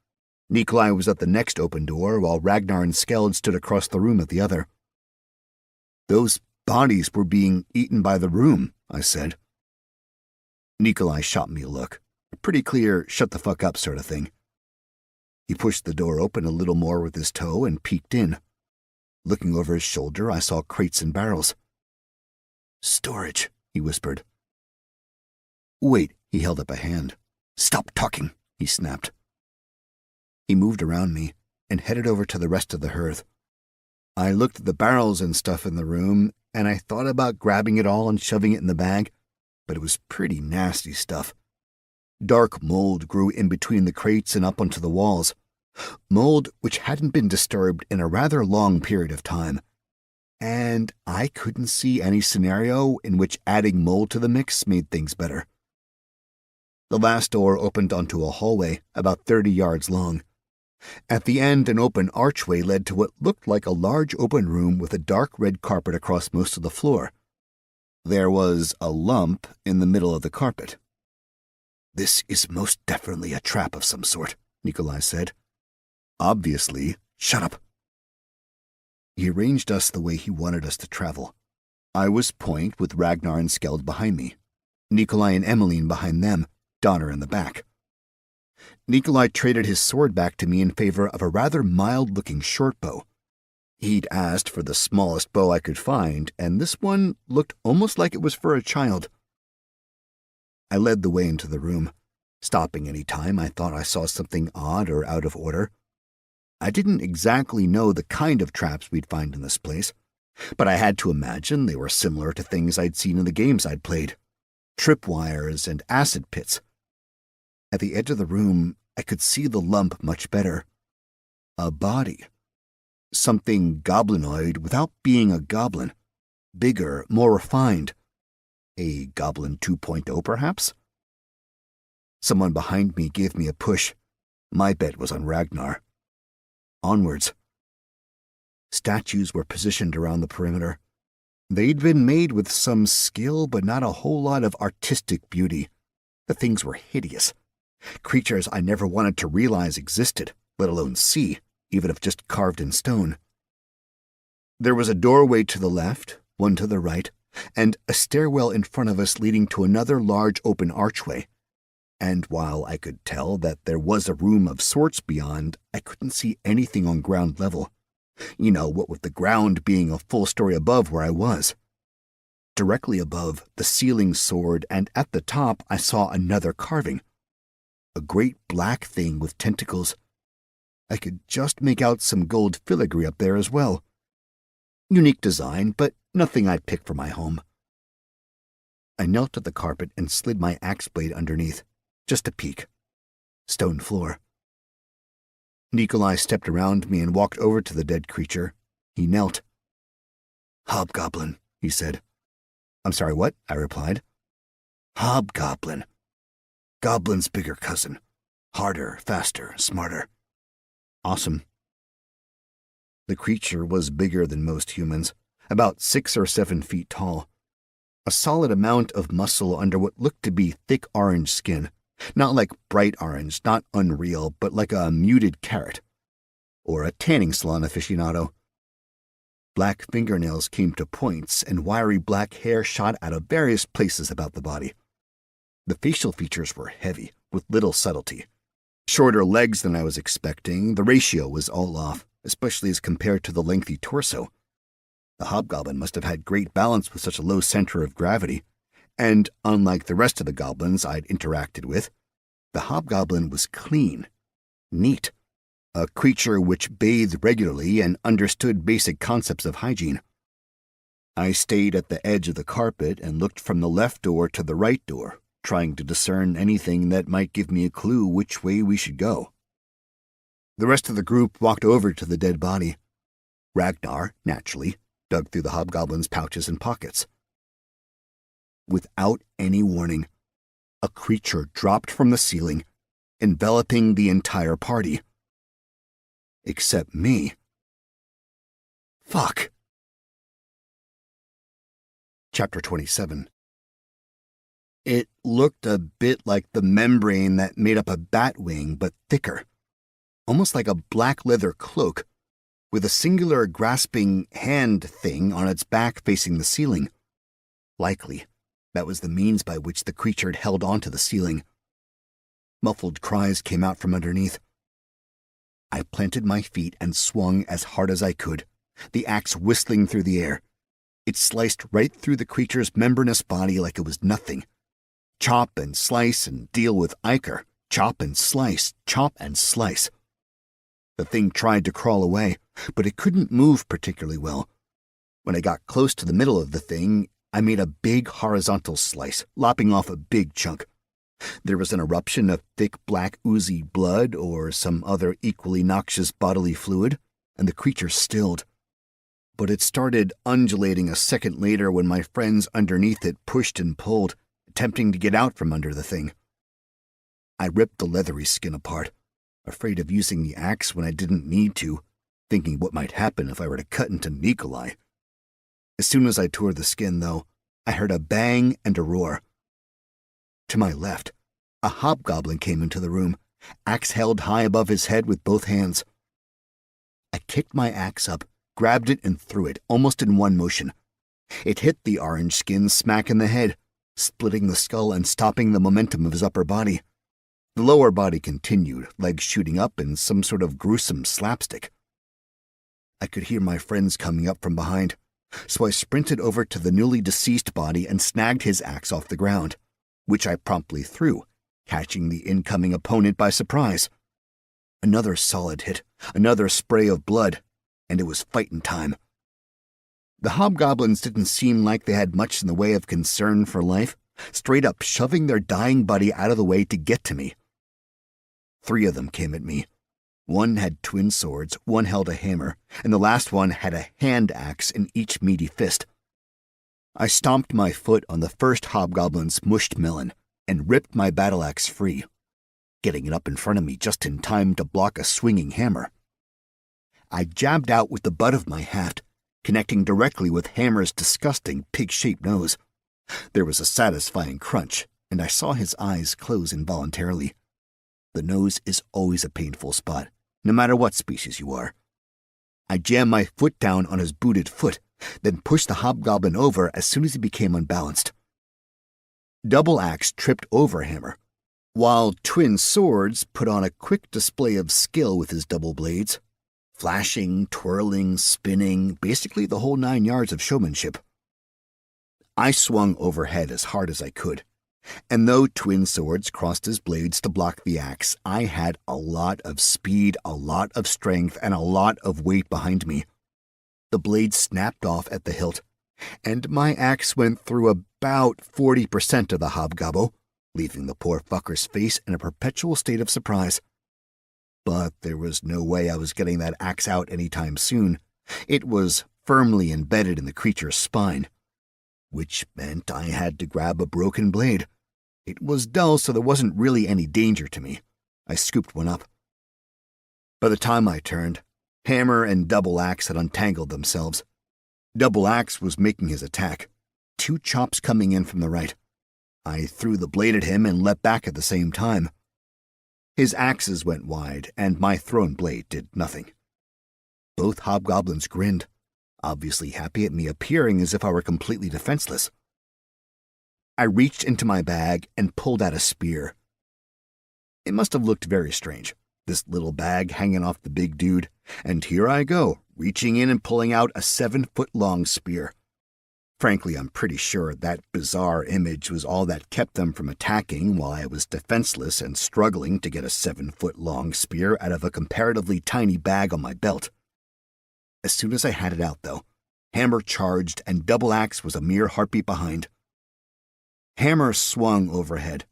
Nikolai was at the next open door, while Ragnar and Skeld stood across the room at the other. "Those bodies were being eaten by the room," I said. Nikolai shot me a look, a pretty clear shut the fuck up sort of thing. He pushed the door open a little more with his toe and peeked in. Looking over his shoulder, I saw crates and barrels. "Storage," he whispered. "Wait," he held up a hand. "Stop talking," he snapped. He moved around me and headed over to the rest of the hearth. I looked at the barrels and stuff in the room, and I thought about grabbing it all and shoving it in the bag, but it was pretty nasty stuff. Dark mold grew in between the crates and up onto the walls, mold which hadn't been disturbed in a rather long period of time, and I couldn't see any scenario in which adding mold to the mix made things better. The last door opened onto a hallway about 30 yards long. At the end, an open archway led to what looked like a large open room with a dark red carpet across most of the floor. There was a lump in the middle of the carpet. "This is most definitely a trap of some sort," Nikolai said. "Obviously, shut up." He arranged us the way he wanted us to travel. I was point with Ragnar and Skeld behind me, Nikolai and Emmeline behind them, Donner in the back. Nikolai traded his sword back to me in favor of a rather mild-looking short bow. He'd asked for the smallest bow I could find, and this one looked almost like it was for a child. I led the way into the room, stopping any time I thought I saw something odd or out of order. I didn't exactly know the kind of traps we'd find in this place, but I had to imagine they were similar to things I'd seen in the games I'd played. tripwires, and acid pits. At the edge of the room, I could see the lump much better. A body. Something goblinoid without being a goblin. Bigger, more refined. A Goblin 2.0, perhaps? Someone behind me gave me a push. My bet was on Ragnar. Onwards. Statues were positioned around the perimeter. They'd been made with some skill, but not a whole lot of artistic beauty. The things were hideous. Creatures I never wanted to realize existed, let alone see, even if just carved in stone. There was a doorway to the left, one to the right, and a stairwell in front of us leading to another large open archway. And while I could tell that there was a room of sorts beyond, I couldn't see anything on ground level. You know, what with the ground being a full story above where I was. Directly above, the ceiling soared, and at the top I saw another carving. A great black thing with tentacles. I could just make out some gold filigree up there as well. Unique design, but nothing I'd pick for my home. I knelt at the carpet and slid my axe blade underneath, just a peek. Stone floor. Nikolai stepped around me and walked over to the dead creature. He knelt. "Hobgoblin," he said. "I'm sorry, what?" I replied. "Hobgoblin. Goblin's bigger cousin. Harder, faster, smarter." "Awesome." The creature was bigger than most humans, about 6 or 7 feet tall. A solid amount of muscle under what looked to be thick orange skin. Not like bright orange, not unreal, but like a muted carrot. Or a tanning salon aficionado. Black fingernails came to points, and wiry black hair shot out of various places about the body. The facial features were heavy, with little subtlety. Shorter legs than I was expecting, the ratio was all off, especially as compared to the lengthy torso. The hobgoblin must have had great balance with such a low center of gravity, and unlike the rest of the goblins I'd interacted with, the hobgoblin was clean, neat, a creature which bathed regularly and understood basic concepts of hygiene. I stayed at the edge of the carpet and looked from the left door to the right door, trying to discern anything that might give me a clue which way we should go. The rest of the group walked over to the dead body. Ragnar, naturally, dug through the hobgoblin's pouches and pockets. Without any warning, a creature dropped from the ceiling, enveloping the entire party. Except me. Fuck. Chapter 27. It looked a bit like the membrane that made up a bat wing, but thicker. Almost like a black leather cloak, with a singular grasping hand thing on its back facing the ceiling. Likely, that was the means by which the creature had held onto the ceiling. Muffled cries came out from underneath. I planted my feet and swung as hard as I could, the axe whistling through the air. It sliced right through the creature's membranous body like it was nothing. Chop and slice and deal with ichor. Chop and slice, chop and slice. The thing tried to crawl away, but it couldn't move particularly well. When I got close to the middle of the thing, I made a big horizontal slice, lopping off a big chunk. There was an eruption of thick black oozy blood or some other equally noxious bodily fluid, and the creature stilled. But it started undulating a second later when my friends underneath it pushed and pulled, attempting to get out from under the thing. I ripped the leathery skin apart, afraid of using the axe when I didn't need to, thinking what might happen if I were to cut into Nikolai. As soon as I tore the skin, though, I heard a bang and a roar. To my left, a hobgoblin came into the room, axe held high above his head with both hands. I kicked my axe up, grabbed it, and threw it, almost in one motion. It hit the orange skin smack in the head, splitting the skull and stopping the momentum of his upper body. The lower body continued, legs shooting up in some sort of gruesome slapstick. I could hear my friends coming up from behind, so I sprinted over to the newly deceased body and snagged his axe off the ground, which I promptly threw, catching the incoming opponent by surprise. Another solid hit, another spray of blood, and it was fightin' time. The hobgoblins didn't seem like they had much in the way of concern for life, straight up shoving their dying buddy out of the way to get to me. 3 of them came at me. One had twin swords, one held a hammer, and the last one had a hand axe in each meaty fist. I stomped my foot on the first hobgoblin's mushed melon and ripped my battle axe free, getting it up in front of me just in time to block a swinging hammer. I jabbed out with the butt of my haft, connecting directly with Hammer's disgusting pig-shaped nose. There was a satisfying crunch, and I saw his eyes close involuntarily. The nose is always a painful spot, no matter what species you are. I jammed my foot down on his booted foot, then pushed the hobgoblin over as soon as he became unbalanced. Double Axe tripped over Hammer, while Twin Swords put on a quick display of skill with his double blades, flashing, twirling, spinning, basically the whole 9 yards of showmanship. I swung overhead as hard as I could, and though Twin Swords crossed his blades to block the axe, I had a lot of speed, a lot of strength, and a lot of weight behind me. The blade snapped off at the hilt, and my axe went through about 40% of the hobgobble, leaving the poor fucker's face in a perpetual state of surprise. But there was no way I was getting that axe out anytime soon. It was firmly embedded in the creature's spine, which meant I had to grab a broken blade. It was dull, so there wasn't really any danger to me. I scooped one up. By the time I turned, Hammer and Double Axe had untangled themselves. Double Axe was making his attack, 2 chops coming in from the right. I threw the blade at him and leapt back at the same time. His axes went wide, and my thrown blade did nothing. Both hobgoblins grinned, obviously happy at me appearing as if I were completely defenseless. I reached into my bag and pulled out a spear. It must have looked very strange, this little bag hanging off the big dude, and here I go, reaching in and pulling out a 7-foot-long spear. Frankly, I'm pretty sure that bizarre image was all that kept them from attacking while I was defenseless and struggling to get a 7-foot-long spear out of a comparatively tiny bag on my belt. As soon as I had it out, though, Hammer charged and Double Axe was a mere heartbeat behind. Hammer swung overhead.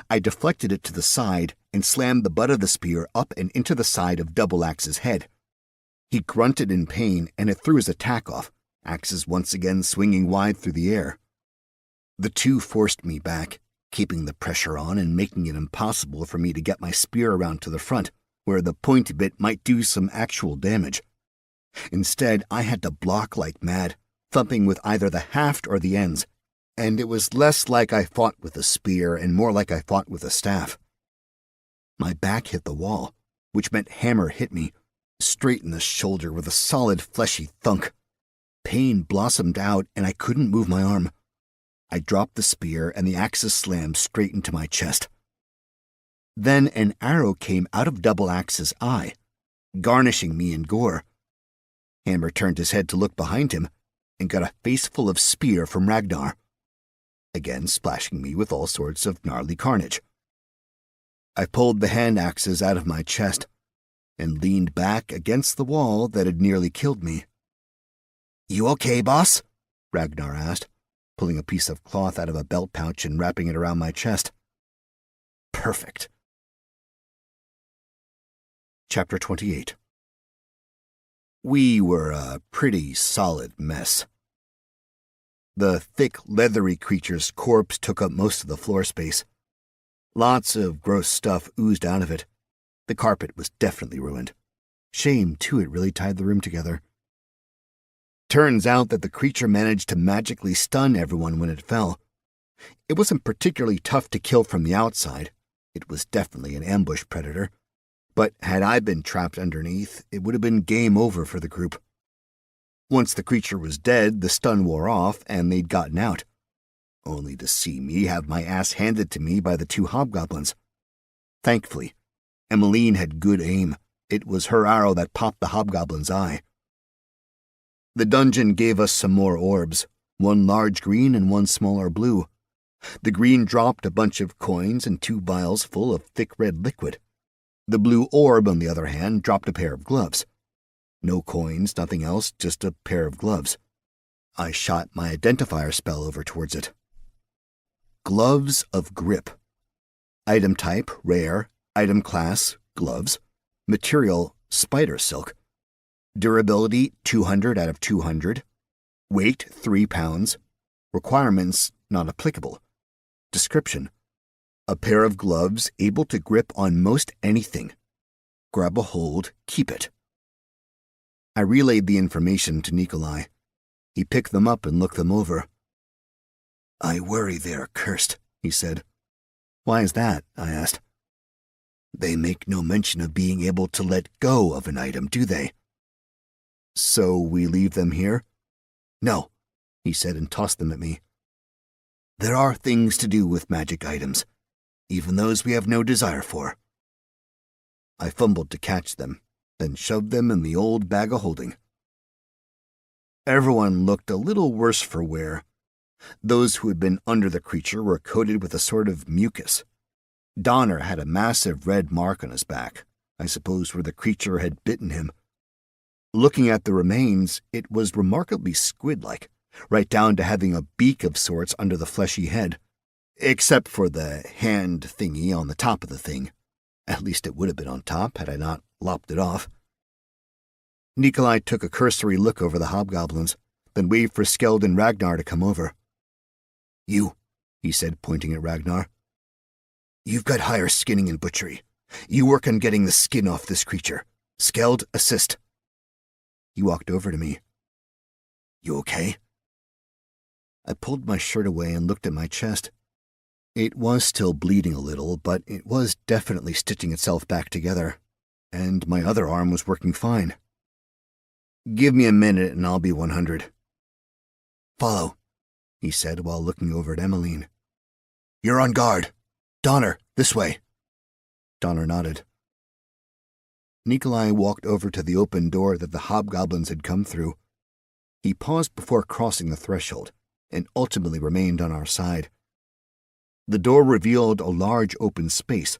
I deflected it to the side and slammed the butt of the spear up and into the side of Double Axe's head. He grunted in pain, and it threw his attack off, axes once again swinging wide through the air. The 2 forced me back, keeping the pressure on and making it impossible for me to get my spear around to the front, where the pointy bit might do some actual damage. Instead, I had to block like mad, thumping with either the haft or the ends, and it was less like I fought with a spear and more like I fought with a staff. My back hit the wall, which meant Hammer hit me, straight in the shoulder with a solid fleshy thunk. Pain blossomed out, and I couldn't move my arm. I dropped the spear, and the axes slammed straight into my chest. Then an arrow came out of Double Axe's eye, garnishing me in gore. Hammer turned his head to look behind him, and got a face full of spear from Ragnar, again splashing me with all sorts of gnarly carnage. I pulled the hand axes out of my chest, and leaned back against the wall that had nearly killed me. "You okay, boss?" Ragnar asked, pulling a piece of cloth out of a belt pouch and wrapping it around my chest. Perfect. Chapter 28. We were a pretty solid mess. The thick, leathery creature's corpse took up most of the floor space. Lots of gross stuff oozed out of it. The carpet was definitely ruined. Shame, too, it really tied the room together. Turns out that the creature managed to magically stun everyone when it fell. It wasn't particularly tough to kill from the outside. It was definitely an ambush predator. But had I been trapped underneath, it would have been game over for the group. Once the creature was dead, the stun wore off, and they'd gotten out, only to see me have my ass handed to me by the 2 hobgoblins. Thankfully, Emmeline had good aim. It was her arrow that popped the hobgoblin's eye. The dungeon gave us some more orbs, 1 large green and 1 smaller blue. The green dropped a bunch of coins and 2 vials full of thick red liquid. The blue orb, on the other hand, dropped a pair of gloves. No coins, nothing else, just a pair of gloves. I shot my identifier spell over towards it. Gloves of grip. Item type, rare. Item class, gloves. Material, spider silk. Durability, 200 out of 200. Weight, 3 pounds. Requirements, not applicable. Description: a pair of gloves able to grip on most anything. Grab a hold, keep it. I relayed the information to Nikolai. He picked them up and looked them over. I worry they're cursed, he said. Why is that? I asked. They make no mention of being able to let go of an item, do they? So we leave them here? No, he said and tossed them at me. There are things to do with magic items, even those we have no desire for. I fumbled to catch them, then shoved them in the old bag of holding. Everyone looked a little worse for wear. Those who had been under the creature were coated with a sort of mucus. Donner had a massive red mark on his back, I suppose where the creature had bitten him. Looking at the remains, it was remarkably squid-like, right down to having a beak of sorts under the fleshy head, except for the hand thingy on the top of the thing. At least it would have been on top had I not lopped it off. Nikolai took a cursory look over the hobgoblins, then waved for Skeld and Ragnar to come over. You, he said, pointing at Ragnar. You've got higher skinning and butchery. You work on getting the skin off this creature. Skeld, assist. He walked over to me. You okay? I pulled my shirt away and looked at my chest. It was still bleeding a little, but it was definitely stitching itself back together, and my other arm was working fine. Give me a minute and I'll be 100. Follow, he said while looking over at Emmeline. You're on guard. Donner, this way. Donner nodded. Nikolai walked over to the open door that the hobgoblins had come through. He paused before crossing the threshold, and ultimately remained on our side. The door revealed a large open space,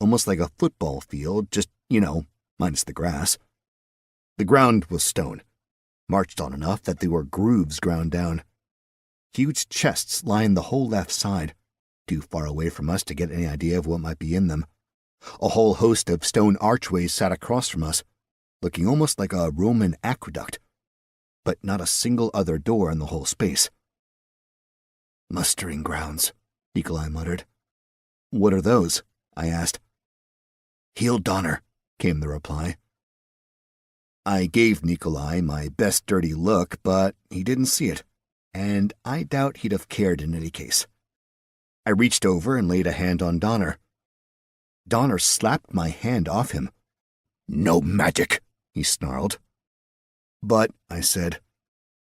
almost like a football field, just, minus the grass. The ground was stone, marched on enough that there were grooves ground down. Huge chests lined the whole left side, too far away from us to get any idea of what might be in them. A whole host of stone archways sat across from us, looking almost like a Roman aqueduct, but not a single other door in the whole space. Mustering grounds, Nikolai muttered. What are those? I asked. Heal Donner, came the reply. I gave Nikolai my best dirty look, but he didn't see it, and I doubt he'd have cared in any case. I reached over and laid a hand on Donner. Donner slapped my hand off him. No magic, he snarled. But, I said.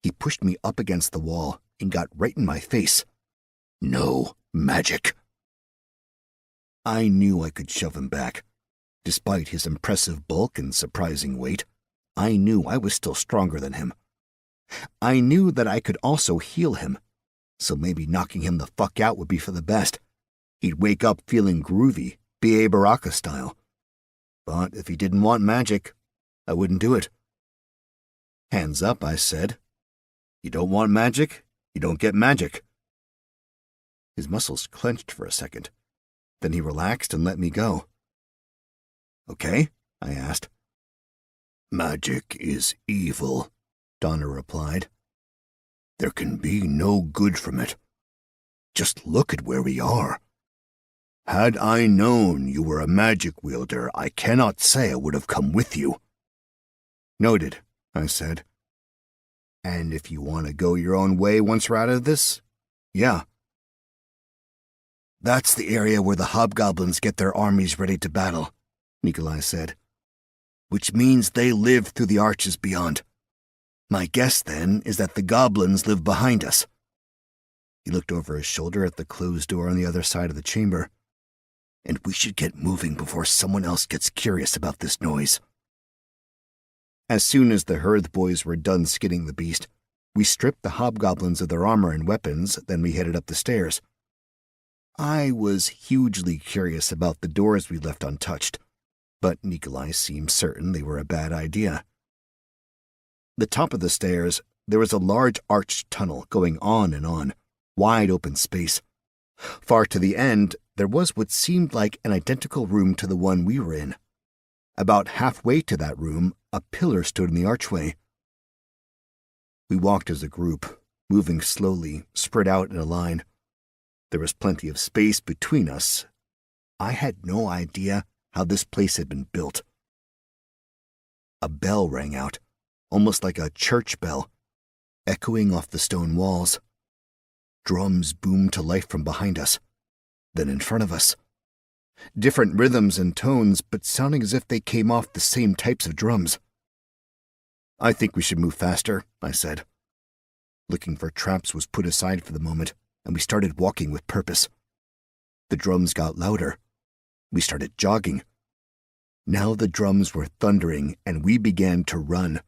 He pushed me up against the wall and got right in my face. No magic. I knew I could shove him back. Despite his impressive bulk and surprising weight, I knew I was still stronger than him. I knew that I could also heal him, so maybe knocking him the fuck out would be for the best. He'd wake up feeling groovy, B.A. Baraka style. But if he didn't want magic, I wouldn't do it. Hands up, I said. You don't want magic, you don't get magic. His muscles clenched for a second. Then he relaxed and let me go. Okay, I asked. Magic is evil, Donner replied. There can be no good from it. Just look at where we are. Had I known you were a magic wielder, I cannot say I would have come with you. Noted, I said. And if you want to go your own way once we're out of this, yeah. That's the area where the hobgoblins get their armies ready to battle, Nikolai said. Which means they live through the arches beyond. My guess, then, is that the goblins live behind us. He looked over his shoulder at the closed door on the other side of the chamber. And we should get moving before someone else gets curious about this noise. As soon as the Hearth boys were done skinning the beast, we stripped the hobgoblins of their armor and weapons, then we headed up the stairs. I was hugely curious about the doors we left untouched, but Nikolai seemed certain they were a bad idea. The top of the stairs, there was a large arched tunnel going on and on, wide open space, Far to the end, there was what seemed like an identical room to the one we were in. About halfway to that room, a pillar stood in the archway. We walked as a group, moving slowly, spread out in a line. There was plenty of space between us. I had no idea how this place had been built. A bell rang out, almost like a church bell, echoing off the stone walls. Drums boomed to life from behind us, then in front of us. Different rhythms and tones, but sounding as if they came off the same types of drums. "I think we should move faster," I said. Looking for traps was put aside for the moment, and we started walking with purpose. The drums got louder. We started jogging. Now the drums were thundering, and we began to run.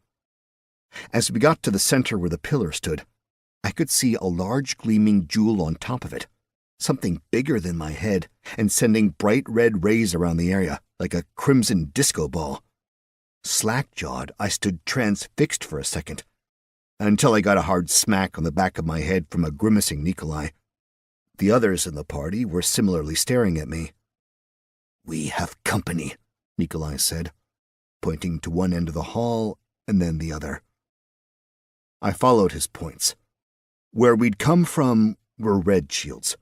As we got to the center where the pillar stood, I could see a large gleaming jewel on top of it, something bigger than my head, and sending bright red rays around the area, like a crimson disco ball. Slack-jawed, I stood transfixed for a second, until I got a hard smack on the back of my head from a grimacing Nikolai. The others in the party were similarly staring at me. "We have company," Nikolai said, pointing to one end of the hall and then the other. I followed his points. Where we'd come from were red shields.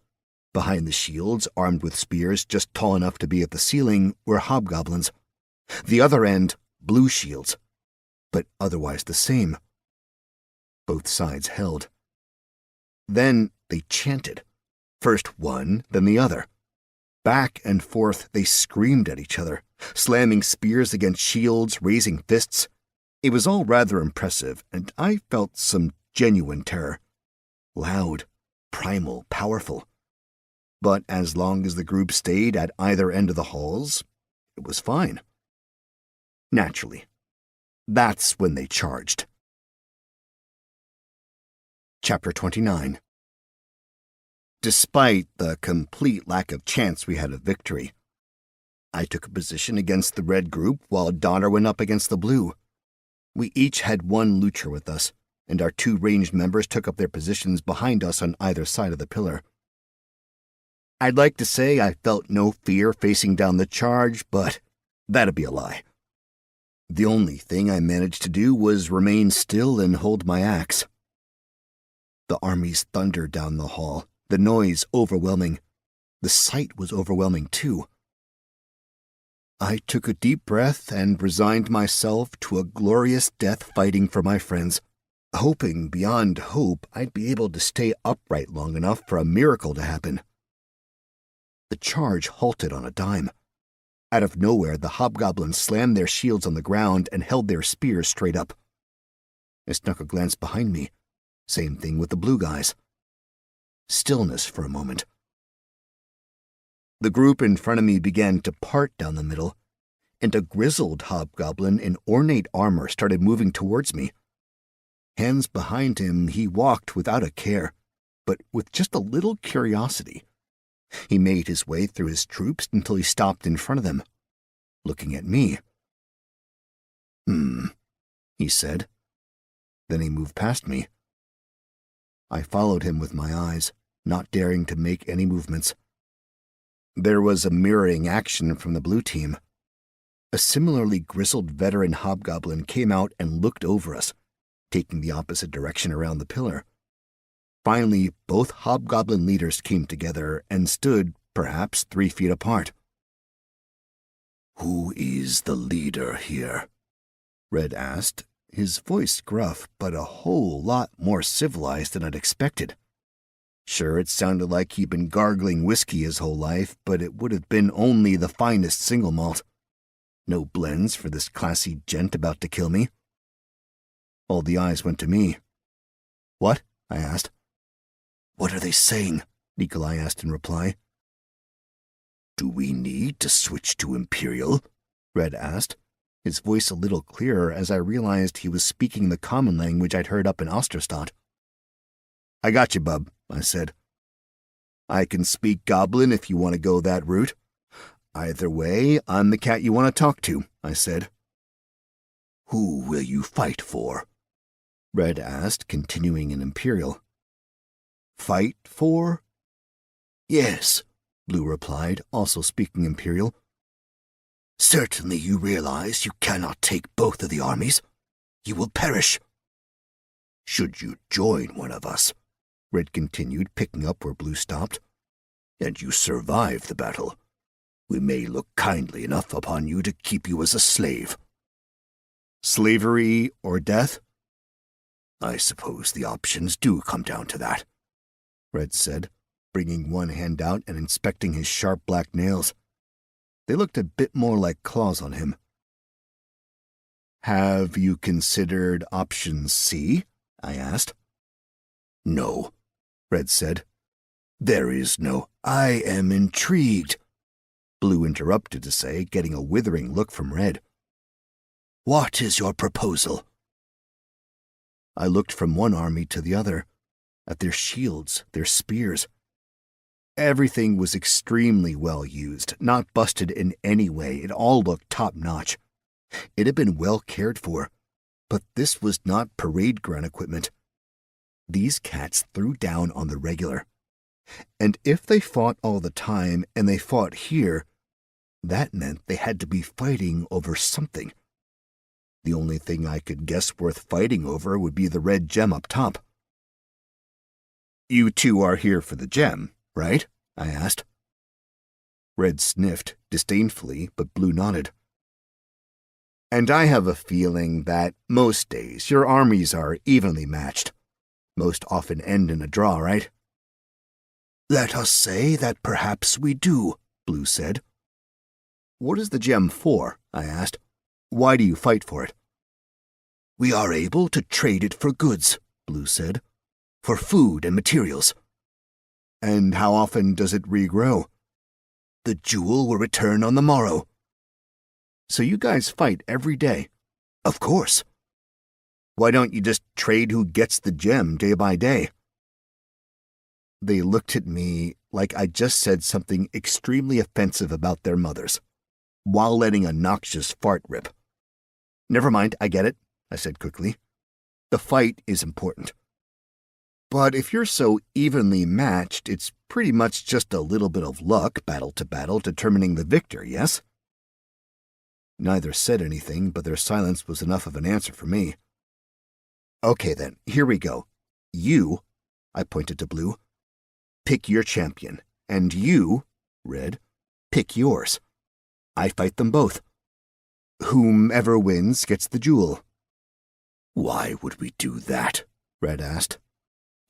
Behind the shields, armed with spears just tall enough to be at the ceiling, were hobgoblins. The other end, blue shields, but otherwise the same. Both sides held. Then they chanted. First one, then the other. Back and forth they screamed at each other, slamming spears against shields, raising fists. It was all rather impressive, and I felt some genuine terror. Loud, primal, powerful. But as long as the group stayed at either end of the halls, it was fine. Naturally, that's when they charged. Chapter 29. Despite the complete lack of chance we had of victory, I took a position against the red group while Donner went up against the blue. We each had one lucher with us, and our two ranged members took up their positions behind us on either side of the pillar. I'd like to say I felt no fear facing down the charge, but that'd be a lie. The only thing I managed to do was remain still and hold my axe. The armies thundered down the hall, the noise overwhelming. The sight was overwhelming, too. I took a deep breath and resigned myself to a glorious death fighting for my friends, hoping beyond hope I'd be able to stay upright long enough for a miracle to happen. The charge halted on a dime. Out of nowhere, the hobgoblins slammed their shields on the ground and held their spears straight up. I snuck a glance behind me. Same thing with the blue guys. Stillness for a moment. The group in front of me began to part down the middle, and a grizzled hobgoblin in ornate armor started moving towards me. Hands behind him, he walked without a care, but with just a little curiosity. He made his way through his troops until he stopped in front of them, looking at me. He said. Then he moved past me. I followed him with my eyes, not daring to make any movements. There was a mirroring action from the blue team. A similarly grizzled veteran hobgoblin came out and looked over us, taking the opposite direction around the pillar. Finally, both hobgoblin leaders came together and stood, perhaps 3 feet apart. "Who is the leader here?" Red asked, his voice gruff, but a whole lot more civilized than I'd expected. Sure, it sounded like he'd been gargling whiskey his whole life, but it would have been only the finest single malt. No blends for this classy gent about to kill me. All the eyes went to me. "What?" I asked. "What are they saying?" Nikolai asked in reply. "Do we need to switch to Imperial?" Red asked, his voice a little clearer as I realized he was speaking the common language I'd heard up in Osterstadt. "I got you, bub," I said. "I can speak Goblin if you want to go that route. Either way, I'm the cat you want to talk to," I said. "Who will you fight for?" Red asked, continuing in Imperial. "Fight for?" Yes, Blue replied, also speaking Imperial. Certainly you realize you cannot take both of the armies. You will perish. Should you join one of us, Red continued, picking up where Blue stopped, and you survive the battle, we may look kindly enough upon you to keep you as a slave. Slavery or death? I suppose the options do come down to that, Red said, bringing one hand out and inspecting his sharp black nails. They looked a bit more like claws on him. Have you considered option C? I asked. No, Red said. There is no. I am intrigued, Blue interrupted to say, getting a withering look from Red. What is your proposal? I looked from one army to the other, at their shields, their spears. Everything was extremely well used, not busted in any way. It all looked top-notch. It had been well cared for, but this was not parade ground equipment. These cats threw down on the regular. And if they fought all the time and they fought here, that meant they had to be fighting over something. The only thing I could guess worth fighting over would be the red gem up top. You two are here for the gem, right? I asked. Red sniffed disdainfully, but Blue nodded. And I have a feeling that most days your armies are evenly matched. Most often end in a draw, right? Let us say that perhaps we do, Blue said. What is the gem for? I asked. Why do you fight for it? We are able to trade it for goods, Blue said. For food and materials. And how often does it regrow? The jewel will return on the morrow. So you guys fight every day? Of course. Why don't you just trade who gets the gem day by day? They looked at me like I just said something extremely offensive about their mothers, while letting a noxious fart rip. Never mind, I get it, I said quickly. The fight is important. But if you're so evenly matched, it's pretty much just a little bit of luck, battle to battle, determining the victor, yes? Neither said anything, but their silence was enough of an answer for me. Okay then, here we go. You, I pointed to Blue, pick your champion, and you, Red, pick yours. I fight them both. Whomever wins gets the jewel. Why would we do that? Red asked.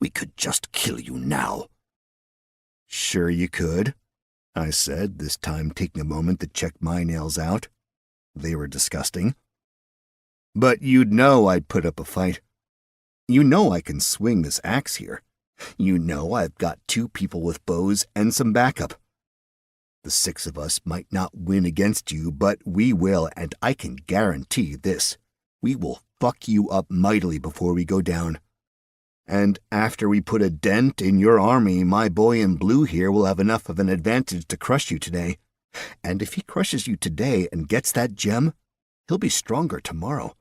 We could just kill you now. Sure you could, I said, this time taking a moment to check my nails out. They were disgusting. But you'd know I'd put up a fight. You know I can swing this axe here. You know I've got 2 people with bows and some backup. The 6 of us might not win against you, but we will, and I can guarantee this. We will fuck you up mightily before we go down. And after we put a dent in your army, my boy in Blue here will have enough of an advantage to crush you today. And if he crushes you today and gets that gem, he'll be stronger tomorrow.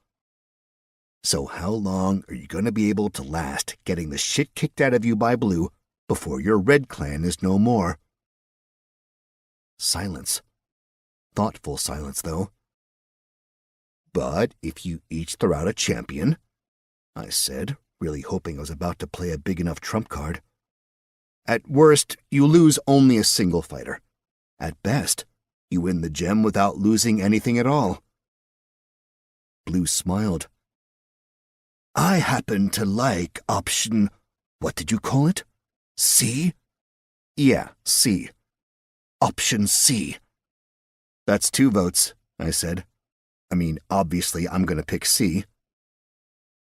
So how long are you going to be able to last getting the shit kicked out of you by Blue before your Red clan is no more? Silence. Thoughtful silence, though. But if you each throw out a champion, I said, really hoping I was about to play a big enough trump card. At worst, you lose only a single fighter. At best, you win the gem without losing anything at all. Blue smiled. I happen to like option, what did you call it? C? Yeah, C. Option C. That's 2 votes, I said. I mean, obviously I'm going to pick C.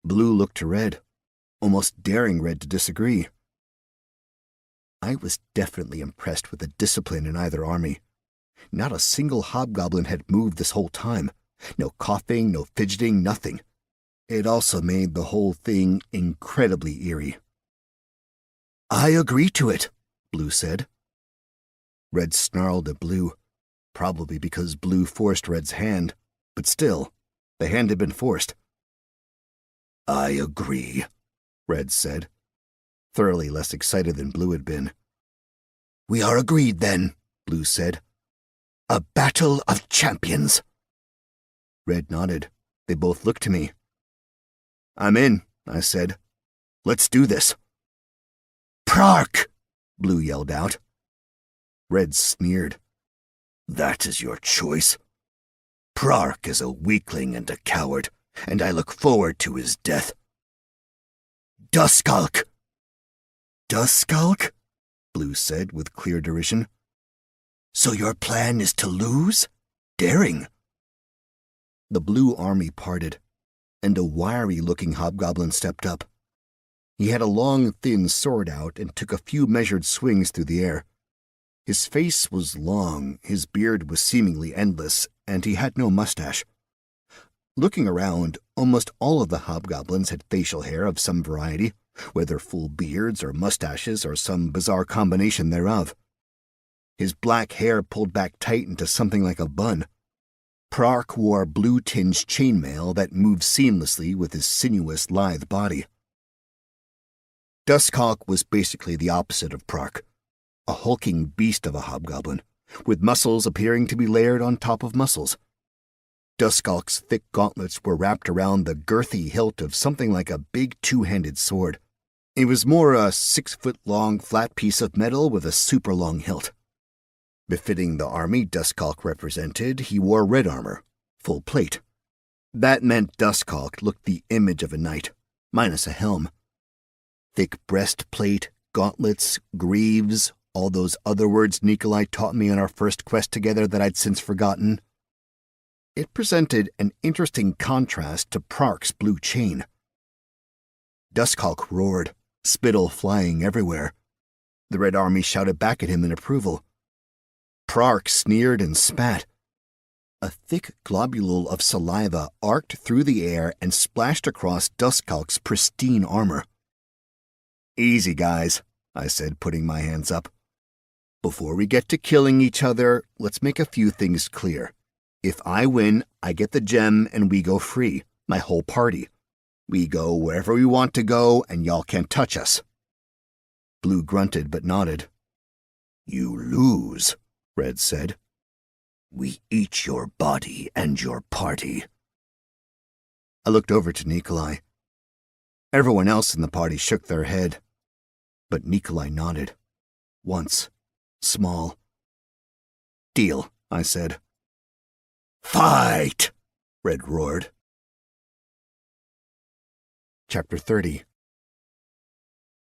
Blue looked to Red, almost daring Red to disagree. I was definitely impressed with the discipline in either army. Not a single hobgoblin had moved this whole time. No coughing, no fidgeting, nothing. It also made the whole thing incredibly eerie. I agree to it, Blue said. Red snarled at Blue, probably because Blue forced Red's hand, but still, the hand had been forced. I agree, Red said, thoroughly less excited than Blue had been. We are agreed then, Blue said. A battle of champions. Red nodded. They both looked to me. I'm in, I said. Let's do this. Prark! Blue yelled out. Red sneered. That is your choice. Prark is a weakling and a coward, and I look forward to his death. Duskalk! Duskalk? Blue said with clear derision. So your plan is to lose? Daring. The blue army parted, and a wiry-looking hobgoblin stepped up. He had a long, thin sword out and took a few measured swings through the air. His face was long, his beard was seemingly endless, and he had no mustache. Looking around, almost all of the hobgoblins had facial hair of some variety, whether full beards or mustaches or some bizarre combination thereof. His black hair pulled back tight into something like a bun. Prark wore blue-tinged chainmail that moved seamlessly with his sinuous, lithe body. Duskalk was basically the opposite of Prark, a hulking beast of a hobgoblin, with muscles appearing to be layered on top of muscles. Duskalk's thick gauntlets were wrapped around the girthy hilt of something like a big two-handed sword. It was more a 6-foot-long flat piece of metal with a super-long hilt. Befitting the army Duskalk represented, he wore red armor, full plate. That meant Duskalk looked the image of a knight, minus a helm. Thick breastplate, gauntlets, greaves, all those other words Nikolai taught me on our first quest together that I'd since forgotten. It presented an interesting contrast to Prark's blue chain. Duskalk roared, spittle flying everywhere. The Red Army shouted back at him in approval. Prark sneered and spat. A thick globule of saliva arced through the air and splashed across Duskalk's pristine armor. Easy, guys, I said, putting my hands up. Before we get to killing each other, let's make a few things clear. If I win, I get the gem and we go free, my whole party. We go wherever we want to go and y'all can't touch us. Blue grunted but nodded. You lose, Red said. We eat your body and your party. I looked over to Nikolai. Everyone else in the party shook their head, but Nikolai nodded. Once. Small. Deal, I said. Fight! Red roared. Chapter 30.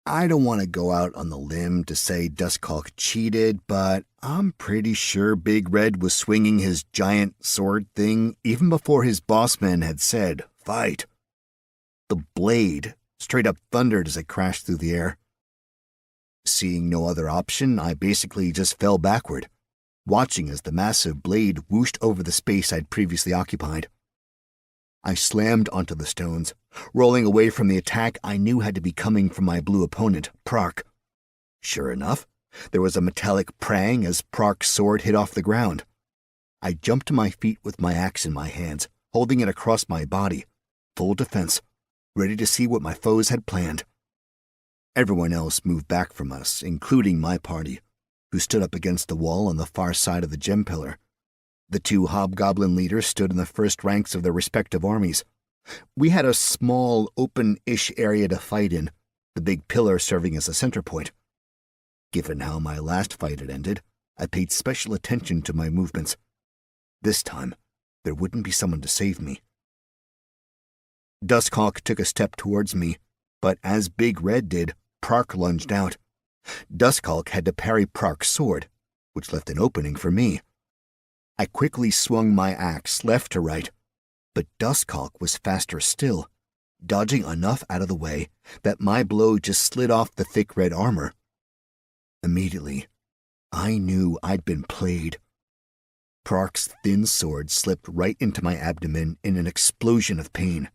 I don't want to go out on the limb to say Duskalk cheated, but I'm pretty sure Big Red was swinging his giant sword thing even before his bossman had said, fight. The blade straight up thundered as it crashed through the air. Seeing no other option, I basically just fell backward, watching as the massive blade whooshed over the space I'd previously occupied. I slammed onto the stones, rolling away from the attack I knew had to be coming from my blue opponent, Prark. Sure enough, there was a metallic prang as Prark's sword hit off the ground. I jumped to my feet with my axe in my hands, holding it across my body, full defense, ready to see what my foes had planned. Everyone else moved back from us, including my party, who stood up against the wall on the far side of the gem pillar. The two hobgoblin leaders stood in the first ranks of their respective armies. We had a small, open-ish area to fight in, the big pillar serving as a center point. Given how my last fight had ended, I paid special attention to my movements. This time, there wouldn't be someone to save me. Duskalk took a step towards me, but as Big Red did, Prark lunged out. Duskalk had to parry Prark's sword, which left an opening for me. I quickly swung my axe left to right, but Duskalk was faster still, dodging enough out of the way that my blow just slid off the thick red armor. Immediately, I knew I'd been played. Prark's thin sword slipped right into my abdomen in an explosion of pain.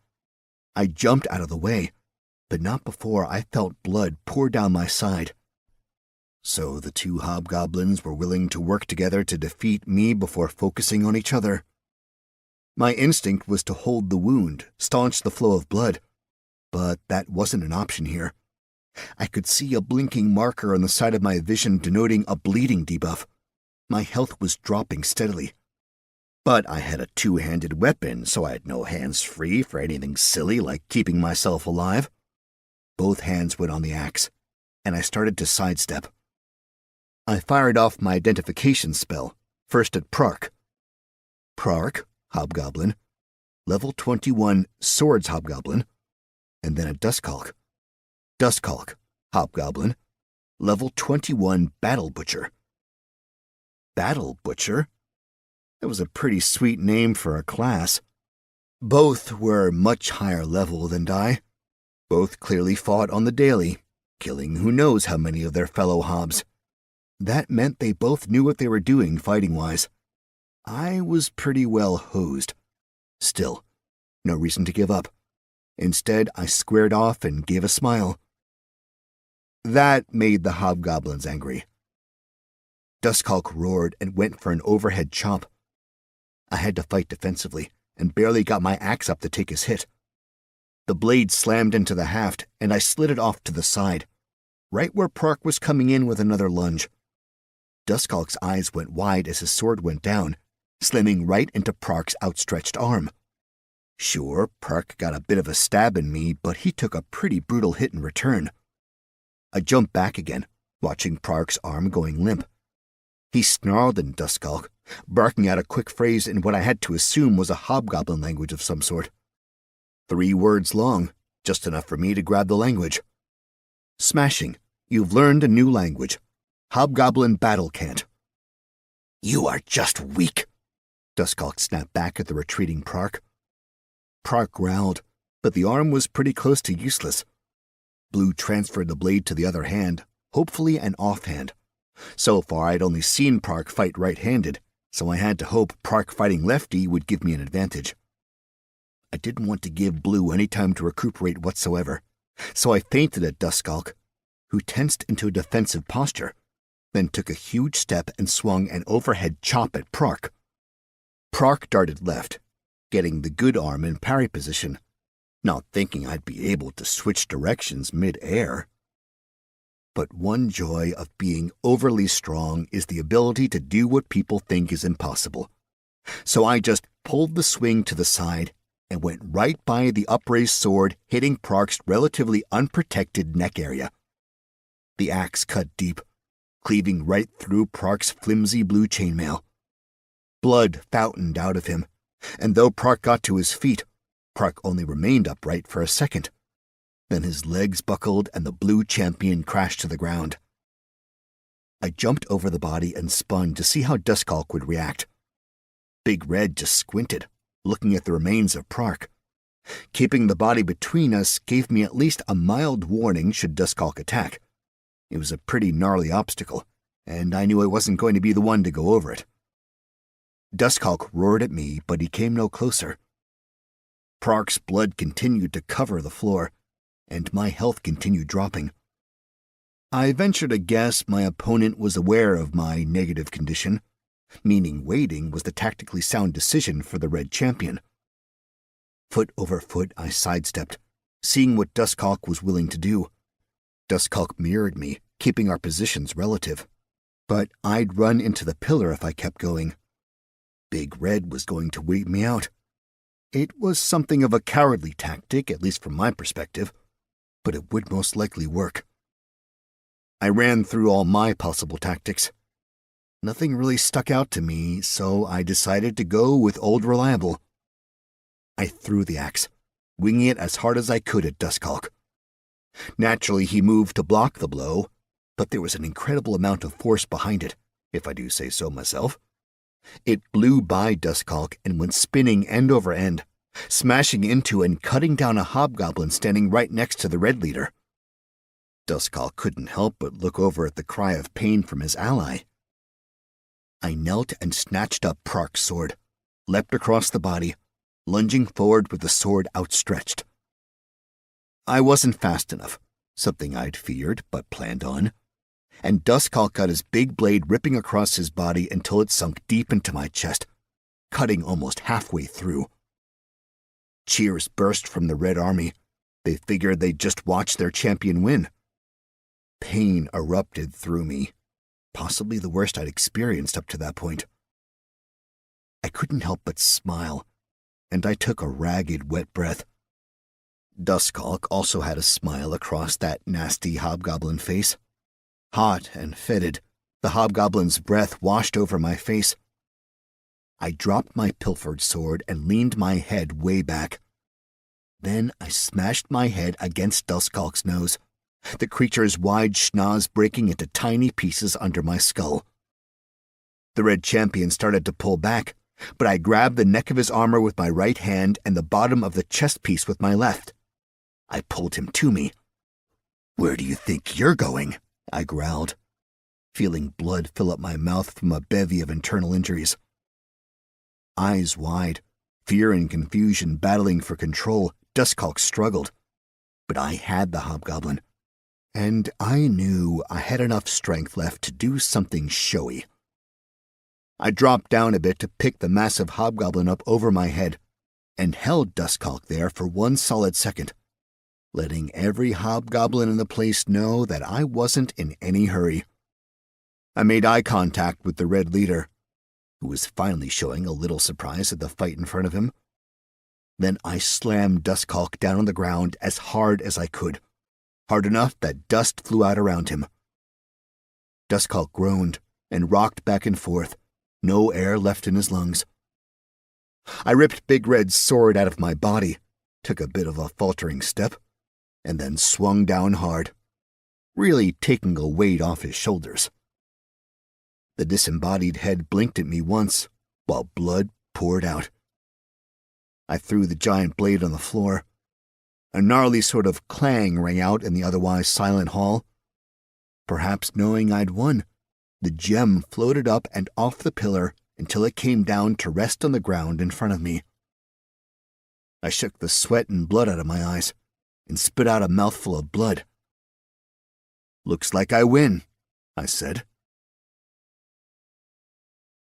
I jumped out of the way, but not before I felt blood pour down my side. So the two hobgoblins were willing to work together to defeat me before focusing on each other. My instinct was to hold the wound, staunch the flow of blood, but that wasn't an option here. I could see a blinking marker on the side of my vision denoting a bleeding debuff. My health was dropping steadily. But I had a two-handed weapon, so I had no hands free for anything silly like keeping myself alive. Both hands went on the axe, and I started to sidestep. I fired off my identification spell, first at Prark. Prark, Hobgoblin, level 21 Swords Hobgoblin, and then at Duskalk. Duskalk, Hobgoblin, level 21 Battle Butcher. Battle Butcher? That was a pretty sweet name for a class. Both were much higher level than I. Both clearly fought on the daily, killing who knows how many of their fellow hobs. That meant they both knew what they were doing fighting-wise. I was pretty well hosed. Still, no reason to give up. Instead, I squared off and gave a smile. That made the hobgoblins angry. Duskalk roared and went for an overhead chop. I had to fight defensively and barely got my axe up to take his hit. The blade slammed into the haft, and I slid it off to the side, right where Prark was coming in with another lunge. Duskalk's eyes went wide as his sword went down, slamming right into Prark's outstretched arm. Sure, Prark got a bit of a stab in me, but he took a pretty brutal hit in return. I jumped back again, watching Prark's arm going limp. He snarled in Duskalk, barking out a quick phrase in what I had to assume was a hobgoblin language of some sort. 3 words long, just enough for me to grab the language. Smashing, you've learned a new language. Hobgoblin battle cant. You are just weak, Duskalk snapped back at the retreating Prark. Prark growled, but the arm was pretty close to useless. Blue transferred the blade to the other hand, hopefully an offhand. So far I'd only seen Prark fight right-handed, so I had to hope Prark fighting lefty would give me an advantage. I didn't want to give Blue any time to recuperate whatsoever, so I feinted at Duskalk, who tensed into a defensive posture, then took a huge step and swung an overhead chop at Prark. Prark darted left, getting the good arm in parry position, not thinking I'd be able to switch directions mid-air. But one joy of being overly strong is the ability to do what people think is impossible. So I just pulled the swing to the side and went right by the upraised sword, hitting Prark's relatively unprotected neck area. The axe cut deep, cleaving right through Prark's flimsy blue chainmail. Blood fountained out of him, and though Prark got to his feet, Prark only remained upright for a second. Then his legs buckled and the blue champion crashed to the ground. I jumped over the body and spun to see how Duskalk would react. Big Red just squinted, looking at the remains of Prark. Keeping the body between us gave me at least a mild warning should Duskalk attack. It was a pretty gnarly obstacle, and I knew I wasn't going to be the one to go over it. Duskalk roared at me, but he came no closer. Prark's blood continued to cover the floor, and my health continued dropping. I venture to guess my opponent was aware of my negative condition, meaning waiting was the tactically sound decision for the Red Champion. Foot over foot I sidestepped, seeing what Duskalk was willing to do. Duskalk mirrored me, keeping our positions relative. But I'd run into the pillar if I kept going. Big Red was going to wait me out. It was something of a cowardly tactic, at least from my perspective, but it would most likely work. I ran through all my possible tactics. Nothing really stuck out to me, so I decided to go with Old Reliable. I threw the axe, winging it as hard as I could at Duskalk. Naturally, he moved to block the blow, but there was an incredible amount of force behind it, if I do say so myself. It blew by Duskalk and went spinning end over end, smashing into and cutting down a hobgoblin standing right next to the Red Leader. Duskalk couldn't help but look over at the cry of pain from his ally. I knelt and snatched up Prark's sword, leapt across the body, lunging forward with the sword outstretched. I wasn't fast enough, something I'd feared but planned on, and Duskalk got his big blade ripping across his body until it sunk deep into my chest, cutting almost halfway through. Cheers burst from the Red Army. They figured they'd just watch their champion win. Pain erupted through me, possibly the worst I'd experienced up to that point. I couldn't help but smile, and I took a ragged, wet breath. Duskhawk also had a smile across that nasty hobgoblin face. Hot and fetid, the hobgoblin's breath washed over my face. I dropped my pilfered sword and leaned my head way back. Then I smashed my head against Duskhawk's nose, the creature's wide schnoz breaking into tiny pieces under my skull. The Red Champion started to pull back, but I grabbed the neck of his armor with my right hand and the bottom of the chest piece with my left. I pulled him to me. "Where do you think you're going?" I growled, feeling blood fill up my mouth from a bevy of internal injuries. Eyes wide, fear and confusion battling for control, Duskhawk struggled. But I had the hobgoblin, and I knew I had enough strength left to do something showy. I dropped down a bit to pick the massive hobgoblin up over my head, and held Duskhawk there for 1 solid second, letting every hobgoblin in the place know that I wasn't in any hurry. I made eye contact with the Red Leader, who was finally showing a little surprise at the fight in front of him. Then I slammed Duskhawk down on the ground as hard as I could, hard enough that dust flew out around him. Duskhawk groaned and rocked back and forth, no air left in his lungs. I ripped Big Red's sword out of my body, took a bit of a faltering step, and then swung down hard, really taking a weight off his shoulders. The disembodied head blinked at me once, while blood poured out. I threw the giant blade on the floor. A gnarly sort of clang rang out in the otherwise silent hall. Perhaps knowing I'd won, the gem floated up and off the pillar until it came down to rest on the ground in front of me. I shook the sweat and blood out of my eyes and spit out a mouthful of blood. "Looks like I win," I said.